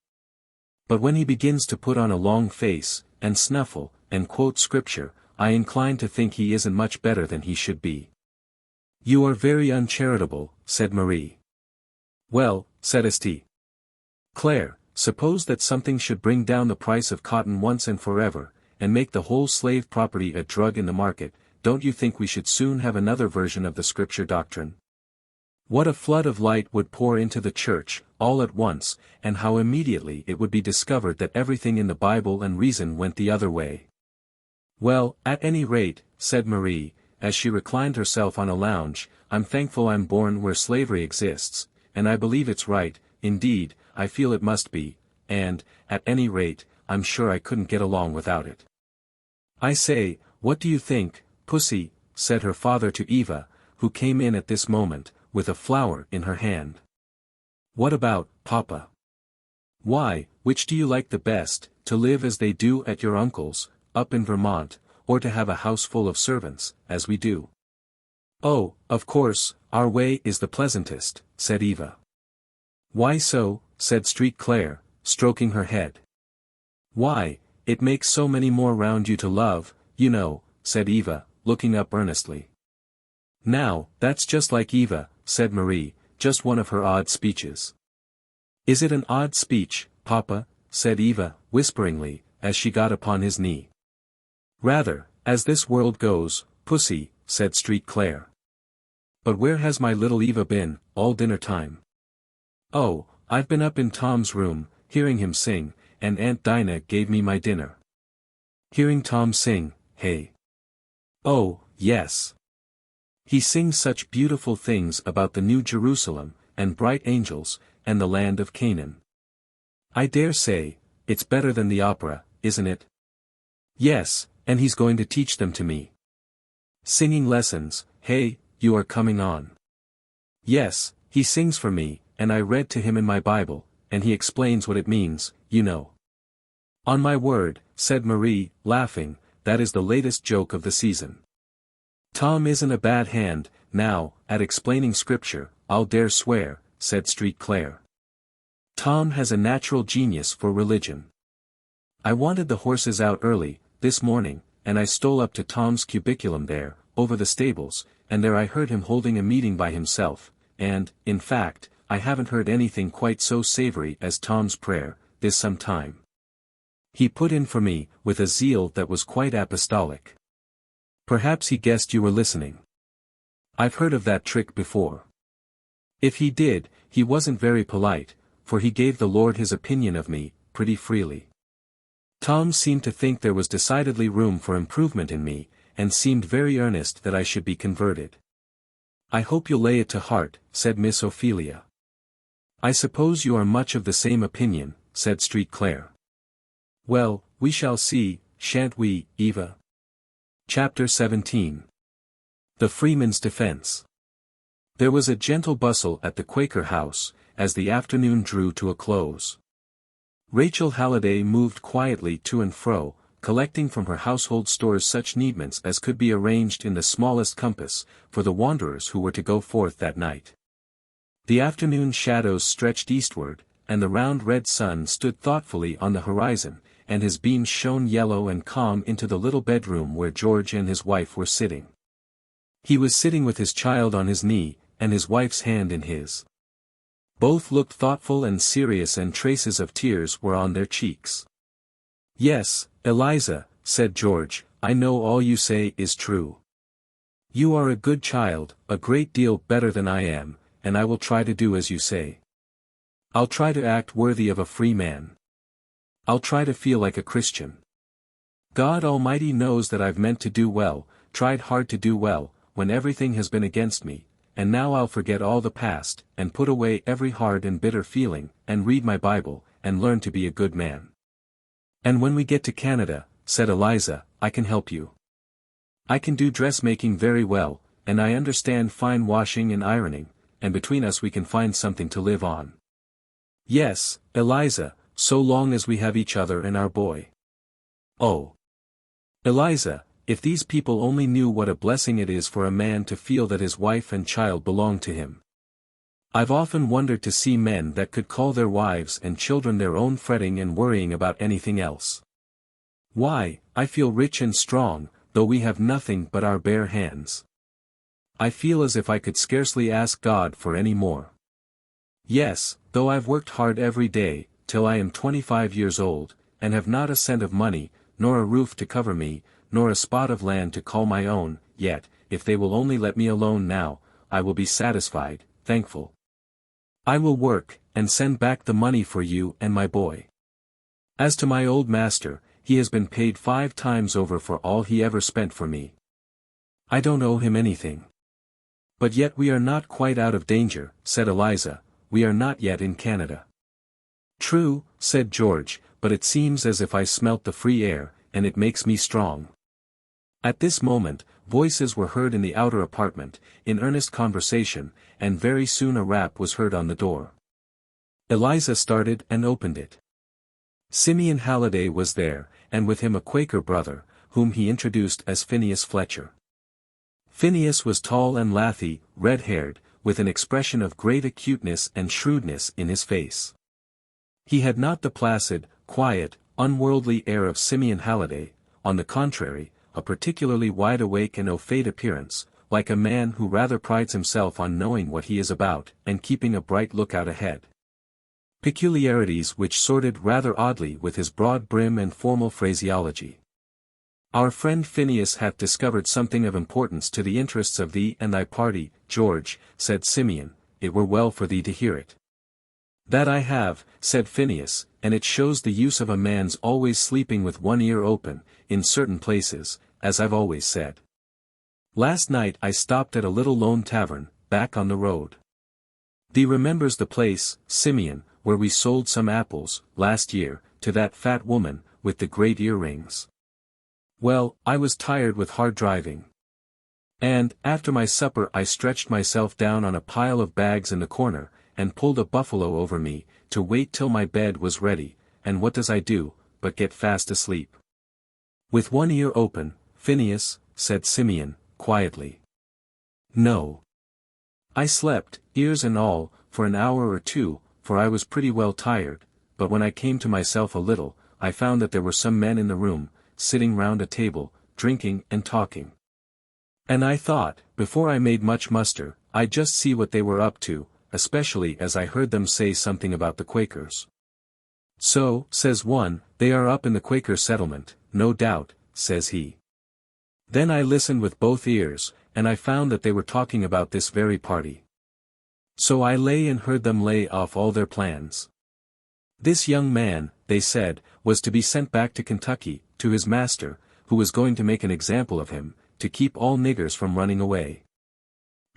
But when he begins to put on a long face, and snuffle, and quote scripture, I incline to think he isn't much better than he should be. You are very uncharitable, said Marie. Well, said St. Clare, suppose that something should bring down the price of cotton once and forever, and make the whole slave property a drug in the market, don't you think we should soon have another version of the scripture doctrine? What a flood of light would pour into the church, all at once, and how immediately it would be discovered that everything in the Bible and reason went the other way. Well, at any rate, said Marie, as she reclined herself on a lounge, I'm thankful I'm born where slavery exists, and I believe it's right, indeed, I feel it must be, and, at any rate, I'm sure I couldn't get along without it. I say, what do you think, Pussy, said her father to Eva, who came in at this moment, with a flower in her hand. What about, Papa? Why, which do you like the best, to live as they do at your uncle's, up in Vermont, or to have a house full of servants, as we do? Oh, of course, our way is the pleasantest, said Eva. Why so, said Street Clare, stroking her head. Why, it makes so many more round you to love, you know, said Eva, looking up earnestly. Now, that's just like Eva, said Marie, just one of her odd speeches. Is it an odd speech, Papa? Said Eva, whisperingly, as she got upon his knee. Rather, as this world goes, Pussy, said Street Clare. But where has my little Eva been, all dinner time? Oh, I've been up in Tom's room, hearing him sing, and Aunt Dinah gave me my dinner. Hearing Tom sing, hey? Oh, yes. He sings such beautiful things about the New Jerusalem, and bright angels, and the land of Canaan. I dare say, it's better than the opera, isn't it? Yes, And he's going to teach them to me. Singing lessons, hey, you are coming on. Yes, he sings for me, and I read to him in my Bible, and he explains what it means, you know. On my word, said Marie, laughing, that is the latest joke of the season. Tom isn't a bad hand, now, at explaining scripture, I'll dare swear, said Street Claire. Tom has a natural genius for religion. I wanted the horses out early, this morning, and I stole up to Tom's cubiculum there, over the stables, and there I heard him holding a meeting by himself, and, in fact, I haven't heard anything quite so savory as Tom's prayer, this some time. He put in for me, with a zeal that was quite apostolic. Perhaps he guessed you were listening. I've heard of that trick before. If he did, he wasn't very polite, for he gave the Lord his opinion of me, pretty freely. Tom seemed to think there was decidedly room for improvement in me, and seemed very earnest that I should be converted. I hope you'll lay it to heart, said Miss Ophelia. I suppose you are much of the same opinion, said Street Claire. Well, we shall see, shan't we, Eva? Chapter 17. The Freeman's Defense. There was a gentle bustle at the Quaker house, as the afternoon drew to a close. Rachel Halliday moved quietly to and fro, collecting from her household stores such needments as could be arranged in the smallest compass, for the wanderers who were to go forth that night. The afternoon shadows stretched eastward, and the round red sun stood thoughtfully on the horizon, and his beams shone yellow and calm into the little bedroom where George and his wife were sitting. He was sitting with his child on his knee, and his wife's hand in his. Both looked thoughtful and serious, and traces of tears were on their cheeks. Yes, Eliza, said George, I know all you say is true. You are a good child, a great deal better than I am, and I will try to do as you say. I'll try to act worthy of a free man. I'll try to feel like a Christian. God Almighty knows that I've meant to do well, tried hard to do well, when everything has been against me, and now I'll forget all the past, and put away every hard and bitter feeling, and read my Bible, and learn to be a good man. And when we get to Canada, said Eliza, I can help you. I can do dressmaking very well, and I understand fine washing and ironing, and between us we can find something to live on. Yes, Eliza, so long as we have each other and our boy. Oh. Eliza, if these people only knew what a blessing it is for a man to feel that his wife and child belong to him. I've often wondered to see men that could call their wives and children their own, fretting and worrying about anything else. Why, I feel rich and strong, though we have nothing but our bare hands. I feel as if I could scarcely ask God for any more. Yes, though I've worked hard every day, till I am 25 years old, and have not a cent of money, nor a roof to cover me, nor a spot of land to call my own, yet, if they will only let me alone now, I will be satisfied, thankful. I will work, and send back the money for you and my boy. As to my old master, he has been paid 5 times over for all he ever spent for me. I don't owe him anything. But yet we are not quite out of danger, said Eliza, we are not yet in Canada. True, said George, but it seems as if I smelt the free air, and it makes me strong. At this moment, voices were heard in the outer apartment, in earnest conversation, and very soon a rap was heard on the door. Eliza started and opened it. Simeon Halliday was there, and with him a Quaker brother, whom he introduced as Phineas Fletcher. Phineas was tall and lathy, red-haired, with an expression of great acuteness and shrewdness in his face. He had not the placid, quiet, unworldly air of Simeon Halliday, on the contrary, a particularly wide-awake and au fait appearance, like a man who rather prides himself on knowing what he is about, and keeping a bright lookout ahead. Peculiarities which sorted rather oddly with his broad brim and formal phraseology. Our friend Phineas hath discovered something of importance to the interests of thee and thy party, George, said Simeon, it were well for thee to hear it. That I have, said Phineas, and it shows the use of a man's always sleeping with one ear open, in certain places, as I've always said. Last night I stopped at a little lone tavern, back on the road. Thee remembers the place, Simeon, where we sold some apples, last year, to that fat woman, with the great earrings. Well, I was tired with hard driving. And, after my supper I stretched myself down on a pile of bags in the corner, and pulled a buffalo over me, to wait till my bed was ready, and what does I do, but get fast asleep. With one ear open, Phineas, said Simeon, quietly. No. I slept, ears and all, for an hour or two, for I was pretty well tired, but when I came to myself a little, I found that there were some men in the room, sitting round a table, drinking and talking. And I thought, before I made much muster, I'd just see what they were up to, especially as I heard them say something about the Quakers. So, says one, they are up in the Quaker settlement, no doubt, says he. Then I listened with both ears, and I found that they were talking about this very party. So I lay and heard them lay off all their plans. This young man, they said, was to be sent back to Kentucky, to his master, who was going to make an example of him, to keep all niggers from running away.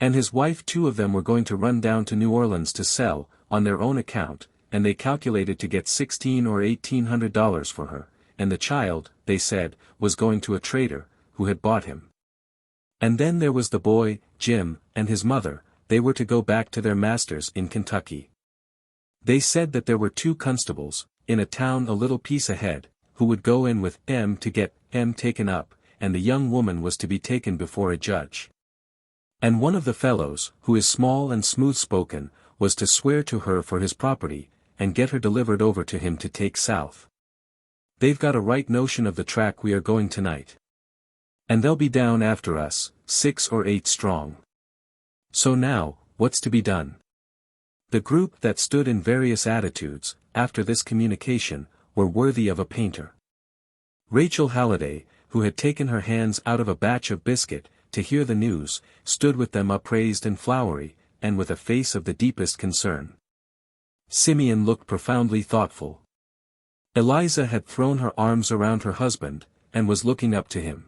And his wife, two of them were going to run down to New Orleans to sell, on their own account, and they calculated to get $1,600 or $1,800 for her, and the child, they said, was going to a trader, who had bought him. And then there was the boy, Jim, and his mother, they were to go back to their masters in Kentucky. They said that there were two constables, in a town a little piece ahead, who would go in with M to get M taken up, and the young woman was to be taken before a judge. And one of the fellows, who is small and smooth-spoken, was to swear to her for his property, and get her delivered over to him to take south. They've got a right notion of the track we are going tonight. And they'll be down after us, 6 or 8 strong. So now, what's to be done? The group that stood in various attitudes, after this communication, were worthy of a painter. Rachel Halliday, who had taken her hands out of a batch of biscuit, to hear the news, stood with them upraised and flowery, and with a face of the deepest concern. Simeon looked profoundly thoughtful. Eliza had thrown her arms around her husband, and was looking up to him.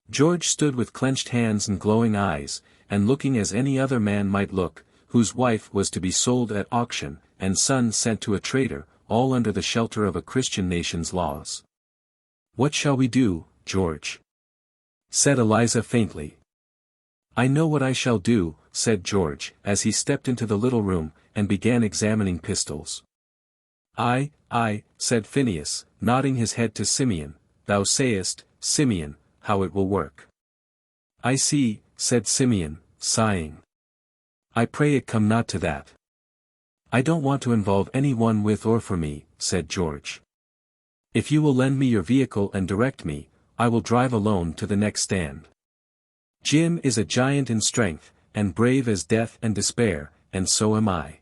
George stood with clenched hands and glowing eyes, and looking as any other man might look, whose wife was to be sold at auction, and son sent to a trader, all under the shelter of a Christian nation's laws. "What shall we do, George?" said Eliza faintly. "I know what I shall do," said George, as he stepped into the little room, and began examining pistols. "I," said Phineas, nodding his head to Simeon, "thou sayest, Simeon, how it will work." "I see," said Simeon, sighing. "I pray it come not to that." "I don't want to involve any one with or for me," said George. "If you will lend me your vehicle and direct me, I will drive alone to the next stand. Jim is a giant in strength, and brave as death and despair, and so am I."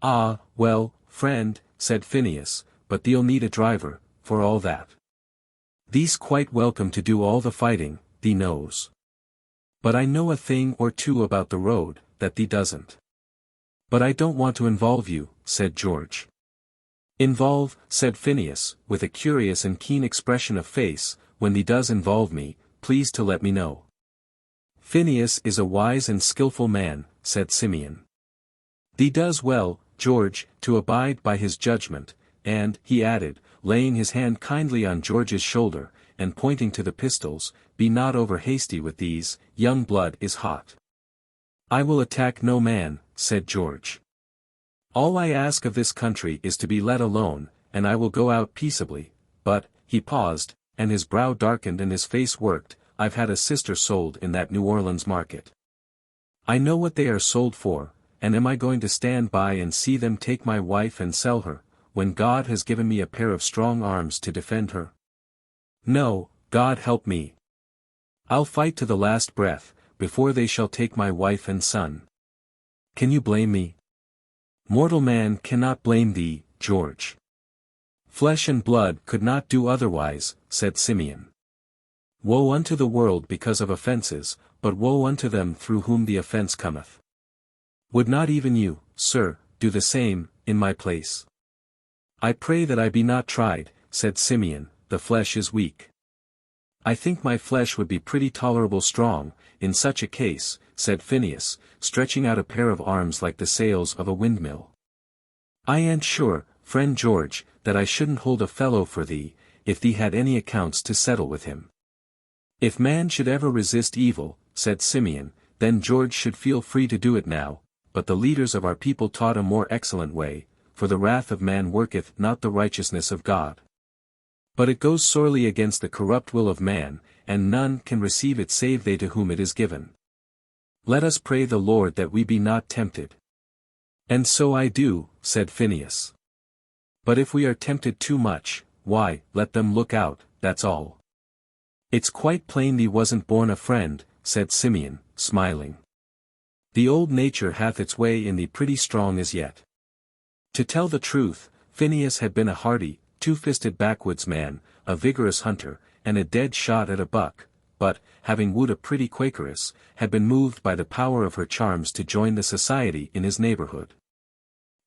"Ah, well, friend," said Phineas, "but thee'll need a driver, for all that. Thee's quite welcome to do all the fighting, thee knows. But I know a thing or two about the road, that thee doesn't." "But I don't want to involve you," said George. "Involve," said Phineas, with a curious and keen expression of face, "when thee does involve me, please to let me know." "Phineas is a wise and skilful man," said Simeon. "Thee does well, George, to abide by his judgment, and," he added, laying his hand kindly on George's shoulder, and pointing to the pistols, "be not over hasty with these, young blood is hot." "I will attack no man," said George. "All I ask of this country is to be let alone, and I will go out peaceably, but," he paused, and his brow darkened and his face worked, "I've had a sister sold in that New Orleans market. I know what they are sold for, and am I going to stand by and see them take my wife and sell her, when God has given me a pair of strong arms to defend her? No, God help me. I'll fight to the last breath, before they shall take my wife and son. Can you blame me?" "Mortal man cannot blame thee, George. Flesh and blood could not do otherwise," said Simeon. "Woe unto the world because of offences, but woe unto them through whom the offence cometh. Would not even you, sir, do the same, in my place?" "I pray that I be not tried," said Simeon, "the flesh is weak." "I think my flesh would be pretty tolerable strong, in such a case," said Phineas, stretching out a pair of arms like the sails of a windmill. "I ain't sure, friend George, that I shouldn't hold a fellow for thee, if thee had any accounts to settle with him. If man should ever resist evil, said Simeon, then George should feel free to do it now, but the leaders of our people taught a more excellent way, for the wrath of man worketh not the righteousness of God. But it goes sorely against the corrupt will of man, and none can receive it save they to whom it is given. Let us pray the Lord that we be not tempted. And so I do, said Phinehas. But if we are tempted too much, why, let them look out, that's all. It's quite plain thee wasn't born a friend, said Simeon, smiling. The old nature hath its way in thee pretty strong as yet. To tell the truth, Phinehas had been a hardy, two-fisted backwoods man, a vigorous hunter, and a dead shot at a buck, but, having wooed a pretty Quakeress, had been moved by the power of her charms to join the society in his neighborhood.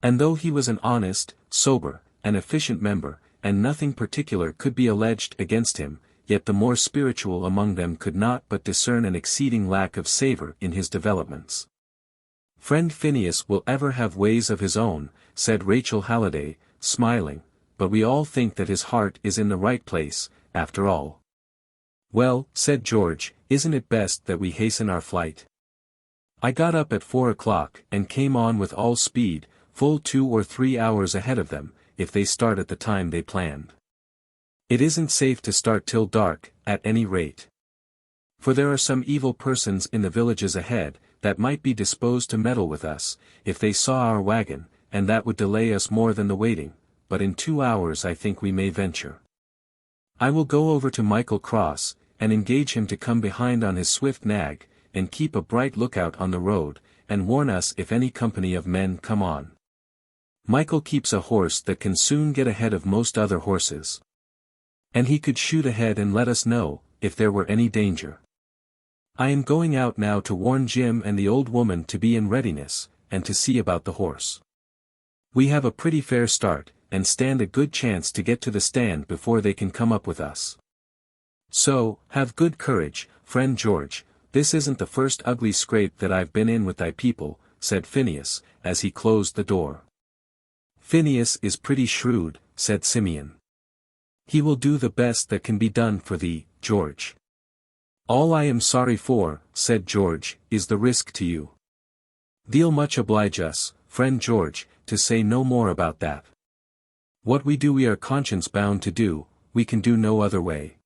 And though he was an honest, sober, and efficient member, and nothing particular could be alleged against him, yet the more spiritual among them could not but discern an exceeding lack of savor in his developments. Friend Phinehas will ever have ways of his own, said Rachel Halliday, smiling, but we all think that his heart is in the right place, after all. Well, said George, isn't it best that we hasten our flight? I got up at 4 o'clock and came on with all speed, full 2 or 3 hours ahead of them, if they start at the time they planned. It isn't safe to start till dark, at any rate. For there are some evil persons in the villages ahead, that might be disposed to meddle with us, if they saw our wagon, and that would delay us more than the waiting, but in 2 hours I think we may venture. I will go over to Michael Cross, and engage him to come behind on his swift nag, and keep a bright lookout on the road, and warn us if any company of men come on. Michael keeps a horse that can soon get ahead of most other horses. And he could shoot ahead and let us know, if there were any danger. I am going out now to warn Jim and the old woman to be in readiness, and to see about the horse. We have a pretty fair start, and stand a good chance to get to the stand before they can come up with us. So, have good courage, friend George, this isn't the first ugly scrape that I've been in with thy people, said Phinehas, as he closed the door. Phinehas is pretty shrewd, said Simeon. He will do the best that can be done for thee, George. All I am sorry for, said George, is the risk to you. Thee'll much oblige us, friend George, to say no more about that. What we do we are conscience bound to do, we can do no other way.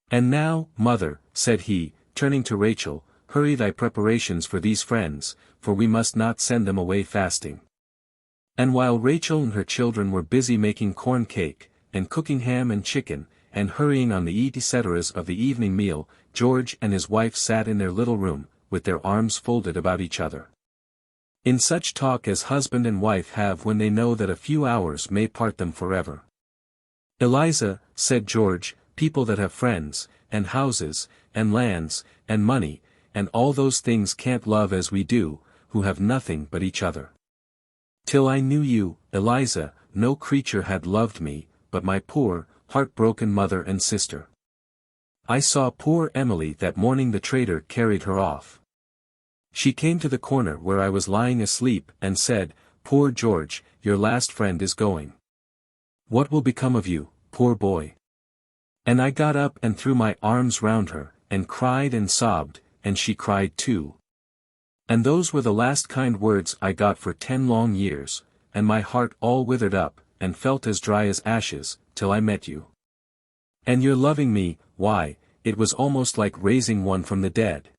And now, mother, said he, turning to Rachel, hurry thy preparations for these friends, for we must not send them away fasting. And while Rachel and her children were busy making corn cake, and cooking ham and chicken, and hurrying on the etceteras of the evening meal, George and his wife sat in their little room, with their arms folded about each other. In such talk as husband and wife have when they know that a few hours may part them forever. Eliza, said George, people that have friends, and houses, and lands, and money, and all those things can't love as we do, who have nothing but each other. Till I knew you, Eliza, no creature had loved me, but my poor, heartbroken mother and sister. I saw poor Emily that morning the traitor carried her off. She came to the corner where I was lying asleep and said, Poor George, your last friend is going. What will become of you, poor boy? And I got up and threw my arms round her, and cried and sobbed, and she cried too. And those were the last kind words I got for 10 long years, and my heart all withered up, and felt as dry as ashes, till I met you. And your loving me, why, it was almost like raising one from the dead.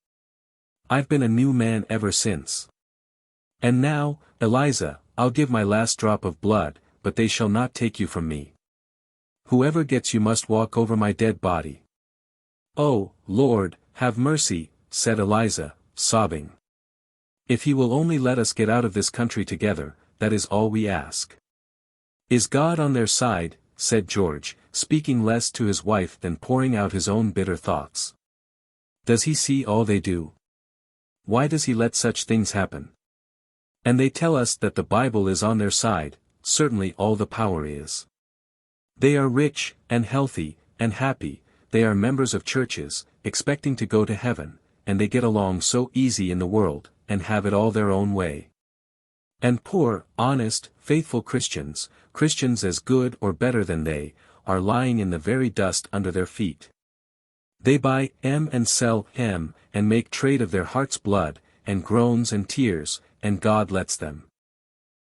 I've been a new man ever since. And now, Eliza, I'll give my last drop of blood, but they shall not take you from me. Whoever gets you must walk over my dead body. Oh, Lord, have mercy, said Eliza, sobbing. If he will only let us get out of this country together, that is all we ask. Is God on their side, said George, speaking less to his wife than pouring out his own bitter thoughts. Does he see all they do? Why does he let such things happen? And they tell us that the Bible is on their side, certainly all the power is. They are rich, and healthy, and happy, they are members of churches, expecting to go to heaven, and they get along so easy in the world, and have it all their own way. And poor, honest, faithful Christians, Christians as good or better than they, are lying in the very dust under their feet. They buy and sell and make trade of their heart's blood, and groans and tears, and God lets them.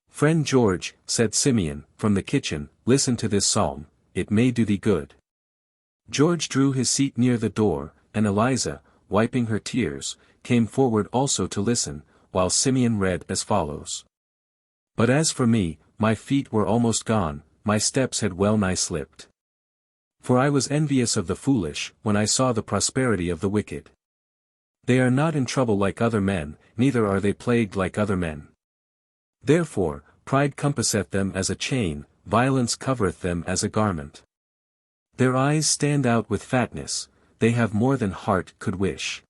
Friend George, said Simeon, from the kitchen, listen to this psalm, it may do thee good. George drew his seat near the door, and Eliza, wiping her tears, came forward also to listen, while Simeon read as follows. But as for me, my feet were almost gone, my steps had well nigh slipped. For I was envious of the foolish, when I saw the prosperity of the wicked. They are not in trouble like other men, neither are they plagued like other men. Therefore, pride compasseth them as a chain, violence covereth them as a garment. Their eyes stand out with fatness, they have more than heart could wish.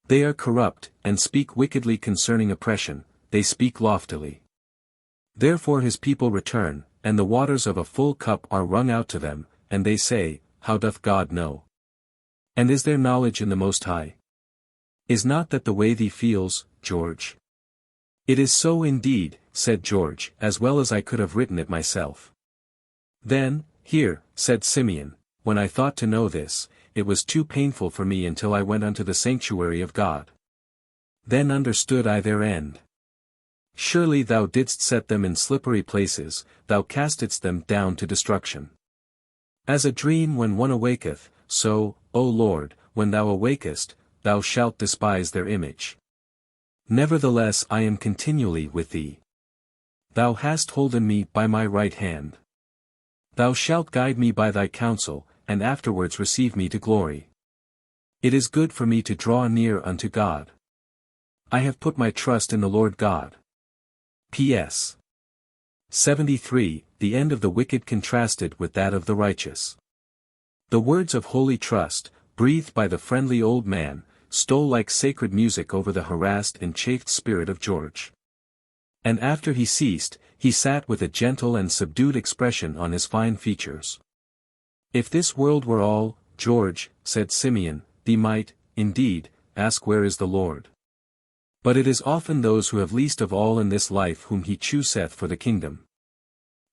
They are corrupt, and speak wickedly concerning oppression, they speak loftily. Therefore his people return, and the waters of a full cup are wrung out to them, and they say, how doth God know? And is there knowledge in the Most High? Is not that the way thee feels, George? It is so indeed, said George, as well as I could have written it myself. Then, here, said Simeon, when I thought to know this, it was too painful for me until I went unto the sanctuary of God. Then understood I their end. Surely thou didst set them in slippery places, thou castedst them down to destruction. As a dream when one awaketh, so, O Lord, when thou awakest, thou shalt despise their image. Nevertheless I am continually with thee. Thou hast holden me by my right hand. Thou shalt guide me by thy counsel, and afterwards receive me to glory. It is good for me to draw near unto God. I have put my trust in the Lord God. P.S. 73, the end of the wicked contrasted with that of the righteous. The words of holy trust, breathed by the friendly old man, stole like sacred music over the harassed and chafed spirit of George. And after he ceased, he sat with a gentle and subdued expression on his fine features. If this world were all, George, said Simeon, thee might, indeed, ask where is the Lord. But it is often those who have least of all in this life whom he chooseth for the kingdom.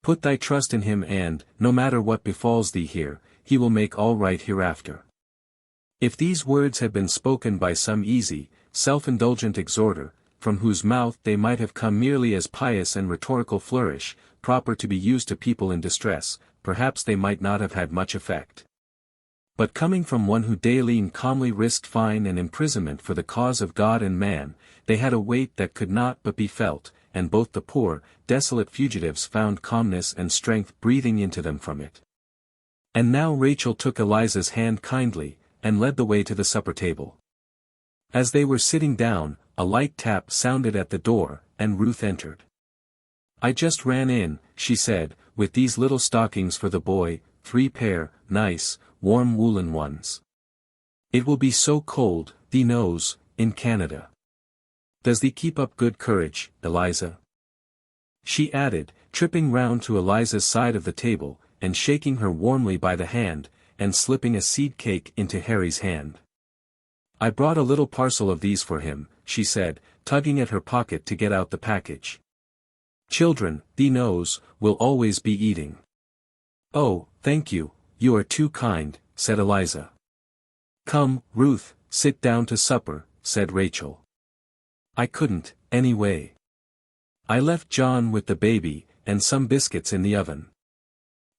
Put thy trust in him and, no matter what befalls thee here, he will make all right hereafter. If these words had been spoken by some easy, self-indulgent exhorter, from whose mouth they might have come merely as pious and rhetorical flourish, proper to be used to people in distress, perhaps they might not have had much effect. But coming from one who daily and calmly risked fine and imprisonment for the cause of God and man, they had a weight that could not but be felt, and both the poor, desolate fugitives found calmness and strength breathing into them from it. And now Rachel took Eliza's hand kindly, and led the way to the supper table. As they were sitting down, a light tap sounded at the door, and Ruth entered. I just ran in, she said, with these little stockings for the boy, 3 pair, nice, warm woolen ones. It will be so cold, thee knows, in Canada. Does thee keep up good courage, Eliza? She added, tripping round to Eliza's side of the table, and shaking her warmly by the hand, and slipping a seed cake into Harry's hand. I brought a little parcel of these for him, she said, tugging at her pocket to get out the package. Children, thee knows, will always be eating. Oh, thank you, you are too kind, said Eliza. Come, Ruth, sit down to supper, said Rachel. I couldn't, anyway. I left John with the baby, and some biscuits in the oven.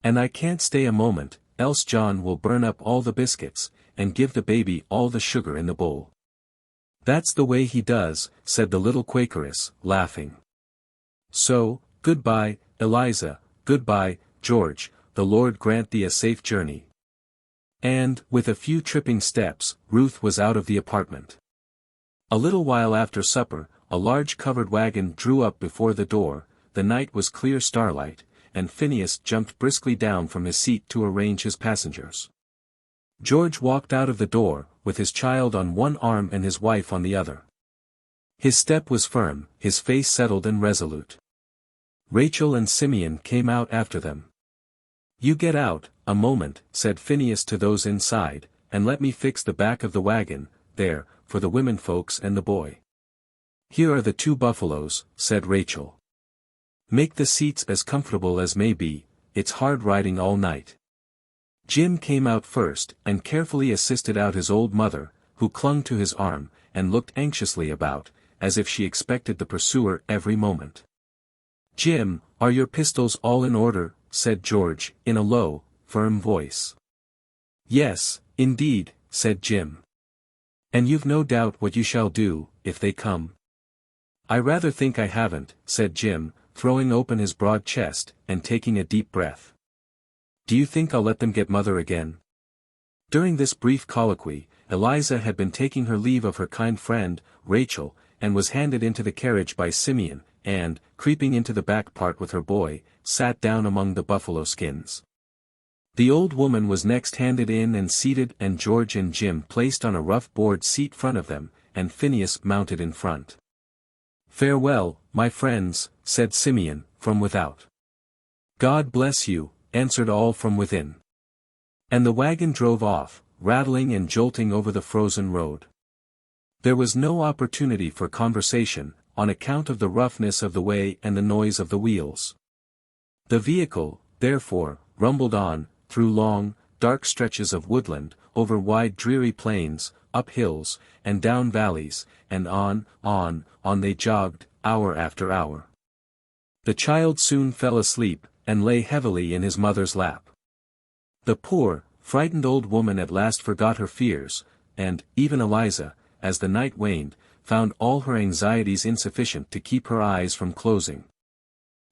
And I can't stay a moment, else John will burn up all the biscuits, and give the baby all the sugar in the bowl. That's the way he does, said the little Quakeress, laughing. So, goodbye, Eliza, goodbye, George, the Lord grant thee a safe journey. And, with a few tripping steps, Ruth was out of the apartment. A little while after supper, a large covered wagon drew up before the door, the night was clear starlight, and Phineas jumped briskly down from his seat to arrange his passengers. George walked out of the door, with his child on one arm and his wife on the other. His step was firm, his face settled and resolute. Rachel and Simeon came out after them. You get out, a moment, said Phineas to those inside, and let me fix the back of the wagon, there, for the women folks and the boy. Here are the 2 buffaloes, said Rachel. Make the seats as comfortable as may be, it's hard riding all night. Jim came out first, and carefully assisted out his old mother, who clung to his arm, and looked anxiously about, as if she expected the pursuer every moment. "Jim, are your pistols all in order?" said George, in a low, firm voice. "Yes, indeed," said Jim. "And you've no doubt what you shall do, if they come?" "I rather think I haven't," said Jim, throwing open his broad chest, and taking a deep breath. "Do you think I'll let them get mother again?" During this brief colloquy, Eliza had been taking her leave of her kind friend, Rachel, and was handed into the carriage by Simeon, and, creeping into the back part with her boy, sat down among the buffalo skins. The old woman was next handed in and seated, and George and Jim placed on a rough board seat front of them, and Phineas mounted in front. "Farewell, my friends," said Simeon, from without. "God bless you," answered all from within. And the wagon drove off, rattling and jolting over the frozen road. There was no opportunity for conversation, on account of the roughness of the way and the noise of the wheels. The vehicle, therefore, rumbled on, through long, dark stretches of woodland, over wide dreary plains, up hills, and down valleys, and on they jogged, hour after hour. The child soon fell asleep, and lay heavily in his mother's lap. The poor, frightened old woman at last forgot her fears, and, even Eliza, as the night waned, found all her anxieties insufficient to keep her eyes from closing.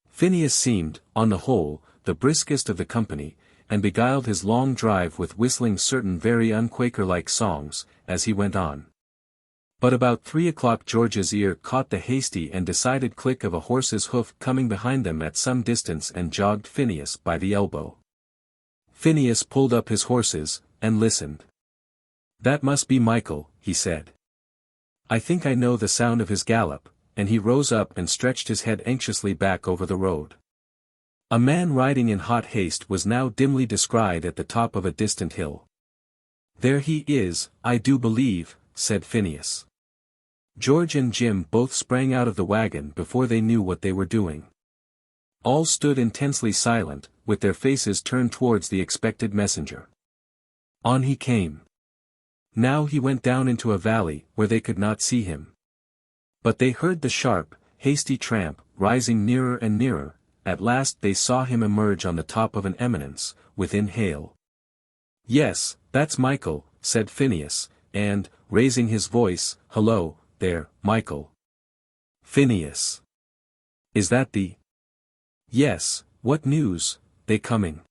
Phineas seemed, on the whole, the briskest of the company, and beguiled his long drive with whistling certain very un-Quaker-like songs, as he went on. But about 3 o'clock George's ear caught the hasty and decided click of a horse's hoof coming behind them at some distance, and jogged Phineas by the elbow. Phineas pulled up his horses, and listened. "That must be Michael," he said. "I think I know the sound of his gallop," and he rose up and stretched his head anxiously back over the road. A man riding in hot haste was now dimly descried at the top of a distant hill. "There he is, I do believe," said Phineas. George and Jim both sprang out of the wagon before they knew what they were doing. All stood intensely silent, with their faces turned towards the expected messenger. On he came. Now he went down into a valley, where they could not see him. But they heard the sharp, hasty tramp, rising nearer and nearer. At last they saw him emerge on the top of an eminence, within hail. "Yes, that's Michael," said Phineas, and, raising his voice, "Hello, there, Michael." "Phineas. Is that the—" "Yes, what news, they coming?"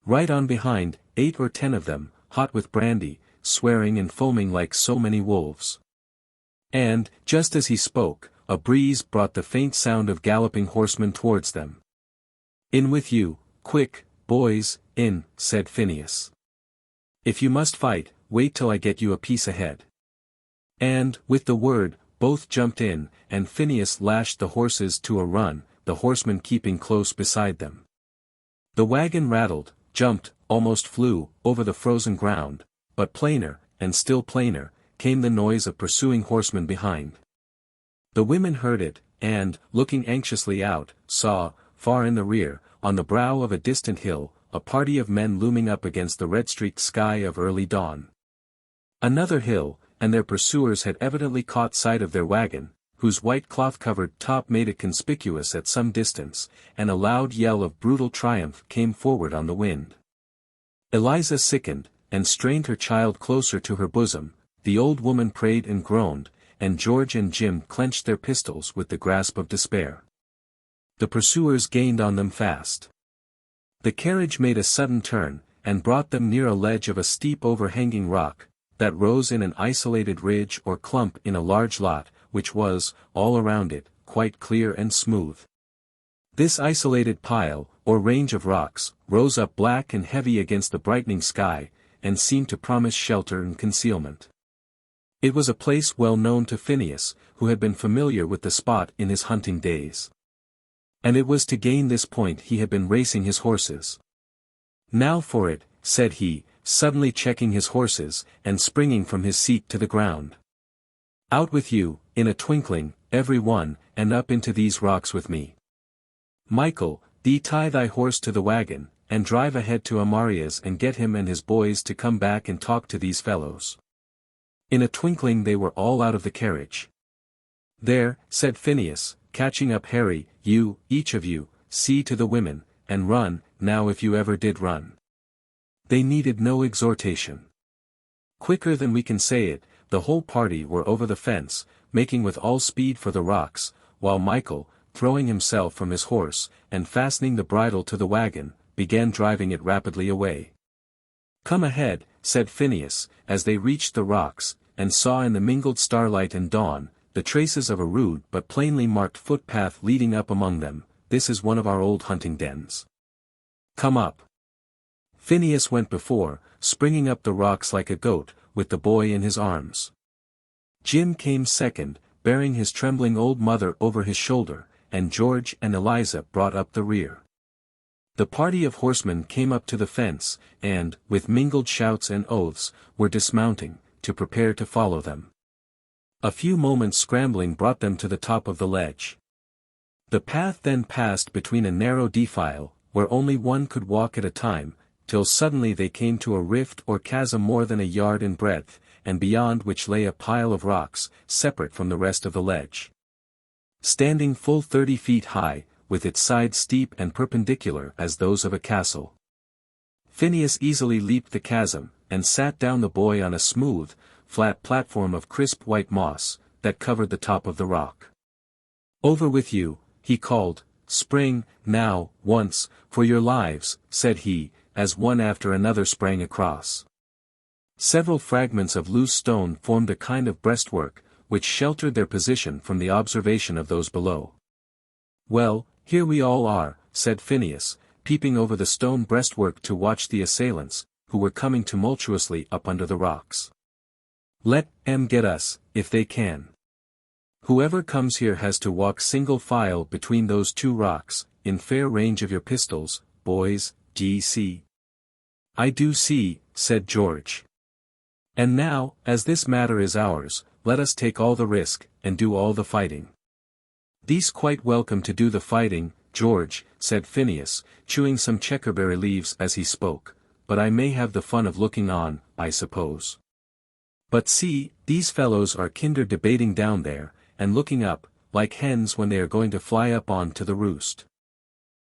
Right on behind, 8 or 10 of them, hot with brandy, swearing and foaming like so many wolves. And, just as he spoke, a breeze brought the faint sound of galloping horsemen towards them. "In with you, quick, boys, in," said Phineas. "If you must fight, wait till I get you a piece ahead." And, with the word, both jumped in, and Phineas lashed the horses to a run, the horsemen keeping close beside them. The wagon rattled, jumped, almost flew, over the frozen ground, but plainer, and still plainer, came the noise of pursuing horsemen behind. The women heard it, and, looking anxiously out, saw, far in the rear, on the brow of a distant hill, a party of men looming up against the red-streaked sky of early dawn. Another hill, and their pursuers had evidently caught sight of their wagon, whose white cloth-covered top made it conspicuous at some distance, and a loud yell of brutal triumph came forward on the wind. Eliza sickened, and strained her child closer to her bosom, the old woman prayed and groaned, and George and Jim clenched their pistols with the grasp of despair. The pursuers gained on them fast. The carriage made a sudden turn, and brought them near a ledge of a steep overhanging rock, that rose in an isolated ridge or clump in a large lot, which was, all around it, quite clear and smooth. This isolated pile, or range of rocks, rose up black and heavy against the brightening sky, and seemed to promise shelter and concealment. It was a place well known to Phineas, who had been familiar with the spot in his hunting days. And it was to gain this point he had been racing his horses. "Now for it," said he, suddenly checking his horses, and springing from his seat to the ground. "Out with you, in a twinkling, every one, and up into these rocks with me. Michael, thee tie thy horse to the wagon, and drive ahead to Amaria's and get him and his boys to come back and talk to these fellows." In a twinkling they were all out of the carriage. "There," said Phineas, catching up Harry, "you, each of you, see to the women, and run, now if you ever did run." They needed no exhortation. Quicker than we can say it, the whole party were over the fence, making with all speed for the rocks, while Michael, throwing himself from his horse, and fastening the bridle to the wagon, began driving it rapidly away. "Come ahead," said Phineas, as they reached the rocks, and saw in the mingled starlight and dawn, the traces of a rude but plainly marked footpath leading up among them. "This is one of our old hunting dens. Come up." Phineas went before, springing up the rocks like a goat, with the boy in his arms. Jim came second, bearing his trembling old mother over his shoulder, and George and Eliza brought up the rear. The party of horsemen came up to the fence, and, with mingled shouts and oaths, were dismounting, to prepare to follow them. A few moments' scrambling brought them to the top of the ledge. The path then passed between a narrow defile, where only one could walk at a time, till suddenly they came to a rift or chasm more than a yard in breadth, and beyond which lay a pile of rocks, separate from the rest of the ledge. Standing full 30 feet high, with its sides steep and perpendicular as those of a castle. Phineas easily leaped the chasm, and sat down the boy on a smooth, flat platform of crisp white moss, that covered the top of the rock. "Over with you," he called. "Spring, now, once, for your lives," said he, as one after another sprang across. Several fragments of loose stone formed a kind of breastwork, which sheltered their position from the observation of those below. "Well, here we all are," said Phineas, peeping over the stone breastwork to watch the assailants, who were coming tumultuously up under the rocks. "Let 'em get us, if they can. Whoever comes here has to walk single file between those two rocks, in fair range of your pistols, boys, d'ye see?" "I do see," said George. "And now, as this matter is ours, let us take all the risk, and do all the fighting." "Thee's quite welcome to do the fighting, George," said Phineas, chewing some checkerberry leaves as he spoke, "but I may have the fun of looking on, I suppose. But see, these fellows are kinder debating down there, and looking up, like hens when they are going to fly up on to the roost.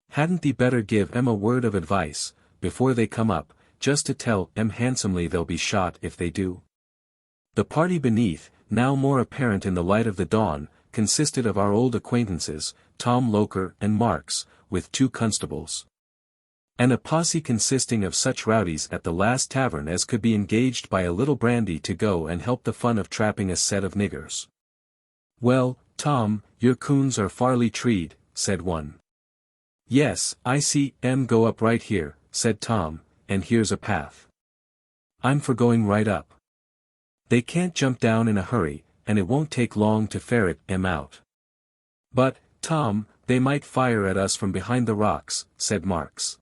Hadn't thee better give 'em a word of advice, before they come up, just to tell 'em handsomely they'll be shot if they do?" The party beneath, now more apparent in the light of the dawn, consisted of our old acquaintances, Tom Loker and Marks, with 2 constables. And a posse consisting of such rowdies at the last tavern as could be engaged by a little brandy to go and help the fun of trapping a set of niggers. "Well, Tom, your coons are farly treed," said one. "Yes, I see 'em go up right here," said Tom, "and here's a path. I'm for going right up. They can't jump down in a hurry, and it won't take long to ferret 'em out." "But, Tom, they might fire at us from behind the rocks," said Marks.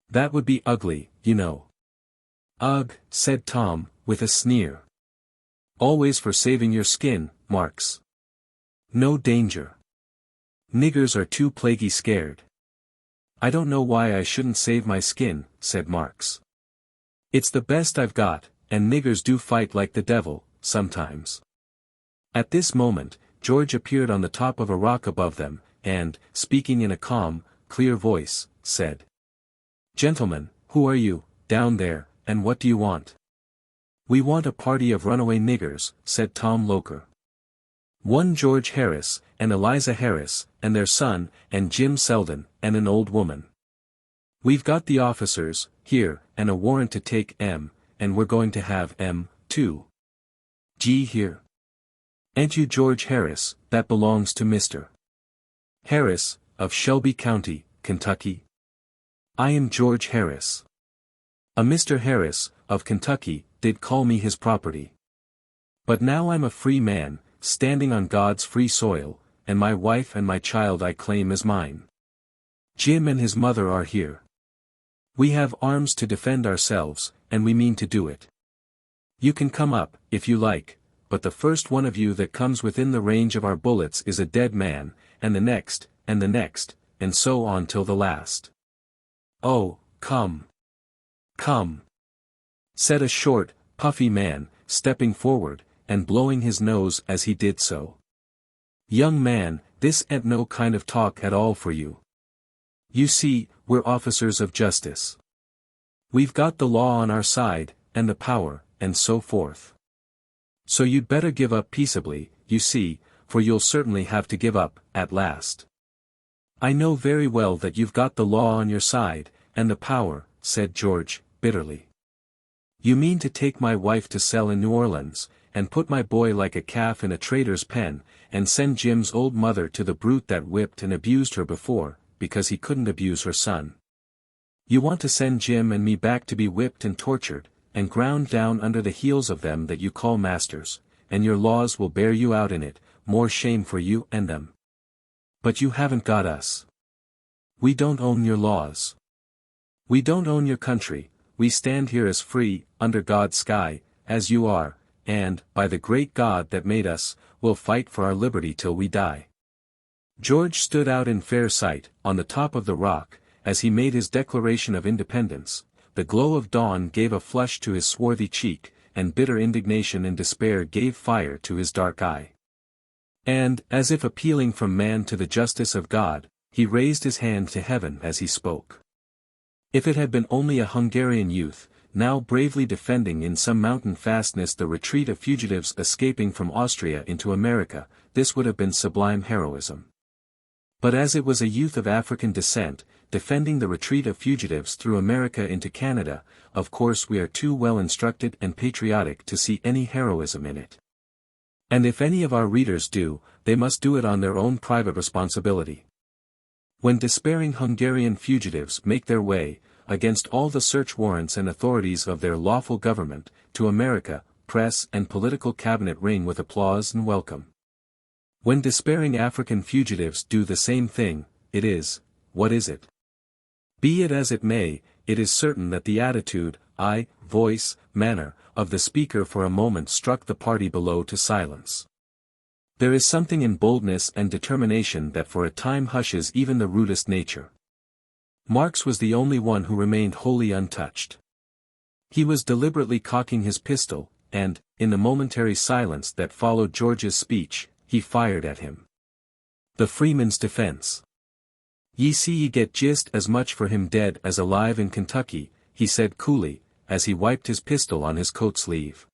"That would be ugly, you know." "Ugh," said Tom, with a sneer. "Always for saving your skin, Marks. No danger. Niggers are too plaguey scared." "I don't know why I shouldn't save my skin," said Marks. "It's the best I've got, and niggers do fight like the devil, sometimes." At this moment, George appeared on the top of a rock above them, and, speaking in a calm, clear voice, said, "Gentlemen, who are you, down there, and what do you want?" "We want a party of runaway niggers," said Tom Loker. "One George Harris, and Eliza Harris, and their son, and Jim Selden, and an old woman. We've got the officers, here, and a warrant to take 'em, and we're going to have 'em, too. Gee here. Ain't you George Harris? That belongs to Mr. Harris, of Shelby County, Kentucky. I am George Harris. A Mr. Harris, of Kentucky, did call me his property. But now I'm a free man, standing on God's free soil, and my wife and my child I claim as mine. Jim and his mother are here. We have arms to defend ourselves, and we mean to do it. You can come up, if you like, but the first one of you that comes within the range of our bullets is a dead man, and the next, and so on till the last. Oh, "Come. Come," said a short, puffy man, stepping forward, and blowing his nose as he did so. "Young man, this ain't no kind of talk at all for you. You see, we're officers of justice. We've got the law on our side, and the power, and so forth. So you'd better give up peaceably, you see, for you'll certainly have to give up, at last." "I know very well that you've got the law on your side, and the power," said George, bitterly. "You mean to take my wife to sell in New Orleans, and put my boy like a calf in a trader's pen, and send Jim's old mother to the brute that whipped and abused her before, because he couldn't abuse her son. You want to send Jim and me back to be whipped and tortured, and ground down under the heels of them that you call masters, and your laws will bear you out in it, more shame for you and them. But you haven't got us. We don't own your laws. We don't own your country, we stand here as free, under God's sky, as you are, and, by the great God that made us, we'll fight for our liberty till we die." George stood out in fair sight, on the top of the rock, as he made his declaration of independence. The glow of dawn gave a flush to his swarthy cheek, and bitter indignation and despair gave fire to his dark eye. And, as if appealing from man to the justice of God, he raised his hand to heaven as he spoke. If it had been only a Hungarian youth, now bravely defending in some mountain fastness the retreat of fugitives escaping from Austria into America, this would have been sublime heroism. But as it was a youth of African descent, defending the retreat of fugitives through America into Canada, of course we are too well instructed and patriotic to see any heroism in it. And if any of our readers do, they must do it on their own private responsibility. When despairing Hungarian fugitives make their way, against all the search warrants and authorities of their lawful government, to America, press and political cabinet ring with applause and welcome. When despairing African fugitives do the same thing, it is, what is it? Be it as it may, it is certain that the attitude, eye, voice, manner, of the speaker for a moment struck the party below to silence. There is something in boldness and determination that for a time hushes even the rudest nature. Marx was the only one who remained wholly untouched. He was deliberately cocking his pistol, and, in the momentary silence that followed George's speech, he fired at him. The Freeman's Defense. "Ye see ye get just as much for him dead as alive in Kentucky," he said coolly, as he wiped his pistol on his coat sleeve.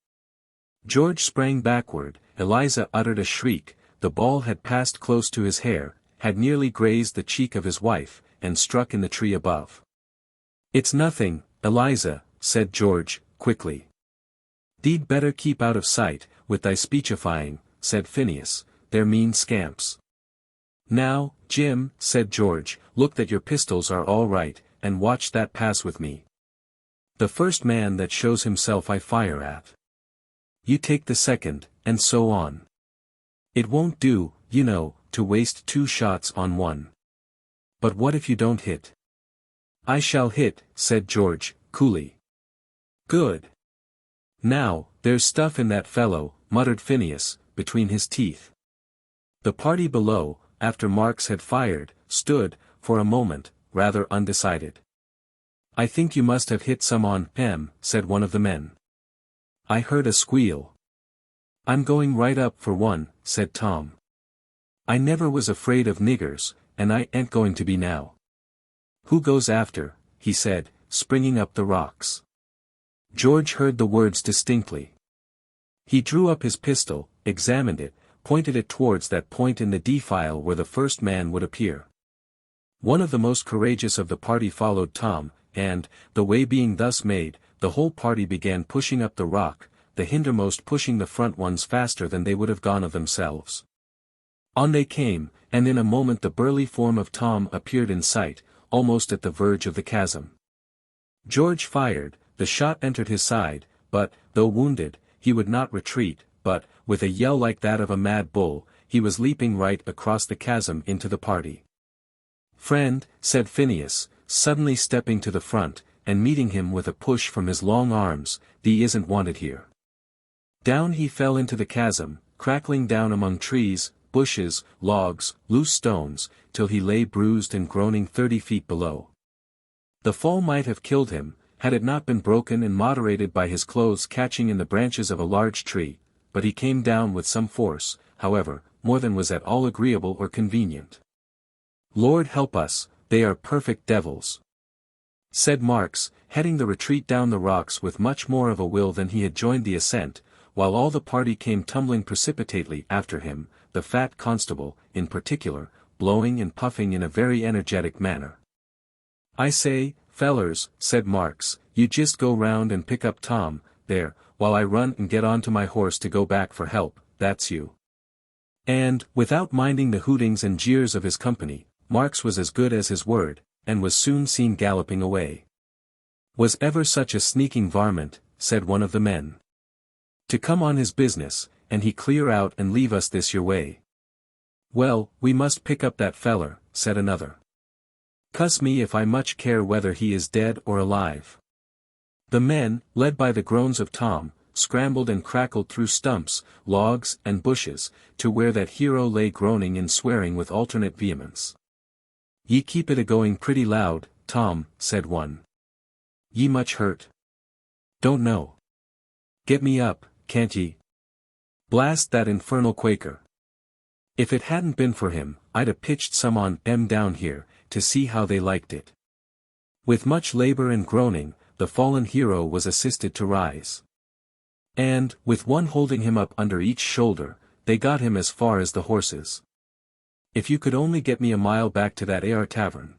George sprang backward, Eliza uttered a shriek, the ball had passed close to his hair, had nearly grazed the cheek of his wife, and struck in the tree above. "It's nothing, Eliza," said George, quickly. "Thee'd better keep out of sight, with thy speechifying," said Phineas, "they're mean scamps." "Now, Jim," said George, "look that your pistols are all right, and watch that pass with me. The first man that shows himself I fire at. You take the second, and so on. It won't do, you know, to waste 2 shots on one. But what if you don't hit?" "I shall hit," said George, coolly. "Good. Now, there's stuff in that fellow," muttered Phineas, between his teeth. The party below, after Marx had fired, stood, for a moment, rather undecided. "I think you must have hit some on him," said one of the men. "I heard a squeal." "I'm going right up for one," said Tom. "I never was afraid of niggers, and I ain't going to be now." "Who goes after?" he said, springing up the rocks. George heard the words distinctly. He drew up his pistol, examined it, pointed it towards that point in the defile where the first man would appear. One of the most courageous of the party followed Tom, and, the way being thus made, the whole party began pushing up the rock, the hindermost pushing the front ones faster than they would have gone of themselves. On they came, and in a moment the burly form of Tom appeared in sight, almost at the verge of the chasm. George fired, the shot entered his side, but, though wounded, he would not retreat, but, with a yell like that of a mad bull, he was leaping right across the chasm into the party. "Friend," said Phineas, suddenly stepping to the front, and meeting him with a push from his long arms, "thee isn't wanted here." Down he fell into the chasm, crackling down among trees, bushes, logs, loose stones, till he lay bruised and groaning 30 feet below. The fall might have killed him, had it not been broken and moderated by his clothes catching in the branches of a large tree, but he came down with some force, however, more than was at all agreeable or convenient. "Lord help us, they are perfect devils," said Marks, heading the retreat down the rocks with much more of a will than he had joined the ascent, while all the party came tumbling precipitately after him, the fat constable, in particular, blowing and puffing in a very energetic manner. "I say, fellers," said Marks, "you just go round and pick up Tom, there, while I run and get onto my horse to go back for help, that's you." And, without minding the hootings and jeers of his company, Marks was as good as his word, and was soon seen galloping away. "Was ever such a sneaking varmint," said one of the men. "To come on his business, and he clear out and leave us this your way." "Well, we must pick up that feller," said another. "Cuss me if I much care whether he is dead or alive." The men, led by the groans of Tom, scrambled and crackled through stumps, logs, and bushes, to where that hero lay groaning and swearing with alternate vehemence. "Ye keep it a-going pretty loud, Tom," said one. "Ye much hurt?" "Don't know." "Get me up, can't ye?" "Blast that infernal Quaker. If it hadn't been for him, I'd a pitched some on 'em down here, to see how they liked it." With much labor and groaning, the fallen hero was assisted to rise. And, with one holding him up under each shoulder, they got him as far as the horses. "If you could only get me a mile back to that AR tavern.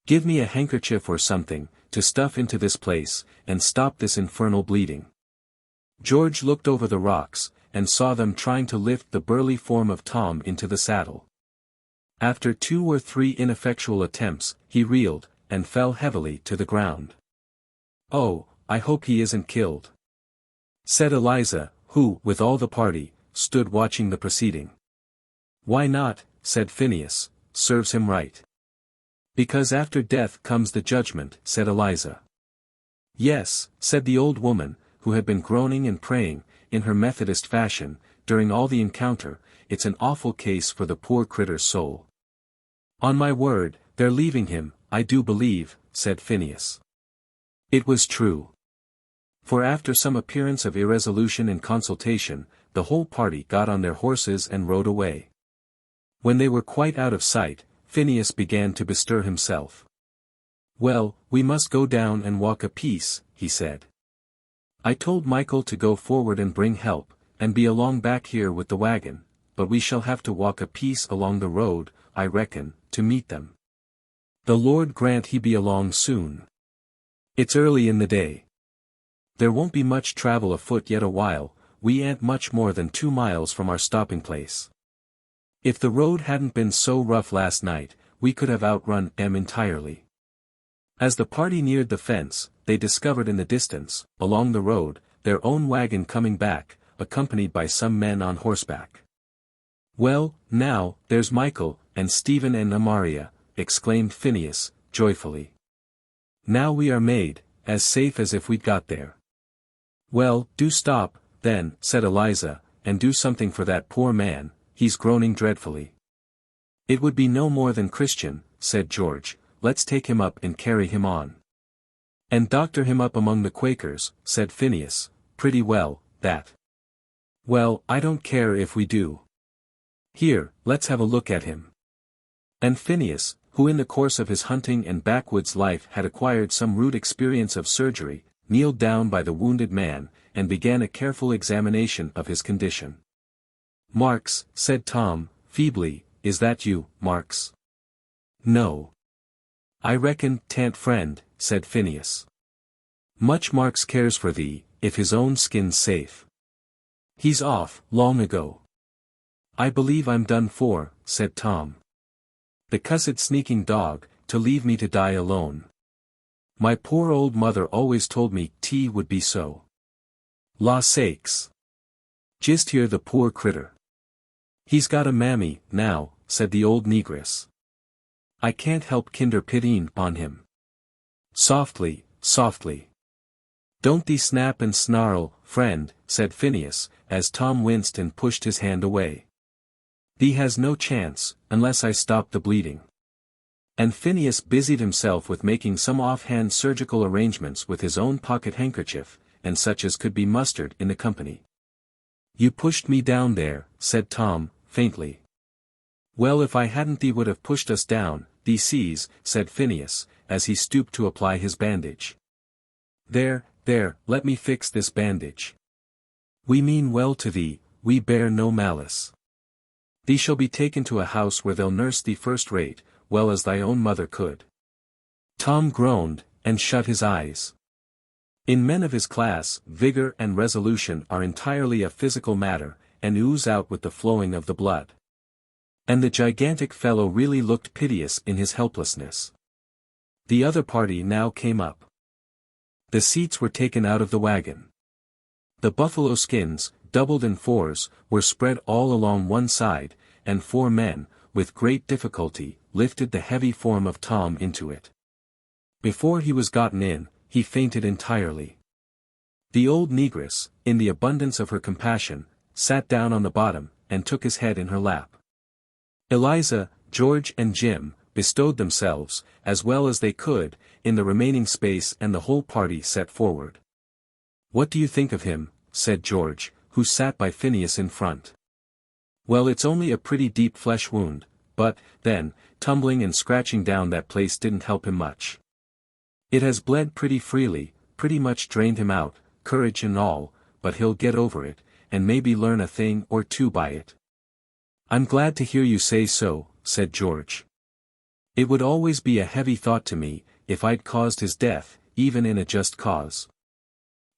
Give me a handkerchief or something, to stuff into this place, and stop this infernal bleeding." George looked over the rocks, and saw them trying to lift the burly form of Tom into the saddle. After 2 or 3 ineffectual attempts, he reeled, and fell heavily to the ground. "Oh, I hope he isn't killed," said Eliza, who, with all the party, stood watching the proceeding. "Why not?" said Phineas, "serves him right." "Because after death comes the judgment," said Eliza. "Yes," said the old woman, who had been groaning and praying, in her Methodist fashion, during all the encounter, "it's an awful case for the poor critter's soul." "On my word, they're leaving him, I do believe," said Phineas. It was true. For after some appearance of irresolution and consultation, the whole party got on their horses and rode away. When they were quite out of sight, Phineas began to bestir himself. "Well, we must go down and walk a piece," he said. "I told Michael to go forward and bring help, and be along back here with the wagon, but we shall have to walk a piece along the road, I reckon, to meet them. The Lord grant he be along soon. It's early in the day. There won't be much travel afoot yet a while, we ain't much more than 2 miles from our stopping place. If the road hadn't been so rough last night, we could have outrun 'em entirely." As the party neared the fence, they discovered in the distance, along the road, their own wagon coming back, accompanied by some men on horseback. "Well, now, there's Michael, and Stephen and Amaria," exclaimed Phineas, joyfully. "Now we are made, as safe as if we'd got there." "Well, do stop, then," said Eliza, "and do something for that poor man, he's groaning dreadfully." "It would be no more than Christian," said George, "let's take him up and carry him on." "And doctor him up among the Quakers," said Phineas, "pretty well, that." "Well, I don't care if we do. Here, let's have a look at him." And Phineas, who in the course of his hunting and backwoods life had acquired some rude experience of surgery, kneeled down by the wounded man, and began a careful examination of his condition. "Marks," said Tom, feebly, "is that you, Marks?" "No. I reckon 'tan't friend," said Phineas. "Much Marks cares for thee, if his own skin's safe. He's off, long ago." "I believe I'm done for," said Tom. "The cussed sneaking dog, to leave me to die alone. My poor old mother always told me 'tea would be so.' La sakes! Just hear the poor critter. He's got a mammy, now," said the old negress. "I can't help kinder pitying on him." "Softly, softly. Don't thee snap and snarl, friend," said Phineas, as Tom winced and pushed his hand away. "Thee has no chance, unless I stop the bleeding." And Phineas busied himself with making some offhand surgical arrangements with his own pocket handkerchief, and such as could be mustered in the company. "You pushed me down there," said Tom, faintly. "Well, if I hadn't thee would have pushed us down, thee sees," said Phineas, as he stooped to apply his bandage. There, let me fix this bandage. We mean well to thee, we bear no malice. Thee shall be taken to a house where they'll nurse thee first rate, well as thy own mother could." Tom groaned, and shut his eyes. In men of his class, vigor and resolution are entirely a physical matter, and ooze out with the flowing of the blood. And the gigantic fellow really looked piteous in his helplessness. The other party now came up. The seats were taken out of the wagon. The buffalo skins, doubled in fours, were spread all along one side, and 4 men, with great difficulty, lifted the heavy form of Tom into it. Before he was gotten in, he fainted entirely. The old negress, in the abundance of her compassion, sat down on the bottom, and took his head in her lap. Eliza, George and Jim, bestowed themselves, as well as they could, in the remaining space, and the whole party set forward. "What do you think of him?" said George, who sat by Phineas in front. "Well, it's only a pretty deep flesh wound, but, then, tumbling and scratching down that place didn't help him much. It has bled pretty freely, pretty much drained him out, courage and all, but he'll get over it, and maybe learn a thing or two by it." "I'm glad to hear you say so," said George. "It would always be a heavy thought to me, if I'd caused his death, even in a just cause."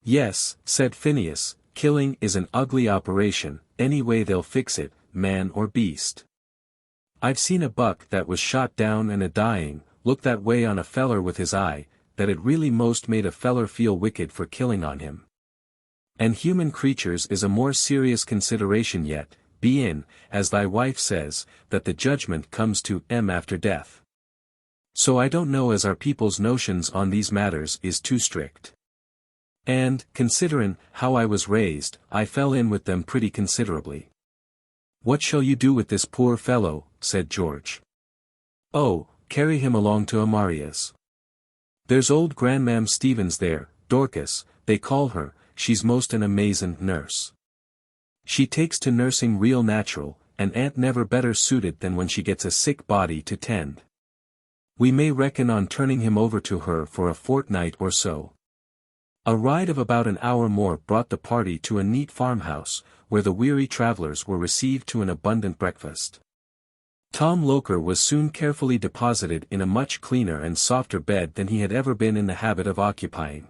"Yes," said Phineas, "killing is an ugly operation, any way they'll fix it, man or beast. I've seen a buck that was shot down and a-dying, look that way on a feller with his eye, that it really most made a feller feel wicked for killing on him. And human creatures is a more serious consideration yet, bein', as thy wife says, that the judgment comes to 'em after death. So I don't know as our people's notions on these matters is too strict. And, considerin' how I was raised, I fell in with them pretty considerably." "What shall you do with this poor fellow?" said George. "Oh, carry him along to Amaria's. There's old Grandmam Stevens there, Dorcas, they call her, she's most an amazin' nurse. She takes to nursing real natural, and ain't never better suited than when she gets a sick body to tend. We may reckon on turning him over to her for a fortnight or so." A ride of about an hour more brought the party to a neat farmhouse, where the weary travelers were received to an abundant breakfast. Tom Loker was soon carefully deposited in a much cleaner and softer bed than he had ever been in the habit of occupying.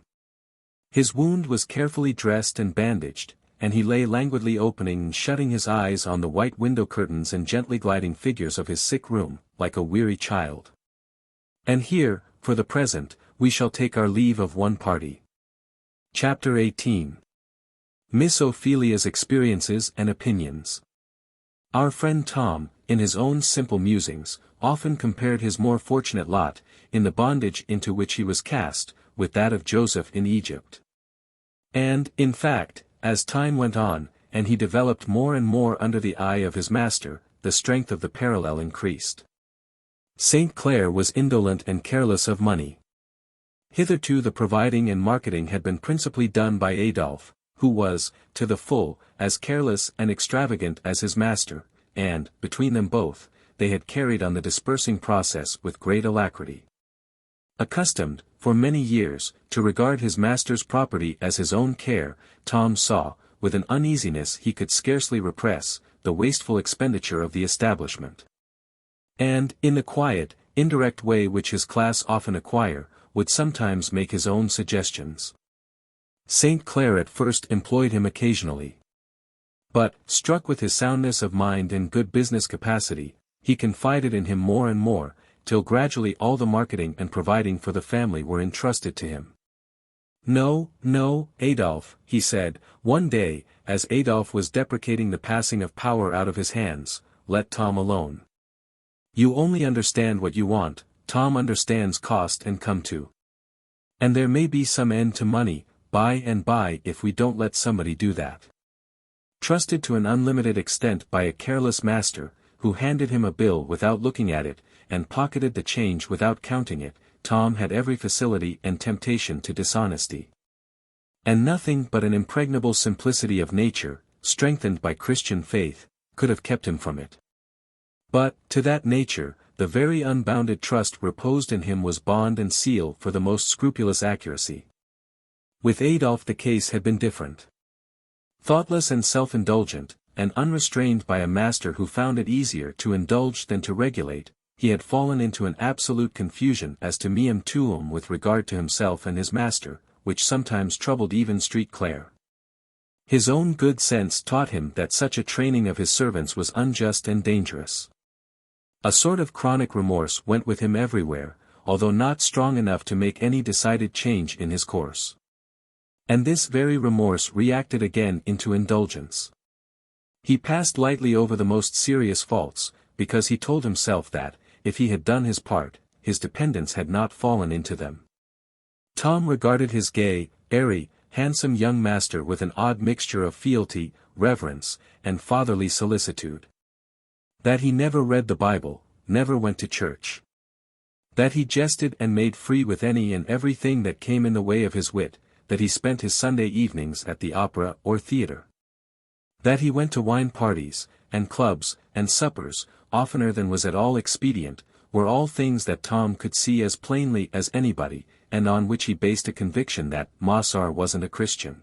His wound was carefully dressed and bandaged, and he lay languidly opening and shutting his eyes on the white window curtains and gently gliding figures of his sick room, like a weary child. And here, for the present, we shall take our leave of one party. Chapter 18. Miss Ophelia's Experiences and Opinions. Our friend Tom, in his own simple musings, often compared his more fortunate lot, in the bondage into which he was cast, with that of Joseph in Egypt. And, in fact, as time went on, and he developed more and more under the eye of his master, the strength of the parallel increased. St. Clair was indolent and careless of money. Hitherto the providing and marketing had been principally done by Adolphe, who was, to the full, as careless and extravagant as his master, and, between them both, they had carried on the dispersing process with great alacrity. Accustomed, for many years, to regard his master's property as his own care, Tom saw, with an uneasiness he could scarcely repress, the wasteful expenditure of the establishment. And, in the quiet, indirect way which his class often acquire, would sometimes make his own suggestions. St. Clair at first employed him occasionally. But, struck with his soundness of mind and good business capacity, he confided in him more and more, till gradually all the marketing and providing for the family were entrusted to him. "No, Adolphe," he said, one day, as Adolphe was deprecating the passing of power out of his hands, "let Tom alone. You only understand what you want, Tom understands cost and come to. And there may be some end to money, by and by if we don't let somebody do that." Trusted to an unlimited extent by a careless master, who handed him a bill without looking at it, and pocketed the change without counting it, Tom had every facility and temptation to dishonesty. And nothing but an impregnable simplicity of nature, strengthened by Christian faith, could have kept him from it. But, to that nature, the very unbounded trust reposed in him was bond and seal for the most scrupulous accuracy. With Adolf the case had been different. Thoughtless and self-indulgent, and unrestrained by a master who found it easier to indulge than to regulate, he had fallen into an absolute confusion as to meum tuum with regard to himself and his master, which sometimes troubled even St. Clare. His own good sense taught him that such a training of his servants was unjust and dangerous. A sort of chronic remorse went with him everywhere, although not strong enough to make any decided change in his course. And this very remorse reacted again into indulgence. He passed lightly over the most serious faults, because he told himself that, if he had done his part, his dependents had not fallen into them. Tom regarded his gay, airy, handsome young master with an odd mixture of fealty, reverence, and fatherly solicitude. That he never read the Bible, never went to church. That he jested and made free with any and everything that came in the way of his wit, that he spent his Sunday evenings at the opera or theatre. That he went to wine parties, and clubs, and suppers, oftener than was at all expedient, were all things that Tom could see as plainly as anybody, and on which he based a conviction that Mossar wasn't a Christian.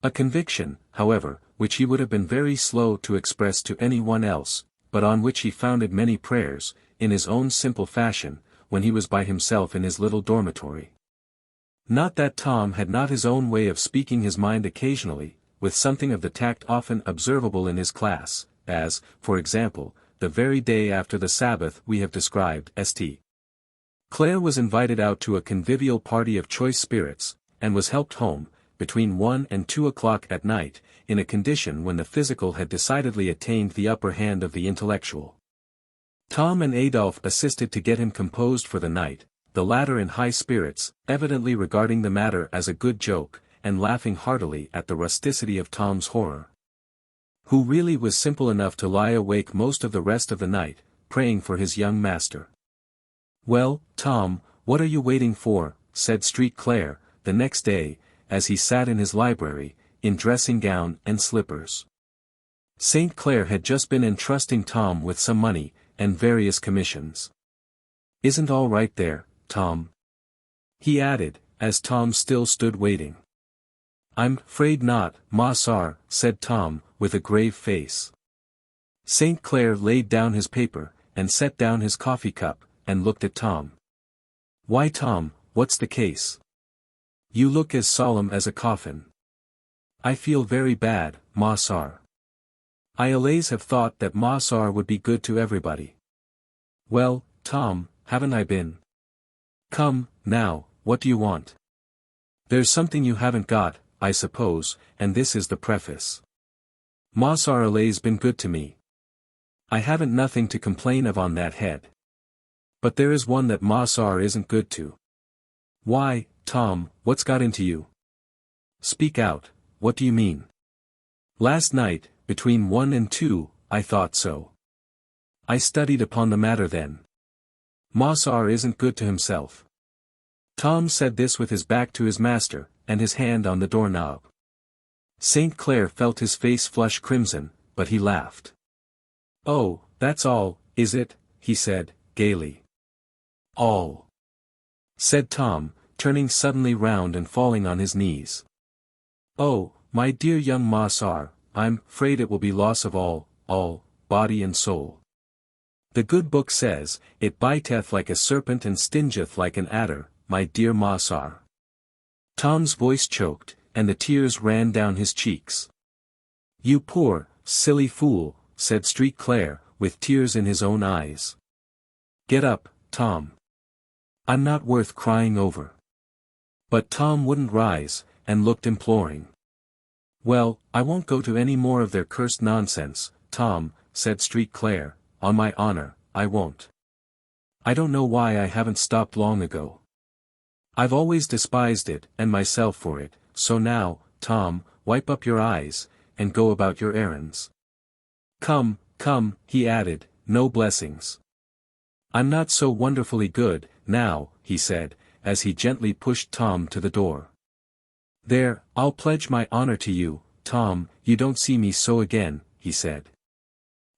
A conviction, however, which he would have been very slow to express to any one else, but on which he founded many prayers, in his own simple fashion, when he was by himself in his little dormitory. Not that Tom had not his own way of speaking his mind occasionally, with something of the tact often observable in his class, as, for example, the very day after the Sabbath we have described. St. Clare was invited out to a convivial party of choice spirits, and was helped home, between 1 and 2 o'clock at night, in a condition when the physical had decidedly attained the upper hand of the intellectual. Tom and Adolf assisted to get him composed for the night, the latter in high spirits, evidently regarding the matter as a good joke, and laughing heartily at the rusticity of Tom's horror. Who really was simple enough to lie awake most of the rest of the night, praying for his young master. "Well, Tom, what are you waiting for?" said St. Clare, the next day, as he sat in his library, in dressing gown and slippers. St. Clare had just been entrusting Tom with some money, and various commissions. "Isn't all right there, Tom?" he added, as Tom still stood waiting. "I'm 'fraid not, Mossar," said Tom, with a grave face. St. Clare laid down his paper, and set down his coffee cup, and looked at Tom. "Why, Tom, what's the case? You look as solemn as a coffin." "I feel very bad, Mossar. I allays have thought that Mossar would be good to everybody." "Well, Tom, haven't I been? Come, now, what do you want? There's something you haven't got, I suppose, and this is the preface. Mossar allays been good to me. I haven't nothing to complain of on that head. But there is one that Mossar isn't good to." "Why, Tom, what's got into you? Speak out, what do you mean?" "Last night, between 1 and 2, I thought so. I studied upon the matter then. Mossar isn't good to himself." Tom said this with his back to his master, and his hand on the doorknob. St. Clare felt his face flush crimson, but he laughed. "Oh, that's all, is it?" he said, gaily. "All," said Tom, turning suddenly round and falling on his knees. "Oh, my dear young Mossar, I'm 'fraid it will be loss of all, body and soul. The good book says, it biteth like a serpent and stingeth like an adder, my dear Mossar." Tom's voice choked, and the tears ran down his cheeks. "You poor, silly fool," said St. Clare, with tears in his own eyes. "Get up, Tom. I'm not worth crying over." But Tom wouldn't rise, and looked imploring. "Well, I won't go to any more of their cursed nonsense, Tom," said St. Clare, "on my honor, I won't. I don't know why I haven't stopped long ago. I've always despised it, and myself for it, so now, Tom, wipe up your eyes, and go about your errands. Come, come," he added, "no blessings. "I'm not so wonderfully good, now," he said, as he gently pushed Tom to the door. "There, I'll pledge my honor to you, Tom, you don't see me so again," he said.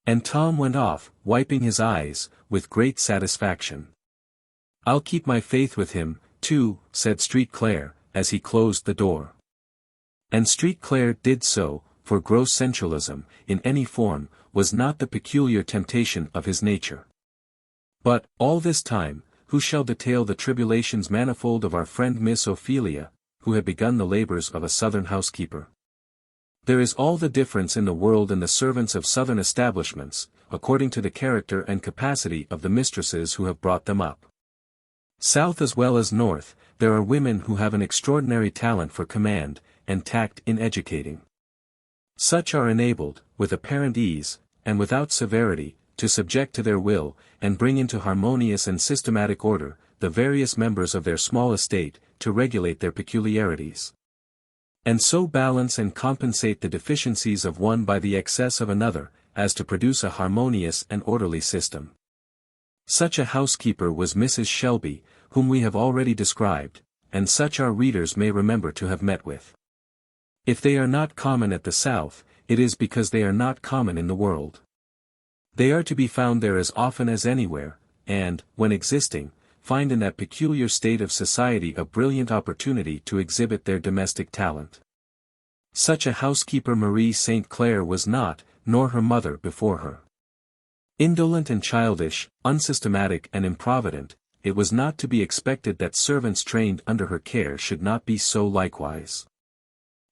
And Tom went off, wiping his eyes, with great satisfaction. "I'll keep my faith with him, too," said St. Clair, as he closed the door. And St. Clair did so, for gross sensualism, in any form, was not the peculiar temptation of his nature. But, all this time, who shall detail the tribulations manifold of our friend Miss Ophelia, who had begun the labors of a Southern housekeeper? There is all the difference in the world in the servants of Southern establishments, according to the character and capacity of the mistresses who have brought them up. South as well as North, there are women who have an extraordinary talent for command, and tact in educating. Such are enabled, with apparent ease, and without severity, to subject to their will, and bring into harmonious and systematic order, the various members of their small estate, to regulate their peculiarities. And so balance and compensate the deficiencies of one by the excess of another, as to produce a harmonious and orderly system. Such a housekeeper was Mrs. Shelby, whom we have already described, and such our readers may remember to have met with. If they are not common at the South, it is because they are not common in the world. They are to be found there as often as anywhere, and, when existing, find in that peculiar state of society a brilliant opportunity to exhibit their domestic talent. Such a housekeeper Marie St. Clair was not, nor her mother before her. Indolent and childish, unsystematic and improvident, it was not to be expected that servants trained under her care should not be so likewise.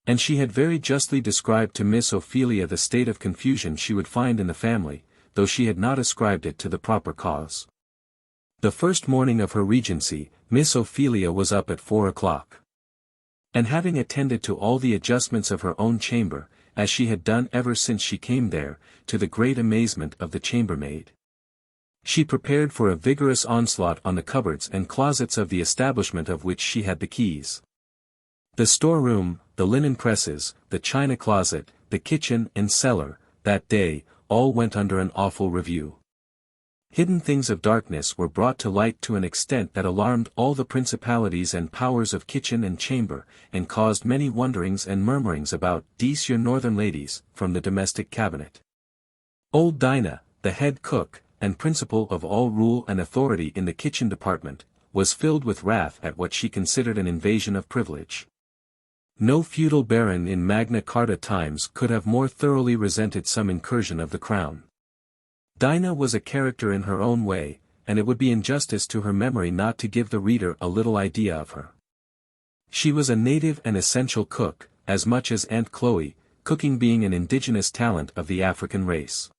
And she had very justly described to Miss Ophelia the state of confusion she would find in the family, though she had not ascribed it to the proper cause. The first morning of her regency, Miss Ophelia was up at 4 o'clock. And having attended to all the adjustments of her own chamber, as she had done ever since she came there, to the great amazement of the chambermaid, she prepared for a vigorous onslaught on the cupboards and closets of the establishment of which she had the keys. The storeroom, the linen presses, the china closet, the kitchen and cellar, that day, all went under an awful review. Hidden things of darkness were brought to light to an extent that alarmed all the principalities and powers of kitchen and chamber, and caused many wonderings and murmurings about "these your northern ladies," from the domestic cabinet. Old Dinah, the head cook, and principal of all rule and authority in the kitchen department, was filled with wrath at what she considered an invasion of privilege. No feudal baron in Magna Carta times could have more thoroughly resented some incursion of the crown. Dinah was a character in her own way, and it would be injustice to her memory not to give the reader a little idea of her. She was a native and essential cook, as much as Aunt Chloe, cooking being an indigenous talent of the African race.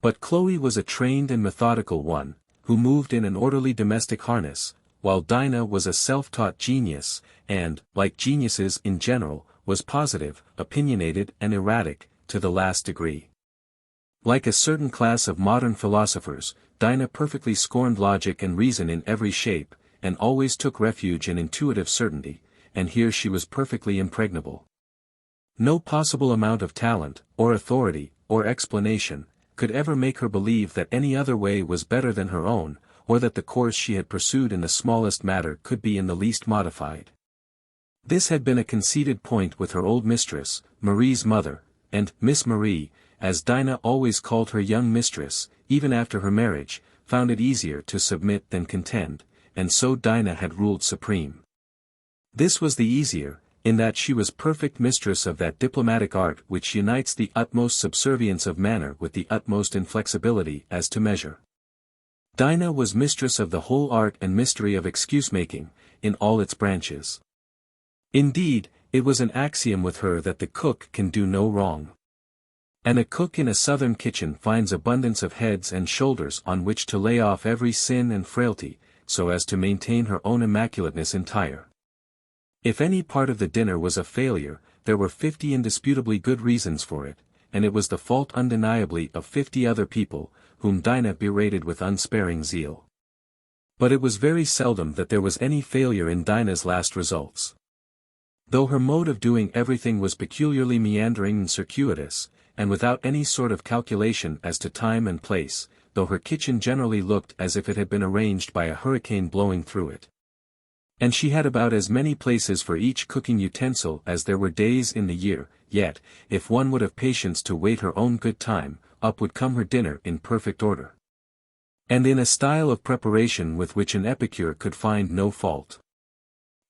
But Chloe was a trained and methodical one, who moved in an orderly domestic harness, while Dinah was a self-taught genius, and, like geniuses in general, was positive, opinionated and erratic, to the last degree. Like a certain class of modern philosophers, Dinah perfectly scorned logic and reason in every shape, and always took refuge in intuitive certainty, and here she was perfectly impregnable. No possible amount of talent, or authority, or explanation, could ever make her believe that any other way was better than her own, or that the course she had pursued in the smallest matter could be in the least modified. This had been a conceded point with her old mistress, Marie's mother, and Miss Marie, as Dinah always called her young mistress, even after her marriage, found it easier to submit than contend, and so Dinah had ruled supreme. This was the easier, in that she was perfect mistress of that diplomatic art which unites the utmost subservience of manner with the utmost inflexibility as to measure. Dinah was mistress of the whole art and mystery of excuse-making, in all its branches. Indeed, it was an axiom with her that the cook can do no wrong. And a cook in a Southern kitchen finds abundance of heads and shoulders on which to lay off every sin and frailty, so as to maintain her own immaculateness entire. If any part of the dinner was a failure, there were 50 indisputably good reasons for it, and it was the fault undeniably of 50 other people, whom Dinah berated with unsparing zeal. But it was very seldom that there was any failure in Dinah's last results. Though her mode of doing everything was peculiarly meandering and circuitous, and without any sort of calculation as to time and place, though her kitchen generally looked as if it had been arranged by a hurricane blowing through it. And she had about as many places for each cooking utensil as there were days in the year, yet, if one would have patience to wait her own good time, up would come her dinner in perfect order. And in a style of preparation with which an epicure could find no fault.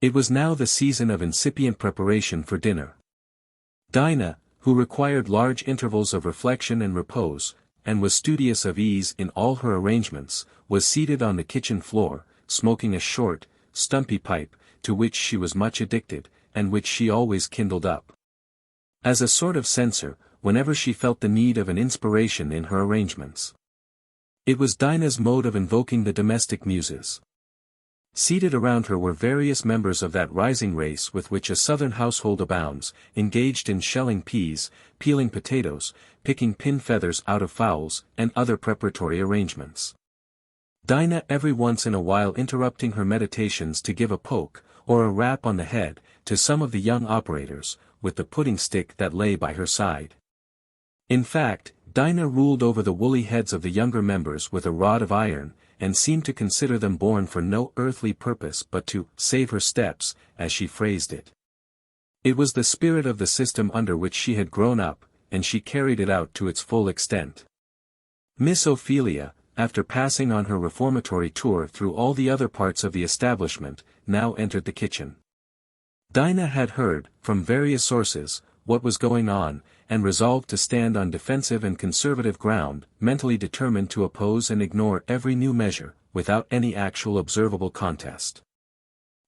It was now the season of incipient preparation for dinner. Dinah, who required large intervals of reflection and repose, and was studious of ease in all her arrangements, was seated on the kitchen floor, smoking a short, stumpy pipe, to which she was much addicted, and which she always kindled up. As a sort of censor, whenever she felt the need of an inspiration in her arrangements. It was Dinah's mode of invoking the domestic muses. Seated around her were various members of that rising race with which a southern household abounds, engaged in shelling peas, peeling potatoes, picking pin feathers out of fowls, and other preparatory arrangements. Dinah every once in a while interrupting her meditations to give a poke, or a rap on the head, to some of the young operators, with the pudding stick that lay by her side. In fact, Dinah ruled over the woolly heads of the younger members with a rod of iron, and seemed to consider them born for no earthly purpose but to save her steps, as she phrased it. It was the spirit of the system under which she had grown up, and she carried it out to its full extent. Miss Ophelia, after passing on her reformatory tour through all the other parts of the establishment, now entered the kitchen. Dinah had heard, from various sources, what was going on, and resolved to stand on defensive and conservative ground, mentally determined to oppose and ignore every new measure, without any actual observable contest.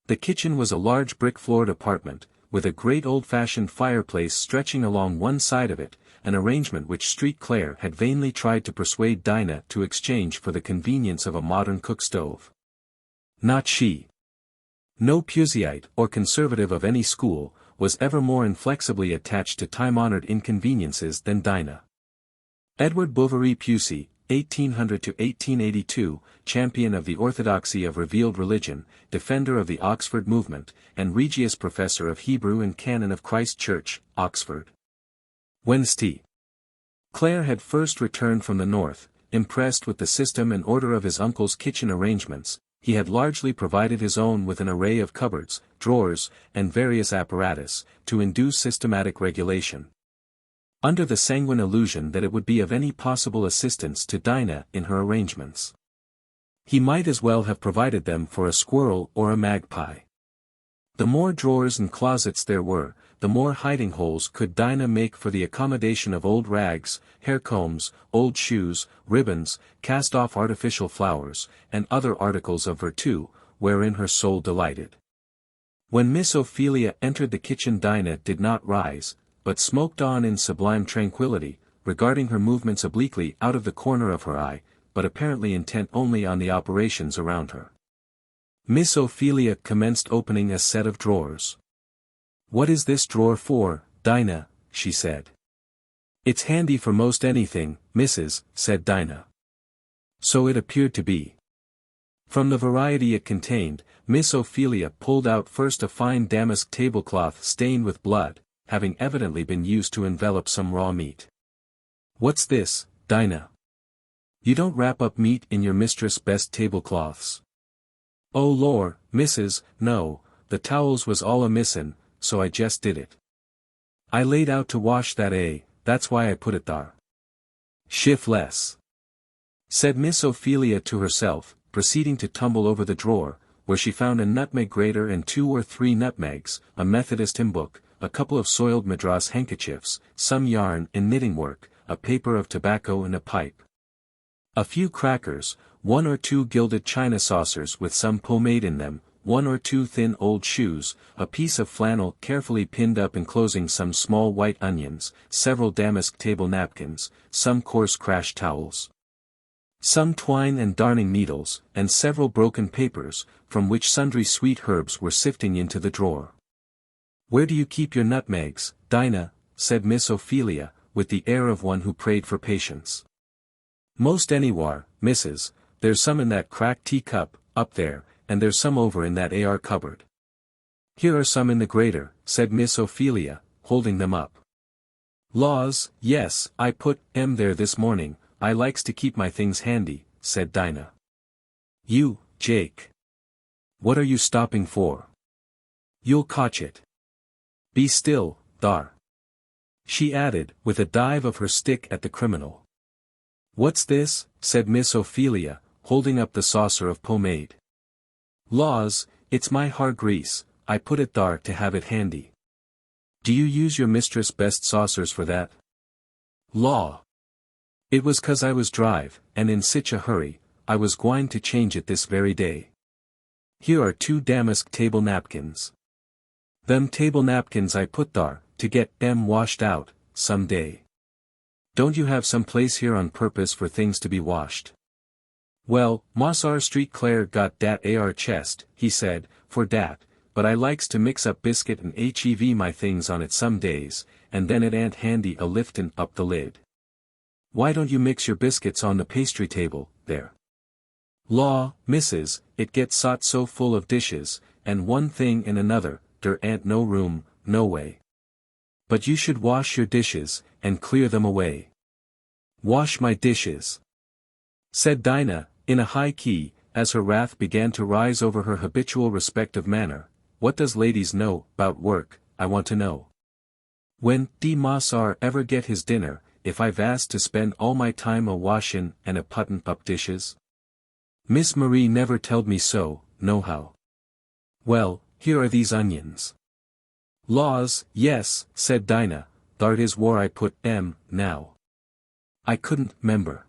The kitchen was a large brick-floored apartment, with a great old-fashioned fireplace stretching along one side of it, an arrangement which Street Clare had vainly tried to persuade Dinah to exchange for the convenience of a modern cook-stove. Not she. No Puseyite or conservative of any school was ever more inflexibly attached to time-honored inconveniences than Dinah. Edward Bouverie Pusey, 1800–1882, champion of the orthodoxy of revealed religion, defender of the Oxford movement, and Regius Professor of Hebrew and Canon of Christ Church, Oxford. When St. Clare had first returned from the north, impressed with the system and order of his uncle's kitchen arrangements, he had largely provided his own with an array of cupboards, drawers, and various apparatus, to induce systematic regulation. Under the sanguine illusion that it would be of any possible assistance to Dinah in her arrangements. He might as well have provided them for a squirrel or a magpie. The more drawers and closets there were, the more hiding holes could Dinah make for the accommodation of old rags, hair combs, old shoes, ribbons, cast-off artificial flowers, and other articles of virtu, wherein her soul delighted. When Miss Ophelia entered the kitchen, Dinah did not rise, but smoked on in sublime tranquillity, regarding her movements obliquely out of the corner of her eye, but apparently intent only on the operations around her. Miss Ophelia commenced opening a set of drawers. "What is this drawer for, Dinah?" she said. "It's handy for most anything, Mrs.," said Dinah. So it appeared to be. From the variety it contained, Miss Ophelia pulled out first a fine damask tablecloth stained with blood, having evidently been used to envelop some raw meat. "What's this, Dinah? You don't wrap up meat in your mistress' best tablecloths." "Oh lor, Mrs., no, the towels was all a-missin', so I jest did it. I laid out to wash that, that's why I put it thar." "Shiftless," said Miss Ophelia to herself, proceeding to tumble over the drawer, where she found a nutmeg grater and 2 or 3 nutmegs, a Methodist hymn book, a couple of soiled madras handkerchiefs, some yarn and knitting work, a paper of tobacco and a pipe. A few crackers, 1 or 2 gilded china saucers with some pomade in them, 1 or 2 thin old shoes, a piece of flannel carefully pinned up enclosing some small white onions, several damask table napkins, some coarse crash towels, some twine and darning needles, and several broken papers, from which sundry sweet herbs were sifting into the drawer. "Where do you keep your nutmegs, Dinah?" said Miss Ophelia, with the air of one who prayed for patience. "Most anywhar, Mrs., there's some in that cracked teacup, up there, and there's some over in that AR cupboard." "Here are some in the grater," said Miss Ophelia, holding them up. "Laws, yes, I put 'em there this morning, I likes to keep my things handy," said Dinah. "You, Jake. What are you stopping for? You'll cotch it. Be still, thar," she added, with a dive of her stick at the criminal. "What's this?" said Miss Ophelia, holding up the saucer of pomade. "Laws, it's my hair grease, I put it thar to have it handy." "Do you use your mistress' best saucers for that?" "Law. It was 'cause I was drive, and in sich a hurry, I was gwine to change it this very day. Here are 2 damask table napkins. Them table napkins I put thar, to get 'em washed out, some day. Don't you have some place here on purpose for things to be washed?" "Well, Moss R Street Clare got dat AR chest," he said, "for dat, but I likes to mix up biscuit and HEV my things on it some days, and then it ain't handy a liftin' up the lid." "Why don't you mix your biscuits on the pastry table, there?" "Law, missus, it gets sot so full of dishes, and one thing and another, der ain't no room, no way." "But you should wash your dishes, and clear them away." "Wash my dishes," said Dinah, in a high key, as her wrath began to rise over her habitual respect of manner. "What does ladies know 'bout work, I want to know? When d Moss R ever get his dinner, if I've asked to spend all my time a washin' and a puttin' up dishes? Miss Marie never telled me so, nohow. Well, here are these onions." "Laws, yes," said Dinah, "thart is whar I put 'em, now. I couldn't 'member.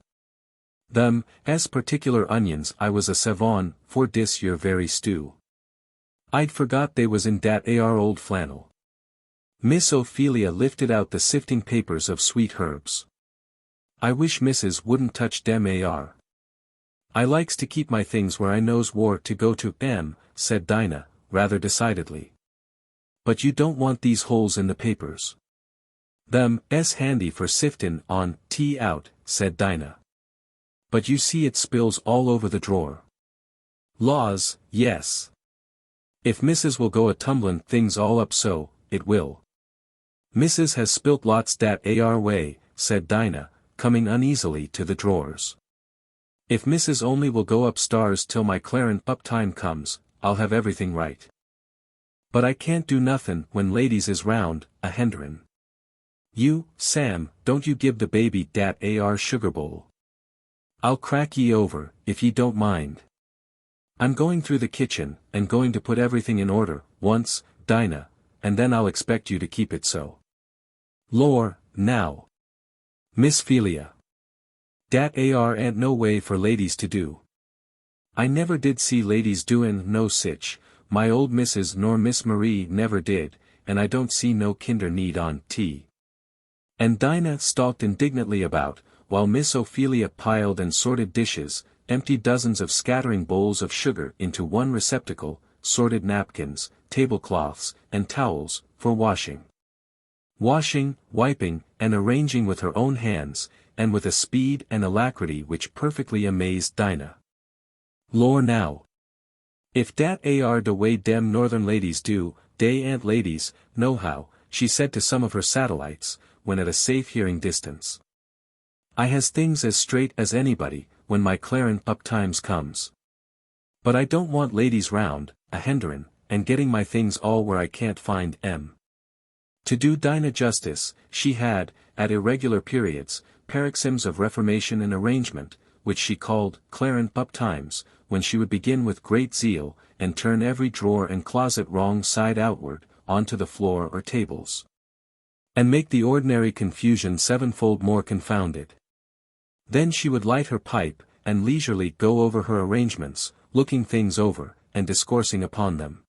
Them, as particular onions I was a savon, for dis your very stew. I'd forgot they was in dat AR old flannel." Miss Ophelia lifted out the sifting papers of sweet herbs. "I wish missus wouldn't touch dem AR. I likes to keep my things where I knows whar to go to 'em," said Dinah, rather decidedly. "But you don't want these holes in the papers. Them 's handy for siftin' on tea out," said Dinah. "But you see it spills all over the drawer." "Laws, yes. If missus will go a tumblin' things all up so, it will." "Missus has spilt lots dat AR way," said Dinah, coming uneasily to the drawers. "If missus only will go upstairs till my clarin' up time comes, I'll have everything right. But I can't do nothin' when ladies is round, a henderin'. You, Sam, don't you give the baby dat AR sugar bowl. I'll crack ye over, if ye don't mind. I'm going through the kitchen, and going to put everything in order, once, Dinah, and then I'll expect you to keep it so." "Lor, now. Miss Ophelia. Dat AR ain't no way for ladies to do. I never did see ladies doin' no sich, my old missus nor Miss Marie never did, and I don't see no kinder need on tea." And Dinah stalked indignantly about, while Miss Ophelia piled and sorted dishes, emptied dozens of scattering bowls of sugar into one receptacle, sorted napkins, tablecloths, and towels, for washing. Washing, wiping, and arranging with her own hands, and with a speed and alacrity which perfectly amazed Dinah. "Lor now. If dat AR de way dem northern ladies do, dey ain't ladies, nohow," she said to some of her satellites, when at a safe hearing distance. "I has things as straight as anybody, when my clarin' up times comes. But I don't want ladies round, a henderin', and getting my things all where I can't find 'em." To do Dinah justice, she had, at irregular periods, paroxysms of reformation and arrangement, which she called clarin' up times, when she would begin with great zeal, and turn every drawer and closet wrong side outward, onto the floor or tables, and make the ordinary confusion sevenfold more confounded. Then she would light her pipe, and leisurely go over her arrangements, looking things over, and discoursing upon them.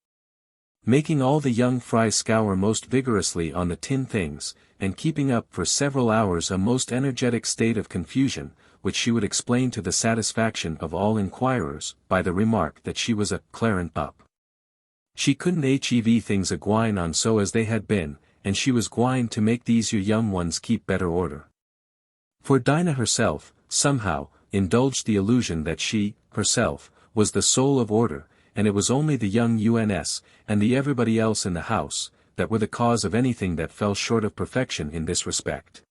Making all the young fry scour most vigorously on the tin things, and keeping up for several hours a most energetic state of confusion, which she would explain to the satisfaction of all inquirers, by the remark that she was a clarin' up. She couldn't hev things a gwine on so as they had been, and she was gwine to make these your young ones keep better order. For Dinah herself, somehow, indulged the illusion that she, herself, was the soul of order, and it was only the young UNS, and the everybody else in the house, that were the cause of anything that fell short of perfection in this respect.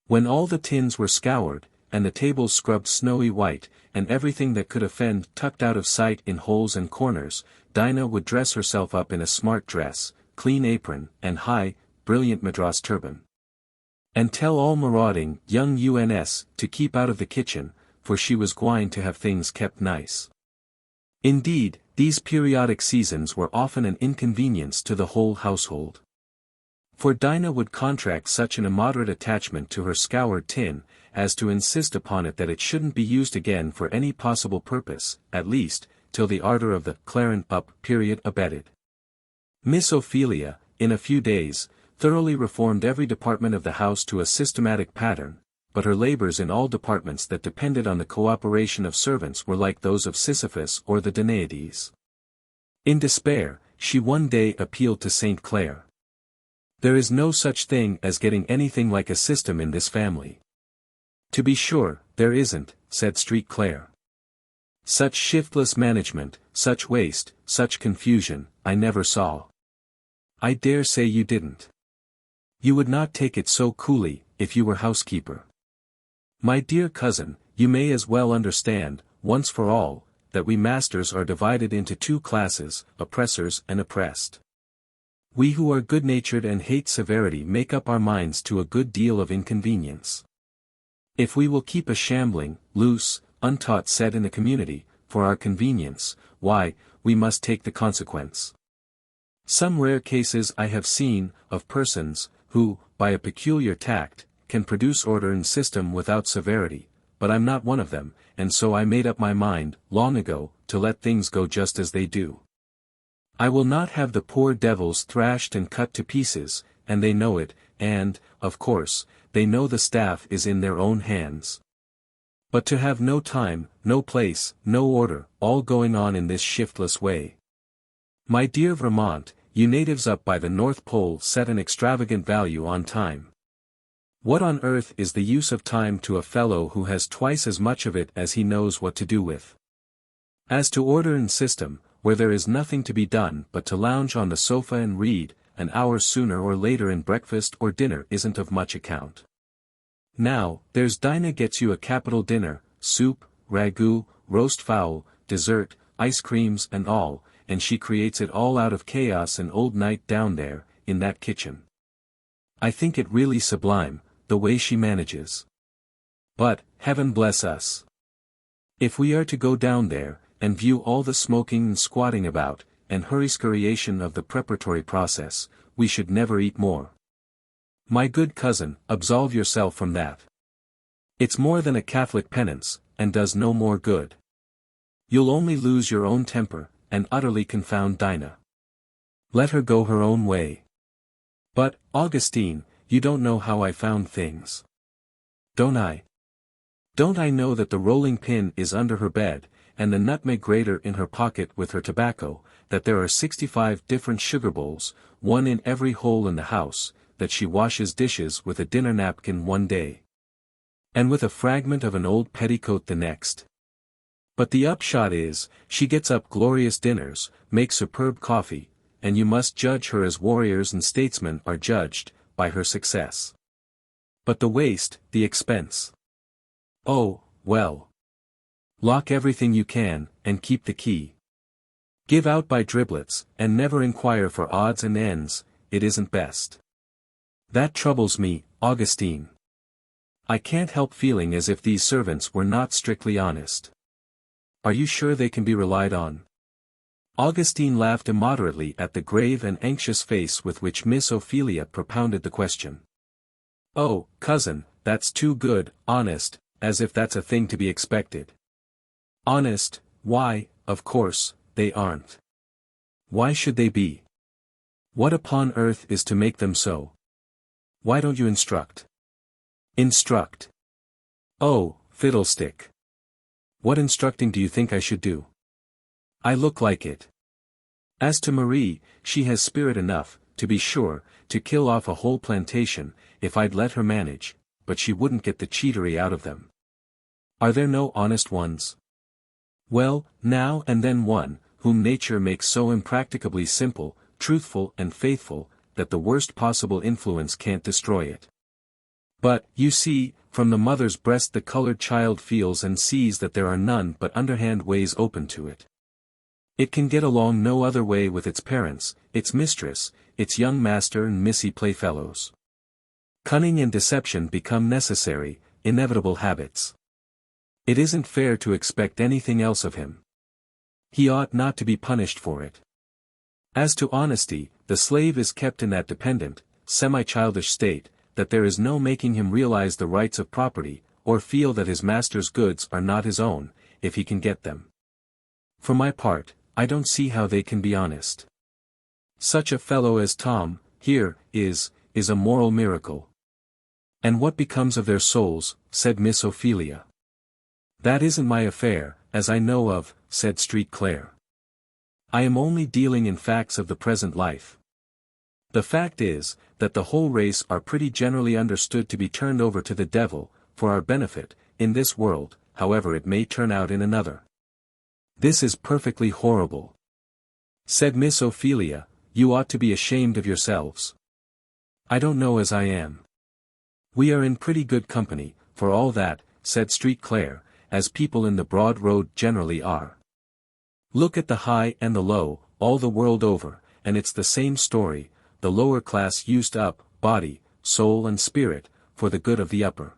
When all the tins were scoured, and the tables scrubbed snowy white, and everything that could offend tucked out of sight in holes and corners, Dinah would dress herself up in a smart dress, clean apron, and high, brilliant madras turban. And tell all marauding young UNS to keep out of the kitchen, for she was gwine to have things kept nice. Indeed, these periodic seasons were often an inconvenience to the whole household. For Dinah would contract such an immoderate attachment to her scoured tin, as to insist upon it that it shouldn't be used again for any possible purpose, at least, till the ardor of the "clarin' up" period abated. Miss Ophelia, in a few days, thoroughly reformed every department of the house to a systematic pattern, but her labors in all departments that depended on the cooperation of servants were like those of Sisyphus or the Danaides. In despair, she one day appealed to St. Clair. "There is no such thing as getting anything like a system in this family." "To be sure, there isn't," said St. Clair. "Such shiftless management, such waste, such confusion, I never saw." "I dare say you didn't. You would not take it so coolly, if you were housekeeper. My dear cousin, you may as well understand, once for all, that we masters are divided into two classes, oppressors and oppressed. We who are good-natured and hate severity make up our minds to a good deal of inconvenience. If we will keep a shambling, loose, untaught set in the community, for our convenience, why, we must take the consequence. Some rare cases I have seen, of persons, who, by a peculiar tact, can produce order and system without severity, but I'm not one of them, and so I made up my mind, long ago, to let things go just as they do. I will not have the poor devils thrashed and cut to pieces, and they know it, and, of course, they know the staff is in their own hands. But to have no time, no place, no order, all going on in this shiftless way. My dear Vermont, you natives up by the North Pole set an extravagant value on time. What on earth is the use of time to a fellow who has twice as much of it as he knows what to do with? As to order and system, where there is nothing to be done but to lounge on the sofa and read, an hour sooner or later in breakfast or dinner isn't of much account. Now, there's Dinah gets you a capital dinner, soup, ragout, roast fowl, dessert, ice creams and all, and she creates it all out of chaos and old night down there, in that kitchen. I think it really sublime, the way she manages. But, heaven bless us! If we are to go down there, and view all the smoking and squatting about, and hurry-scurriation of the preparatory process, we should never eat more. My good cousin, absolve yourself from that. It's more than a Catholic penance, and does no more good. You'll only lose your own temper, and utterly confound Dinah. Let her go her own way. But, Augustine, you don't know how I found things. Don't I? Don't I know that the rolling pin is under her bed, and the nutmeg grater in her pocket with her tobacco, that there are 65 different sugar bowls, one in every hole in the house, that she washes dishes with a dinner napkin one day, and with a fragment of an old petticoat the next. But the upshot is, she gets up glorious dinners, makes superb coffee, and you must judge her as warriors and statesmen are judged, by her success. But the waste, the expense. Oh, well. Lock everything you can, and keep the key. Give out by driblets, and never inquire for odds and ends, it isn't best. That troubles me, Augustine. I can't help feeling as if these servants were not strictly honest. Are you sure they can be relied on? Augustine laughed immoderately at the grave and anxious face with which Miss Ophelia propounded the question. Oh, cousin, that's too good, honest, as if that's a thing to be expected. Honest, why, of course, they aren't. Why should they be? What upon earth is to make them so? Why don't you instruct? Instruct? Oh, fiddlestick. What instructing do you think I should do? I look like it. As to Marie, she has spirit enough, to be sure, to kill off a whole plantation, if I'd let her manage, but she wouldn't get the cheatery out of them. Are there no honest ones? Well, now and then one, whom nature makes so impracticably simple, truthful and faithful, that the worst possible influence can't destroy it. But, you see, from the mother's breast the colored child feels and sees that there are none but underhand ways open to it. It can get along no other way with its parents, its mistress, its young master and missy playfellows. Cunning and deception become necessary, inevitable habits. It isn't fair to expect anything else of him. He ought not to be punished for it. As to honesty, the slave is kept in that dependent, semi-childish state, that there is no making him realize the rights of property, or feel that his master's goods are not his own, if he can get them. For my part, I don't see how they can be honest. Such a fellow as Tom, here, is a moral miracle. And what becomes of their souls, said Miss Ophelia. That isn't my affair, as I know of, said Street Clare. I am only dealing in facts of the present life. The fact is, that the whole race are pretty generally understood to be turned over to the devil, for our benefit, in this world, however it may turn out in another. This is perfectly horrible. Said Miss Ophelia, you ought to be ashamed of yourselves. I don't know as I am. We are in pretty good company, for all that, said Street Clare, as people in the broad road generally are. Look at the high and the low, all the world over, and it's the same story, the lower class used up, body, soul and spirit, for the good of the upper.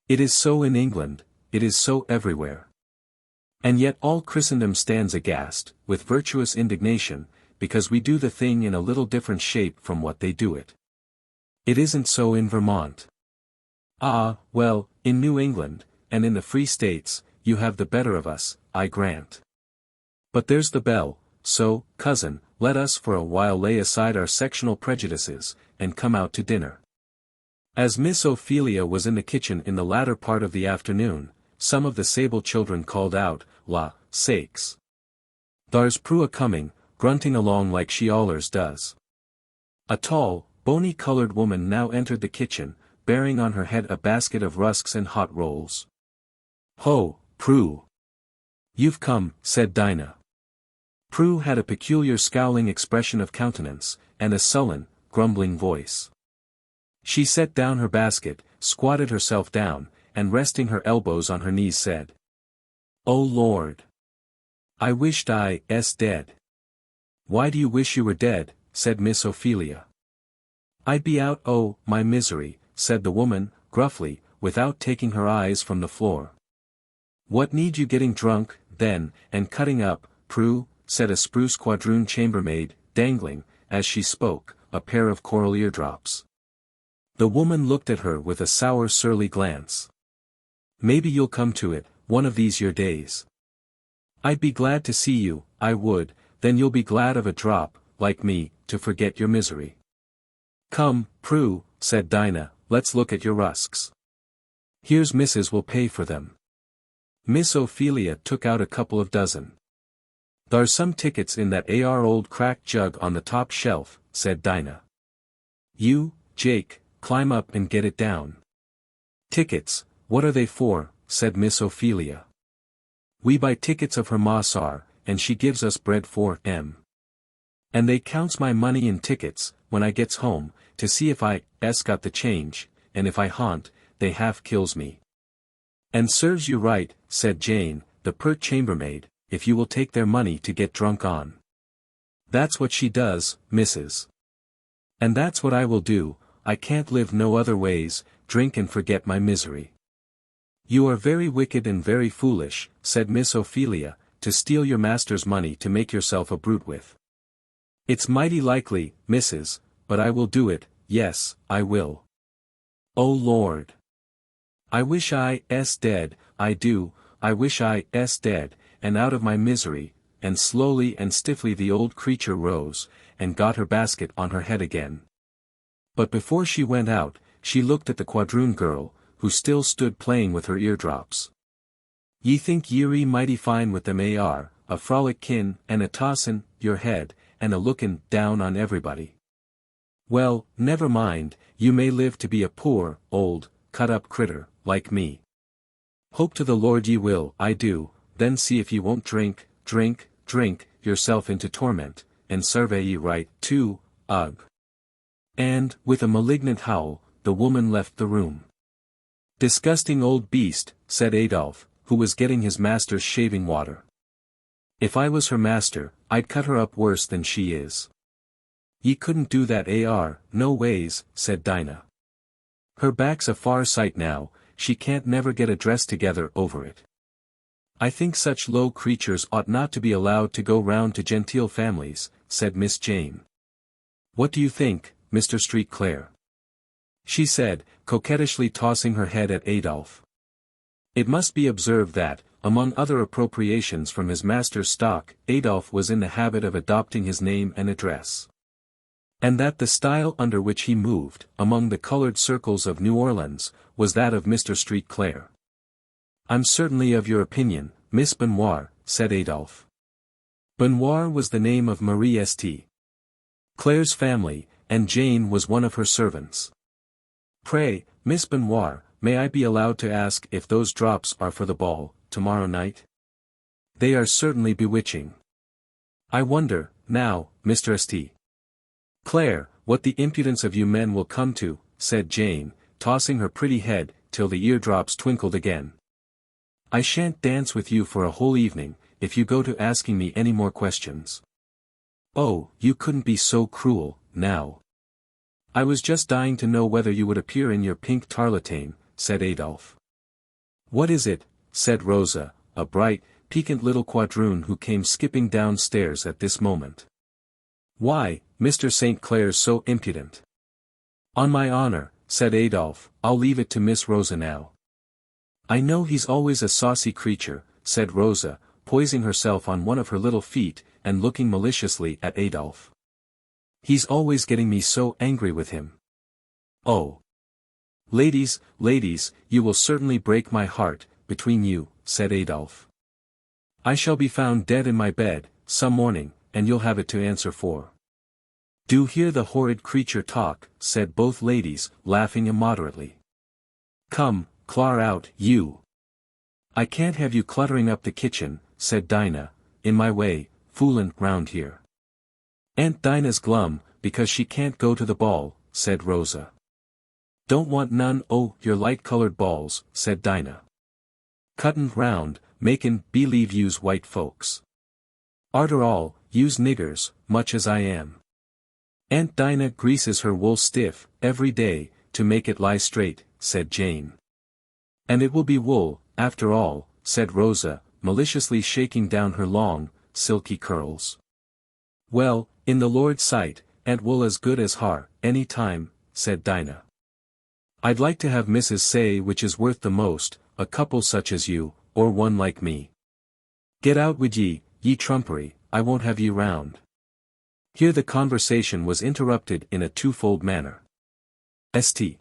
It is so in England, it is so everywhere. And yet all Christendom stands aghast, with virtuous indignation, because we do the thing in a little different shape from what they do it. It isn't so in Vermont. Ah, well, in New England, and in the Free States, you have the better of us, I grant. But there's the bell, so, cousin, let us for a while lay aside our sectional prejudices, and come out to dinner. As Miss Ophelia was in the kitchen in the latter part of the afternoon, some of the sable children called out, "La, sakes! Thar's Prue a-coming, grunting along like she allers does." A tall, bony-colored woman now entered the kitchen, bearing on her head a basket of rusks and hot rolls. "Ho, Prue! You've come," said Dinah. Prue had a peculiar scowling expression of countenance, and a sullen, grumbling voice. She set down her basket, squatted herself down, and resting her elbows on her knees said, "Oh Lord! I wished I was dead." "Why do you wish you were dead?" said Miss Ophelia. "I'd be out oh, my misery," said the woman, gruffly, without taking her eyes from the floor. "What need you getting drunk, then, and cutting up, Prue?" said a spruce quadroon chambermaid, dangling, as she spoke, a pair of coral eardrops. The woman looked at her with a sour surly glance. "Maybe you'll come to it, one of these your days. I'd be glad to see you, I would, then you'll be glad of a drop, like me, to forget your misery." "Come, Prue," said Dinah, "let's look at your rusks. Here's Mrs. will pay for them." Miss Ophelia took out a couple of dozen. "Thar's some tickets in that ar old cracked jug on the top shelf," said Dinah. "You, Jake, climb up and get it down." "Tickets, what are they for?" said Miss Ophelia. "We buy tickets of her ma sar, and she gives us bread for 'em. And they counts my money in tickets, when I gets home, to see if I got the change, and if I haunt, they half kills me." "And serves you right," said Jane, the pert chambermaid, "if you will take their money to get drunk on." "That's what she does, missus. And that's what I will do, I can't live no other ways, drink and forget my misery." "You are very wicked and very foolish," said Miss Ophelia, "to steal your master's money to make yourself a brute with." "It's mighty likely, missus, but I will do it, yes, I will. Oh Lord! I wish I was dead, I do, I wish I was dead, and out of my misery," and slowly and stiffly the old creature rose, and got her basket on her head again. But before she went out, she looked at the quadroon girl, who still stood playing with her eardrops. "Ye think ye're mighty fine with them ar, a frolic-kin, and a tossin' your head, and a lookin' down on everybody. Well, never mind, you may live to be a poor, old, cut-up critter, like me. Hope to the Lord ye will, I do, then see if ye won't drink, yourself into torment, and survey ye right, too, ugh." And, with a malignant howl, the woman left the room. "Disgusting old beast," said Adolphe, who was getting his master's shaving water. "If I was her master, I'd cut her up worse than she is." "Ye couldn't do that no ways," said Dinah. "Her back's a far sight now, she can't never get a dress together over it. I think such low creatures ought not to be allowed to go round to genteel families," said Miss Jane. "What do you think, Mr. Street Clare?" she said, coquettishly tossing her head at Adolphe. It must be observed that, among other appropriations from his master's stock, Adolphe was in the habit of adopting his name and address. And that the style under which he moved, among the colored circles of New Orleans, was that of Mr. Street Clare. "I'm certainly of your opinion, Miss Benoit," said Adolphe. Benoit was the name of Marie St. Clare's family, and Jane was one of her servants. "Pray, Miss Benoit, may I be allowed to ask if those drops are for the ball, tomorrow night? They are certainly bewitching. I wonder, now, Mr. St. Clare, what the impudence of you men will come to," said Jane, tossing her pretty head, till the eardrops twinkled again. "I shan't dance with you for a whole evening, if you go to asking me any more questions." "Oh, you couldn't be so cruel, now. I was just dying to know whether you would appear in your pink tarlatan," said Adolphe. "What is it?" said Rosa, a bright, piquant little quadroon who came skipping downstairs at this moment. "Why, Mr. St. Clare's so impudent." "On my honor," said Adolphe, "I'll leave it to Miss Rosa now." "I know he's always a saucy creature," said Rosa, poising herself on one of her little feet, and looking maliciously at Adolphe. "He's always getting me so angry with him. Oh! Ladies, you will certainly break my heart, between you," said Adolphe. "I shall be found dead in my bed, some morning, and you'll have it to answer for." "Do hear the horrid creature talk," said both ladies, laughing immoderately. "Come, clar out, you. I can't have you cluttering up the kitchen," said Dinah, "in my way, foolin' round here." "Aunt Dinah's glum, because she can't go to the ball," said Rosa. "Don't want none o' your light-colored balls," said Dinah. "Cuttin' round, makin' believe you's white folks. Arter all, you's niggers, much as I am. Aunt Dinah greases her wool stiff, every day, to make it lie straight," said Jane. "And it will be wool, after all," said Rosa, maliciously shaking down her long, silky curls. "Well, in the Lord's sight, Aunt wool as good as har, any time," said Dinah. "I'd like to have Mrs. say which is worth the most, a couple such as you, or one like me. Get out wid ye trumpery, I won't have ye round." Here the conversation was interrupted in a twofold manner. St.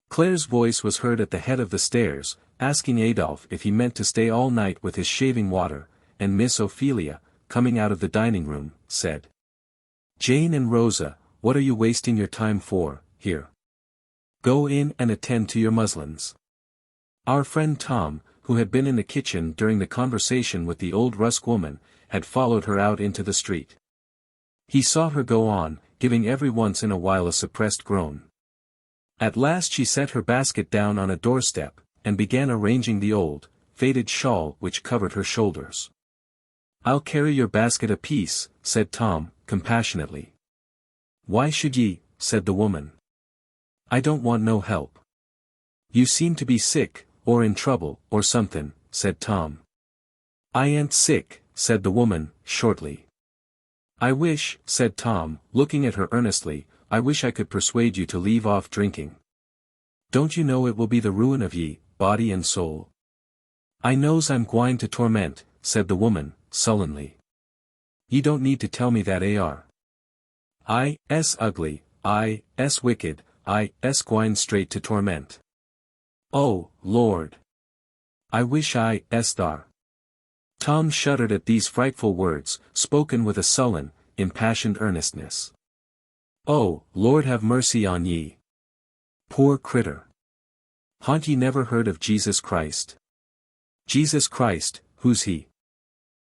Clare's voice was heard at the head of the stairs, asking Adolphe if he meant to stay all night with his shaving water, and Miss Ophelia, coming out of the dining room, said, "Jane and Rosa, what are you wasting your time for, here? Go in and attend to your muslins." Our friend Tom, who had been in the kitchen during the conversation with the old Rusk woman, had followed her out into the street. He saw her go on, giving every once in a while a suppressed groan. At last she set her basket down on a doorstep, and began arranging the old, faded shawl which covered her shoulders. "I'll carry your basket apiece," said Tom, compassionately. "Why should ye?" said the woman. "I don't want no help." "You seem to be sick, or in trouble, or somethin'," said Tom. "I ain't sick," said the woman, shortly. "I wish," said Tom, looking at her earnestly, "I wish I could persuade you to leave off drinking. Don't you know it will be the ruin of ye, body and soul?" "I knows I'm gwine to torment," said the woman, sullenly. "Ye don't need to tell me that I,'s ugly, I,'s wicked, I,'s gwine straight to torment. Oh, Lord! I wish I,'s thar." Tom shuddered at these frightful words, spoken with a sullen, impassioned earnestness. "Oh, Lord have mercy on ye! Poor critter! Ha'n't ye never heard of Jesus Christ?" "Jesus Christ, who's he?"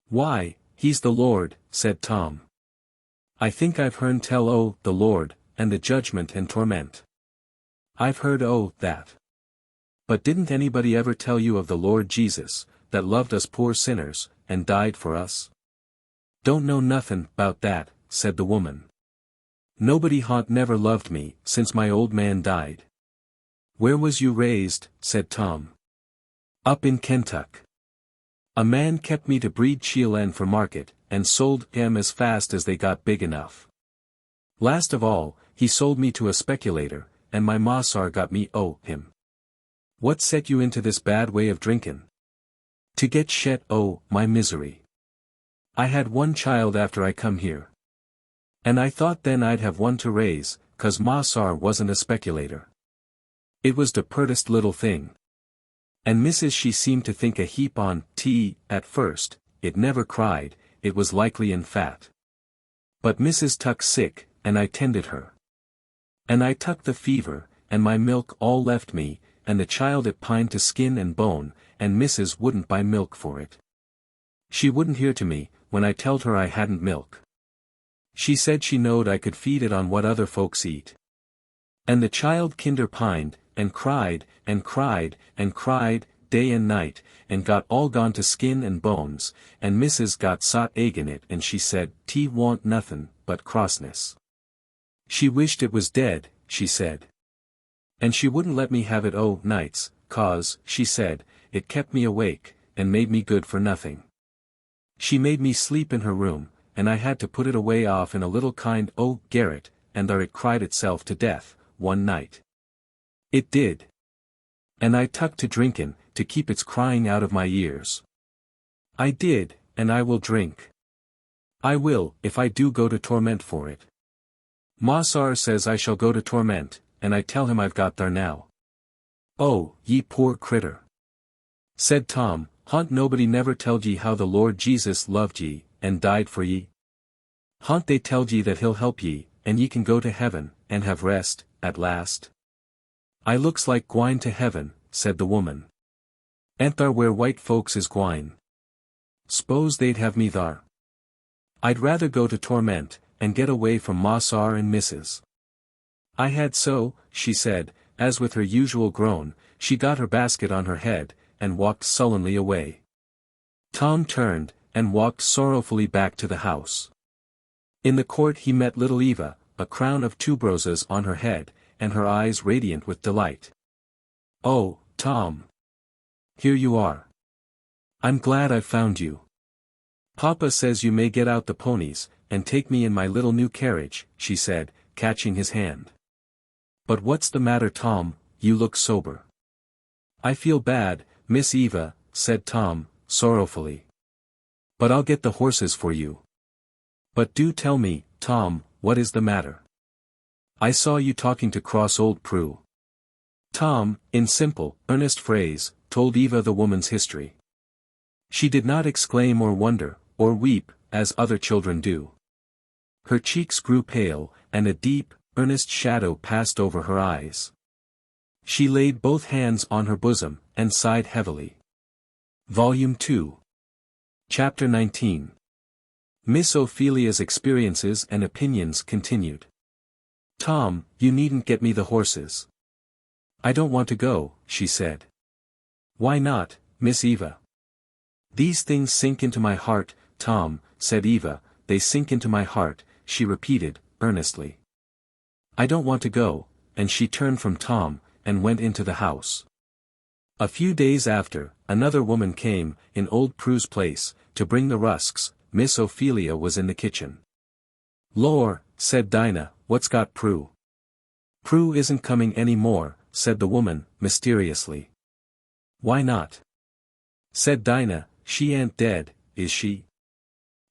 "Why, he's the Lord," said Tom. "I think I've hearn tell o' the Lord, and the judgment and torment." I've heard that. But didn't anybody ever tell you of the Lord Jesus, that loved us poor sinners, and died for us? Don't know nothin' 'bout that, said the woman. Nobody haunt never loved me, since my old man died. Where was you raised, said Tom. Up in Kentucky. A man kept me to breed children for market, and sold 'em as fast as they got big enough. Last of all, he sold me to a speculator, and my massar got me him. What set you into this bad way of drinkin'? To get shet my misery. I had one child after I come here. And I thought then I'd have one to raise, 'cause massar wasn't a speculator. It was the purtest little thing. And Mrs. she seemed to think a heap on at first, it never cried, it was likely in fat. But Mrs. tuck sick, and I tended her. And I tuck the fever, and my milk all left me, and the child it pined to skin and bone, and Mrs. wouldn't buy milk for it. She wouldn't hear to me, when I telled her I hadn't milk. She said she knowed I could feed it on what other folks eat. And the child kinder pined, and cried, and cried, and cried, day and night, and got all gone to skin and bones, and Mrs. got sot agin it and she said, want nothin' but crossness. She wished it was dead, she said. And she wouldn't let me have it nights, 'cause, she said, it kept me awake, and made me good for nothing. She made me sleep in her room, and I had to put it away off in a little kind garret, and there it cried itself to death, one night. It did. And I tuck to drinkin', to keep its crying out of my ears. I did, and I will drink. I will, if I do go to torment for it. Massar says I shall go to torment, and I tell him I've got there now. Oh, ye poor critter. Said Tom, haunt nobody never telled ye how the Lord Jesus loved ye, and died for ye? Haunt they telled ye that he'll help ye, and ye can go to heaven, and have rest, at last? I looks like gwine to heaven, said the woman. Ain't thar where white folks is gwine? S'pose they'd have me thar. I'd rather go to torment, and get away from Massar and Mrs. I had so, she said, as with her usual groan, she got her basket on her head, and walked sullenly away. Tom turned, and walked sorrowfully back to the house. In the court he met little Eva, a crown of tuberoses on her head, and her eyes radiant with delight. Oh, Tom! Here you are. I'm glad I've found you. Papa says you may get out the ponies, and take me in my little new carriage, she said, catching his hand. But what's the matter, Tom? You look sober. I feel bad, Miss Eva, said Tom, sorrowfully. But I'll get the horses for you. But do tell me, Tom, what is the matter? I saw you talking to cross old Prue. Tom, in simple, earnest phrase, told Eva the woman's history. She did not exclaim or wonder, or weep, as other children do. Her cheeks grew pale, and a deep, earnest shadow passed over her eyes. She laid both hands on her bosom, and sighed heavily. Volume 2. Chapter 19. Miss Ophelia's experiences and opinions continued. Tom, you needn't get me the horses. I don't want to go, she said. Why not, Miss Eva? These things sink into my heart, Tom, said Eva, they sink into my heart, she repeated, earnestly. I don't want to go, and she turned from Tom, and went into the house. A few days after, another woman came, in old Prue's place, to bring the rusks. Miss Ophelia was in the kitchen. Lor, said Dinah, what's got Prue? Prue isn't coming any more, said the woman, mysteriously. Why not? Said Dinah, she ain't dead, is she?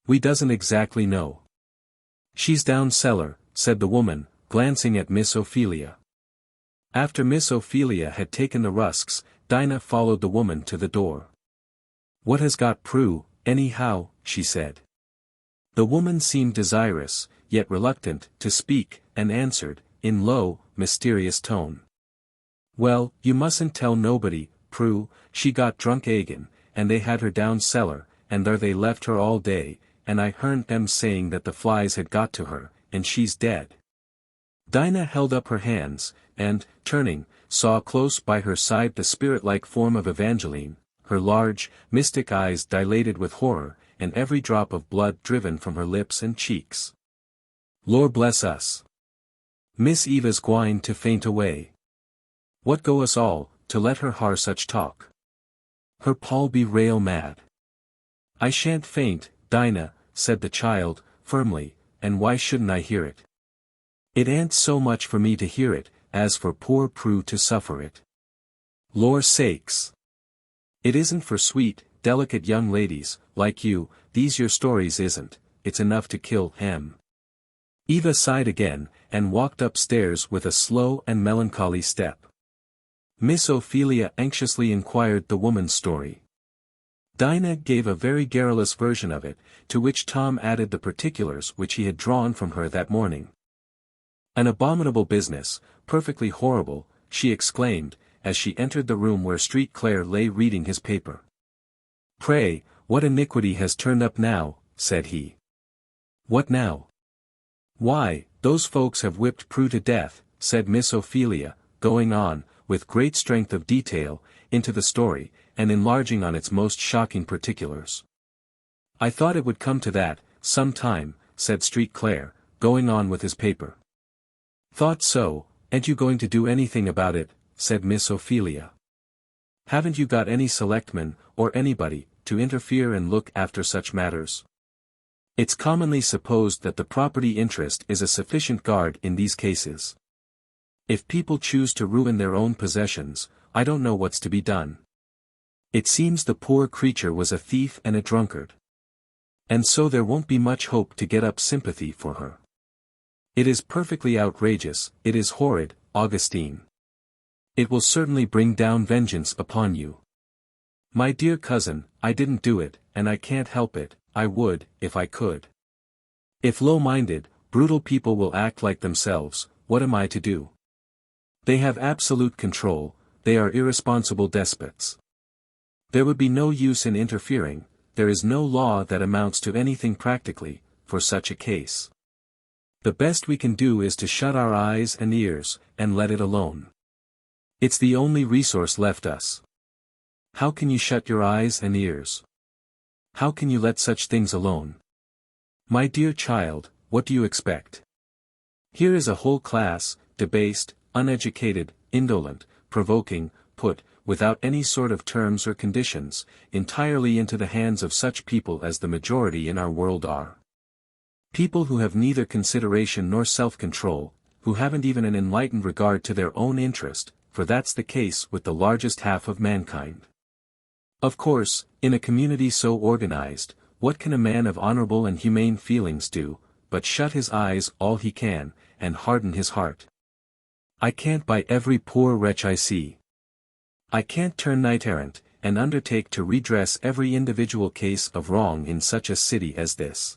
We doesn't exactly know. She's down cellar, said the woman, glancing at Miss Ophelia. After Miss Ophelia had taken the rusks, Dinah followed the woman to the door. What has got Prue, anyhow, she said. The woman seemed desirous, yet reluctant, to speak, and answered, in low, mysterious tone. Well, you mustn't tell nobody, Prue, she got drunk agin, and they had her down cellar, and there they left her all day, and I hearn them saying that the flies had got to her, and she's dead. Dinah held up her hands, and, turning, saw close by her side the spirit-like form of Evangeline, her large, mystic eyes dilated with horror, and every drop of blood driven from her lips and cheeks. "Lord bless us! Miss Eva's gwine to faint away. What go us all, to let her har such talk? Her Paul be rail mad." "I shan't faint, Dinah," said the child, firmly, "and why shouldn't I hear it? It ain't so much for me to hear it, as for poor Prue to suffer it. Lor' sakes! It isn't for sweet, delicate young ladies, like you, these your stories isn't, it's enough to kill him." Eva sighed again, and walked upstairs with a slow and melancholy step. Miss Ophelia anxiously inquired the woman's story. Dinah gave a very garrulous version of it, to which Tom added the particulars which he had drawn from her that morning. "An abominable business, perfectly horrible," she exclaimed, as she entered the room where Street Clare lay reading his paper. "Pray, what iniquity has turned up now?" said he. "What now?" "Why, those folks have whipped Prue to death," said Miss Ophelia, going on, with great strength of detail, into the story, and enlarging on its most shocking particulars. "I thought it would come to that, some time," said Street Clare, going on with his paper. "Thought so, ain't you going to do anything about it?" said Miss Ophelia. "Haven't you got any selectmen, or anybody, to interfere and look after such matters? It's commonly supposed that the property interest is a sufficient guard in these cases. If people choose to ruin their own possessions, I don't know what's to be done. It seems the poor creature was a thief and a drunkard. And so there won't be much hope to get up sympathy for her. It is perfectly outrageous, it is horrid, Augustine. It will certainly bring down vengeance upon you. My dear cousin, I didn't do it, and I can't help it, I would, if I could. If low-minded, brutal people will act like themselves, what am I to do? They have absolute control, they are irresponsible despots. There would be no use in interfering, there is no law that amounts to anything practically, for such a case. The best we can do is to shut our eyes and ears, and let it alone. It's the only resource left us." "How can you shut your eyes and ears? How can you let such things alone? My dear child, what do you expect? Here is a whole class, debased, uneducated, indolent, provoking, put, without any sort of terms or conditions, entirely into the hands of such people as the majority in our world are. People who have neither consideration nor self-control, who haven't even an enlightened regard to their own interest, for that's the case with the largest half of mankind. Of course, in a community so organized, what can a man of honorable and humane feelings do, but shut his eyes all he can, and harden his heart? I can't buy every poor wretch I see. I can't turn knight-errant, and undertake to redress every individual case of wrong in such a city as this.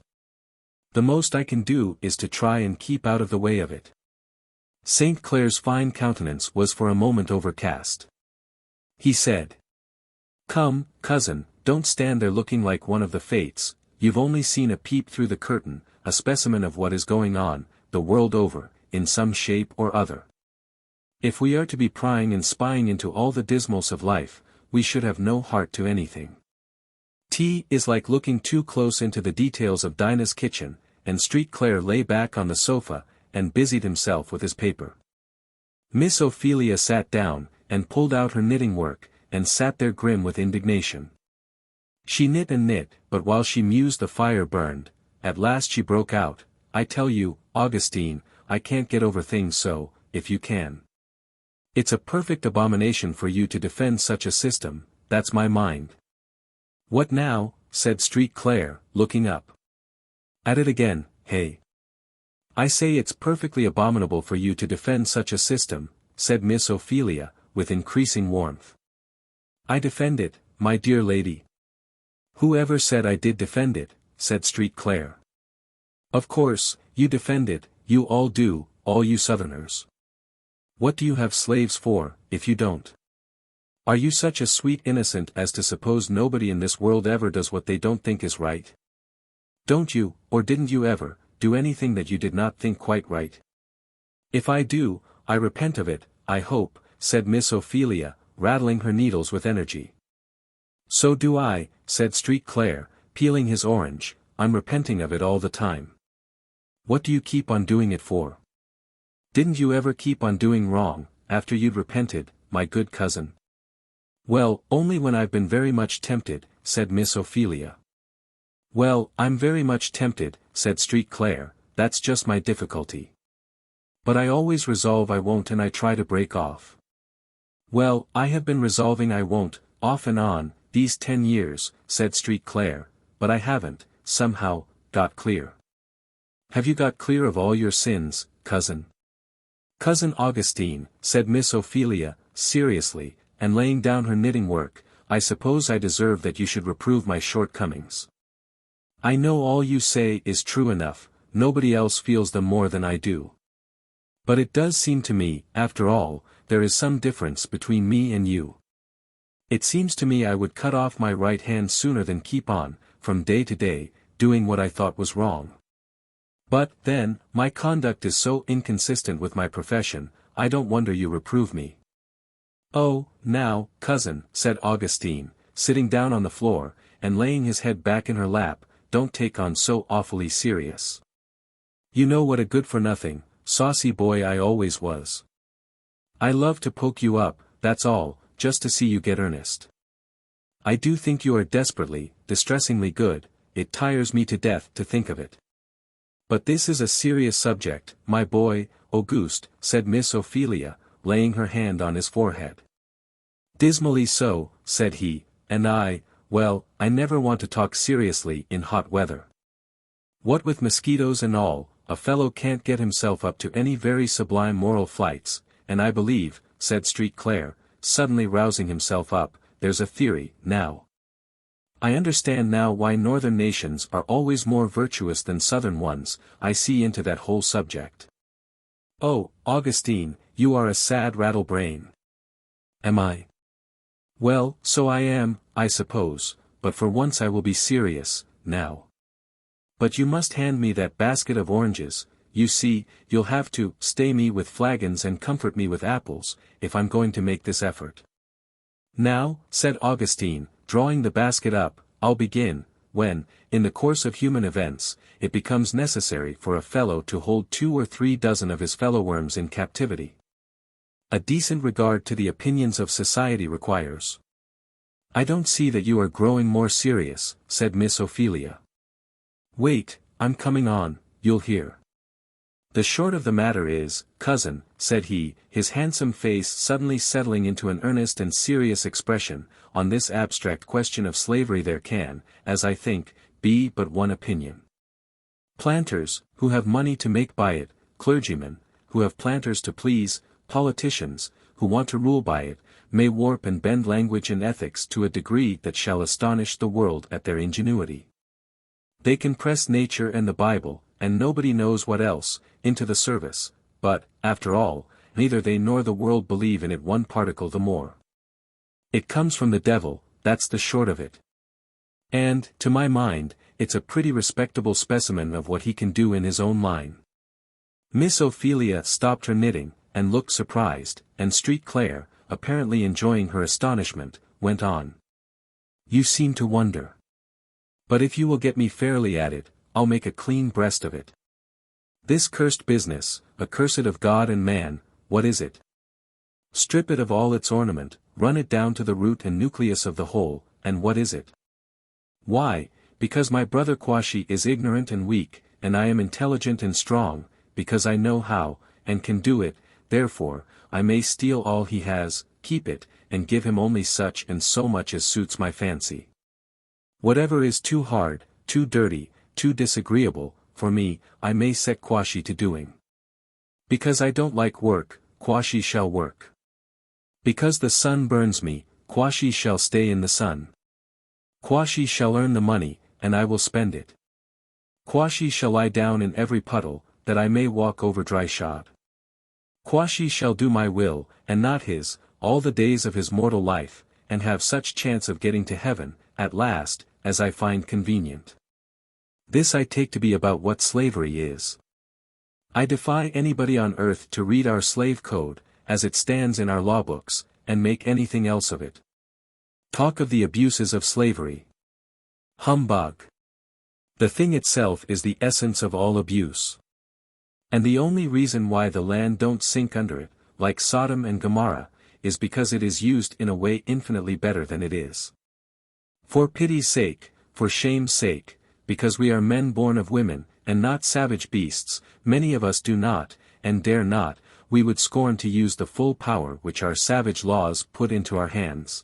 The most I can do is to try and keep out of the way of it." St. Clare's fine countenance was for a moment overcast. He said, "Come, cousin, don't stand there looking like one of the fates, you've only seen a peep through the curtain, a specimen of what is going on, the world over, in some shape or other. If we are to be prying and spying into all the dismals of life, we should have no heart to anything. Tea is like looking too close into the details of Dinah's kitchen," and Street Clare lay back on the sofa, and busied himself with his paper. Miss Ophelia sat down, and pulled out her knitting work, and sat there grim with indignation. She knit and knit, but while she mused the fire burned. At last she broke out, "I tell you, Augustine, I can't get over things so, if you can. It's a perfect abomination for you to defend such a system, that's my mind." "What now?" said Street Clare, looking up. "At it again, hey?" "I say it's perfectly abominable for you to defend such a system," said Miss Ophelia, with increasing warmth. "I defend it, my dear lady." "Who ever said I did defend it?" said Street Clare. "Of course, you defend it, you all do, all you Southerners. What do you have slaves for, if you don't? Are you such a sweet innocent as to suppose nobody in this world ever does what they don't think is right? Don't you, or didn't you ever, do anything that you did not think quite right? If I do, I repent of it, I hope, said Miss Ophelia, rattling her needles with energy. So do I, said Street Clair, peeling his orange, I'm repenting of it all the time. What do you keep on doing it for? Didn't you ever keep on doing wrong, after you'd repented, my good cousin? Well, only when I've been very much tempted, said Miss Ophelia. Well, I'm very much tempted, said Street Clair, that's just my difficulty. But I always resolve I won't and I try to break off. Well, I have been resolving I won't, off and on, these 10 years, said Street Clair, but I haven't, somehow, got clear. Have you got clear of all your sins, cousin? Cousin Augustine, said Miss Ophelia, seriously, and laying down her knitting work, I suppose I deserve that you should reprove my shortcomings. I know all you say is true enough, nobody else feels them more than I do. But it does seem to me, after all, there is some difference between me and you. It seems to me I would cut off my right hand sooner than keep on, from day to day, doing what I thought was wrong. But, then, my conduct is so inconsistent with my profession, I don't wonder you reprove me. Oh, now, cousin, said Augustine, sitting down on the floor, and laying his head back in her lap, don't take on so awfully serious. You know what a good-for-nothing, saucy boy I always was. I love to poke you up, that's all, just to see you get earnest. I do think you are desperately, distressingly good, it tires me to death to think of it. But this is a serious subject, my boy, Auguste, said Miss Ophelia, laying her hand on his forehead. Dismally so, said he, and well, I never want to talk seriously in hot weather. What with mosquitoes and all, a fellow can't get himself up to any very sublime moral flights, and I believe, said Street Clair, suddenly rousing himself up, there's a theory, now. I understand now why northern nations are always more virtuous than southern ones, I see into that whole subject. Oh, Augustine, you are a sad rattle-brain. Am I? Well, so I am, I suppose, but for once I will be serious, now. But you must hand me that basket of oranges, you see, you'll have to stay me with flagons and comfort me with apples, if I'm going to make this effort. Now, said Augustine, drawing the basket up, I'll begin, when, in the course of human events, it becomes necessary for a fellow to hold 2 or 3 dozen of his fellow worms in captivity. A decent regard to the opinions of society requires. I don't see that you are growing more serious, said Miss Ophelia. Wait, I'm coming on, you'll hear. The short of the matter is, cousin, said he, his handsome face suddenly settling into an earnest and serious expression, on this abstract question of slavery there can, as I think, be but one opinion. Planters, who have money to make by it, clergymen, who have planters to please, politicians, who want to rule by it, may warp and bend language and ethics to a degree that shall astonish the world at their ingenuity. They can press nature and the Bible, and nobody knows what else, into the service, but, after all, neither they nor the world believe in it one particle the more. It comes from the devil, that's the short of it. And, to my mind, it's a pretty respectable specimen of what he can do in his own line. Miss Ophelia stopped her knitting, and looked surprised, and Street Clair, apparently enjoying her astonishment, went on. You seem to wonder. But if you will get me fairly at it, I'll make a clean breast of it. This cursed business, accursed of God and man, what is it? Strip it of all its ornament, run it down to the root and nucleus of the whole, and what is it? Why, because my brother Quashy is ignorant and weak, and I am intelligent and strong, because I know how, and can do it, therefore, I may steal all he has, keep it, and give him only such and so much as suits my fancy. Whatever is too hard, too dirty, too disagreeable, for me, I may set Quashy to doing. Because I don't like work, Quashy shall work. Because the sun burns me, Quashy shall stay in the sun. Quashy shall earn the money, and I will spend it. Quashy shall lie down in every puddle, that I may walk over dry shod. Quashy shall do my will, and not his, all the days of his mortal life, and have such chance of getting to heaven, at last, as I find convenient. This I take to be about what slavery is. I defy anybody on earth to read our slave code, as it stands in our law books, and make anything else of it. Talk of the abuses of slavery. Humbug. The thing itself is the essence of all abuse. And the only reason why the land don't sink under it, like Sodom and Gomorrah, is because it is used in a way infinitely better than it is. For pity's sake, for shame's sake, because we are men born of women, and not savage beasts, many of us do not, and dare not, we would scorn to use the full power which our savage laws put into our hands.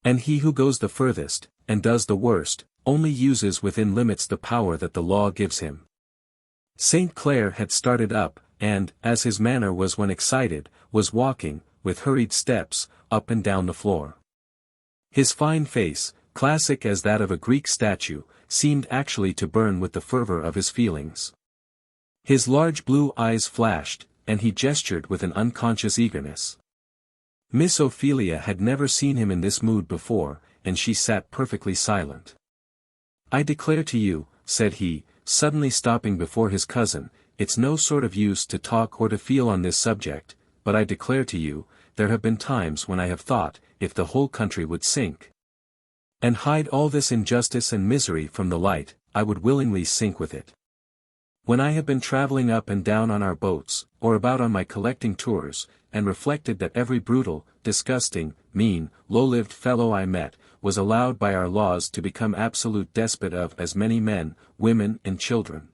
And he who goes the furthest, and does the worst, only uses within limits the power that the law gives him. St. Clair had started up, and, as his manner was when excited, was walking, with hurried steps, up and down the floor. His fine face, classic as that of a Greek statue, seemed actually to burn with the fervor of his feelings. His large blue eyes flashed, and he gestured with an unconscious eagerness. Miss Ophelia had never seen him in this mood before, and she sat perfectly silent. "I declare to you," said he, suddenly stopping before his cousin, "it's no sort of use to talk or to feel on this subject, but I declare to you, there have been times when I have thought, if the whole country would sink and hide all this injustice and misery from the light, I would willingly sink with it. When I have been traveling up and down on our boats, or about on my collecting tours, and reflected that every brutal, disgusting, mean, low-lived fellow I met, was allowed by our laws to become absolute despot of as many men, women and children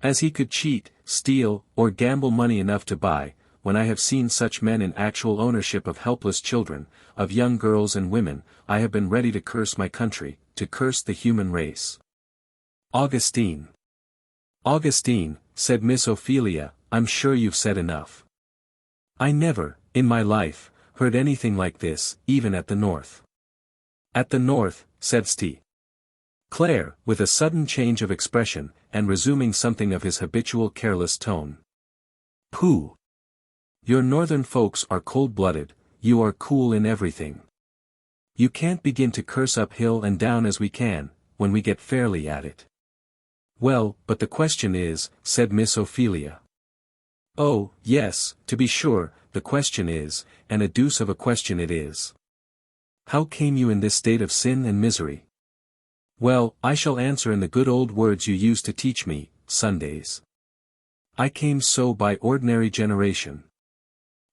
as he could cheat, steal, or gamble money enough to buy, when I have seen such men in actual ownership of helpless children, of young girls and women, I have been ready to curse my country, to curse the human race." "Augustine." "Augustine," said Miss Ophelia, "I'm sure you've said enough. I never, in my life, heard anything like this, even at the North." "At the North," said St. Clair, with a sudden change of expression, and resuming something of his habitual careless tone. "Pooh! Your northern folks are cold-blooded, you are cool in everything. You can't begin to curse up hill and down as we can, when we get fairly at it." "Well, but the question is," said Miss Ophelia. "Oh, yes, to be sure, the question is, and a deuce of a question it is. How came you in this state of sin and misery?" "Well, I shall answer in the good old words you used to teach me, Sundays. I came so by ordinary generation.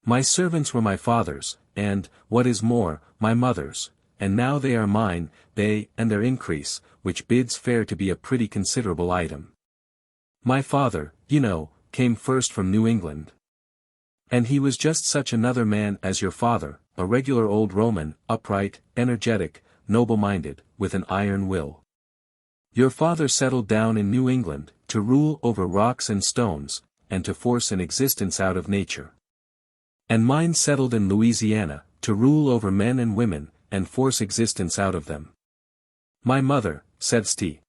My servants were my father's, and, what is more, my mother's, and now they are mine, they, and their increase, which bids fair to be a pretty considerable item. My father, you know, came first from New England. And he was just such another man as your father, a regular old Roman, upright, energetic, noble-minded, with an iron will. Your father settled down in New England, to rule over rocks and stones, and to force an existence out of nature. And mine settled in Louisiana, to rule over men and women, and force existence out of them. My mother," said St.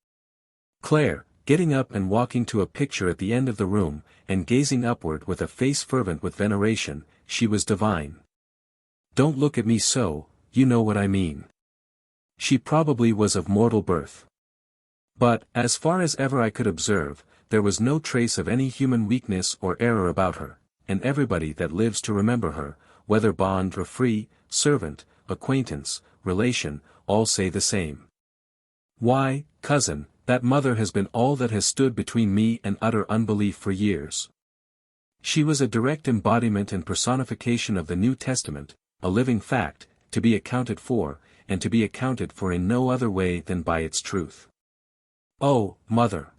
Clair, getting up and walking to a picture at the end of the room, and gazing upward with a face fervent with veneration, "she was divine. Don't look at me so, you know what I mean. She probably was of mortal birth. But, as far as ever I could observe, there was no trace of any human weakness or error about her, and everybody that lives to remember her, whether bond or free, servant, acquaintance, relation, all say the same. Why, cousin, that mother has been all that has stood between me and utter unbelief for years. She was a direct embodiment and personification of the New Testament, a living fact, to be accounted for, and to be accounted for in no other way than by its truth." "Oh, mother!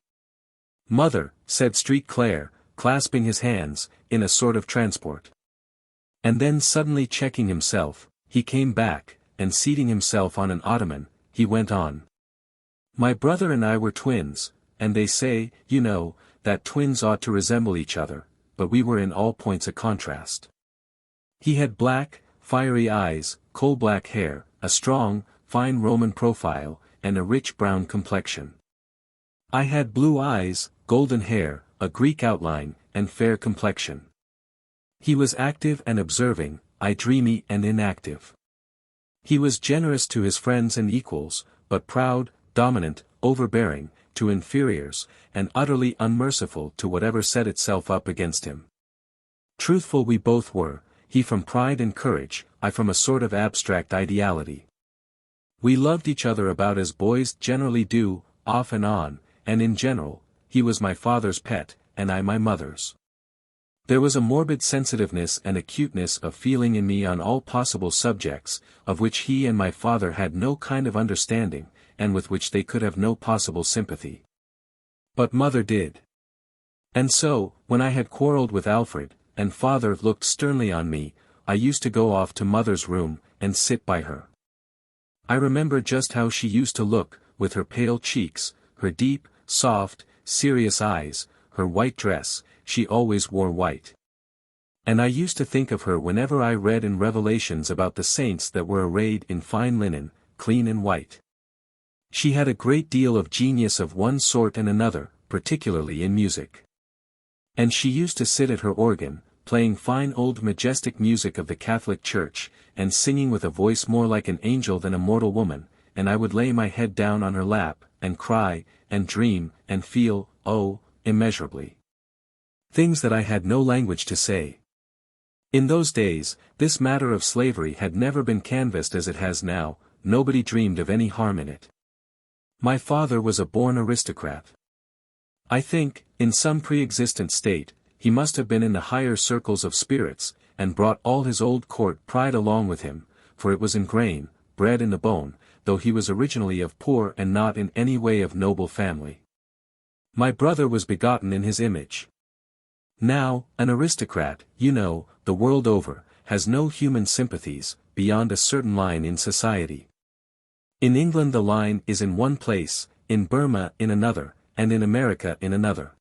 Mother," said St. Clair, clasping his hands, in a sort of transport. And then suddenly checking himself, he came back, and seating himself on an ottoman, he went on. "My brother and I were twins, and they say, you know, that twins ought to resemble each other, but we were in all points a contrast. He had black, fiery eyes, coal-black hair, a strong, fine Roman profile, and a rich brown complexion. I had blue eyes, golden hair, a Greek outline, and fair complexion. He was active and observing, I dreamy and inactive. He was generous to his friends and equals, but proud, dominant, overbearing, to inferiors, and utterly unmerciful to whatever set itself up against him. Truthful we both were, he from pride and courage, I from a sort of abstract ideality. We loved each other about as boys generally do, off and on, and in general, he was my father's pet, and I my mother's. There was a morbid sensitiveness and acuteness of feeling in me on all possible subjects, of which he and my father had no kind of understanding, and with which they could have no possible sympathy. But mother did. And so, when I had quarrelled with Alfred, and father looked sternly on me, I used to go off to mother's room, and sit by her. I remember just how she used to look, with her pale cheeks, her deep, soft, serious eyes, her white dress, she always wore white. And I used to think of her whenever I read in Revelations about the saints that were arrayed in fine linen, clean and white. She had a great deal of genius of one sort and another, particularly in music. And she used to sit at her organ, playing fine old majestic music of the Catholic Church, and singing with a voice more like an angel than a mortal woman, and I would lay my head down on her lap, and cry, and dream, and feel, oh, immeasurably. Things that I had no language to say. In those days, this matter of slavery had never been canvassed as it has now, nobody dreamed of any harm in it. My father was a born aristocrat. I think, in some pre-existent state, he must have been in the higher circles of spirits, and brought all his old court pride along with him, for it was in grain, bred in the bone, though he was originally of poor and not in any way of noble family. My brother was begotten in his image. Now, an aristocrat, you know, the world over, has no human sympathies, beyond a certain line in society. In England the line is in one place, in Burma in another, and in America in another.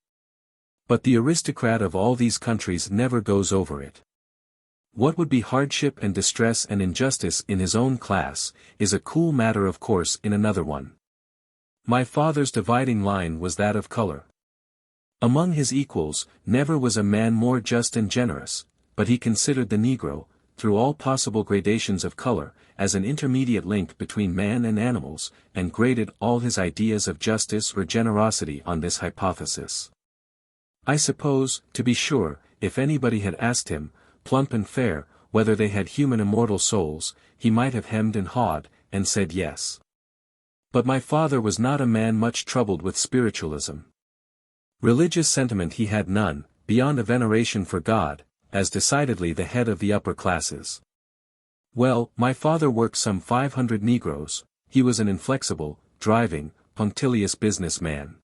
But the aristocrat of all these countries never goes over it. What would be hardship and distress and injustice in his own class, is a cool matter of course in another one. My father's dividing line was that of color. Among his equals, never was a man more just and generous, but he considered the Negro, through all possible gradations of color, as an intermediate link between man and animals, and graded all his ideas of justice or generosity on this hypothesis. I suppose, to be sure, if anybody had asked him, plump and fair, whether they had human immortal souls, he might have hemmed and hawed, and said yes. But my father was not a man much troubled with spiritualism. Religious sentiment he had none, beyond a veneration for God, as decidedly the head of the upper classes. Well, my father worked some 500 Negroes, he was an inflexible, driving, punctilious businessman.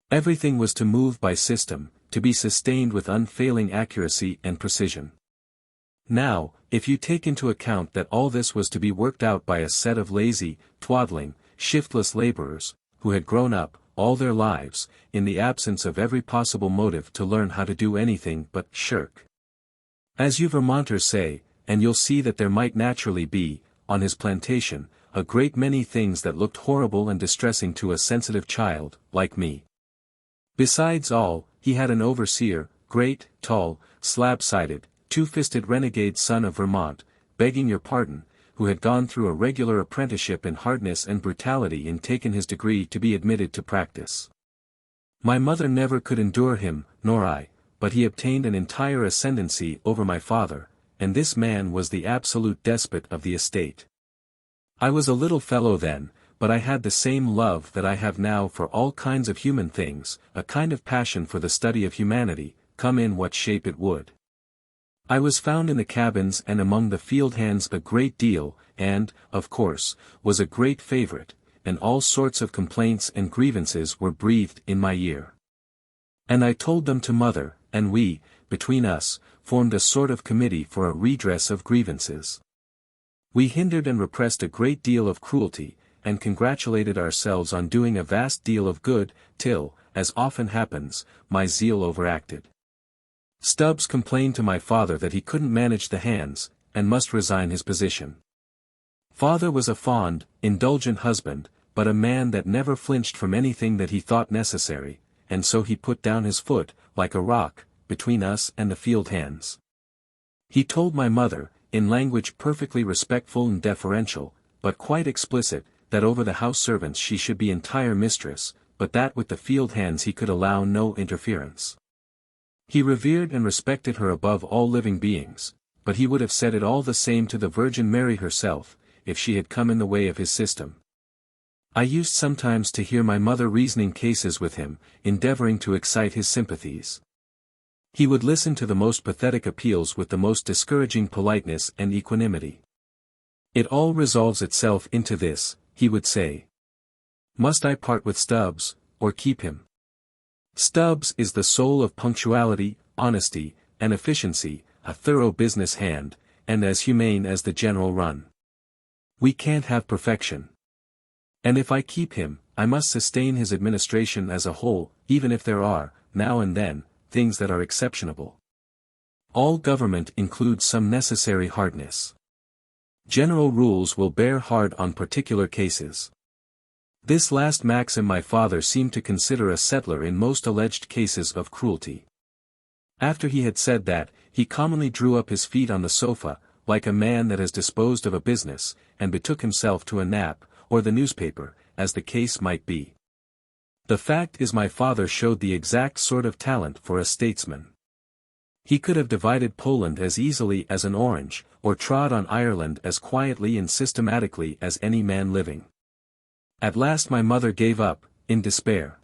Everything was to move by system, to be sustained with unfailing accuracy and precision. Now, if you take into account that all this was to be worked out by a set of lazy, twaddling, shiftless laborers, who had grown up, all their lives, in the absence of every possible motive to learn how to do anything but shirk. As you Vermonters say, and you'll see that there might naturally be, on his plantation, a great many things that looked horrible and distressing to a sensitive child, like me. Besides all, he had an overseer, great, tall, slab-sided, two-fisted renegade son of Vermont, begging your pardon, who had gone through a regular apprenticeship in hardness and brutality and taken his degree to be admitted to practice. My mother never could endure him, nor I, but he obtained an entire ascendancy over my father, and this man was the absolute despot of the estate. I was a little fellow then, but I had the same love that I have now for all kinds of human things, a kind of passion for the study of humanity, come in what shape it would. I was found in the cabins and among the field hands a great deal, and, of course, was a great favorite, and all sorts of complaints and grievances were breathed in my ear. And I told them to mother, and we, between us, formed a sort of committee for a redress of grievances. We hindered and repressed a great deal of cruelty, and congratulated ourselves on doing a vast deal of good, till, as often happens, my zeal overacted. Stubbs complained to my father that he couldn't manage the hands, and must resign his position. Father was a fond, indulgent husband, but a man that never flinched from anything that he thought necessary, and so he put down his foot, like a rock, between us and the field hands. He told my mother, in language perfectly respectful and deferential, but quite explicit, that over the house servants she should be entire mistress, but that with the field hands he could allow no interference. He revered and respected her above all living beings, but he would have said it all the same to the Virgin Mary herself, if she had come in the way of his system. I used sometimes to hear my mother reasoning cases with him, endeavoring to excite his sympathies. He would listen to the most pathetic appeals with the most discouraging politeness and equanimity. "It all resolves itself into this," he would say. "Must I part with Stubbs, or keep him? Stubbs is the soul of punctuality, honesty, and efficiency, a thorough business hand, and as humane as the general run. We can't have perfection. And if I keep him, I must sustain his administration as a whole, even if there are, now and then, things that are exceptionable. All government includes some necessary hardness. General rules will bear hard on particular cases." This last maxim my father seemed to consider a settler in most alleged cases of cruelty. After he had said that, he commonly drew up his feet on the sofa, like a man that has disposed of a business, and betook himself to a nap, or the newspaper, as the case might be. The fact is my father showed the exact sort of talent for a statesman. He could have divided Poland as easily as an orange, or trod on Ireland as quietly and systematically as any man living. At last my mother gave up, in despair.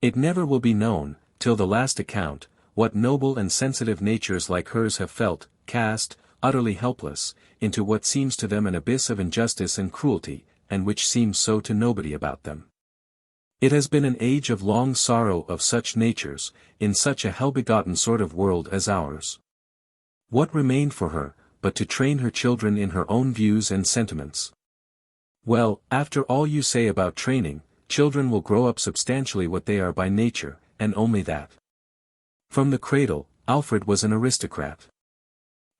It never will be known, till the last account, what noble and sensitive natures like hers have felt, cast, utterly helpless, into what seems to them an abyss of injustice and cruelty, and which seems so to nobody about them. It has been an age of long sorrow of such natures, in such a hell-begotten sort of world as ours. What remained for her, but to train her children in her own views and sentiments? Well, after all you say about training, children will grow up substantially what they are by nature, and only that. From the cradle, Alfred was an aristocrat.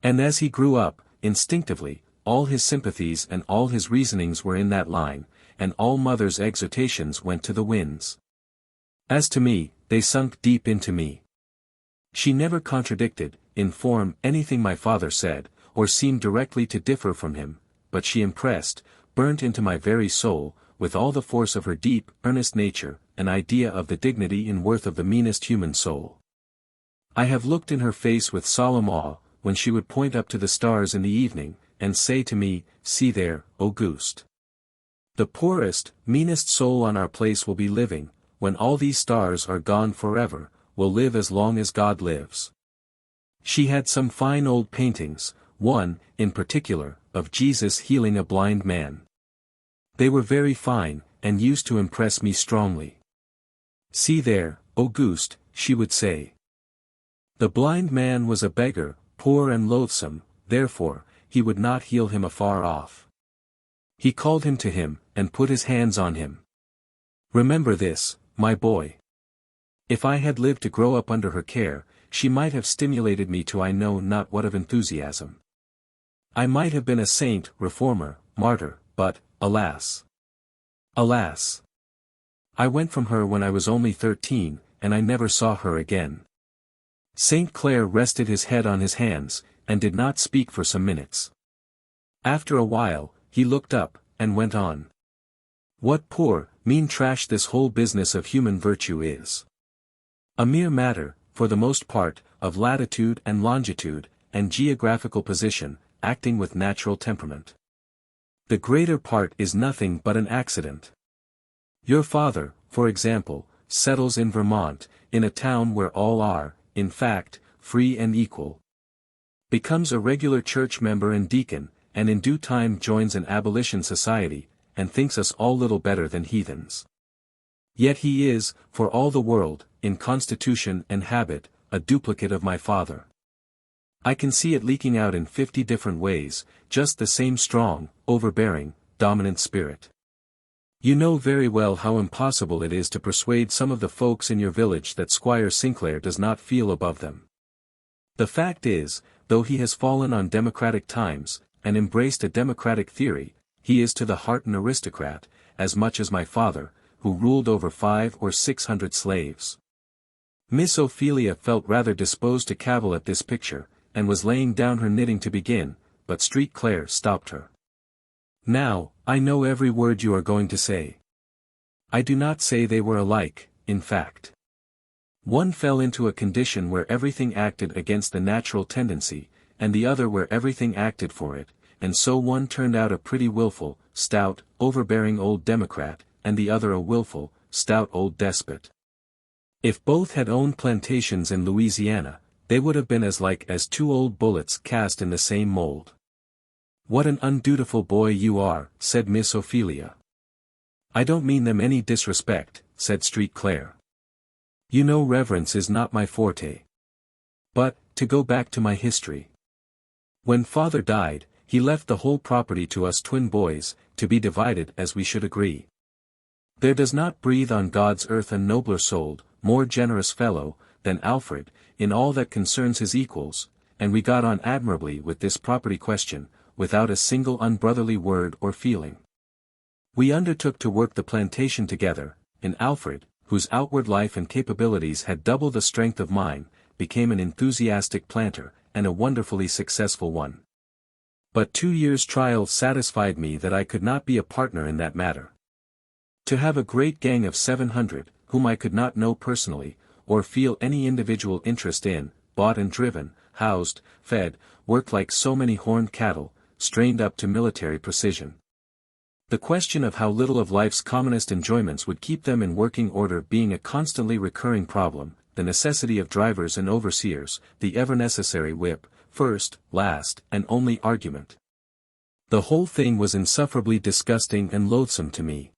And as he grew up, instinctively, all his sympathies and all his reasonings were in that line, and all mother's exhortations went to the winds. As to me, they sunk deep into me. She never contradicted, in form, anything my father said, or seemed directly to differ from him, but she impressed, burnt into my very soul, with all the force of her deep, earnest nature, an idea of the dignity and worth of the meanest human soul. I have looked in her face with solemn awe, when she would point up to the stars in the evening, and say to me, "See there, Auguste. The poorest, meanest soul on our place will be living, when all these stars are gone forever, will live as long as God lives." She had some fine old paintings, one, in particular, of Jesus healing a blind man. They were very fine, and used to impress me strongly. "See there, Auguste," she would say. The blind man was a beggar, poor and loathsome, therefore, he would not heal him afar off. He called him to him, and put his hands on him. Remember this, my boy. If I had lived to grow up under her care, she might have stimulated me to I know not what of enthusiasm. I might have been a saint, reformer, martyr, but, alas! Alas! I went from her when I was only 13, and I never saw her again. Saint Clare rested his head on his hands, and did not speak for some minutes. After a while, he looked up, and went on. What poor, mean trash this whole business of human virtue is. A mere matter, for the most part, of latitude and longitude, and geographical position, acting with natural temperament. The greater part is nothing but an accident. Your father, for example, settles in Vermont, in a town where all are, in fact, free and equal. Becomes a regular church member and deacon, and in due time joins an abolition society, and thinks us all little better than heathens. Yet he is, for all the world, in constitution and habit, a duplicate of my father. I can see it leaking out in 50 different ways, just the same strong, overbearing, dominant spirit. You know very well how impossible it is to persuade some of the folks in your village that Squire Sinclair does not feel above them. The fact is, though he has fallen on democratic times, and embraced a democratic theory, he is to the heart an aristocrat, as much as my father, who ruled over 500 or 600 slaves. Miss Ophelia felt rather disposed to cavil at this picture, and was laying down her knitting to begin, but Street Clare stopped her. Now, I know every word you are going to say. I do not say they were alike, in fact. One fell into a condition where everything acted against the natural tendency, and the other where everything acted for it, and so one turned out a pretty willful, stout, overbearing old democrat, and the other a willful, stout old despot. If both had owned plantations in Louisiana, they would have been as like as two old bullets cast in the same mold. "What an undutiful boy you are," said Miss Ophelia. "I don't mean them any disrespect," said Street Claire. "You know reverence is not my forte. But, to go back to my history. When father died, he left the whole property to us twin boys, to be divided as we should agree. There does not breathe on God's earth a nobler souled, more generous fellow, than Alfred, in all that concerns his equals, and we got on admirably with this property question, without a single unbrotherly word or feeling. We undertook to work the plantation together, and Alfred, whose outward life and capabilities had double the strength of mine, became an enthusiastic planter, and a wonderfully successful one. But 2 years' trial satisfied me that I could not be a partner in that matter. To have a great gang of 700, whom I could not know personally, or feel any individual interest in, bought and driven, housed, fed, worked like so many horned cattle, strained up to military precision. The question of how little of life's commonest enjoyments would keep them in working order being a constantly recurring problem, the necessity of drivers and overseers, the ever-necessary whip, first, last, and only argument. The whole thing was insufferably disgusting and loathsome to me.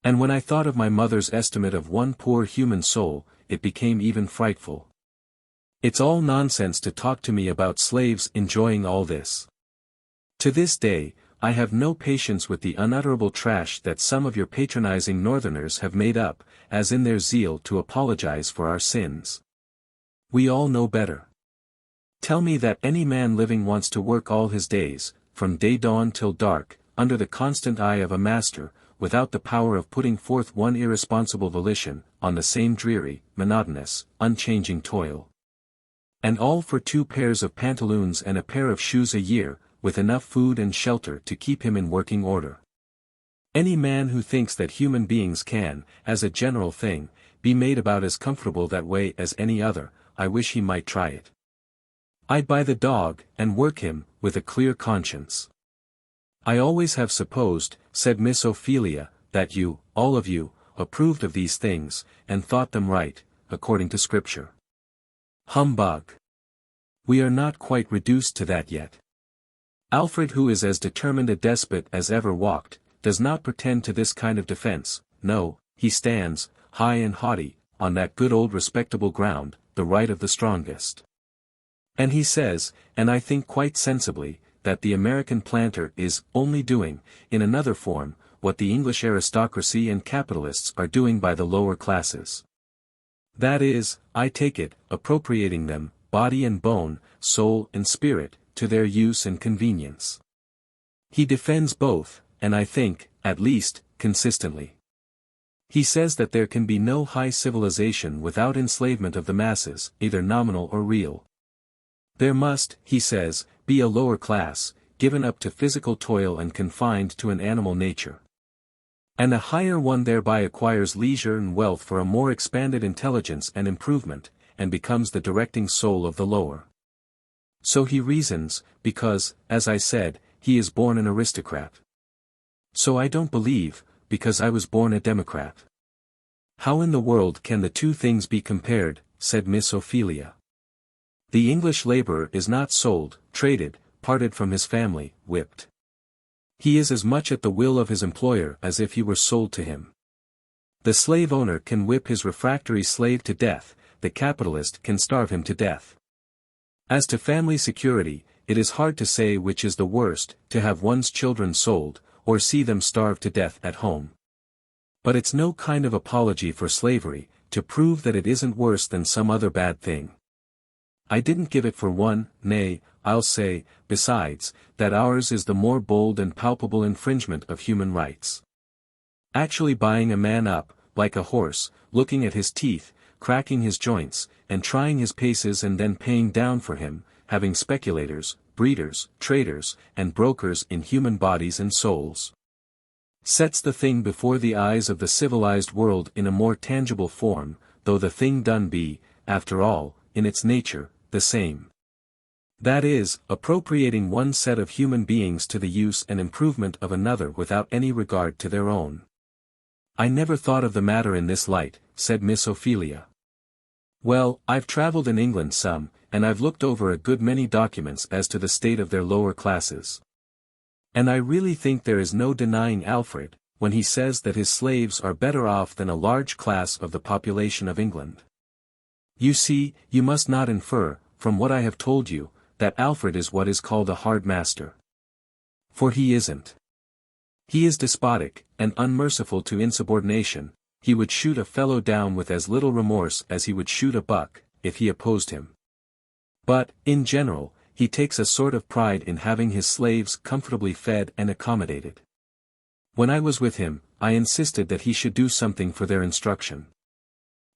And when I thought of my mother's estimate of one poor human soul, it became even frightful. It's all nonsense to talk to me about slaves enjoying all this. To this day, I have no patience with the unutterable trash that some of your patronizing Northerners have made up, as in their zeal to apologize for our sins. We all know better. Tell me that any man living wants to work all his days, from day dawn till dark, under the constant eye of a master, without the power of putting forth one irresponsible volition, on the same dreary, monotonous, unchanging toil. And all for 2 pairs of pantaloons and a pair of shoes a year, with enough food and shelter to keep him in working order. Any man who thinks that human beings can, as a general thing, be made about as comfortable that way as any other, I wish he might try it. I'd buy the dog, and work him, with a clear conscience. I always have supposed, said Miss Ophelia, that you, all of you, approved of these things, and thought them right, according to Scripture. Humbug! We are not quite reduced to that yet. Alfred, who is as determined a despot as ever walked, does not pretend to this kind of defense. No, he stands, high and haughty, on that good old respectable ground, the right of the strongest. And he says, and I think quite sensibly, that the American planter is only doing, in another form, what the English aristocracy and capitalists are doing by the lower classes. That is, I take it, appropriating them, body and bone, soul and spirit, to their use and convenience. He defends both, and I think, at least, consistently. He says that there can be no high civilization without enslavement of the masses, either nominal or real. There must, he says, be a lower class, given up to physical toil and confined to an animal nature. And a higher one thereby acquires leisure and wealth for a more expanded intelligence and improvement, and becomes the directing soul of the lower. So he reasons, because, as I said, he is born an aristocrat. So I don't believe, because I was born a democrat. How in the world can the two things be compared, said Miss Ophelia. The English laborer is not sold, traded, parted from his family, whipped. He is as much at the will of his employer as if he were sold to him. The slave owner can whip his refractory slave to death, the capitalist can starve him to death. As to family security, it is hard to say which is the worst, to have one's children sold, or see them starve to death at home. But it's no kind of apology for slavery, to prove that it isn't worse than some other bad thing. I didn't give it for one, nay, I'll say, besides, that ours is the more bold and palpable infringement of human rights. Actually buying a man up, like a horse, looking at his teeth, cracking his joints, and trying his paces and then paying down for him, having speculators, breeders, traders, and brokers in human bodies and souls. Sets the thing before the eyes of the civilized world in a more tangible form, though the thing done be, after all, in its nature, the same. That is, appropriating one set of human beings to the use and improvement of another without any regard to their own. I never thought of the matter in this light, said Miss Ophelia. Well, I've traveled in England some, and I've looked over a good many documents as to the state of their lower classes. And I really think there is no denying Alfred, when he says that his slaves are better off than a large class of the population of England. You see, you must not infer, from what I have told you, that Alfred is what is called a hard master. For he isn't. He is despotic, and unmerciful to insubordination. He would shoot a fellow down with as little remorse as he would shoot a buck, if he opposed him. But, in general, he takes a sort of pride in having his slaves comfortably fed and accommodated. When I was with him, I insisted that he should do something for their instruction.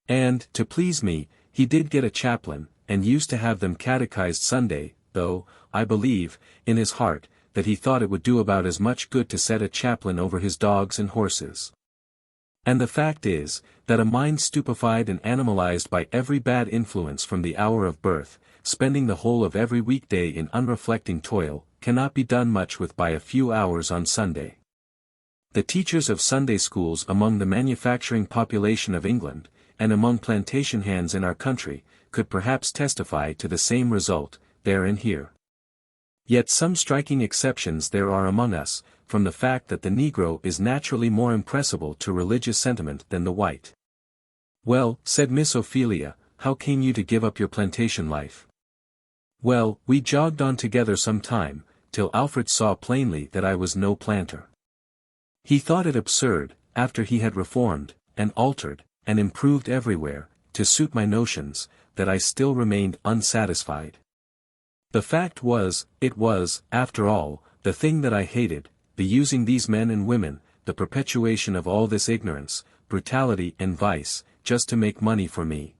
And, to please me, he did get a chaplain, and used to have them catechized Sunday, though, I believe, in his heart, that he thought it would do about as much good to set a chaplain over his dogs and horses. And the fact is, that a mind stupefied and animalized by every bad influence from the hour of birth, spending the whole of every weekday in unreflecting toil, cannot be done much with by a few hours on Sunday. The teachers of Sunday schools among the manufacturing population of England, and among plantation hands in our country, could perhaps testify to the same result, there and here. Yet some striking exceptions there are among us, from the fact that the Negro is naturally more impressible to religious sentiment than the white. Well, said Miss Ophelia, how came you to give up your plantation life? Well, we jogged on together some time, till Alfred saw plainly that I was no planter. He thought it absurd, after he had reformed, and altered, and improved everywhere, to suit my notions, that I still remained unsatisfied. The fact was, it was, after all, the thing that I hated, the using these men and women, the perpetuation of all this ignorance, brutality and vice, just to make money for me.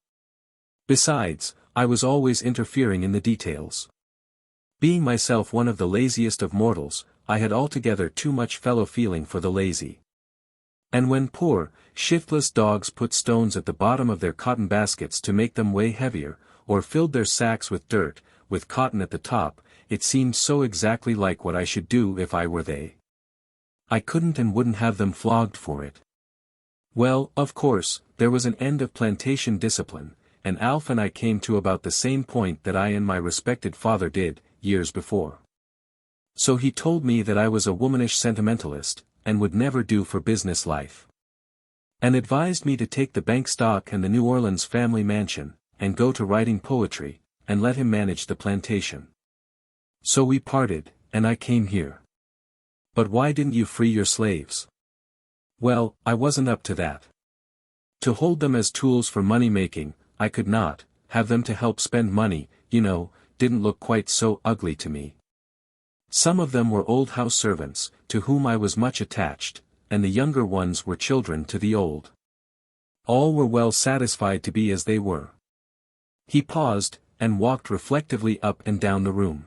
Besides, I was always interfering in the details. Being myself one of the laziest of mortals, I had altogether too much fellow-feeling for the lazy. And when poor, shiftless dogs put stones at the bottom of their cotton baskets to make them weigh heavier, or filled their sacks with dirt, with cotton at the top, it seemed so exactly like what I should do if I were they. I couldn't and wouldn't have them flogged for it. Well, of course, there was an end of plantation discipline, and Alf and I came to about the same point that I and my respected father did, years before. So he told me that I was a womanish sentimentalist, and would never do for business life. And advised me to take the bank stock and the New Orleans family mansion, and go to writing poetry, and let him manage the plantation. So we parted, and I came here. But why didn't you free your slaves? Well, I wasn't up to that. To hold them as tools for money-making, I could not. Have them to help spend money, you know, didn't look quite so ugly to me. Some of them were old house servants, to whom I was much attached, and the younger ones were children to the old. All were well satisfied to be as they were. He paused, and walked reflectively up and down the room.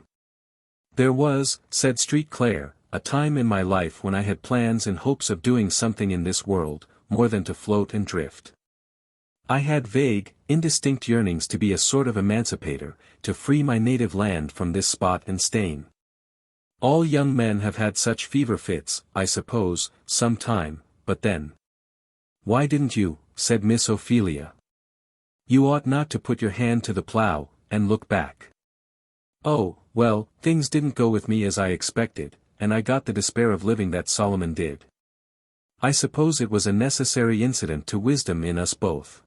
There was, said Street Clare, a time in my life when I had plans and hopes of doing something in this world, more than to float and drift. I had vague, indistinct yearnings to be a sort of emancipator, to free my native land from this spot and stain. All young men have had such fever fits, I suppose, some time, but then. Why didn't you, said Miss Ophelia. You ought not to put your hand to the plough, and look back. Oh, well, things didn't go with me as I expected, and I got the despair of living that Solomon did. I suppose it was a necessary incident to wisdom in us both.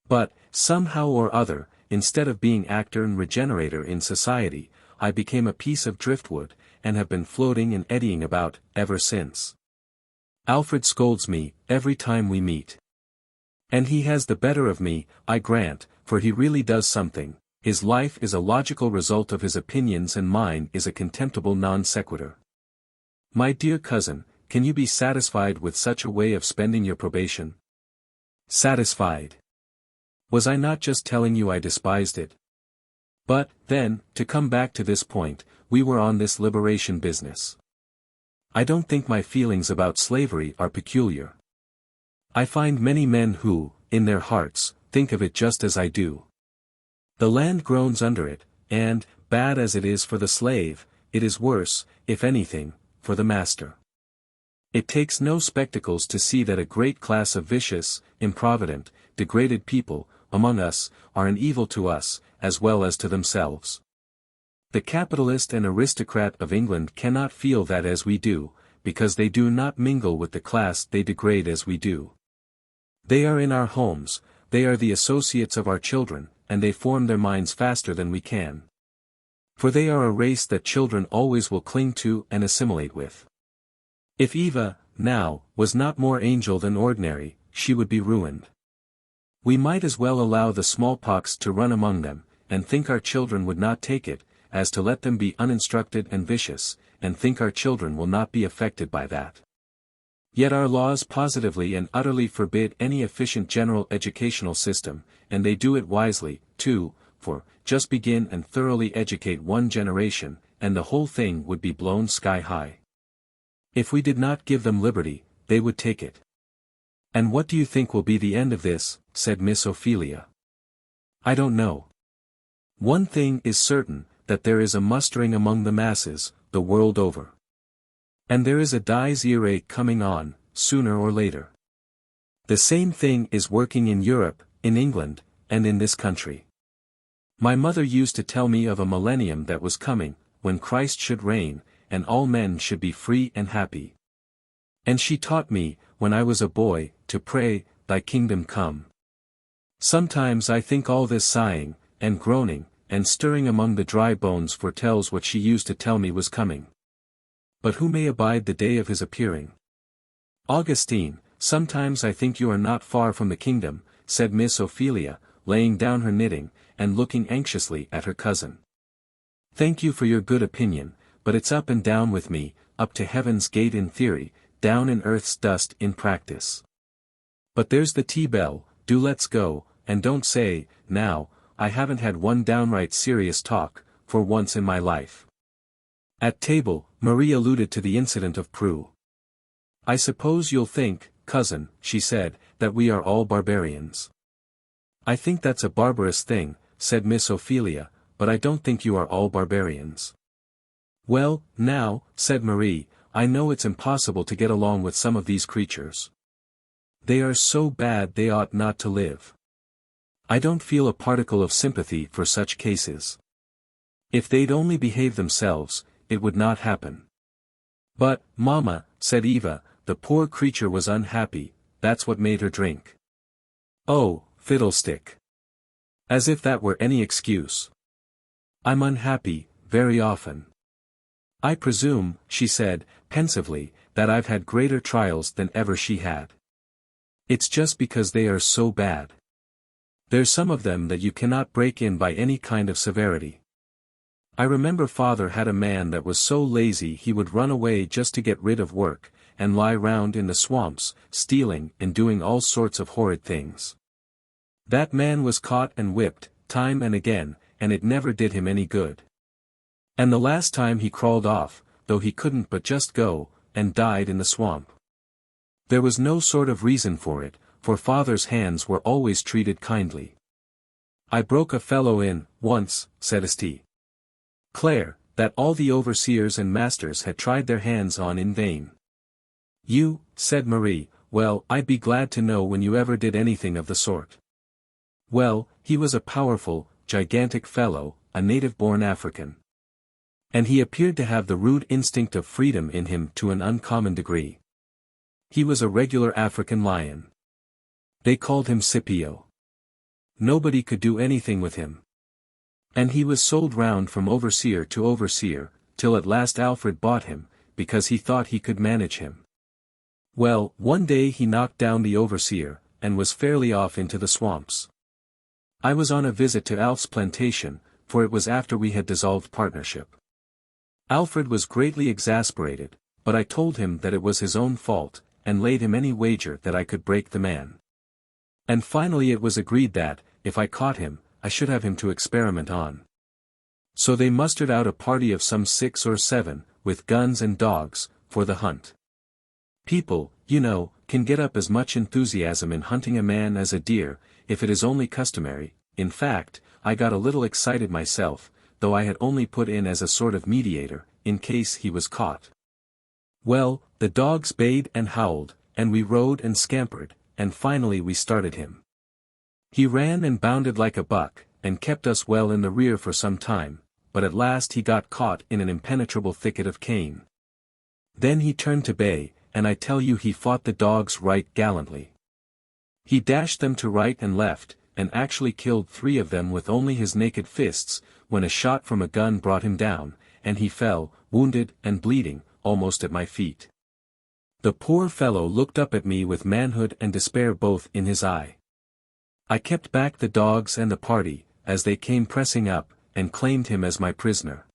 But, somehow or other, instead of being actor and regenerator in society, I became a piece of driftwood, and have been floating and eddying about, ever since. Alfred scolds me, every time we meet. And he has the better of me, I grant, for he really does something. His life is a logical result of his opinions and mine is a contemptible non sequitur. My dear cousin, can you be satisfied with such a way of spending your probation? Satisfied? Was I not just telling you I despised it? But, then, to come back to this point, we were on this liberation business. I don't think my feelings about slavery are peculiar. I find many men who, in their hearts, think of it just as I do. The land groans under it, and, bad as it is for the slave, it is worse, if anything, for the master. It takes no spectacles to see that a great class of vicious, improvident, degraded people, among us, are an evil to us, as well as to themselves. The capitalist and aristocrat of England cannot feel that as we do, because they do not mingle with the class they degrade as we do. They are in our homes, they are the associates of our children, and they form their minds faster than we can. For they are a race that children always will cling to and assimilate with. If Eva, now, was not more angel than ordinary, she would be ruined. We might as well allow the smallpox to run among them, and think our children would not take it, as to let them be uninstructed and vicious, and think our children will not be affected by that. Yet our laws positively and utterly forbid any efficient general educational system, and they do it wisely, too, for, just begin and thoroughly educate one generation, and the whole thing would be blown sky high. If we did not give them liberty, they would take it. And what do you think will be the end of this? Said Miss Ophelia. I don't know. One thing is certain, that there is a mustering among the masses, the world over. And there is a dies irae coming on, sooner or later. The same thing is working in Europe, in England, and in this country. My mother used to tell me of a millennium that was coming, when Christ should reign, and all men should be free and happy. And she taught me, when I was a boy, to pray, Thy kingdom come. Sometimes I think all this sighing, and groaning, and stirring among the dry bones foretells what she used to tell me was coming. But who may abide the day of his appearing? Augustine, sometimes I think you are not far from the kingdom, said Miss Ophelia, laying down her knitting, and looking anxiously at her cousin. Thank you for your good opinion, but it's up and down with me, up to heaven's gate in theory, down in earth's dust in practice. But there's the tea bell, do let's go, and don't say, now, I haven't had one downright serious talk, for once in my life. At table, Marie alluded to the incident of Prue. I suppose you'll think, cousin, she said, that we are all barbarians. I think that's a barbarous thing, said Miss Ophelia, but I don't think you are all barbarians. Well, now, said Marie, I know it's impossible to get along with some of these creatures. They are so bad they ought not to live. I don't feel a particle of sympathy for such cases. If they'd only behave themselves, it would not happen. But, mamma, said Eva, the poor creature was unhappy, that's what made her drink. Oh, fiddlestick. As if that were any excuse. I'm unhappy, very often. I presume, she said, pensively, that I've had greater trials than ever she had. It's just because they are so bad. There's some of them that you cannot break in by any kind of severity. I remember father had a man that was so lazy he would run away just to get rid of work, and lie round in the swamps, stealing and doing all sorts of horrid things. That man was caught and whipped, time and again, and it never did him any good. And the last time he crawled off, though he couldn't but just go, and died in the swamp. There was no sort of reason for it, for father's hands were always treated kindly. I broke a fellow in, once, said St. Claire, that all the overseers and masters had tried their hands on in vain. You, said Marie, well, I'd be glad to know when you ever did anything of the sort. Well, he was a powerful, gigantic fellow, a native-born African. And he appeared to have the rude instinct of freedom in him to an uncommon degree. He was a regular African lion. They called him Scipio. Nobody could do anything with him. And he was sold round from overseer to overseer, till at last Alfred bought him, because he thought he could manage him. Well, one day he knocked down the overseer, and was fairly off into the swamps. I was on a visit to Alf's plantation, for it was after we had dissolved partnership. Alfred was greatly exasperated, but I told him that it was his own fault, and laid him any wager that I could break the man. And finally it was agreed that, if I caught him, I should have him to experiment on. So they mustered out a party of some 6 or 7, with guns and dogs, for the hunt. People, you know, can get up as much enthusiasm in hunting a man as a deer, if it is only customary. In fact, I got a little excited myself, though I had only put in as a sort of mediator, in case he was caught. Well, the dogs bayed and howled, and we rode and scampered, and finally we started him. He ran and bounded like a buck, and kept us well in the rear for some time, but at last he got caught in an impenetrable thicket of cane. Then he turned to bay, and I tell you he fought the dogs right gallantly. He dashed them to right and left, and actually killed 3 of them with only his naked fists, when a shot from a gun brought him down, and he fell, wounded and bleeding, almost at my feet. The poor fellow looked up at me with manhood and despair both in his eye. I kept back the dogs and the party, as they came pressing up, and claimed him as my prisoner.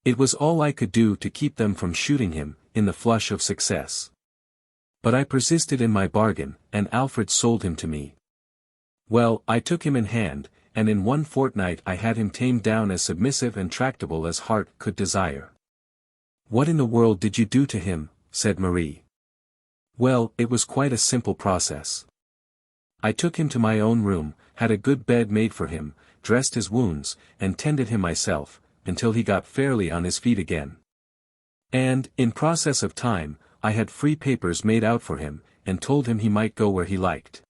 It was all I could do to keep them from shooting him, in the flush of success. But I persisted in my bargain, and Alfred sold him to me. Well, I took him in hand, and in 1 fortnight I had him tamed down as submissive and tractable as heart could desire. "What in the world did you do to him?" said Marie. Well, it was quite a simple process. I took him to my own room, had a good bed made for him, dressed his wounds, and tended him myself, until he got fairly on his feet again. And, in process of time, I had free papers made out for him, and told him he might go where he liked.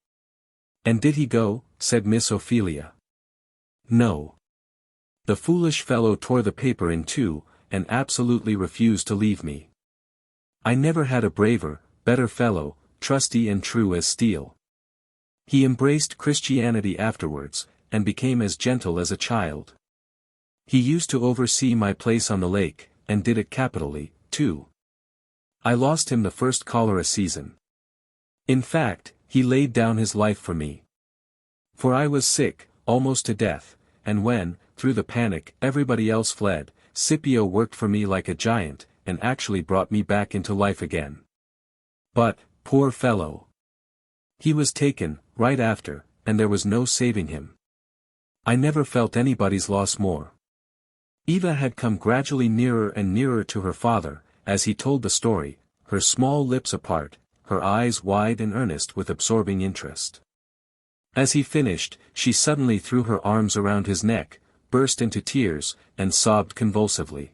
"And did he go?" said Miss Ophelia. "No. The foolish fellow tore the paper in 2, and absolutely refused to leave me. I never had a braver, better fellow, trusty and true as steel. He embraced Christianity afterwards, and became as gentle as a child. He used to oversee my place on the lake, and did it capitally, too. I lost him the first cholera season. In fact, he laid down his life for me. For I was sick, almost to death, and when, through the panic, everybody else fled, Scipio worked for me like a giant, and actually brought me back into life again. But, poor fellow! He was taken, right after, and there was no saving him. I never felt anybody's loss more." Eva had come gradually nearer and nearer to her father, as he told the story, her small lips apart, her eyes wide and earnest with absorbing interest. As he finished, she suddenly threw her arms around his neck, burst into tears, and sobbed convulsively.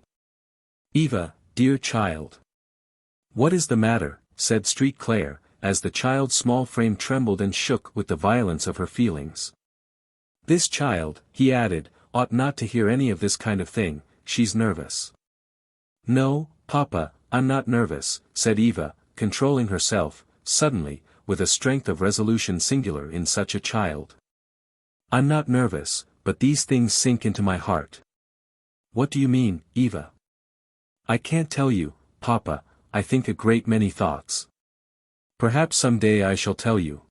"Eva, dear child." "What is the matter?" said Street Clare, as the child's small frame trembled and shook with the violence of her feelings. "This child," he added, "ought not to hear any of this kind of thing, she's nervous." "No, Papa, I'm not nervous," said Eva, controlling herself, suddenly, with a strength of resolution singular in such a child. "I'm not nervous, but these things sink into my heart." "What do you mean, Eva?" "I can't tell you, Papa, I think a great many thoughts. Perhaps some day I shall tell you."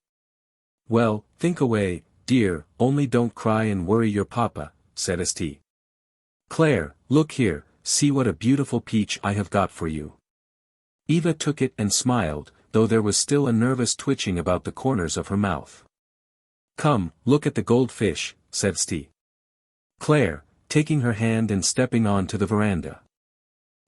"Well, think away, dear, only don't cry and worry your papa," said St. Clare, "look here, see what a beautiful peach I have got for you." Eva took it and smiled, though there was still a nervous twitching about the corners of her mouth. "Come, look at the goldfish," said St. Clare, taking her hand and stepping on to the veranda.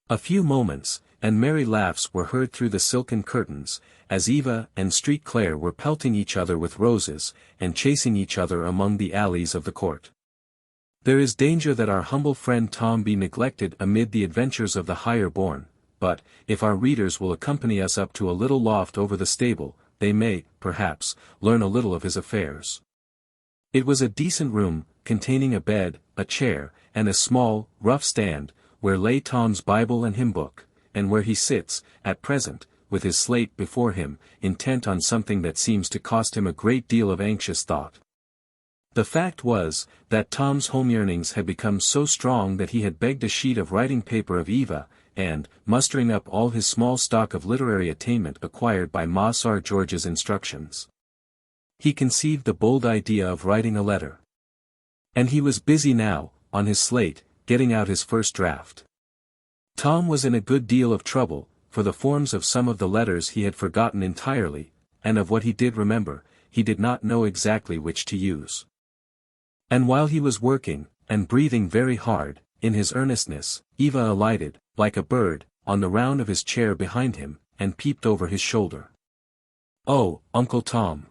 A few moments, and merry laughs were heard through the silken curtains, as Eva and Street Clare were pelting each other with roses, and chasing each other among the alleys of the court. There is danger that our humble friend Tom be neglected amid the adventures of the higher born, but, if our readers will accompany us up to a little loft over the stable, they may, perhaps, learn a little of his affairs. It was a decent room, containing a bed, a chair, and a small, rough stand, where lay Tom's Bible and hymn book, and where he sits, at present, with his slate before him, intent on something that seems to cost him a great deal of anxious thought. The fact was, that Tom's home yearnings had become so strong that he had begged a sheet of writing paper of Eva, and, mustering up all his small stock of literary attainment acquired by Massar George's instructions, he conceived the bold idea of writing a letter. And he was busy now, on his slate, getting out his first draft. Tom was in a good deal of trouble, for the forms of some of the letters he had forgotten entirely, and of what he did remember, he did not know exactly which to use. And while he was working, and breathing very hard, in his earnestness, Eva alighted, like a bird, on the round of his chair behind him, and peeped over his shoulder. "Oh, Uncle Tom!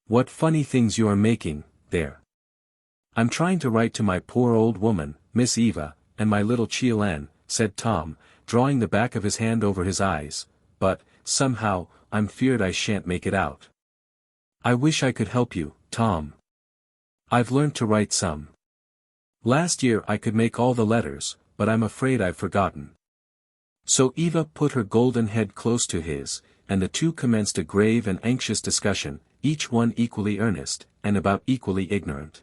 What funny things you are making, there! I'm trying to write to my poor old woman, Miss Eva, and my little Chilean," said Tom, drawing the back of his hand over his eyes, "but, somehow, I'm feared I shan't make it out. I wish I could help you, Tom. I've learnt to write some. Last year I could make all the letters, but I'm afraid I've forgotten." So Eva put her golden head close to his, and the two commenced a grave and anxious discussion, each one equally earnest, and about equally ignorant.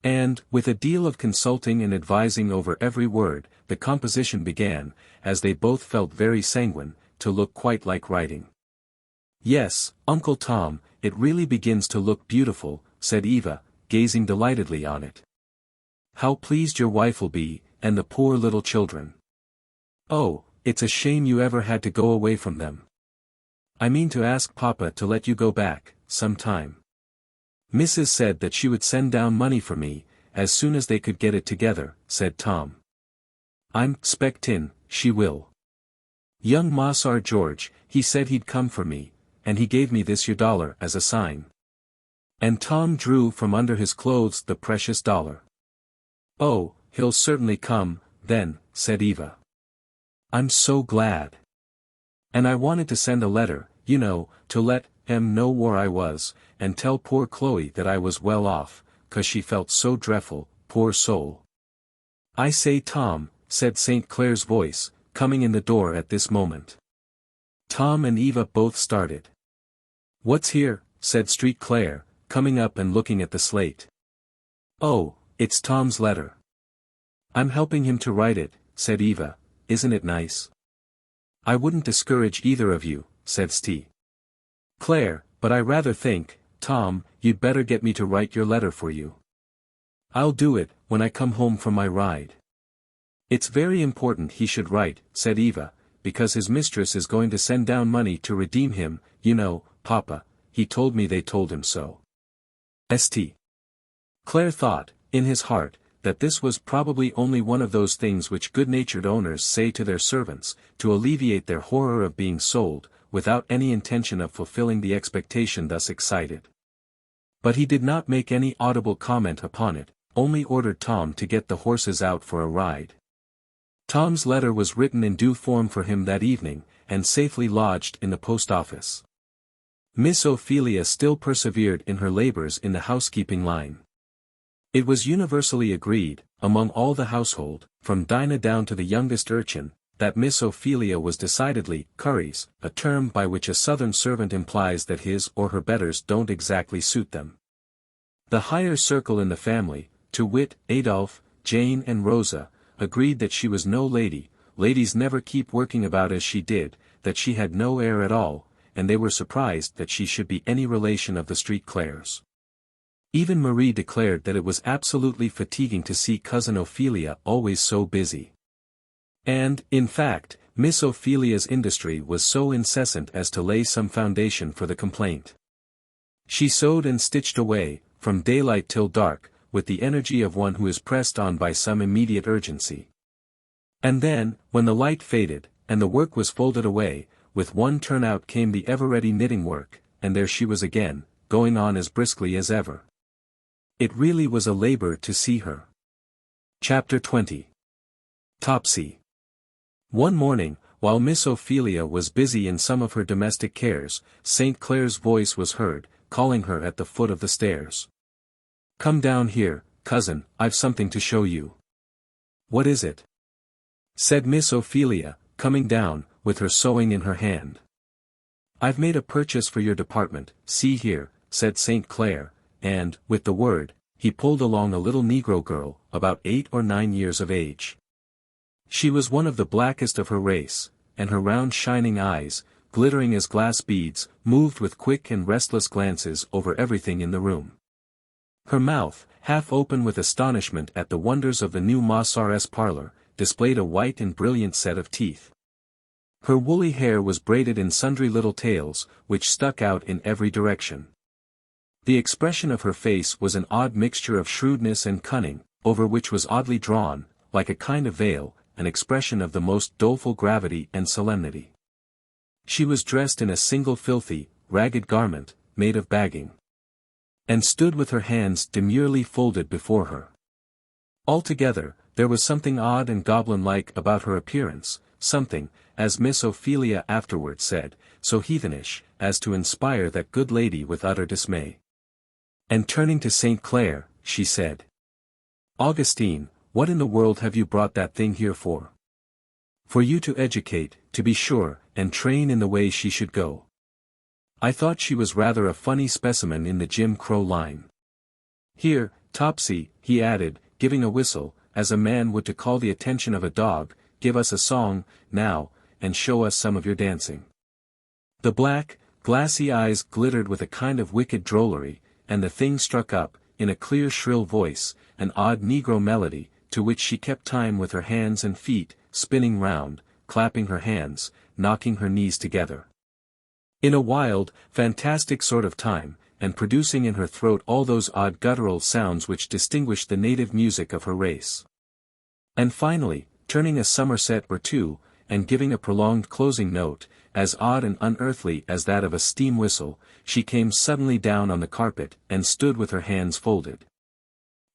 And, with a deal of consulting and advising over every word, the composition began, as they both felt very sanguine, to look quite like writing. "Yes, Uncle Tom, it really begins to look beautiful," said Eva, gazing delightedly on it. "How pleased your wife will be, and the poor little children. Oh, it's a shame you ever had to go away from them. I mean to ask Papa to let you go back, some time. Mrs. said that she would send down money for me, as soon as they could get it together," said Tom. "I'm 'spectin' she will. Young Mossar George, he said he'd come for me, and he gave me this your dollar as a sign." And Tom drew from under his clothes the precious dollar. "Oh, he'll certainly come, then," said Eva. "I'm so glad. And I wanted to send a letter, you know, to let him know where I was, and tell poor Chloe that I was well off, 'cause she felt so dreadful, poor soul." "I say, Tom," said St. Clair's voice, coming in the door at this moment. Tom and Eva both started. "What's here?" said St. Clair, coming up and looking at the slate. "Oh, it's Tom's letter. I'm helping him to write it," said Eva. "Isn't it nice?" "I wouldn't discourage either of you," said St. Clair, "but I rather think, Tom, you'd better get me to write your letter for you." "I'll do it, when I come home from my ride." "It's very important he should write," said Eva, "because his mistress is going to send down money to redeem him, you know, Papa, he told me they told him so." St. Clair thought, in his heart, that this was probably only one of those things which good-natured owners say to their servants, to alleviate their horror of being sold, without any intention of fulfilling the expectation thus excited. But he did not make any audible comment upon it, only ordered Tom to get the horses out for a ride. Tom's letter was written in due form for him that evening, and safely lodged in the post office. Miss Ophelia still persevered in her labors in the housekeeping line. It was universally agreed, among all the household, from Dinah down to the youngest urchin, that Miss Ophelia was decidedly curries, a term by which a southern servant implies that his or her betters don't exactly suit them. The higher circle in the family, to wit, Adolphe, Jane and Rosa, agreed that she was no lady, ladies never keep working about as she did, that she had no air at all, and they were surprised that she should be any relation of the St. Clairs. Even Marie declared that it was absolutely fatiguing to see Cousin Ophelia always so busy. And, in fact, Miss Ophelia's industry was so incessant as to lay some foundation for the complaint. She sewed and stitched away, from daylight till dark, with the energy of one who is pressed on by some immediate urgency. And then, when the light faded, and the work was folded away, with one turn out came the ever-ready knitting work, and there she was again, going on as briskly as ever. It really was a labor to see her. Chapter 20. Topsy. One morning, while Miss Ophelia was busy in some of her domestic cares, St. Clair's voice was heard, calling her at the foot of the stairs. "Come down here, cousin, I've something to show you." "What is it?" said Miss Ophelia, coming down, with her sewing in her hand. "I've made a purchase for your department, see here," said St. Clair, and, with the word, he pulled along a little Negro girl, about 8 or 9 years of age. She was one of the blackest of her race, and her round shining eyes, glittering as glass beads, moved with quick and restless glances over everything in the room. Her mouth, half open with astonishment at the wonders of the new Mossar's parlor, displayed a white and brilliant set of teeth. Her woolly hair was braided in sundry little tails, which stuck out in every direction. The expression of her face was an odd mixture of shrewdness and cunning, over which was oddly drawn, like a kind of veil, an expression of the most doleful gravity and solemnity. She was dressed in a single filthy, ragged garment, made of bagging, and stood with her hands demurely folded before her. Altogether, there was something odd and goblin-like about her appearance, something, as Miss Ophelia afterward said, so heathenish, as to inspire that good lady with utter dismay. And turning to St. Clare, she said, "Augustine, what in the world have you brought that thing here for?" "For you to educate, to be sure, and train in the way she should go. I thought she was rather a funny specimen in the Jim Crow line. Here, Topsy," he added, giving a whistle, as a man would to call the attention of a dog, "give us a song, now, and show us some of your dancing." The black, glassy eyes glittered with a kind of wicked drollery, and the thing struck up, in a clear shrill voice, an odd negro melody, to which she kept time with her hands and feet, spinning round, clapping her hands, knocking her knees together, in a wild, fantastic sort of time, and producing in her throat all those odd guttural sounds which distinguish the native music of her race. And finally, turning a somerset or two, and giving a prolonged closing note, as odd and unearthly as that of a steam whistle, she came suddenly down on the carpet, and stood with her hands folded,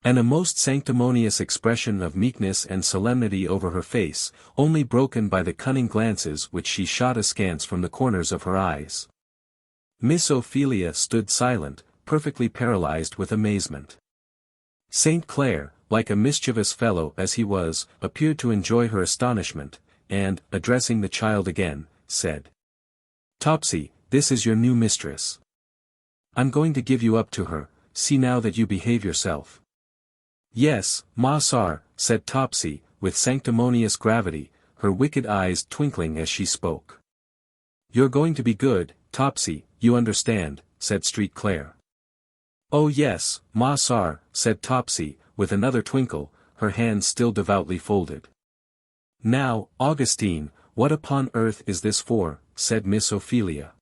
and a most sanctimonious expression of meekness and solemnity over her face, only broken by the cunning glances which she shot askance from the corners of her eyes. Miss Ophelia stood silent, perfectly paralyzed with amazement. St. Clare, like a mischievous fellow as he was, appeared to enjoy her astonishment, and, addressing the child again, said, "Topsy, this is your new mistress. I'm going to give you up to her, see now that you behave yourself." "Yes, ma sar," said Topsy, with sanctimonious gravity, her wicked eyes twinkling as she spoke. "You're going to be good, Topsy, you understand," said Street Clare. "Oh yes, ma sar," said Topsy, with another twinkle, her hands still devoutly folded. "Now, Augustine, what upon earth is this for?" said Miss Ophelia.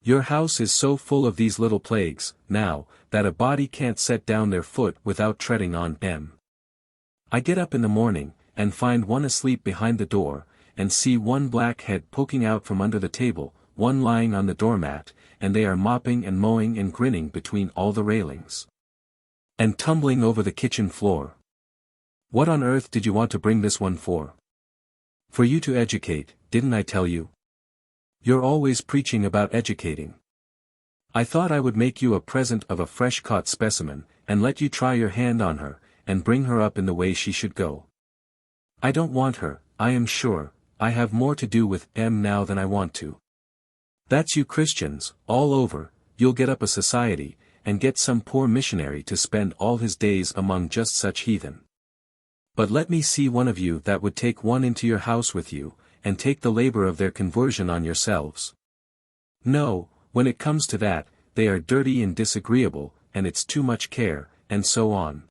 "Your house is so full of these little plagues, now, that a body can't set down their foot without treading on 'em. I get up in the morning, and find one asleep behind the door, and see one black head poking out from under the table, one lying on the doormat, and they are mopping and mowing and grinning between all the railings, and tumbling over the kitchen floor. What on earth did you want to bring this one for? For you to educate, didn't I tell you? You're always preaching about educating. I thought I would make you a present of a fresh-caught specimen, and let you try your hand on her, and bring her up in the way she should go. I don't want her, I am sure, I have more to do with em now than I want to. That's you Christians, all over, you'll get up a society, and get some poor missionary to spend all his days among just such heathen. But let me see one of you that would take one into your house with you, and take the labor of their conversion on yourselves. No, when it comes to that, they are dirty and disagreeable, and it's too much care, and so on."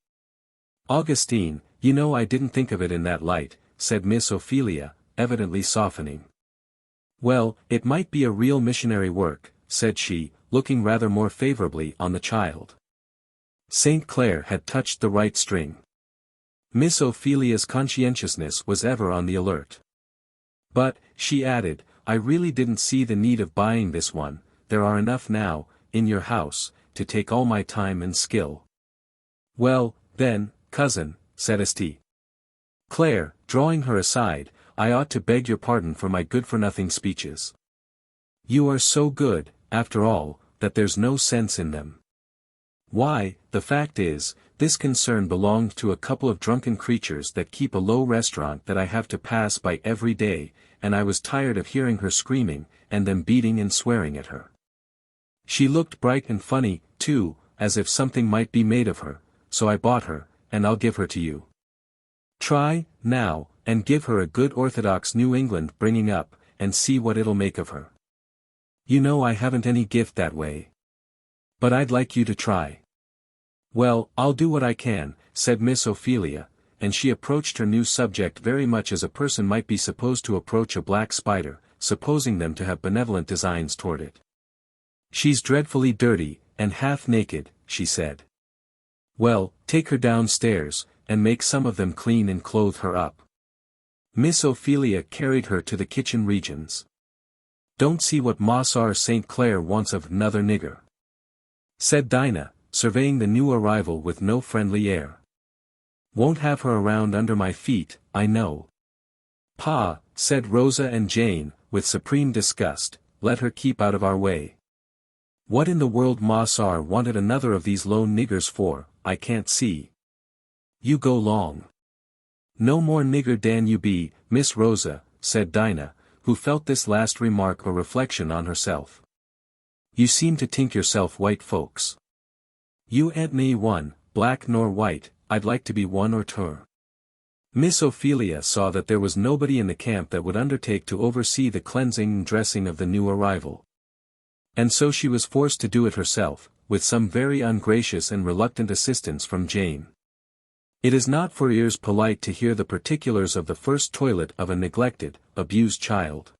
"Augustine, you know I didn't think of it in that light," said Miss Ophelia, evidently softening. "Well, it might be a real missionary work," said she, looking rather more favorably on the child. St. Clare had touched the right string. Miss Ophelia's conscientiousness was ever on the alert. "But," she added, "I really didn't see the need of buying this one, there are enough now, in your house, to take all my time and skill." "Well, then, cousin," said St. Clare, drawing her aside, "I ought to beg your pardon for my good-for-nothing speeches. You are so good, after all, that there's no sense in them. Why, the fact is, this concern belonged to a couple of drunken creatures that keep a low restaurant that I have to pass by every day, and I was tired of hearing her screaming, and them beating and swearing at her. She looked bright and funny, too, as if something might be made of her, so I bought her, and I'll give her to you. Try, now, and give her a good orthodox New England bringing up, and see what it'll make of her. You know I haven't any gift that way. But I'd like you to try." "Well, I'll do what I can," said Miss Ophelia, and she approached her new subject very much as a person might be supposed to approach a black spider, supposing them to have benevolent designs toward it. "She's dreadfully dirty, and half naked," she said. "Well, take her downstairs, and make some of them clean and clothe her up. Miss Ophelia carried her to the kitchen regions. Don't see what Mossar St. Clair wants of another nigger, said Dinah, surveying the new arrival with no friendly air. Won't have her around under my feet, I know. Pa, said Rosa and Jane, with supreme disgust, let her keep out of our way. What in the world Mossar wanted another of these lone niggers for, I can't see. You go long. No more nigger dan you be, Miss Rosa, said Dinah, who felt this last remark a reflection on herself. You seem to think yourself white folks. You ain't me one, black nor white, I'd like to be one or two. Miss Ophelia saw that there was nobody in the camp that would undertake to oversee the cleansing and dressing of the new arrival. And so she was forced to do it herself, with some very ungracious and reluctant assistance from Jane. It is not for ears polite to hear the particulars of the first toilet of a neglected, abused child.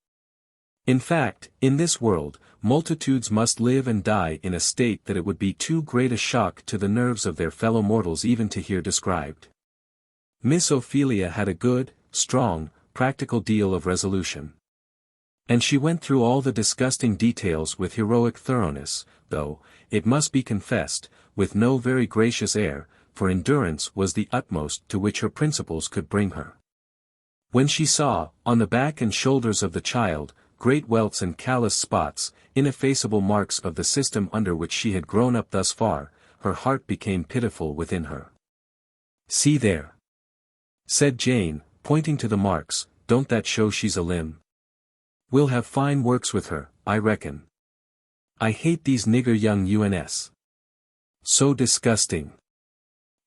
In fact, in this world, multitudes must live and die in a state that it would be too great a shock to the nerves of their fellow mortals even to hear described. Miss Ophelia had a good, strong, practical deal of resolution. And she went through all the disgusting details with heroic thoroughness, though, it must be confessed, with no very gracious air, for endurance was the utmost to which her principles could bring her. When she saw, on the back and shoulders of the child, great welts and callous spots, ineffaceable marks of the system under which she had grown up thus far, her heart became pitiful within her. See there, said Jane, pointing to the marks, don't that show she's a limb? We'll have fine works with her, I reckon. I hate these nigger young uns. So disgusting.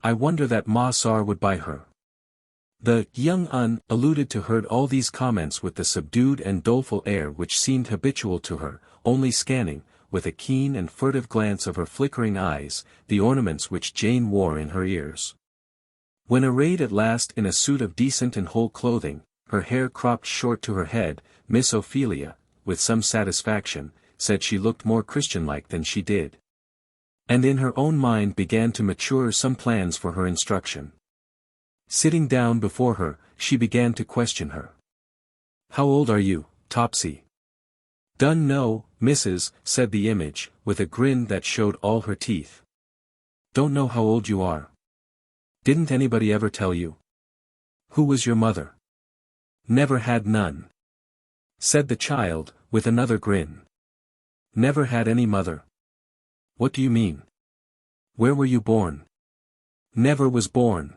I wonder that Mossar would buy her. The young un alluded to heard all these comments with the subdued and doleful air which seemed habitual to her, only scanning, with a keen and furtive glance of her flickering eyes, the ornaments which Jane wore in her ears. When arrayed at last in a suit of decent and whole clothing, her hair cropped short to her head, Miss Ophelia, with some satisfaction, said she looked more Christian-like than she did. And in her own mind began to mature some plans for her instruction. Sitting down before her, she began to question her. How old are you, Topsy? Dun know, Mrs., said the image, with a grin that showed all her teeth. Don't know how old you are. Didn't anybody ever tell you? Who was your mother? Never had none, said the child, with another grin. Never had any mother. What do you mean? Where were you born? Never was born,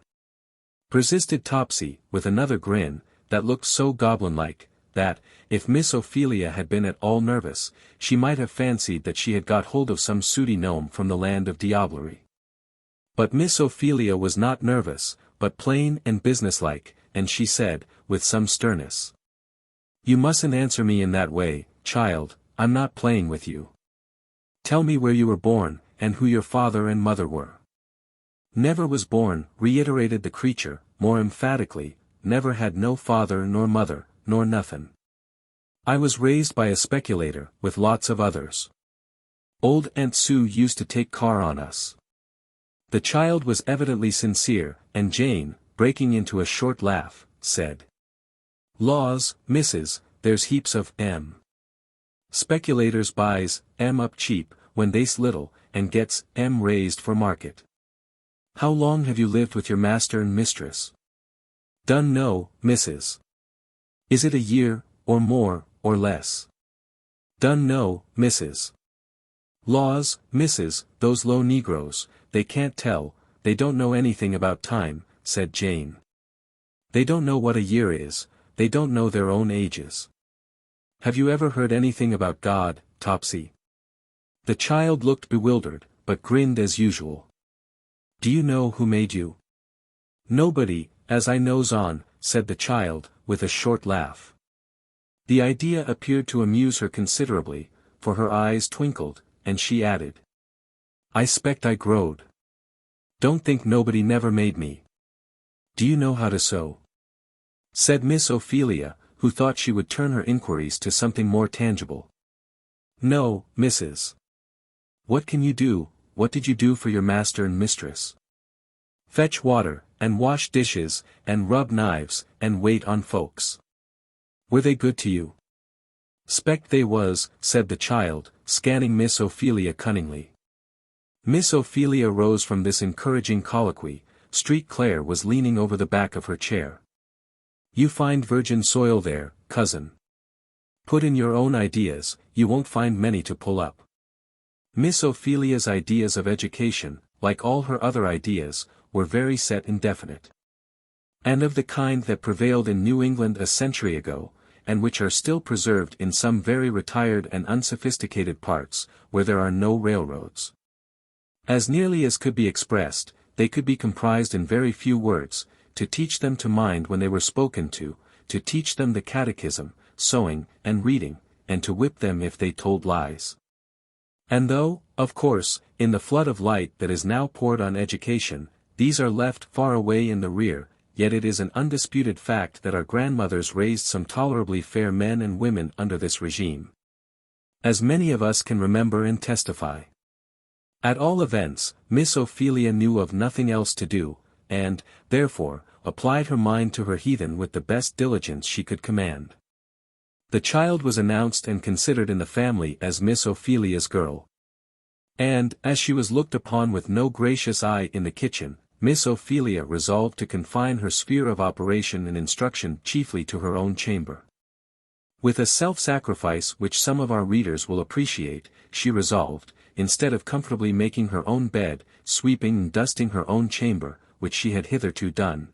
persisted Topsy, with another grin, that looked so goblin-like, that, if Miss Ophelia had been at all nervous, she might have fancied that she had got hold of some sooty gnome from the land of diablerie. But Miss Ophelia was not nervous, but plain and businesslike, and she said, with some sternness, You mustn't answer me in that way, child, I'm not playing with you. Tell me where you were born, and who your father and mother were. Never was born, reiterated the creature, more emphatically, never had no father nor mother, nor nothin'. I was raised by a speculator, with lots of others. Old Aunt Sue used to take car on us. The child was evidently sincere, and Jane, breaking into a short laugh, said, Laws, missus, there's heaps of speculators buys up cheap, when they's little, and gets raised for market. How long have you lived with your master and mistress? Dun know, missus. Is it a year, or more, or less? Dun know, missus. Laws, missus, those low negroes, they can't tell, they don't know anything about time, said Jane. They don't know what a year is, they don't know their own ages. Have you ever heard anything about God, Topsy? The child looked bewildered, but grinned as usual. Do you know who made you? Nobody, as I knows on, said the child, with a short laugh. The idea appeared to amuse her considerably, for her eyes twinkled, and she added, I 'spect I growed. Don't think nobody never made me. Do you know how to sew? Said Miss Ophelia, who thought she would turn her inquiries to something more tangible. No, missus. What can you do? What did you do for your master and mistress? Fetch water, and wash dishes, and rub knives, and wait on folks. Were they good to you? "'Spect they was," said the child, scanning Miss Ophelia cunningly. Miss Ophelia rose from this encouraging colloquy. Street Claire was leaning over the back of her chair. "You find virgin soil there, cousin. Put in your own ideas, you won't find many to pull up." Miss Ophelia's ideas of education, like all her other ideas, were very set and definite. And of the kind that prevailed in New England a century ago, and which are still preserved in some very retired and unsophisticated parts, where there are no railroads. As nearly as could be expressed, they could be comprised in very few words: to teach them to mind when they were spoken to teach them the catechism, sewing, and reading, and to whip them if they told lies. And though, of course, in the flood of light that is now poured on education, these are left far away in the rear, yet it is an undisputed fact that our grandmothers raised some tolerably fair men and women under this regime. As many of us can remember and testify. At all events, Miss Ophelia knew of nothing else to do, and, therefore, applied her mind to her heathen with the best diligence she could command. The child was announced and considered in the family as Miss Ophelia's girl. And, as she was looked upon with no gracious eye in the kitchen, Miss Ophelia resolved to confine her sphere of operation and instruction chiefly to her own chamber. With a self-sacrifice which some of our readers will appreciate, she resolved, instead of comfortably making her own bed, sweeping and dusting her own chamber, which she had hitherto done.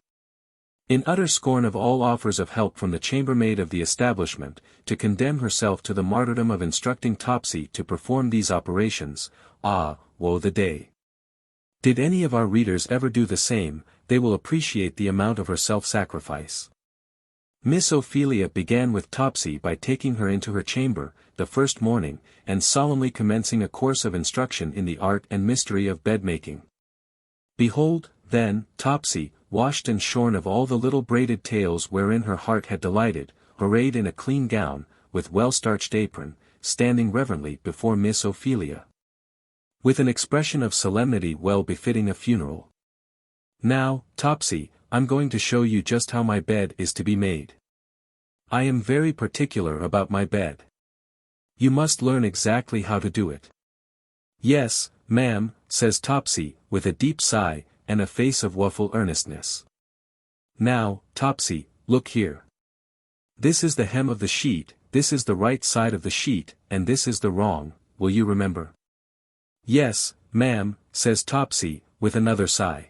In utter scorn of all offers of help from the chambermaid of the establishment, to condemn herself to the martyrdom of instructing Topsy to perform these operations. Ah, woe the day! Did any of our readers ever do the same, they will appreciate the amount of her self-sacrifice. Miss Ophelia began with Topsy by taking her into her chamber, the first morning, and solemnly commencing a course of instruction in the art and mystery of bed-making. Behold, then, Topsy, washed and shorn of all the little braided tails wherein her heart had delighted, arrayed in a clean gown, with well-starched apron, standing reverently before Miss Ophelia, with an expression of solemnity well befitting a funeral. "Now, Topsy, I'm going to show you just how my bed is to be made. I am very particular about my bed. You must learn exactly how to do it." "Yes, ma'am," says Topsy, with a deep sigh, and a face of woeful earnestness. "Now, Topsy, look here. This is the hem of the sheet, this is the right side of the sheet, and this is the wrong, will you remember?" "Yes, ma'am," says Topsy, with another sigh.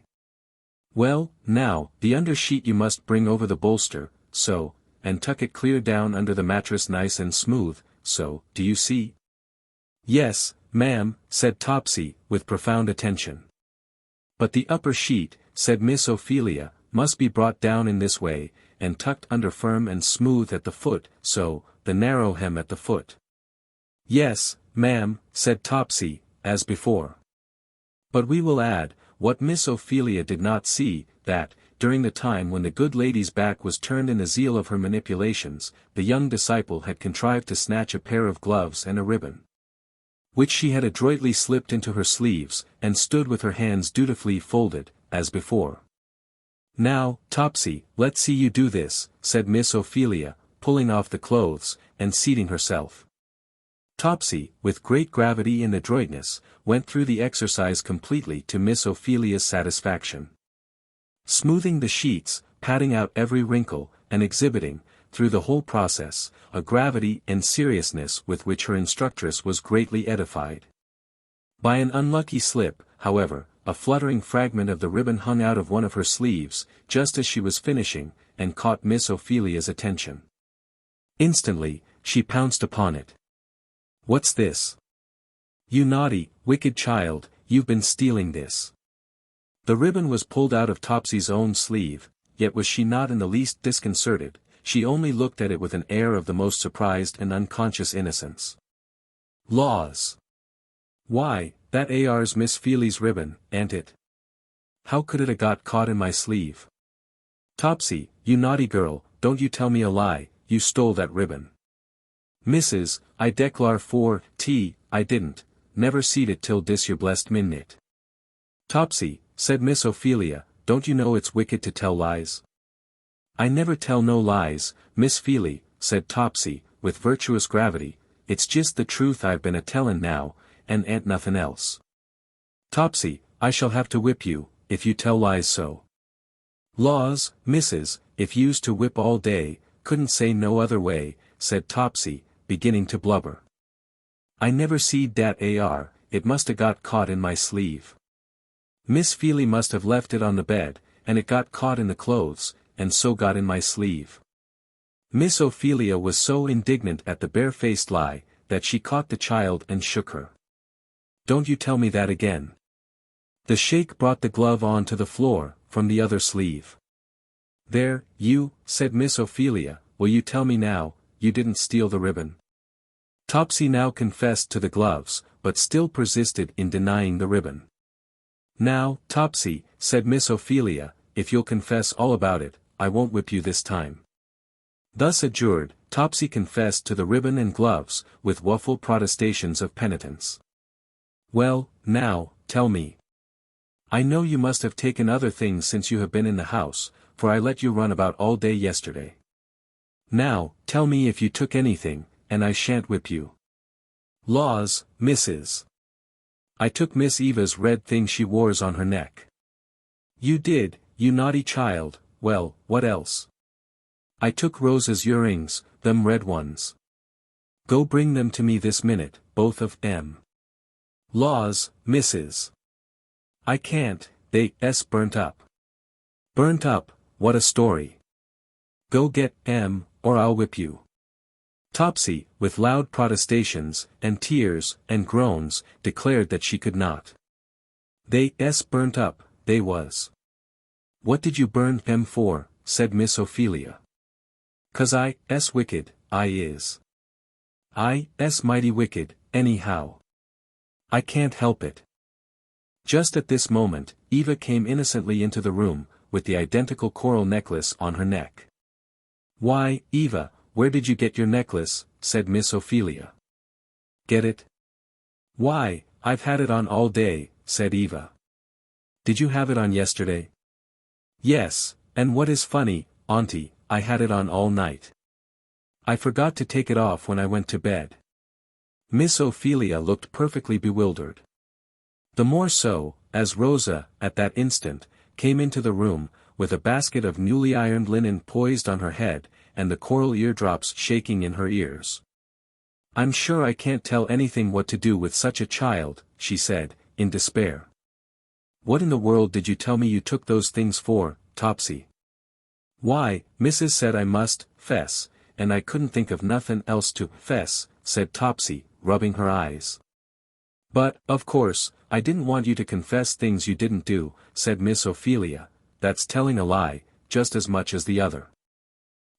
"Well, now, the under sheet you must bring over the bolster, so, and tuck it clear down under the mattress nice and smooth, so, do you see?" "Yes, ma'am," said Topsy, with profound attention. "But the upper sheet," said Miss Ophelia, "must be brought down in this way, and tucked under firm and smooth at the foot, so, the narrow hem at the foot." "Yes, ma'am," said Topsy, as before. But we will add, what Miss Ophelia did not see, that, during the time when the good lady's back was turned in the zeal of her manipulations, the young disciple had contrived to snatch a pair of gloves and a ribbon, which she had adroitly slipped into her sleeves, and stood with her hands dutifully folded, as before. "Now, Topsy, let's see you do this," said Miss Ophelia, pulling off the clothes, and seating herself. Topsy, with great gravity and adroitness, went through the exercise completely to Miss Ophelia's satisfaction. Smoothing the sheets, patting out every wrinkle, and exhibiting, through the whole process, a gravity and seriousness with which her instructress was greatly edified. By an unlucky slip, however, a fluttering fragment of the ribbon hung out of one of her sleeves, just as she was finishing, and caught Miss Ophelia's attention. Instantly, she pounced upon it. "What's this? You naughty, wicked child, you've been stealing this." The ribbon was pulled out of Topsy's own sleeve, yet was she not in the least disconcerted, she only looked at it with an air of the most surprised and unconscious innocence. "Laws! Why, that ar's Miss Feely's ribbon, ain't it? How could it a got caught in my sleeve? Topsy, you naughty girl, don't you tell me a lie, you stole that ribbon." "Missus, I declar for I didn't, never seed it till dis your blessed minute." "Topsy," said Miss Ophelia, don't you know it's wicked to tell lies? I never tell no lies, Miss Feely, said Topsy, with virtuous gravity, it's just the truth I've been a-tellin' now, and ain't nothin' else. Topsy, I shall have to whip you, if you tell lies so. Laws, missus, if you's to whip all day, couldn't say no other way, said Topsy, beginning to blubber. I never seed dat ar, it must a got caught in my sleeve. Miss Feely must have left it on the bed, and it got caught in the clothes, and so got in my sleeve. Miss Ophelia was so indignant at the bare-faced lie, that she caught the child and shook her. Don't you tell me that again. The shake brought the glove on to the floor, from the other sleeve. There, you, said Miss Ophelia, will you tell me now, you didn't steal the ribbon? Topsy now confessed to the gloves, but still persisted in denying the ribbon. Now, Topsy, said Miss Ophelia, if you'll confess all about it, I won't whip you this time. Thus adjured, Topsy confessed to the ribbon and gloves, with waffle protestations of penitence. Well, now, tell me. I know you must have taken other things since you have been in the house, for I let you run about all day yesterday. Now, tell me if you took anything, and I shan't whip you. Laws, missus. I took Miss Eva's red thing she wores on her neck. You did, you naughty child, well, what else? I took Rosa's earrings, them red ones. Go bring them to me this minute, both of 'em. Laws, missus. I can't, they's burnt up. Burnt up, what a story. Go get 'em, or I'll whip you. Topsy, with loud protestations, and tears, and groans, declared that she could not. They's burnt up, they was. What did you burn 'em for, said Miss Ophelia. 'Cause I's wicked, I is. I's mighty wicked, anyhow. I can't help it. Just at this moment, Eva came innocently into the room, with the identical coral necklace on her neck. Why, Eva, where did you get your necklace, said Miss Ophelia. Get it? Why, I've had it on all day, said Eva. Did you have it on yesterday? Yes, and what is funny, Auntie, I had it on all night. I forgot to take it off when I went to bed. Miss Ophelia looked perfectly bewildered. The more so, as Rosa, at that instant, came into the room, with a basket of newly ironed linen poised on her head, and the coral eardrops shaking in her ears. I'm sure I can't tell anything what to do with such a child, she said, in despair. What in the world did you tell me you took those things for, Topsy? Why, Mrs. said I must, fess, and I couldn't think of nothin' else to, fess, said Topsy, rubbing her eyes. But, of course, I didn't want you to confess things you didn't do, said Miss Ophelia, that's telling a lie, just as much as the other.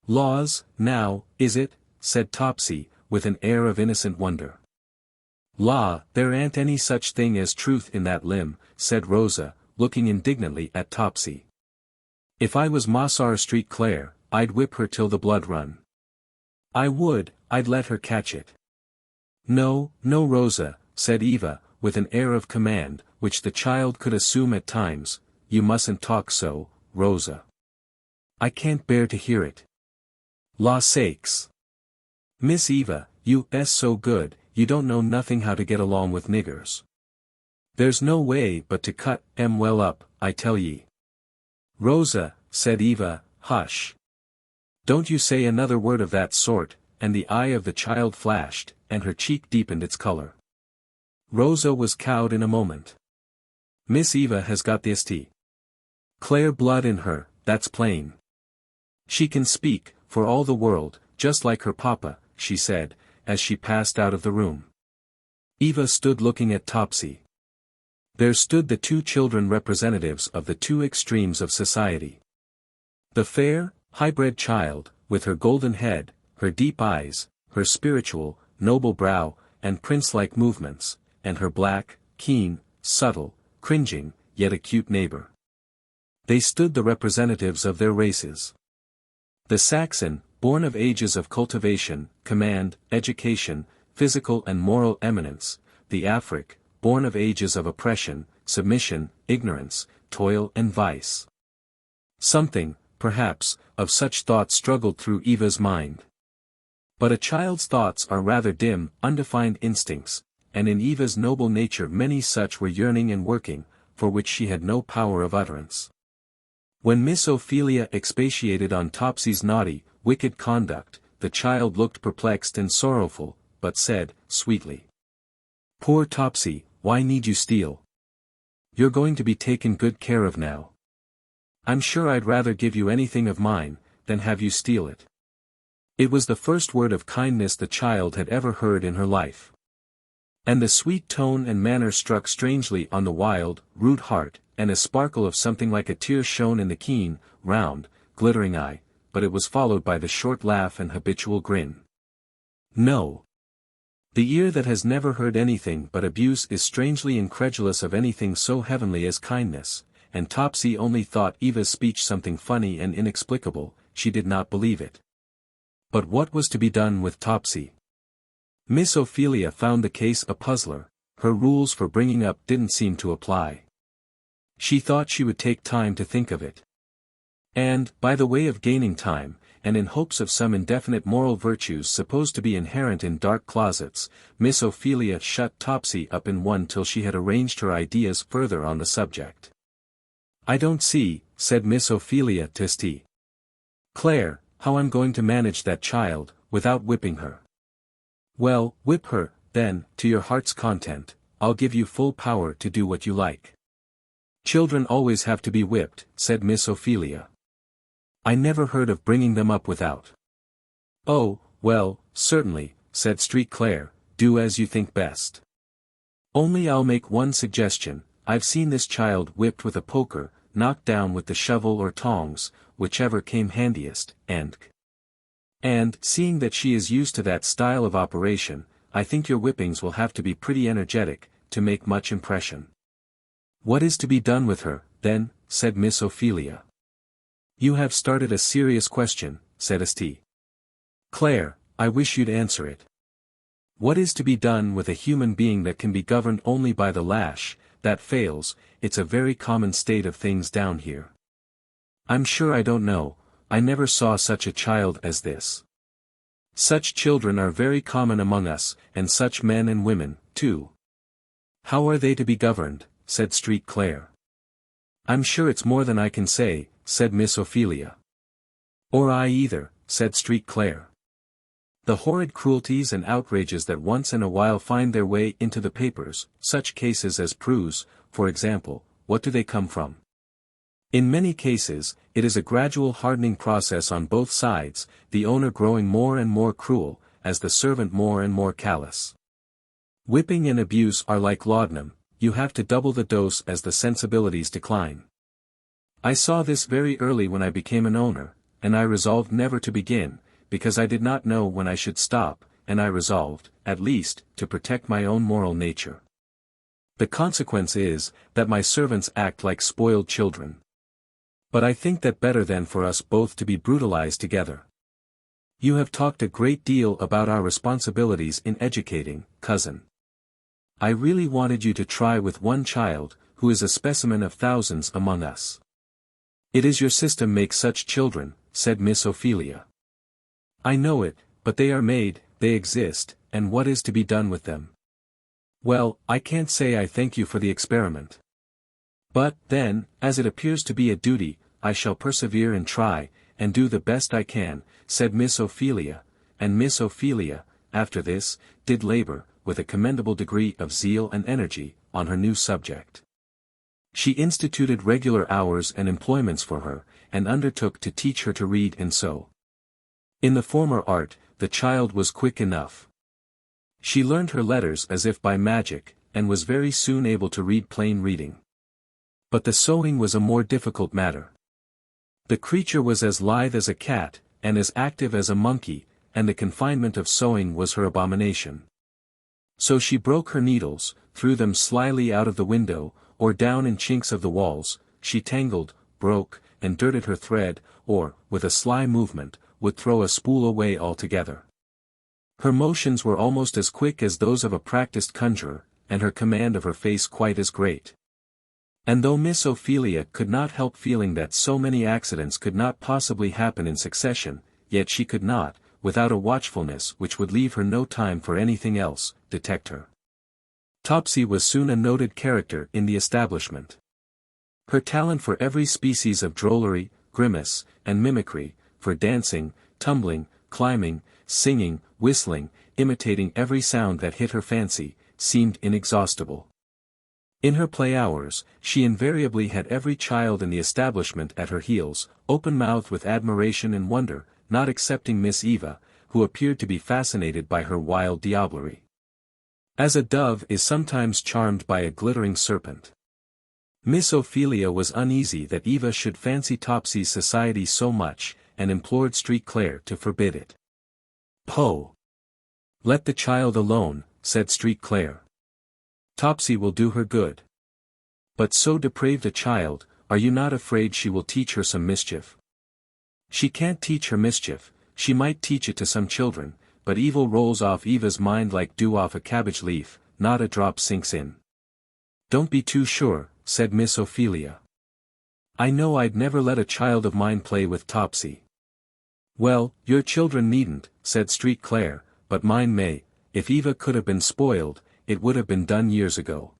Laws, now, is it? Said Topsy, with an air of innocent wonder. La, there ain't any such thing as truth in that limb, said Rosa, looking indignantly at Topsy. If I was Mossar Street Clare, I'd whip her till the blood run. I would, I'd let her catch it. No, no Rosa, said Eva, with an air of command, which the child could assume at times, you mustn't talk so, Rosa. I can't bear to hear it. La sakes. Miss Eva, you's so good, you don't know nothing how to get along with niggers. There's no way but to cut 'em well up, I tell ye. Rosa, said Eva, hush. Don't you say another word of that sort, and the eye of the child flashed, and her cheek deepened its color. Rosa was cowed in a moment. Miss Eva has got the St. Clare blood in her, that's plain. She can speak, for all the world, just like her papa, she said, as she passed out of the room. Eva stood looking at Topsy. There stood the two children representatives of the two extremes of society. The fair, high-bred child, with her golden head, her deep eyes, her spiritual, noble brow, and prince-like movements, and her black, keen, subtle, cringing, yet acute neighbor. They stood the representatives of their races. The Saxon, born of ages of cultivation, command, education, physical and moral eminence, the Afric, born of ages of oppression, submission, ignorance, toil and vice. Something, perhaps, of such thought struggled through Eva's mind. But a child's thoughts are rather dim, undefined instincts, and in Eva's noble nature many such were yearning and working, for which she had no power of utterance. When Miss Ophelia expatiated on Topsy's naughty, wicked conduct, the child looked perplexed and sorrowful, but said, sweetly, "Poor Topsy, why need you steal? You're going to be taken good care of now. I'm sure I'd rather give you anything of mine, than have you steal it." It was the first word of kindness the child had ever heard in her life. And the sweet tone and manner struck strangely on the wild, rude heart, and a sparkle of something like a tear shone in the keen, round, glittering eye, but it was followed by the short laugh and habitual grin. No. The ear that has never heard anything but abuse is strangely incredulous of anything so heavenly as kindness, and Topsy only thought Eva's speech something funny and inexplicable, she did not believe it. But what was to be done with Topsy? Miss Ophelia found the case a puzzler, her rules for bringing up didn't seem to apply. She thought she would take time to think of it. And, by the way of gaining time, and in hopes of some indefinite moral virtues supposed to be inherent in dark closets, Miss Ophelia shut Topsy up in one till she had arranged her ideas further on the subject. "I don't see," said Miss Ophelia to St. Claire, "how I'm going to manage that child, without whipping her." "Well, whip her, then, to your heart's content. I'll give you full power to do what you like." "Children always have to be whipped," said Miss Ophelia. "I never heard of bringing them up without." "Oh, well, certainly," said St. Claire, "do as you think best. Only I'll make one suggestion. I've seen this child whipped with a poker, knocked down with the shovel or tongs, whichever came handiest, and seeing that she is used to that style of operation, I think your whippings will have to be pretty energetic, to make much impression." "What is to be done with her, then?" said Miss Ophelia. "You have started a serious question," said St. Claire, "I wish you'd answer it. What is to be done with a human being that can be governed only by the lash? That fails, it's a very common state of things down here." "I'm sure I don't know, I never saw such a child as this." "Such children are very common among us, and such men and women, too." "How are they to be governed?" said St. Claire. "I'm sure it's more than I can say," said Miss Ophelia. "Or I either," said St. Claire. "The horrid cruelties and outrages that once in a while find their way into the papers, such cases as Prue's, for example, what do they come from? In many cases, it is a gradual hardening process on both sides, the owner growing more and more cruel, as the servant more and more callous. Whipping and abuse are like laudanum, you have to double the dose as the sensibilities decline. I saw this very early when I became an owner, and I resolved never to begin, because I did not know when I should stop, and I resolved, at least, to protect my own moral nature. The consequence is, that my servants act like spoiled children. But I think that better than for us both to be brutalized together. You have talked a great deal about our responsibilities in educating, cousin. I really wanted you to try with one child, who is a specimen of thousands among us. It is your system makes such children, said Miss Ophelia. I know it, but they are made, they exist, and what is to be done with them? Well, I can't say I thank you for the experiment. But, then, as it appears to be a duty, I shall persevere and try, and do the best I can, said Miss Ophelia, and Miss Ophelia, after this, did labor, with a commendable degree of zeal and energy, on her new subject. She instituted regular hours and employments for her, and undertook to teach her to read and sew. In the former art, the child was quick enough. She learned her letters as if by magic, and was very soon able to read plain reading. But the sewing was a more difficult matter. The creature was as lithe as a cat, and as active as a monkey, and the confinement of sewing was her abomination. So she broke her needles, threw them slyly out of the window, or down in chinks of the walls, she tangled, broke, and dirted her thread, or, with a sly movement, would throw a spool away altogether. Her motions were almost as quick as those of a practiced conjurer, and her command of her face quite as great. And though Miss Ophelia could not help feeling that so many accidents could not possibly happen in succession, yet she could not, without a watchfulness which would leave her no time for anything else, detect her. Topsy was soon a noted character in the establishment. Her talent for every species of drollery, grimace, and mimicry, for dancing, tumbling, climbing, singing, whistling, imitating every sound that hit her fancy, seemed inexhaustible. In her play hours, she invariably had every child in the establishment at her heels, open-mouthed with admiration and wonder, not excepting Miss Eva, who appeared to be fascinated by her wild diablerie. As a dove is sometimes charmed by a glittering serpent. Miss Ophelia was uneasy that Eva should fancy Topsy's society so much, and implored Street Claire to forbid it. "Poh! Let the child alone," said Street Claire. "Topsy will do her good. But so depraved a child, are you not afraid she will teach her some mischief?" "She can't teach her mischief, she might teach it to some children, but evil rolls off Eva's mind like dew off a cabbage leaf, not a drop sinks in." "Don't be too sure," said Miss Ophelia. "I know I'd never let a child of mine play with Topsy." "Well, your children needn't," said Street Claire, "but mine may. If Eva could have been spoiled, it would have been done years ago."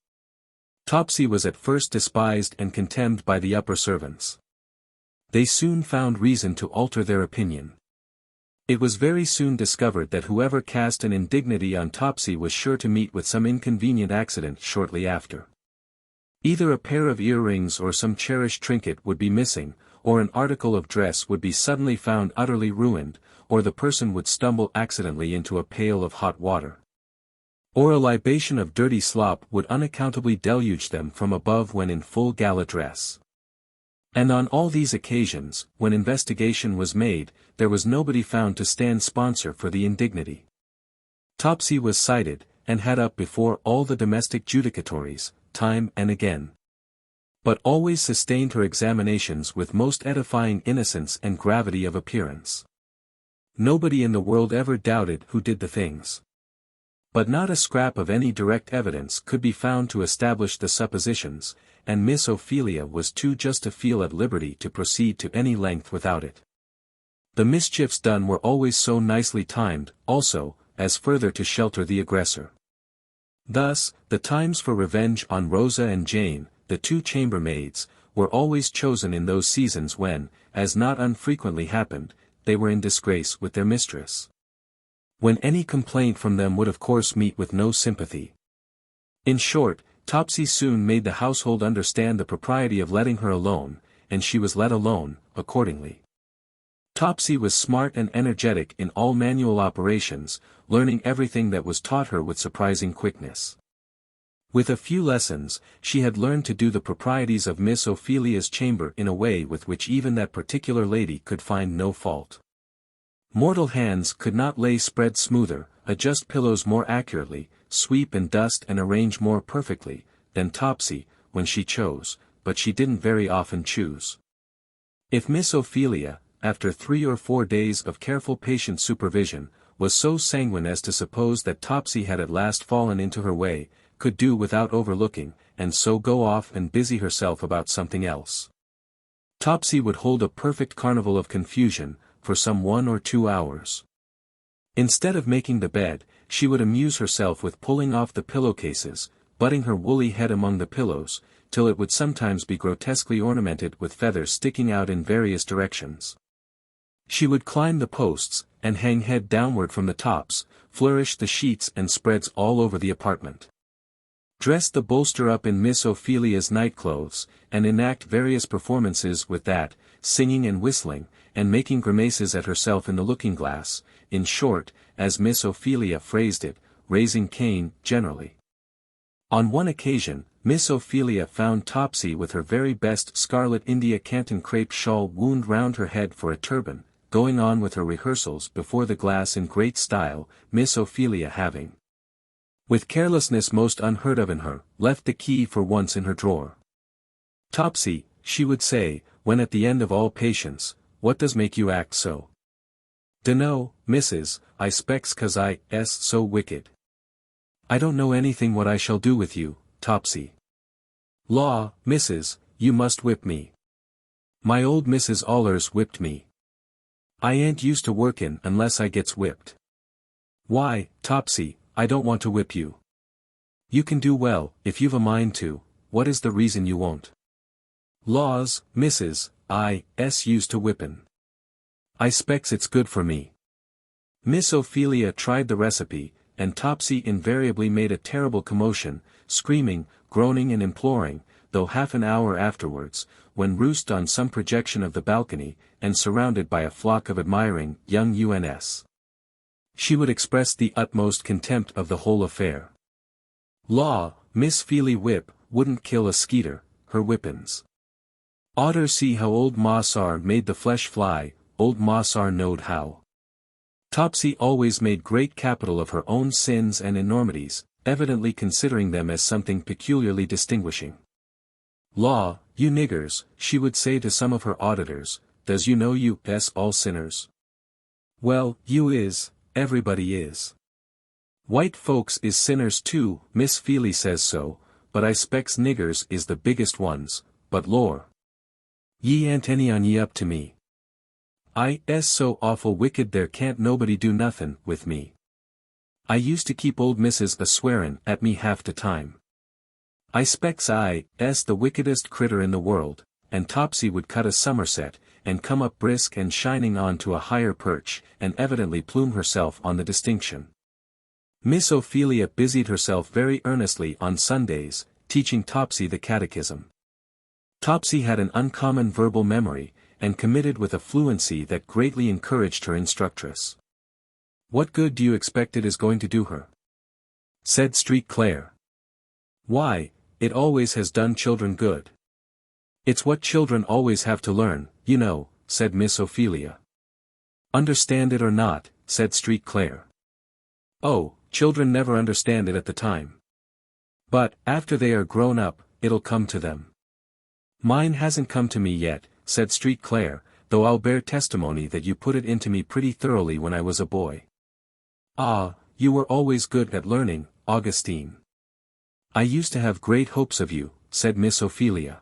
Topsy was at first despised and contemned by the upper servants. They soon found reason to alter their opinion. It was very soon discovered that whoever cast an indignity on Topsy was sure to meet with some inconvenient accident shortly after. Either a pair of earrings or some cherished trinket would be missing, or an article of dress would be suddenly found utterly ruined, or the person would stumble accidentally into a pail of hot water. Or a libation of dirty slop would unaccountably deluge them from above when in full gala dress. And on all these occasions, when investigation was made, there was nobody found to stand sponsor for the indignity. Topsy was cited, and had up before all the domestic judicatories, time and again. But always sustained her examinations with most edifying innocence and gravity of appearance. Nobody in the world ever doubted who did the things. But not a scrap of any direct evidence could be found to establish the suppositions, and Miss Ophelia was too just to feel at liberty to proceed to any length without it. The mischiefs done were always so nicely timed, also, as further to shelter the aggressor. Thus, the times for revenge on Rosa and Jane, the two chambermaids, were always chosen in those seasons when, as not unfrequently happened, they were in disgrace with their mistress. When any complaint from them would of course meet with no sympathy. In short, Topsy soon made the household understand the propriety of letting her alone, and she was let alone, accordingly. Topsy was smart and energetic in all manual operations, learning everything that was taught her with surprising quickness. With a few lessons, she had learned to do the proprieties of Miss Ophelia's chamber in a way with which even that particular lady could find no fault. Mortal hands could not lay spread smoother, adjust pillows more accurately, sweep and dust and arrange more perfectly, than Topsy, when she chose, but she didn't very often choose. If Miss Ophelia, after 3 or 4 days of careful patient supervision, was so sanguine as to suppose that Topsy had at last fallen into her way, could do without overlooking, and so go off and busy herself about something else. Topsy would hold a perfect carnival of confusion, for some 1 or 2 hours. Instead of making the bed, she would amuse herself with pulling off the pillowcases, butting her woolly head among the pillows, till it would sometimes be grotesquely ornamented with feathers sticking out in various directions. She would climb the posts, and hang head downward from the tops, flourish the sheets and spreads all over the apartment. Dress the bolster up in Miss Ophelia's nightclothes, and enact various performances with that, singing and whistling, and making grimaces at herself in the looking-glass, in short, as Miss Ophelia phrased it, raising Cain, generally. On one occasion, Miss Ophelia found Topsy with her very best scarlet India Canton crepe shawl wound round her head for a turban, going on with her rehearsals before the glass in great style, Miss Ophelia having, with carelessness most unheard of in her, left the key for once in her drawer. "Topsy," she would say, when at the end of all patience, "what does make you act so?" "Dunno, missus, I specs 'cause I,'s so wicked." "I don't know anything what I shall do with you, Topsy." Law, Mrs., you must whip me. My old Mrs. Allers whipped me. I ain't used to workin' unless I gets whipped. Why, Topsy, I don't want to whip you. You can do well, if you've a mind to, what is the reason you won't? Laws, Mrs., I.s. used to whippin'. I specs it's good for me. Miss Ophelia tried the recipe, and Topsy invariably made a terrible commotion, screaming, groaning and imploring, though half an hour afterwards, when roosted on some projection of the balcony, and surrounded by a flock of admiring, young UNS. She would express the utmost contempt of the whole affair. Law, Miss Feely whip, wouldn't kill a skeeter, her whippins. Oughter see how old Ma Sar made the flesh fly, old Ma Sar knowed how. Topsy always made great capital of her own sins and enormities, evidently considering them as something peculiarly distinguishing. Law, you niggers, she would say to some of her auditors, does you know you s all sinners? Well, you is, everybody is. White folks is sinners too, Miss Feely says so, but I specs niggers is the biggest ones, but lor. Ye ain't any on ye up to me. I.s. so awful wicked there can't nobody do nothin' with me. I used to keep old Mrs. a-swearin' at me half the time. I specs I.s. the wickedest critter in the world, and Topsy would cut a somerset, and come up brisk and shining on to a higher perch, and evidently plume herself on the distinction. Miss Ophelia busied herself very earnestly on Sundays, teaching Topsy the catechism. Topsy had an uncommon verbal memory, and committed with a fluency that greatly encouraged her instructress. What good do you expect it is going to do her? Said Street Claire. Why, it always has done children good. It's what children always have to learn, you know, said Miss Ophelia. Understand it or not, said Street Claire. Oh, children never understand it at the time. But, after they are grown up, it'll come to them. Mine hasn't come to me yet, said Street Claire, though I'll bear testimony that you put it into me pretty thoroughly when I was a boy. Ah, you were always good at learning, Augustine. I used to have great hopes of you, said Miss Ophelia.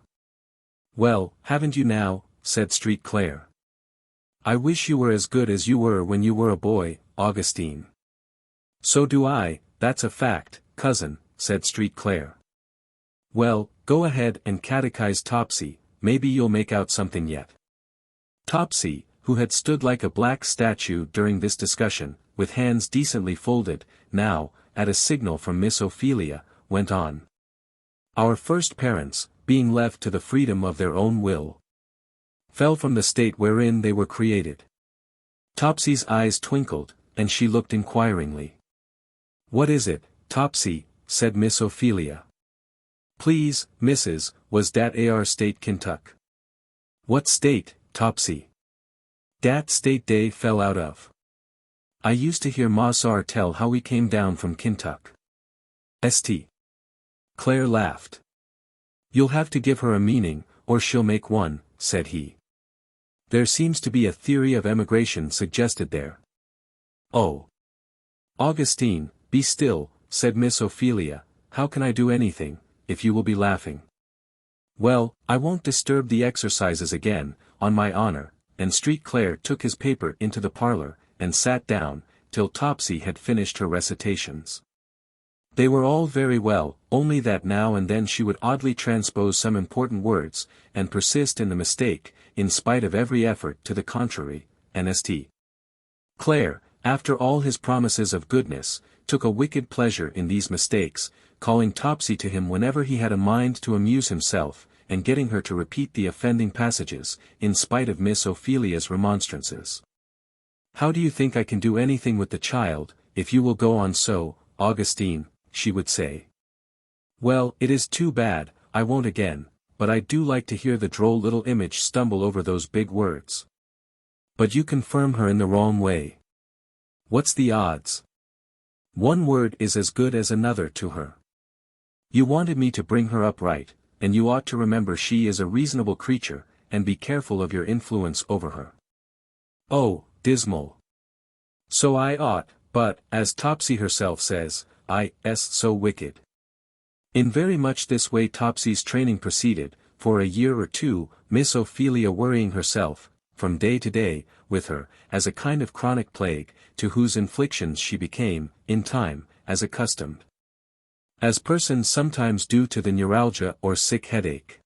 Well, haven't you now, said Street Claire. I wish you were as good as you were when you were a boy, Augustine. So do I, that's a fact, cousin, said Street Claire. Well, go ahead and catechize Topsy, maybe you'll make out something yet. Topsy, who had stood like a black statue during this discussion, with hands decently folded, now, at a signal from Miss Ophelia, went on. Our first parents, being left to the freedom of their own will, fell from the state wherein they were created. Topsy's eyes twinkled, and she looked inquiringly. What is it, Topsy? Said Miss Ophelia. Please, Mrs., was dat ar state Kentuck? What state, Topsy? Dat state they fell out of. I used to hear Ma Sar tell how we came down from Kentuck. St. Claire laughed. You'll have to give her a meaning, or she'll make one, said he. There seems to be a theory of emigration suggested there. Oh. Augustine, be still, said Miss Ophelia, how can I do anything, if you will be laughing? Well, I won't disturb the exercises again, on my honor, and Street Claire took his paper into the parlor, and sat down, till Topsy had finished her recitations. They were all very well, only that now and then she would oddly transpose some important words, and persist in the mistake, in spite of every effort to the contrary, and St. Claire, after all his promises of goodness, took a wicked pleasure in these mistakes, calling Topsy to him whenever he had a mind to amuse himself, and getting her to repeat the offending passages, in spite of Miss Ophelia's remonstrances. How do you think I can do anything with the child, if you will go on so, Augustine? She would say. Well, it is too bad, I won't again, but I do like to hear the droll little image stumble over those big words. But you confirm her in the wrong way. What's the odds? One word is as good as another to her. You wanted me to bring her up right, and you ought to remember she is a reasonable creature, and be careful of your influence over her. Oh, dismal. So I ought, but, as Topsy herself says, I.s. so wicked. In very much this way Topsy's training proceeded, for a year or two, Miss Ophelia worrying herself, from day to day, with her, as a kind of chronic plague, to whose inflictions she became, in time, as accustomed as persons sometimes do to the neuralgia or sick headache.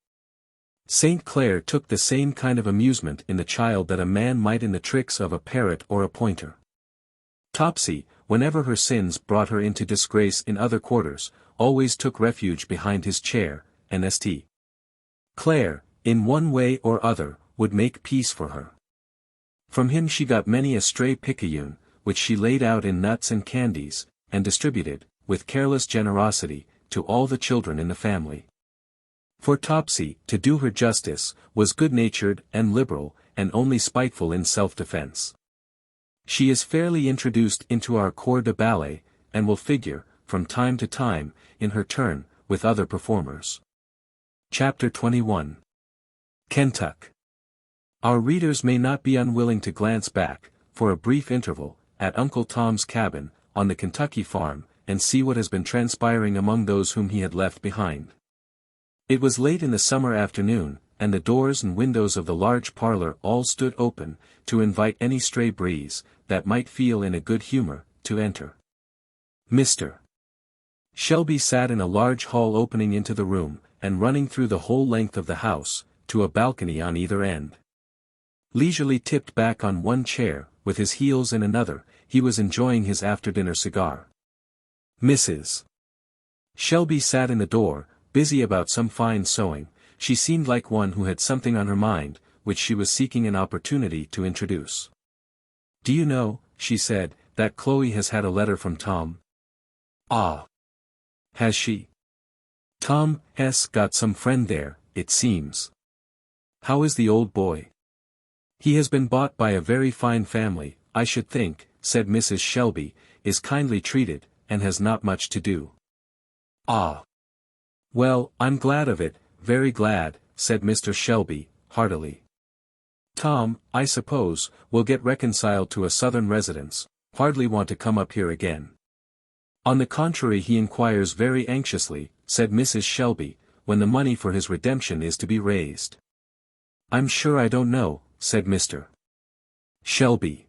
St. Clair took the same kind of amusement in the child that a man might in the tricks of a parrot or a pointer. Topsy, whenever her sins brought her into disgrace in other quarters, always took refuge behind his chair, and St. Clair, in one way or other, would make peace for her. From him she got many a stray picayune, which she laid out in nuts and candies, and distributed, with careless generosity, to all the children in the family. For Topsy, to do her justice, was good-natured and liberal, and only spiteful in self-defense. She is fairly introduced into our corps de ballet, and will figure, from time to time, in her turn, with other performers. Chapter 21. Kentucky. Our readers may not be unwilling to glance back, for a brief interval, at Uncle Tom's cabin, on the Kentucky farm, and see what has been transpiring among those whom he had left behind. It was late in the summer afternoon, and the doors and windows of the large parlor all stood open, to invite any stray breeze, that might feel in a good humor, to enter. Mr. Shelby sat in a large hall opening into the room, and running through the whole length of the house, to a balcony on either end. Leisurely tipped back on one chair, with his heels in another, he was enjoying his after-dinner cigar. Mrs. Shelby sat in the door, busy about some fine sewing. She seemed like one who had something on her mind, which she was seeking an opportunity to introduce. "Do you know," she said, "that Chloe has had a letter from Tom?" "Ah! Has she? Tom has got some friend there, it seems. How is the old boy?" "He has been bought by a very fine family, I should think," said Mrs. Shelby, "is kindly treated, and has not much to do." "Ah! Well, I'm glad of it, very glad," said Mr. Shelby, heartily. "Tom, I suppose, will get reconciled to a southern residence, hardly want to come up here again." "On the contrary, he inquires very anxiously," said Mrs. Shelby, "when the money for his redemption is to be raised." "I'm sure I don't know," said Mr. Shelby.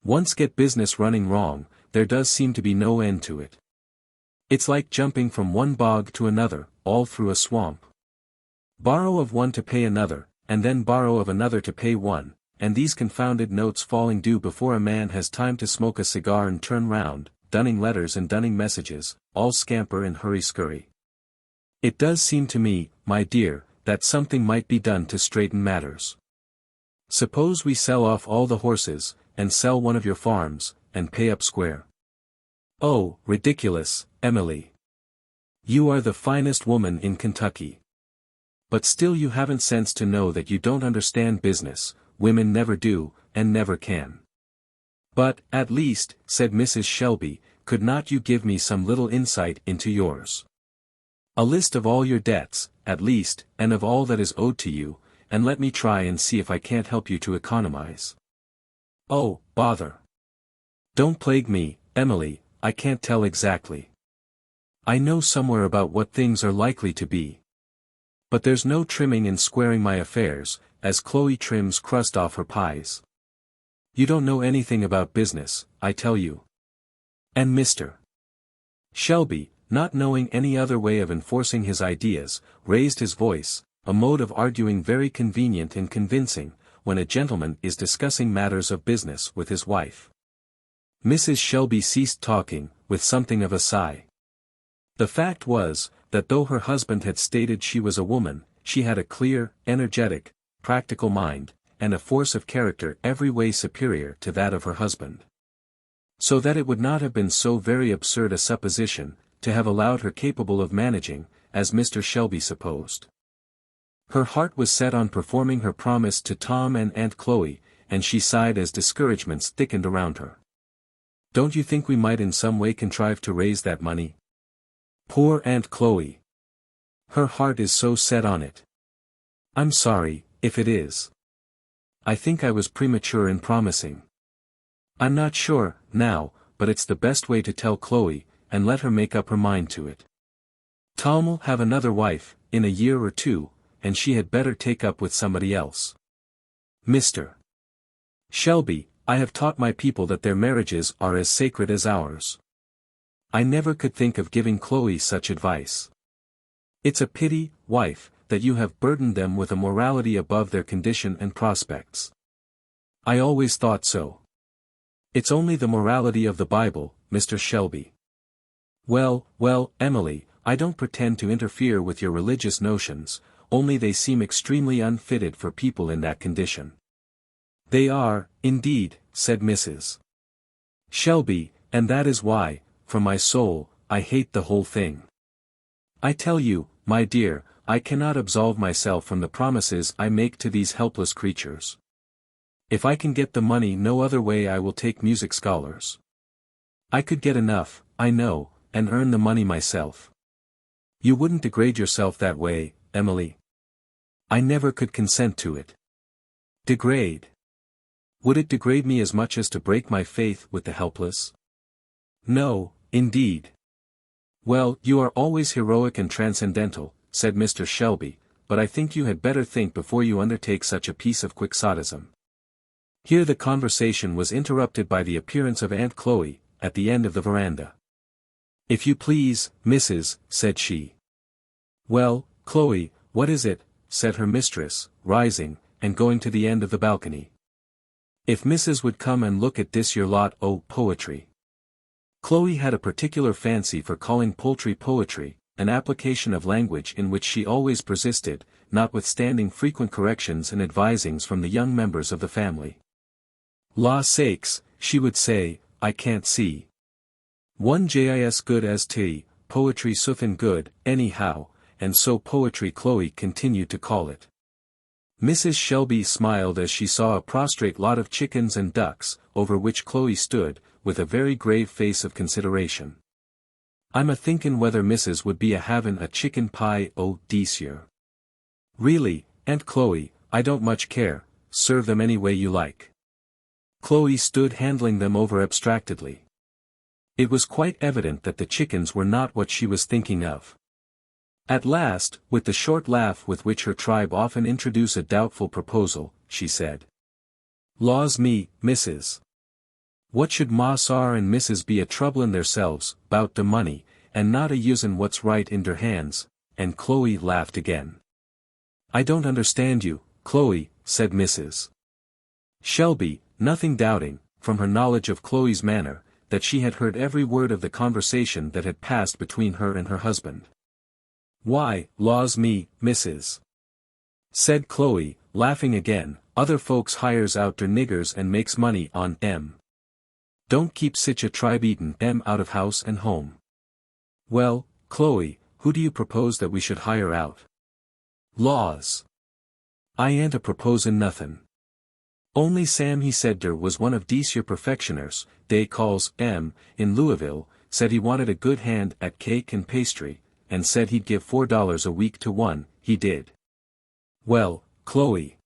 "Once get business running wrong, there does seem to be no end to it. It's like jumping from one bog to another, all through a swamp. Borrow of one to pay another, and then borrow of another to pay one, and these confounded notes falling due before a man has time to smoke a cigar and turn round, dunning letters and dunning messages, all scamper and hurry-scurry. It does seem to me, my dear, that something might be done to straighten matters. Suppose we sell off all the horses, and sell one of your farms, and pay up square." "Oh, ridiculous, Emily. You are the finest woman in Kentucky. But still you haven't sense to know that you don't understand business. Women never do, and never can." "But, at least," said Mrs. Shelby, "could not you give me some little insight into yours? A list of all your debts, at least, and of all that is owed to you, and let me try and see if I can't help you to economize." "Oh, bother. Don't plague me, Emily, I can't tell exactly. I know somewhere about what things are likely to be. But there's no trimming and squaring my affairs, as Chloe trims crust off her pies. You don't know anything about business, I tell you." And Mr. Shelby, not knowing any other way of enforcing his ideas, raised his voice, a mode of arguing very convenient and convincing, when a gentleman is discussing matters of business with his wife. Mrs. Shelby ceased talking, with something of a sigh. The fact was, that though her husband had stated she was a woman, she had a clear, energetic, practical mind, and a force of character every way superior to that of her husband. So that it would not have been so very absurd a supposition, to have allowed her capable of managing, as Mr. Shelby supposed. Her heart was set on performing her promise to Tom and Aunt Chloe, and she sighed as discouragements thickened around her. "Don't you think we might in some way contrive to raise that money? Poor Aunt Chloe! Her heart is so set on it. I'm sorry, if it is. I think I was premature in promising. I'm not sure, now, but it's the best way to tell Chloe, and let her make up her mind to it." Tom'll have another wife, in a year or two, and she had better take up with somebody else. Mr. Shelby, I have taught my people that their marriages are as sacred as ours. I never could think of giving Chloe such advice. It's a pity, wife, that you have burdened them with a morality above their condition and prospects. I always thought so. It's only the morality of the Bible, Mr. Shelby. Well, Emily, I don't pretend to interfere with your religious notions, only they seem extremely unfitted for people in that condition. They are, indeed, said Mrs. Shelby, and that is why, from my soul, I hate the whole thing. I tell you, my dear, I cannot absolve myself from the promises I make to these helpless creatures. If I can get the money no other way I will take music scholars. I could get enough, I know, and earn the money myself. You wouldn't degrade yourself that way, Emily. I never could consent to it. Degrade? Would it degrade me as much as to break my faith with the helpless? No, indeed. Well, you are always heroic and transcendental, said Mr. Shelby, but I think you had better think before you undertake such a piece of quixotism. Here the conversation was interrupted by the appearance of Aunt Chloe, at the end of the veranda. If you please, Mrs., said she. Well, Chloe, what is it, said her mistress, rising, and going to the end of the balcony. If Mrs. would come and look at this your lot o' poetry. Chloe had a particular fancy for calling poultry poetry, an application of language in which she always persisted, notwithstanding frequent corrections and advisings from the young members of the family. La sakes, she would say, I can't see. One jis good as tea, poetry suthin good, anyhow, and so poetry Chloe continued to call it. Mrs. Shelby smiled as she saw a prostrate lot of chickens and ducks, over which Chloe stood, with a very grave face of consideration. I'm a-thinkin' whether Mrs. would be a-havin' a chicken pie o' this year. Really, Aunt Chloe, I don't much care, serve them any way you like. Chloe stood handling them over abstractedly. It was quite evident that the chickens were not what she was thinking of. At last, with the short laugh with which her tribe often introduce a doubtful proposal, she said. Laws me, Mrs. What should Massar and Mrs. be a-troublin' theirselves, 'bout de money, and not a-usin' what's right in der hands, and Chloe laughed again. I don't understand you, Chloe, said Mrs. Shelby, nothing doubting, from her knowledge of Chloe's manner, that she had heard every word of the conversation that had passed between her and her husband. Why, laws me, Mrs. said Chloe, laughing again, other folks hires out der niggers and makes money on 'em. Don't keep sich a tribe eatin' 'em out of house and home. Well, Chloe, who do you propose that we should hire out? Laws. I ain't a-proposin' nothin'. Only Sam he said der was one of dese your perfectioners, dey calls 'em, in Louisville, said he wanted a good hand at cake and pastry, and said he'd give $4 a week to one, he did. Well, Chloe.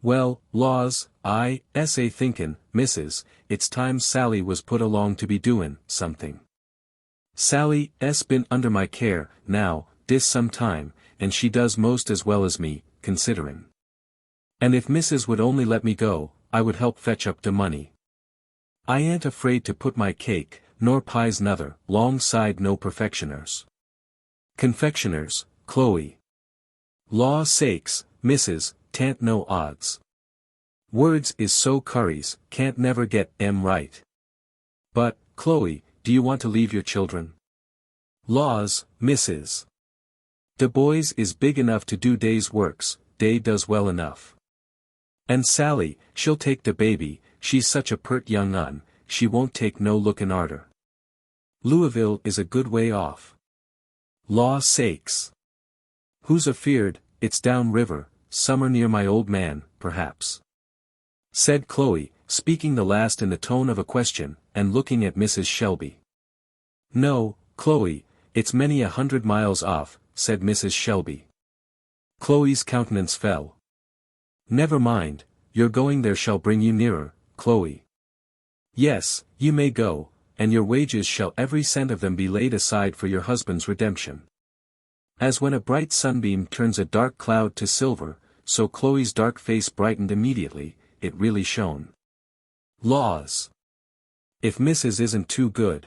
Well, laws, I s.a. thinkin', Mrs., it's time Sally was put along to be doin' something. Sally s been under my care, now, dis some time, and she does most as well as me, considerin'. And if Mrs. would only let me go, I would help fetch up de money. I ain't afraid to put my cake, nor pies nuther, 'longside no perfectioners. Confectioners, Chloe. Law sakes, Mrs., tant no odds. Words is so curries, can't never get 'em right. But, Chloe, do you want to leave your children? Laws, Mrs. De boys is big enough to do day's works, dey does well enough. And Sally, she'll take the baby, she's such a pert young un, she won't take no lookin' arter. Louisville is a good way off. Law sakes. Who's afeard, it's down river, somewhere near my old man, perhaps. Said Chloe, speaking the last in the tone of a question, and looking at Mrs. Shelby. No, Chloe, it's many 100 miles off, said Mrs. Shelby. Chloe's countenance fell. Never mind, your going there shall bring you nearer, Chloe. Yes, you may go, and your wages shall every cent of them be laid aside for your husband's redemption. As when a bright sunbeam turns a dark cloud to silver, so Chloe's dark face brightened immediately. It really shone. Laws! If Mrs. isn't too good.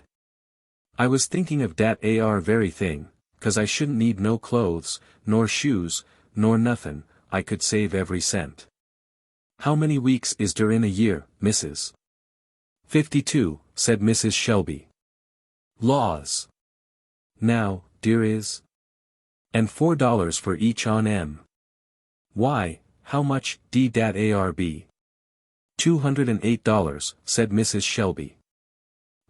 I was thinking of dat ar very thing, 'cause I shouldn't need no clothes, nor shoes, nor nothin', I could save every cent. How many weeks is der in a year, Mrs.? 52, said Mrs. Shelby. Laws! Now, dear is? And $4 for each on M. Why, how much, d dat arb? $208, said Mrs. Shelby.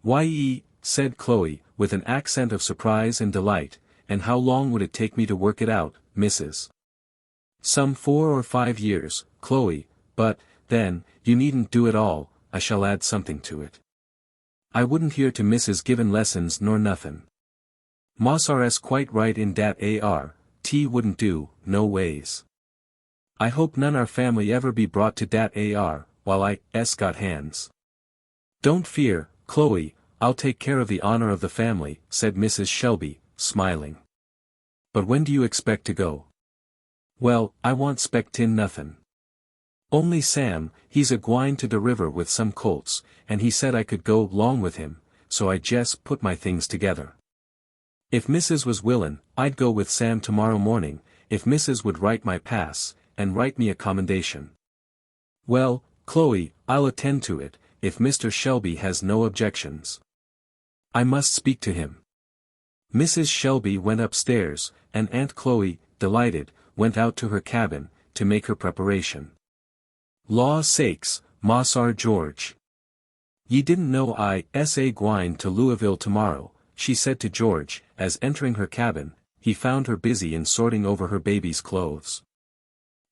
Ye, said Chloe, with an accent of surprise and delight, and how long would it take me to work it out, Mrs.? Some 4 or 5 years, Chloe, but, then, you needn't do it all, I shall add something to it. I wouldn't hear to Mrs. givin' lessons nor nothin'. Mossar's quite right in dat ar, tea wouldn't do, no ways. I hope none our family ever be brought to dat ar, while I got hands. Don't fear, Chloe, I'll take care of the honor of the family, said Mrs. Shelby, smiling. But when do you expect to go? Well, I want 'spectin' nothin'. Only Sam, he's a gwine to de river with some colts, and he said I could go 'long with him, so I jes' put my things together. If Mrs. was willin', I'd go with Sam tomorrow morning, if Mrs. would write my pass, and write me a commendation. Well, Chloe, I'll attend to it, if Mr. Shelby has no objections. I must speak to him. Mrs. Shelby went upstairs, and Aunt Chloe, delighted, went out to her cabin, to make her preparation. Law sakes, Mossar George. Ye didn't know I gwine to Louisville tomorrow, she said to George, as entering her cabin, he found her busy in sorting over her baby's clothes.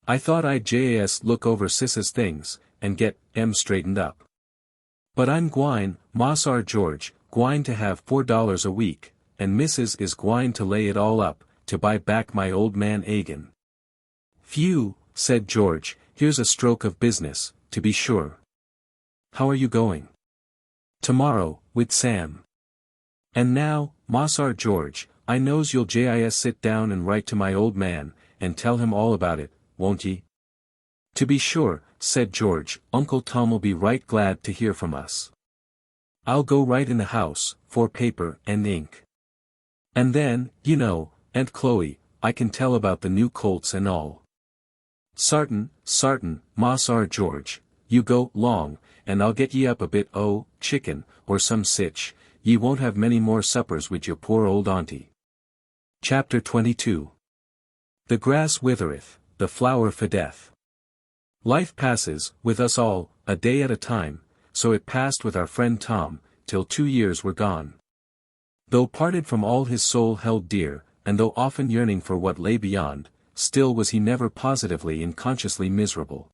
I thought I'd just look over Sis's things, and get 'em straightened up. But I'm gwine, Mossar George, gwine to have $4 a week, and Mrs. is gwine to lay it all up, to buy back my old man Agin. Phew, said George, here's a stroke of business, to be sure. How are you going? Tomorrow, with Sam. And now, Mossar George, I knows you'll just sit down and write to my old man, and tell him all about it, won't ye? To be sure, said George, Uncle Tom'll be right glad to hear from us. I'll go right in the house, for paper and ink. And then, you know, Aunt Chloe, I can tell about the new colts and all. Sartin, Mossar George, you go 'long, and I'll get ye up a bit o' chicken, or some sich, ye won't have many more suppers with your poor old auntie. Chapter 22. The grass withereth, the flower fadeth. Life passes, with us all, a day at a time, so it passed with our friend Tom, till 2 years were gone. Though parted from all his soul held dear, and though often yearning for what lay beyond, still was he never positively and consciously miserable.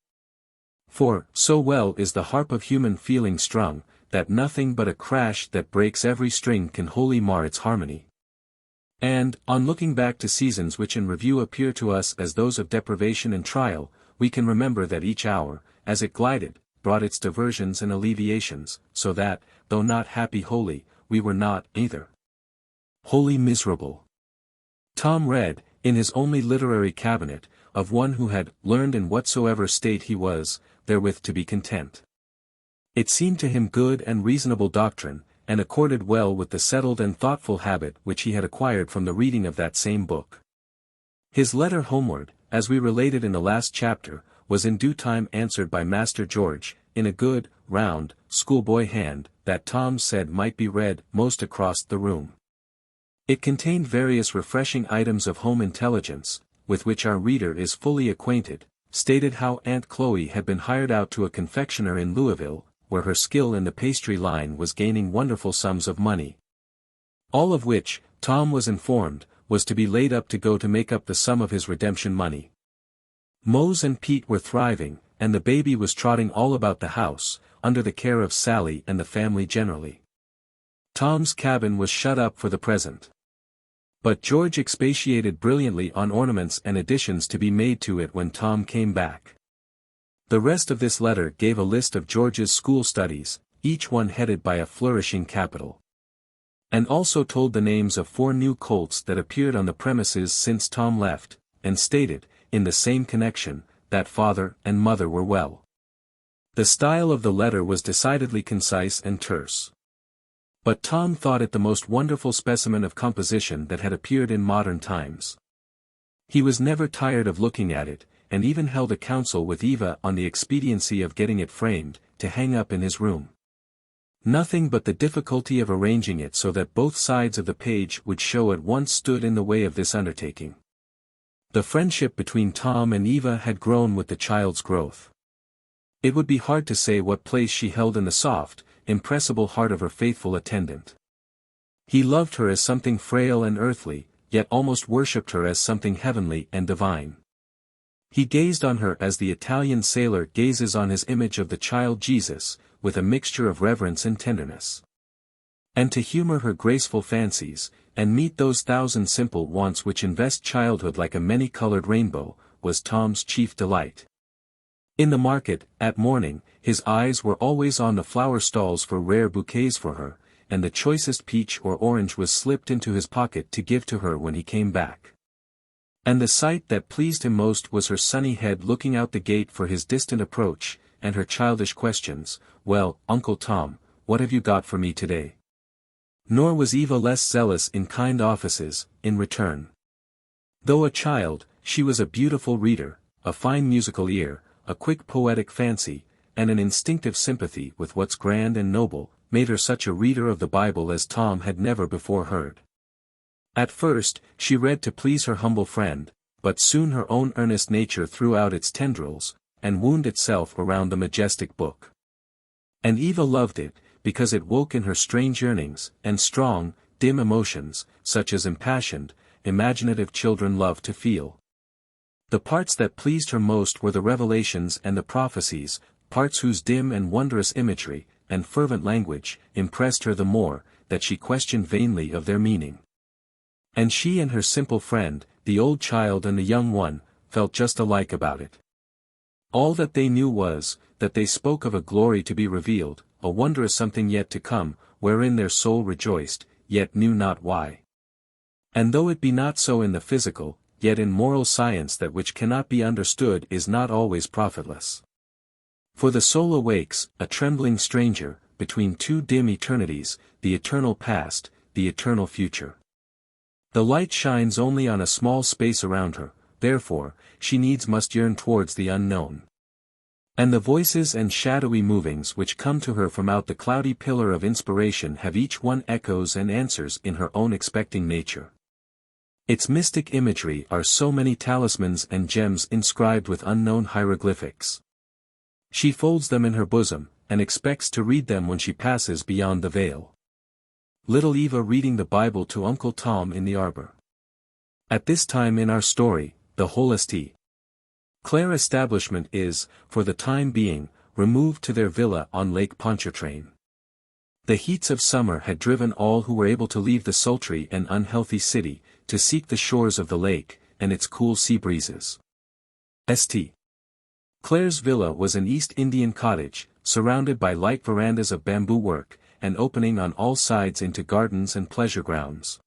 For, so well is the harp of human feeling strung, that nothing but a crash that breaks every string can wholly mar its harmony. And, on looking back to seasons which in review appear to us as those of deprivation and trial, we can remember that each hour, as it glided, brought its diversions and alleviations, so that, though not happy wholly, we were not, either, wholly miserable. Tom read, in his only literary cabinet, of one who had learned in whatsoever state he was, therewith to be content. It seemed to him good and reasonable doctrine, and accorded well with the settled and thoughtful habit which he had acquired from the reading of that same book. His letter homeward, as we related in the last chapter, was in due time answered by Master George, in a good, round, schoolboy hand, that Tom said might be read most across the room. It contained various refreshing items of home intelligence, with which our reader is fully acquainted, stated how Aunt Chloe had been hired out to a confectioner in Louisville, where her skill in the pastry line was gaining wonderful sums of money. All of which, Tom was informed, was to be laid up to go to make up the sum of his redemption money. Mose and Pete were thriving, and the baby was trotting all about the house, under the care of Sally and the family generally. Tom's cabin was shut up for the present. But George expatiated brilliantly on ornaments and additions to be made to it when Tom came back. The rest of this letter gave a list of George's school studies, each one headed by a flourishing capital. And also told the names of 4 new colts that appeared on the premises since Tom left, and stated, in the same connection, that father and mother were well. The style of the letter was decidedly concise and terse. But Tom thought it the most wonderful specimen of composition that had appeared in modern times. He was never tired of looking at it, and even held a council with Eva on the expediency of getting it framed, to hang up in his room. Nothing but the difficulty of arranging it so that both sides of the page would show at once stood in the way of this undertaking. The friendship between Tom and Eva had grown with the child's growth. It would be hard to say what place she held in the soft, impressible heart of her faithful attendant. He loved her as something frail and earthly, yet almost worshipped her as something heavenly and divine. He gazed on her as the Italian sailor gazes on his image of the child Jesus, with a mixture of reverence and tenderness. And to humor her graceful fancies, and meet those 1,000 simple wants which invest childhood like a many-colored rainbow, was Tom's chief delight. In the market, at morning, his eyes were always on the flower stalls for rare bouquets for her, and the choicest peach or orange was slipped into his pocket to give to her when he came back. And the sight that pleased him most was her sunny head looking out the gate for his distant approach, and her childish questions, "Well, Uncle Tom, what have you got for me today?" Nor was Eva less zealous in kind offices, in return. Though a child, she was a beautiful reader, a fine musical ear, a quick poetic fancy, and an instinctive sympathy with what's grand and noble, made her such a reader of the Bible as Tom had never before heard. At first, she read to please her humble friend, but soon her own earnest nature threw out its tendrils, and wound itself around the majestic book. And Eva loved it, because it woke in her strange yearnings, and strong, dim emotions, such as impassioned, imaginative children love to feel. The parts that pleased her most were the revelations and the prophecies, parts whose dim and wondrous imagery, and fervent language, impressed her the more, that she questioned vainly of their meaning. And she and her simple friend, the old child and the young one, felt just alike about it. All that they knew was, that they spoke of a glory to be revealed, a wondrous something yet to come, wherein their soul rejoiced, yet knew not why. And though it be not so in the physical, yet in moral science that which cannot be understood is not always profitless. For the soul awakes, a trembling stranger, between 2 dim eternities, the eternal past, the eternal future. The light shines only on a small space around her, therefore, she needs must yearn towards the unknown. And the voices and shadowy movings which come to her from out the cloudy pillar of inspiration have each one echoes and answers in her own expecting nature. Its mystic imagery are so many talismans and gems inscribed with unknown hieroglyphics. She folds them in her bosom, and expects to read them when she passes beyond the veil. Little Eva reading the Bible to Uncle Tom in the arbor. At this time in our story, the whole XXIII. establishment is, for the time being, removed to their villa on Lake Pontchartrain. The heats of summer had driven all who were able to leave the sultry and unhealthy city, to seek the shores of the lake, and its cool sea breezes. St. Clair's villa was an East Indian cottage, surrounded by light verandas of bamboo work, and opening on all sides into gardens and pleasure grounds.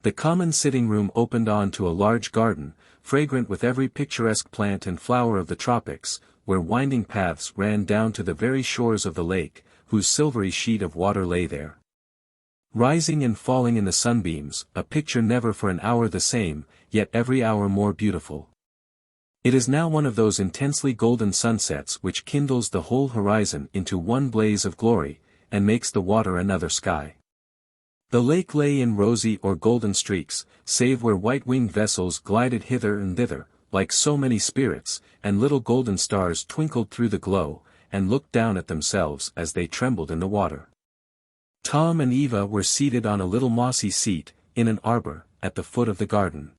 The common sitting room opened on to a large garden, fragrant with every picturesque plant and flower of the tropics, where winding paths ran down to the very shores of the lake, whose silvery sheet of water lay there. Rising and falling in the sunbeams, a picture never for an hour the same, yet every hour more beautiful. It is now one of those intensely golden sunsets which kindles the whole horizon into one blaze of glory, and makes the water another sky. The lake lay in rosy or golden streaks, save where white-winged vessels glided hither and thither, like so many spirits, and little golden stars twinkled through the glow, and looked down at themselves as they trembled in the water. Tom and Eva were seated on a little mossy seat, in an arbor, at the foot of the garden.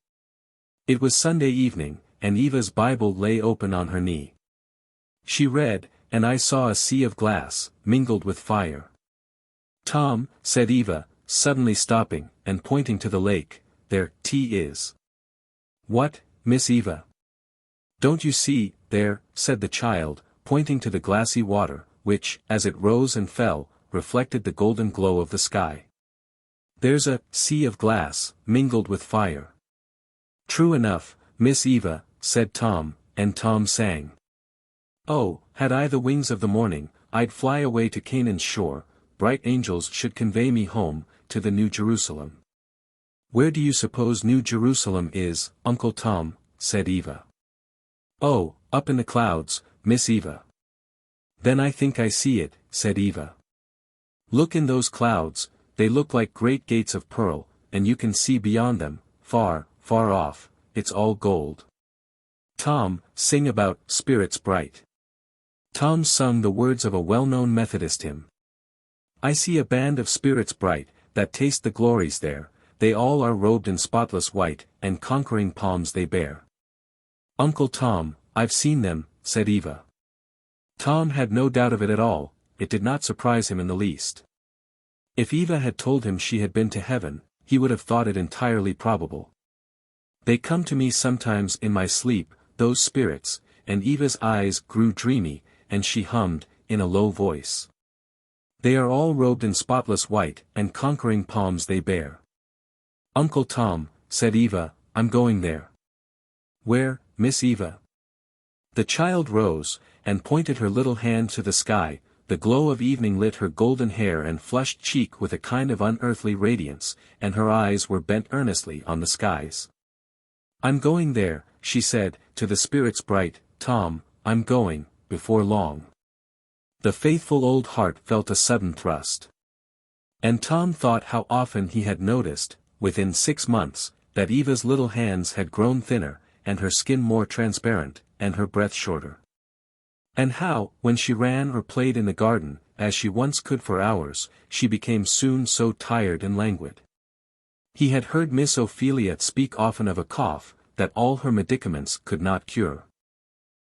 It was Sunday evening, and Eva's Bible lay open on her knee. She read, "And I saw a sea of glass, mingled with fire." "Tom," said Eva, suddenly stopping, and pointing to the lake, "there, is." "What, Miss Eva?" "Don't you see, there," said the child, pointing to the glassy water, which, as it rose and fell, reflected the golden glow of the sky. There's a sea of glass, mingled with fire. True enough, Miss Eva, said Tom, and Tom sang. Oh, had I the wings of the morning, I'd fly away to Canaan's shore, bright angels should convey me home, to the New Jerusalem. Where do you suppose New Jerusalem is, Uncle Tom? Said Eva. Oh, up in the clouds, Miss Eva. Then I think I see it, said Eva. Look in those clouds, they look like great gates of pearl, and you can see beyond them, far, far off, it's all gold. Tom, sing about spirits bright. Tom sung the words of a well-known Methodist hymn. I see a band of spirits bright, that taste the glories there, they all are robed in spotless white, and conquering palms they bear. Uncle Tom, I've seen them, said Eva. Tom had no doubt of it at all, it did not surprise him in the least. If Eva had told him she had been to heaven, he would have thought it entirely probable. They come to me sometimes in my sleep, those spirits, and Eva's eyes grew dreamy, and she hummed, in a low voice. They are all robed in spotless white, and conquering palms they bear. Uncle Tom, said Eva, I'm going there. Where, Miss Eva? The child rose, and pointed her little hand to the sky, the glow of evening lit her golden hair and flushed cheek with a kind of unearthly radiance, and her eyes were bent earnestly on the skies. I'm going there, she said, to the spirits bright, Tom, I'm going, before long. The faithful old heart felt a sudden thrust. And Tom thought how often he had noticed, within 6 months, that Eva's little hands had grown thinner, and her skin more transparent, and her breath shorter. And how, when she ran or played in the garden, as she once could for hours, she became soon so tired and languid. He had heard Miss Ophelia speak often of a cough, that all her medicaments could not cure.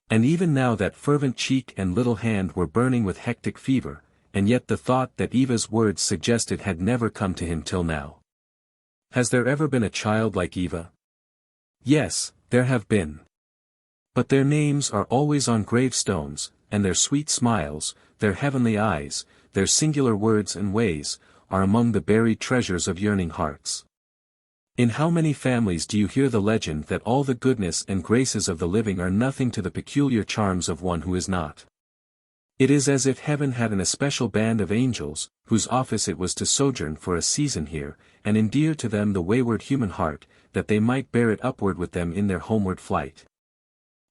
And even now that fervent cheek and little hand were burning with hectic fever, and yet the thought that Eva's words suggested had never come to him till now. Has there ever been a child like Eva? Yes, there have been. But their names are always on gravestones, and their sweet smiles, their heavenly eyes, their singular words and ways, are among the buried treasures of yearning hearts. In how many families do you hear the legend that all the goodness and graces of the living are nothing to the peculiar charms of one who is not? It is as if heaven had an especial band of angels, whose office it was to sojourn for a season here, and endear to them the wayward human heart, that they might bear it upward with them in their homeward flight.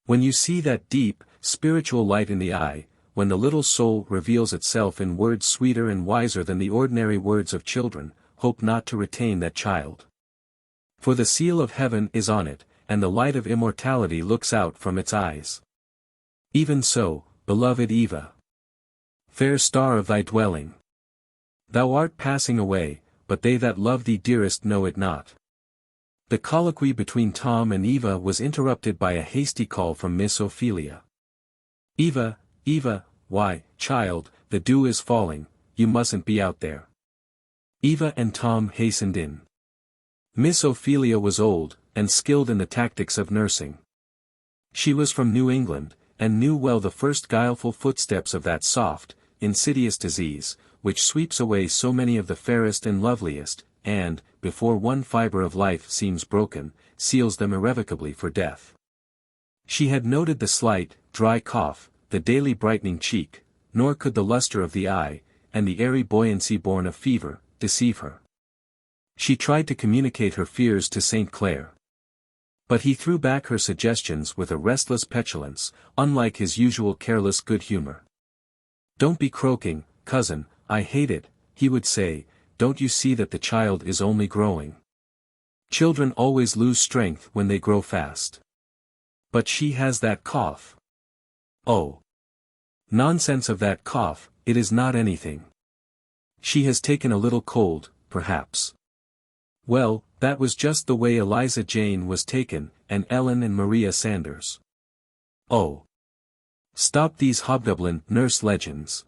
When you see that deep, spiritual light in the eye, when the little soul reveals itself in words sweeter and wiser than the ordinary words of children, hope not to retain that child. For the seal of heaven is on it, and the light of immortality looks out from its eyes. Even so, beloved Eva. Fair star of thy dwelling. Thou art passing away, but they that love thee dearest know it not. The colloquy between Tom and Eva was interrupted by a hasty call from Miss Ophelia. Eva, Eva, why, child, the dew is falling, you mustn't be out there. Eva and Tom hastened in. Miss Ophelia was old, and skilled in the tactics of nursing. She was from New England, and knew well the first guileful footsteps of that soft, insidious disease, which sweeps away so many of the fairest and loveliest, and, before one fibre of life seems broken, seals them irrevocably for death. She had noted the slight, dry cough, the daily brightening cheek, nor could the luster of the eye, and the airy buoyancy born of fever, deceive her. She tried to communicate her fears to St. Clair. But he threw back her suggestions with a restless petulance, unlike his usual careless good humor. Don't be croaking, cousin, I hate it, he would say, don't you see that the child is only growing? Children always lose strength when they grow fast. But she has that cough. Oh. Nonsense of that cough, it is not anything. She has taken a little cold, perhaps. Well, that was just the way Eliza Jane was taken, and Ellen and Maria Sanders. Oh. Stop these hobgoblin nurse legends.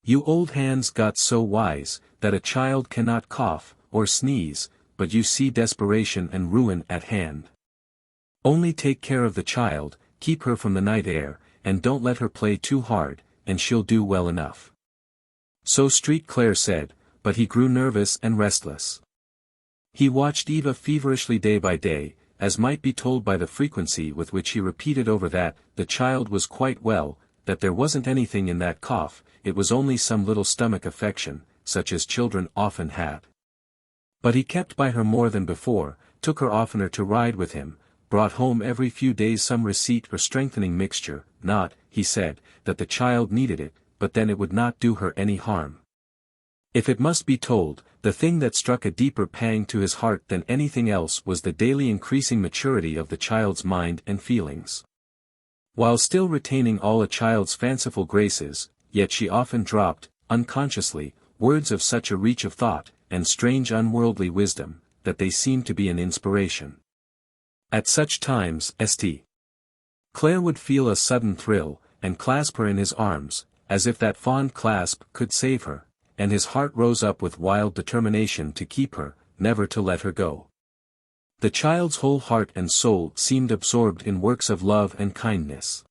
You old hands got so wise, that a child cannot cough, or sneeze, but you see desperation and ruin at hand. Only take care of the child, keep her from the night air, and don't let her play too hard, and she'll do well enough. So Street Claire said, but he grew nervous and restless. He watched Eva feverishly day by day, as might be told by the frequency with which he repeated over that the child was quite well, that there wasn't anything in that cough, it was only some little stomach affection, such as children often had. But he kept by her more than before, took her oftener to ride with him, brought home every few days some receipt for strengthening mixture, not, he said, that the child needed it, but then it would not do her any harm. If it must be told, the thing that struck a deeper pang to his heart than anything else was the daily increasing maturity of the child's mind and feelings. While still retaining all a child's fanciful graces, yet she often dropped, unconsciously, words of such a reach of thought, and strange unworldly wisdom, that they seemed to be an inspiration. At such times, St. Clare would feel a sudden thrill, and clasp her in his arms, as if that fond clasp could save her, and his heart rose up with wild determination to keep her, never to let her go. The child's whole heart and soul seemed absorbed in works of love and kindness.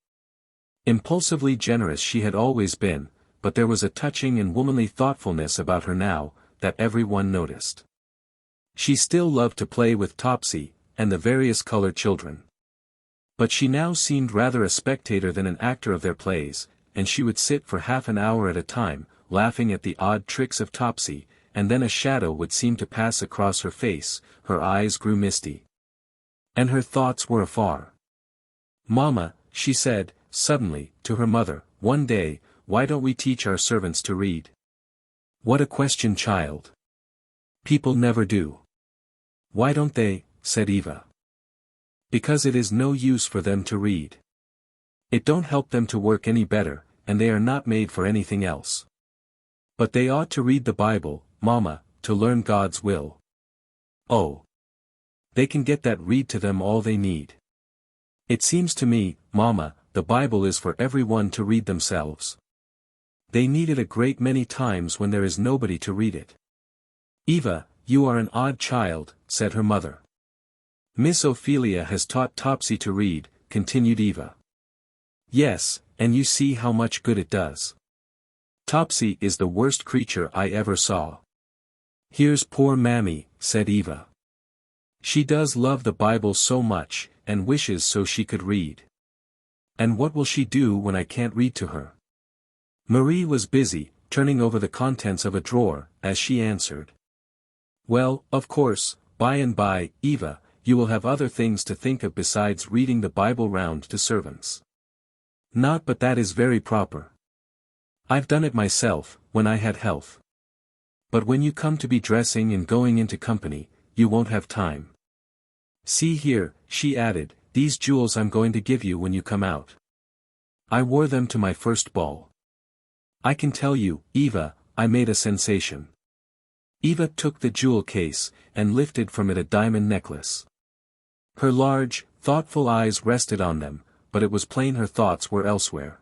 Impulsively generous she had always been, but there was a touching and womanly thoughtfulness about her now, that every one noticed. She still loved to play with Topsy, and the various colored children. But she now seemed rather a spectator than an actor of their plays, and she would sit for half an hour at a time, laughing at the odd tricks of Topsy, and then a shadow would seem to pass across her face, her eyes grew misty. And her thoughts were afar. "Mamma," she said, suddenly, to her mother, one day, "why don't we teach our servants to read?" "What a question, child! People never do." "Why don't they?" said Eva. "Because it is no use for them to read. It don't help them to work any better, and they are not made for anything else. But they ought to read the Bible, Mamma, to learn God's will." "Oh. They can get that read to them all they need." "It seems to me, Mamma, the Bible is for everyone to read themselves. They need it a great many times when there is nobody to read it." "Eva, you are an odd child," said her mother. "Miss Ophelia has taught Topsy to read," continued Eva. "Yes, and you see how much good it does. Topsy is the worst creature I ever saw." "Here's poor Mammy," said Eva. "She does love the Bible so much, and wishes so she could read. And what will she do when I can't read to her?" Marie was busy, turning over the contents of a drawer, as she answered. "Well, of course, by and by, Eva, you will have other things to think of besides reading the Bible round to servants. Not but that is very proper. I've done it myself, when I had health. But when you come to be dressing and going into company, you won't have time. See here," she added, "these jewels I'm going to give you when you come out. I wore them to my first ball. I can tell you, Eva, I made a sensation." Eva took the jewel case, and lifted from it a diamond necklace. Her large, thoughtful eyes rested on them, but it was plain her thoughts were elsewhere.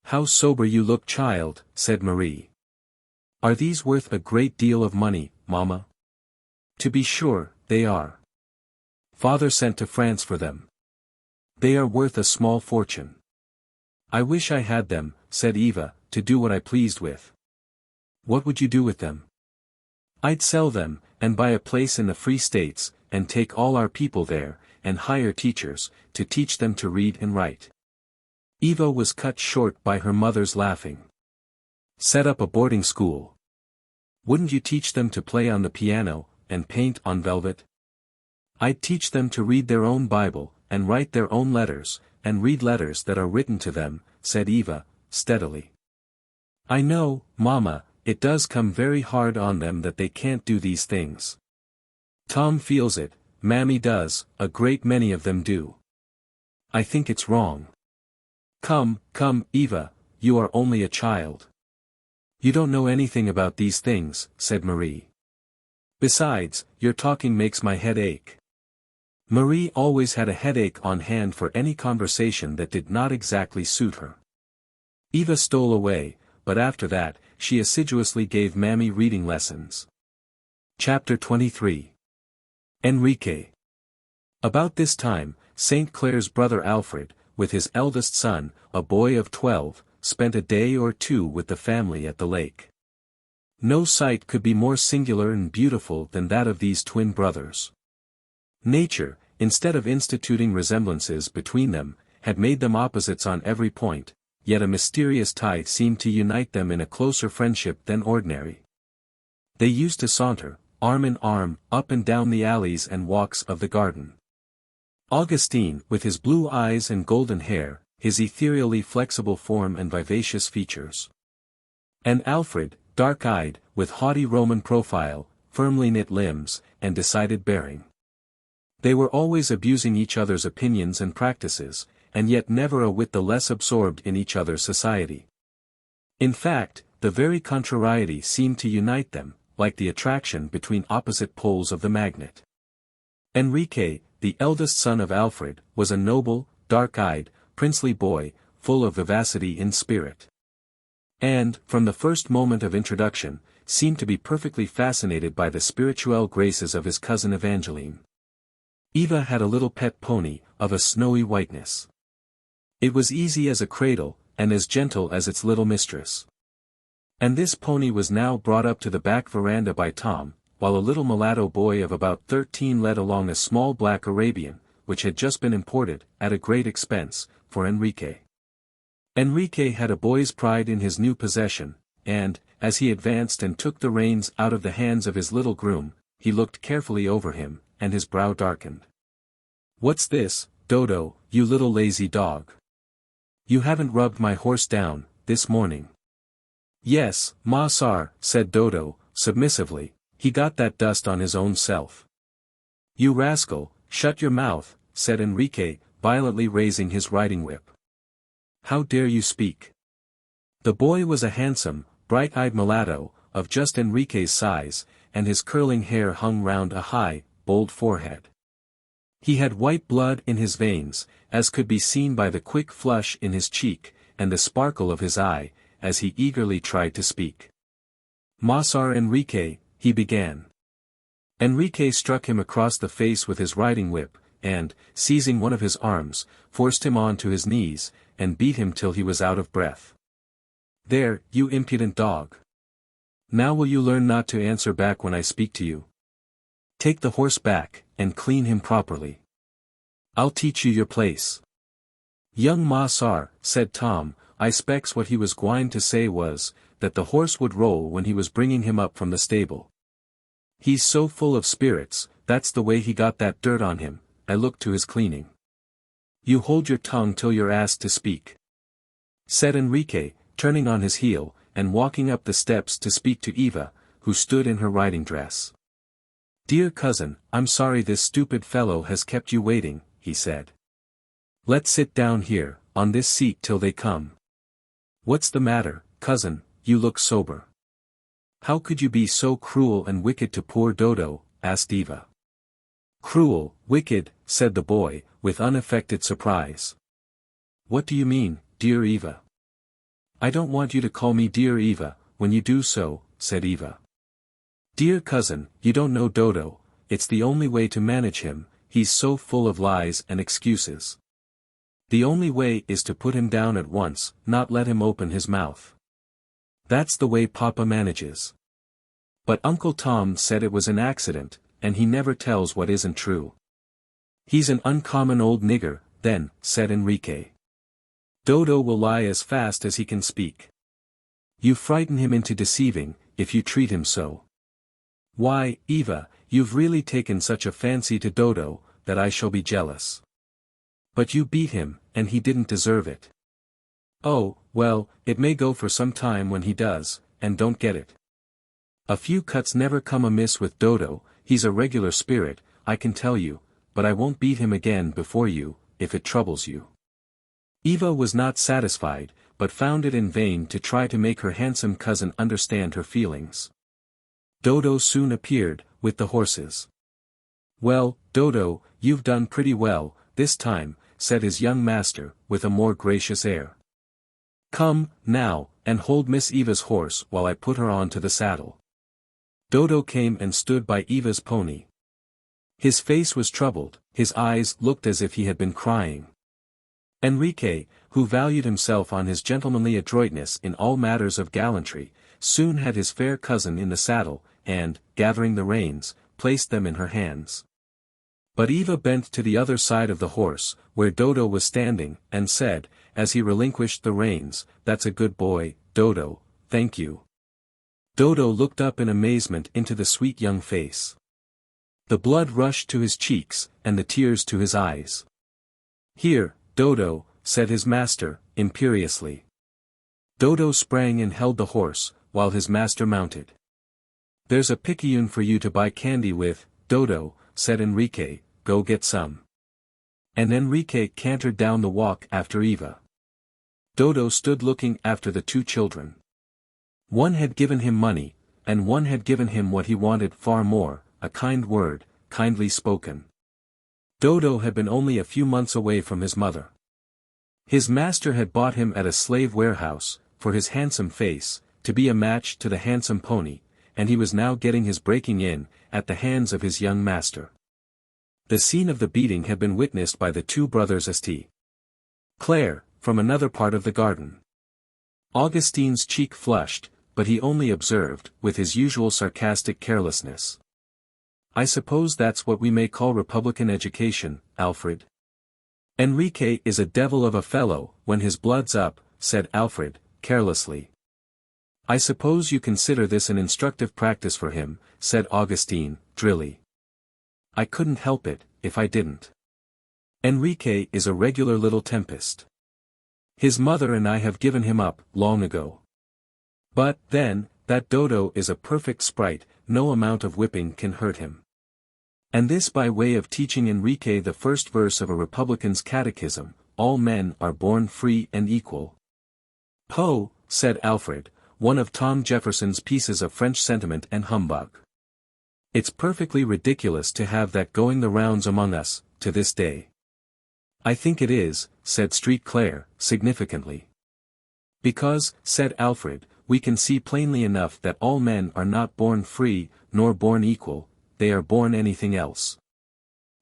"How sober you look, child," said Marie. "Are these worth a great deal of money, Mamma?" "To be sure, they are. Father sent to France for them. They are worth a small fortune." "I wish I had them," said Eva, "to do what I pleased with." "What would you do with them?" "I'd sell them, and buy a place in the Free States, and take all our people there, and hire teachers, to teach them to read and write." Eva was cut short by her mother's laughing. "Set up a boarding school. Wouldn't you teach them to play on the piano, and paint on velvet?" "I'd teach them to read their own Bible, and write their own letters, and read letters that are written to them," said Eva, steadily. "I know, Mamma, it does come very hard on them that they can't do these things. Tom feels it, Mammy does, a great many of them do. I think it's wrong." Come, Eva, you are only a child. You don't know anything about these things," said Marie. "Besides, your talking makes my head ache." Marie always had a headache on hand for any conversation that did not exactly suit her. Eva stole away, but after that, she assiduously gave Mammy reading lessons. Chapter 23. Enrique. About this time, St. Clare's brother Alfred, with his eldest son, a boy of 12, spent a day or two with the family at the lake. No sight could be more singular and beautiful than that of these twin brothers. Nature, instead of instituting resemblances between them, had made them opposites on every point, yet a mysterious tie seemed to unite them in a closer friendship than ordinary. They used to saunter, arm in arm, up and down the alleys and walks of the garden. Augustine, with his blue eyes and golden hair, his ethereally flexible form and vivacious features. And Alfred, dark-eyed, with haughty Roman profile, firmly knit limbs, and decided bearing. They were always abusing each other's opinions and practices, and yet never a whit the less absorbed in each other's society. In fact, the very contrariety seemed to unite them, like the attraction between opposite poles of the magnet. Enrique, the eldest son of Alfred, was a noble, dark-eyed, princely boy, full of vivacity in spirit. And, from the first moment of introduction, seemed to be perfectly fascinated by the spirituelle graces of his cousin Evangeline. Eva had a little pet pony, of a snowy whiteness. It was easy as a cradle, and as gentle as its little mistress. And this pony was now brought up to the back veranda by Tom, while a little mulatto boy of about 13 led along a small black Arabian, which had just been imported, at a great expense, for Enrique. Enrique had a boy's pride in his new possession, and, as he advanced and took the reins out of the hands of his little groom, he looked carefully over him, and his brow darkened. "What's this, Dodo, you little lazy dog? You haven't rubbed my horse down, this morning." "Yes, Ma Sar," said Dodo, submissively, "he got that dust on his own self." "You rascal, shut your mouth," said Enrique, violently raising his riding whip. "How dare you speak?" The boy was a handsome, bright-eyed mulatto, of just Enrique's size, and his curling hair hung round a high, bold forehead. He had white blood in his veins, as could be seen by the quick flush in his cheek, and the sparkle of his eye, as he eagerly tried to speak. "Masar Enrique," he began. Enrique struck him across the face with his riding whip, and, seizing one of his arms, forced him on to his knees, and beat him till he was out of breath. "There, you impudent dog. Now will you learn not to answer back when I speak to you? Take the horse back, and clean him properly. I'll teach you your place." "Young Ma Sar," said Tom, "I specs what he was gwine to say was, that the horse would roll when he was bringing him up from the stable. He's so full of spirits, that's the way he got that dirt on him, I look to his cleaning." "You hold your tongue till you're asked to speak," said Enrique, turning on his heel, and walking up the steps to speak to Eva, who stood in her riding dress. "Dear cousin, I'm sorry this stupid fellow has kept you waiting," he said. "Let's sit down here, on this seat till they come." "What's the matter, cousin, you look sober. How could you be so cruel and wicked to poor Dodo?" asked Eva. "Cruel, wicked," said the boy, with unaffected surprise. "What do you mean, dear Eva?" "I don't want you to call me dear Eva, when you do so," said Eva. "Dear cousin, you don't know Dodo, it's the only way to manage him, he's so full of lies and excuses. The only way is to put him down at once, not let him open his mouth. That's the way Papa manages. But Uncle Tom said it was an accident, and he never tells what isn't true." "He's an uncommon old nigger, then," said Enrique. "Dodo will lie as fast as he can speak. You frighten him into deceiving, if you treat him so. Why, Eva, you've really taken such a fancy to Dodo, that I shall be jealous. But you beat him, and he didn't deserve it." "Oh, well, it may go for some time when he does, and don't get it. A few cuts never come amiss with Dodo, he's a regular spirit, I can tell you, but I won't beat him again before you, if it troubles you." Eva was not satisfied, but found it in vain to try to make her handsome cousin understand her feelings. Dodo soon appeared, with the horses. "Well, Dodo, you've done pretty well, this time," said his young master, with a more gracious air. "Come, now, and hold Miss Eva's horse while I put her on to the saddle." Dodo came and stood by Eva's pony. His face was troubled, his eyes looked as if he had been crying. Enrique, who valued himself on his gentlemanly adroitness in all matters of gallantry, soon had his fair cousin in the saddle, and, gathering the reins, placed them in her hands. But Eva bent to the other side of the horse, where Dodo was standing, and said, as he relinquished the reins, "That's a good boy, Dodo, thank you." Dodo looked up in amazement into the sweet young face. The blood rushed to his cheeks, and the tears to his eyes. "Here, Dodo," said his master, imperiously. Dodo sprang and held the horse, while his master mounted. "There's a picayune for you to buy candy with, Dodo," said Enrique, "go get some." And Enrique cantered down the walk after Eva. Dodo stood looking after the two children. One had given him money, and one had given him what he wanted far more, a kind word, kindly spoken. Dodo had been only a few months away from his mother. His master had bought him at a slave warehouse, for his handsome face, to be a match to the handsome pony, and he was now getting his breaking in, at the hands of his young master. The scene of the beating had been witnessed by the two brothers St. Clair, from another part of the garden. Augustine's cheek flushed, but he only observed, with his usual sarcastic carelessness, "I suppose that's what we may call Republican education, Alfred." "Enrique is a devil of a fellow, when his blood's up," said Alfred, carelessly. "I suppose you consider this an instructive practice for him," said Augustine, drily. "I couldn't help it, if I didn't. Enrique is a regular little tempest. His mother and I have given him up, long ago. But, then, that Dodo is a perfect sprite, no amount of whipping can hurt him." And this by way of teaching Enrique the first verse of a Republican's catechism, "All men are born free and equal." "Ho," said Alfred, one of Tom Jefferson's pieces of French sentiment and humbug. "It's perfectly ridiculous to have that going the rounds among us, to this day." "I think it is," said St. Clair, significantly. "Because," said Alfred, "we can see plainly enough that all men are not born free, nor born equal, they are born anything else.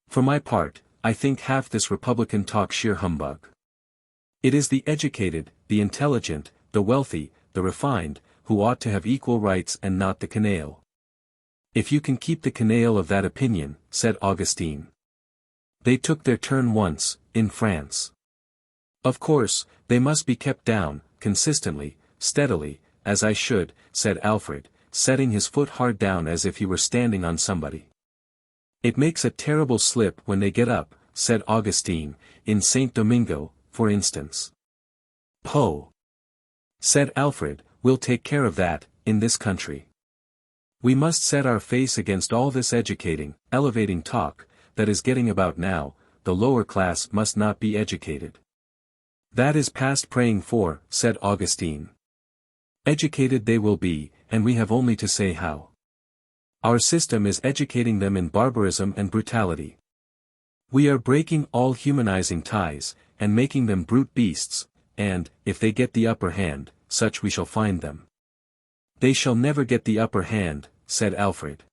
For my part, I think half this Republican talk sheer humbug. It is the educated, the intelligent, the wealthy, the refined, who ought to have equal rights and not the canaille." "If you can keep the canaille of that opinion," said Augustine. "They took their turn once, in France. Of course, they must be kept down, consistently, steadily, as I should," said Alfred, setting his foot hard down as if he were standing on somebody. "It makes a terrible slip when they get up," said Augustine, "in St. Domingo, for instance." "Poh!" said Alfred, "we'll take care of that, in this country. We must set our face against all this educating, elevating talk, that is getting about now. The lower class must not be educated." "That is past praying for," said Augustine. "Educated they will be, and we have only to say how. Our system is educating them in barbarism and brutality. We are breaking all humanizing ties, and making them brute beasts, and, if they get the upper hand, such we shall find them." "They shall never get the upper hand," said Alfred.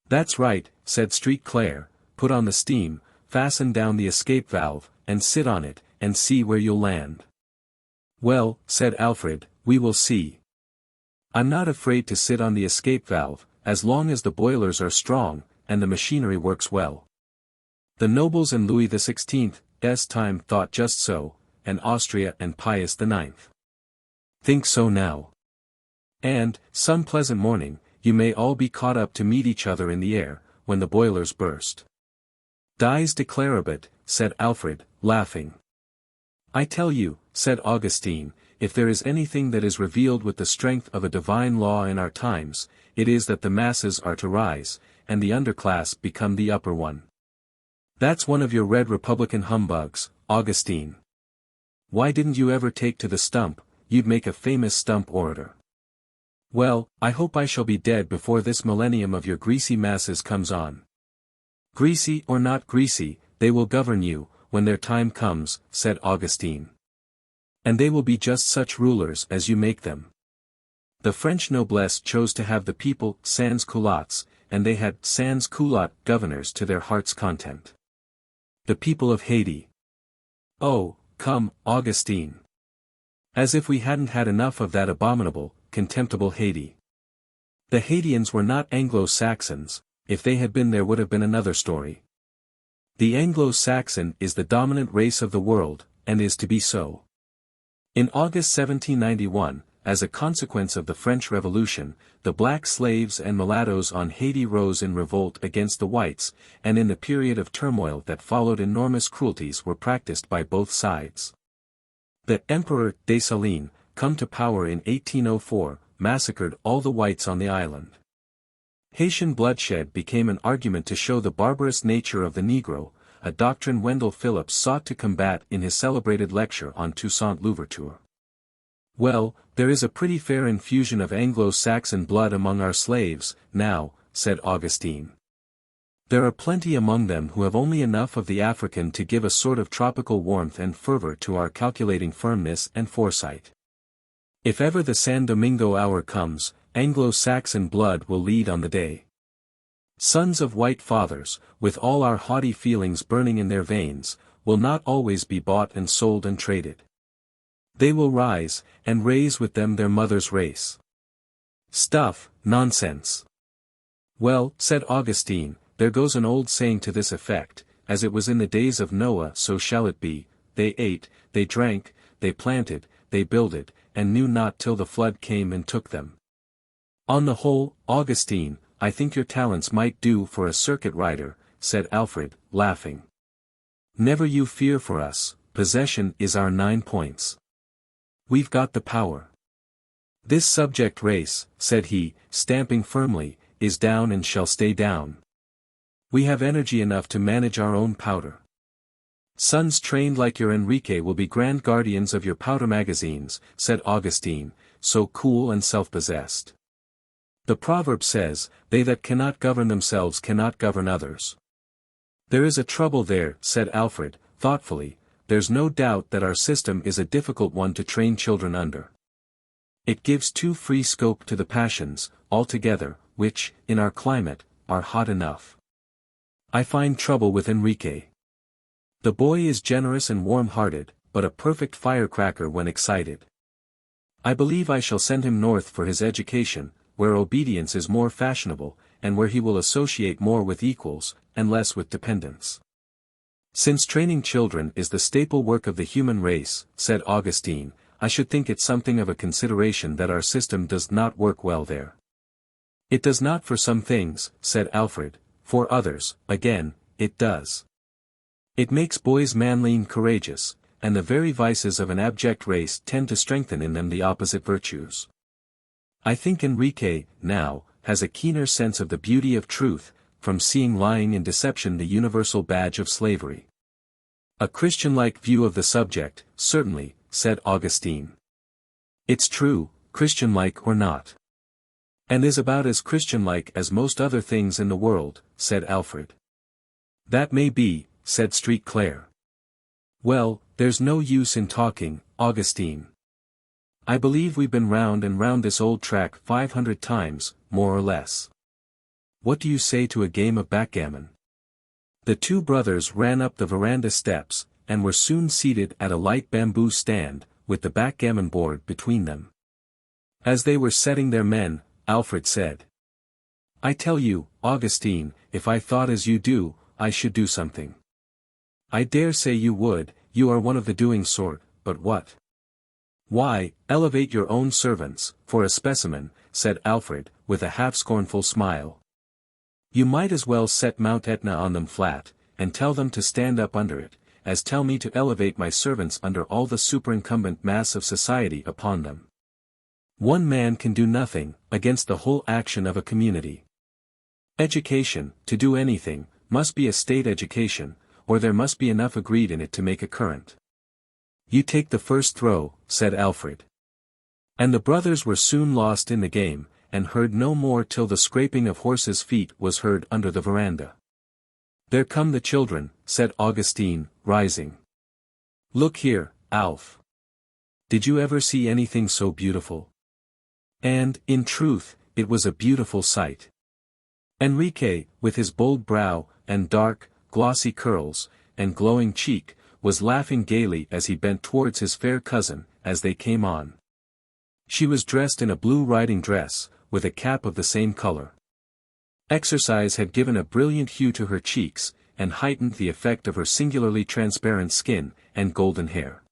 "That's right," said St. Clair, "put on the steam, fasten down the escape valve, and sit on it, and see where you'll land." "Well," said Alfred, "we will see. I'm not afraid to sit on the escape valve, as long as the boilers are strong, and the machinery works well." The nobles in Louis XVI's time thought just so, and Austria and Pius IX think so now. And, some pleasant morning, you may all be caught up to meet each other in the air, when the boilers burst. "Dies declarabit," said Alfred, laughing. "I tell you," said Augustine, "if there is anything that is revealed with the strength of a divine law in our times, it is that the masses are to rise, and the underclass become the upper one." "That's one of your red Republican humbugs, Augustine. Why didn't you ever take to the stump? You'd make a famous stump orator." "Well, I hope I shall be dead before this millennium of your greasy masses comes on." "Greasy or not greasy, they will govern you, when their time comes," said Augustine. "And they will be just such rulers as you make them. The French noblesse chose to have the people sans culottes, and they had sans culotte governors to their heart's content. The people of Haiti. Oh, come, Augustine. As if we hadn't had enough of that abominable, contemptible Haiti. The Haitians were not Anglo-Saxons. If they had been there would have been another story. The Anglo-Saxon is the dominant race of the world, and is to be so. In August 1791, as a consequence of the French Revolution, the black slaves and mulattoes on Haiti rose in revolt against the whites, and in the period of turmoil that followed enormous cruelties were practiced by both sides. The Emperor Dessalines, come to power in 1804, massacred all the whites on the island. Haitian bloodshed became an argument to show the barbarous nature of the Negro, a doctrine Wendell Phillips sought to combat in his celebrated lecture on Toussaint Louverture. Well, there is a pretty fair infusion of Anglo-Saxon blood among our slaves, now, said Augustine. There are plenty among them who have only enough of the African to give a sort of tropical warmth and fervor to our calculating firmness and foresight. If ever the San Domingo hour comes, Anglo-Saxon blood will lead on the day. Sons of white fathers, with all our haughty feelings burning in their veins, will not always be bought and sold and traded. They will rise, and raise with them their mother's race. Stuff, nonsense. Well, said Augustine, there goes an old saying to this effect, as it was in the days of Noah so shall it be, they ate, they drank, they planted, they builded, and knew not till the flood came and took them. On the whole, Augustine, I think your talents might do for a circuit rider, said Alfred, laughing. Never you fear for us, possession is our 9 points. We've got the power. This subject race, said he, stamping firmly, is down and shall stay down. We have energy enough to manage our own powder. Sons trained like your Enrique will be grand guardians of your powder magazines, said Augustine, so cool and self-possessed. The proverb says, they that cannot govern themselves cannot govern others. There is a trouble there, said Alfred, thoughtfully. There's no doubt that our system is a difficult one to train children under. It gives too free scope to the passions, altogether, which, in our climate, are hot enough. I find trouble with Enrique. The boy is generous and warm-hearted, but a perfect firecracker when excited. I believe I shall send him north for his education, where obedience is more fashionable, and where he will associate more with equals, and less with dependents. Since training children is the staple work of the human race, said Augustine, I should think it something of a consideration that our system does not work well there. It does not for some things, said Alfred, for others, again, it does. It makes boys manly and courageous, and the very vices of an abject race tend to strengthen in them the opposite virtues. I think Enrique, now, has a keener sense of the beauty of truth, from seeing lying and deception the universal badge of slavery. A Christian-like view of the subject, certainly, said Augustine. It's true, Christian-like or not. And is about as Christian-like as most other things in the world, said Alfred. That may be, said Street Clare. Well, there's no use in talking, Augustine. I believe we've been round and round this old track 500 times, more or less. What do you say to a game of backgammon? The two brothers ran up the veranda steps, and were soon seated at a light bamboo stand, with the backgammon board between them. As they were setting their men, Alfred said. I tell you, Augustine, if I thought as you do, I should do something. I dare say you would, you are one of the doing sort, but what? Why, elevate your own servants, for a specimen, said Alfred, with a half-scornful smile. You might as well set Mount Etna on them flat, and tell them to stand up under it, as tell me to elevate my servants under all the superincumbent mass of society upon them. One man can do nothing, against the whole action of a community. Education, to do anything, must be a state education, or there must be enough agreed in it to make a current. You take the first throw, said Alfred. And the brothers were soon lost in the game, and heard no more till the scraping of horses' feet was heard under the veranda. There come the children, said Augustine, rising. Look here, Alf. Did you ever see anything so beautiful? And, in truth, it was a beautiful sight. Enrique, with his bold brow, and dark, glossy curls, and glowing cheek, was laughing gaily as he bent towards his fair cousin, as they came on. She was dressed in a blue riding dress, with a cap of the same color. Exercise had given a brilliant hue to her cheeks, and heightened the effect of her singularly transparent skin, and golden hair.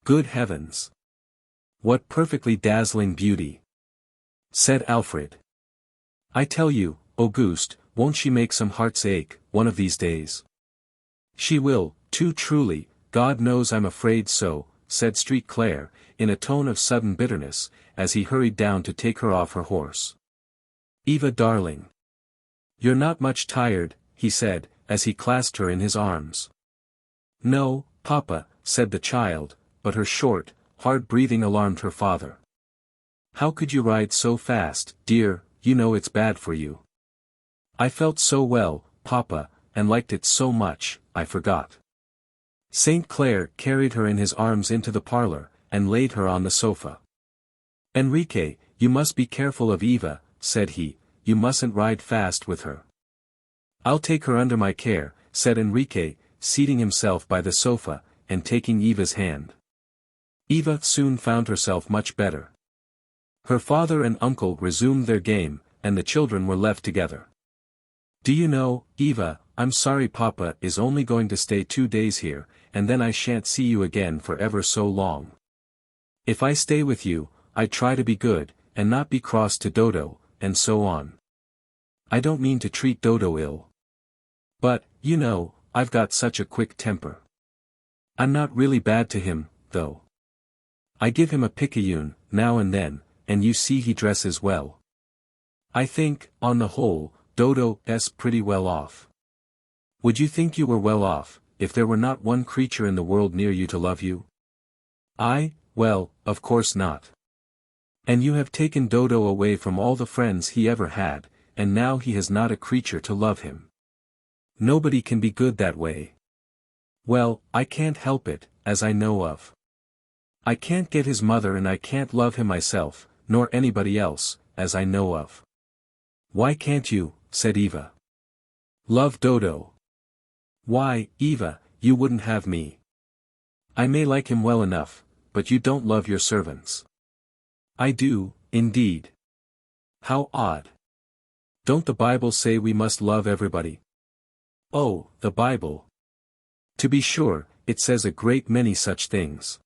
"Good heavens! What perfectly dazzling beauty!" said Alfred. "I tell you, Auguste, won't she make some hearts ache, one of these days?" "She will, too truly, God knows I'm afraid so," said St. Clair, in a tone of sudden bitterness, as he hurried down to take her off her horse. "Eva darling. You're not much tired," he said, as he clasped her in his arms. "No, Papa," said the child, but her short, hard breathing alarmed her father. "How could you ride so fast, dear? You know it's bad for you." "I felt so well, Papa, and liked it so much, I forgot." St. Clair carried her in his arms into the parlor, and laid her on the sofa. "Enrique, you must be careful of Eva," said he, "you mustn't ride fast with her." "I'll take her under my care," said Enrique, seating himself by the sofa, and taking Eva's hand. Eva soon found herself much better. Her father and uncle resumed their game, and the children were left together. "Do you know, Eva, I'm sorry Papa is only going to stay 2 days here, and then I shan't see you again for ever so long. If I stay with you, I try to be good, and not be cross to Dodo, and so on. I don't mean to treat Dodo ill. But, you know, I've got such a quick temper. I'm not really bad to him, though. I give him a picayune, now and then, and you see he dresses well. I think, on the whole, Dodo's pretty well off. Would you think you were well off, if there were not one creature in the world near you to love you? Well, of course not. And you have taken Dodo away from all the friends he ever had, and now he has not a creature to love him. Nobody can be good that way. Well, I can't help it, as I know of. I can't get his mother and I can't love him myself, nor anybody else, as I know of." "Why can't you?" said Eva. "Love Dodo. Why, Eva, you wouldn't have me. I may like him well enough, but you don't love your servants." "I do, indeed." "How odd. Don't the Bible say we must love everybody?" "Oh, the Bible. To be sure, it says a great many such things.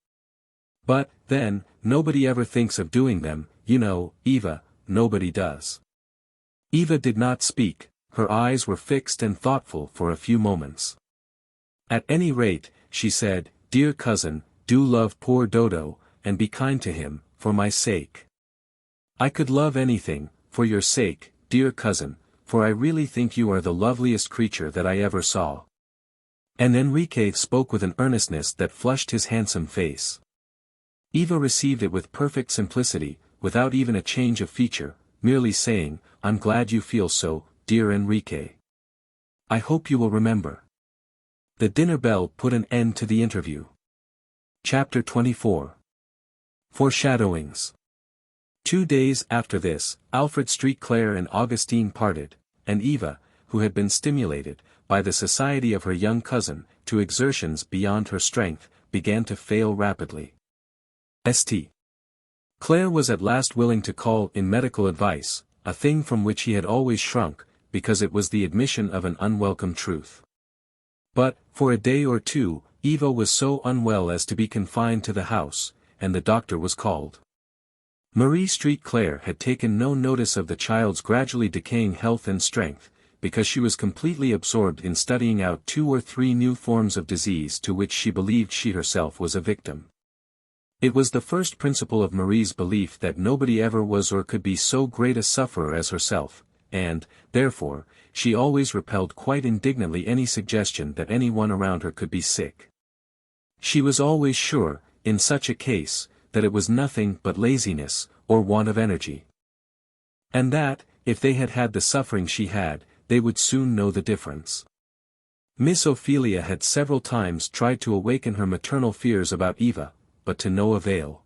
But, then, nobody ever thinks of doing them, you know, Eva, nobody does." Eva did not speak, her eyes were fixed and thoughtful for a few moments. "At any rate," she said, "dear cousin, do love poor Dodo, and be kind to him, for my sake. I could love anything, for your sake, dear cousin, for I really think you are the loveliest creature that I ever saw." And Enrique spoke with an earnestness that flushed his handsome face. Eva received it with perfect simplicity, without even a change of feature, merely saying, "I'm glad you feel so, dear Enrique. I hope you will remember." The dinner bell put an end to the interview. Chapter 24. Foreshadowings. 2 days after this, Alfred St. Clair and Augustine parted, and Eva, who had been stimulated, by the society of her young cousin, to exertions beyond her strength, began to fail rapidly. St. Clair was at last willing to call in medical advice, a thing from which he had always shrunk, because it was the admission of an unwelcome truth. But, for a day or two, Eva was so unwell as to be confined to the house, and the doctor was called. Marie St. Clair had taken no notice of the child's gradually decaying health and strength, because she was completely absorbed in studying out 2 or 3 new forms of disease to which she believed she herself was a victim. It was the first principle of Marie's belief that nobody ever was or could be so great a sufferer as herself, and, therefore, she always repelled quite indignantly any suggestion that anyone around her could be sick. She was always sure, in such a case, that it was nothing but laziness, or want of energy. And that, if they had had the suffering she had, they would soon know the difference. Miss Ophelia had several times tried to awaken her maternal fears about Eva, but to no avail.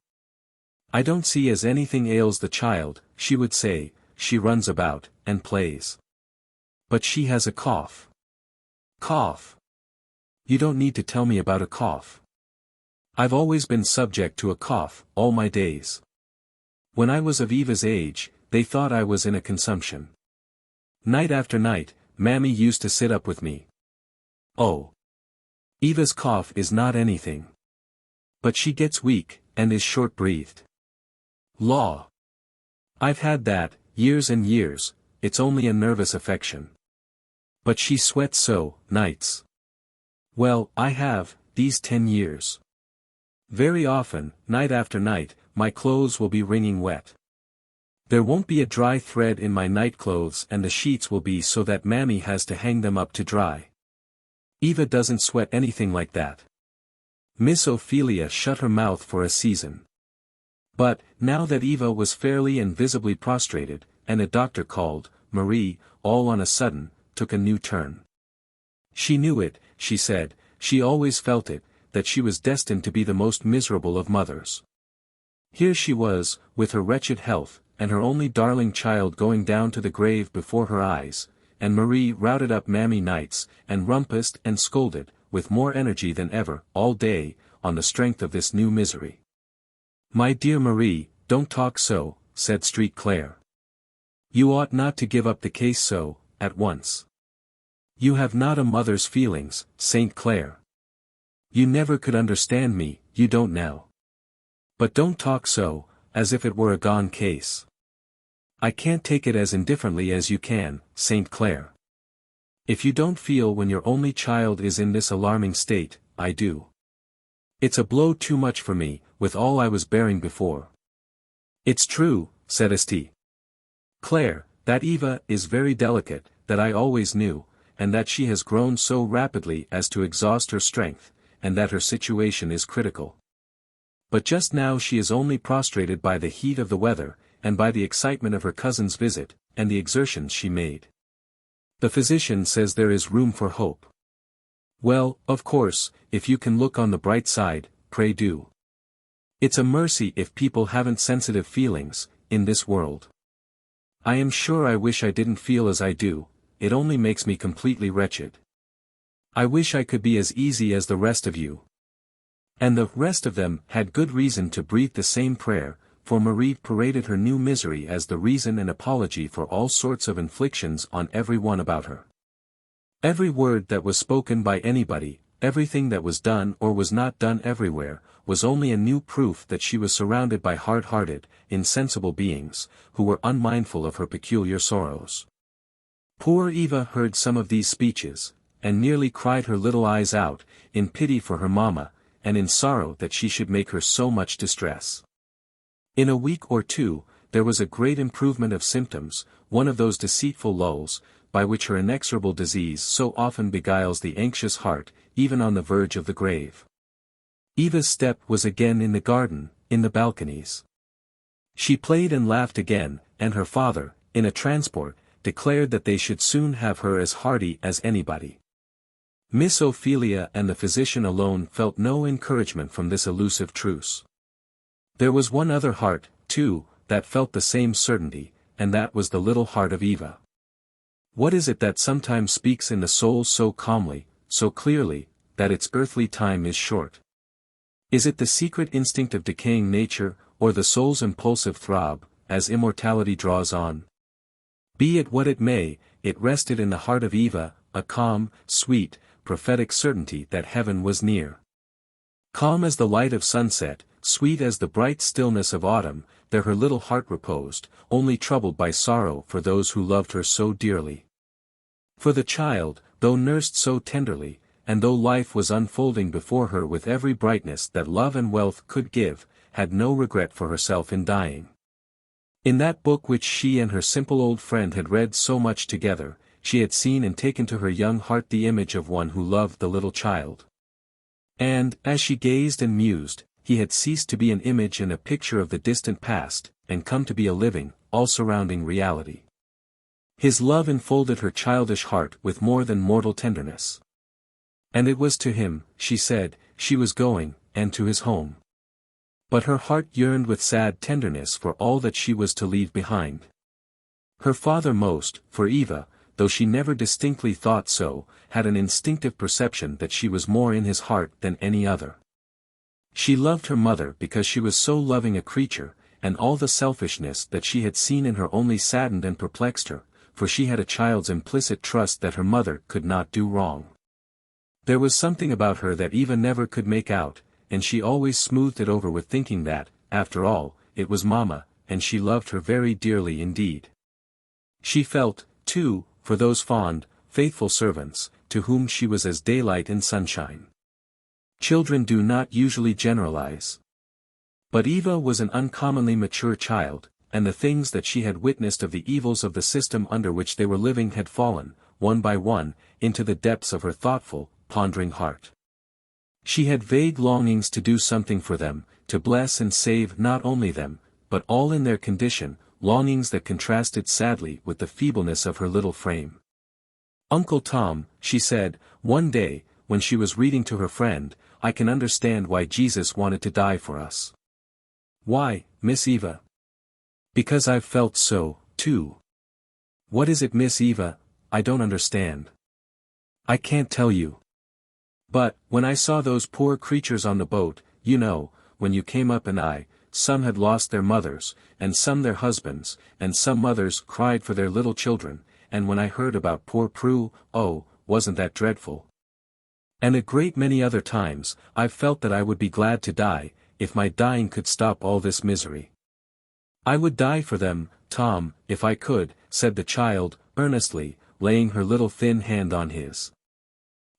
"I don't see as anything ails the child," she would say, "she runs about, and plays. But she has a cough." "Cough? You don't need to tell me about a cough. I've always been subject to a cough, all my days. When I was of Eva's age, they thought I was in a consumption. Night after night, Mammy used to sit up with me. Oh. Eva's cough is not anything. But she gets weak, and is short-breathed. Law. I've had that, years and years, it's only a nervous affection. But she sweats so, nights. Well, I have, these 10 years. Very often, night after night, my clothes will be wringing wet. There won't be a dry thread in my nightclothes and the sheets will be so that Mammy has to hang them up to dry. Eva doesn't sweat anything like that. Miss Ophelia shut her mouth for a season. But, now that Eva was fairly and visibly prostrated, and a doctor called, Marie, all on a sudden, took a new turn. She knew it, she said, she always felt it, that she was destined to be the most miserable of mothers. Here she was, with her wretched health, and her only darling child going down to the grave before her eyes, and Marie routed up Mammy nights, and rumpused and scolded, with more energy than ever, all day, on the strength of this new misery. My dear Marie, don't talk so, said Street Claire. You ought not to give up the case so, at once. You have not a mother's feelings, St. Clair. You never could understand me, you don't now. But don't talk so, as if it were a gone case. I can't take it as indifferently as you can, St. Clair. If you don't feel when your only child is in this alarming state, I do. It's a blow too much for me, with all I was bearing before. It's true, said St. Clair, that Eva is very delicate, that I always knew, and that she has grown so rapidly as to exhaust her strength, and that her situation is critical. But just now she is only prostrated by the heat of the weather, and by the excitement of her cousin's visit, and the exertions she made. The physician says there is room for hope. Well, of course, if you can look on the bright side, pray do. It's a mercy if people haven't sensitive feelings, in this world. I am sure I wish I didn't feel as I do, it only makes me completely wretched. I wish I could be as easy as the rest of you. And the rest of them had good reason to breathe the same prayer, for Marie paraded her new misery as the reason and apology for all sorts of inflictions on every one about her. Every word that was spoken by anybody, everything that was done or was not done everywhere, was only a new proof that she was surrounded by hard-hearted, insensible beings, who were unmindful of her peculiar sorrows. Poor Eva heard some of these speeches, and nearly cried her little eyes out, in pity for her mamma, and in sorrow that she should make her so much distress. In a week or two, there was a great improvement of symptoms, one of those deceitful lulls, by which her inexorable disease so often beguiles the anxious heart, even on the verge of the grave. Eva's step was again in the garden, in the balconies. She played and laughed again, and her father, in a transport, declared that they should soon have her as hearty as anybody. Miss Ophelia and the physician alone felt no encouragement from this elusive truce. There was one other heart, too, that felt the same certainty, and that was the little heart of Eva. What is it that sometimes speaks in the soul so calmly, so clearly, that its earthly time is short? Is it the secret instinct of decaying nature, or the soul's impulsive throb, as immortality draws on? Be it what it may, it rested in the heart of Eva, a calm, sweet, prophetic certainty that heaven was near. Calm as the light of sunset, sweet as the bright stillness of autumn, there her little heart reposed, only troubled by sorrow for those who loved her so dearly. For the child, though nursed so tenderly, and though life was unfolding before her with every brightness that love and wealth could give, had no regret for herself in dying. In that book which she and her simple old friend had read so much together, she had seen and taken to her young heart the image of one who loved the little child. And, as she gazed and mused, he had ceased to be an image and a picture of the distant past, and come to be a living, all-surrounding reality. His love enfolded her childish heart with more than mortal tenderness. And it was to him, she said, she was going, and to his home. But her heart yearned with sad tenderness for all that she was to leave behind. Her father most, for Eva, though she never distinctly thought so, had an instinctive perception that she was more in his heart than any other. She loved her mother because she was so loving a creature, and all the selfishness that she had seen in her only saddened and perplexed her, for she had a child's implicit trust that her mother could not do wrong. There was something about her that Eva never could make out, and she always smoothed it over with thinking that, after all, it was Mama, and she loved her very dearly indeed. She felt, too, for those fond, faithful servants, to whom she was as daylight and sunshine. Children do not usually generalize. But Eva was an uncommonly mature child, and the things that she had witnessed of the evils of the system under which they were living had fallen, one by one, into the depths of her thoughtful, pondering heart. She had vague longings to do something for them, to bless and save not only them, but all in their condition, longings that contrasted sadly with the feebleness of her little frame. "Uncle Tom," she said, one day, when she was reading to her friend, "I can understand why Jesus wanted to die for us." "Why, Miss Eva?" "Because I've felt so, too." "What is it, Miss Eva? I don't understand." "I can't tell you. But, when I saw those poor creatures on the boat, you know, when you came up and some had lost their mothers, and some their husbands, and some mothers cried for their little children, and when I heard about poor Prue, oh, wasn't that dreadful? And a great many other times, I've felt that I would be glad to die, if my dying could stop all this misery. I would die for them, Tom, if I could," said the child, earnestly, laying her little thin hand on his.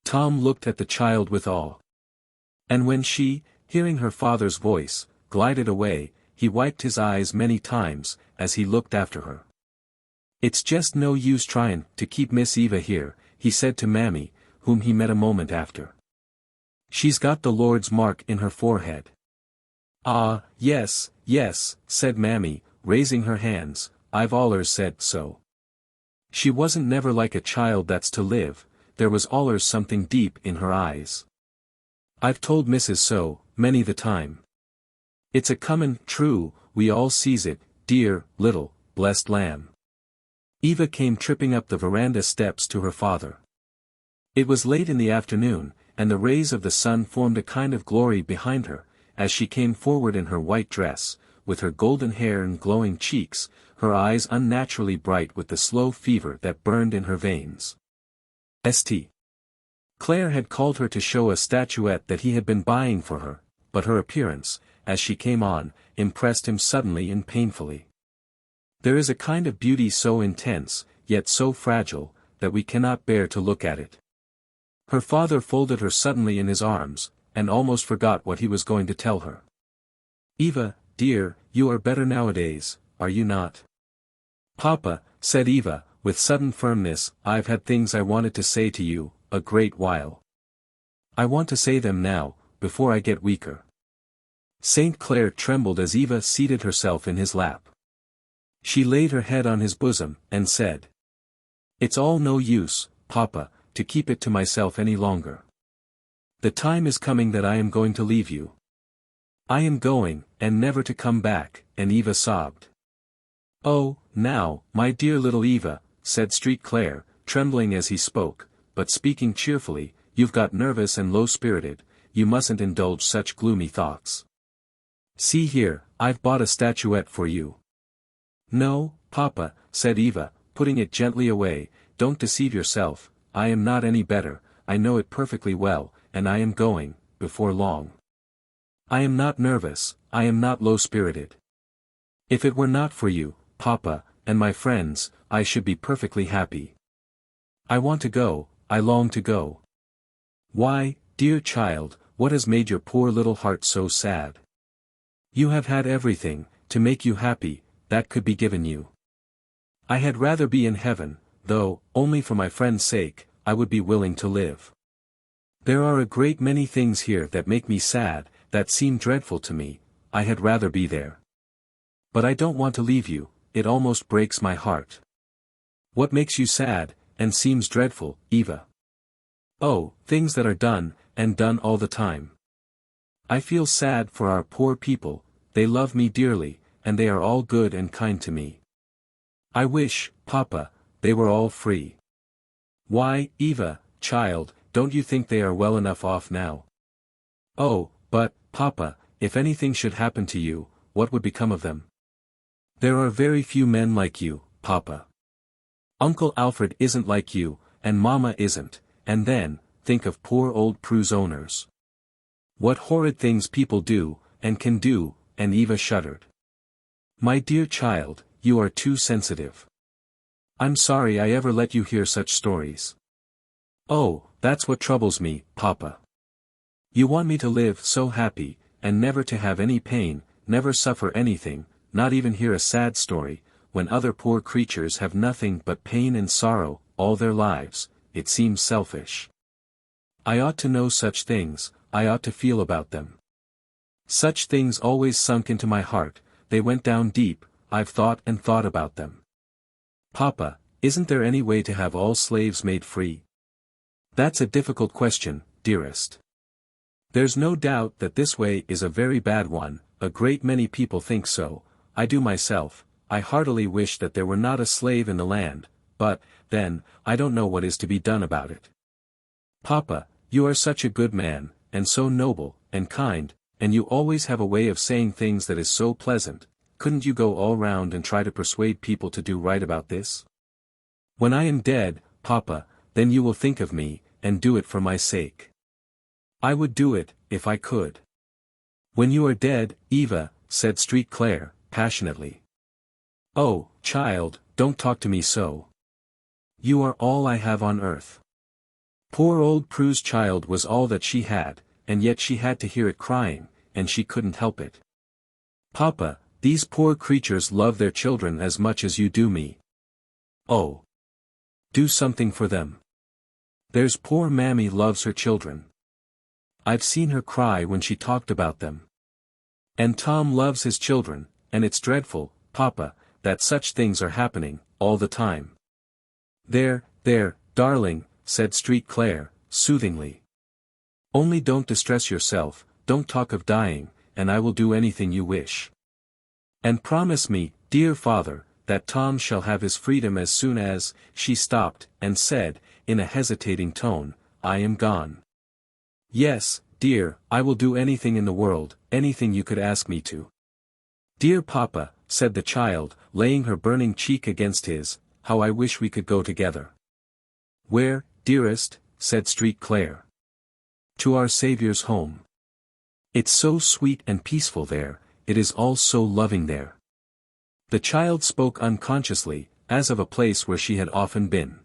Tom looked at the child with awe. And when she, hearing her father's voice, glided away, he wiped his eyes many times, as he looked after her. "It's just no use tryin' to keep Miss Eva here," he said to Mammy, whom he met a moment after. "She's got the Lord's mark in her forehead." "Ah, yes, yes," said Mammy, raising her hands, "I've allers said so. She wasn't never like a child that's to live, there was allers something deep in her eyes. I've told Mrs. so, many the time. It's a comin' true, we all sees it, dear, little, blessed lamb." Eva came tripping up the veranda steps to her father. It was late in the afternoon, and the rays of the sun formed a kind of glory behind her, as she came forward in her white dress, with her golden hair and glowing cheeks, her eyes unnaturally bright with the slow fever that burned in her veins. St. Clair had called her to show a statuette that he had been buying for her, but her appearance, as she came on, impressed him suddenly and painfully. There is a kind of beauty so intense, yet so fragile, that we cannot bear to look at it. Her father folded her suddenly in his arms, and almost forgot what he was going to tell her. "Eva, dear, you are better nowadays, are you not?" "Papa," said Eva, with sudden firmness, "I've had things I wanted to say to you, a great while. I want to say them now, before I get weaker." St. Clair trembled as Eva seated herself in his lap. She laid her head on his bosom, and said, "It's all no use, Papa, to keep it to myself any longer. The time is coming that I am going to leave you. I am going, and never to come back," and Eva sobbed. "Oh, now, my dear little Eva," said St. Clair, trembling as he spoke, but speaking cheerfully, "you've got nervous and low-spirited, you mustn't indulge such gloomy thoughts. See here, I've bought a statuette for you." "No, Papa," said Eva, putting it gently away, "don't deceive yourself, I am not any better, I know it perfectly well, and I am going, before long. I am not nervous, I am not low-spirited. If it were not for you, Papa, and my friends, I should be perfectly happy. I want to go, I long to go." "Why, dear child, what has made your poor little heart so sad? You have had everything, to make you happy, that could be given you. I had rather be in heaven, though, only for my friend's sake, I would be willing to live. There are a great many things here that make me sad, that seem dreadful to me, I had rather be there. But I don't want to leave you, it almost breaks my heart." "What makes you sad, and seems dreadful, Eva?" "Oh, things that are done, and done all the time. I feel sad for our poor people, they love me dearly, and they are all good and kind to me. I wish, Papa, they were all free. Why, Eva, child, don't you think they are well enough off now? Oh, but, Papa, if anything should happen to you, what would become of them? There are very few men like you, Papa. Uncle Alfred isn't like you, and Mama isn't, and then, think of poor old Prue's owners. What horrid things people do, and can do, and Eva shuddered. My dear child, you are too sensitive. I'm sorry I ever let you hear such stories. Oh, that's what troubles me, Papa. You want me to live so happy, and never to have any pain, never suffer anything, not even hear a sad story, when other poor creatures have nothing but pain and sorrow, all their lives. It seems selfish. I ought to know such things, I ought to feel about them. Such things always sunk into my heart, they went down deep, I've thought and thought about them. Papa, isn't there any way to have all slaves made free? That's a difficult question, dearest. There's no doubt that this way is a very bad one, a great many people think so, I do myself. I heartily wish that there were not a slave in the land, but, then, I don't know what is to be done about it. Papa, you are such a good man, and so noble, and kind, and you always have a way of saying things that is so pleasant, couldn't you go all round and try to persuade people to do right about this? When I am dead, Papa, then you will think of me, and do it for my sake. I would do it, if I could. When you are dead, Eva, said Street Claire, passionately. Oh, child, don't talk to me so. You are all I have on earth. Poor old Prue's child was all that she had, and yet she had to hear it crying, and she couldn't help it. Papa, these poor creatures love their children as much as you do me. Oh! Do something for them. There's poor Mammy loves her children. I've seen her cry when she talked about them. And Tom loves his children, and it's dreadful, Papa, that such things are happening, all the time. There, darling, said Street Claire, soothingly. Only don't distress yourself, don't talk of dying, and I will do anything you wish. And promise me, dear father, that Tom shall have his freedom as soon as, she stopped, and said, in a hesitating tone, I am gone. Yes, dear, I will do anything in the world, anything you could ask me to. Dear Papa, said the child, laying her burning cheek against his, how I wish we could go together. Where, dearest, said Street Claire. To our Saviour's home. It's so sweet and peaceful there, it is all so loving there. The child spoke unconsciously, as of a place where she had often been.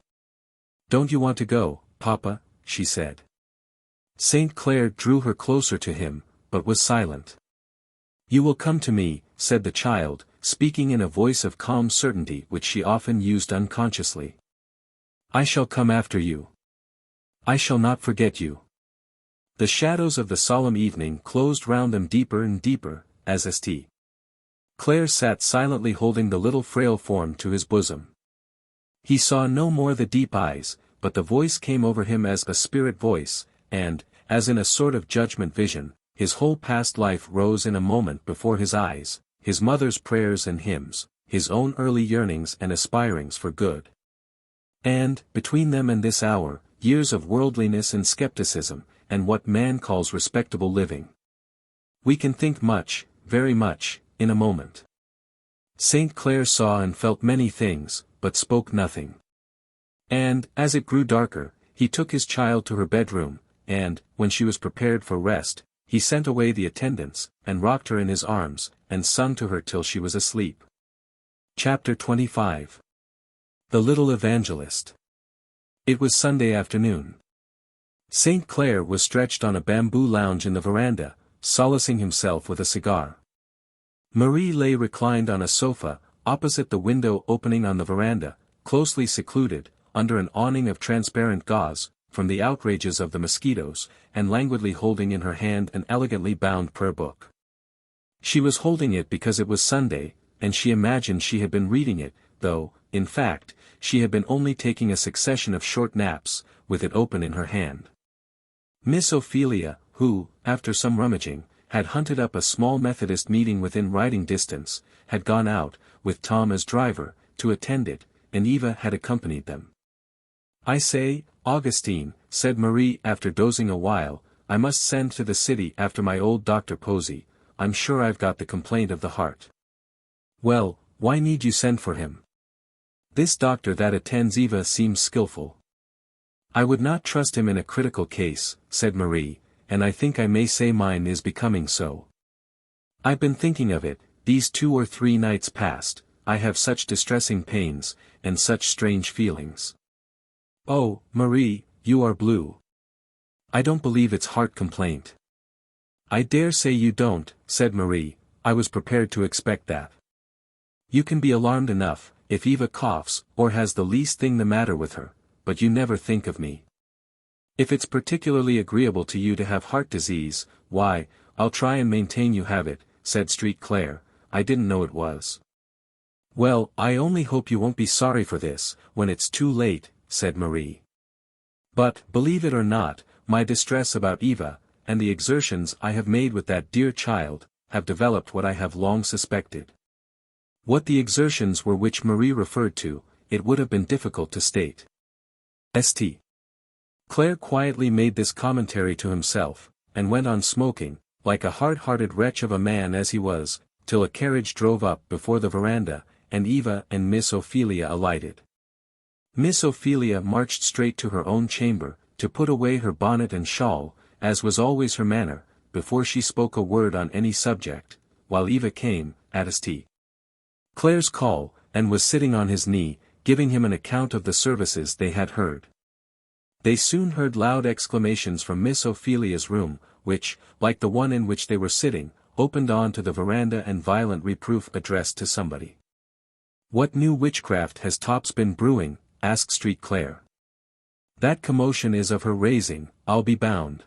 Don't you want to go, Papa? She said. St. Clair drew her closer to him, but was silent. You will come to me, said the child, speaking in a voice of calm certainty which she often used unconsciously. I shall come after you. I shall not forget you. The shadows of the solemn evening closed round them deeper and deeper, as St. Clair sat silently holding the little frail form to his bosom. He saw no more the deep eyes, but the voice came over him as a spirit voice, and, as in a sort of judgment vision, his whole past life rose in a moment before his eyes, his mother's prayers and hymns, his own early yearnings and aspirings for good. And, between them and this hour, years of worldliness and skepticism, and what man calls respectable living. We can think much, very much, in a moment. St. Clair saw and felt many things, but spoke nothing. And, as it grew darker, he took his child to her bedroom, and, when she was prepared for rest, he sent away the attendants, and rocked her in his arms, and sung to her till she was asleep. Chapter 25. The Little Evangelist. It was Sunday afternoon. St. Clair was stretched on a bamboo lounge in the veranda, solacing himself with a cigar. Marie lay reclined on a sofa, opposite the window opening on the veranda, closely secluded, under an awning of transparent gauze, from the outrages of the mosquitoes, and languidly holding in her hand an elegantly bound prayer book. She was holding it because it was Sunday, and she imagined she had been reading it, though, in fact, she had been only taking a succession of short naps, with it open in her hand. Miss Ophelia, who, after some rummaging, had hunted up a small Methodist meeting within riding distance, had gone out, with Tom as driver, to attend it, and Eva had accompanied them. "I say, Augustine," said Marie after dozing a while, "I must send to the city after my old Dr. Posey. I'm sure I've got the complaint of the heart." "Well, why need you send for him? This doctor that attends Eva seems skillful." "I would not trust him in a critical case," said Marie, "and I think I may say mine is becoming so. I've been thinking of it, these 2 or 3 nights past. I have such distressing pains, and such strange feelings." "Oh, Marie, you are blue. I don't believe it's heart complaint." "I dare say you don't," said Marie, "I was prepared to expect that. You can be alarmed enough, if Eva coughs, or has the least thing the matter with her, but you never think of me. If it's particularly agreeable to you to have heart disease, why, I'll try and maintain you have it," said Street Claire. "I didn't know it was." "Well, I only hope you won't be sorry for this, when it's too late," said Marie. "But, believe it or not, my distress about Eva, and the exertions I have made with that dear child, have developed what I have long suspected." What the exertions were which Marie referred to, it would have been difficult to state. St. Claire quietly made this commentary to himself, and went on smoking, like a hard-hearted wretch of a man as he was, till a carriage drove up before the veranda, and Eva and Miss Ophelia alighted. Miss Ophelia marched straight to her own chamber, to put away her bonnet and shawl, as was always her manner, before she spoke a word on any subject, while Eva came, at St. Claire's call, and was sitting on his knee, giving him an account of the services they had heard. They soon heard loud exclamations from Miss Ophelia's room, which, like the one in which they were sitting, opened on to the veranda, and violent reproof addressed to somebody. "What new witchcraft has Tops been brewing?" asked Street Claire. "That commotion is of her raising, I'll be bound."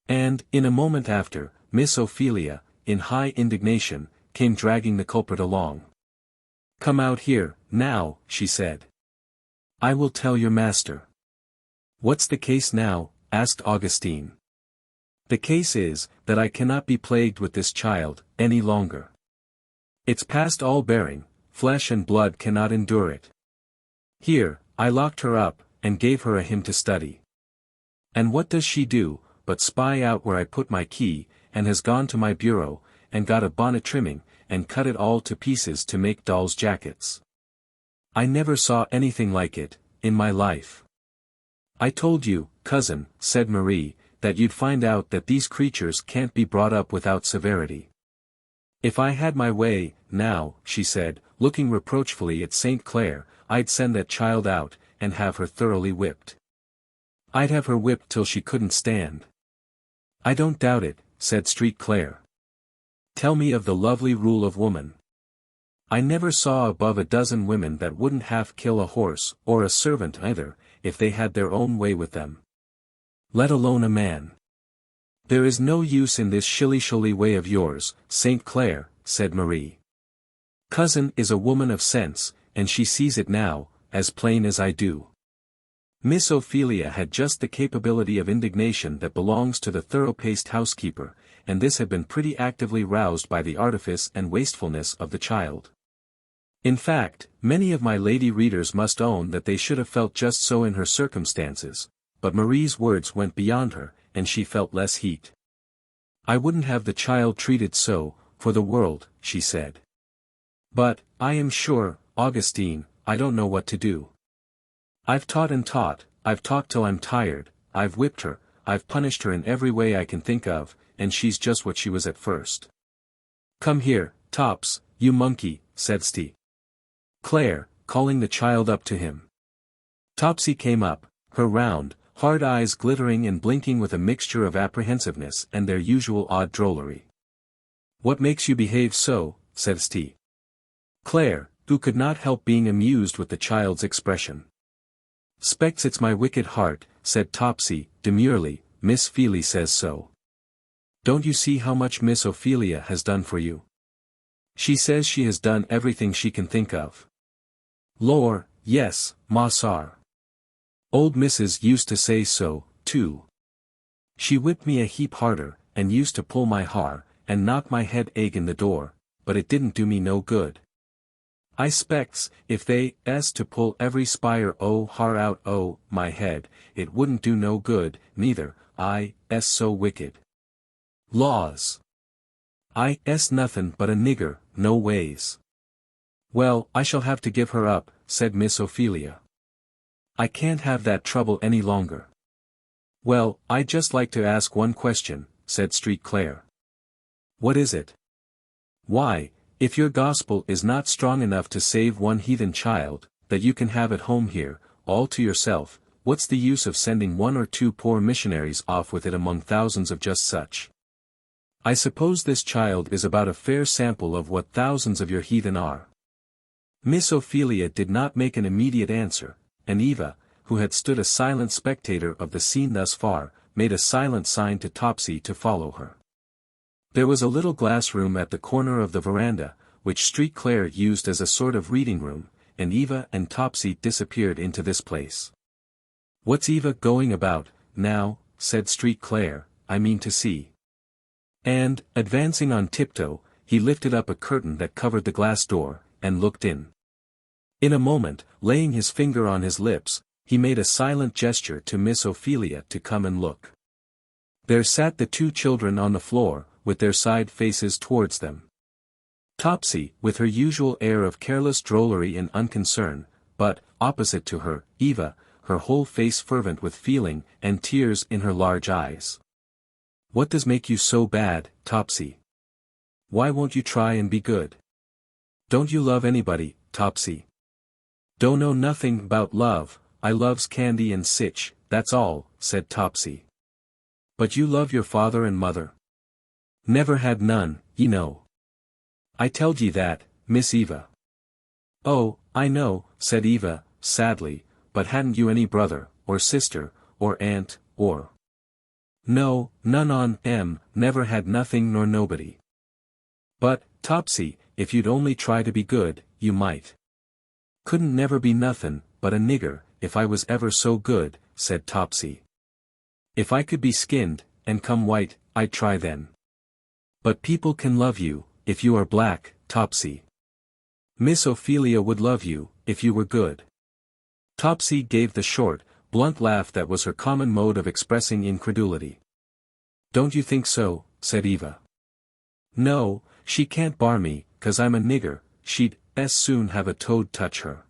And, in a moment after, Miss Ophelia, in high indignation, came dragging the culprit along. "Come out here, now," she said. "I will tell your master." "What's the case now?" asked Augustine. "The case is, that I cannot be plagued with this child, any longer. It's past all bearing, flesh and blood cannot endure it. Here, I locked her up, and gave her a hymn to study. And what does she do, but spy out where I put my key, and has gone to my bureau, and got a bonnet trimming, and cut it all to pieces to make dolls' jackets. I never saw anything like it, in my life." "I told you, cousin," said Marie, "that you'd find out that these creatures can't be brought up without severity." "If I had my way, now," she said, looking reproachfully at St. Claire, "I'd send that child out, and have her thoroughly whipped. I'd have her whipped till she couldn't stand." "I don't doubt it," said Street Claire. "Tell me of the lovely rule of woman. I never saw above a dozen women that wouldn't half kill a horse, or a servant either, if they had their own way with them. Let alone a man." "There is no use in this shilly-shally way of yours, St. Claire," said Marie. "Cousin is a woman of sense, and she sees it now, as plain as I do." Miss Ophelia had just the capability of indignation that belongs to the thorough-paced housekeeper, and this had been pretty actively roused by the artifice and wastefulness of the child. In fact, many of my lady readers must own that they should have felt just so in her circumstances, but Marie's words went beyond her, and she felt less heat. "I wouldn't have the child treated so, for the world," she said. "But, I am sure, Augustine, I don't know what to do. I've taught and taught, I've talked till I'm tired, I've whipped her, I've punished her in every way I can think of, and she's just what she was at first." "Come here, Tops, you monkey," said St. Claire, calling the child up to him. Topsy came up, her round, hard eyes glittering and blinking with a mixture of apprehensiveness and their usual odd drollery. "What makes you behave so?" said St. Claire, who could not help being amused with the child's expression. "'Spects it's my wicked heart," said Topsy, demurely, "Miss Feely says so. Don't you see how much Miss Ophelia has done for you? She says she has done everything she can think of." "Lor, yes, ma sar. Old Mrs. used to say so, too. She whipped me a heap harder, and used to pull my har, and knock my head egg in the door, but it didn't do me no good. I specs, if they to pull every spire o har out o my head, it wouldn't do no good, neither, so wicked. Laws. Nothin' but a nigger, no ways. Well, I shall have to give her up, said Miss Ophelia. I can't have that trouble any longer. Well, I'd just like to ask one question, said Street Claire. What is it? Why, if your gospel is not strong enough to save one heathen child, that you can have at home here, all to yourself, what's the use of sending one or two poor missionaries off with it among thousands of just such? I suppose this child is about a fair sample of what thousands of your heathen are. Miss Ophelia did not make an immediate answer, and Eva, who had stood a silent spectator of the scene thus far, made a silent sign to Topsy to follow her. There was a little glass room at the corner of the veranda, which Street Claire used as a sort of reading room, and Eva and Topsy disappeared into this place. What's Eva going about, now, said Street Claire, I mean to see. And, advancing on tiptoe, he lifted up a curtain that covered the glass door, and looked in. In a moment, laying his finger on his lips, he made a silent gesture to Miss Ophelia to come and look. There sat the two children on the floor, with their side faces towards them. Topsy, with her usual air of careless drollery and unconcern, but, opposite to her, Eva, her whole face fervent with feeling, and tears in her large eyes. What does make you so bad, Topsy? Why won't you try and be good? Don't you love anybody, Topsy? Don't know nothing about love, I loves candy and sich, that's all, said Topsy. But you love your father and mother? Never had none, ye know. I telled ye that, Miss Eva. Oh, I know, said Eva, sadly, but hadn't you any brother, or sister, or aunt, or? No, none on 'em, never had nothing nor nobody. But, Topsy, if you'd only try to be good, you might. Couldn't never be nothin' but a nigger, if I was ever so good, said Topsy. If I could be skinned, and come white, I'd try then. But people can love you, if you are black, Topsy. Miss Ophelia would love you, if you were good. Topsy gave the short, blunt laugh that was her common mode of expressing incredulity. Don't you think so, said Eva. No, she can't bar me, 'cause I'm a nigger, she'd soon have a toad touch her.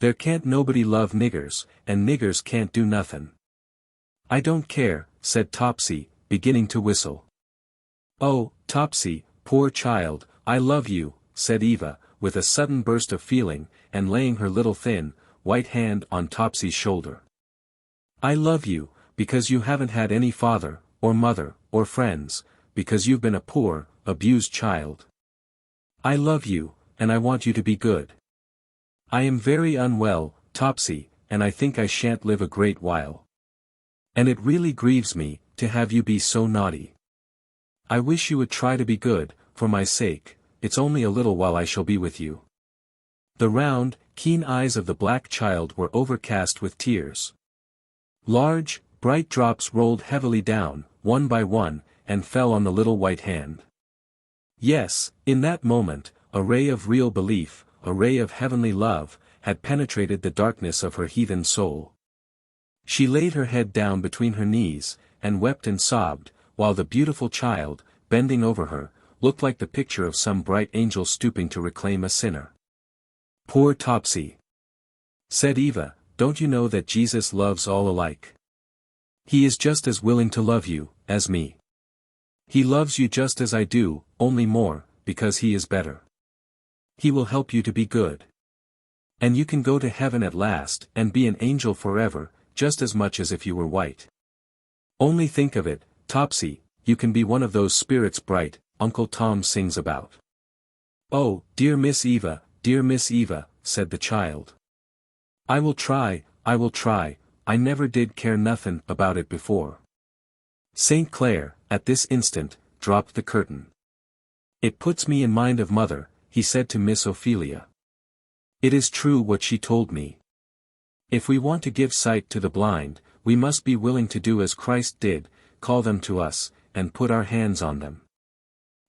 There can't nobody love niggers, and niggers can't do nothin'. I don't care, said Topsy, beginning to whistle. Oh, Topsy, poor child, I love you, said Eva, with a sudden burst of feeling, and laying her little thin, white hand on Topsy's shoulder. I love you, because you haven't had any father, or mother, or friends, because you've been a poor, abused child. I love you, and I want you to be good. I am very unwell, Topsy, and I think I shan't live a great while. And it really grieves me, to have you be so naughty. I wish you would try to be good, for my sake, it's only a little while I shall be with you. The round, keen eyes of the black child were overcast with tears. Large, bright drops rolled heavily down, one by one, and fell on the little white hand. Yes, in that moment, a ray of real belief, a ray of heavenly love, had penetrated the darkness of her heathen soul. She laid her head down between her knees, and wept and sobbed, while the beautiful child, bending over her, looked like the picture of some bright angel stooping to reclaim a sinner. Poor Topsy! Said Eva, don't you know that Jesus loves all alike? He is just as willing to love you, as me. He loves you just as I do, only more, because he is better. He will help you to be good. And you can go to heaven at last, and be an angel forever, just as much as if you were white. Only think of it, Topsy, you can be one of those spirits bright, Uncle Tom sings about. Oh, dear Miss Eva, said the child. I will try, I never did care nothin' about it before. St. Clair, at this instant, dropped the curtain. It puts me in mind of mother, he said to Miss Ophelia. It is true what she told me. If we want to give sight to the blind, we must be willing to do as Christ did, call them to us, and put our hands on them.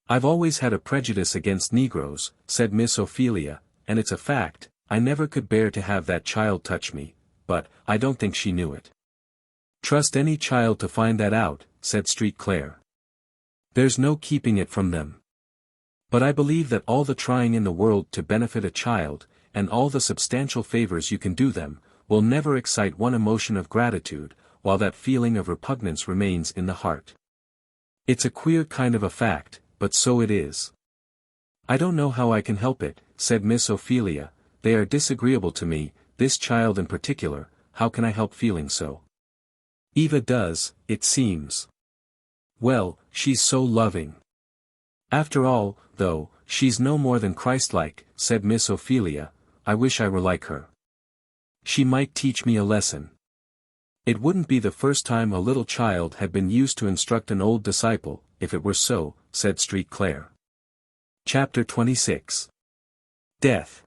I've always had a prejudice against Negroes, said Miss Ophelia, and it's a fact, I never could bear to have that child touch me, but, I don't think she knew it. Trust any child to find that out, said Street Claire. There's no keeping it from them. But I believe that all the trying in the world to benefit a child, and all the substantial favors you can do them, will never excite one emotion of gratitude, while that feeling of repugnance remains in the heart. It's a queer kind of a fact, but so it is. I don't know how I can help it, said Miss Ophelia, they are disagreeable to me, this child in particular, how can I help feeling so? Eva does, it seems. Well, she's so loving. After all, though, she's no more than Christ-like, said Miss Ophelia, I wish I were like her. She might teach me a lesson. It wouldn't be the first time a little child had been used to instruct an old disciple, if it were so, said Street Claire. Chapter 26. Death.